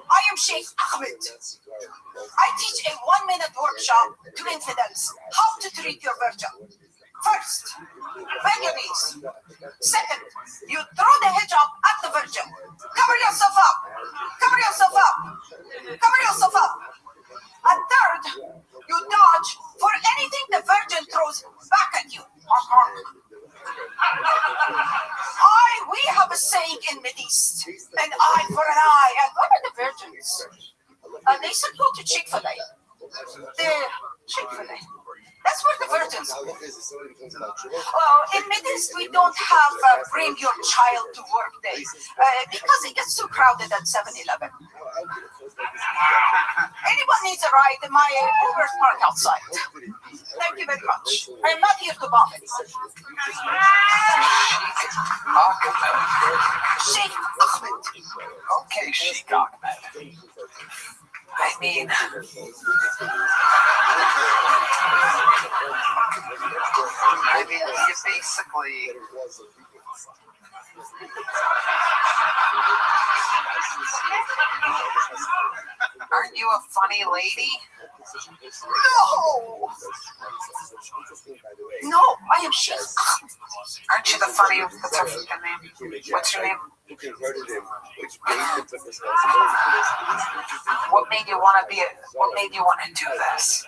I am Sheikh Ahmed. I teach a 1-minute workshop to infidels how to treat your virgin. First, bend your knees. Second, you throw the hijab at the virgin. Cover yourself up. Cover yourself up. Cover yourself up. And third, you dodge for anything the virgin throws back at you. We have a saying in Mideast, an eye for an eye. And what are the virgins? They should go to Chick-fil-A. The Chick-fil-A. That's where the virgins are. Well, in Mideast, we don't have bring your child to work day because it gets too crowded at 7-Eleven. Anyone needs a ride? My Uber's parked outside. Thank you very much. I'm not here to bomb it. Sheikh Ahmed. Okay, Sheikh Ahmed. I mean, you basically. Aren't you a funny lady? No! No, I am Sheikh Ahmed. Aren't you the funny? What's her freaking name? What's your name? What made you want to be what made you want to do this?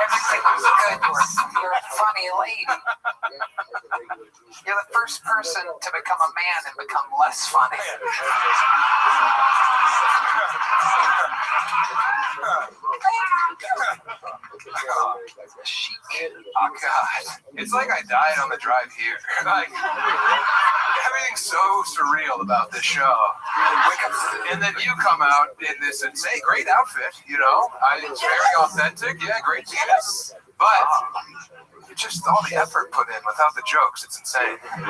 Everything was good. You're a funny lady. You're the first person to become a man and become less funny. Oh God! It's like I died on the drive here. Like everything's so surreal about this show. And then you come out in this and say, "Great outfit," you know. It's very authentic. Yeah, great penis. But just all the effort put in without the jokes, it's insane. Yeah.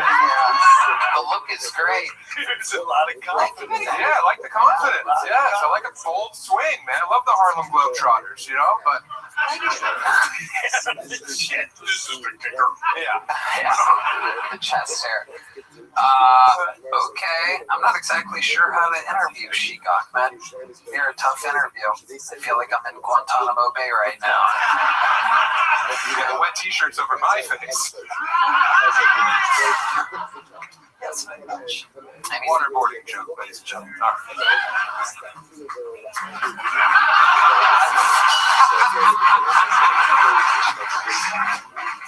The look is great. It's a lot of confidence. Yeah, I like the confidence. Yes, I like a bold swing, man. I love the Harlem Globetrotters, you know, but shit, this is the kicker. Yeah. The chest hair. Okay. I'm not exactly sure how to interview Sheikh Ahmed. You're a tough interview. I feel like I'm in Guantanamo Bay right now. You got the wet t-shirts over my face. Yes, very much. I mean, waterboarding joke, ladies and gentlemen. All right.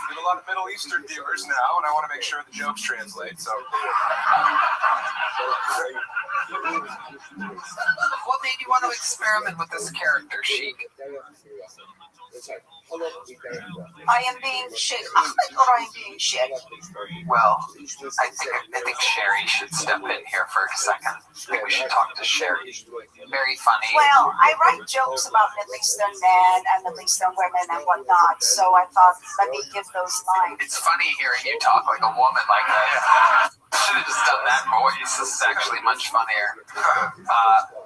We have a lot of Middle Eastern viewers now, and I want to make sure the jokes translate. So, what made you want to experiment with this character, Sheik? I am being Sheikh Ahmed or I am being Sheikh? Well, I think Sherry should step in here for a second. I think we should talk to Sherry. Very funny. Well, I write jokes about Middle Eastern men and Middle Eastern women and whatnot, so I thought, let me give those lines. It's funny hearing you talk like a woman like that. Should have just done that voice. This is actually much funnier.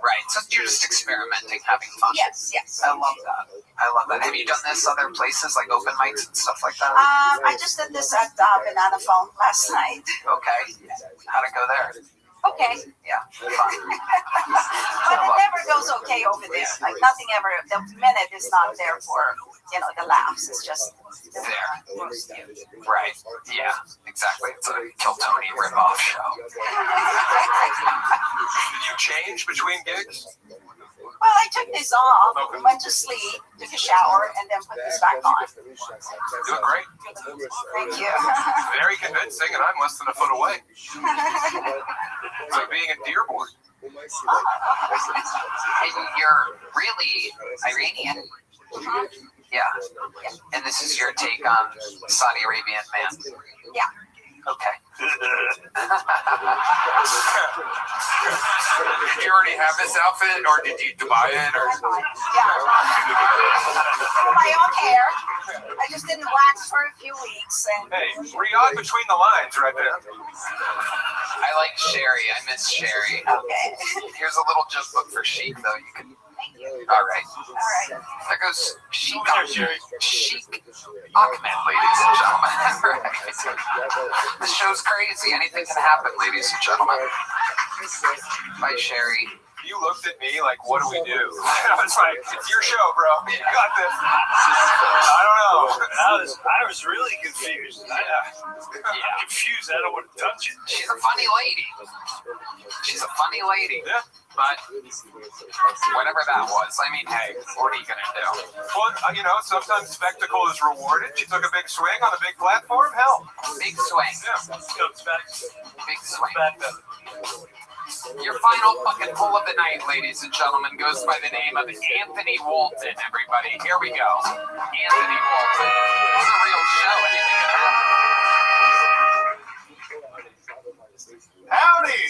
Right, so you're just experimenting, having fun. Yes. I love that. Have you done this other places, like open mics and stuff like that? I just did this at Banana Phone last night. Okay. How'd it go there? Okay. Yeah. But it never goes okay over there. Like nothing ever, the minute is not there for, the laughs. It's just there. Right. Yeah, exactly. It's a Kill Tony rip-off show. Did you change between gigs? Well, I took this off, went to sleep, took a shower, and then put this back on. Doing great. Thank you. Very convincing, and I'm less than a foot away. It's like being in Dearborn. And you're really Iranian. Yeah. And this is your take on Saudi Arabian man. Yeah. Okay. Did you already have this outfit, or did you buy it? Or? Yeah. For my own hair. I just didn't wax for a few weeks. And hey, Riyadh between the lines right there. I like Sherry. I miss Sherry. Okay. Here's a little joke book for Sheik, though. You can. All right. There goes Sheik Ahmed, ladies and gentlemen. This show's crazy. Anything can happen, ladies and gentlemen. Bye, Sherry. You looked at me like, what do we do? I was like, it's your show, bro. You got this. I don't know. I was really confused. Confused. I don't want to touch it. She's a funny lady. Yeah. But whatever that was, I mean, hey, what are you going to do? Well, sometimes spectacle is rewarded. She took a big swing on a big platform. Hell. Big swing. Yeah. Comes back. Big swing. Back. Your final fucking pull of the night, ladies and gentlemen, goes by the name of Anthony Walton, everybody. Here we go. Anthony Walton. It's a real show. Anything can happen. Howdy!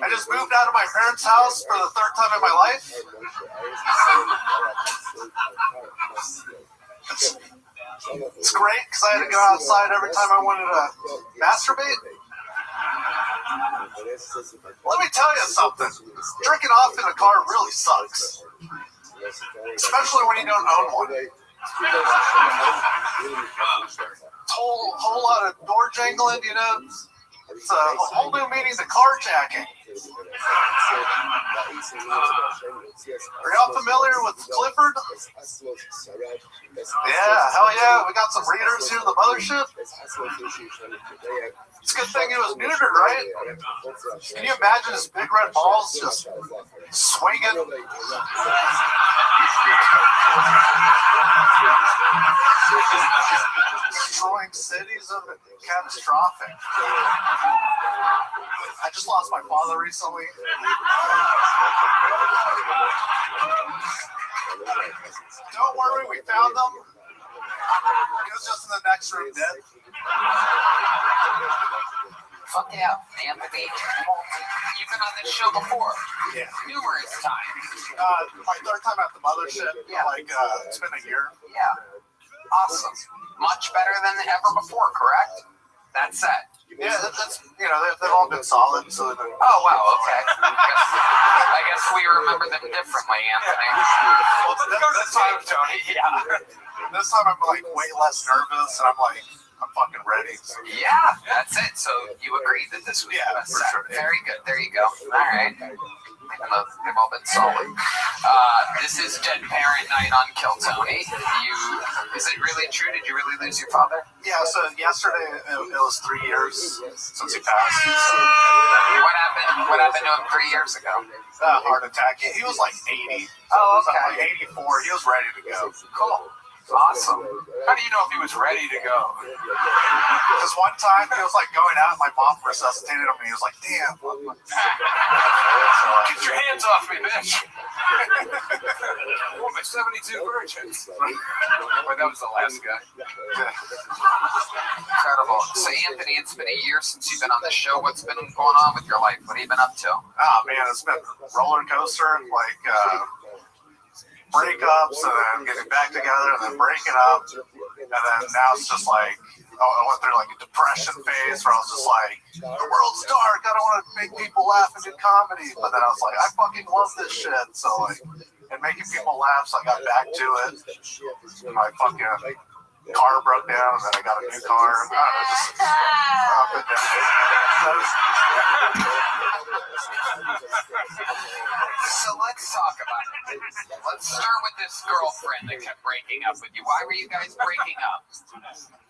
I just moved out of my parents' house for the third time in my life. It's great because I had to go outside every time I wanted to masturbate. Let me tell you something. Drinking off in a car really sucks. Especially when you don't own one. Whole lot of door jangling, It's a whole new meaning to carjacking. Are y'all familiar with Clifford? Yeah, hell yeah. We got some readers here in the mothership. It's a good thing he was neutered, right? Can you imagine his big red balls just swinging? Destroying cities of it. Catastrophic. I just lost my father recently. Don't worry, we found him. He was just in the next room dead. Fuck yeah, Anthony Walton. You've been on this show before. Yeah. Numerous times. My third time at the mothership. Yeah. It's been a year. Yeah. Awesome. Much better than ever before, correct? That's it. Yeah, that's they've all been solid. So oh wow, okay. I guess we remember them differently, Anthony. Well, this time, Tony. Yeah. This time I'm way less nervous, and I'm fucking ready. Yeah, that's it. So you agreed that this was the best set. Sure. Very good. There you go. All right. They've all been solid. This is Dead Parent Night on Kill Tony. Is it really true? Did you really lose your father? Yeah, so yesterday it was 3 years since he passed. What happened to him 3 years ago? Heart attack. He was like 80. Oh, okay. 84. He was ready to go. Cool. Awesome. How do you know if he was ready to go? Because one time he was going out and my mom resuscitated him and he was like, damn. Get your hands off me, bitch. Oh, my 72 virgins. Wait, that was the last guy. Incredible. So, Anthony, it's been a year since you've been on the show. What's been going on with your life? What have you been up to? Oh man, it's been roller coaster. Like breakups and then getting back together and then breaking up, and then now it's just like I went through like a depression phase where I was just like, the world's dark. I don't want to make people laugh and do comedy. But then I was like, I fucking love this shit. So like, and making people laugh. So I got back to it. My fucking car broke down, and then I got a new car. I don't know, just up and down. So let's talk about it. Let's start with this girlfriend that kept breaking up with you. Why were you guys breaking up?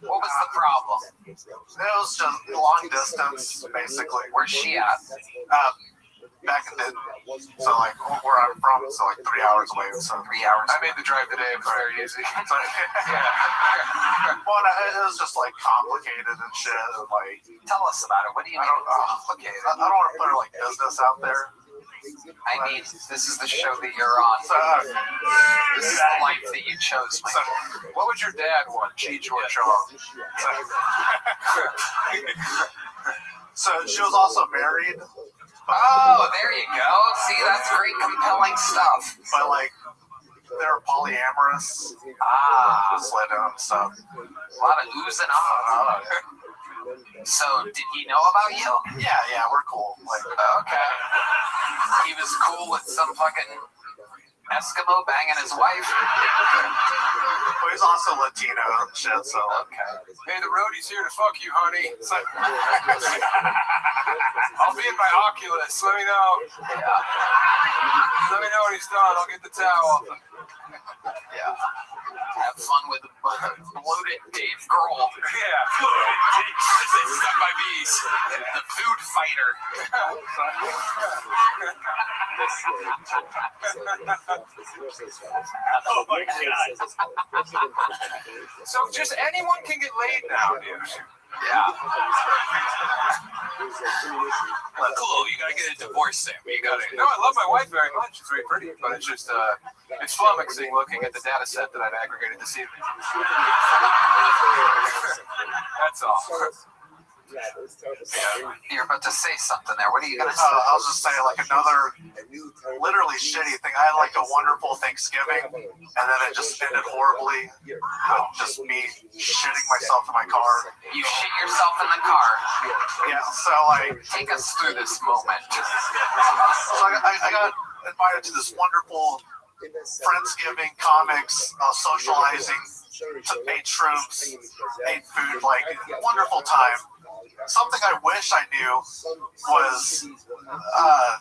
What was the problem? It was just long distance, basically. Where's she at? Back in Denton. So like where I'm from, so like 3 hours away. So 3 hours. I made the drive today. It was very easy. So, well, it was just like complicated and shit. And, like, tell us about it. What do you mean complicated? I don't want to put like business out there. I mean, this is the show that you're on. So, this is the life that you chose, Mike. What would your dad want? Cheech or Chong? So she was also married. Oh, there you go. See, that's great, compelling stuff. But like, they're polyamorous. Slid on stuff. A lot of oozing off. So, did he know about you? Yeah, we're cool. Like, okay. He was cool with some fucking Eskimo banging his wife. But he's also Latino and shit, so. Okay. Hey, the roadie's here to fuck you, honey. So, I'll be at my Oculus. Let me know. Yeah. Let me know when he's done. I'll get the towel. Yeah. Have fun with bloated Dave Grohl. Yeah. Bloated Dave. Stuck by bees. The food fighter. Oh my god. So just anyone can get laid now, dude. Yeah. Cool. You gotta get a divorce, Sam. You gotta. No, I love my wife very much. She's very pretty, but it's just it's flummoxing looking at the data set that I've aggregated this evening. That's all. You're about to say something there. What are you gonna say? I was just saying, like, another literally shitty thing. I had like a wonderful Thanksgiving, and then it just ended horribly. Just me shitting myself in my car. You shit yourself in the car. Yeah. So like, take us through this moment. So I got invited to this wonderful Friendsgiving, comics, socializing, ate shrooms, ate food, like wonderful time. Something I wish I knew was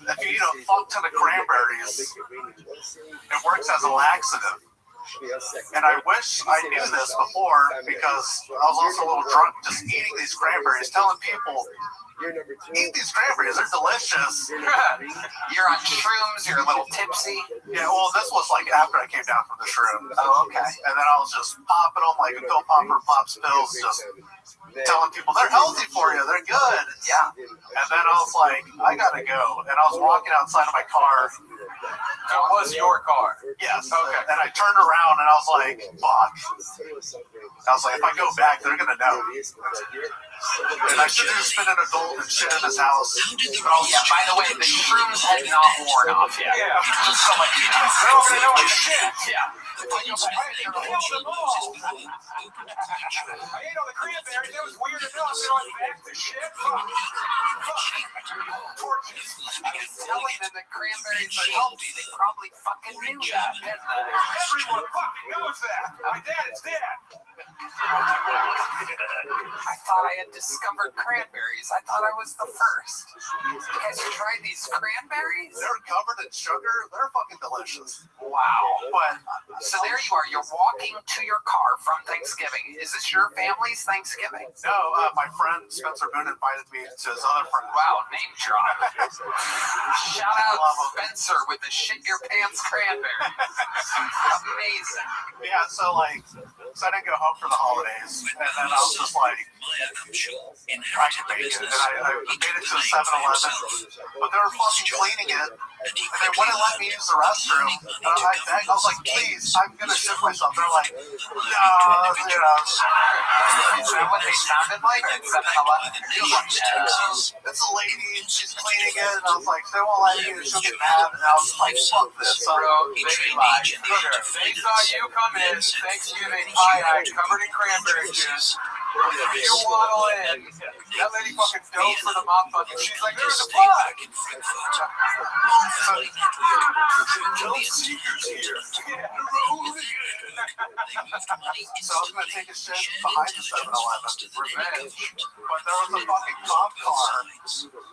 if you eat a fuck ton of cranberries, it works as a laxative. And I wish I knew this before because I was also a little drunk just eating these cranberries, telling people, eat these cranberries, they're delicious. You're on shrooms, you're a little tipsy. Yeah, well, this was like after I came down from the shrooms. Oh, okay. And then I was just popping them like a pill popper pops pills, just telling people they're healthy for you, they're good. Yeah. And then I was like, I gotta go. And I was walking outside of my car. It was your car. Yes. Okay. And I turned around and I was like, fuck. I was like, if I go back, they're gonna know. And I should have just been an adult and shit in his house. Yeah, by the way, the shrooms had not worn off yet. Yeah. So much. They're all gonna know it's shit. Yeah. I ate all the cranberries. That was weird enough. They're like back to shit. Torches. I can tell you that the cranberries are healthy. They probably fucking knew that. Everyone fucking knows that. My dad is dead. I thought I had discovered cranberries. I thought I was the first. You guys tried these cranberries? They're covered in sugar. They're fucking delicious. Wow. But so there you are. You're walking to your car from Thanksgiving. Is this your family's Thanksgiving? No, my friend Spencer Boone invited me to his other friend. Wow, name drop. Shout out Spencer with the shit your pants cranberry. Amazing. Yeah, so like So I didn't go home for the holidays, and then I was just like trying to make it, and I made it to a 7-Eleven, but they were fucking cleaning it, and they wouldn't let me use the restroom. And I begged, I was like, please, I'm gonna shit myself. They're like, no, you know. Is that what they sounded like at 7-Eleven? It's a lady, and she's cleaning it, and I was like, they won't let me, and she'll get mad, and I was like, fuck this. So, Bro, they lied. They saw you come in, Thanksgiving pie covered in cranberry juice. You waddle in. That lady fucking dove for the mop bucket. She's like, there's a pie. No seekers here. So I was gonna take a shit behind the 7-Eleven, revenge, but there was a fucking cop car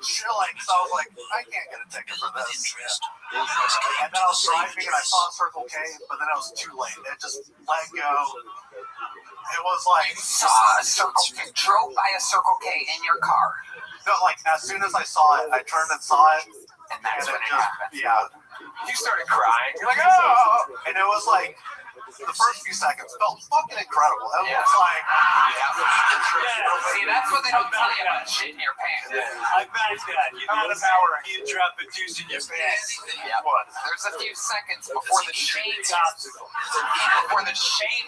chilling, so I was like, I can't get a ticket for this. And then I was driving and I saw Circle K, but then I was too late. It just let go. It was like Drove by a Circle K in your car. No, like as soon as I saw it, I turned and saw it, and that's when it happened. Yeah. You started crying. You're like, oh! And it was like the first few seconds felt fucking incredible. It was like, See, that's what they don't tell you about shit in your pants. I bet that. You know the power. You drop the juice in your pants. Yeah. There's a few seconds before the shame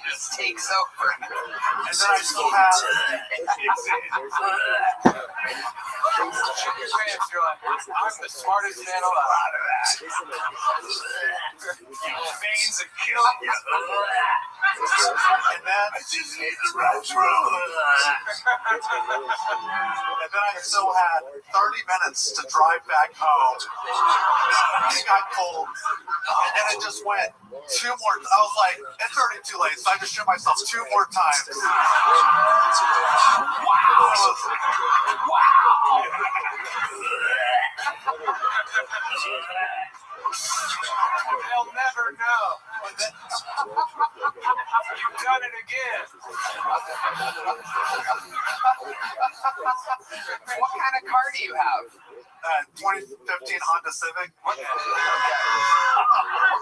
just takes over. And then I still have you're like, I'm the smartest man alive. Your veins are killing you. And then I just need the restroom. And then I still had 30 minutes to drive back home. It got cold. And then it just went 2 more. I was like, it's already too late, so I just shit myself 2 more times. They'll never know. You've done it again. What kind of car do you have? 2015 Honda Civic. What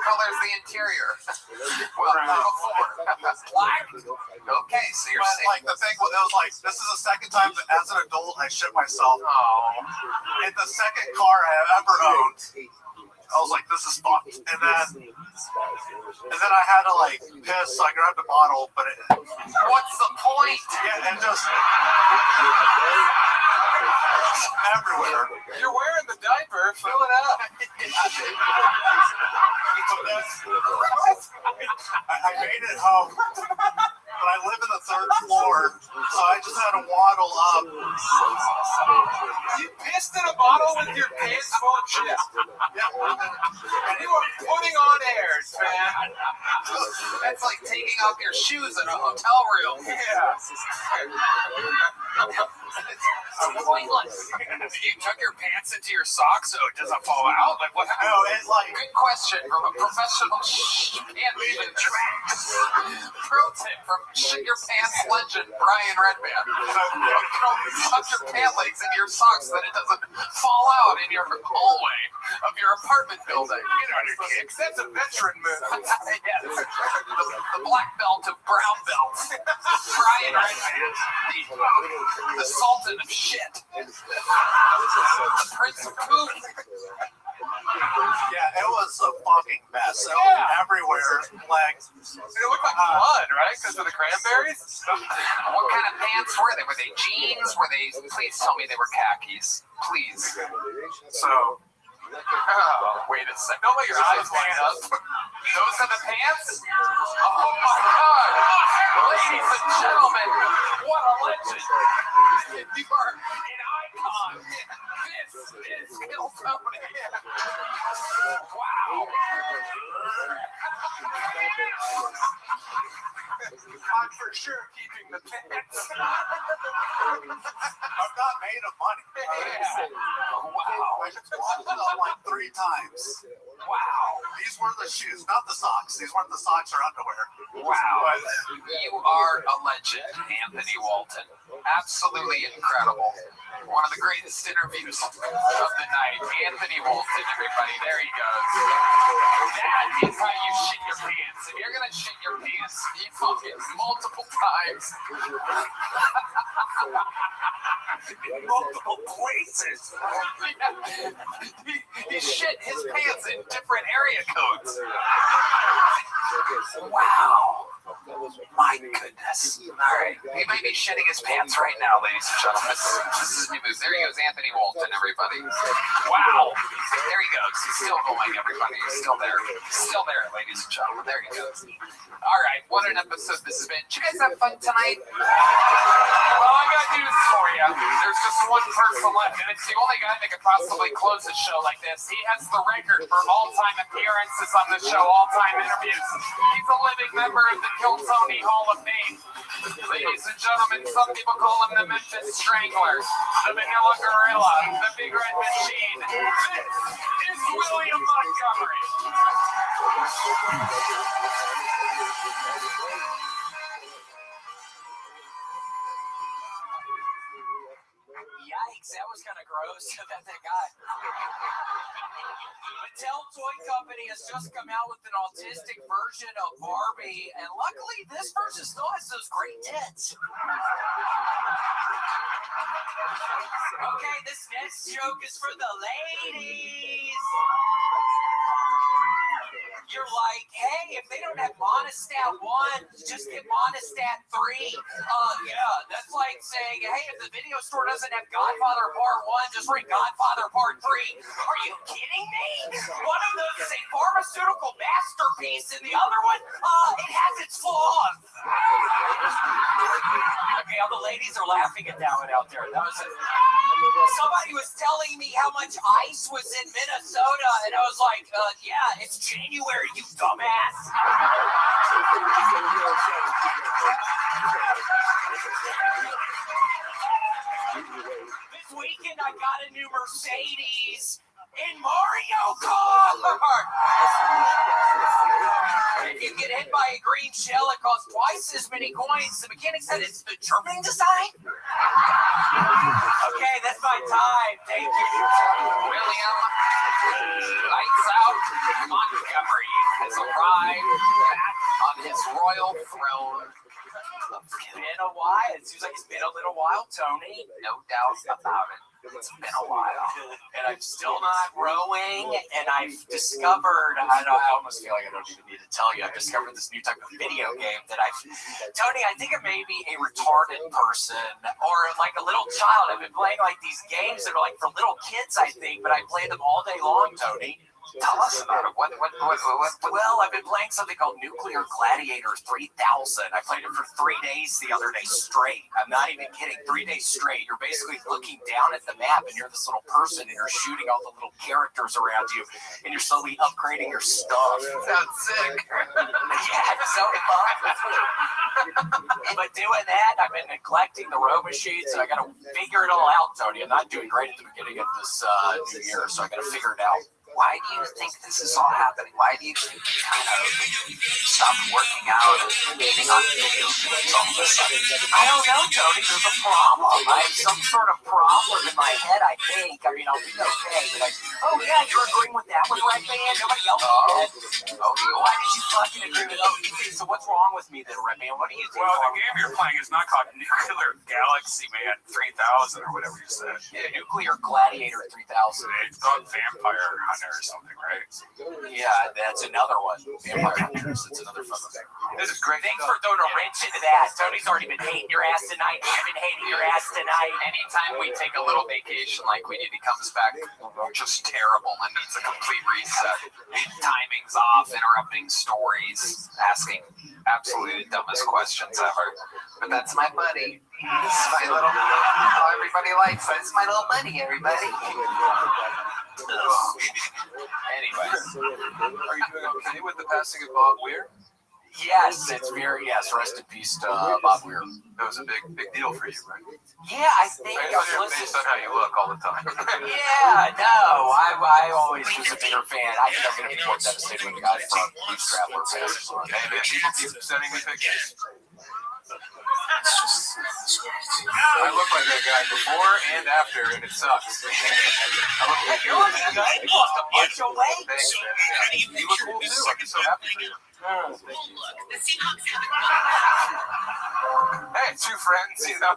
color is the interior? Well, black. Okay, so you're but, like the thing was, it was like this is the second time that as an adult I shit myself. Oh. In the second car I have ever owned. I was like, this is fucked. And then I had to like piss, so I grabbed a bottle, but what's the point? Yeah, and just everywhere. You're wearing the diaper, fill it up. I made it home. But I live in the 3rd floor, so I just had to waddle up. You pissed in a bottle with your pants full of shit. Yeah. And you were putting on airs, man. That's like taking off your shoes in a hotel room. Yeah. It's pointless. You tuck your pants into your socks so it doesn't fall out? Like what happened? No, it's like... Good question from a professional pant Pro tip from Shit Your Pants legend Brian Redman. Tuck your pant legs into your socks so that it doesn't fall out in your hallway of your apartment building. Get on your kicks. That's a veteran move. Yes. The black belt of brown belt. Brian Redman. The sultan of shit. The prince of poop. Yeah, it was a fucking mess. It was everywhere. Like, it looked like blood, right? Because of the cranberries? What kind of pants were they? Were they jeans? Were they... Please tell me they were khakis. Please. So... wait a second. Don't let your eyes line up. Those are the pants? Oh my God. Ladies and gentlemen, what a legend. You are an icon. This is Hill Tony. Wow. I'm for sure keeping the pants. I'm not made of money. Wow. I just watched it like 3 times. Wow. These were the shoes, not the socks. These weren't the socks or underwear. Wow. You are a legend, Anthony Walton. Absolutely incredible. One of the greatest interviews of the night. Anthony Walton, everybody. There he goes. That is how you shit your pants. If you're going to shit your pants, you fucking multiple times. Multiple places. He shit his pants in different area codes. Wow. My goodness. All right. He may be shitting his pants right now, ladies and gentlemen. This is new news. There he goes, Anthony Walton, everybody. Wow. There he goes. He's still going, everybody. He's still there. He's still there, ladies and gentlemen. There he goes. All right. What an episode this has been. Did you guys have fun tonight? Well, I got news for you. There's just one person left, and it's the only guy that could possibly close a show like this. He has the record for all-time appearances on the show, all-time interviews. He's a living member of the Kill Tony Hall of Fame. Ladies and gentlemen, some people call him the Memphis Strangler, the Vanilla Gorilla, the Big Red Machine. This is William Montgomery. Yikes, that was kind of gross. That guy. Mattel Toy Company has just come out with an autistic version of Barbie, and luckily this version still has those great tits. Okay, this next joke is for the ladies. You're like, hey, if they don't have Monostat 1, just get Monostat 3. Yeah, that's like saying, hey, if the video store doesn't have Godfather Part 1, just read Godfather Part 3. Are you kidding me? One of those is a pharmaceutical masterpiece, and the other one, it has its flaws. Okay, all the ladies are laughing at that one out there. That was it. Somebody was telling me how much ice was in Minnesota, and I was like, yeah, it's January, you dumbass. This weekend I got a new Mercedes in Mario Kart. If you get hit by a green shell, it costs twice as many coins. The mechanic said it's the German design. Okay, that's my time. Thank you, William. Lights out. Montgomery has arrived back on his royal throne. It's been a while. It seems like it's been a little while, Tony. No doubt about it. It's been a while. And I'm still not rowing. And I've discovered, I almost feel like I don't even need to tell you, I've discovered this new type of video game that Tony, I think it may be a retarded person or like a little child. I've been playing like these games that are like for little kids, I think, but I play them all day long, Tony. Tell us about it. What? Well, I've been playing something called Nuclear Gladiator 3000. I played it for 3 days the other day straight. I'm not even kidding. 3 days straight. You're basically looking down at the map, and you're this little person, and you're shooting all the little characters around you, and you're slowly upgrading your stuff. Sounds sick. Yeah, it's so fun. But doing that, I've been neglecting the row machines, and I got to figure it all out, Tony. I'm not doing great at the beginning of this new year, so I got to figure it out. Why do you think this is all happening? Why do you think you kind of stopped working out and getting on video games all of a sudden? I don't know, Tony. There's a problem. I have some sort of problem in my head, I think. I mean, I'll be okay. But yeah, you're agreeing with that one, right, man? Nobody else did. Why did you fucking agree with that? So what's wrong with me then, Red Man? What do you do? Well, the game you're playing is not called Nuclear Galaxy Man 3000 or whatever you said. Yeah, Nuclear Gladiator 3000. It's called Vampire Hunter or something, right? Yeah, that's another one. Vampire Hunters, that's another fun one. This is great. Thanks for throwing a wrench into that. Tony's already been hating your ass tonight. I've been hating your ass tonight. Anytime we take a little vacation like we did, he comes back just terrible and needs a complete reset. Timing's off, interrupting stories, asking absolutely the dumbest questions ever. But that's my buddy. This is my little, everybody likes it. It's my little buddy, everybody. Anyways, are you doing okay with the passing of Bob Weir? Yes, it's very, yes, rest in peace to Bob Weir. That was a big deal for you, right? Yeah, I think I was listening. Based on how you look all the time. Yeah, no, I always was a bigger fan. I think I'm going to be more devastated when the guy from Beach Traveler passes on. Hey, man, people keep sending me pictures. I look like that guy before and after, and it sucks. I look like you're looking good. You lost a bunch of weight. Thanks, man. Yeah. You look cool too. I'm so happy for you. Hey, two friends, you know.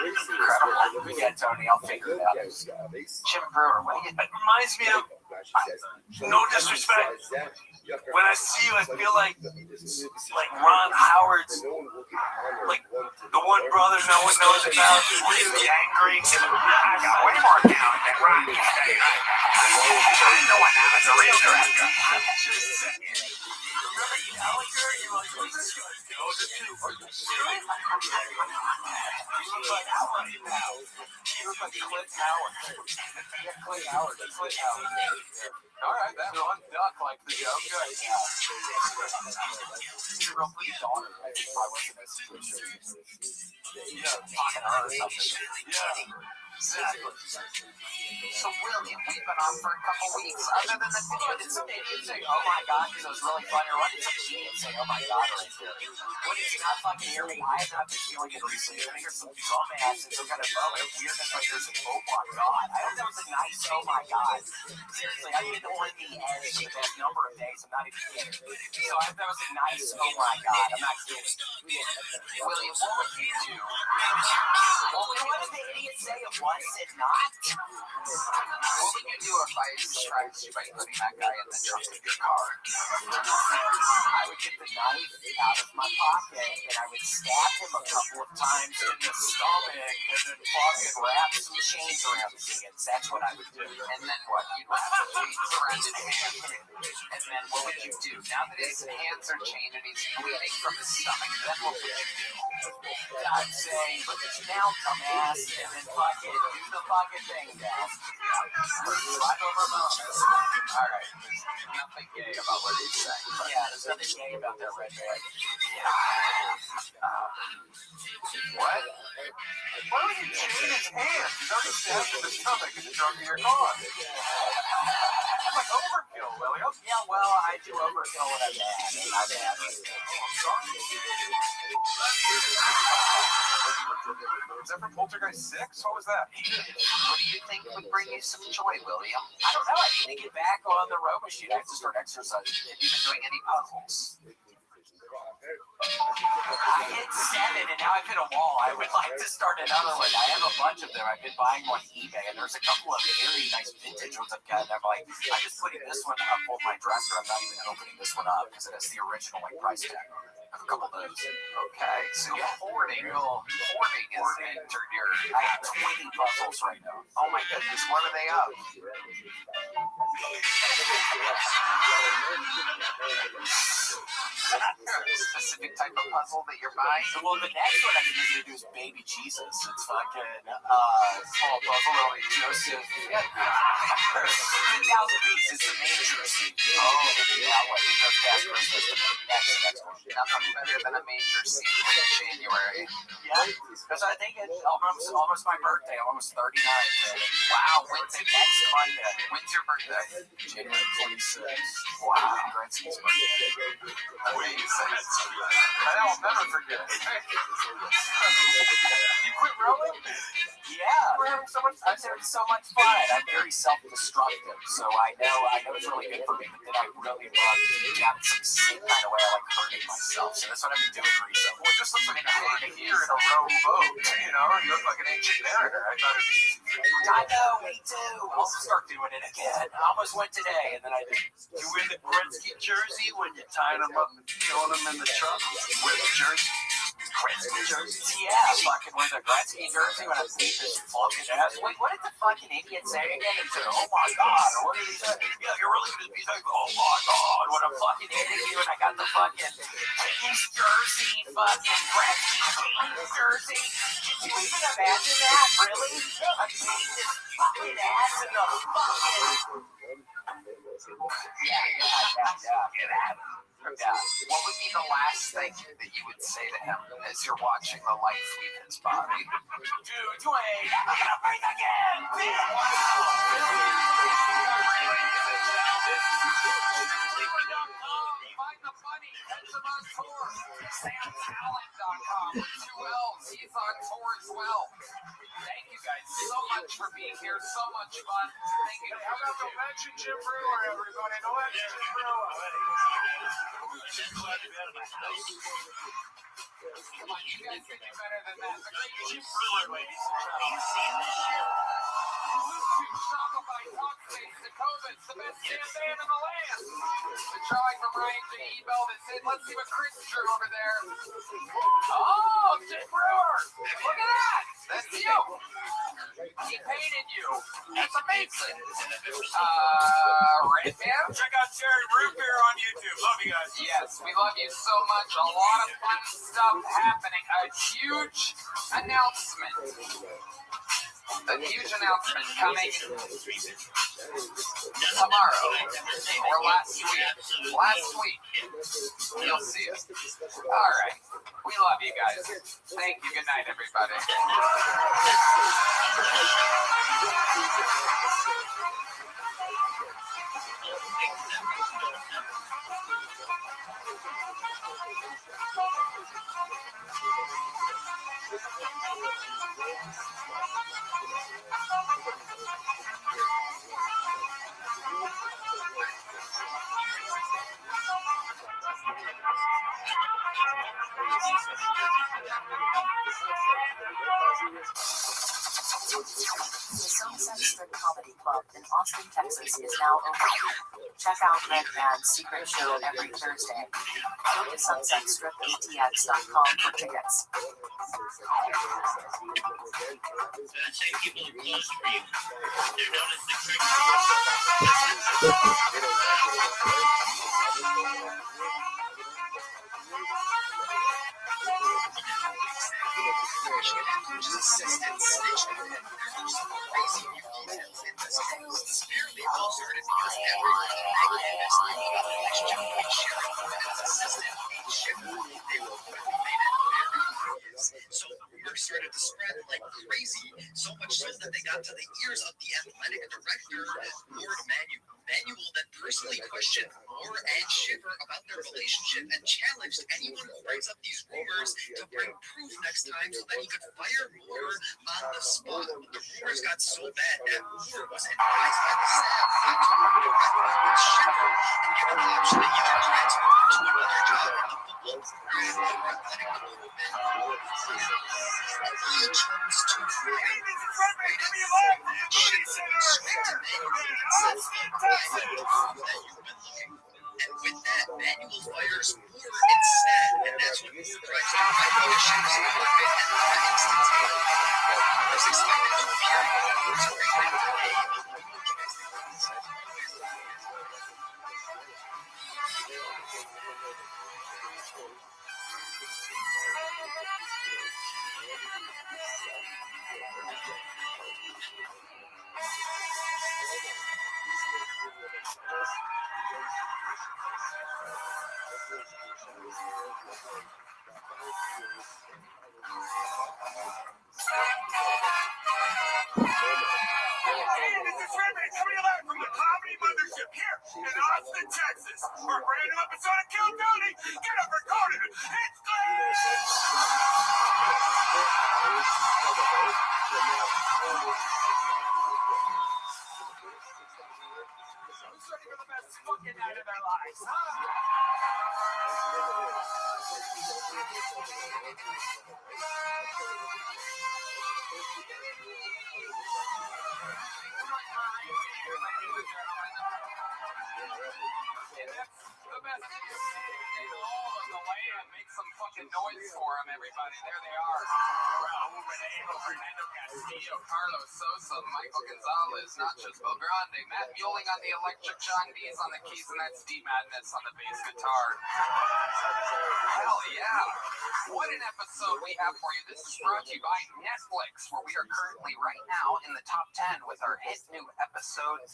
Incredible. Yeah, Tony, I'll figure it out. Jim Brewer, what do you think? It reminds me of, no disrespect, when I see you, I feel like Ron Howard's, like the one brother no one knows about, really angry. I got way more talent than Ron. No one knows the real director. Remember Gallagher? You're like, who's this guy? No, this dude. Are you serious? You look like Howard now. You look like Clint Howard. Yeah, Clint Howard. Clint Howard. All right, that one duck like the joke. Good. Yeah. She's a real pretty daughter. I think I was in that situation. You know, talking to her or something. Yeah. Exactly. So, William, we've been on for a couple weeks. Other than the video, did some idiot say, oh my god, because it was really funny? Or what did some idiot say, oh my god, right there? What did you not fucking hear me? I have not been feeling it recently. I think there's some dumbass and some kind of weirdness like there's an oh my god. I hope that was a nice oh my god. Seriously, I've been on the edge for the past number of days. I'm not even kidding. So I hope that was a nice oh my god. I'm not kidding. William, what would you do? Well, what did the idiot say? Was it not? What would you do if I surprised you by putting that guy in the trunk of your car? I would get the knife out of my pocket and I would stab him a couple of times in the stomach and then fucking wrap some chains around his hands. That's what I would do. And then what? You'd wrap the chains around his hands. And then what would you do? Now that his hands are chained and he's bleeding from his stomach, then what would you do? I'd say, look at you now, dumbass, and then fucking do the fucking thing now. Slide over Moses. Alright, there's nothing gay about what he's saying. Yeah, there's nothing gay about that red bag. What? Why would you chain his hands? He's already stabbed in the stomach in the trunk of your car. That's like overkill, William. Yeah, well, I do overkill when I'm mad, and I'm mad. I'm sorry. Was that from Poltergeist 6? What was that? What do you think would bring you some joy, William? I don't know. I need to get back on the row machine. I have to start exercising. Have you been doing any puzzles? I hit 7 and now I've hit a wall. I would like to start another one. I have a bunch of them. I've been buying on eBay, and there's a couple of very nice vintage ones I've got. And I'm like, I'm just putting this one up on my dresser. I'm not even opening this one up because it has the original price tag. I have a couple of those. Okay, so hoarding is entered your. I have 20 puzzles right now. Oh my goodness, what are they up? Specific type of puzzle that you're buying? Well, the next one I'm going to do is Baby Jesus. It's fucking small puzzle of Joseph. Yeah. 10,000 pieces. It's the manger scene. Oh, that one. It's just past Christmas. That's one. Nothing better than a manger scene in January. Yeah, because I think it's almost my birthday. I'm almost 39. So. Wow, when's it next Monday? When's your birthday? January 26th. Wow, Gretzky's birthday. Wait a second. I'll never forget. You quit rowing? Yeah. We're having so much fun. I'm having so much fun. I'm very self-destructive, so I know it's really good for me, but then I really love to get down in some sick kind of way. I like hurting myself, so that's what I've been doing recently. Well, it just looks like a hand here in a rowboat, you know? You look like an ancient mariner. I thought it'd be easy for you. I know, me too. I'll start doing it again. I almost went today, and then I didn't. You wear the Gretzky jersey when you're tying them up and throwing them in the truck? You wear the jersey? Gretzky jersey? Yeah, fucking wear the Gretzky jersey when I beat this fucking ass. Wait, what did the fucking idiot say again? He said, oh my god, or what did he say? Yeah, you're really gonna be like, oh my god, what a fucking idiot here, and I got the fucking Kings jersey, fucking Gretzky Kings jersey. Did you even imagine that? Really? I'm beating this fucking ass in the fucking... Yeah. Get at it. Yeah. What would be the last thing that you would say to him as you're watching the life leave his body? Dude, you ain't gonna breathe again! Find the money. Catch him on tour. SamTalent.com with 2 L's. He's on tour as well. Thank you guys so much for being here. So much fun. Thank you. How about the legend Jim Brewer, everybody? The legend Jim Brewer. Come on, you guys can do better than that. The great Jim Brewer, ladies and gentlemen. Are you seeing this shit? Bluetooth, Shopify, Talkspace, Dakota's the best damn band in the land. The drawing from Ryan J. Ebel that said, let's see what Chris drew over there. Oh, Jim Brewer. Look at that. That's you. He painted you. That's amazing. Red Man? Check out Cherry Root Beer on YouTube. Love you guys. Yes, we love you so much. A lot of fun stuff happening. A huge announcement. A huge announcement coming tomorrow or last week. Last week. You'll see it. All right. We love you guys. Thank you. Good night, everybody. The Sunset Strip Comedy Club in Austin, Texas is now open. Check out Red Man's secret show every Thursday. Go to sunsetstripatx.com for tickets. People are close for you. They're known as the Crick. Assistant snitching and there's some crazy new details in this case. The spirit they all started because everyone negative is the relationship with Sharon and his assistant, Shipper. They were quickly made it very obvious. So the rumors started to spread like crazy, so much so that they got to the ears of the athletic director, Lord Manuel, that personally questioned Moore and Shipper about their relationship and challenged anyone who brings up these rumors to bring proof next time so that he could fire Moore on the spot. But the rumors got so bad that Moore was advised by the staff not to work directly with Shipper and given the option to either transfer to another job in the football program or athletic development. He chose to fire Shipper straight to Manuel and says, I know that you've been looking. And with that, Manuel fires Moore instead, and that's when Moore drives to right into Shipper's apartment and threatens to take him. I was expected to fire Moore's agreement today, but what do you guys think of this? Hey, this is Rabbi coming live from the Comedy Mothership here in Austin, Texas, for a brand new episode of Kill Tony. Get up, recorded. It's Who's ready for the best fucking night of their lives, huh? The best in all of the land. Make some fucking noise for them, everybody. There they are. Fernando Castillo, Carlos Sosa, Michael Gonzalez, Nachos Belgrande, Matt Mueling on the electric, John Dees on the keys, and that's D Madness on the bass guitar. Hell yeah. What an episode we have for you. This is brought to you by Netflix, where we are currently right now in the top 10 with our hit new episode,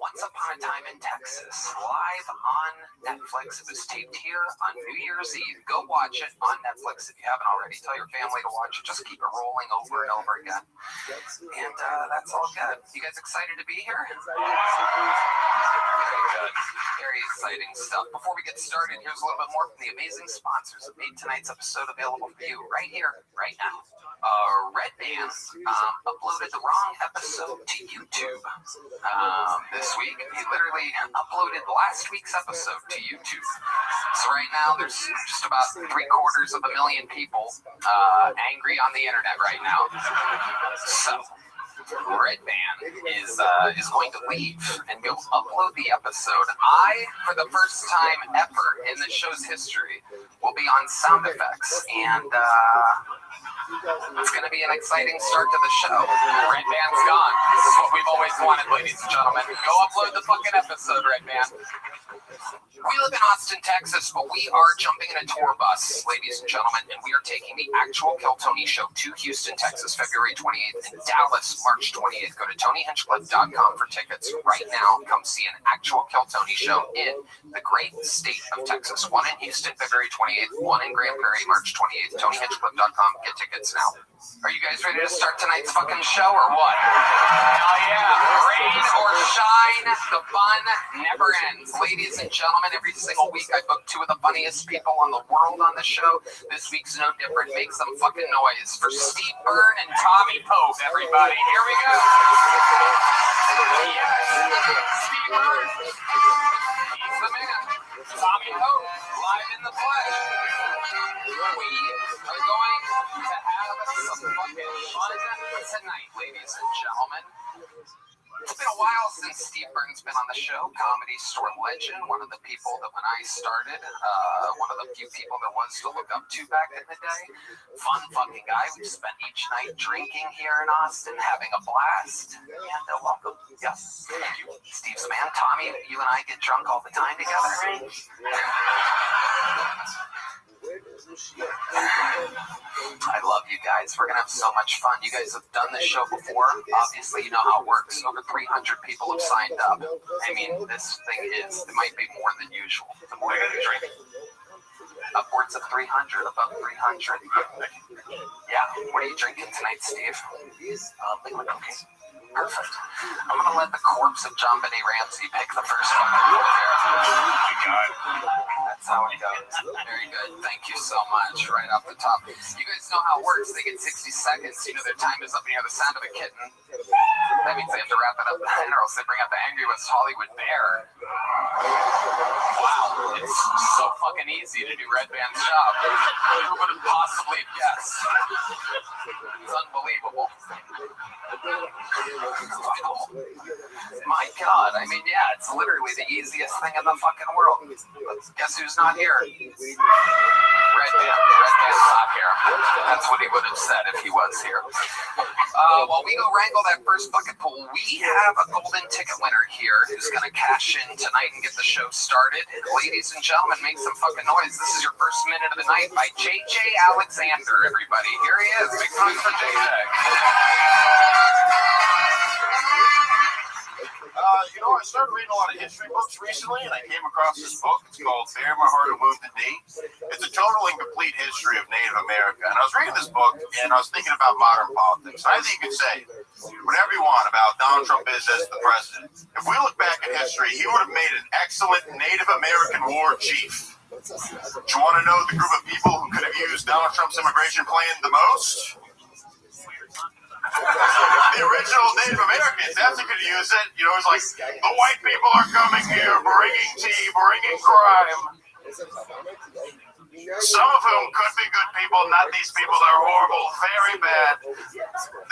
Once Upon a Time in Texas, live on Netflix. It was taped here on New Year's Eve. Go watch it on Netflix if you haven't already. Tell your family to watch it. Just keep it rolling over and over again. And that's all good. You guys excited to be here? Very good. Very exciting stuff. Before we get started, here's a little bit more from the amazing sponsors that made tonight's episode available for you right here, right now. Red Band uploaded the wrong episode to YouTube this week. He literally uploaded last week's episode to YouTube. So right now there's just about 750,000 people angry on the internet right now. So Red Band is going to leave and go upload the episode. I, for the first time ever in the show's history, will be on sound effects, and it's going to be an exciting start to the show. Red Band's gone. This is what we've always wanted, ladies and gentlemen. Go upload the fucking episode, Red Band. We live in Austin, Texas, but we are jumping in a tour bus, ladies and gentlemen, and we are taking the actual Kill Tony show to Houston, Texas, February 28th, and Dallas, March 28th. Go to TonyHinchcliffe.com for tickets right now. Come see an actual Kill Tony show in the great state of Texas. One in Houston, February 28th, one in Grand Prairie, March 28th. TonyHinchcliffe.com. Get tickets now. Are you guys ready to start tonight's fucking show or what? Hell yeah. Rain or shine, the fun never ends. Ladies and gentlemen, every single week I book two of the funniest people on the world on the show. This week's no different. Make some fucking noise for Steve Byrne and Tommy Pope, everybody. Here we go. Yes, Steve Byrne. He's the man. Tommy Pope, live in the flesh. We are going to have some fucking fun tonight, ladies and gentlemen. It's been a while since Steve Byrne's been on the show. Comedy Store legend, one of the people that when I started, one of the few people there was to look up to back in the day. Fun fucking guy. We spent each night drinking here in Austin, having a blast. And welcome. Yes. Steve's man. Tommy, you and I get drunk all the time together, right? I love you guys. We're gonna have so much fun. You guys have done this show before. Obviously, you know how it works. Over 300 people have signed up. I mean, this thing it might be more than usual. The more you drink, upwards of 300, above 300. Yeah. What are you drinking tonight, Steve? Liquid cocaine. Perfect. I'm gonna let the corpse of John Benet Ramsey pick the first fucking one there. That's how it goes. Very good. Thank you so much. Right off the top. You guys know how it works. They get 60 seconds. You know their time is up and you hear the sound of a kitten. That means they have to wrap it up then, or else they bring out the Angry West Hollywood Bear. Wow. It's so fucking easy to do Red Band's job. Who would have possibly guessed? It's unbelievable. My God, I mean, yeah, it's literally the easiest thing in the fucking world. But guess who's not here? Red Band's not here. That's what he would have said if he was here. While we go wrangle that first bucket pool, we have a golden ticket winner here who's going to cash in tonight and get the show started. Ladies and gentlemen, make some fucking noise. This is your first minute of the night by JJ Alexander, everybody. Here he is. Big time for JJ. You know, I started reading a lot of history books recently, and I came across this book. It's called Bare My Heart, A Wounded Knee. It's a total and complete history of Native America. And I was reading this book, and I was thinking about modern politics. I think you could say whatever you want about Donald Trump is as the president. If we look back at history, he would have made an excellent Native American war chief. Do you want to know the group of people who could have used Donald Trump's immigration plan the most? The original Native Americans, that's who could use it. You know, it's like, the white people are coming here, bringing tea, bringing crime. Some of whom could be good people, not these people that are horrible, very bad.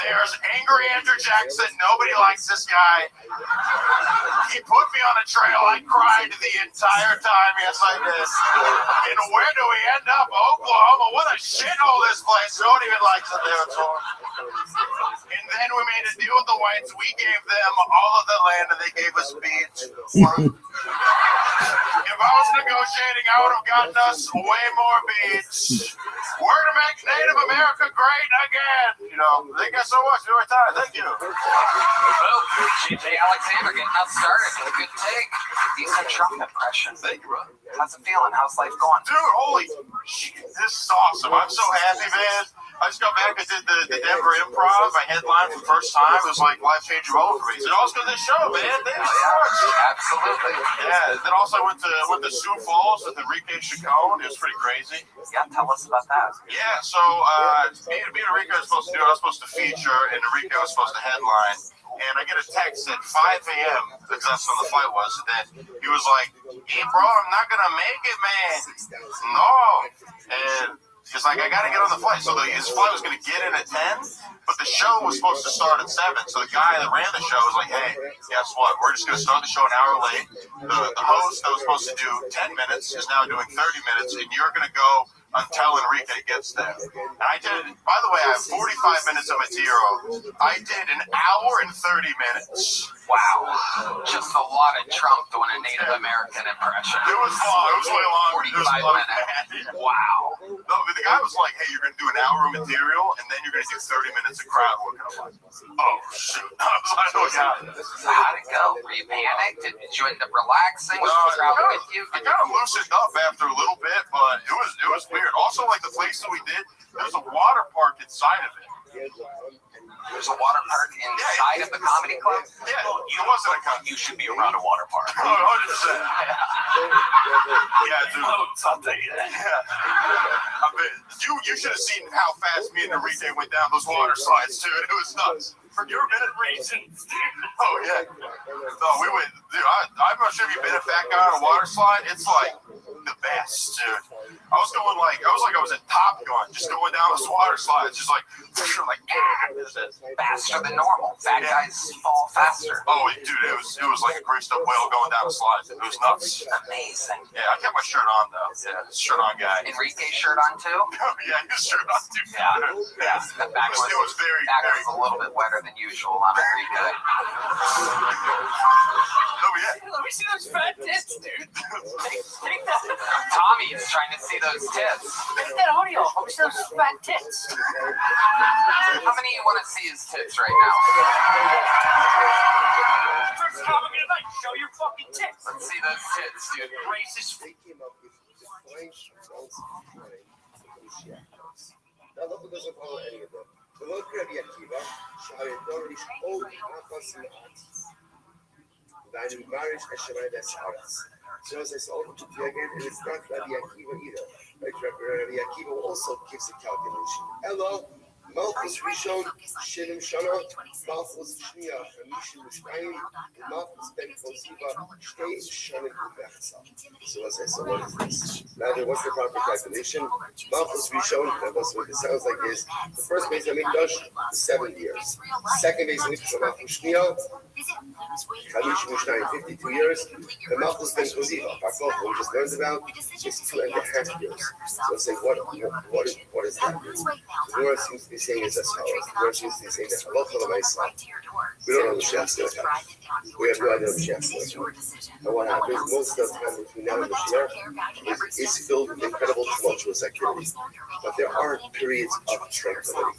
There's angry Andrew Jackson. Nobody likes this guy. He put me on a trail. I cried the entire time. Yes, I did. And where do we end up? Oklahoma. What a shithole this place. Nobody even likes it there at all. And then we made a deal with the whites. We gave them all of the land and they gave us beach. If I was negotiating, I would have gotten us way more beach. We're to make Native America great again. You know, thank you so much for your time. Thank you. Well, JJ Alexander getting us started. Good take. Decent Trump impression. Thank you, bro. How's it feeling? How's life going? Dude, holy shit, this is awesome. I'm so happy, man. I just got back and did the Denver Improv. I headlined for the first time. It was like life-changing moment for me. So also this show, man. Thank you so much. Absolutely. Yeah. Then also I went to Sioux Falls with Enrique Chacon. It was pretty crazy. Yeah, tell us about that. Yeah, so me and Enrique was supposed to do it. I was supposed to feature, and Enrique was supposed to headline. And I get a text at 5 a.m. because that's when the fight was. That he was like, "Hey, bro, I'm not gonna make it, man. No." And he's like, "I gotta get on the flight." So his flight was gonna get in at 10, but the show was supposed to start at 7. So the guy that ran the show was like, "Hey, guess what? We're just gonna start the show an hour late. The host that was supposed to do 10 minutes is now doing 30 minutes, and you're gonna go until Enrique gets there." And I did, by the way, I have 45 minutes of material. I did an hour and 30 minutes. Wow. Just a lot of Trump doing a Native American impression. It was long. It was way long. 45 minutes. Wow. No, but the guy was like, "Hey, you're going to do an hour of material, and then you're going to do 30 minutes of crowd work." And I'm like, "Oh, shoot." I was like, "Oh, yeah." So how'd it go? Were you panicked? Did you end up relaxing? Was the crowd with you? I kind of loosened up after a little bit, but it was weird. Also, like the place that we did, there's a water park inside of it. There's a water park inside of the comedy club? Yeah, it wasn't a comedy. You should be around a water park. 100%. Yeah, dude. I'll tell you that. Yeah. I bet you should have seen how fast me and Enrique went down those water slides, dude. It was nuts. For your minute reasons, dude. Oh, yeah. No, we went, dude, I'm not sure if you've been a fat guy on a water slide. It's like the best, dude. I was in Top Gun, just going down those water slides, just like faster than normal. Fat guys fall faster. Oh, dude, it was like a greased up whale going down the slides. It was nuts. Amazing. Yeah, I kept my shirt on though. Yeah, shirt on guy. Enrique's shirt on too? Yeah, his shirt on too. Yeah. The back was a little bit wetter than usual on Enrique. Oh yeah. Let me see those fat tits, dude. Take that. Tommy is trying to see those tits. Take that audio. Let me see those fat tits. How many of you want to see his tits right now? First comic of the night, show your fucking tits. Let's see those tits, dude. Racist. So as I saw to again, and it's not Rabbi Akiva either. Like Rabbi Akiva also gives a calculation. Hello, Malchus Rishon, Shinim Shana, Malchus Shnia, Hamishim Mishpaim, Malchus Ben Koziva, Shtei Shanim Ubechza. So as I saw, what is this? Now, what's the proper calculation? Malchus Rishon, that's what it sounds like is the first base of Mikdash, 7 years. Second base of Mikdash, Malchus Shnia, 52 years. The Malchus Ben Koziva, we just learned about, is 2.5 years. So it's like, what is that? The Gemara seems to be saying is as follows. The Gemara seems to be saying that halacha l'maisa. We don't know the Mashiach's going to happen. We have no idea what Mashiach's going to happen. And what happens most of the time between now and Mashiach is filled with incredible tumultuous activity. But there are periods of tranquility.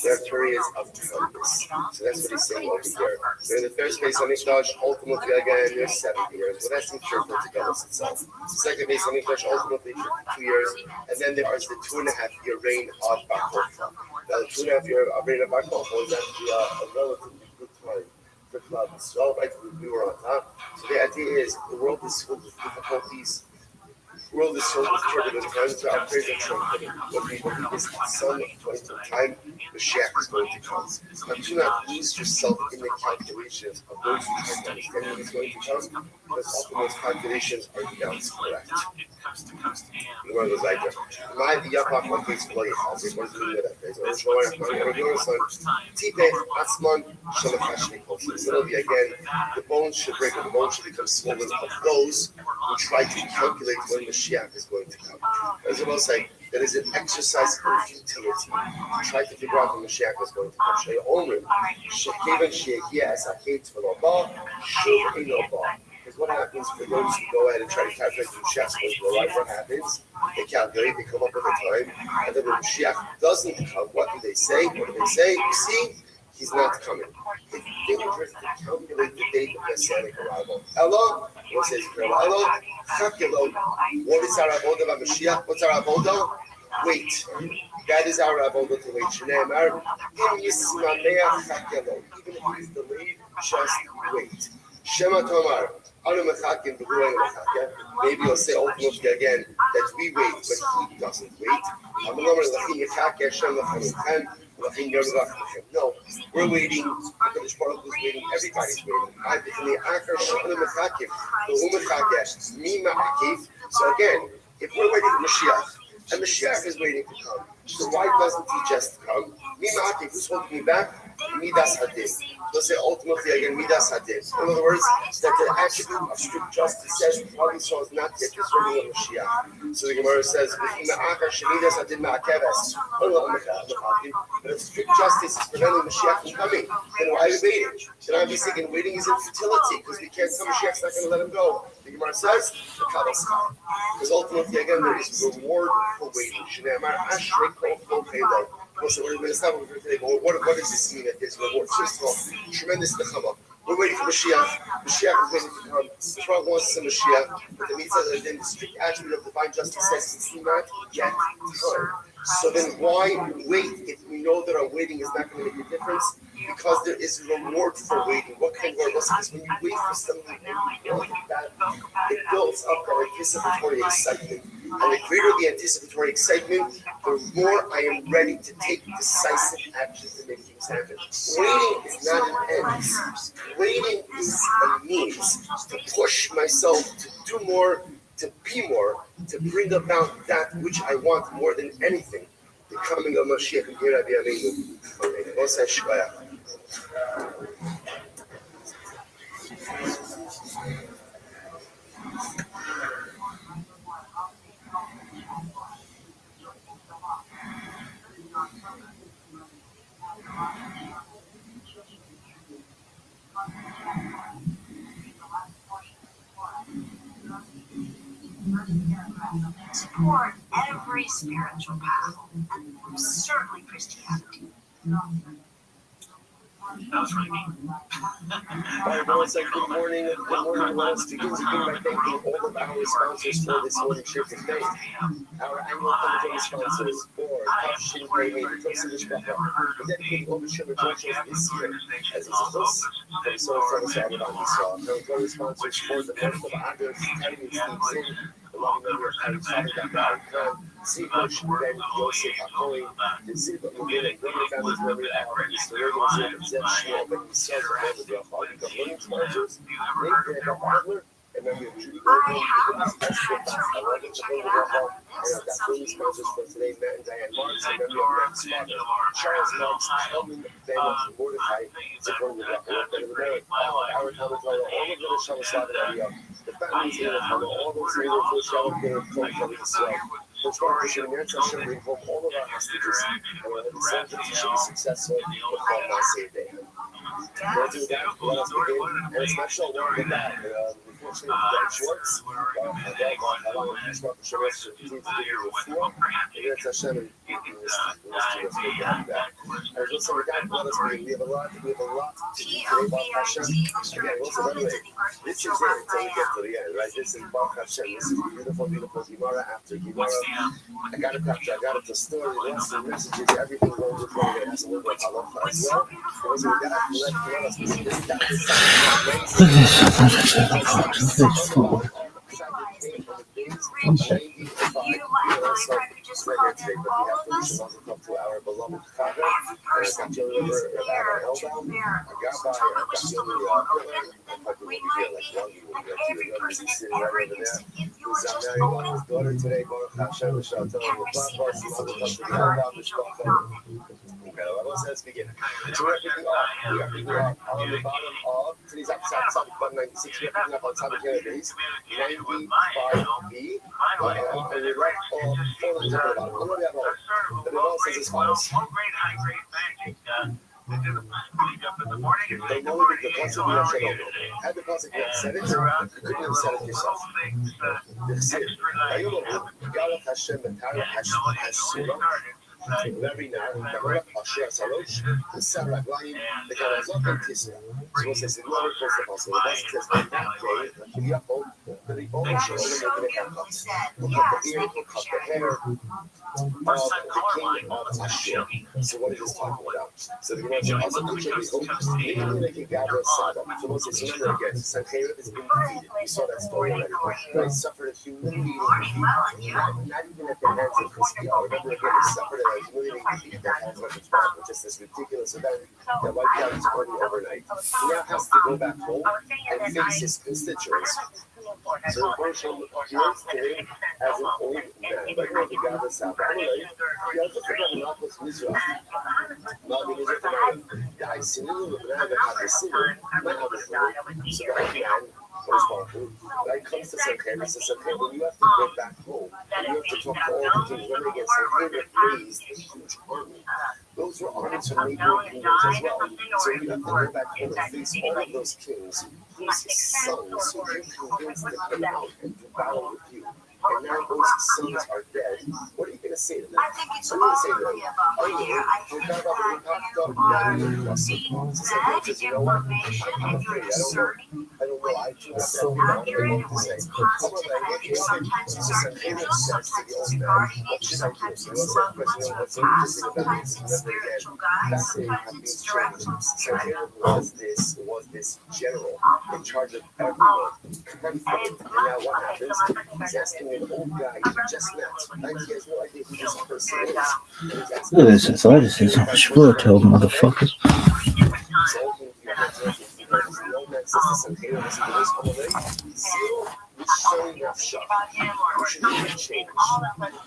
There are periods of calmness. So that's what he's saying over here. So in the first base on Mikdash, ultimately again, there's 70 years. Well, that's in church for Tigalos itself. Second base on Mikdash, ultimately 2 years. And then there is the 2.5-year reign of Bar Kokhba. Now, the 2.5-year reign of Bar Kokhba is actually a relatively good time for Klal Yisrael, right? We were on top. So the idea is the world is filled with difficulties. world is filled with turbulent times. There are crazy turbulent. What we believe is that some point in time, the Mashiach is going to come. Now, do not lose yourself in the calculations of those who try to understand what is going to come, because often those calculations are not correct. The word was like that. My Yapach on face for you. What does it mean that phrase? Literally, again, the bones should break, and the bones should become swollen of those who try to calculate when Mashiach is going to come. As I will say, there is an exercise in futility to try to figure out when Mashiach is going to come. Because what happens for those who go ahead and try to calculate when Mashiach is going to arrive? What happens? They calculate, they come up with a time, and then when Mashiach doesn't come, what do they say? You see, he's not coming. It's dangerous to calculate the date of Messianic arrival. Ella, what says Ella? What is our avodah of Mashiach? What's our avodah? Wait. That is our avodah to wait. Shneimar, even if he's delayed, just wait. Shema Tomar. Maybe you'll say ultimately again that we wait, but he doesn't wait. No, we're waiting. The Baruch is waiting. Everybody's waiting. So again, if we're waiting for Mashiach, and Mashiach is waiting to come, so why doesn't he just come? Who's holding me back? Midas Hadin. They'll say ultimately again, Midas Hadin. In other words, that the attribute of strict justice says Klal Yisrael is not yet deserving of Mashiach. So the Gemara says, but if strict justice is preventing Mashiach from coming, then why are we waiting? Then I'm thinking waiting is in futility because we can't come. Mashiach's not going to let him go. The Gemara says, because ultimately again there is reward for waiting. So we're going to stop over today. But what does this mean that there's reward? First of all, tremendous nechama. We're waiting for Mashiach. Mashiach is waiting to come. The Torah wants to Mashiach, but the mitzvah that then the strict attribute of divine justice says it's not yet time. So then why wait if we know that our waiting is not going to make a difference? Because there is a reward for waiting. What kind of reward? Because when you wait for something it builds up our anticipatory excitement. And the greater the anticipatory excitement, the more I am ready to take decisive action to make things happen. Waiting is not an end. Waiting is a means to push myself to do more, to be more, to bring about that which I want more than anything. The coming of Mashiach and Rabbi Aleinu. Support every spiritual path, and certainly Christianity. That was really mean. All right, well, it's like good morning. Let us begin by thanking all of our sponsors for this morning trip to faith. Our annual commentary sponsors for Kafshin Raymond, Toxic Baka, the dedicated overture of churches this year, as it's close from so from Saturday on Israel. Commentary sponsors for the month of August, Tiny Steve's in, the long memory of Tiny Father, Seabush, Ben Yosef Hakoy, the Ziba Mugin, and Grandma Family's memory of Mr. Reagan, Zeb Shmuel, Ben Yisrael, and the Brachal, the learning sponsors, Nick Daniel Adler, and memory of Judy Bergen, the Special Pass, I love it, the Brachal, and I've got learning sponsors for today, Matt and Diane Marks, and memory of Matt's father, Charles Marks, Sheldon Bennett, Mordecai, supporting the Brachal, Ben of America, all of our commentators, all of the Shalasava area, the families in the all those who are for Shalom, and Kelly as well. Which one should bring home all of our hostages and the soldiers should be successful with one last day. We'll do that. Let us begin. And it's not sure one with that. Unfortunately, we got Schwartz. We have a lot to do today about Hashem. Again, also, by the way, this is it until we get to the end, right? This is Baruch Hashem. This is beautiful Gemara after Gemara. I got it after I got it to story, lots of messages, everything going with it. Has a little bit of halacha as well. Also, we got let us see this down. 95, so we're here today, but we have to wish a mazel tov to our beloved Chaver, Dr. Rabbi Elbaum, Rabbi his daughter today, Baruch Hashem, L'Shalom, let's begin. So we're picking up on the bottom of today's episode, button 96. We're picking up on top of days 95B, and we write all 4 lines at the bottom. What do we have on? The Bible says as follows. They know that the pasuk you have said over. Had the pasuk you have said it, you couldn't have said it yourself. Galach Hashem Matara Hasura. Very now, Baruch Asher Salosh, the Sarah Glaim, the Garazot and Tisra. So it says, the Lord calls the Apostle. The Bible says, on that day, Yaakov, the Ribbon shall make a haircut. He'll cut the beard, he'll cut the hair of the king of Asher. So what is this talking about? So the Gemara says, also, maybe they can gather a Saba. So Moses says, remember again, Sancheriv has been defeated. We saw that story already. They suffered a humiliating defeat. Not even at the hands of Chizkiah. Remember again, they suffered a humiliating defeat at the hands of Chizkiah, which is this ridiculous event that wiped out his army overnight. He now has to go back home and face his constituents. So the Rosh appears to him as an old man. But you know, the God of Sabbath, he also forgot not what's Mizrah. Not the Mizrah tonight. The Isinu, the man that had the sinner, my other friend. So the man, when it comes to Sancheriv, says, okay, when you have to go back home, and you have to talk to all the kings, when they get Sancheriv raised a huge army. Those were armies from neighboring kingdoms as well. So you have to go back home and face all of those kings whose sons who you convinced to come out and to battle with you. And now those sons are dead. What are you going to say to them? So you're going to say to them, oh, you're not about to impact God. You know what? I'm afraid. I don't know. I do not know what to say. How about I get you something? So Sancheriv says to the old man, what should I do? So he said, question, what's so interesting about this? Remember again, that day had been changed. Sancheriv was this general in charge of everyone. And now what happens? He's asking an old guy he just met, and he has no idea who this person is. Look at this athleticism. Shpur told motherfuckers. The old man says to Sancheriv, you should really change.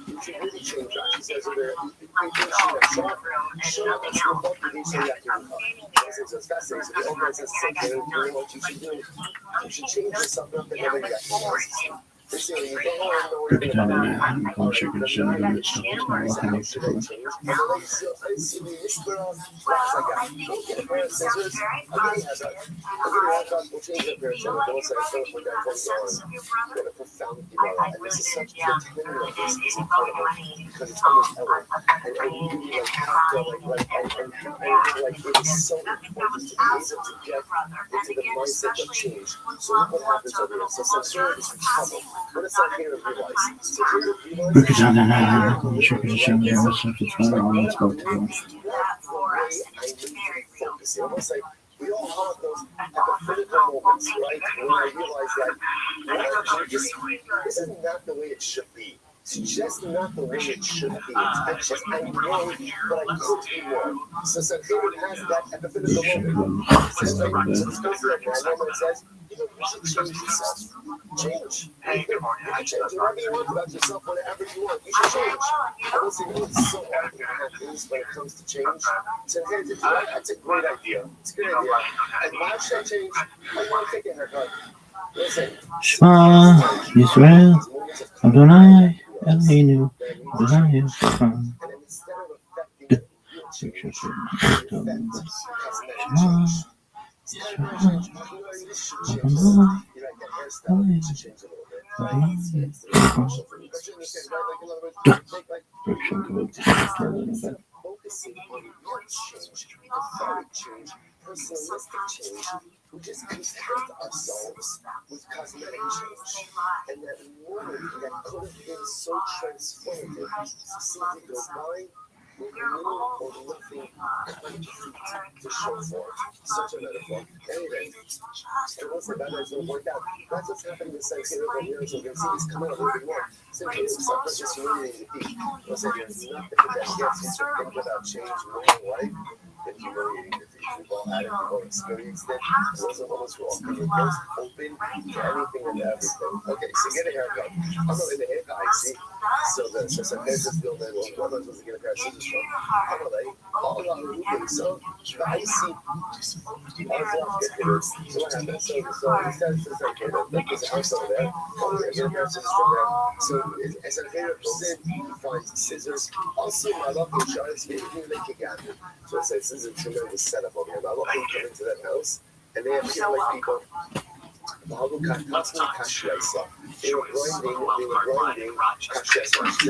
You should really change. She says, it's fascinating. So the old man says, what you should do, you should change yourself up and never get they say, you don't know where you're going Almost like we all have those hypothetical moments, right? When I realize that this is not the way it should be. It's just not the way it should be. It's just I know, but I could be more. So Sancheriv has that hypothetical moment. So this goes to that moment that says, you should change yourself. Change. You can change whatever you want about yourself, whatever you want. You should change. I don't think it's so often happens when it comes to change. Sancheriv, that's a great idea. It's a great idea. And why should I change? I want to take a haircut. Listen. Shema Yisrael Adonai Eloheinu Adonai Echad. Focusing on real change, cathartic change, personalistic change, we just content ourselves with cosmetic change. And that word that could have been so transformative simply goes by with little or nothing contribute to show forth. Such a metaphor. Anyway, and once the bad guys don't work out, that's what's happening with Sankhya over here. So we're going to see this come out a little bit more. Sankhya is sometimes just humiliating the peak. We'll say there's nothing that gets you to think about change more in life than humiliating the peak. We've all had it, we've all experienced it. Those of us who are all coming most open to anything and everything. Okay, so get a haircut. I'm not in the haircut, I see. So Sankhya just feel that, well, what am I supposed to get a pair of scissors from? I'm like, all of them, so I see. So what happened? So he says to Sankhya, there's a house over there. Get a pair of scissors from there. So as Sankhya goes in, he finds scissors. Also, I love the insurance, gave me the kick out. So it says, this is a tremendous setup over here. I love people come into that house, and they have like people. They were grinding kashiasa. They were grinding kashiasa.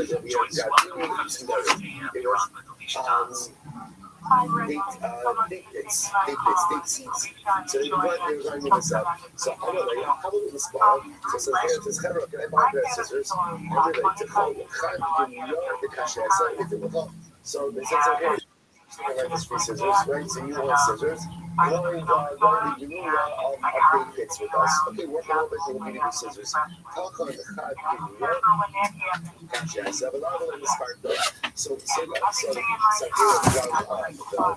We have date seeds. So they were grinding this up. So I'm like, how about this bar? So Sankhya says, can I buy a pair of scissors? And they're like, the kashiasa. So they said, okay. I like this free scissors, right? So you want scissors? Going the Genuah of big hits with us. Okay, work a little bit, we'll give you scissors. Talk on the Chad Genuah. Gotcha, so I have a lot of them to start though. So here we the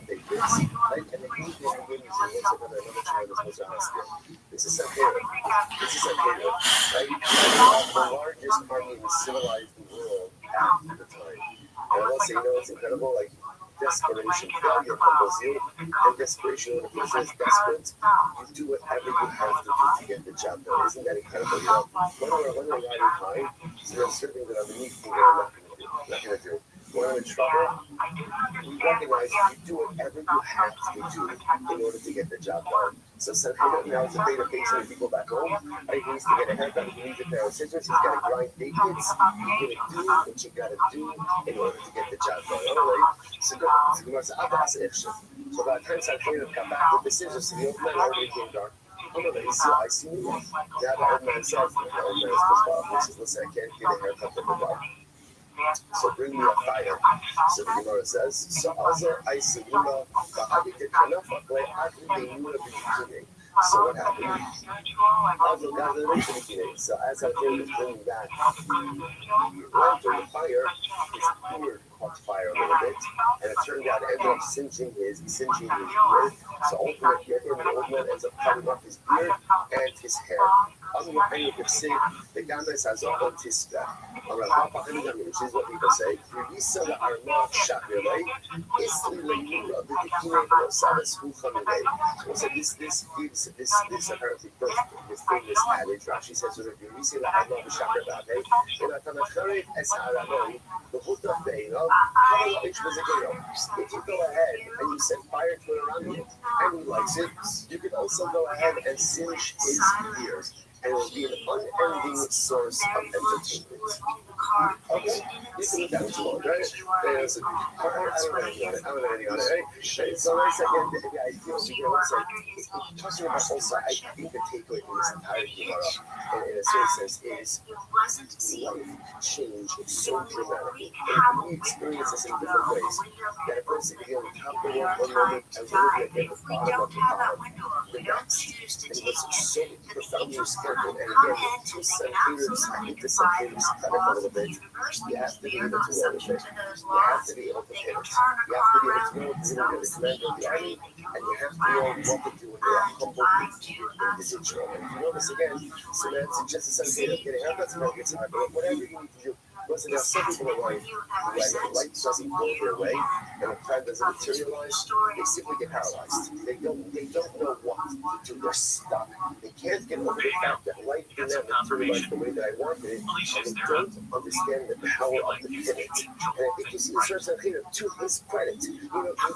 big hits, right? And then he gave me some another time was supposed to ask him. This is Sankhya, right? The largest army in the civilized world at the time. And I will say, it's incredible, like, desperation, failure humbles you, and desperation, when a person is desperate, you do whatever you have to do to get the job done. Isn't that incredible? When we're riding high, so there's certain things that are beneath me that I'm not going to do. When I'm in trouble, we recognize you do whatever you have to do in order to get the job done. So now it's a database of people back home. He needs to get a haircut, he needs a pair of scissors, he's got to grind big hits. You're going to do what you got to do in order to get the job done. All right? So by the time Sankhya come back with the scissors, the old man already came dark. I see you. Now the old man says, the old man is pissed off. He says, listen, I can't get a haircut in the dark. So bring me a fire. So the Gemara says, so also I see Nuna, but I think the Kanafa play after the Nuna beginning. So what happened? So as I was bringing back the lantern, the fire, his beard caught fire a little bit, and it turned out it ended up singeing his beard. So ultimately, the old man ends up cutting off his beard and his hair. And you can see the Games has a autistic. Which is what people say. Releasa are not Shakirei. It's the Lemura, the Dikine Sabas who come away. So this apparently birth this famous adage. Rashi says, Releasa are not Shakirei. And I can carry as Aramoi, the Hood of Beino, if you go ahead and you set fire to an Arami and he likes it, you can also go ahead and singe his ears. And it will be an unending source of entertainment. Okay, you can look at it more, right? There's a I don't know anything on it, right? So once again, the idea is, talking about also, I think the takeaway from this entire Gemara, in a certain sense, is life change so dramatically. And we experience this in different ways. That a person can be on the top of the world one moment, and literally at the bottom of the bottom the next. And what's so profoundly scary, and again, two centimeters, I think the centimeters cut it a little bit. You have to be able to roll with it. You have to be able to hit it. You have to be able to know the commander of the army, and you have to know what to do with a humble individual. And if you notice again, so that's just a sense of getting haircuts, it's hard, but whatever you need to do. Listen, there are some people in life when life doesn't go their way and the plan doesn't materialize, they simply get paralyzed. They don't know what to do. They're stuck. They can't get over the fact that life did not materialize the way that I wanted it, and they don't understand the power of the pivot. And I think you see the Shur Sankhya, to his credit, you don't become the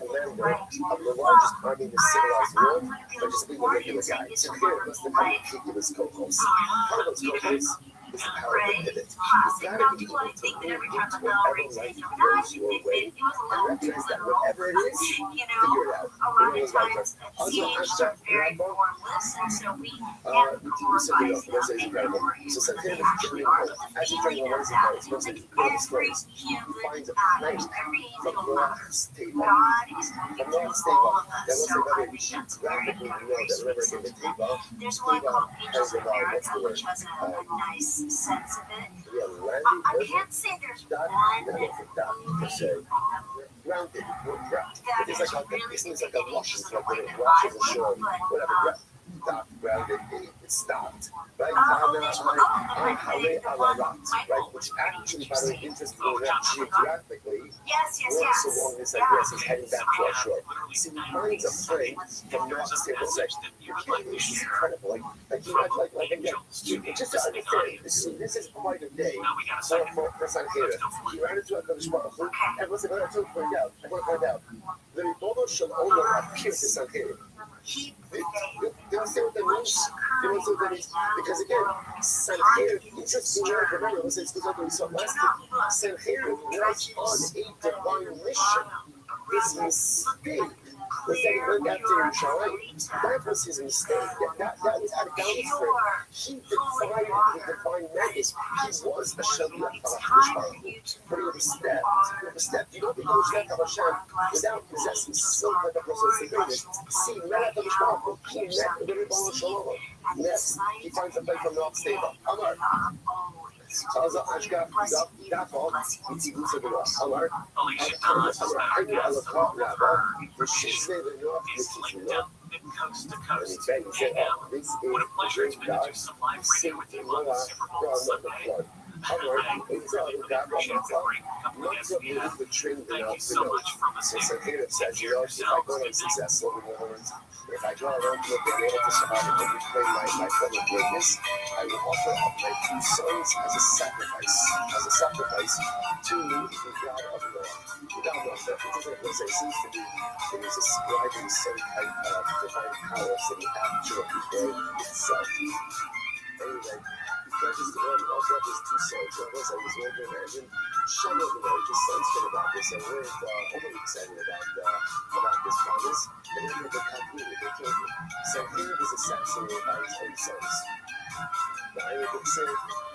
commander of the largest army in the civilized world by just being a regular guy. Sankhya must have had ridiculous co-hosts. Part of those co-hosts is the power of the pivot. You've got to be able to move into whatever life throws your way and recognize that whatever it is, figure it out. geht weiter. Also anstatt Rambo, die müssen wir noch, das ist incredible. So Santana is journeying home. As he's journeying home, what does he find? He goes to one of the stories. He finds a plate from Noah's table. From Noah's table. That was like very graphically, you know, that whenever they get the table, has a what's the word? Nice sense of it. Yeah, landing. I can't say there's one per se. Grounded, it's like a wash, it's like when it washes ashore, whatever. Grounded, it stopped. Right? Right? Which actually, by the way, interestingly enough, geographically, works along this idea as heading back to our shore. See, we find a frame from North to State of Sex. This is incredible. Like again, just to understand, this is quite a day for Sankera. He ran into a Baruch, and what's about to find out? I want to find out. The Ribono shall only appear to Sankera. They don't say what that means. They don't say what that means. Because again, Sanherib, it's just being like remember, it's because we saw last week. Sanherib was on a divine mission. His mistake was that he went after Yerushalayim. That was his mistake. That was out of bounds for him. He defied the divine mandate. He was a Shaliach of Hashem. But he overstepped. You don't become a Shaliach of Hashem without possessing some type of responsibility. See, Melech HaMishpach, he met the Ribono Shalom. Next, he finds a place from North Stable. Amar. Also, Ashka, davon, mit die Gute Gelacht. Amar, eine Alakot Rabba, verschissene the North, which is not. And he begged, he said, oh, this is the great God, who saved Noah from the flood. Amar, it's all the God of not to believe the train enough to know. So Sanherib says, you know, if I go on successful, in other words, if I go around to be able to survive and reclaim my former greatness, I will offer up my 2 sons as a sacrifice to the God of Noah. God of Noah, it seems to be, it is ascribing some type of divine power to the actual day itself. Anyway, because the Lord also have his 2 sons. One was I was over there, and Shem of the Lord, his sons heard about this, and we're overly excited about this promise. And then the continuity, they killed him. So he was assassinated by his own sons. Now, I would say,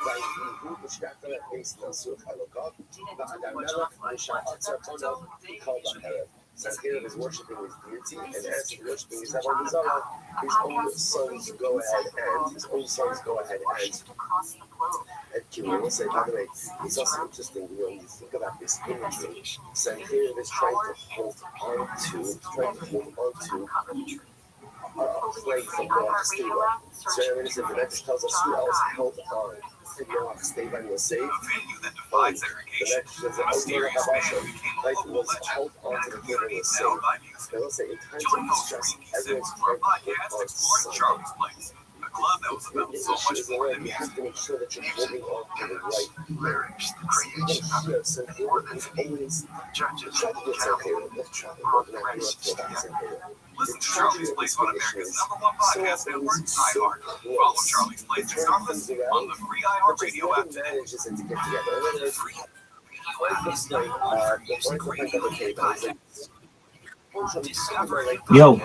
by Yehu, which got that based on Sur Halakot, but Adamelech, which I also called Bahereth. Sanherib is worshipping his deity, and as he's worshipping his Avodah Zarah, his own sons go ahead and kill him. Say, by the way, it's also interesting, you know, when you think about this imagery, Sanherib is trying to hold on to a plague from Noah's stable. So when the Medrash tells us who else held on to Noah's stable and was saved, the Medrash says that right, was held on to the cable and was saved. They will say in times of distress, everyone's trying to hold on to something. You have to make sure that you're holding on to the right lyrics. Even here, Sanherib is always trying to get Sanherib. Let's try to hold on to Sanherib. Listen to Charlie's Place on America's #1 podcast network, iHeart. Follow Charlie's Place and Starbucks on the free iHeart Radio app today. Yo.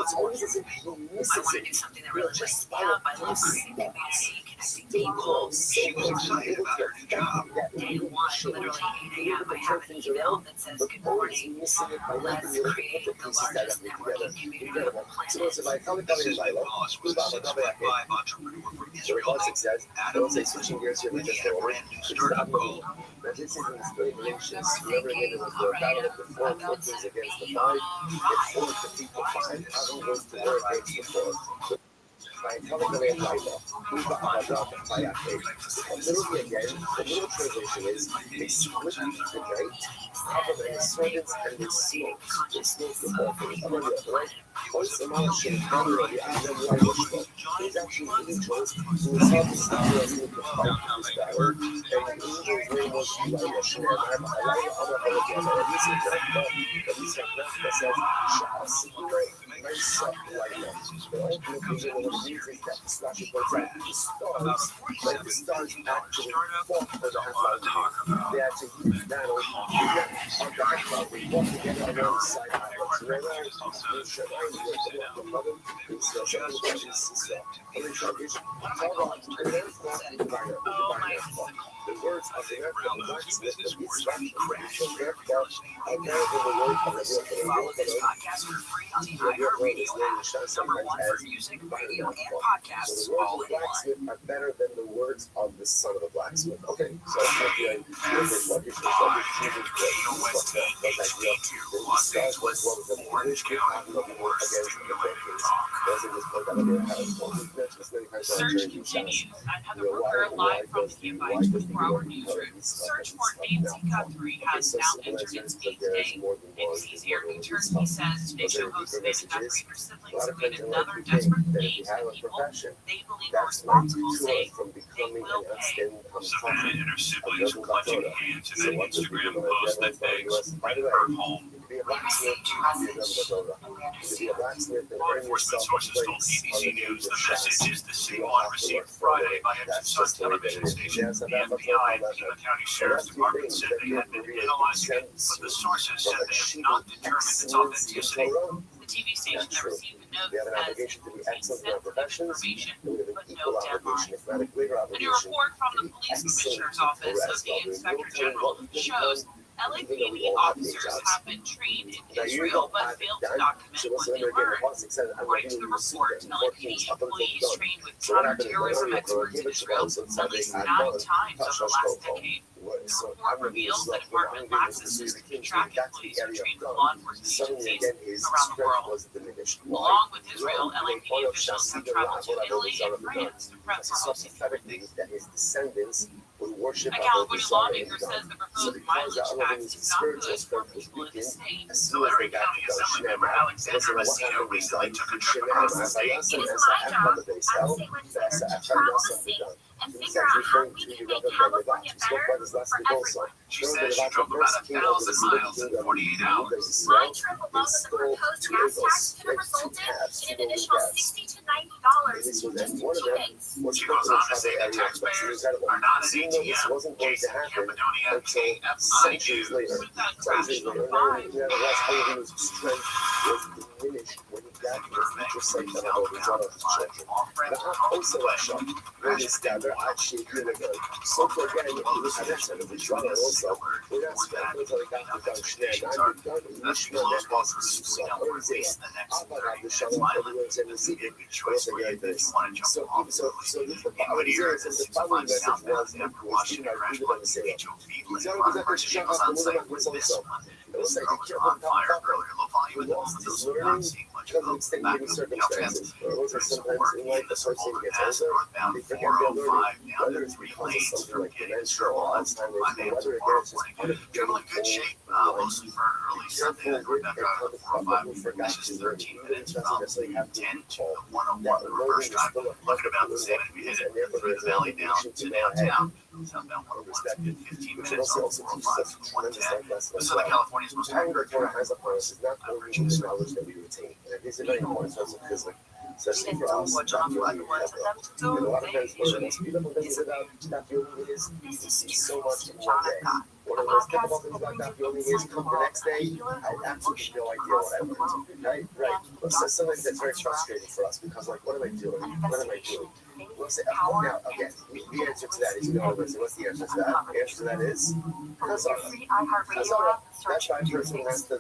It's always as if he misses it. You're just by a few steps. People, she was excited about her new job. Day 1, literally 8 a.m. I have an email that says, good morning. Let's create the largest networking community on the planet. So switching gears here, just a brand new startup called. But this is inspirations. Whoever again was the battle of the 4 forces against the 5. It's 4 to people 5. How do goes to war against the 4? By telling the way of Bible, literally again, the little translation is they split the night, cover their servants, and they smoke. They smoke the orphans. Right? Once the Malachim come already, and then the Irish there's actually angels who is helping the Irish to fight this battle. And the angel's name was Irish. And I'm other apologies. And this is that says, The words of the American blacksmith is crash. Follow this podcast for free on the iHeartRadio app. Number one for music, radio, and podcasts all in one. Are better than the words of the son of a blacksmith. Okay, so Search continues. Another worker live from the Invite 24-hour newsroom. Search for Nancy Guthrie has now entered its eighth day. NBC's Eric Turkey says Today Show host Amanda Guthrie and her siblings have made another desperate plea to the people they believe are responsible, saying they will pay. Savannah and her siblings clutching hands in that Instagram post that begs, bring her home. We received your message. Law enforcement sources told ABC News the message is the same one received Friday by a Sun television station. The FBI and Pima County Sheriff's Department said they had been analyzing it, but the sources said they have not determined its authenticity. The TV station that received the note says sensitive information, but no deadline. A new report from the police commissioner's office of the inspector general shows LAPD officers have been trained in Israel but failed to document what they learned. According to the report, LAPD employees trained with counterterrorism experts in Israel at least 9 times over the last decade. The report reveals the department lacks a system to track employees who train with law enforcement agencies around the world. Along with Israel, LAPD officials have traveled to Italy and France to prep for hosting the Olympics. A California lawmaker says the proposed mileage tax is not good for people in the state. Tulare County Assembly member Alexandra Messina recently took a trip across the state. It is my job as a state legislator to travel the state and figure out how we can make California better for everyone. She says she drove about 1,000 miles in 48 hours. My trip along with the proposed gas tax could have resulted in an additional $60 to $90 in just 2 days. She goes on to say that taxpayers are not at ATM. Jason Campodonia, KFIU. circumstances. Sometimes in life, the person gets older, they forget their learning. Whether it's because of something like dementia or Alzheimer's, whether it is just part of generally good shape, mostly for early Sunday. I rode that drive at 405. This is 13 minutes from 10 to 101, the reverse drive. Looking about the same as we hit it through the valley down to downtown. Southbound 101 15 minutes on 405 from 110. The Southern California's most popular drive. Has a purpose, is not only the knowledge that we retain. And it is a very important source of physics. Especially for us, a lot of times beautiful things about Dafioni is see so much in one day. One of the most difficult things about Dafioni is come the next day, I have absolutely no idea what I learned. Right? But sometimes that's very frustrating for us because, like, what am I doing? What am I doing? We'll say, now, again, the answer to that is, you know, what's the answer to that? The answer to that is Chazara. That's why a person has to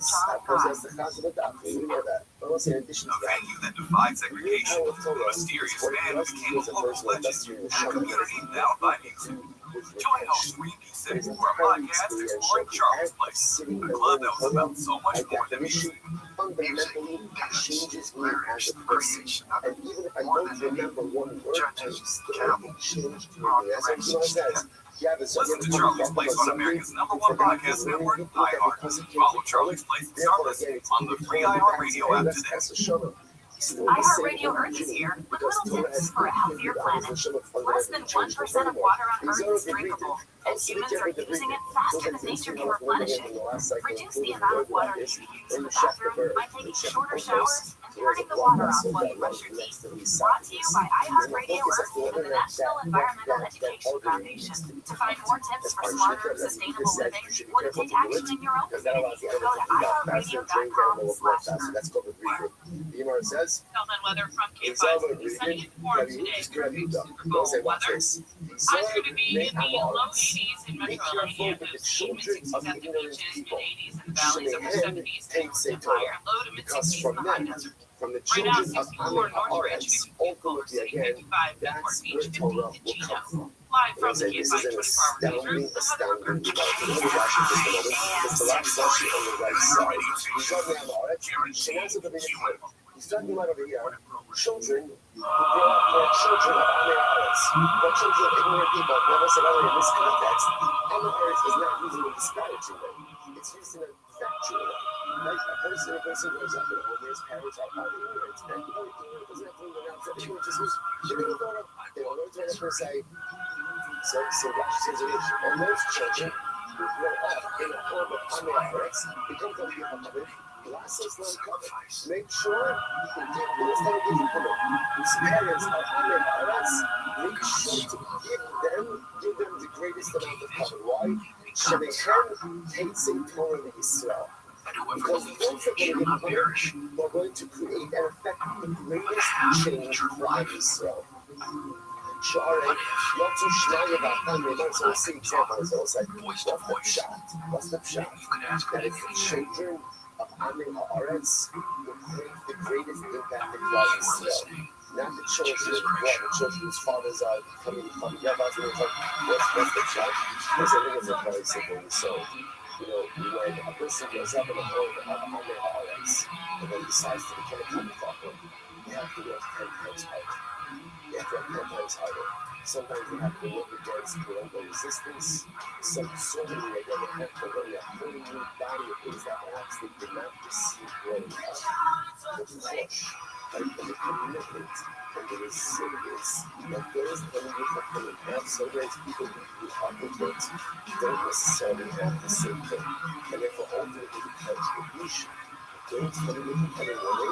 possess the Chazara of Dafioni. We know that. But also, in addition to that, venue that defied segregation, the mysterious man who became a local legend in a community now by music. Join host Reed Sitting for a podcast exploring Charles Place, a club that was about so much more than music. Fundamentally changes me as a person. And even if I don't remember one word, I still changed me. As everyone says, Listen to Charlie's Place on America's #1 podcast network, iHeart. Follow Charlie's Place and start listening on the free iHeartRadio app today. iHeartRadio Earth is here with little tips for a healthier planet. Less than 1% of water on Earth is drinkable. and humans are using it faster than nature can replenish it. Reduce the amount of water that you use in the bathroom by taking shorter showers and turning the water off while you brush your teeth. Brought to you by iHeartRadio Earth and the National Environmental Education Foundation. To find more tips for smarter, sustainable living, or to take action in your own community, go to iHeartRadio.com/Earth. You know what it says? Tillman weather from It's K5 over. is sunny and warm today. Just grab you Super Don't cold say watch weather. this. Highs going to be in the low 80s in Metro LA and those mid-60s at the beaches, mid-80s in the valleys, upper 70s and higher, low to mid-60s in the high desert. From the Right now, children of 64 Northridge, 54 Culver City, 55 Newport Beach, 50 Chino. Live from the K5 24-hour newsroom, the weather report. He's talking about over here children who grow up for children of Americans, but children of ignorant people. Never said earlier in this context, Americans is not using a disparaging way. It's used in a factual way. Like a person grows up in a home where his parents are highly ignorant. And ignorant doesn't have to mean they're not ignorant, just means they don't know what to say. So Rashi says it is. And those children who grow up in a home of Americans become to be a glasses not covered. Make sure whose parents are Americans. Make sure to give them the greatest amount of cover. Why? Shemechem takes a Torah Israel. Because those are going to create and affect the greatest change for Israel. Sure, not too shy about them. They might sort of see examples. It's like, what's the shot? That is the children of Amin Haaretz will create the greatest impact in Klal Yisrael. Not the children the children whose fathers are coming from Yavaz and it's like, what's the shot? Because I think it's a very simple. So, when a person goes up in a home of Amin Haaretz and then decides to become a Kamikaze, they have to work 10 times harder. You have to work 10 times harder. Sometimes you have to work against parental resistance. So many they have to learn a whole new body of things that perhaps they did not receive growing up. The push, and the commitment, and the resilience that those hungry for coming out. Sometimes people who are ignorant don't necessarily have the same thing. And therefore, ultimately, the contribution those hungry for coming away,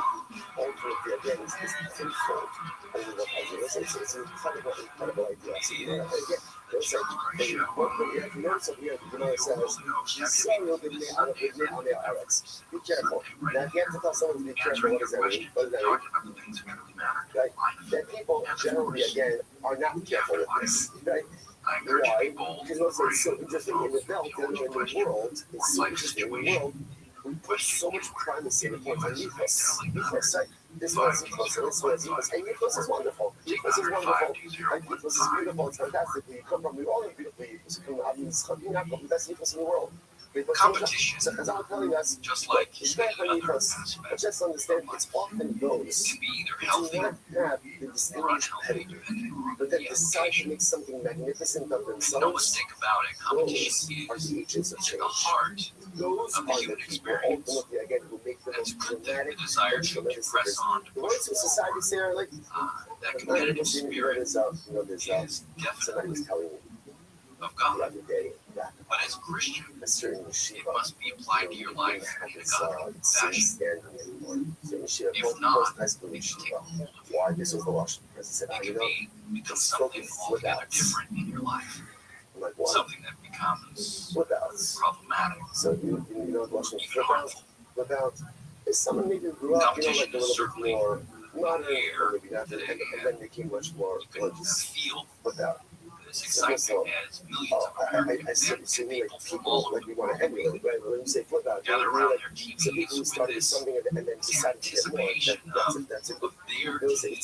ultimately, again, is tenfold. It's an incredible idea. So, again, there's a notice over here, it says, be careful. Now, if you have to tell someone to be careful, what does that mean? Right? That people generally, again, are not careful with this. Right? Why? Because it's so interesting in the belt, in the world, it's so interesting in the world. We put so much primacy in the point of ethos. Ethos, right? This was ethos, and this was ethos. And ethos is wonderful. Ethos is wonderful. Like, ethos is beautiful. It's fantastic. We come from, we all have beautiful ethos. The best ethos in the world. Competition. So, as I'm telling us, just like ethos, but just understand it's often those who do not have the distinguished pedigree, but that decide to make something magnificent of themselves. No mistake about it. Competition is the agents of change. The heart those of the human experience. Ultimately, again, who make the most dramatic the desire to press on. The ones who society say are like that competitive spirit is definitely of God. But as a Christian, it must be applied to your life in a godly fashion. If not, it can take hold of why this was the Washington president said, it can become something altogether different in your life. Like something that becomes problematic. So you know what Washington flip out is someone maybe grew up, like a little bit more modern, maybe not, and then became much more just feel without. This excitement as millions of Americans and people from all over the world gather around their TVs with this anticipation of their security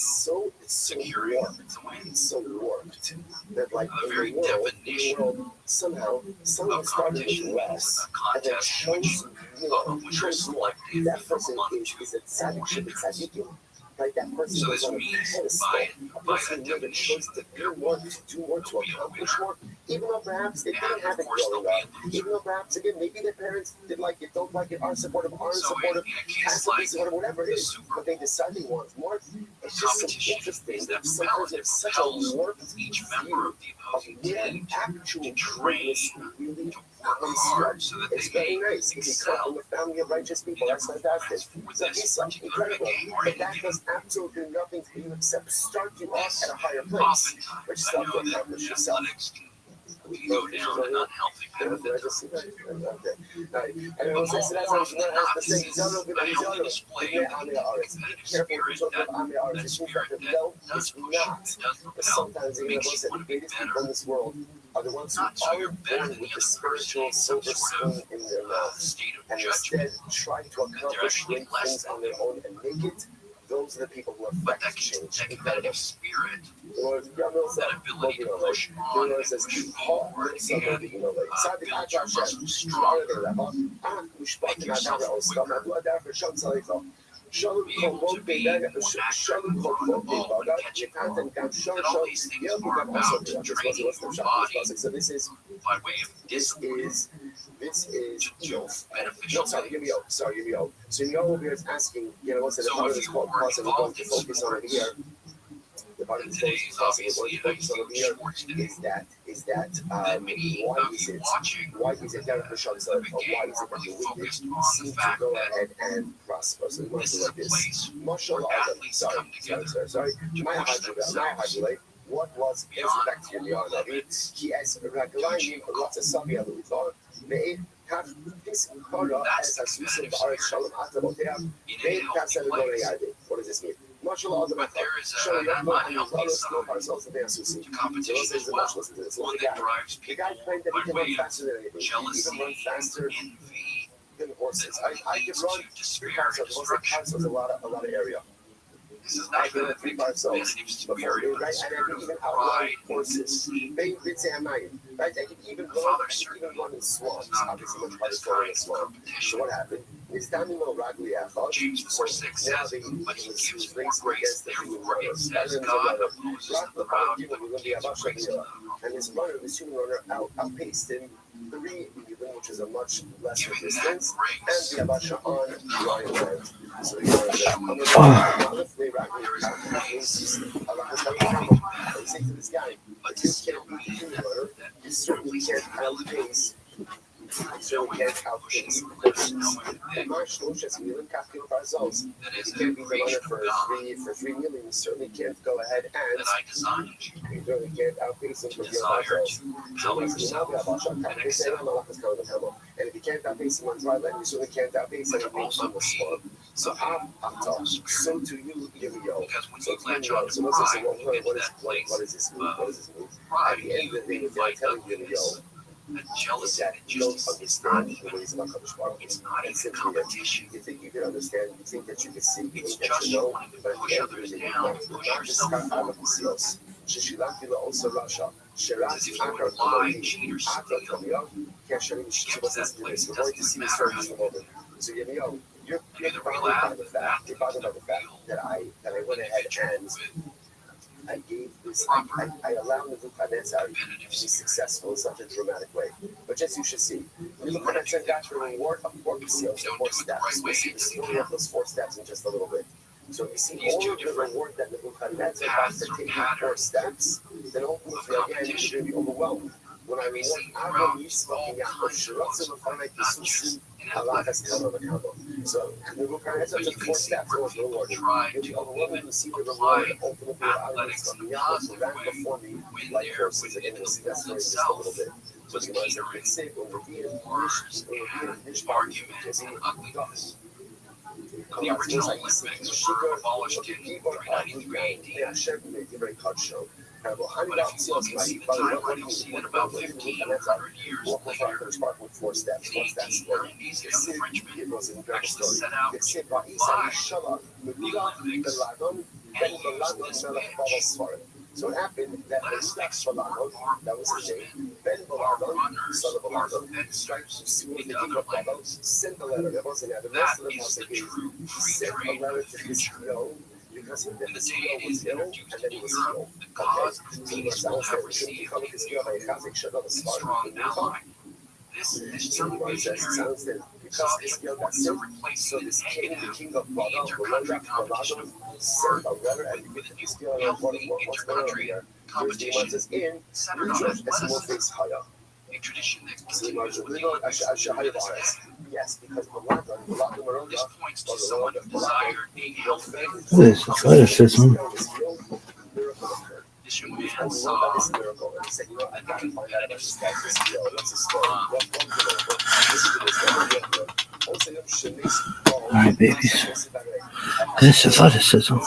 to win. It's so warped that, like, the very definition somehow someone started with less, and then shows selected that person is a tzaddik, it's tzaddikim. Like that person so was on a pedestal, a person who made a choice to do more, to accomplish more, even though perhaps they didn't have it growing up, even though perhaps, again, maybe their parents did like it, don't like it, aren't supportive, passive, supportive, whatever it is, but they decide they want more. It's just so interesting that sometimes it's such a warped view of where actual greatness really comes from. It's very nice. If you come from a family of righteous people, that's fantastic. So it's incredible. But that does absolutely nothing for you except start you off at a higher place, which is not to accomplish yourself. We go down an unhealthy path. And entonces las personas especializadas en el display spirit that no, it's not. But sometimes the greatest people in this world are the ones who are born with the spiritual silver spoon in their mouth and instead try to accomplish great things on their own and make it. Those are the people who affect change. That competitive spirit, that ability to push on and push forward, and build your muscle stronger, make yourself quicker, be able to be more accurate, more on the ball, and catch it more. And all these things are about training your body by way of discipline. This is beneficial. Sorry, hear me out. So you're over here asking, what's the part of this podcast that we're going to focus on over here? The part of this podcast that we're going to focus on over here is that why is it beneficial? Or why is it that the wicked seem to go ahead and prosper? So we want to do like this. Marshall Adam. Sorry. My hajjulay. What was his back to you? He has Raglayim Rotsasabi Aluthor. They have this Hara as a Susan Barat Shalom Atamotea. They have said what does this mean? Marshall Adam, show you and ourselves that they are Susan. Competition as well. One that drives people claimed that he can run faster than anything. jealousy, He can run faster envy, than horses. I can run a lot of area. This is not the competitive spirit, but the spirit of pride, horses. Right? I can even run in swamps. Obviously, much harder to run in swamp. So what happened? Is Daniel Ragli James 4:6 says, but he gives more grace. Therefore, it says, God opposes the proud, but gives grace to them. And his runner, this human runner, outpaced him 3 even, which is a much lesser distance, and the Abasha on dry land. So you know that I say to this guy, but you can't be a human runner, you certainly can't outpace. So we can't outpace horses. And Marsh Moshe's Milan Kafkin Barzos. You can't be the runner for 3 million. You certainly can't go ahead and you really can't outpace him for your Barzos. And if you can't outpace him on dry land, you certainly can't outpace him on the swamp. So I'm so to you, Yirmiyo. So to you, so what does this mean? At the end of the day, they're telling Yirmiyo. And jealousy that you don't understand the ways of HaKadosh Baruch Hu. It's not a competition. You think you can understand, you think that you can see, you it's think just that you know, wanting to but push others down, push yourself ששילמתי לו also Russia. As if you would lie, cheat, or steal. She keeps that place. It doesn't matter how you feel. So you're the real advocate, you're bothered by the fact that I went ahead and I gave this, I allowed the Nebuchadnezzar to be successful in such a dramatic way. But just you should see, Nebuchadnezzar got the reward of 4 seals, 4 steps. We'll see the story of those 4 steps in just a little bit. So you see all of the reward that Nebuchadnezzar got for taking 4 steps, then ultimately again you're going to be overwhelmed. When I reward Avram, Yitzchak, Yaakov, Shiratzim, Afanai, Yisusim, Allah has come on the combo. So Nebuchadnezzar took 4 steps, it was rewarded. You'll be overwhelmed to see the reward, ultimately athletics in a positive way when they're within themselves. So it's catering for wars and arguments and ugliness. The original Olympics were abolished in 393 AD. But if you look and see the timeline, you'll see that about 1,500 years later, in the 1890s, a young Frenchman actually set out to buy the Olympics and use this badge. So it happened that Olympics were that was his name, Ben Baladon, son of Baladon, stripes, the king of Baladon, sent a letter. That wasn't the rest of them was the sent a letter to his CEO because in the day it is introduced in Europe, the cause of peace will have received a strong ally. This is your visionary because Israel got sick. So this king, the king of intercountry competition said, and with Israel and what's going on here? Competition centered on athleticism, a tradition that continues with the Olympics. Yes, because This points to someone who desired a healthy, This athleticism. this young man saw a competitive spirit. All right, babies. This athleticism.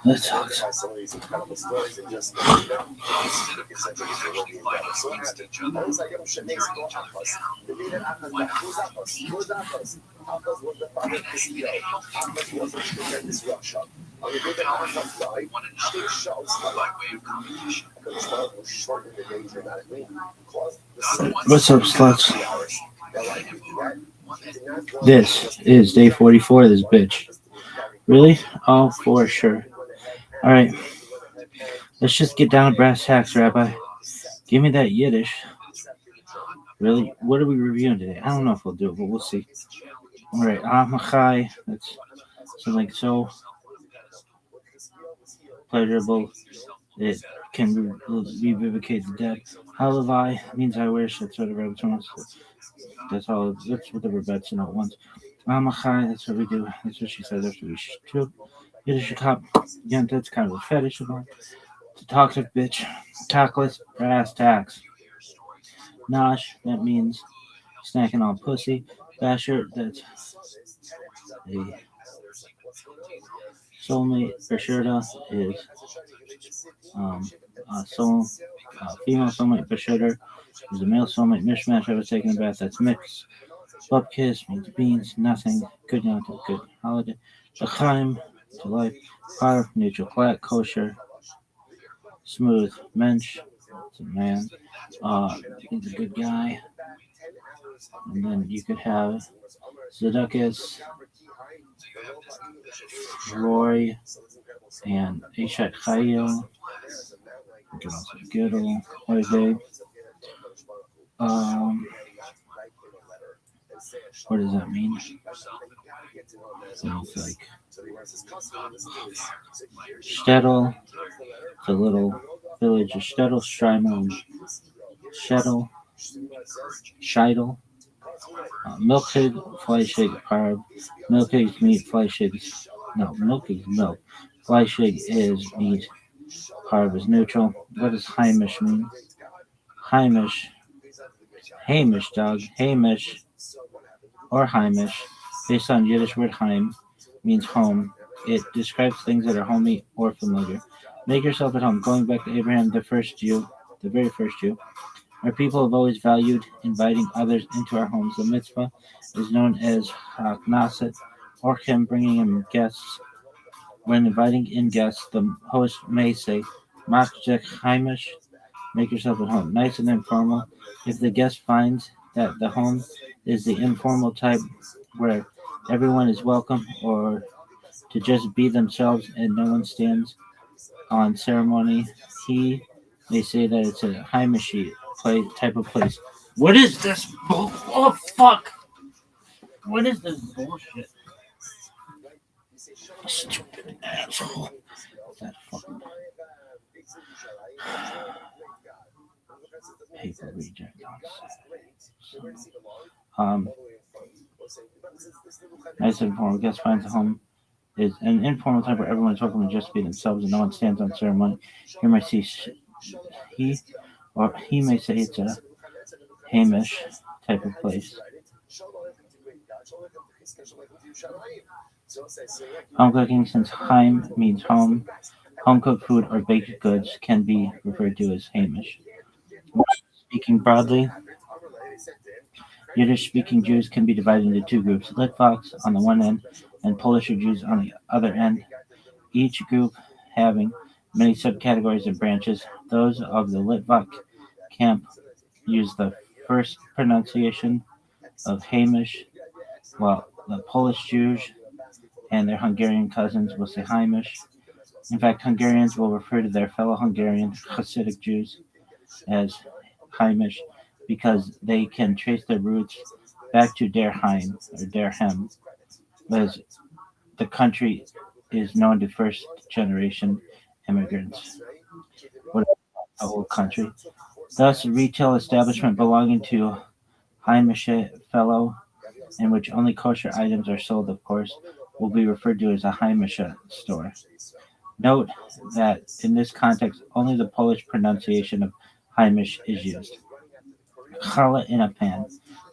Let's talk. What's up, sluts? This is day 44 of this bitch. Really? Oh, for sure. Alright. Let's just get down to brass tacks, Rabbi. Give me that Yiddish. Really? What are we reviewing today? I don't know if we'll do it, but we'll see. Alright, Amachai. That's something so pleasurable. It can revivicate the dead. Halavai means I wish. That's what the Rebbe told us. That's all. That's what the Rebbe said at once. Amachai, that's what we do. That's what she says after we shoot. Yiddish cop. Again, that's kind of a fetish of mine. It's a toxic bitch. Tackless brass tacks. Nosh, that means snacking on pussy. Basher, that's a soulmate. Basherda is female soulmate. Basherda is a male soulmate. Mishmash, I was taking a bath. That's mixed. Bub kiss means beans. Nothing. Good night. Good holiday. L'chaim, to life. Par, neutral, flat, kosher. Smooth. Mensch, it's a man. He's a good guy. And then you could have Zedekias, Roy, and Ishat Chayil. You can also Gidel, Oide. What does that mean? It means like Stettel, the little village of Stettel, Strymel, and Shettel, Scheidel. Milkpig, Fleischig, Parb. Milkpig's meat, Fleischig's. No, milkpig's milk. Fleischig is meat. Parb is neutral. What does Heimish mean? Heimish. Hamish, dog. Hamish. Or Heimish. Based on Yiddish word Heim, means home. It describes things that are homey or familiar. Make yourself at home. Going back to Abraham, the first Jew, the very first Jew. Our people have always valued inviting others into our homes. The mitzvah is known as Knesset, or him bringing in guests. When inviting in guests, the host may say, Machzek Heimish, make yourself at home. Nice and informal. If the guest finds that the home is the informal type where everyone is welcome or to just be themselves and no one stands on ceremony, he may say that it's a Heimishi type of place. What is this Oh, fuck! What is this bullshit? Stupid asshole. That fucking paper reject nice and informal. Guest finds a home is an informal type where everyone is welcome to just be themselves and no one stands on ceremony. Here might see he may say it's a Hamish type of place. Home cooking, since Heim means home, home cooked food or baked goods can be referred to as Hamish. Speaking broadly, Yiddish speaking Jews can be divided into two groups, Litvaks on the one end and Polish Jews on the other end, each group having many subcategories and branches. Those of the Litvak camp use the first pronunciation of Hamish, while the Polish Jews and their Hungarian cousins will say Heimish. In fact, Hungarians will refer to their fellow Hungarian Hasidic Jews as Haimish because they can trace their roots back to Der Heim or Der Hem, as the country is known to first generation immigrants. What about the whole country? Thus, a retail establishment belonging to Heimische Fellow, in which only kosher items are sold, of course, will be referred to as a Heimische store. Note that in this context, only the Polish pronunciation of Heimish is used. Challah in a pan.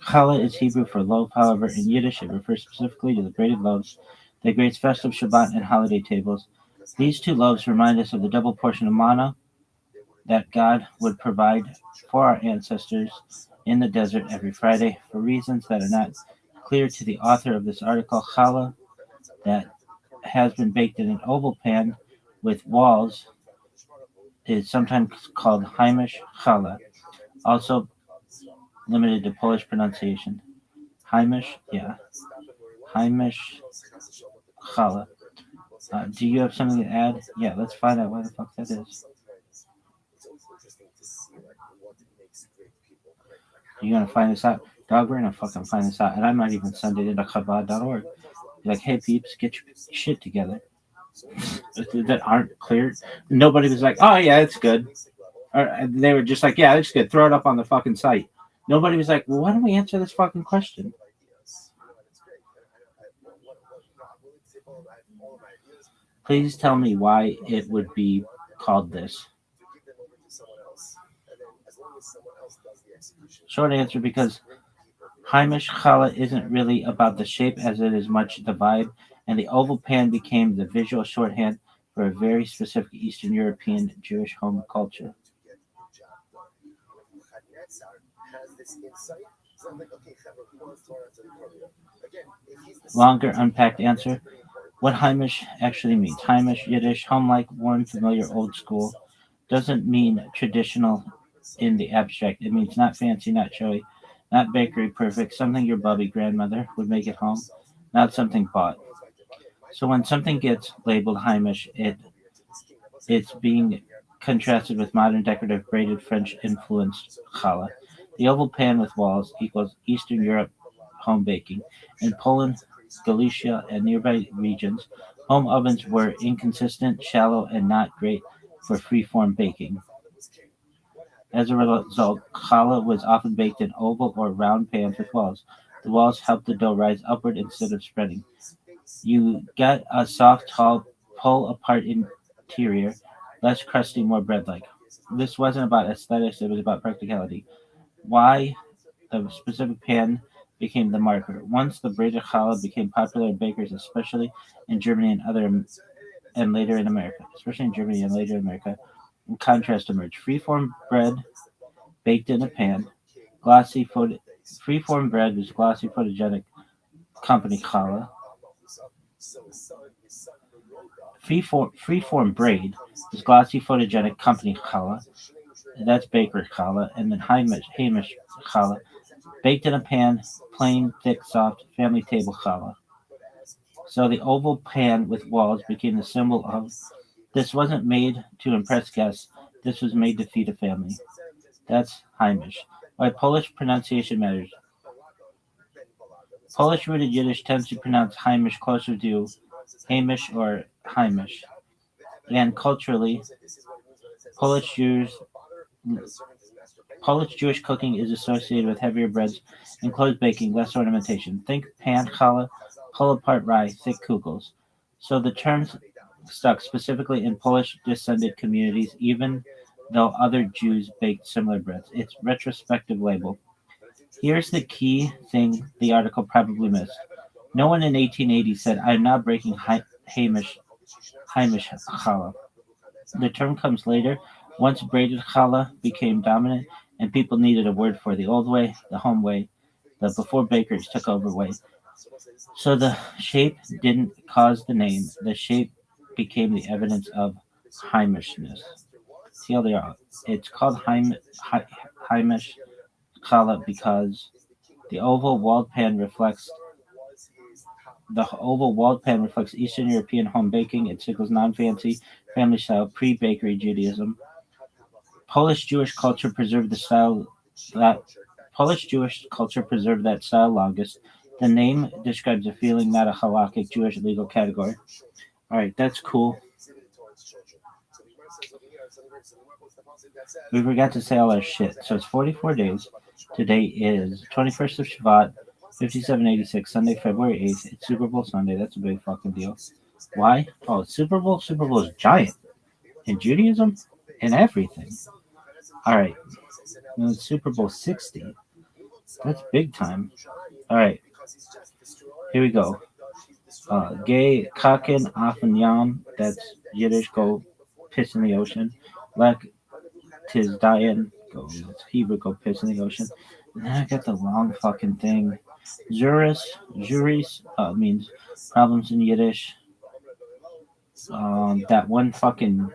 Challah is Hebrew for loaf, however, in Yiddish it refers specifically to the braided loaves that grace festive Shabbat and holiday tables. These two loaves remind us of the double portion of manna that God would provide for our ancestors in the desert every Friday. For reasons that are not clear to the author of this article, challah that has been baked in an oval pan with walls is sometimes called Heimish challah, also limited to Polish pronunciation. Heimish, yeah. Heimish challah. Do you have something to add? Yeah, let's find out why the fuck that is. You're gonna find this out? Dog, we're gonna fucking find this out. And I might even send it into Chabad.org. Be like, hey peeps, get your shit together. That aren't cleared. Nobody was like, oh yeah, it's good. Or they were just like, yeah, it's good. Throw it up on the fucking site. Nobody was like, well, why don't we answer this fucking question? Please tell me why it would be called this. Short answer, because Heimish challah isn't really about the shape as it is much the vibe, and the oval pan became the visual shorthand for a very specific Eastern European Jewish home culture. Longer unpacked answer. What Heimish actually means. Heimish, Yiddish, home-like, warm, familiar, old school, doesn't mean traditional in the abstract. It means not fancy, not showy, not bakery perfect, something your bubby grandmother would make at home, not something bought. So when something gets labeled Heimish, it's being contrasted with modern decorative braided French-influenced challah. The oval pan with walls equals Eastern Europe home baking. In Poland, Galicia, and nearby regions, home ovens were inconsistent, shallow, and not great for free-form baking. As a result, challah was often baked in oval or round pans with walls. The walls helped the dough rise upward instead of spreading. You got a soft, tall, pull-apart interior, less crusty, more bread-like. This wasn't about aesthetics, it was about practicality. Why the specific pan became the marker. Once the braided challah became popular in bakers, especially in Germany and later in America. In contrast emerged. Freeform bread baked in a pan, freeform bread was glossy photogenic company challah. Freeform braid is glossy photogenic company challah. That's baker challah, and then Hamish challah, baked in a pan, plain, thick, soft, family table challah. So the oval pan with walls became the symbol of this wasn't made to impress guests, this was made to feed a family. That's Heimish. Why Polish pronunciation matters. Polish rooted Yiddish tends to pronounce Heimish closer to Hamish or Heimish. And culturally, Polish Jewish cooking is associated with heavier breads and close baking, less ornamentation. Think pan challah, pull apart rye, thick kugels. So the terms stuck specifically in Polish descended communities, even though other Jews baked similar breads. It's retrospective label. Here's the key thing the article probably missed. No one in 1880 said, I'm not breaking Hamish challah. The term comes later, once braided challah became dominant and people needed a word for the old way, the home way, the before bakers took over way. So the shape didn't cause the name, the shape became the evidence of Heimishness. TLDR, it's called Heimish challah because the oval walled pan reflects The oval walled pan reflects Eastern European home baking. It signals non-fancy, family-style, pre-bakery Judaism. Polish Jewish culture preserved the style that Polish Jewish culture preserved that style longest. The name describes a feeling, not a halakhic Jewish legal category. All right, that's cool. We forgot to say all our shit. So it's 44 days. Today is 21st of Shvat, 5786, Sunday, February 8th. It's Super Bowl Sunday. That's a big fucking deal. Why? Oh, it's Super Bowl. Super Bowl is giant in Judaism and everything. All right. And it's Super Bowl 60. That's big time. All right. Here we go. Gay kaken afen yam. That's Yiddish. Go piss in the ocean. Like tis Diane. Go. That's Hebrew. Go piss in the ocean. And then I got the wrong fucking thing. Juris means problems in Yiddish. That one fucking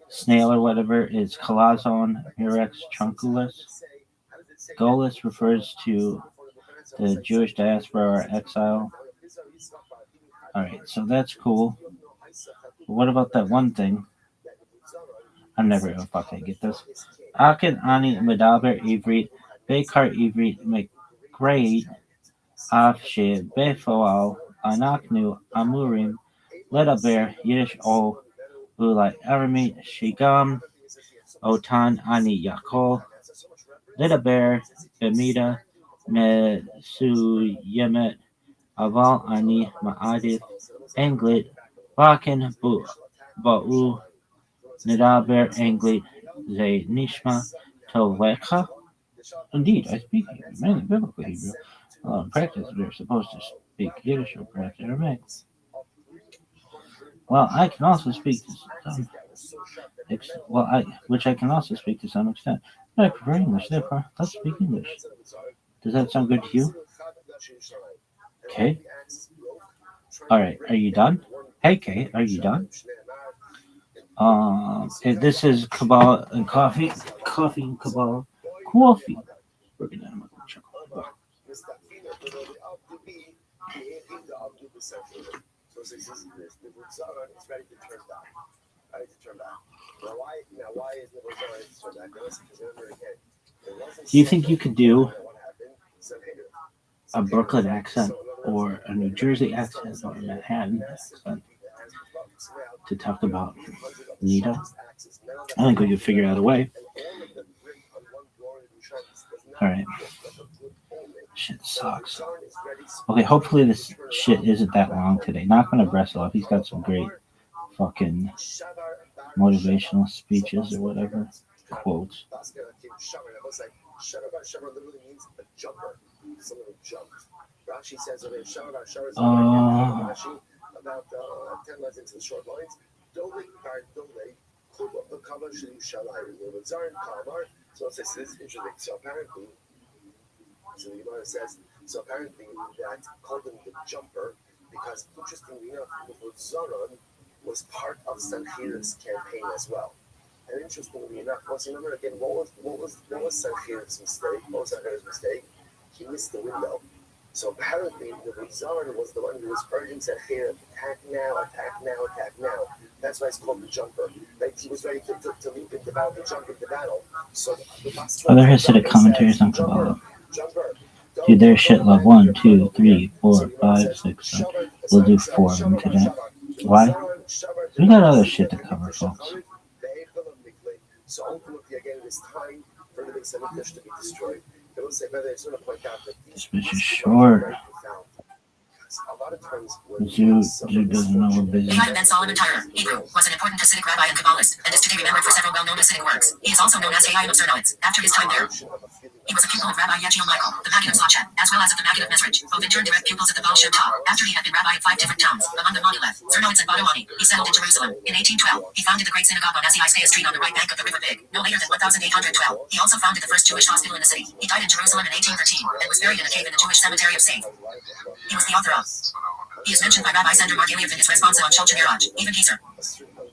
snail or whatever is Kalazon Murex trunculus. Golis refers to the Jewish diaspora or exile. Alright, so that's cool. But what about that one thing? I'm never gonna fucking get this. Aken ani medaber ivrit, bekar ivrit great afshe befoal anaknu amurim ledaber Yiddish o ulai aramit shigam otan ani yakol ledaber bemida mesuyemet aval ani ma'adif anglit lakin ba'u Nidaber Anglit Ze Nishma Tolecha. Indeed, I speak mainly biblical Hebrew. In practice, we're supposed to speak Yiddish or perhaps Aramaic. Well, I can also speak to some which I can also speak to some extent. But I prefer English, therefore, let's speak English. Does that sound good to you? Okay. Alright, are you done? Hey, Kay, are you done? This is Kabbalah and coffee. Coffee and Kabbalah. Coffee. We're gonna have a chocolate. Do you think you could do a Brooklyn accent or a New Jersey accent or a Manhattan accent to talk about Nita? I think we could figure out a way. Alright. Shit sucks. Okay, hopefully this shit isn't that long today. Not gonna wrestle up. He's got some great fucking motivational speeches or whatever. Quotes. About 10 lines into the short lines. So it says this is interesting. So apparently the Gemara says that called him the jumper because interestingly enough, the Zaron was part of Sanchiriv's campaign as well. And interestingly enough, once you remember again, what was Sanchiriv's mistake? What was Sanchiriv's mistake? He missed the window. So apparently the Rizal was the one who was urging Sanchiriv, attack now. That's why it's called the jumper. Like he was ready to leap into battle, to jump into battle. So other Hasidic commentaries on Kabbalah. Do their shit love 1, 2, 3, 4, 5, 6, 7. We'll do 4 of them today. Why? We got other shit to cover, folks. So ultimately, again, it is time for the Beis Hamikdash to be destroyed. They will say, but it's going to point out that this bitch is short. Jude doesn't know we're busy. Eli ben Solomon Tyrer, Hebrew, was an important Hasidic rabbi and Kabbalist, and is today remembered for several well-known Hasidic works. He is also known as Hayayim of Cernowitz, after his time there. He was a pupil of Rabbi Yechiel Michael, the Maggid of Slotchet, as well as of the Maggid of Mezrich, both in turn direct pupils at the Baal Shem Tov. After he had been rabbi of 5 different towns, among them Monileth, Cernowitz, and Badawani, he settled in Jerusalem. In 1812, he founded the great synagogue on Isaiah Street on the right bank of the River Pig, no later than 1812. He also founded the first Jewish hospital in the city. He died in Jerusalem in 1813, and was buried in a cave in the Jewish cemetery of Saint. He was the author of. He is mentioned by Rabbi Sender Margiliev in his responsa on Shulchan Miraj, even Geser.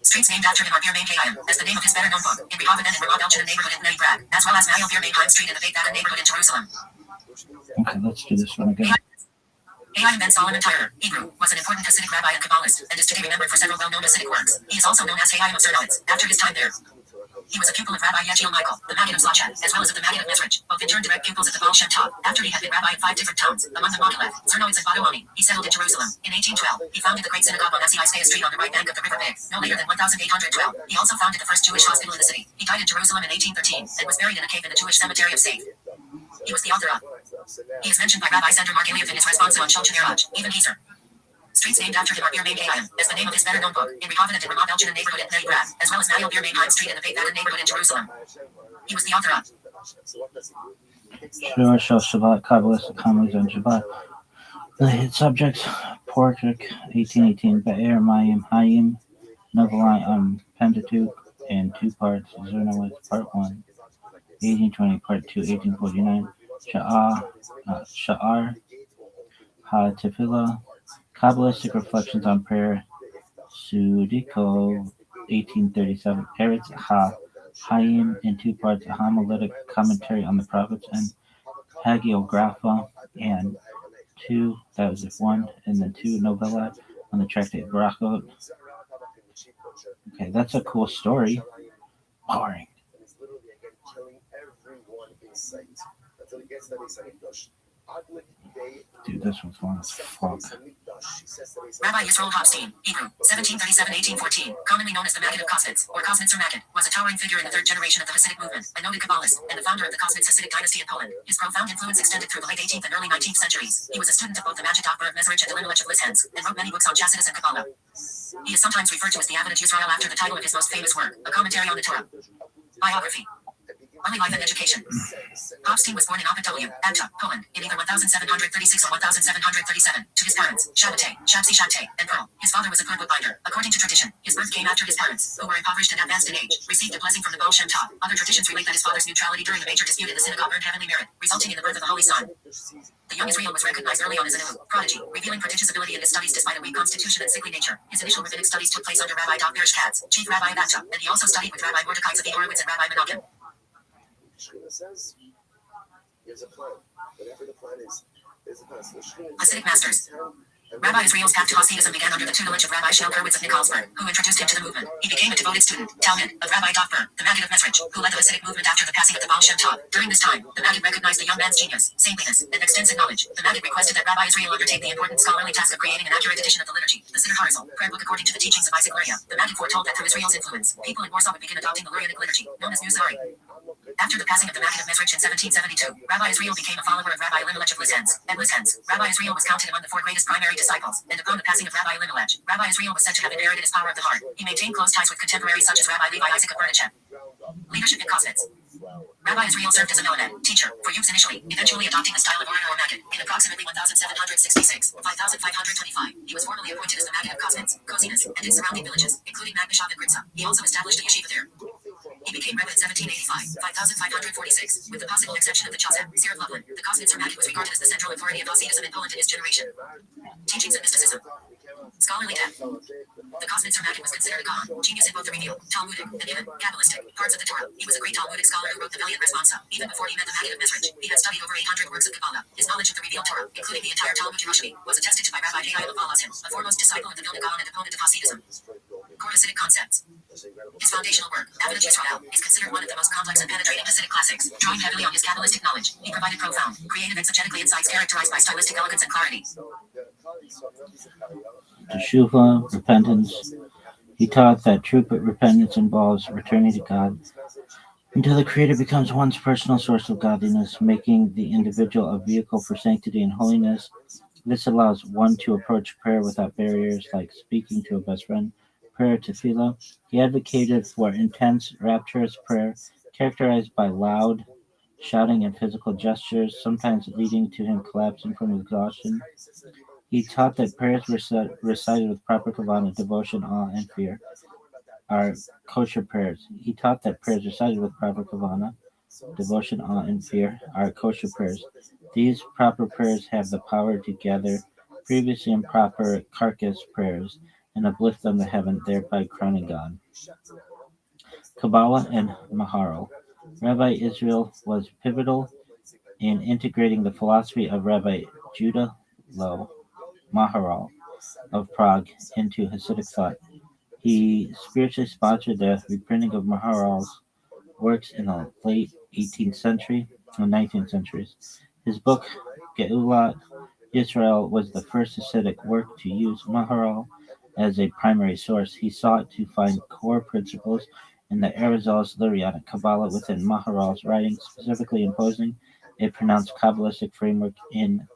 Streets named after him are Bir Main Kayim, as the name of his better known book, in Rehoboth and in Ramad Elchanan neighborhood in Bnei Brak, as well as Mayo Bir Main Street in the Beit Dagan neighborhood in Jerusalem. Okay, let's do this one again. Hayyim ben Solomon Tyrer, Hebrew, was an important Hasidic rabbi and Kabbalist, and is today remembered for several well-known Hasidic works. He is also known as Hayyim of Sernowitz, after his time there. He was a pupil of Rabbi Yechiel Michael, the Maggid of Zlotchet, as well as of the Maggid of Mezrich, both in turn direct pupils of the Baal Shem Tov. After he had been rabbi in 5 different towns, among them Mogilef, Zernowitz and Badawani, he settled in Jerusalem. In 1812, he founded the great synagogue on Asiai Street on the right bank of the river Big, no later than 1812. He also founded the first Jewish hospital in the city. He died in Jerusalem in 1813, and was buried in a cave in the Jewish cemetery of Seth. He was the author of. He is mentioned by Rabbi Sandor Margiliev in his response on Shulchan Aruch, even Geser. Streets named after him are Bir Main Hayyim, as the name of his better-known book, in Rehoboth and Ramat Elchanan neighborhood in Neri Brad, as well as Mariel Bir Main Haim Street in the Beit Baden neighborhood in Jerusalem. He was the author of. Shur Shel Shabbat, Kabbalistic homilies on Shabbat. The hit subjects: Portrait, 1818, Be'er Mayim Hayim, Novelai on Pentateuch, in 2 parts, Zernowitz, Part 1, 1820, Part 2, 1849, Sha'ar HaTefillah, Kabbalistic Reflections on Prayer, Sudiko, 1837, Eretz HaHayim, in 2 parts, a homiletic commentary on the prophets, and Hagiographa, and 2, that was it, 1, and then 2 novella on the tractate Barachot. Okay, that's a cool story. Boring. Dude, this one's fun as fuck. Rabbi Yisroel Hofstein, Hebrew, 1737-1814, commonly known as the Maggid of Kosnitz, or Kosnitz or Maggid, was a towering figure in the 3rd generation of the Hasidic movement, a noted Kabbalist, and the founder of the Kosnitz Hasidic dynasty in Poland. His profound influence extended through the late 18th and early 19th centuries. He was a student of both the Maggid Dochber of Mezrich and Elimelech of Lishens, and wrote many books on Chassidus and Kabbalah. He is sometimes referred to as the Avinat Yisrael after the title of his most famous work, A Commentary on the Torah. Biography. Early life and education. Hofstein was born in Opatow, Abta, Poland, in either 1736 or 1737, to his parents, Shabbatay, Shabtai, and Pearl. His father was a good bookbinder. According to tradition, his birth came after his parents, who were impoverished and advanced in age, received a blessing from the Baal Shem Tov. Other traditions relate that his father's neutrality during the major dispute in the synagogue earned heavenly merit, resulting in the birth of the Holy Son. The young Israel was recognized early on as an prodigy, revealing prodigious ability in his studies despite a weak constitution and sickly nature. His initial rabbinic studies took place under Rabbi Dov Katz, chief rabbi of Abta, and he also studied with Rabbi Mordecai Tzvi Horowitz and Rabbi Menachem. Says, here's a plan. Whatever the plan is, there's a plan. Hasidic masters. Rabbi Israel's path to Hasidism began under the tutelage of Rabbi Shel Gerwitz of Nikolsburg, who introduced him to the movement. He became a devoted student, Talmud, of Rabbi Dochber, the Maggid of Mezrich, who led the Hasidic movement after the passing of the Baal Shem Tov. During this time, the Maggid recognized the young man's genius, saintliness, and extensive knowledge. The Maggid requested that Rabbi Israel undertake the important scholarly task of creating an accurate edition of the liturgy, the Siddur Harizal, prayer book according to the teachings of Isaac Luria. The Maggid foretold that through Israel's influence, people in Warsaw would begin adopting the Lurianic liturgy, known as New Zari. After the passing of the Maggid of Mezrich in 1772, Rabbi Israel became a follower of Rabbi Elimelech of Lishens. At Lishens, Rabbi Israel was counted among the 4 greatest primary disciples, and upon the passing of Rabbi Elimelech, Rabbi Israel was said to have inherited his power of the heart. He maintained close ties with contemporaries such as Rabbi Levi Isaac of Bernachem. Leadership in Kosnitz. Rabbi Israel served as a Melamed, teacher, for youths initially, eventually adopting the style of Orator or Maggid. In approximately 1766, 5525, he was formally appointed as the Maggid of Kosnitz, Kozinus, and its surrounding villages, including Magnishov and Gritza. He also established a yeshiva there. He became Rebbe in 1785, 5546, with the possible exception of the Chazan, Sir of Lublin. The Kosnitzer Maggid was regarded as the central authority of Hasidism in Poland in his generation. Teachings and mysticism. Scholarly depth. The Kosnitzer Maggid was considered a Gaon, genius in both the revealed, Talmudic, and even Kabbalistic parts of the Torah. He was a great Talmudic scholar who wrote the Veliant Responsa. Even before he met the Maggid of Mezrich, he had studied over 800 works of Kabbalah. His knowledge of the revealed Torah, including the entire Talmud Yerushalmi, was attested to by Rabbi Hayyim of Volozhin, a foremost disciple of the Vilna Gaon and opponent of Hasidism. Core Hasidic concepts. His foundational work, Avinat Yisrael, is considered one of the most complex and penetrating Hasidic classics, drawing heavily on his Kabbalistic knowledge. He provided profound, creative exegetical insights characterized by stylistic elegance and clarity. Teshuvah, repentance. He taught that true repentance involves returning to God until the Creator becomes one's personal source of godliness, making the individual a vehicle for sanctity and holiness. This allows one to approach prayer without barriers, like speaking to a best friend. Prayer tefillah. He advocated for intense, rapturous prayer, characterized by loud shouting and physical gestures, sometimes leading to him collapsing from exhaustion. He taught that prayers recited with proper kavanah, devotion, awe, and fear are kosher prayers. He taught that prayers recited with proper kavanah, devotion, awe, and fear are kosher prayers. These proper prayers have the power to gather previously improper carcass prayers and uplift them to heaven, thereby crowning God. Kabbalah and Maharal. Rabbi Israel was pivotal in integrating the philosophy of Rabbi Judah Loew Maharal of Prague into Hasidic thought. He spiritually sponsored the reprinting of Maharal's works in the late 18th century and 19th centuries. His book, Geulat Yisrael, was the first Hasidic work to use Maharal as a primary source. He sought to find core principles in the Arizal's Lurianic Kabbalah within Maharal's writings, specifically imposing a pronounced Kabbalistic framework in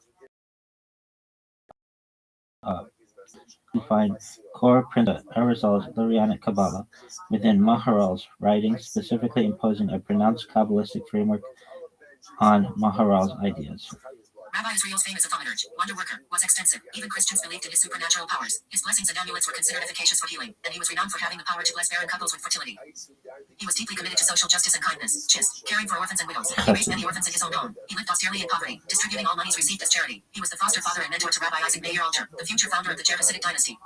to find core principles of Arizal's Lurianic Kabbalah within Maharal's writings, specifically imposing a pronounced Kabbalistic framework on Maharal's ideas. Rabbi Israel's famous thaumaturge, wonder worker, was extensive. Even Christians believed in his supernatural powers. His blessings and amulets were considered efficacious for healing, and he was renowned for having the power to bless barren couples with fertility. He was deeply committed to social justice and kindness, just caring for orphans and widows. He raised many orphans in his own home. He lived austerely in poverty, distributing all monies received as charity. He was the foster father and mentor to Rabbi Isaac Meir Alger, the future founder of the Hasidic dynasty.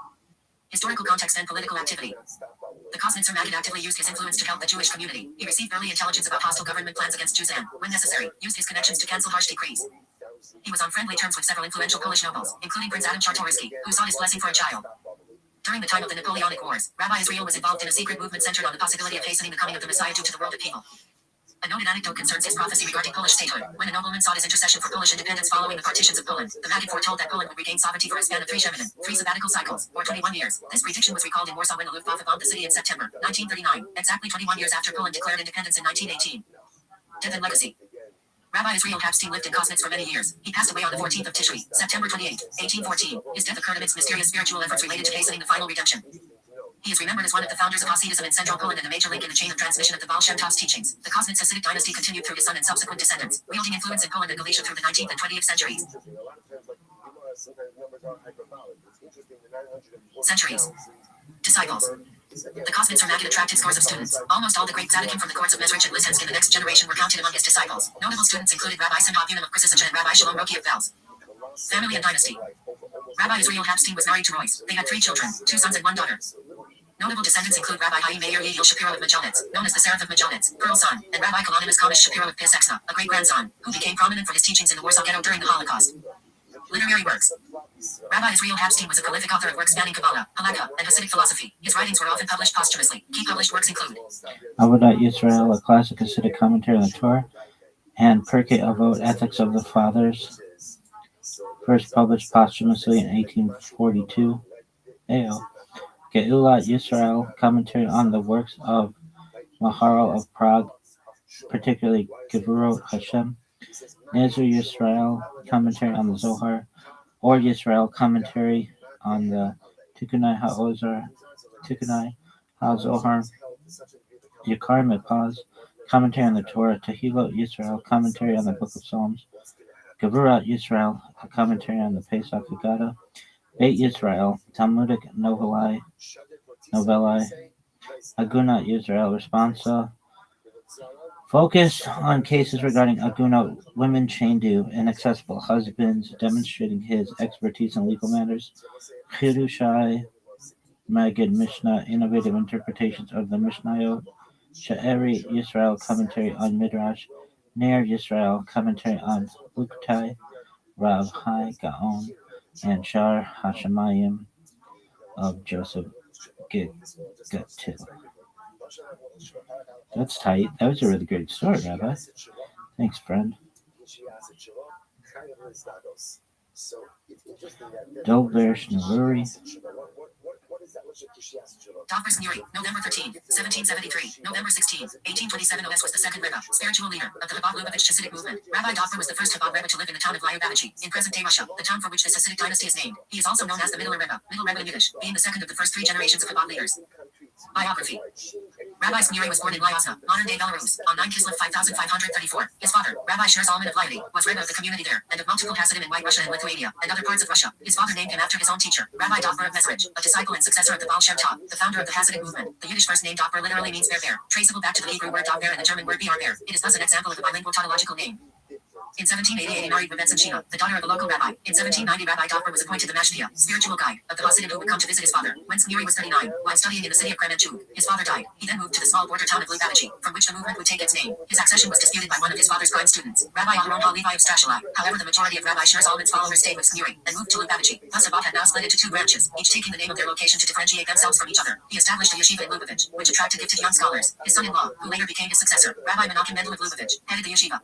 Historical context and political activity. The Kosnitzer Maggid actively used his influence to help the Jewish community. He received early intelligence about hostile government plans against Jews and, when necessary, used his connections to cancel harsh decrees. He was on friendly terms with several influential Polish nobles, including Prince Adam Czartoryski, who sought his blessing for a child. During the time of the Napoleonic Wars, Rabbi Israel was involved in a secret movement centered on the possibility of hastening the coming of the Messiah due to the world of people. A noted anecdote concerns his prophecy regarding Polish statehood. When a nobleman sought his intercession for Polish independence following the partitions of Poland, the Maggid foretold that Poland would regain sovereignty for a span of 3 Sheminim, 3 sabbatical cycles, or 21 years. This prediction was recalled in Warsaw when the Luftwaffe bombed the city in September 1939, exactly 21 years after Poland declared independence in 1918. Death and legacy. Rabbi Israel Kapstein lived in Kosnitz for many years. He passed away on the 14th of Tishri, September 28, 1814. His death occurred amidst mysterious spiritual efforts related to hastening the final redemption. He is remembered as one of the founders of Hasidism in central Poland and a major link in the chain of transmission of the Baal Shem Tov's teachings. The Kosnitz Hasidic dynasty continued through his son and subsequent descendants, wielding influence in Poland and Galicia through the 19th and 20th centuries. Disciples. The Kosnitzer Maggid attracted scores of students. Almost all the great tzaddikim from the courts of Mezrich and Lysensk in the next generation were counted among his disciples. Notable students included Rabbi Simcha Bunim of Krisisacha and Rabbi Shalom Roki of Vels. Family and dynasty. Rabbi Israel Kapstein was married to Royce. They had 3 children, 2 sons and 1 daughter. Notable descendants include Rabbi Chaim Meir Yehiel Shapiro of Majonitz, known as the Seraph of Majonitz, Pearl son, and Rabbi Kalonimus Kamish Shapiro of Pisexna, a great-grandson, who became prominent for his teachings in the Warsaw Ghetto during the Holocaust. Literary works. Rabbi Israel Kapstein was a prolific author of works spanning Kabbalah, Halakha, and Hasidic philosophy. His writings were often published posthumously. Key published works include Avodat Yisrael, a classic Hasidic commentary on the Torah, and Pirkei Avot, Ethics of the Fathers, first published posthumously in 1842. Geulat Yisrael, commentary on the works of Maharal of Prague, particularly Gevurot Hashem. Nezer Yisrael, commentary on the Zohar. Or Yisrael, commentary on the Tikunai HaZohar. Yakar Mepaz, commentary on the Torah. Tehilot Yisrael, commentary on the Book of Psalms. Gevurat Yisrael, a commentary on the Pesach Haggadah. Beit Yisrael, Talmudic novellae. Agunat Yisrael, responsa. Focus on cases regarding Agunot, women chained to inaccessible husbands, demonstrating his expertise in legal matters. Chidushai Maggid Mishnah, innovative interpretations of the Mishnayot. Sha'eri Yisrael, commentary on Midrash. Ner Yisrael, commentary on Uktai, Rav Hai Gaon, and Shar Hashemayim of Joseph Gatil. That's tight. That was a really great story, Rabbi. Thanks, friend. Dolversh Nuri. Dr. Nuri, November 13, 1773, November 16, 1827. OS was the second Rebbe, spiritual leader of the Chabad Lubavitch Hasidic movement. Rabbi Dr. was the first Chabad Rebbe to live in the town of Lyubavitchy, in present-day Russia, the town for which this Hasidic dynasty is named. He is also known as the Middle Rebbe in Yiddish, being the second of the first 3 generations of Chabad leaders. Biography. Rabbi Nuri was born in Lyazna, modern-day Belarus, on 9 Kislev 5534. His father, Rabbi Sher Zalman of Lyady, was Rebbe of the community there, and of multiple Hasidim in White Russia and Lithuania, and other parts of Russia. His father named him after his own teacher, Rabbi Dopper of Mezrich, a disciple and successor of the Baal Shem Tov, the founder of the Hasidic movement. The Yiddish first name Dopper literally means bear, traceable back to the Hebrew word Dopper and the German word bear. It is thus an example of a bilingual tautological name. In 1788, he married Rebetza Shina, the daughter of a local rabbi. In 1790, Rabbi Doppler was appointed the Mashpia, spiritual guide, of the Hasidim who would come to visit his father. When Snuri was 39, while studying in the city of Kremenchuk, his father died. He then moved to the small border town of Lubavitch, from which the movement would take its name. His accession was disputed by one of his father's prime students, Rabbi Aharon HaLevi of Strashali. However, the majority of Rabbi Shir Zalman's followers stayed with Snuri and moved to Lubavitch. Thus, Chabad had now split into two branches, each taking the name of their location to differentiate themselves from each other. He established a yeshiva in Lubavitch, which attracted gifted young scholars. His son-in-law, who later became his successor, Rabbi Menachem Mendel of Lubavitch, headed the yeshiva.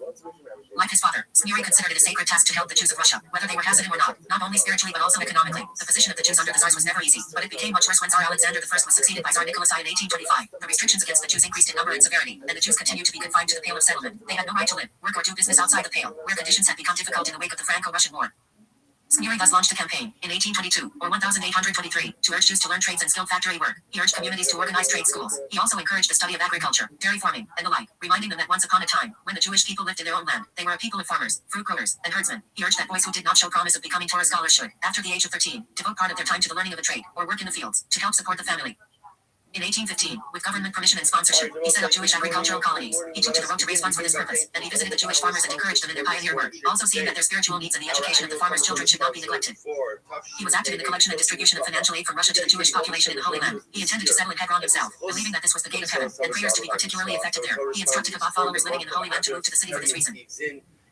Like his father, Snuri considered it a sacred task to help the Jews of Russia, whether they were Hasidim or not only spiritually but also economically. The position of the Jews under the Tsars was never easy, but it became much worse when Tsar Alexander I was succeeded by Tsar Nicholas I in 1825. The restrictions against the Jews increased in number and severity, and the Jews continued to be confined to the Pale of Settlement. They had no right to live, work or do business outside the Pale, where conditions had become difficult in the wake of the Franco-Russian War. Snuri thus launched a campaign, in 1822, or 1823, to urge Jews to learn trades and skilled factory work. He urged communities to organize trade schools. He also encouraged the study of agriculture, dairy farming, and the like, reminding them that once upon a time, when the Jewish people lived in their own land, they were a people of farmers, fruit growers, and herdsmen. He urged that boys who did not show promise of becoming Torah scholars should, after the age of 13, devote part of their time to the learning of a trade, or work in the fields, to help support the family. In 1815, with government permission and sponsorship, he set up Jewish agricultural colonies. He took to the road to raise funds for this purpose, and he visited the Jewish farmers and encouraged them in their pioneer work, also seeing that their spiritual needs and the education of the farmers' children should not be neglected. He was active in the collection and distribution of financial aid from Russia to the Jewish population in the Holy Land. He intended to settle in Hebron himself, believing that this was the gate of heaven, and prayers to be particularly effective there. He instructed Chabad followers living in the Holy Land to move to the city for this reason.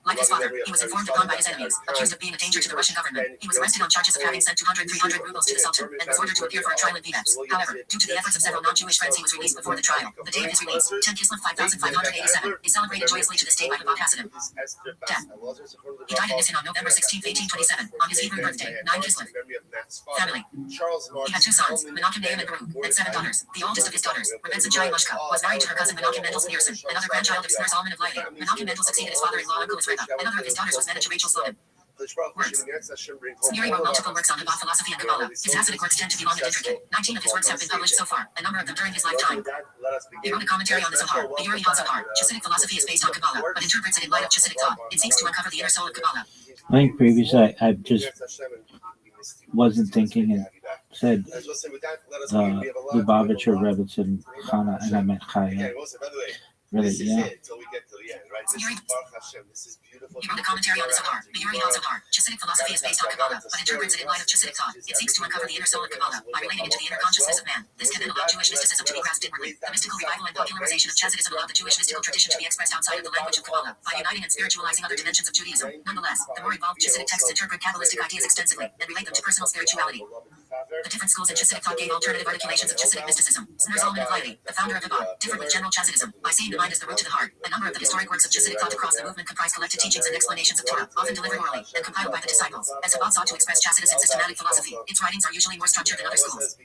Like his father, he was informed upon by his enemies, accused of being a danger to the Russian government. He was arrested on charges of having sent 200-300 rubles to the Sultan, and was ordered to appear for a trial in Vivets. However, due to the efforts of several non-Jewish friends, he was released before the trial. The day of his release, 10 Kislev 5587, is celebrated joyously to this day by the Chabad Hasidim. Death. He died in Nisan on November 16, 1827, on his Hebrew birthday, 9 Kislev. Family. He had two sons, Menachem Nahum and Baruch, and 7 daughters. The oldest of his daughters, Rebetza Chai Mushka, was married to her cousin Menachem Mendel Sneerson, another grandchild of Snur Zalman of Levi. Menachem Mendel succeeded his father-in-law Uncle Israel. Another of his daughters was Menachem Rachel Slonim. Works. Snuri wrote multiple works on Chabad philosophy and Kabbalah. His Hasidic works tend to be long and intricate. 19 of his works have been published so far, a number of them during his lifetime. He wrote a commentary on the Zohar, the Yuri HaZohar. Chassidic philosophy is based on Kabbalah, but interprets it in light of Chassidic thought. It seeks to uncover the inner soul of Kabbalah. I think previously I just wasn't thinking and said Lubavitch or Rebbetzin Chana, and I meant Chaya. Really, yeah. He wrote a commentary on the Zohar, the Yuri HaZohar. Chassidic philosophy is based on Kabbalah, but interprets it in light of Chassidic thought. It seeks to uncover the inner soul of Kabbalah by relating it to the inner consciousness of man. This can then allow Jewish mysticism to be grasped inwardly. The mystical revival and popularization of Chassidism allowed the Jewish mystical tradition to be expressed outside of the language of Kabbalah by uniting and spiritualizing other dimensions of Judaism. Nonetheless, the more evolved Chassidic texts interpret Kabbalistic ideas extensively and relate them to personal spirituality. The different schools in Chassidic thought gave alternative articulations of Chassidic mysticism. Snur Zalman of Levi, the founder of Chabad, differed with general Chassidism by seeing the mind as the road to the heart. A number of the historic works of Chassidic thought across the movement comprise collected teachings and explanations of Torah, often delivered orally and compiled by the disciples. As Chabad sought to express Chassidus in systematic philosophy, its writings are usually more structured than other schools.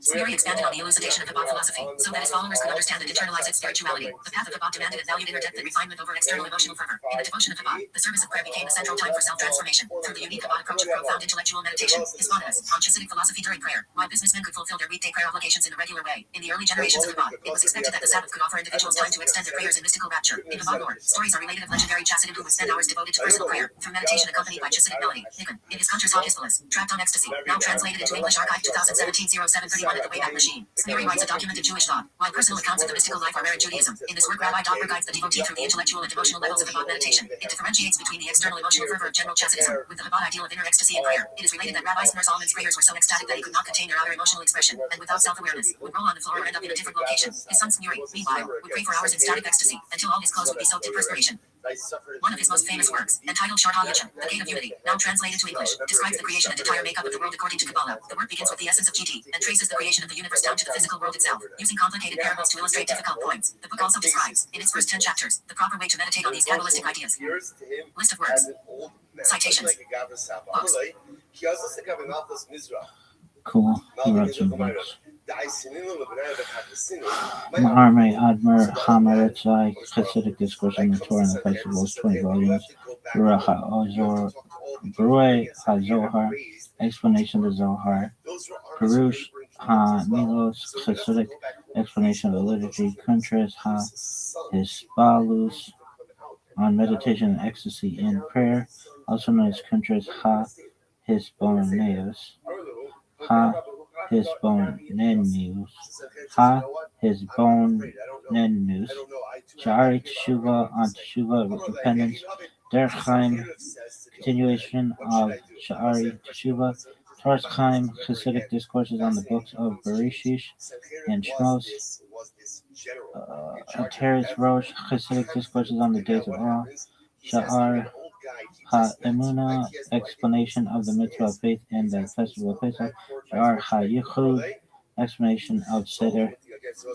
Snuri expanded on the elucidation of Chabad philosophy, so that his followers could understand and internalize its spirituality. The path of Chabad demanded and valued inner depth and refinement over external emotional fervor. In the devotion of Chabad, the service of prayer became the central time for self-transformation. Through the unique Chabad approach of profound intellectual meditation, his fondness on Chassidic philosophy during prayer, why businessmen could fulfill their weekday prayer obligations in a regular way. In the early generations of Chabad, it was expected that the Sabbath could offer individuals time to extend their prayers in mystical rapture. In Chabad lore, stories are related of legendary Chassidim who would spend hours devoted to personal prayer, through meditation accompanied by Chassidic melody. Nikan, in his Conjures Hoghispalis, Trapped on Ecstasy, now translated into English Archive 2017-0731 at the Wayback Machine. Snuri writes a documented Jewish thought, while personal accounts of the mystical life are rare in Judaism. In this work, Rabbi Doppler guides the devotee through the intellectual and emotional levels of Chabad meditation. It differentiates between the external emotional fervor of general Chassidism, with the Chabad ideal of inner ecstasy and prayer. It is related that Rabbi Snur Zalman's prayers were so ecstatic that he could not contain their outer emotional expression, and without self-awareness, would roll on the floor or end up in a different location. His son Snuri, meanwhile, would pray for hours in static ecstasy, until all his clothes would be soaked in perspiration. One of his most famous works, entitled Shor HaYichim, The Gate of Unity, now translated to English, describes the creation and entire makeup of the world according to Kabbalah. The work begins with the essence of GT, and traces the creation of the universe down to the physical world itself, using complicated parables to illustrate difficult points. The book also describes, in its first 10 chapters, the proper way to meditate on these Kabbalistic ideas. List of works. Citations. Books. Cool. He wrote some books. Ma'armei Admir Hameretzai, Hasidic Discourse on the Torah and the Festivals, 20 volumes. Berui HaZohar, Explanation of the Zohar. Perush HaMilos, Hasidic Explanation of the Liturgy. Kuntras HaHisbalus, on meditation and ecstasy in prayer, also known as Kuntras HaHisboneus. HaHisbonenus, HaHisbonenus, Sha'ari Teshuvah on Teshuvah, repentance, Der Chaim, continuation of Sha'ari Teshuva, Torah Chaim, Hasidic discourses on the books of Bereshit and Shmos, Teres Rosh, Hasidic discourses on the days of awe, Sha'ar HaEmunah, explanation of the mitzvah of faith and the festival of Pesach, Sha'ar HaYichud, explanation of Seder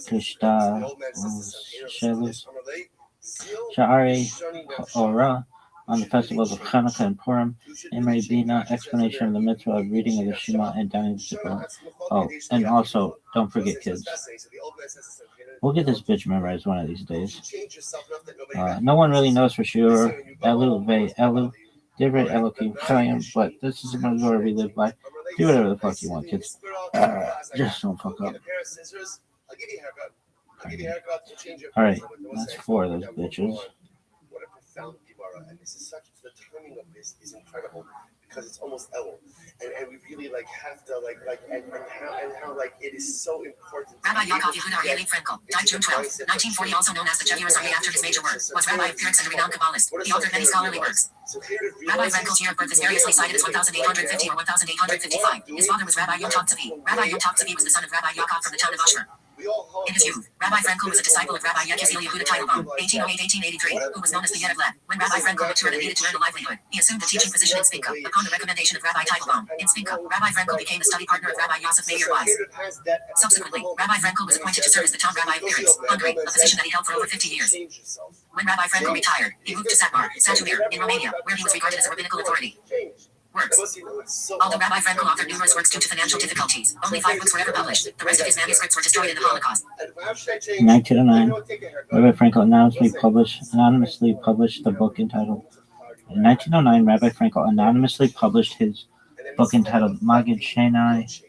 Kishta Shelus, Sha'ari Ora, on the festivals of Hanukkah and Purim, Emrei Bina, explanation of the mitzvah of reading of the Shema and dining the Sefer. Oh, and also, don't forget kids. We'll get this bitch memorized one of these days. No one really knows for sure. Elu Ve Elu, Divrei Elokim Chayim, but this is the Mazor we live by. Do whatever the fuck you want, kids. Just don't fuck up. Alright, that's 4 of those bitches. What a profound Gemara, and this is such, the timing of this is incredible because it's almost Elul, and we really have to and how it is so important. Rabbi Yaakov Yehuda Aryeh Frenkel, died June 12, 1940, also known as the Jewish Army after his major work, was Rabbi of Pirks and a renowned Kabbalist. He authored many scholarly works. Rabbi Frenkel's year of birth is variously cited as 1850 or 1855. His father was Rabbi Yom Tov Tzvi. Rabbi Yom Tov Tzvi was the son of Rabbi Yaakov from the town of Ashur. In his youth, Rabbi Frenkel was a disciple of Rabbi Yechezkel Yehuda Teitelbaum, 1808-1883, who was known as the Yed of Lev. When Rabbi Frenkel matured and needed to earn a livelihood, he assumed the teaching position in Spinka, upon the recommendation of Rabbi Teitelbaum. In Spinka, Rabbi Frenkel became the study partner of Rabbi Yosef Meir Weiss. Subsequently, Rabbi Frenkel was appointed to serve as the town rabbi of Pirks, Hungary, a position that he held for over 50 years. When Rabbi Frenkel retired, he moved to Satmar, Satumir, in Romania, where he was regarded as a rabbinical authority. Works. Although Rabbi Frenkel authored numerous works due to financial difficulties, only 5 books were ever published. The rest of his manuscripts were destroyed in the Holocaust. In 1909, Rabbi Frenkel anonymously published the book entitled. In 1909, Rabbi Frenkel anonymously published his book entitled Magid Sheni,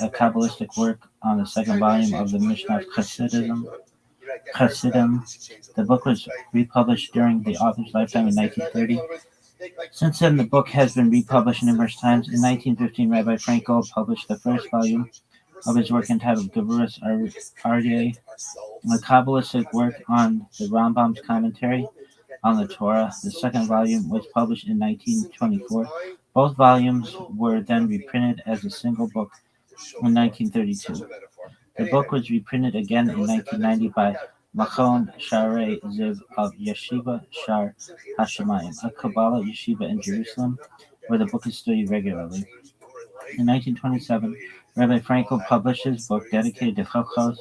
a Kabbalistic work on the second volume of the Mishnah Chassidim. The book was republished during the author's lifetime in 1930. Since then, the book has been republished numerous times. In 1915, Rabbi Frenkel published the first volume of his work entitled Gevuras Aryeh, a Kabbalistic work on the Rambam's commentary on the Torah. The second volume was published in 1924. Both volumes were then reprinted as a single book in 1932. The book was reprinted again in 1990 by Machon Sharei Ziv of Yeshiva Shar Hashemayim, a Kabbalah yeshiva in Jerusalem, where the book is studied regularly. In 1927, Rabbi Frenkel published his book dedicated to Chochos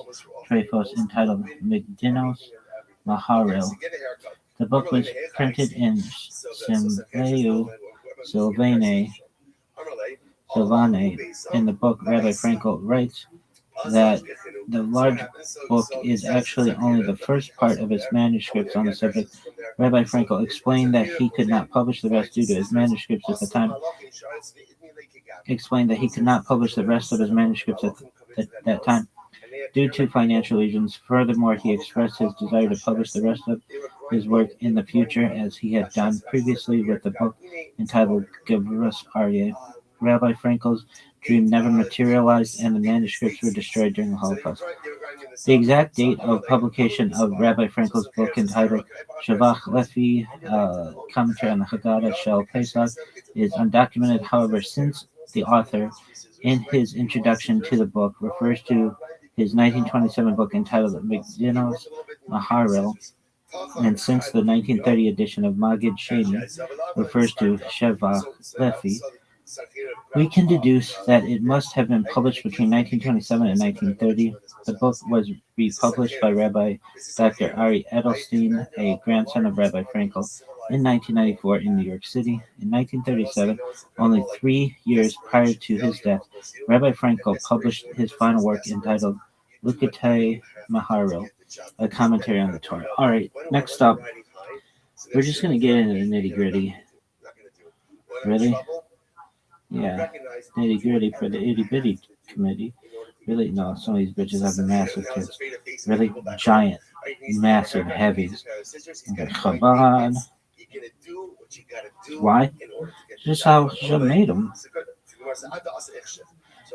Trefos entitled Migdinos Maharil. The book was printed in Simleu Sylvane. In the book, Rabbi Frenkel writes that the large book is actually only the first part of his manuscripts on the subject. Rabbi Frenkel explained that he could not publish the rest due to his manuscripts at the time. That time due to financial reasons. Furthermore, he expressed his desire to publish the rest of his work in the future, as he had done previously with the book entitled Gevuras Aryeh. Rabbi Frenkel's dream never materialized, and the manuscripts were destroyed during the Holocaust. The exact date of publication of Rabbi Frenkel's book entitled Shavach Lefi, Commentary on the Haggadah Shel Pesach, is undocumented. However, since the author, in his introduction to the book, refers to his 1927 book entitled Migdinos Maharil, and since the 1930 edition of Magid Sheni refers to Shavach Lefi, we can deduce that it must have been published between 1927 and 1930. The book was republished by Rabbi Dr. Ari Edelstein, a grandson of Rabbi Frenkel, in 1994 in New York City. In 1937, only 3 years prior to his death, Rabbi Frenkel published his final work entitled Likutei Maharil, a commentary on the Torah. All right, next up, we're just going to get into the nitty-gritty. Really? Yeah, nitty-gritty for the itty-bitty committee. Really? No, some of these bitches have massive tits. Really giant, massive heavies. Okay, Chabad. Why? Just how Hashem made them.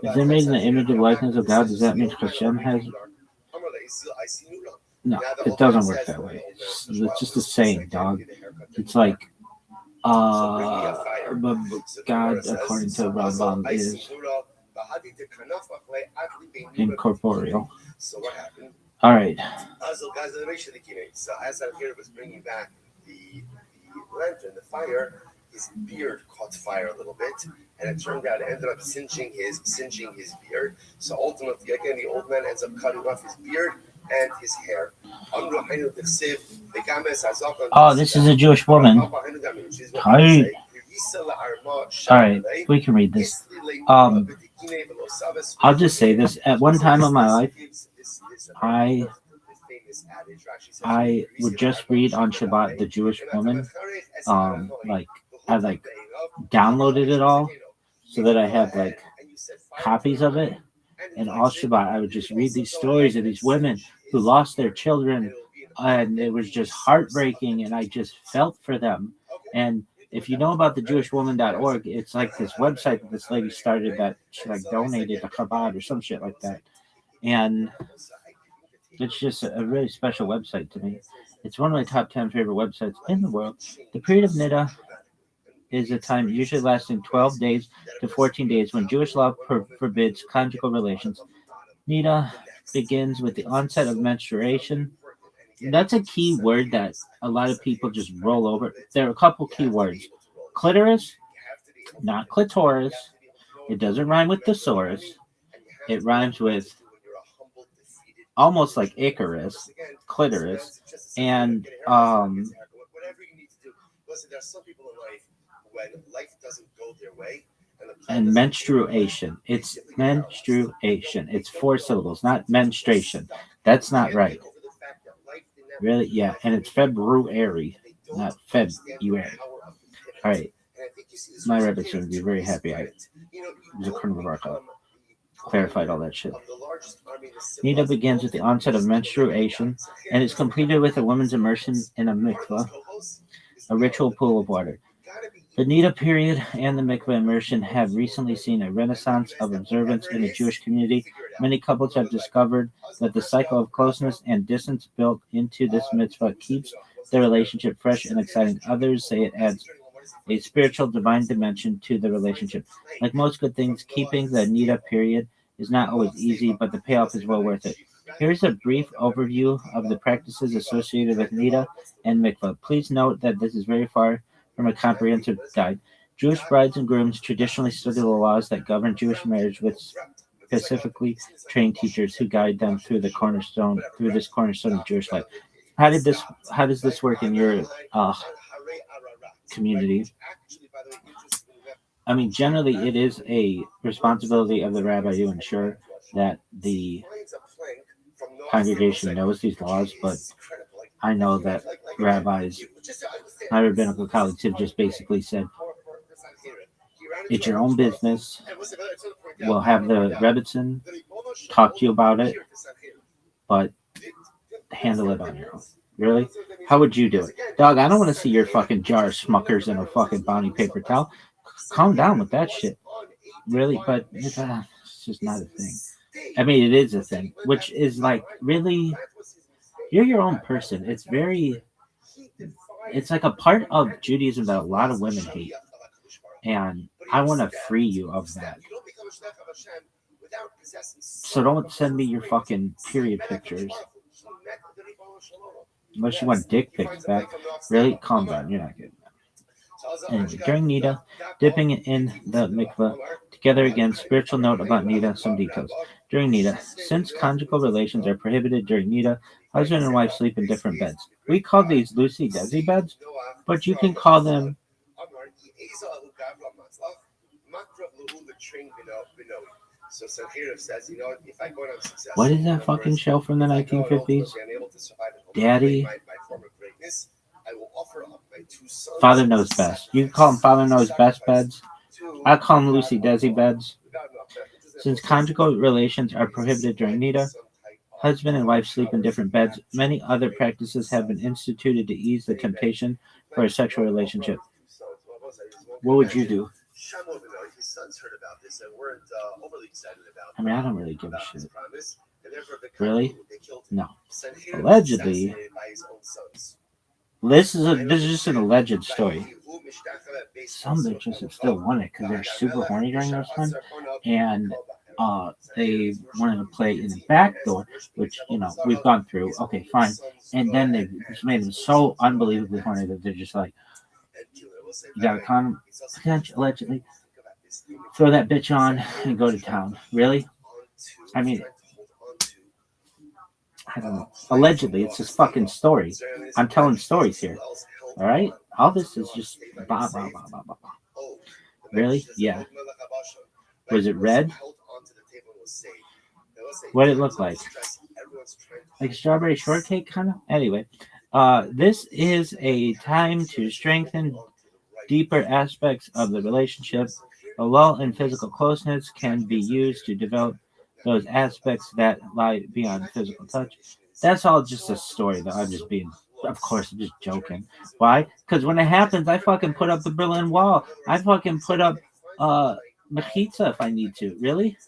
If they're made in the image of likeness of God, does that mean Hashem has No, it doesn't work that way. It's just a saying, dog. It's like, God, according to Rambam, is incorporeal. So what happened? All right. So as Al-Khair was bringing back the lantern, the fire, his beard caught fire a little bit, and it turned out it ended up singeing his beard. So ultimately, again, the old man ends up cutting off his beard and his hair. Oh, this is a Jewish woman. Hi. All right, we can read this. I'll just say this. At one time of my life, I would just read on Shabbat the Jewish woman. I downloaded it all so that I had copies of it. And all Shabbat, I would just read these stories of these women who lost their children, and it was just heartbreaking, and I just felt for them. And if you know about the jewishwoman.org, it's like this website that this lady started that she donated to Chabad or some shit like that. And it's just a really special website to me. It's one of my top 10 favorite websites in the world. The period of Niddah is a time usually lasting 12 days to 14 days when Jewish law forbids conjugal relations. Niddah begins with the onset of menstruation. That's a key word that a lot of people just roll over. There are a couple key words. Clitoris, not clitoris. It doesn't rhyme with thesaurus. It rhymes with almost like Icarus, clitoris, and there's some people in life when life doesn't go their way. And menstruation. It's menstruation. It's 4 syllables, not menstruation. That's not right. Really? Yeah. And it's February, not February. All right. My rabbits would be very happy. I was a criminal record. Clarified all that shit. Niddah begins with the onset of menstruation and is completed with a woman's immersion in a mikveh, a ritual pool of water. The Niddah period and the mikveh immersion have recently seen a renaissance of observance in the Jewish community. Many couples have discovered that the cycle of closeness and distance built into this mitzvah keeps their relationship fresh and exciting. Others say it adds a spiritual divine dimension to the relationship. Like most good things, keeping the Niddah period is not always easy, but the payoff is well worth it. Here's a brief overview of the practices associated with Niddah and mikveh. Please note that this is very far from a comprehensive guide. Jewish brides and grooms traditionally study the laws that govern Jewish marriage with specifically trained teachers who guide them through this cornerstone of Jewish life. How does this work in your community? I mean, generally, it is a responsibility of the rabbi to ensure that the congregation knows these laws, but I know that rabbis, my rabbinical colleagues have just basically said, it's your own business. We'll have the Rebbitzin talk to you about it, but handle it on your own. Really? How would you do it? Dog, I don't want to see your fucking jar of Smuckers and a fucking Bounty paper towel. Calm down with that shit. Really? But it's just not a thing. I mean, it is a thing, which is really, you're your own person. It's like a part of Judaism that a lot of women hate. And I want to free you of that. So don't send me your fucking period pictures. Unless you want dick pics back. Really? Calm down. You're not getting that. Anyway, during Niddah, dipping in the mikveh. Together again, spiritual note about Niddah, some details. During Niddah, since conjugal relations are prohibited during Niddah, husband and wife sleep in different beds. We call these Lucy Desi beds, but you can call them So Sanhira says, if I go on success, what is that fucking show from the 1950s? Daddy. Father Knows Best. You can call them Father Knows Best beds. I call them Lucy Desi beds. Since conjugal relations are prohibited during Niddah, husband and wife sleep in different beds. Many other practices have been instituted to ease the temptation for a sexual relationship. What would you do? His sons heard about this and weren't overly excited about it. I mean, I don't really give a shit. Really? No. Allegedly, this is just an alleged story. Some bitches have still won it because they're super horny during this time, and they wanted to play in the back door, which we've gone through. Okay, fine, and then they just made them so unbelievably horny that they're just like, you got a condom, allegedly, throw that bitch on and go to town. Really? I mean, I don't know. Allegedly, it's this fucking story. I'm telling stories here. All right? All this is just blah, blah, blah, blah, blah. Really? Yeah. Was it red? What did it look like? Like strawberry shortcake, kind of? Anyway, this is a time to strengthen deeper aspects of the relationship. A lull in physical closeness can be used to develop those aspects that lie beyond physical touch. That's all just a story, though. I'm just being, of course, I'm just joking. Why? Because when it happens, I fucking put up the Berlin Wall. I fucking put up Mechitza if I need to. Really?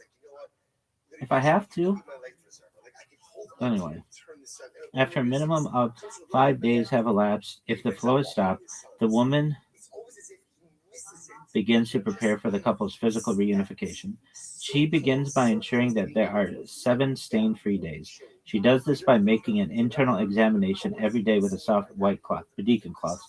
If I have to. Anyway, after a minimum of 5 days have elapsed, if the flow is stopped, the woman begins to prepare for the couple's physical reunification. She begins by ensuring that there are 7 stain-free days. She does this by making an internal examination every day with a soft white cloth, Bedikan cloth,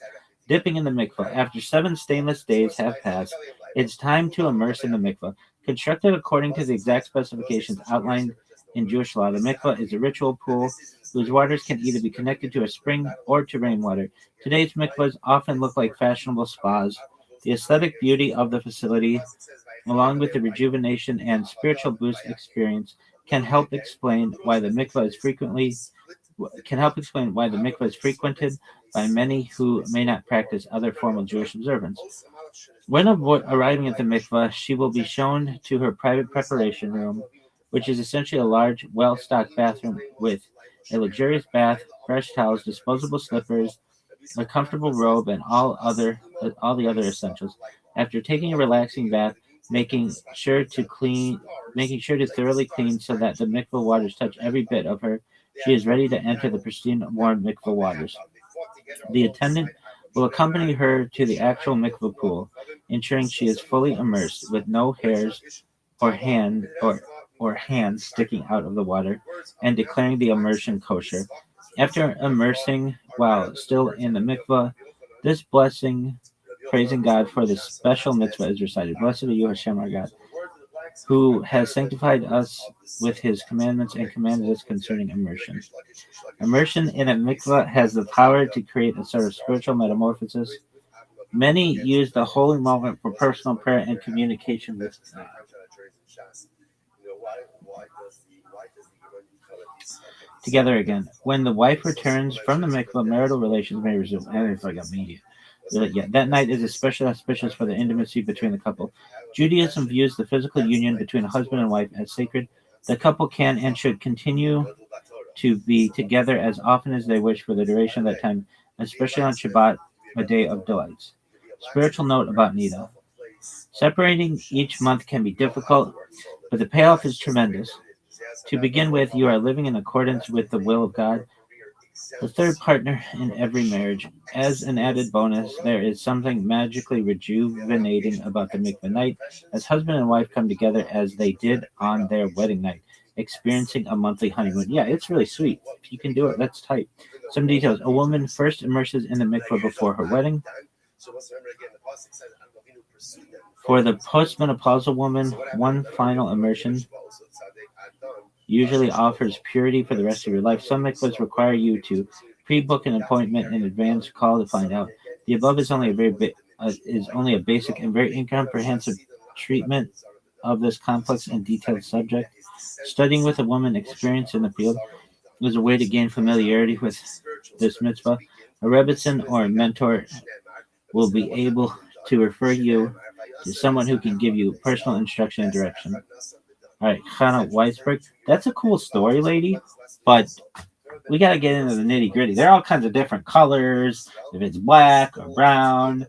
dipping in the mikvah. After 7 stainless days have passed, it's time to immerse in the mikvah. Constructed according to the exact specifications outlined in Jewish law, the mikvah is a ritual pool whose waters can either be connected to a spring or to rainwater. Today's mikvahs often look like fashionable spas. The aesthetic beauty of the facility, along with the rejuvenation and spiritual boost experience, can help explain why the mikvah is frequented by many who may not practice other formal Jewish observance. When arriving at the mikvah, she will be shown to her private preparation room, which is essentially a large, well-stocked bathroom with a luxurious bath, fresh towels, disposable slippers, a comfortable robe, and all the other essentials. After taking a relaxing bath, making sure to thoroughly clean so that the mikvah waters touch every bit of her, she is ready to enter the pristine, warm mikvah waters. The attendant will accompany her to the actual mikvah pool, ensuring she is fully immersed with no hairs or hands sticking out of the water, and declaring the immersion kosher. After immersing while still in the mikvah, this blessing, praising God for the special mitzvah, is recited. Blessed are you, Hashem, our God, who has sanctified us with his commandments and commanded us concerning immersion. Immersion in a mikvah has the power to create a sort of spiritual metamorphosis. Many use the holy moment for personal prayer and communication with God. Together again. When the wife returns from the mikvah, marital relations may resume. And it's like immediate. That night is especially auspicious for the intimacy between the couple. Judaism views the physical union between a husband and wife as sacred. The couple can and should continue to be together as often as they wish for the duration of that time, especially on Shabbat, a day of delights. Spiritual note about Nida. Separating each month can be difficult, but the payoff is tremendous. To begin with, you are living in accordance with the will of God, the third partner in every marriage. As an added bonus, there is something magically rejuvenating about the mikvah night, as husband and wife come together as they did on their wedding night, experiencing a monthly honeymoon. Yeah, it's really sweet. If you can do it, that's tight. Some details. A woman first immerses in the mikvah before her wedding. For the postmenopausal woman, one final immersion usually offers purity for the rest of your life. Some mikvahs require you to pre-book an appointment in advance, call to find out. The above is only a basic and very incomprehensive treatment of this complex and detailed subject. Studying with a woman experienced in the field is a way to gain familiarity with this mitzvah. A rebbitzin or a mentor will be able to refer you to someone who can give you personal instruction and direction. All right, Chana Weisberg. That's a cool story, lady, but we got to get into the nitty gritty. There are all kinds of different colors, if it's black or brown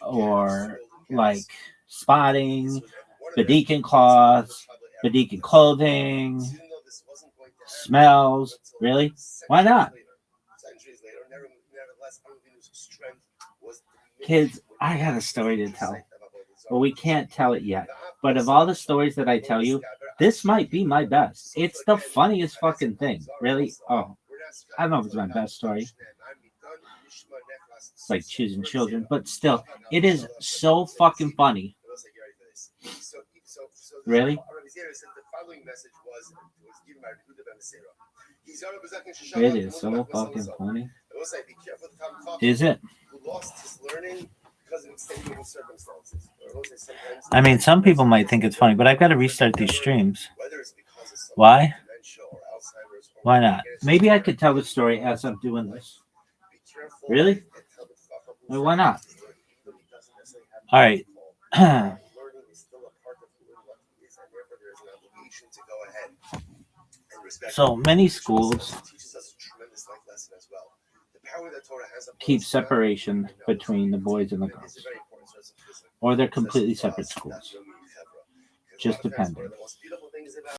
or like spotting, Bedikan cloths, Bedikan clothing. smells. Really? Why not? Kids, I got a story to tell. Well, we can't tell it yet. But of all the stories that I tell you, this might be my best. It's the funniest fucking thing. Really? Oh, I don't know if it's my best story. It's like choosing children, but still, it is so fucking funny. Really? It is so fucking funny. Is it? I mean, some people might think it's funny, but I've got to restart these streams. Why? Why not? Maybe I could tell the story as I'm doing this. Really? Well, why not? All right. So many schools keep separation between the boys and the girls, or they're completely separate schools. Just depending.